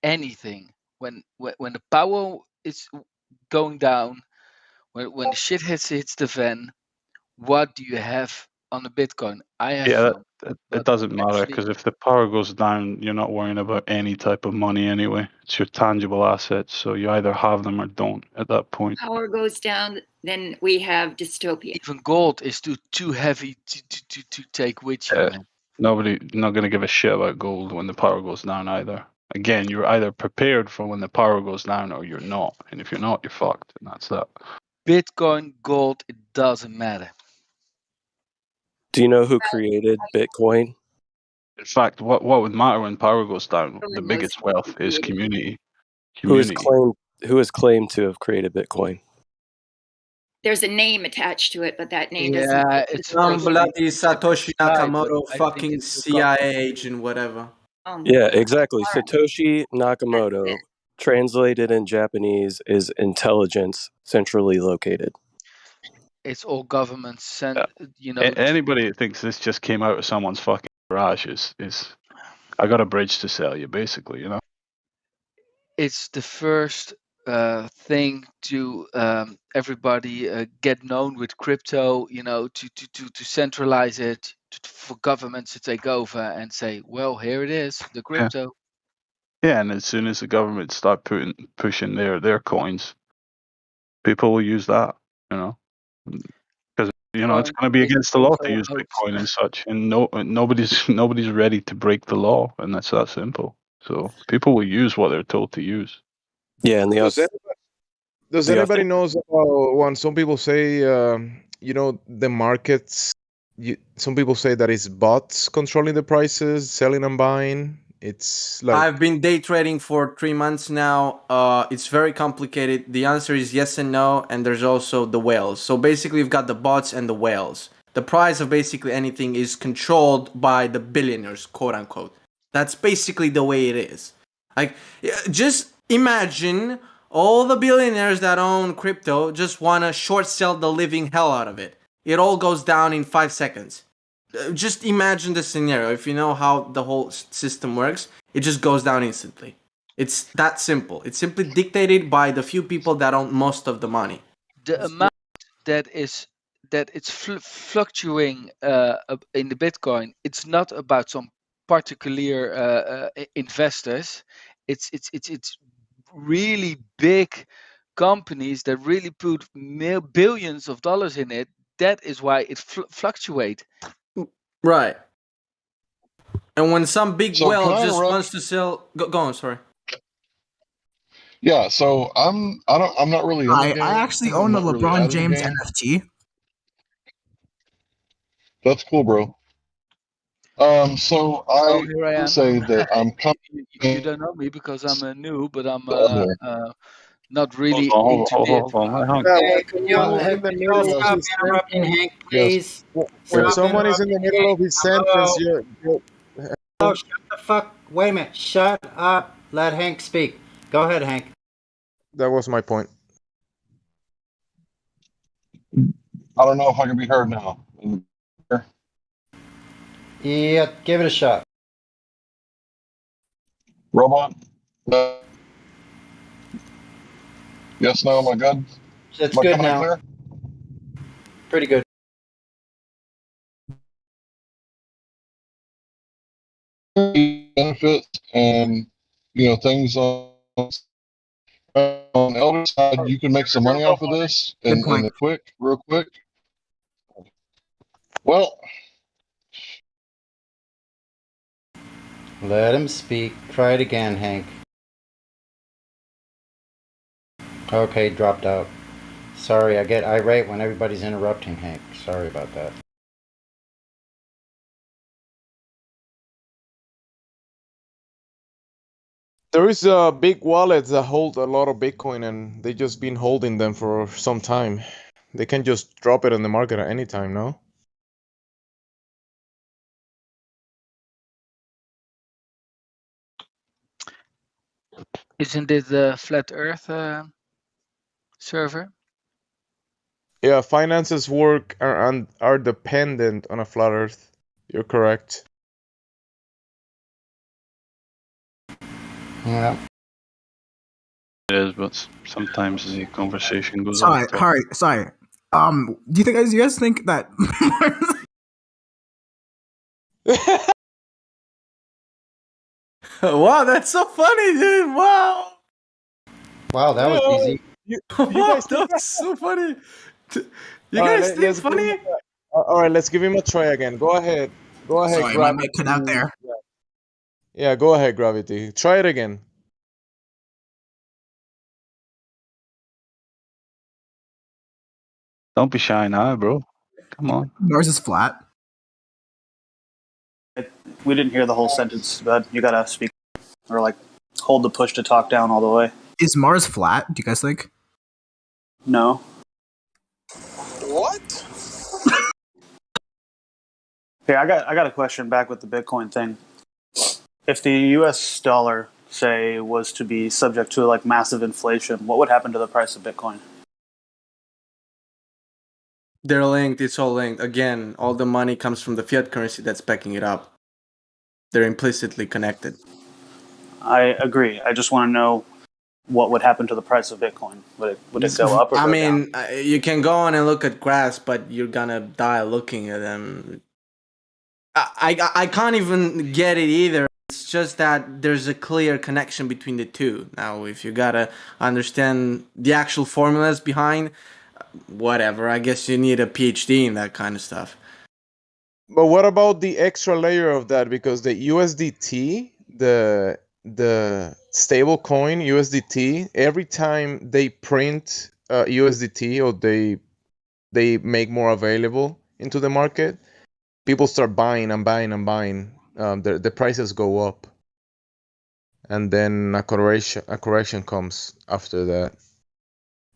anything. When the power is going down, when the shit hits the fan, what do you have on the Bitcoin? I have it doesn't matter because if the power goes down, you're not worrying about any type of money anyway. It's your tangible assets, so you either have them or don't at that point. Power goes down, then we have dystopia. Even gold is too heavy to take with you, man. Nobody not going to give a shit about gold when the power goes down either. Again, you're either prepared for when the power goes down or you're not. And if you're not, you're fucked. And that's that. Bitcoin, gold, it doesn't matter. Do you know who created Bitcoin? In fact, what would matter when power goes down? The biggest wealth is community. Who is claimed to have created Bitcoin? There's a name attached to it, but that name it's some bloody Satoshi Nakamoto, fucking CIA agent, whatever. Yeah, exactly. Satoshi Nakamoto, translated in Japanese, is intelligence centrally located. It's all governments, anybody that thinks this just came out of someone's fucking garage is I got a bridge to sell you, basically, It's the first thing to everybody get known with crypto, to centralize it, for governments to take over and say, well, here it is, the crypto. Yeah, and as soon as the government start pushing their coins, people will use that, because it's going to be against the law to use Bitcoin and such, and nobody's ready to break the law, and that's that simple. So people will use what they're told to use. Yeah, and Does anybody knows about when some people say, the markets? Some people say that it's bots controlling the prices, selling and buying. It's like I've been day trading for 3 months now. It's very complicated. The answer is yes and no, and there's also the whales. So basically, you've got the bots and the whales. The price of basically anything is controlled by the billionaires, quote unquote. That's basically the way it is. Like, just imagine all the billionaires that own crypto just want to short sell the living hell out of it. It all goes down in 5 seconds. Just imagine the scenario. If you know how the whole system works, it just goes down instantly. It's that simple. It's simply dictated by the few people that own most of the money. The amount that it's fluctuating in the Bitcoin, it's not about some particular investors. It's really big companies that really put billions of dollars in it. That is why it fluctuates. Right. And when some big So whale can I just interrupt? wants to sell, go on. Sorry. Yeah, so I'm not really in the game. I actually I'm own a not really LeBron out of the James game. NFT. That's cool, bro. So Oh, I here I would am. say that I'm You don't know me because I'm new, but I'm here. not really Hold into on, this. hold on. when Can someone is in the middle of stop his interrupting sentence. Hank, Yes. please? When Stop someone is in the interrupting middle Hank. of his Hello. sentence, you're Oh, shut the fuck. Wait a minute. Shut up. Let Hank speak. Go ahead, Hank. that was my point. I don't know if I can be heard now. Yeah, give it a shot. Robot? Yes, no, am I good? It's Am I good coming in now. clear? Pretty good. Benefits and things on the elder side, you can make some money off of this Good point. real quick. Well, Let him speak. Try it again, Hank. Okay, dropped out. Sorry, I get irate when everybody's interrupting Hank. Sorry about that. There is big wallets that hold a lot of Bitcoin, and they just been holding them for some time. They can just drop it on the market at any time, no? Isn't it the flat Earth server? Yeah, finances work are dependent on a flat Earth. You're correct. Yeah. It is, but sometimes the conversation goes Sorry, off topic. sorry. Do you guys think that? Wow, that's so funny, dude. Wow. Wow, that was easy. You Wow, guys think that's so funny. You All right, guys think it's funny? All right, let's give him a try again. Go ahead. Sorry, my mic cut out there. Yeah, go ahead, Gravity. Try it again. Don't be shy now, bro. Come on. Mars is flat. We didn't hear the whole sentence, but you gotta speak or like hold the push to talk down all the way. Is Mars flat? Do you guys think? No. What? Hey, I got a question back with the Bitcoin thing. If the U.S. dollar, say, was to be subject to like massive inflation, what would happen to the price of Bitcoin? They're linked. It's all linked. Again, all the money comes from the fiat currency that's backing it up. They're implicitly connected. I agree. I just want to know what would happen to the price of Bitcoin? Would it go up or go down? You can go on and look at graphs, but you're gonna die looking at them. I can't even get it either. It's just that there's a clear connection between the two. Now, if you gotta understand the actual formulas behind, whatever, I guess you need a PhD in that kind of stuff. But what about the extra layer of that? Because the USDT, the stable coin USDT, every time they print USDT or they make more available into the market, people start buying and buying and buying. The prices go up, and then a correction comes after that.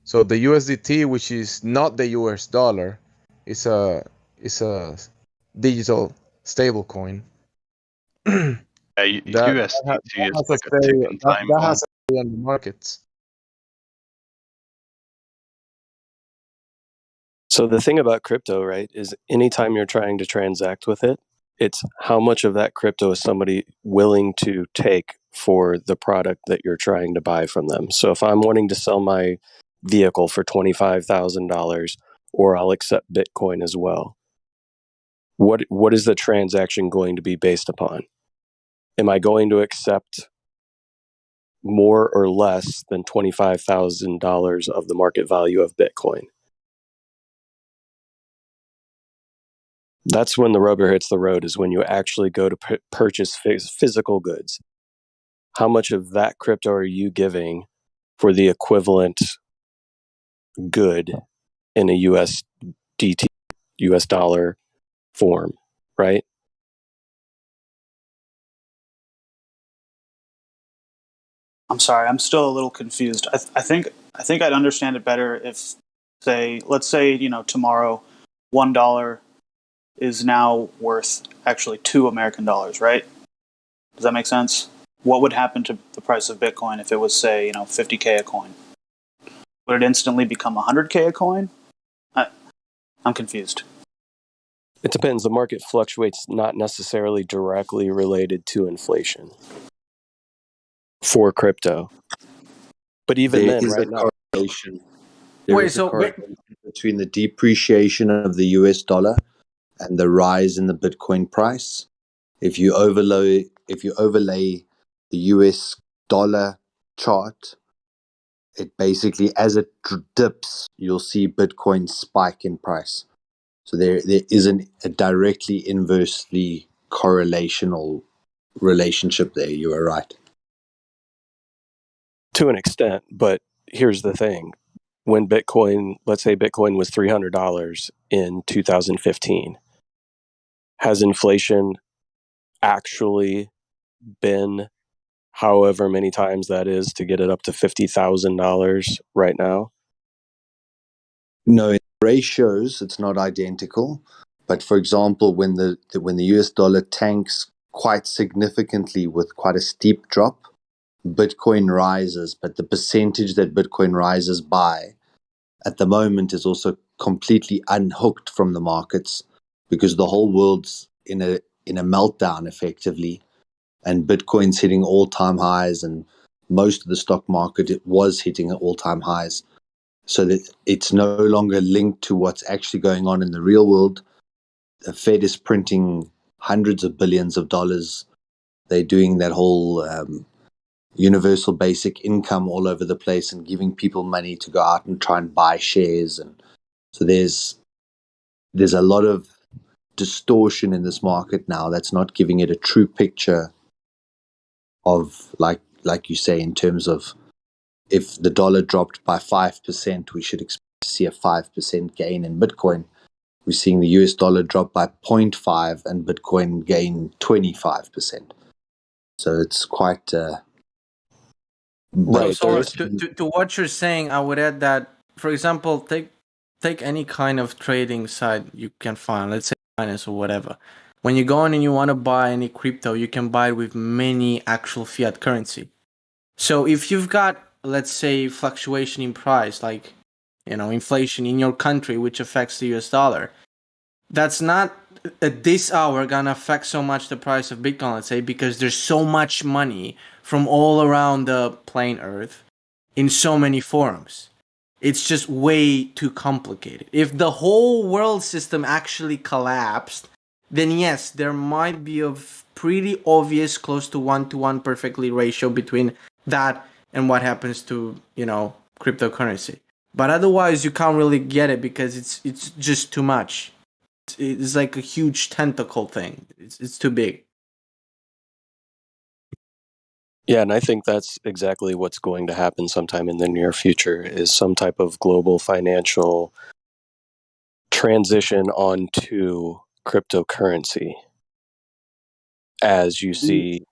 So the USDT, which is not the US dollar, is a digital stable coin. USDT is like a ticking time that bomb. has to stay on the markets. So the thing about crypto, right, is anytime you're trying to transact with it, it's how much of that crypto is somebody willing to take for the product that you're trying to buy from them. So if I'm wanting to sell my vehicle for $25,000, or I'll accept Bitcoin as well, what is the transaction going to be based upon? Am I going to accept more or less than $25,000 of the market value of Bitcoin? That's when the rubber hits the road, is when you actually go to purchase physical goods. How much of that crypto are you giving for the equivalent good in a USDT, US dollar form, right? I'm sorry, I'm still a little confused. I think I'd understand it better if, let's say, tomorrow, $1 is now worth actually $2 American, right? Does that make sense? What would happen to the price of Bitcoin if it was, say, 50K a coin? Would it instantly become 100K a coin? I'm confused. It depends. The market fluctuates, not necessarily directly related to inflation for crypto. But even there then, is right a now. correlation. There is a correlation between the depreciation of the US dollar and the rise in the Bitcoin price. If you overlay the US dollar chart, it basically, as it dips, you'll see Bitcoin spike in price. So there isn't a directly inversely correlational relationship there. You are right. To an extent, but here's the thing. When Bitcoin, let's say Bitcoin was $300 in 2015, has inflation actually been however many times that is to get it up to $50,000 right now? No, in ratios, it's not identical. But for example, when the US dollar tanks quite significantly with quite a steep drop, Bitcoin rises, but the percentage that Bitcoin rises by at the moment is also completely unhooked from the markets, because the whole world's in a meltdown effectively, and Bitcoin's hitting all-time highs, and most of the stock market was hitting all-time highs. So that it's no longer linked to what's actually going on in the real world. The Fed is printing hundreds of billions of dollars. They're doing that whole universal basic income all over the place and giving people money to go out and try and buy shares. And so there's a lot of distortion in this market now that's not giving it a true picture of, like you say, in terms of if the dollar dropped by 5%, we should expect to see a 5% gain in Bitcoin. We're seeing the US dollar drop by 0.5 and Bitcoin gain 25%. So it's quite Right. So to what you're saying, I would add that, for example, take any kind of trading site you can find, let's say Binance or whatever. When you go in and you want to buy any crypto, you can buy it with many actual fiat currency. So if you've got, let's say, fluctuation in price, like, inflation in your country, which affects the US dollar, that's not at this hour gonna affect so much the price of Bitcoin, let's say, because there's so much money from all around the plain Earth in so many forums. It's just way too complicated. If the whole world system actually collapsed, then yes, there might be a pretty obvious close to 1-to-1 perfectly ratio between that and what happens to, cryptocurrency. But otherwise, you can't really get it because it's just too much. It's like a huge tentacle thing. It's too big. Yeah, and I think that's exactly what's going to happen sometime in the near future is some type of global financial transition onto cryptocurrency as you see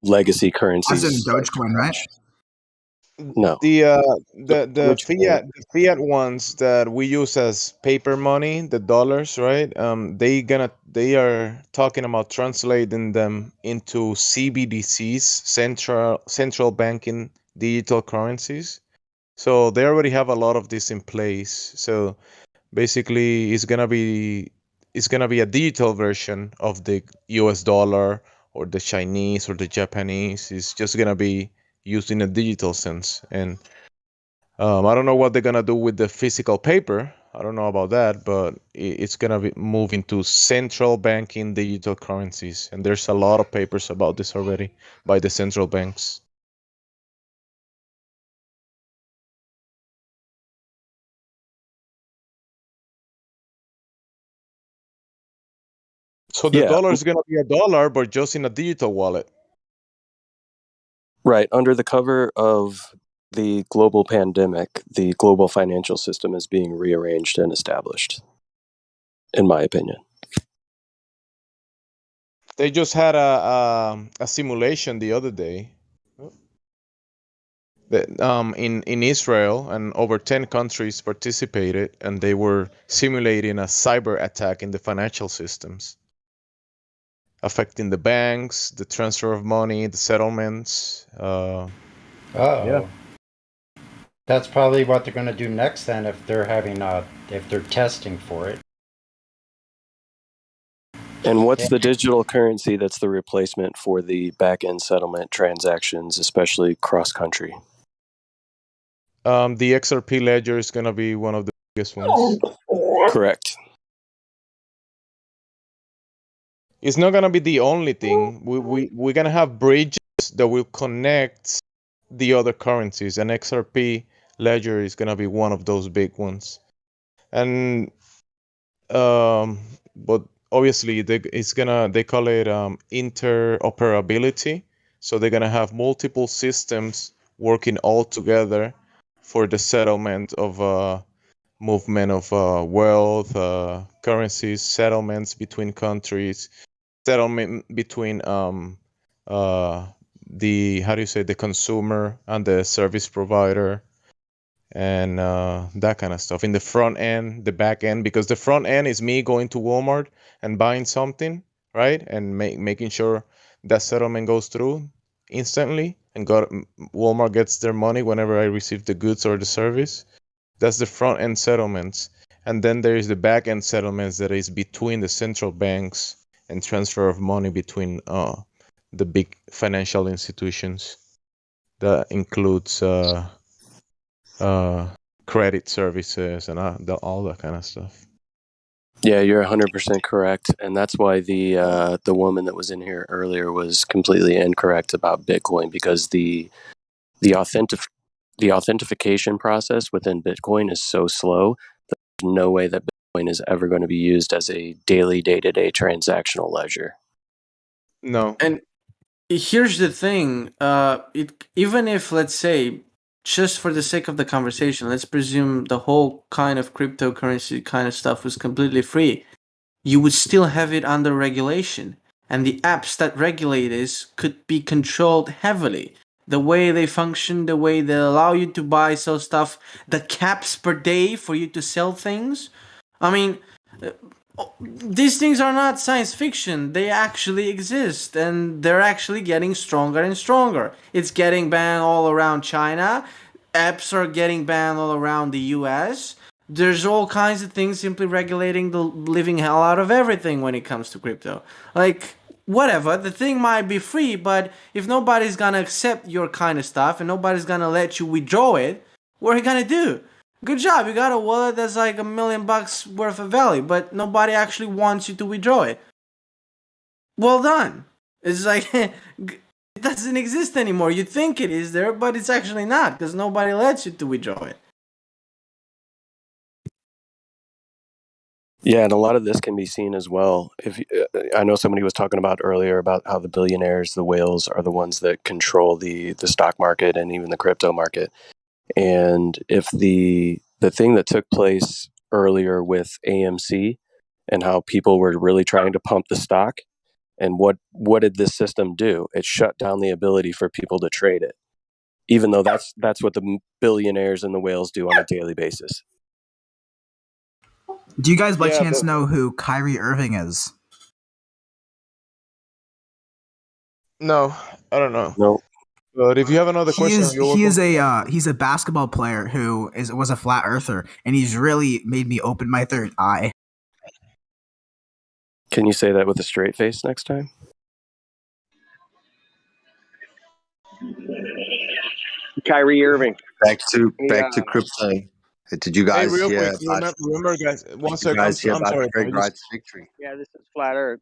legacy currencies. As in Dogecoin, right? No. The fiat ones that we use as paper money, the dollars, right? They are talking about translating them into CBDCs, central banking digital currencies. So they already have a lot of this in place. So basically, it's gonna be a digital version of the US dollar or the Chinese or the Japanese. It's just gonna be used in a digital sense. And I don't know what they're gonna do with the physical paper. I don't know about that, but it's gonna be moving to central banking digital currencies, and there's a lot of papers about this already by the central banks. So the dollar is gonna be a dollar, but just in a digital wallet. Right. Under the cover of the global pandemic, the global financial system is being rearranged and established, in my opinion. They just had a simulation the other day. In Israel, and over 10 countries participated, and they were simulating a cyber attack in the financial systems, affecting the banks, the transfer of money, the settlements. Yeah. That's probably what they're going to do next then if they're if they're testing for it. And what's the digital currency that's the replacement for the back-end settlement transactions, especially cross-country? The XRP ledger is going to be one of the biggest ones. Correct. It's not going to be the only thing. We're going to have bridges that will connect the other currencies, and XRP ledger is going to be one of those big ones. And but obviously they call it interoperability. So they're gonna have multiple systems working all together for the settlement of movement of wealth, currencies, settlements between countries, settlement between the consumer and the service provider, and that kind of stuff in the front end, the back end, because the front end is me going to Walmart and buying something, right, and making sure that settlement goes through instantly, and Walmart gets their money whenever I receive the goods or the service. That's the front end settlements. And then there is the back end settlements that is between the central banks and transfer of money between the big financial institutions. That includes credit services and all that kind of stuff. Yeah, you're 100% correct, and that's why the woman that was in here earlier was completely incorrect about Bitcoin, because the authentication process within Bitcoin is so slow that there's no way that Bitcoin is ever going to be used as a daily, day-to-day transactional ledger. No. And here's the thing: even if, let's say, just for the sake of the conversation, let's presume the whole kind of cryptocurrency kind of stuff was completely free, you would still have it under regulation, and the apps that regulate this could be controlled heavily. The way they function, the way they allow you to buy, sell stuff, the caps per day for you to sell things. I mean, these things are not science fiction. They actually exist, and they're actually getting stronger and stronger. It's getting banned all around China. Apps are getting banned all around the US. There's all kinds of things simply regulating the living hell out of everything when it comes to crypto. Like, whatever, the thing might be free, but if nobody's gonna accept your kind of stuff and nobody's gonna let you withdraw it, what are you gonna do? Good job, you got a wallet that's like $1 million worth of value, but nobody actually wants you to withdraw it. Well done. It's like it doesn't exist anymore. You think it is there, but it's actually not because nobody lets you to withdraw it. Yeah, and a lot of this can be seen as well. I know somebody was talking about earlier about how the billionaires, the whales, are the ones that control the stock market and even the crypto market. And if the thing that took place earlier with AMC and how people were really trying to pump the stock, and what did this system do? It shut down the ability for people to trade it, even though that's what the billionaires and the whales do on a daily basis. Do you guys by Yeah, chance but know who Kyrie Irving is? no, I don't know. No. But if you have another question, you're welcome. He's a basketball player who was a flat earther, and he's really made me open my third eye. Can you say that with a straight face next time? Kyrie Irving. Back to Yeah. crypto. Did you Hey, guys real hear quick, about? remember, guys. One Did you second. guys hear I'm about sorry. Craig Wright's victory? Yeah, this is flat Earth.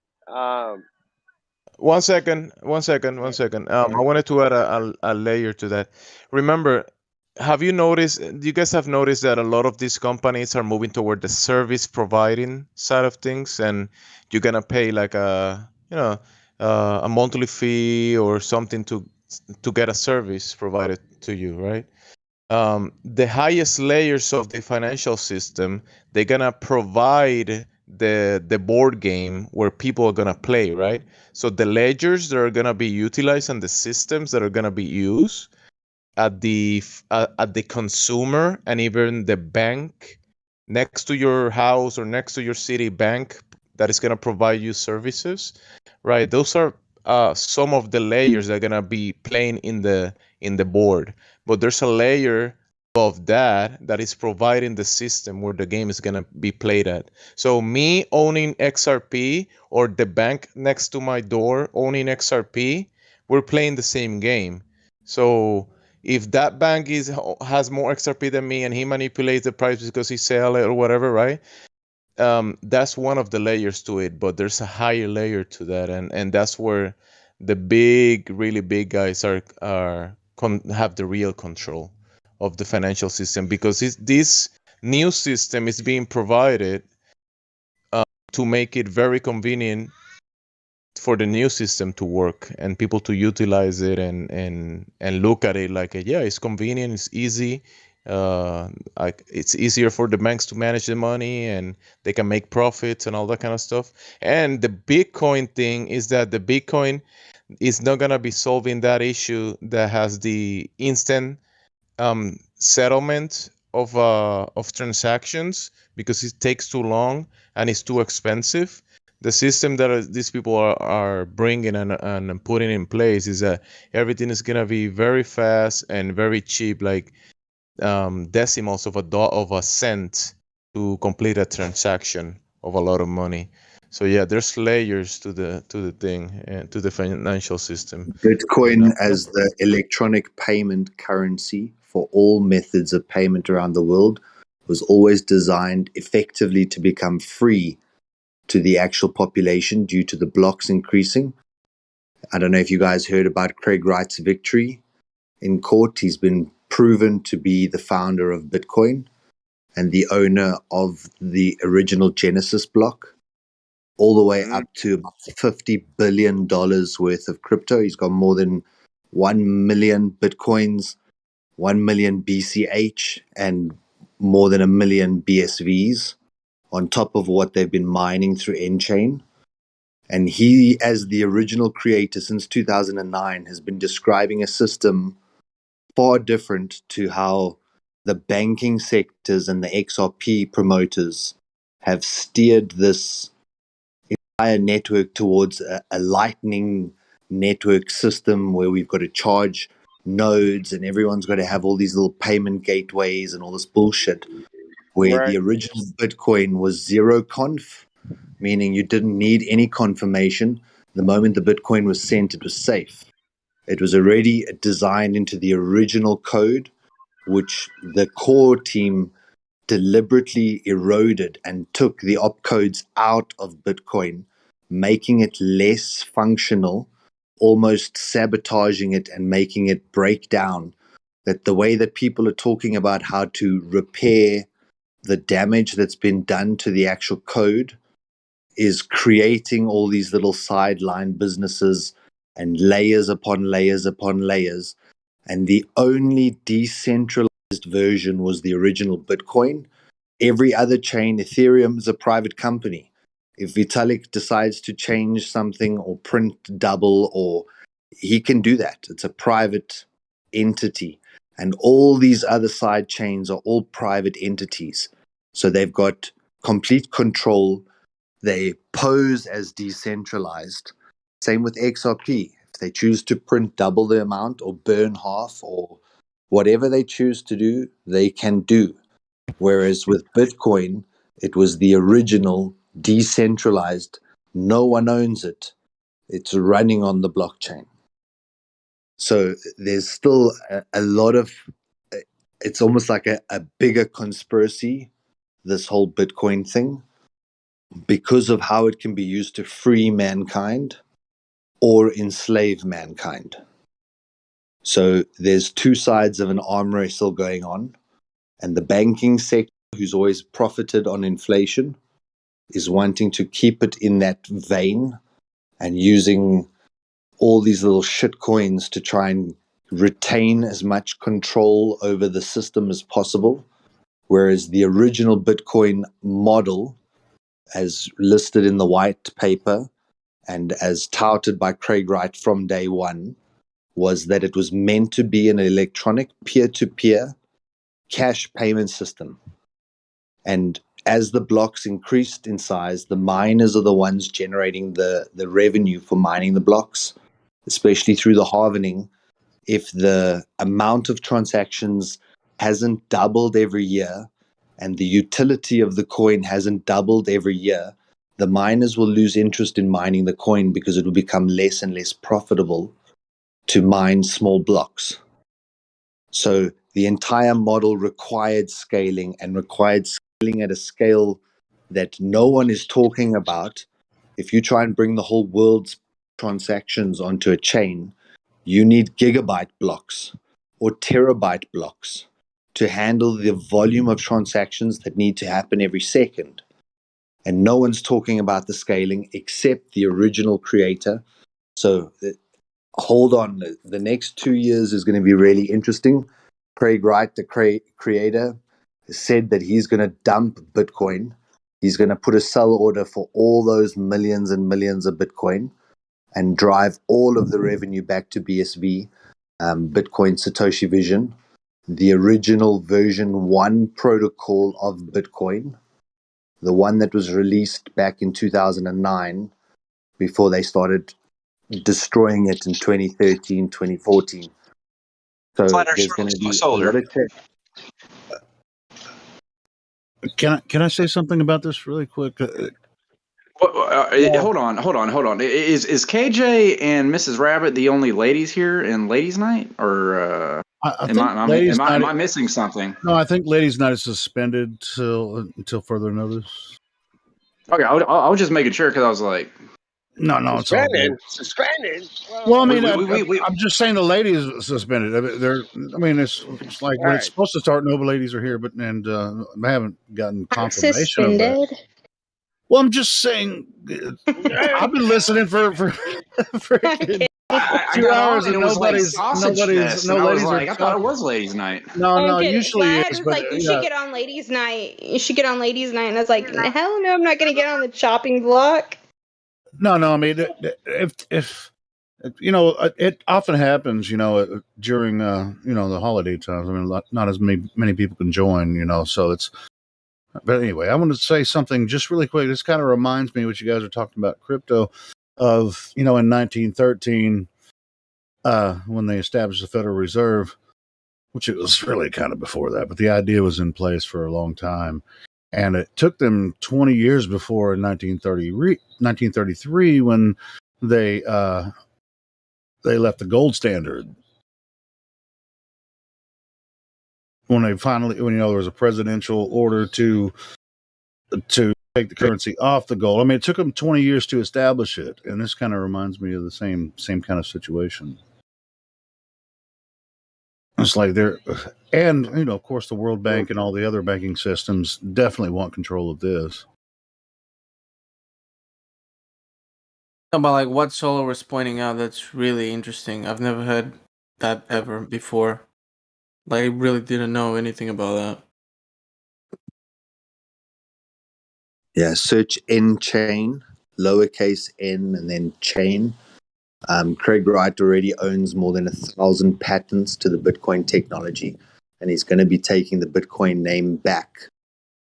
1 second. I wanted to add a layer to that. Remember, have you noticed? Do you guys have noticed that a lot of these companies are moving toward the service providing side of things, and you're gonna pay like a monthly fee or something to get a service provided to you, right? The highest layers of the financial system, they're gonna provide the board game where people are gonna play, right? So the ledgers that are gonna be utilized and the systems that are gonna be used at the consumer and even the bank next to your house or next to your city bank that is gonna provide you services, right? Those are some of the layers that are gonna be playing in the board, but there's a layer of that is providing the system where the game is gonna be played at. So me owning XRP or the bank next to my door owning XRP, we're playing the same game. So if that bank has more XRP than me and he manipulates the price because he sell it or whatever, right? That's one of the layers to it, but there's a higher layer to that, and that's where the really big guys have the real control of the financial system, because this new system is being provided to make it very convenient for the new system to work and people to utilize it and look at it like, yeah, it's convenient, it's easy. Like it's easier for the banks to manage the money and they can make profits and all that kind of stuff. And the Bitcoin thing is that the Bitcoin is not gonna be solving that issue that has the instant settlement of transactions, because it takes too long and it's too expensive. The system that these people are bringing and putting in place is that everything is gonna be very fast and very cheap, like decimals of a cent to complete a transaction of a lot of money. So yeah, there's layers to the thing and to the financial system. Bitcoin as the electronic payment currency for all methods of payment around the world was always designed effectively to become free to the actual population due to the blocks increasing. I don't know if you guys heard about Craig Wright's victory in court. He's been proven to be the founder of Bitcoin and the owner of the original Genesis block, all the way up to about $50 billion worth of crypto. He's got more than 1 million Bitcoins, 1 million BCH, and more than 1 million BSVs on top of what they've been mining through Enchain. And he, as the original creator since 2009, has been describing a system far different to how the banking sectors and the XRP promoters have steered this entire network towards a lightning network system where we've got to charge nodes and everyone's got to have all these little payment gateways and all this bullshit, where the original Bitcoin was zero conf, meaning you didn't need any confirmation. the moment the Bitcoin was sent, it was safe. It was already designed into the original code, which the core team deliberately eroded and took the opcodes out of Bitcoin, making it less functional, almost sabotaging it and making it break down. That the way that people are talking about how to repair the damage that's been done to the actual code is creating all these little sideline businesses and layers upon layers upon layers. And the only decentralized version was the original Bitcoin. Every other chain, Ethereum is a private company. If Vitalik decides to change something or print double, or he can do that. It's a private entity. And all these other side chains are all private entities. So they've got complete control. They pose as decentralized. Same with XRP. If they choose to print double the amount or burn half or whatever they choose to do, they can do. Whereas with Bitcoin, it was the original decentralized. No one owns it. It's running on the blockchain. So there's still a lot of, it's almost like a bigger conspiracy, this whole Bitcoin thing, because of how it can be used to free mankind or enslave mankind. So there's two sides of an arm wrestle going on, and the banking sector, who's always profited on inflation, is wanting to keep it in that vein and using all these little shit coins to try and retain as much control over the system as possible. Whereas the original Bitcoin model, as listed in the white paper and as touted by Craig Wright from day one, was that it was meant to be an electronic peer-to-peer cash payment system. And as the blocks increased in size, the miners are the ones generating the revenue for mining the blocks, especially through the halvening. If the amount of transactions hasn't doubled every year and the utility of the coin hasn't doubled every year, the miners will lose interest in mining the coin because it will become less and less profitable to mine small blocks. So the entire model required scaling and required scaling at a scale that no one is talking about. If you try and bring the whole world's transactions onto a chain, you need gigabyte blocks or terabyte blocks to handle the volume of transactions that need to happen every second. And no one's talking about the scaling except the original creator. So hold on, the next 2 years is going to be really interesting. Craig Wright, the creator, said that he's going to dump Bitcoin. He's going to put a sell order for all those millions and millions of Bitcoin and drive all of the revenue back to BSV, Bitcoin Satoshi Vision, the original version 1 protocol of Bitcoin, the one that was released back in 2009 before they started destroying it in 2013, 2014. So there's going to be a lot of change. Can I say something about this really quick? Hold on. Is KJ and Mrs. Rabbit the only ladies here in Ladies' Night, or am I missing something? No, I think Ladies' Night is suspended until further notice. Okay, I was just making sure because I was like, no, it's all good. Suspended. Well, I mean, I'm just saying the ladies are suspended. It's like when it's supposed to start. No ladies are here, but I haven't gotten confirmation of that. Well, I'm just saying. I've been listening for freaking 2 hours, and nobody's. I thought it was Ladies' Night. No, usually Dad is. was like, you should get on Ladies' Night. You should get on Ladies' Night, and I was like, hell no, I'm not going to get on the chopping block. No. I mean, if it often happens, during the holiday times. I mean, not as many people can join, so it's. But anyway, I want to say something just really quick. This kind of reminds me what you guys are talking about crypto of, in 1913, when they established the Federal Reserve, which it was really kind of before that, but the idea was in place for a long time. And it took them 20 years before in 1933 when they left the gold standard. When they finally, when there was a presidential order to take the currency off the gold. I mean, it took them 20 years to establish it, and this kind of reminds me of the same kind of situation. It's like they're, and of course, the World Bank and all the other banking systems definitely want control of this. About like what Solo was pointing out, that's really interesting. I've never heard that ever before. Like, I really didn't know anything about that. Yeah, search N-chain, lowercase n and then chain. Craig Wright already owns more than 1,000 patents to the Bitcoin technology, and he's going to be taking the Bitcoin name back.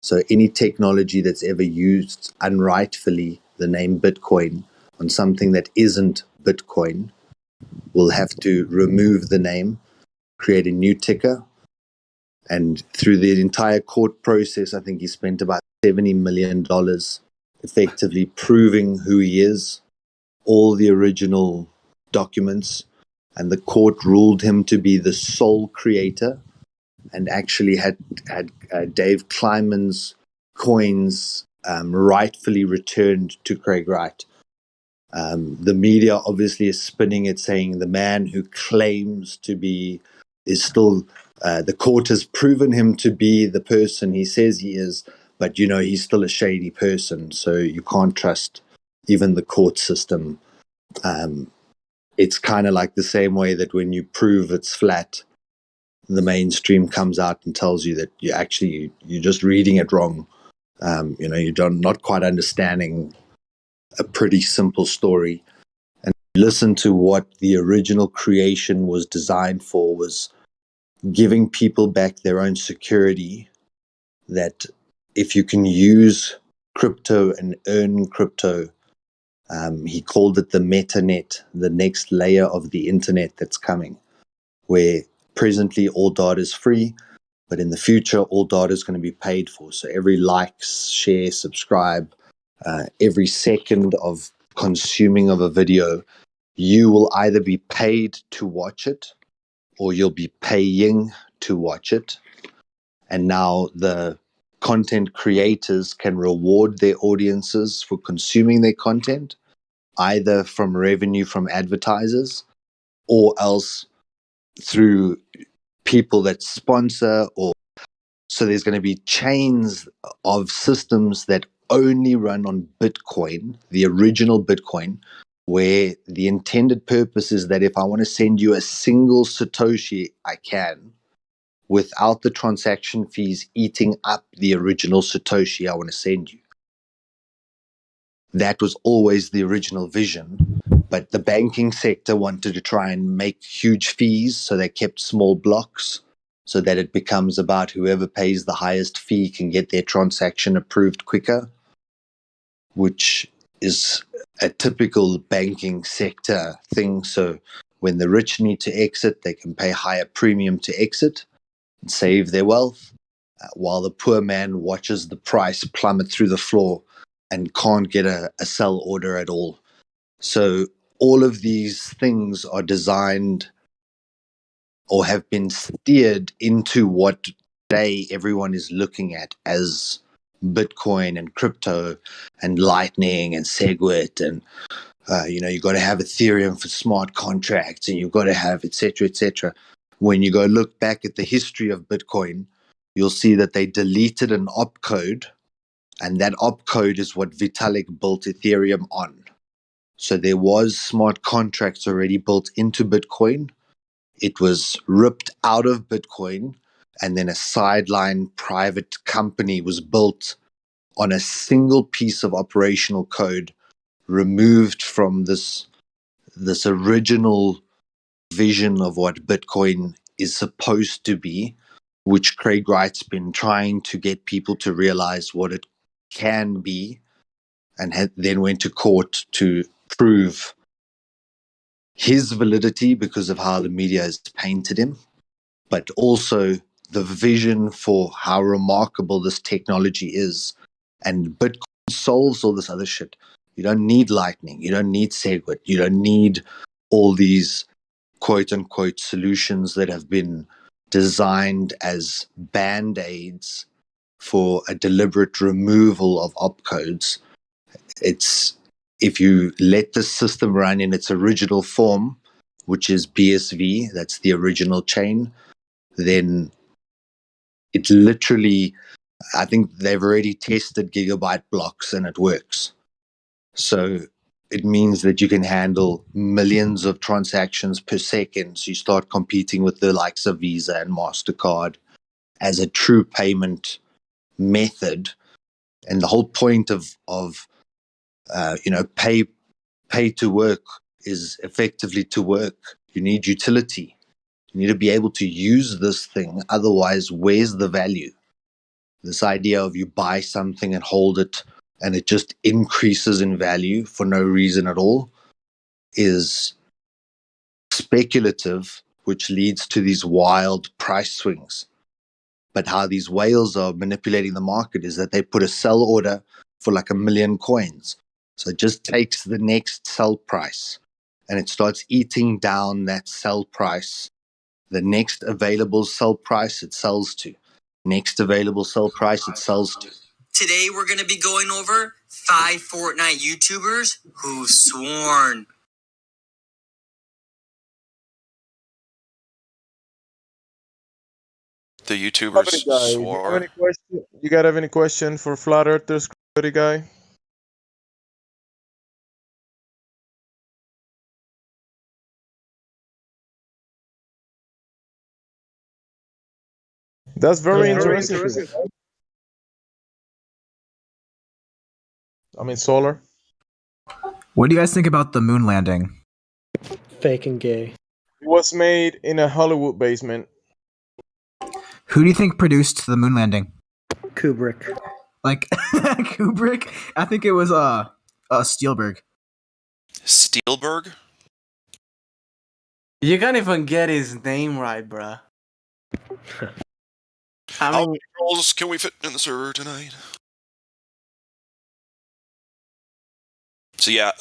So any technology that's ever used unrightfully the name Bitcoin on something that isn't Bitcoin will have to remove the name, create a new ticker, and through the entire court process, I think he spent about $70 million effectively proving who he is, all the original documents, and the court ruled him to be the sole creator and actually had Dave Kleiman's coins rightfully returned to Craig Wright. The media obviously is spinning it, saying the man who claims to be is still, the court has proven him to be the person he says he is, but he's still a shady person, so you can't trust even the court system. It's kind of like the same way that when you prove it's flat, the mainstream comes out and tells you that you're just reading it wrong. You're not quite understanding a pretty simple story. And listen to what the original creation was designed for, was giving people back their own security, that if you can use crypto and earn crypto, he called it the metanet, the next layer of the internet that's coming, where presently all data is free, but in the future all data is going to be paid for. So every like, share, subscribe, every second of consuming of a video, you will either be paid to watch it or you'll be paying to watch it. And now the content creators can reward their audiences for consuming their content, either from revenue from advertisers or else through people that sponsor. Or so there's going to be chains of systems that only run on Bitcoin, the original Bitcoin, where the intended purpose is that if I want to send you a single Satoshi, I can, without the transaction fees eating up the original Satoshi I want to send you. That was always the original vision, but the banking sector wanted to try and make huge fees, so they kept small blocks so that it becomes about whoever pays the highest fee can get their transaction approved quicker, which is a typical banking sector thing. So when the rich need to exit, they can pay higher premium to exit and save their wealth, while the poor man watches the price plummet through the floor and can't get a sell order at all. So all of these things are designed or have been steered into what today everyone is looking at as Bitcoin and crypto and Lightning and SegWit, and you've got to have Ethereum for smart contracts, and you've got to have et cetera, et cetera. When you go look back at the history of Bitcoin, you'll see that they deleted an opcode, and that opcode is what Vitalik built Ethereum on. So there was smart contracts already built into Bitcoin. It was ripped out of Bitcoin, and then a sideline private company was built on a single piece of operational code, removed from this original vision of what Bitcoin is supposed to be, which Craig Wright's been trying to get people to realize what it can be, and then went to court to prove his validity because of how the media has painted him, but also the vision for how remarkable this technology is. And Bitcoin solves all this other shit. You don't need lightning. You don't need SegWit. You don't need all these quote-unquote solutions that have been designed as band-aids for a deliberate removal of opcodes. It's if you let the system run in its original form, which is BSV, that's the original chain, then it literally, I think they've already tested gigabyte blocks and it works. So it means that you can handle millions of transactions per second. So you start competing with the likes of Visa and MasterCard as a true payment method. And the whole point of pay to work is effectively to work. You need utility. You need to be able to use this thing. Otherwise, where's the value? This idea of you buy something and hold it and it just increases in value for no reason at all is speculative, which leads to these wild price swings. But how these whales are manipulating the market is that they put a sell order for like 1 million coins. So it just takes the next sell price and it starts eating down that sell price. The next available sell price it sells to. Next available sell price it sells to. Today we're going to be going over 5 Fortnite YouTubers who've sworn. The YouTubers swore. You guys have any question for Flat Earthers, Gravity Guy? That's very interesting. I mean, Solar. What do you guys think about the moon landing? Fake and gay. It was made in a Hollywood basement. Who do you think produced the moon landing? Kubrick. Like Kubrick? I think it was Spielberg. Spielberg? You can't even get his name right, bruh. How many girls can we fit in the server tonight? So yeah,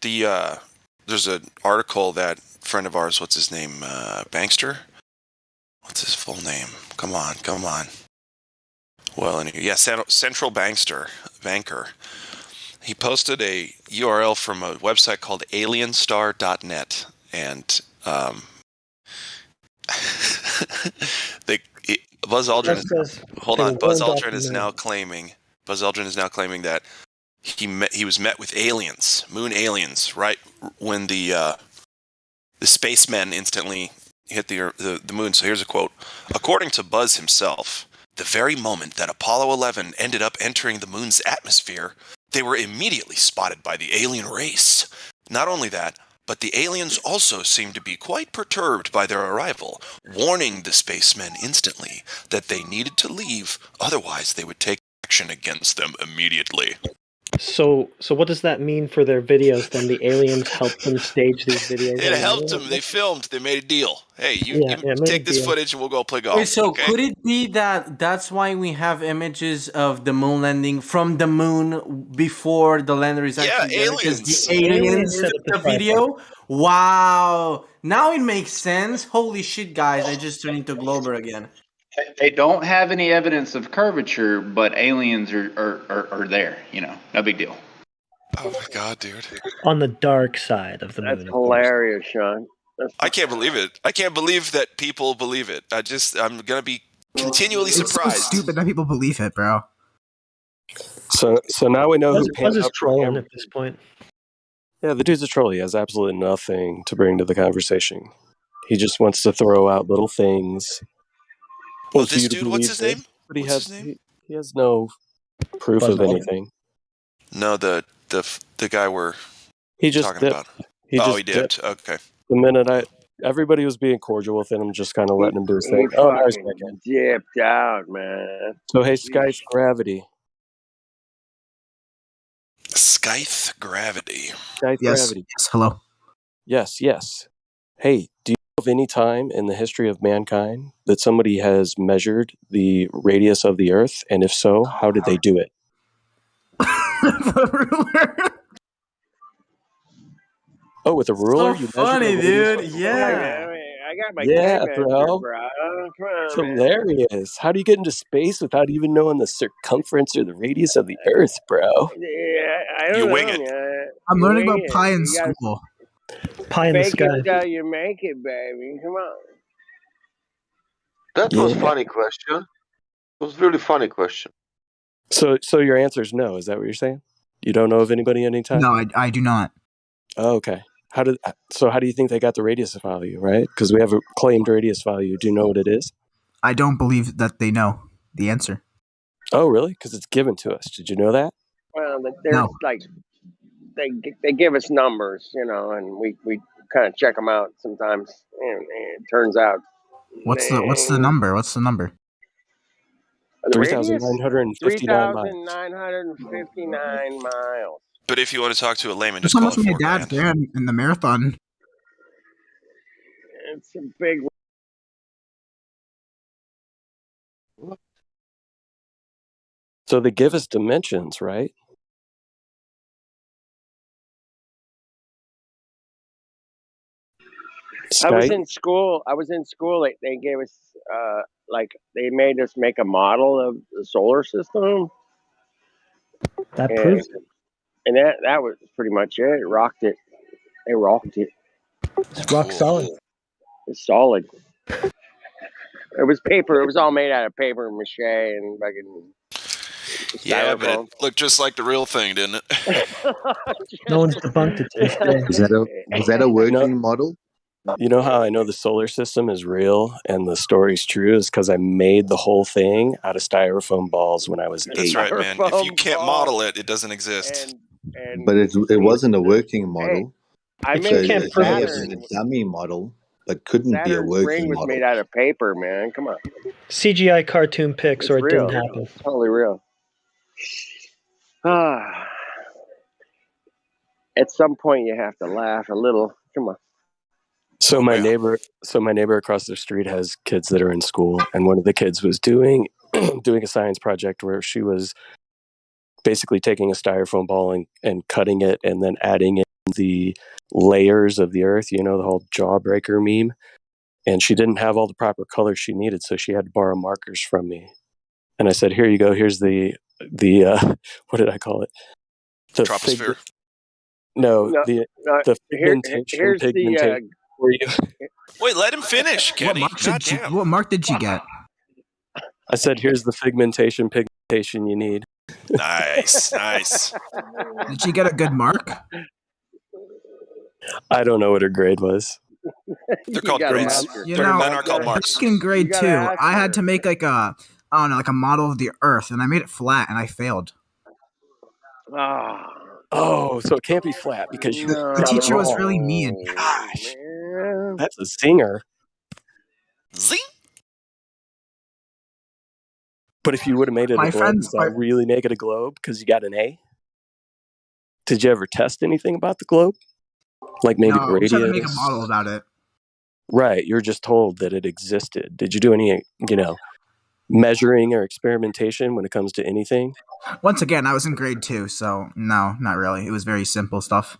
there's an article that friend of ours, what's his name, Bankster? What's his full name? Come on. Well, anyway, yeah, Central Banker. He posted a URL from a website called alienstar.net, and Buzz Aldrin is now claiming that he was met with aliens, moon aliens, right when the spacemen instantly hit the moon. So here's a quote. According to Buzz himself, the very moment that Apollo 11 ended up entering the moon's atmosphere, they were immediately spotted by the alien race. Not only that, but the aliens also seemed to be quite perturbed by their arrival, warning the spacemen instantly that they needed to leave, otherwise they would take action against them immediately. So what does that mean for their videos then? The aliens helped them stage these videos? It helped them. They filmed. They made a deal. Hey, you take this footage and we'll go play golf. Wait, so could it be that that's why we have images of the moon landing from the moon before the lander is actually there? Aliens. The aliens took the video? Wow. Now it makes sense. Holy shit, guys. I just turned into Glober again. They don't have any evidence of curvature, but aliens are there. No big deal. Oh my god, dude! On the dark side of the moon. That's hilarious, Sean. I can't believe it. I can't believe that people believe it. I'm gonna be continually surprised. It's so stupid that people believe it, bro. So now we know who Buzz is trolling at this point. Yeah, the dude's a troll. He has absolutely nothing to bring to the conversation. He just wants to throw out little things. Well, this dude, what's his name? But he has no proof of anything. No, the guy we're talking about. He dipped. Okay. The minute everybody was being cordial with him, just kind of letting him do his thing. He fucking dipped out, man. So hey, Skype Gravity. Scythe Gravity. Scythe Gravity. Yes. Hello. Yes. Hey, do you know of any time in the history of mankind that somebody has measured the radius of the Earth? And if so, how did they do it? Oh, with a ruler, So you measure the funny, radius dude. of the world? Yeah. I got my Yeah, tape measure, bro. bro. Come on, It's man. hilarious. How do you get into space without even knowing the circumference or the radius of the Earth, bro? Yeah, I don't You wing know, it. man. I'm You learning wing about it. pi in You gotta school. Pie in the fake it sky. till you make it, baby. Come on. That was Yeah. funny question. It was really funny question. So your answer is no. Is that what you're saying? You don't know of anybody anytime? No, I do not. Oh, okay. How do you think they got the radius value, right? Because we have a claimed radius value. Do you know what it is? I don't believe that they know the answer. Oh, really? Because it's given to us. Did you know that? Well, there's like they give us numbers, and we kind of check them out sometimes, and it turns out What's the number? What's the number? the radius 3,959 miles. 3,959 miles. But if you want to talk to a layman, That's just how call much it my 4 dad grand. ran in the marathon. It's a big. So they give us dimensions, right? I was Skype? in school. They gave us they made us make a model of the solar system. That proves it. And that was pretty much it. It rocked it. They rocked it. It's rock solid. It's solid. It was paper. It was all made out of paper mache and fucking styrofoam. Yeah, but it looked just like the real thing, didn't it? No one's debunked it to this day. Was that a working model? You know how I know the solar system is real and the story's true is because I made the whole thing out of styrofoam balls when I was 8. That's right, man. If you can't model it, it doesn't exist. But it wasn't a working model. I So made it's Saturn. a dummy model, but couldn't be a Saturn's working ring was model. made out of paper, man. Come on. CGI cartoon pics, or it real. didn't happen. It's totally real. At some point, you have to laugh a little. Come on. So my neighbor across the street has kids that are in school, and one of the kids was doing a science project where she was basically taking a styrofoam ball and cutting it and then adding in the layers of the earth, the whole jawbreaker meme. And she didn't have all the proper colors she needed, so she had to borrow markers from me. And I said, "Here you go. Here's the what did I call it? The troposphere. The pigmentation. For you. Wait, let him finish, Kenny. What mark did you get? I said, "Here's the pigmentation you need." Nice. Did she get a good mark? I don't know what her grade was. They're called grades. Mine are called marks. Back in grade 2, I had to make like a model of the Earth, and I made it flat, and I failed. Oh, so it can't be flat because you The teacher was really mean. Gosh, that's a zinger. Zing. But if you would have made it a globe, does that really make it a globe because you got an A? Did you ever test anything about the globe? Like maybe no, radius? I tried to make a model about it. Right, you're just told that it existed. Did you do any, measuring or experimentation when it comes to anything? Once again, I was in grade 2, so no, not really. It was very simple stuff.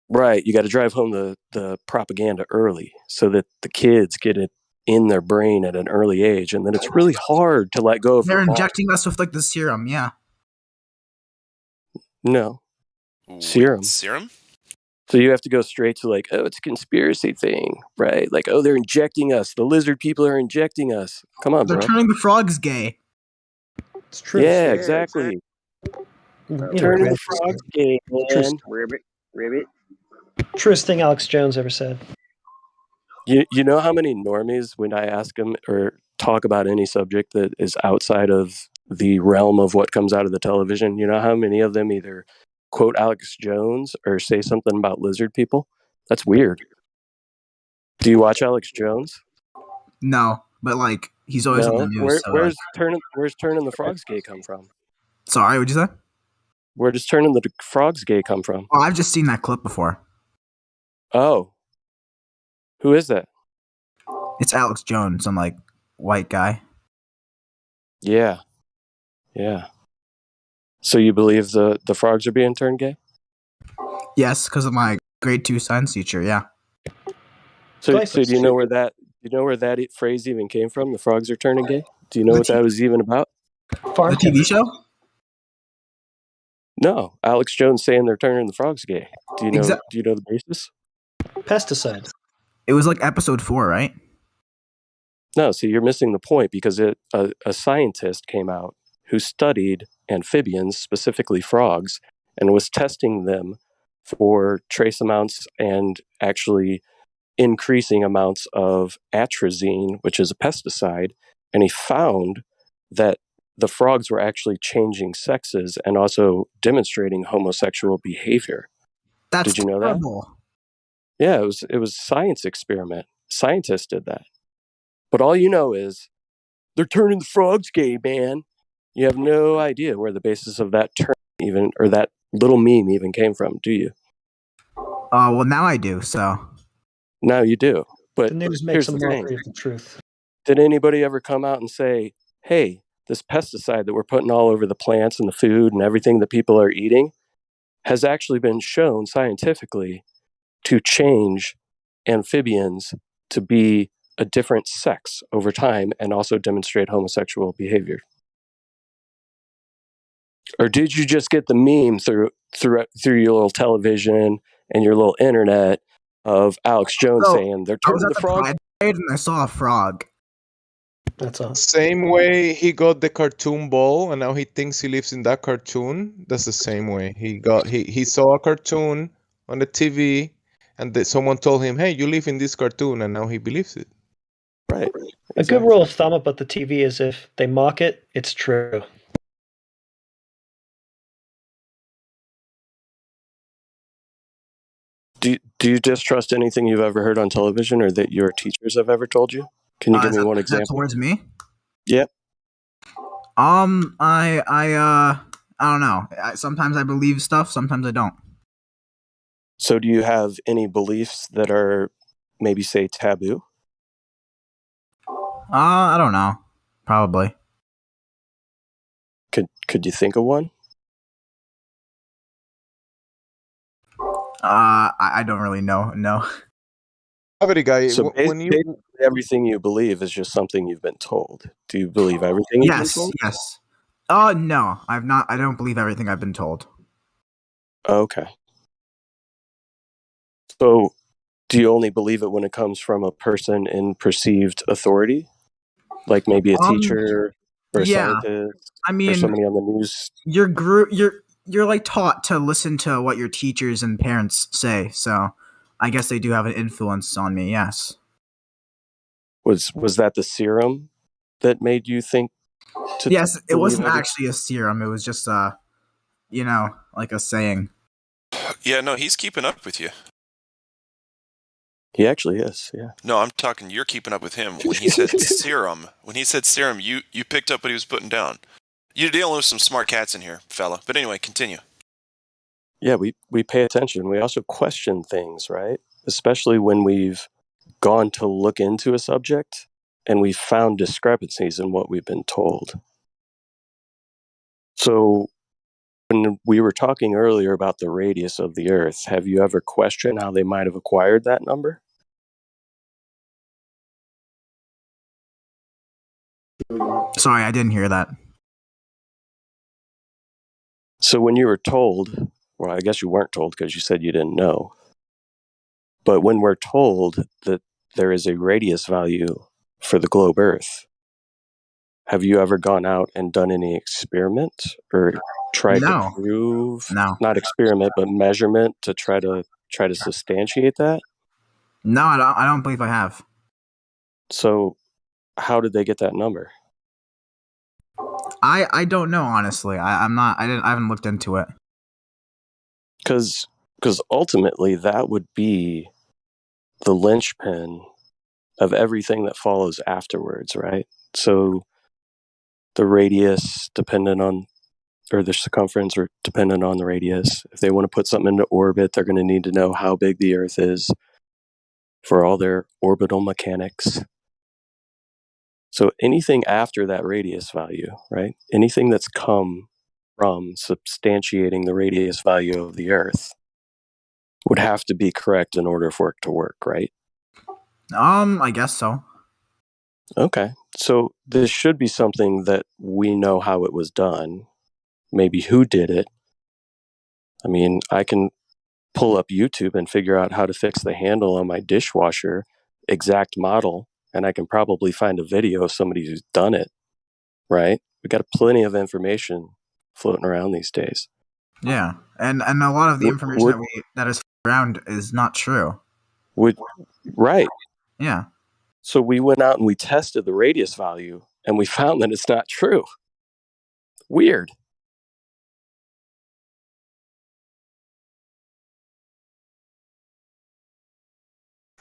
Right, you got to drive home the propaganda early so that the kids get it in their brain at an early age, and then it's really hard to let go of. They're injecting us with like the serum, yeah. No. Serum. Serum? So you have to go straight to like, oh, it's a conspiracy thing, right? Like, oh, they're injecting us. The lizard people are injecting us. Come on, They're bro. turning the frogs gay. It's true. Yeah, exactly. Turning the frogs gay, man. Ribbit. Truest thing Alex Jones ever said. You know how many normies, when I ask them or talk about any subject that is outside of the realm of what comes out of the television, you know how many of them either quote Alex Jones or say something about lizard people? That's weird. Do you watch Alex Jones? No, but like he's always on the news. Where's Turning the Frogs Gay come from? Sorry, what'd you say? Where does Turning the Frogs Gay come from? Oh, I've just seen that clip before. Oh. Who is that? It's Alex Jones, some like white guy. Yeah. So you believe the frogs are being turned gay? Yes, because of my grade 2 science teacher. Yeah. So do you know where that phrase even came from? The frogs are turning gay. Do you know what that was even about? The TV show? No, Alex Jones saying they're turning the frogs gay. Do you know? Do you know the basis? Pesticide. It was like episode 4, right? No, see, you're missing the point because a scientist came out who studied amphibians, specifically frogs, and was testing them for trace amounts and actually increasing amounts of atrazine, which is a pesticide. And he found that the frogs were actually changing sexes and also demonstrating homosexual behavior. That's Did you know terrible. that? Yeah, it was a science experiment. Scientists did that. But all you know is they're turning the frogs gay, man. You have no idea where the basis of that term even, or that little meme even came from, do you? Well, now I do, so. Now you do. But The news makes here's them the more thing. afraid of the truth. Did anybody ever come out and say, hey, this pesticide that we're putting all over the plants and the food and everything that people are eating has actually been shown scientifically to change amphibians to be a different sex over time and also demonstrate homosexual behavior? Or did you just get the meme through your little television and your little internet of Alex Jones saying they're I was turning at the frog? Pride Parade and I saw a frog. That's all. Same way he got the cartoon ball and now he thinks he lives in that cartoon. That's the same way. He saw a cartoon on the TV and someone told him, hey, you live in this cartoon, and now he believes it. Right. A good rule of thumb about the TV is if they mock it, it's true. Do you distrust anything you've ever heard on television or that your teachers have ever told you? Can you give me one Is that example? towards me? Yep. I don't know. Sometimes I believe stuff, sometimes I don't. So do you have any beliefs that are maybe, say, taboo? I don't know. Probably. Could you think of one? I don't really know. No. Guy, So when you basically everything you believe is just something you've been told. Do you believe everything you've been told? Yes. No, I've not. I don't believe everything I've been told. Okay. So do you only believe it when it comes from a person in perceived authority? Like maybe a teacher or a scientist I mean, or somebody on the news? You're like taught to listen to what your teachers and parents say, so I guess they do have an influence on me, yes. Was that the serum that made you think to Yes, it believe wasn't everything? actually a serum, it was just like a saying. Yeah, no, he's keeping up with you. He actually is, yeah. No, I'm talking you're keeping up with him. When he said serum, you picked up what he was putting down. You're dealing with some smart cats in here, fella. But anyway, continue. Yeah, we pay attention. We also question things, right? Especially when we've gone to look into a subject and we've found discrepancies in what we've been told. So when we were talking earlier about the radius of the Earth, have you ever questioned how they might have acquired that number? Sorry, I didn't hear that. So when you were told, well, I guess you weren't told because you said you didn't know. But when we're told that there is a radius value for the globe Earth, have you ever gone out and done any experiment or tried to prove, not experiment, but measurement to try to substantiate that? No, I don't believe I have. So how did they get that number? I don't know, honestly. I haven't looked into it. Because ultimately that would be the linchpin of everything that follows afterwards, right? So the radius dependent on, or the circumference or dependent on the radius. If they want to put something into orbit, they're going to need to know how big the Earth is for all their orbital mechanics. So anything after that radius value, right? Anything that's come from substantiating the radius value of the Earth would have to be correct in order for it to work, right? I guess so. Okay. So this should be something that we know how it was done, maybe who did it. I mean, I can pull up YouTube and figure out how to fix the handle on my dishwasher, exact model, and I can probably find a video of somebody who's done it, right? We got plenty of information floating around these days. Yeah, and a lot of the information that is around is not true. Right. Yeah. So we went out and we tested the radius value, and we found that it's not true. Weird.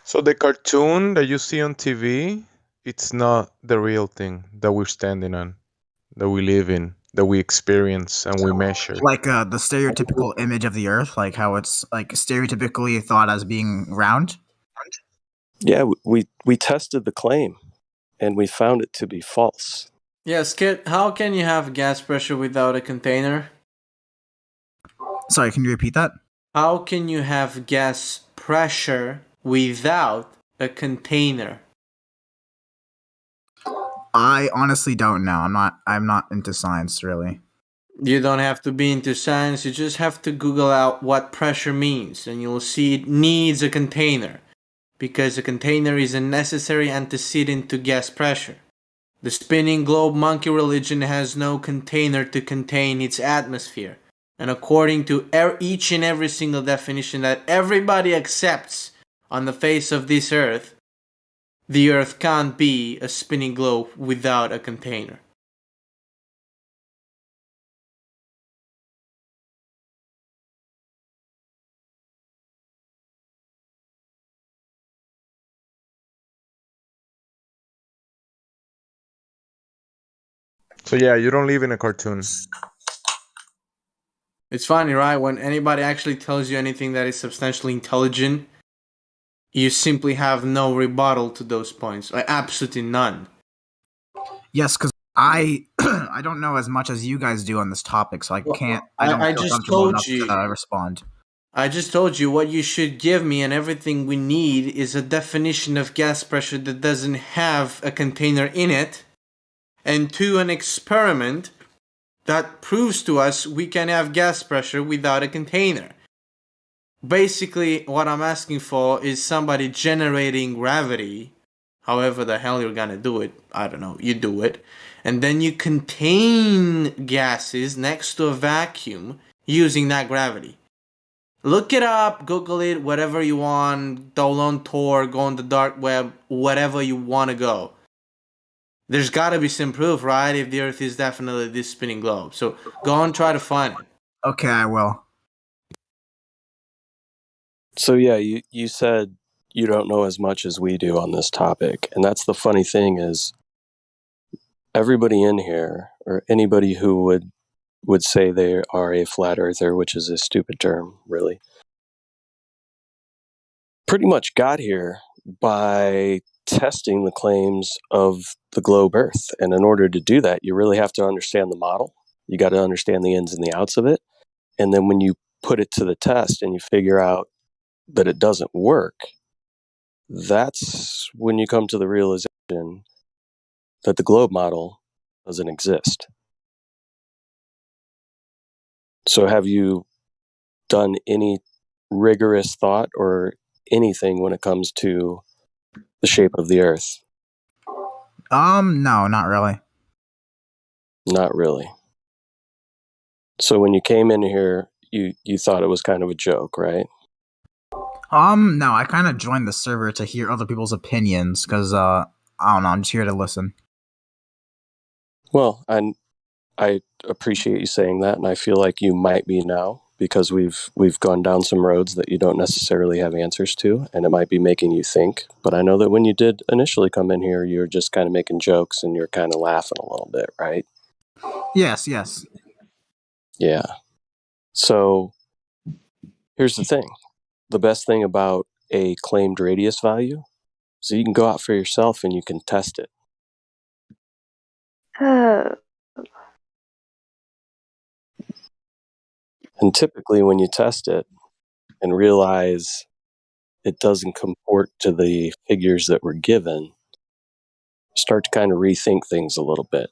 So the cartoon that you see on TV, it's not the real thing that we're standing on, that we live in, that we experience and we measure. Like the stereotypical image of the Earth, like how it's like stereotypically thought as being round. Yeah, we tested the claim, and we found it to be false. Yes, Kit, how can you have gas pressure without a container? Sorry, can you repeat that? How can you have gas pressure without a container? I honestly don't know. I'm not into science really. You don't have to be into science, you just have to Google out what pressure means, and you'll see it needs a container, because a container is a necessary antecedent to gas pressure. The spinning globe monkey religion has no container to contain its atmosphere, and according to each and every single definition that everybody accepts on the face of this earth, the earth can't be a spinning globe without a container. So yeah, you don't live in a cartoon. It's funny, right? When anybody actually tells you anything that is substantially intelligent, you simply have no rebuttal to those points. Like, absolutely none. Yes, because I I don't know as much as you guys do on this topic, so I can't. I feel just comfortable told enough you. to respond. I just told you what you should give me, and everything we need is a definition of gas pressure that doesn't have a container in it, and to an experiment that proves to us we can have gas pressure without a container. Basically, what I'm asking for is somebody generating gravity, however the hell you're gonna do it, I don't know, you do it, and then you contain gases next to a vacuum using that gravity. Look it up, Google it, whatever you want, download Tor, go on the dark web, whatever you want to go. There's gotta be some proof, right? If the Earth is definitely this spinning globe. So go and try to find it. Okay, I will. So yeah, you said you don't know as much as we do on this topic, and that's the funny thing is everybody in here, or anybody who would say they are a flat earther, which is a stupid term, really, pretty much got here by testing the claims of the globe Earth. And in order to do that, you really have to understand the model. You got to understand the ins and the outs of it. And then when you put it to the test and you figure out that it doesn't work, that's when you come to the realization that the globe model doesn't exist. So have you done any rigorous thought or anything when it comes to the shape of the Earth? No, not really. Not really. So when you came in here, you thought it was kind of a joke, right? No, I kind of joined the server to hear other people's opinions because I don't know, I'm just here to listen. Well, I appreciate you saying that, and I feel like you might be now because we've gone down some roads that you don't necessarily have answers to, and it might be making you think. But I know that when you did initially come in here, you were just kind of making jokes and you're kind of laughing a little bit, right? Yes. Yeah. So here's the thing. The best thing about a claimed radius value is that you can go out for yourself and you can test it. And typically when you test it and realize it doesn't comport to the figures that were given, start to kind of rethink things a little bit.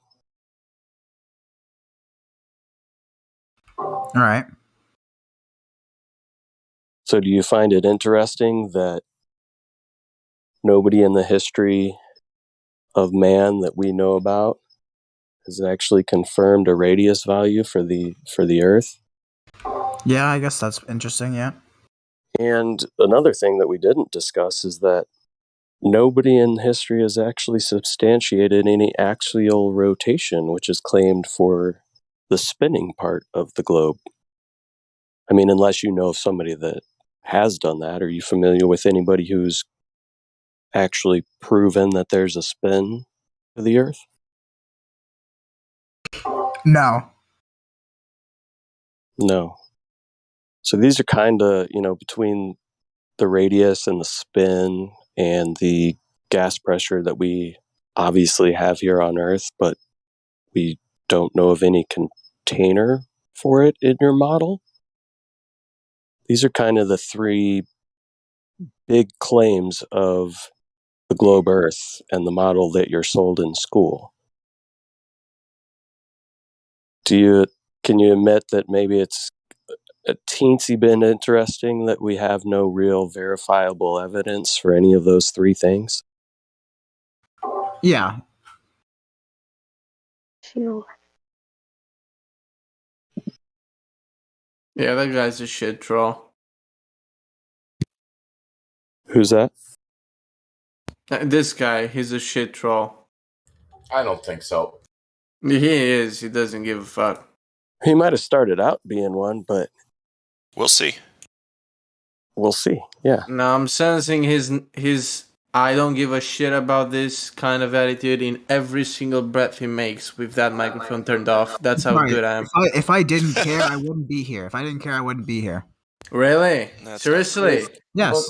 All right. So do you find it interesting that nobody in the history of man that we know about has actually confirmed a radius value for the Earth? Yeah, I guess that's interesting, yeah. And another thing that we didn't discuss is that nobody in history has actually substantiated any axial rotation, which is claimed for the spinning part of the globe. I mean, unless you know of somebody that has done that. Are you familiar with anybody who's actually proven that there's a spin to the Earth? No. No. So these are kind of, between the radius and the spin and the gas pressure that we obviously have here on Earth, but we don't know of any container for it in your model. These are kind of the three big claims of the globe Earth and the model that you're sold in school. Can you admit that maybe it's a teensy bit interesting that we have no real verifiable evidence for any of those three things? Yeah. Yeah, that guy's a shit troll. Who's that? This guy, he's a shit troll. I don't think so. He is. He doesn't give a fuck. He might have started out being one, but we'll see. We'll see. Yeah. Now I'm sensing his I don't give a shit about this kind of attitude in every single breath he makes with that microphone turned off. That's how good I am. If I didn't care, I wouldn't be here. If I didn't care, I wouldn't be here. Really? Seriously? Yes.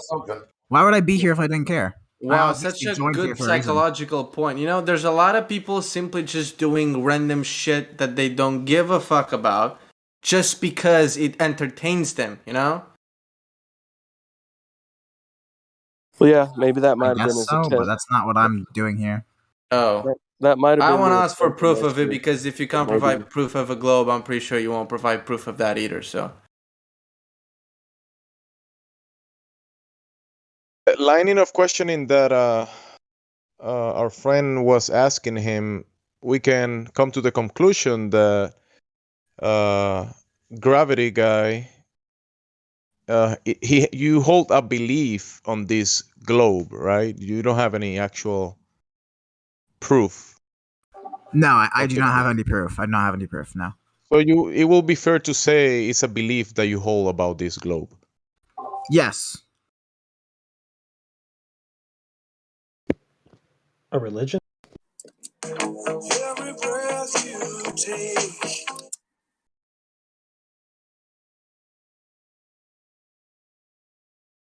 Why would I be here if I didn't care? Wow, such a good psychological point. You know, there's a lot of people simply just doing random shit that they don't give a fuck about just because it entertains them, you know? Well, yeah, maybe that might have been his intent. But that's not what I'm doing here. Oh. That might have been. I want to ask for proof of it because if you can't provide proof of a globe, I'm pretty sure you won't provide proof of that either, so. Lining of questioning that our friend was asking him, we can come to the conclusion that gravity guy, you hold a belief on this globe, right? You don't have any actual proof. No, I do not have any proof. I do not have any proof. No. So it will be fair to say it's a belief that you hold about this globe. Yes. A religion? Every breath you take.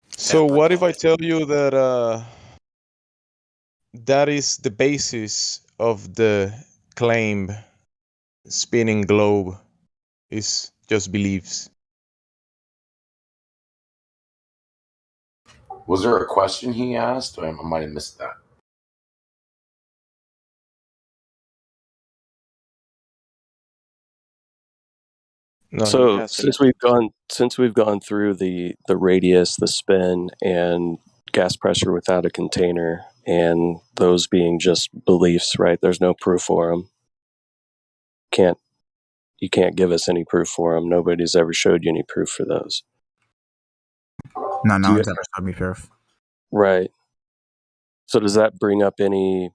So what if I tell you that that is the basis of the claim spinning globe is just beliefs? Was there a question he asked? I might have missed that. No, so since we've gone through the radius, the spin, and gas pressure without a container, and those being just beliefs, right? There's no proof for them. You can't give us any proof for them. Nobody's ever showed you any proof for those. No one's ever showed me proof. Right. So does that bring up any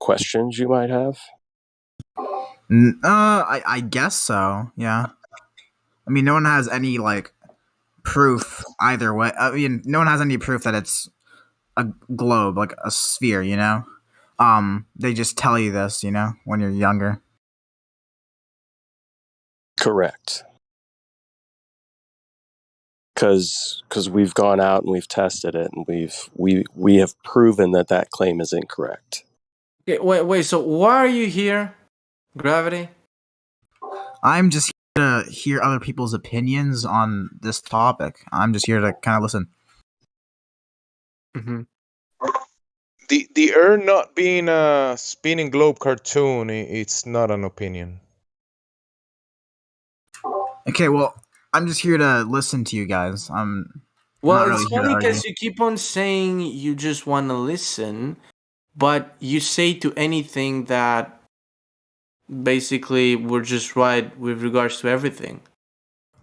questions you might have? I guess so. Yeah. I mean, no one has any proof either way. I mean, no one has any proof that it's a globe, like a sphere. You know. They just tell you this, when you're younger. Correct. Because we've gone out and we've tested it, and we have proven that claim is incorrect. Okay, wait. So why are you here, Gravity? I'm just To hear other people's opinions on this topic. I'm just here to kind of listen. Mm-hmm. The Earth not being a spinning globe cartoon, it's not an opinion. Okay, well, I'm just here to listen to you guys. I'm Well, not it's really here to funny argue. because you keep on saying you just want to listen, but you say to anything that basically we're just right with regards to everything.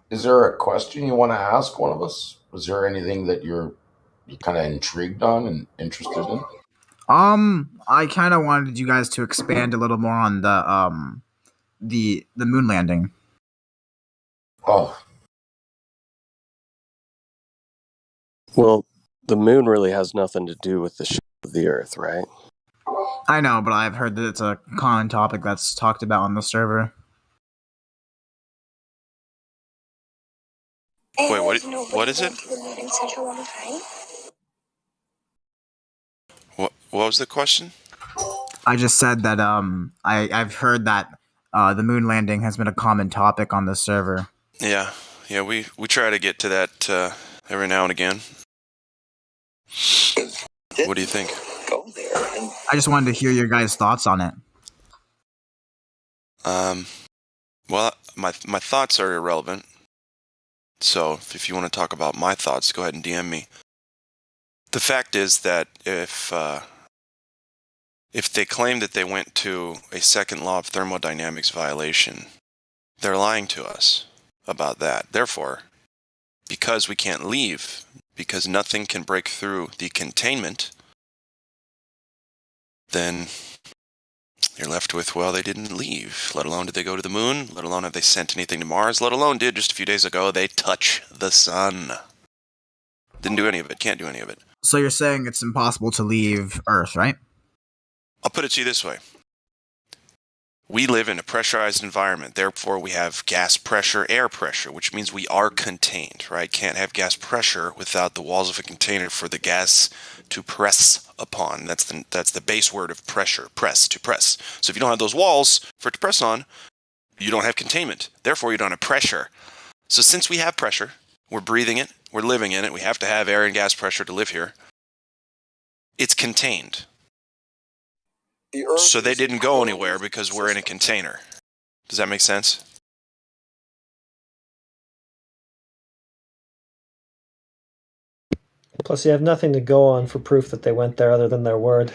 Is there a question you want to ask one of us? Was there anything that you're kind of intrigued on and interested in? I kind of wanted you guys to expand a little more on the moon landing. Oh. Well, the moon really has nothing to do with the shape of the Earth, right? I know, but I've heard that it's a common topic that's talked about on the server. Wait, what is it? What was the question? I just said that I've heard that the moon landing has been a common topic on the server. Yeah, we try to get to that every now and again. What do you think? I just wanted to hear your guys' thoughts on it. Well, my thoughts are irrelevant. So if you want to talk about my thoughts, go ahead and DM me. The fact is that if they claim that they went to a second law of thermodynamics violation, they're lying to us about that. Therefore, because we can't leave, because nothing can break through the containment, then you're left with, well, they didn't leave, let alone did they go to the moon, let alone have they sent anything to Mars, let alone did just a few days ago they touch the sun. Didn't do any of it, can't do any of it. So you're saying it's impossible to leave Earth, right? I'll put it to you this way. We live in a pressurized environment. Therefore, we have gas pressure, air pressure, which means we are contained, right? Can't have gas pressure without the walls of a container for the gas to press upon. That's the base word of pressure, press, to press. So if you don't have those walls for it to press on, you don't have containment. Therefore, you don't have pressure. So since we have pressure, we're breathing it, we're living in it, we have to have air and gas pressure to live here, it's contained. So they didn't go anywhere because we're in a container. Does that make sense? Plus, you have nothing to go on for proof that they went there other than their word.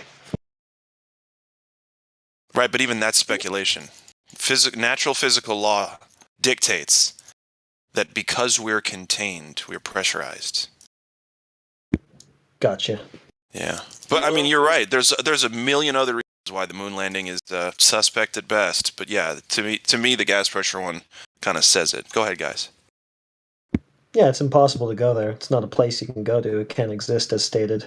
Right, but even that's speculation. Natural physical law dictates that because we're contained, we're pressurized. Gotcha. Yeah, but I mean, you're right. There's a million other reasons why the moon landing is suspect at best. But yeah, to me, the gas pressure one kind of says it. Go ahead, guys. Yeah, it's impossible to go there. It's not a place you can go to. It can't exist as stated.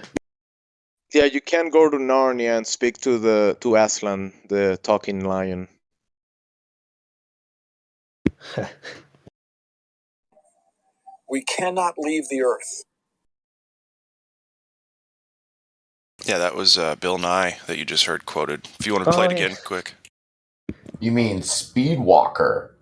Yeah, you can go to Narnia and speak to Aslan, the talking lion. We cannot leave the Earth. Yeah, that was Bill Nye that you just heard quoted. If you want to play it again, quick. You mean Speedwalker?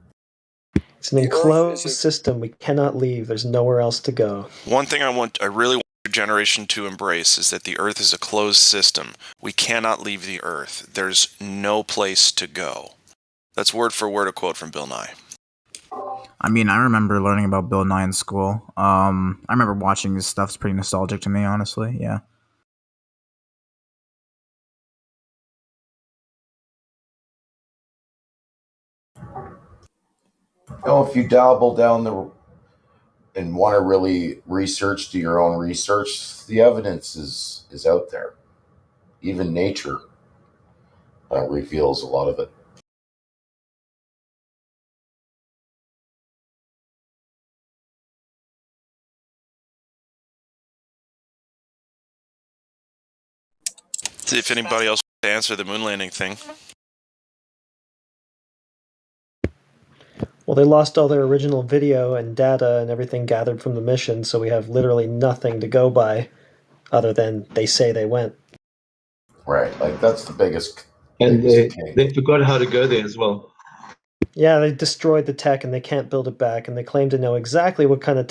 It's an enclosed system. We cannot leave. There's nowhere else to go. One thing I really want your generation to embrace is that the Earth is a closed system. We cannot leave the Earth. There's no place to go. That's word for word a quote from Bill Nye. I mean, I remember learning about Bill Nye in school. I remember watching this stuff. It's pretty nostalgic to me, honestly. Yeah. If you dabble down and want to really do your own research, the evidence is out there. Even nature reveals a lot of it. See if anybody else wants to answer the moon landing thing. Well, they lost all their original video and data and everything gathered from the mission, so we have literally nothing to go by other than they say they went. Right, like that's the biggest. And they forgot how to go there as well. Yeah, they destroyed the tech and they can't build it back, and they claim to know exactly what kind of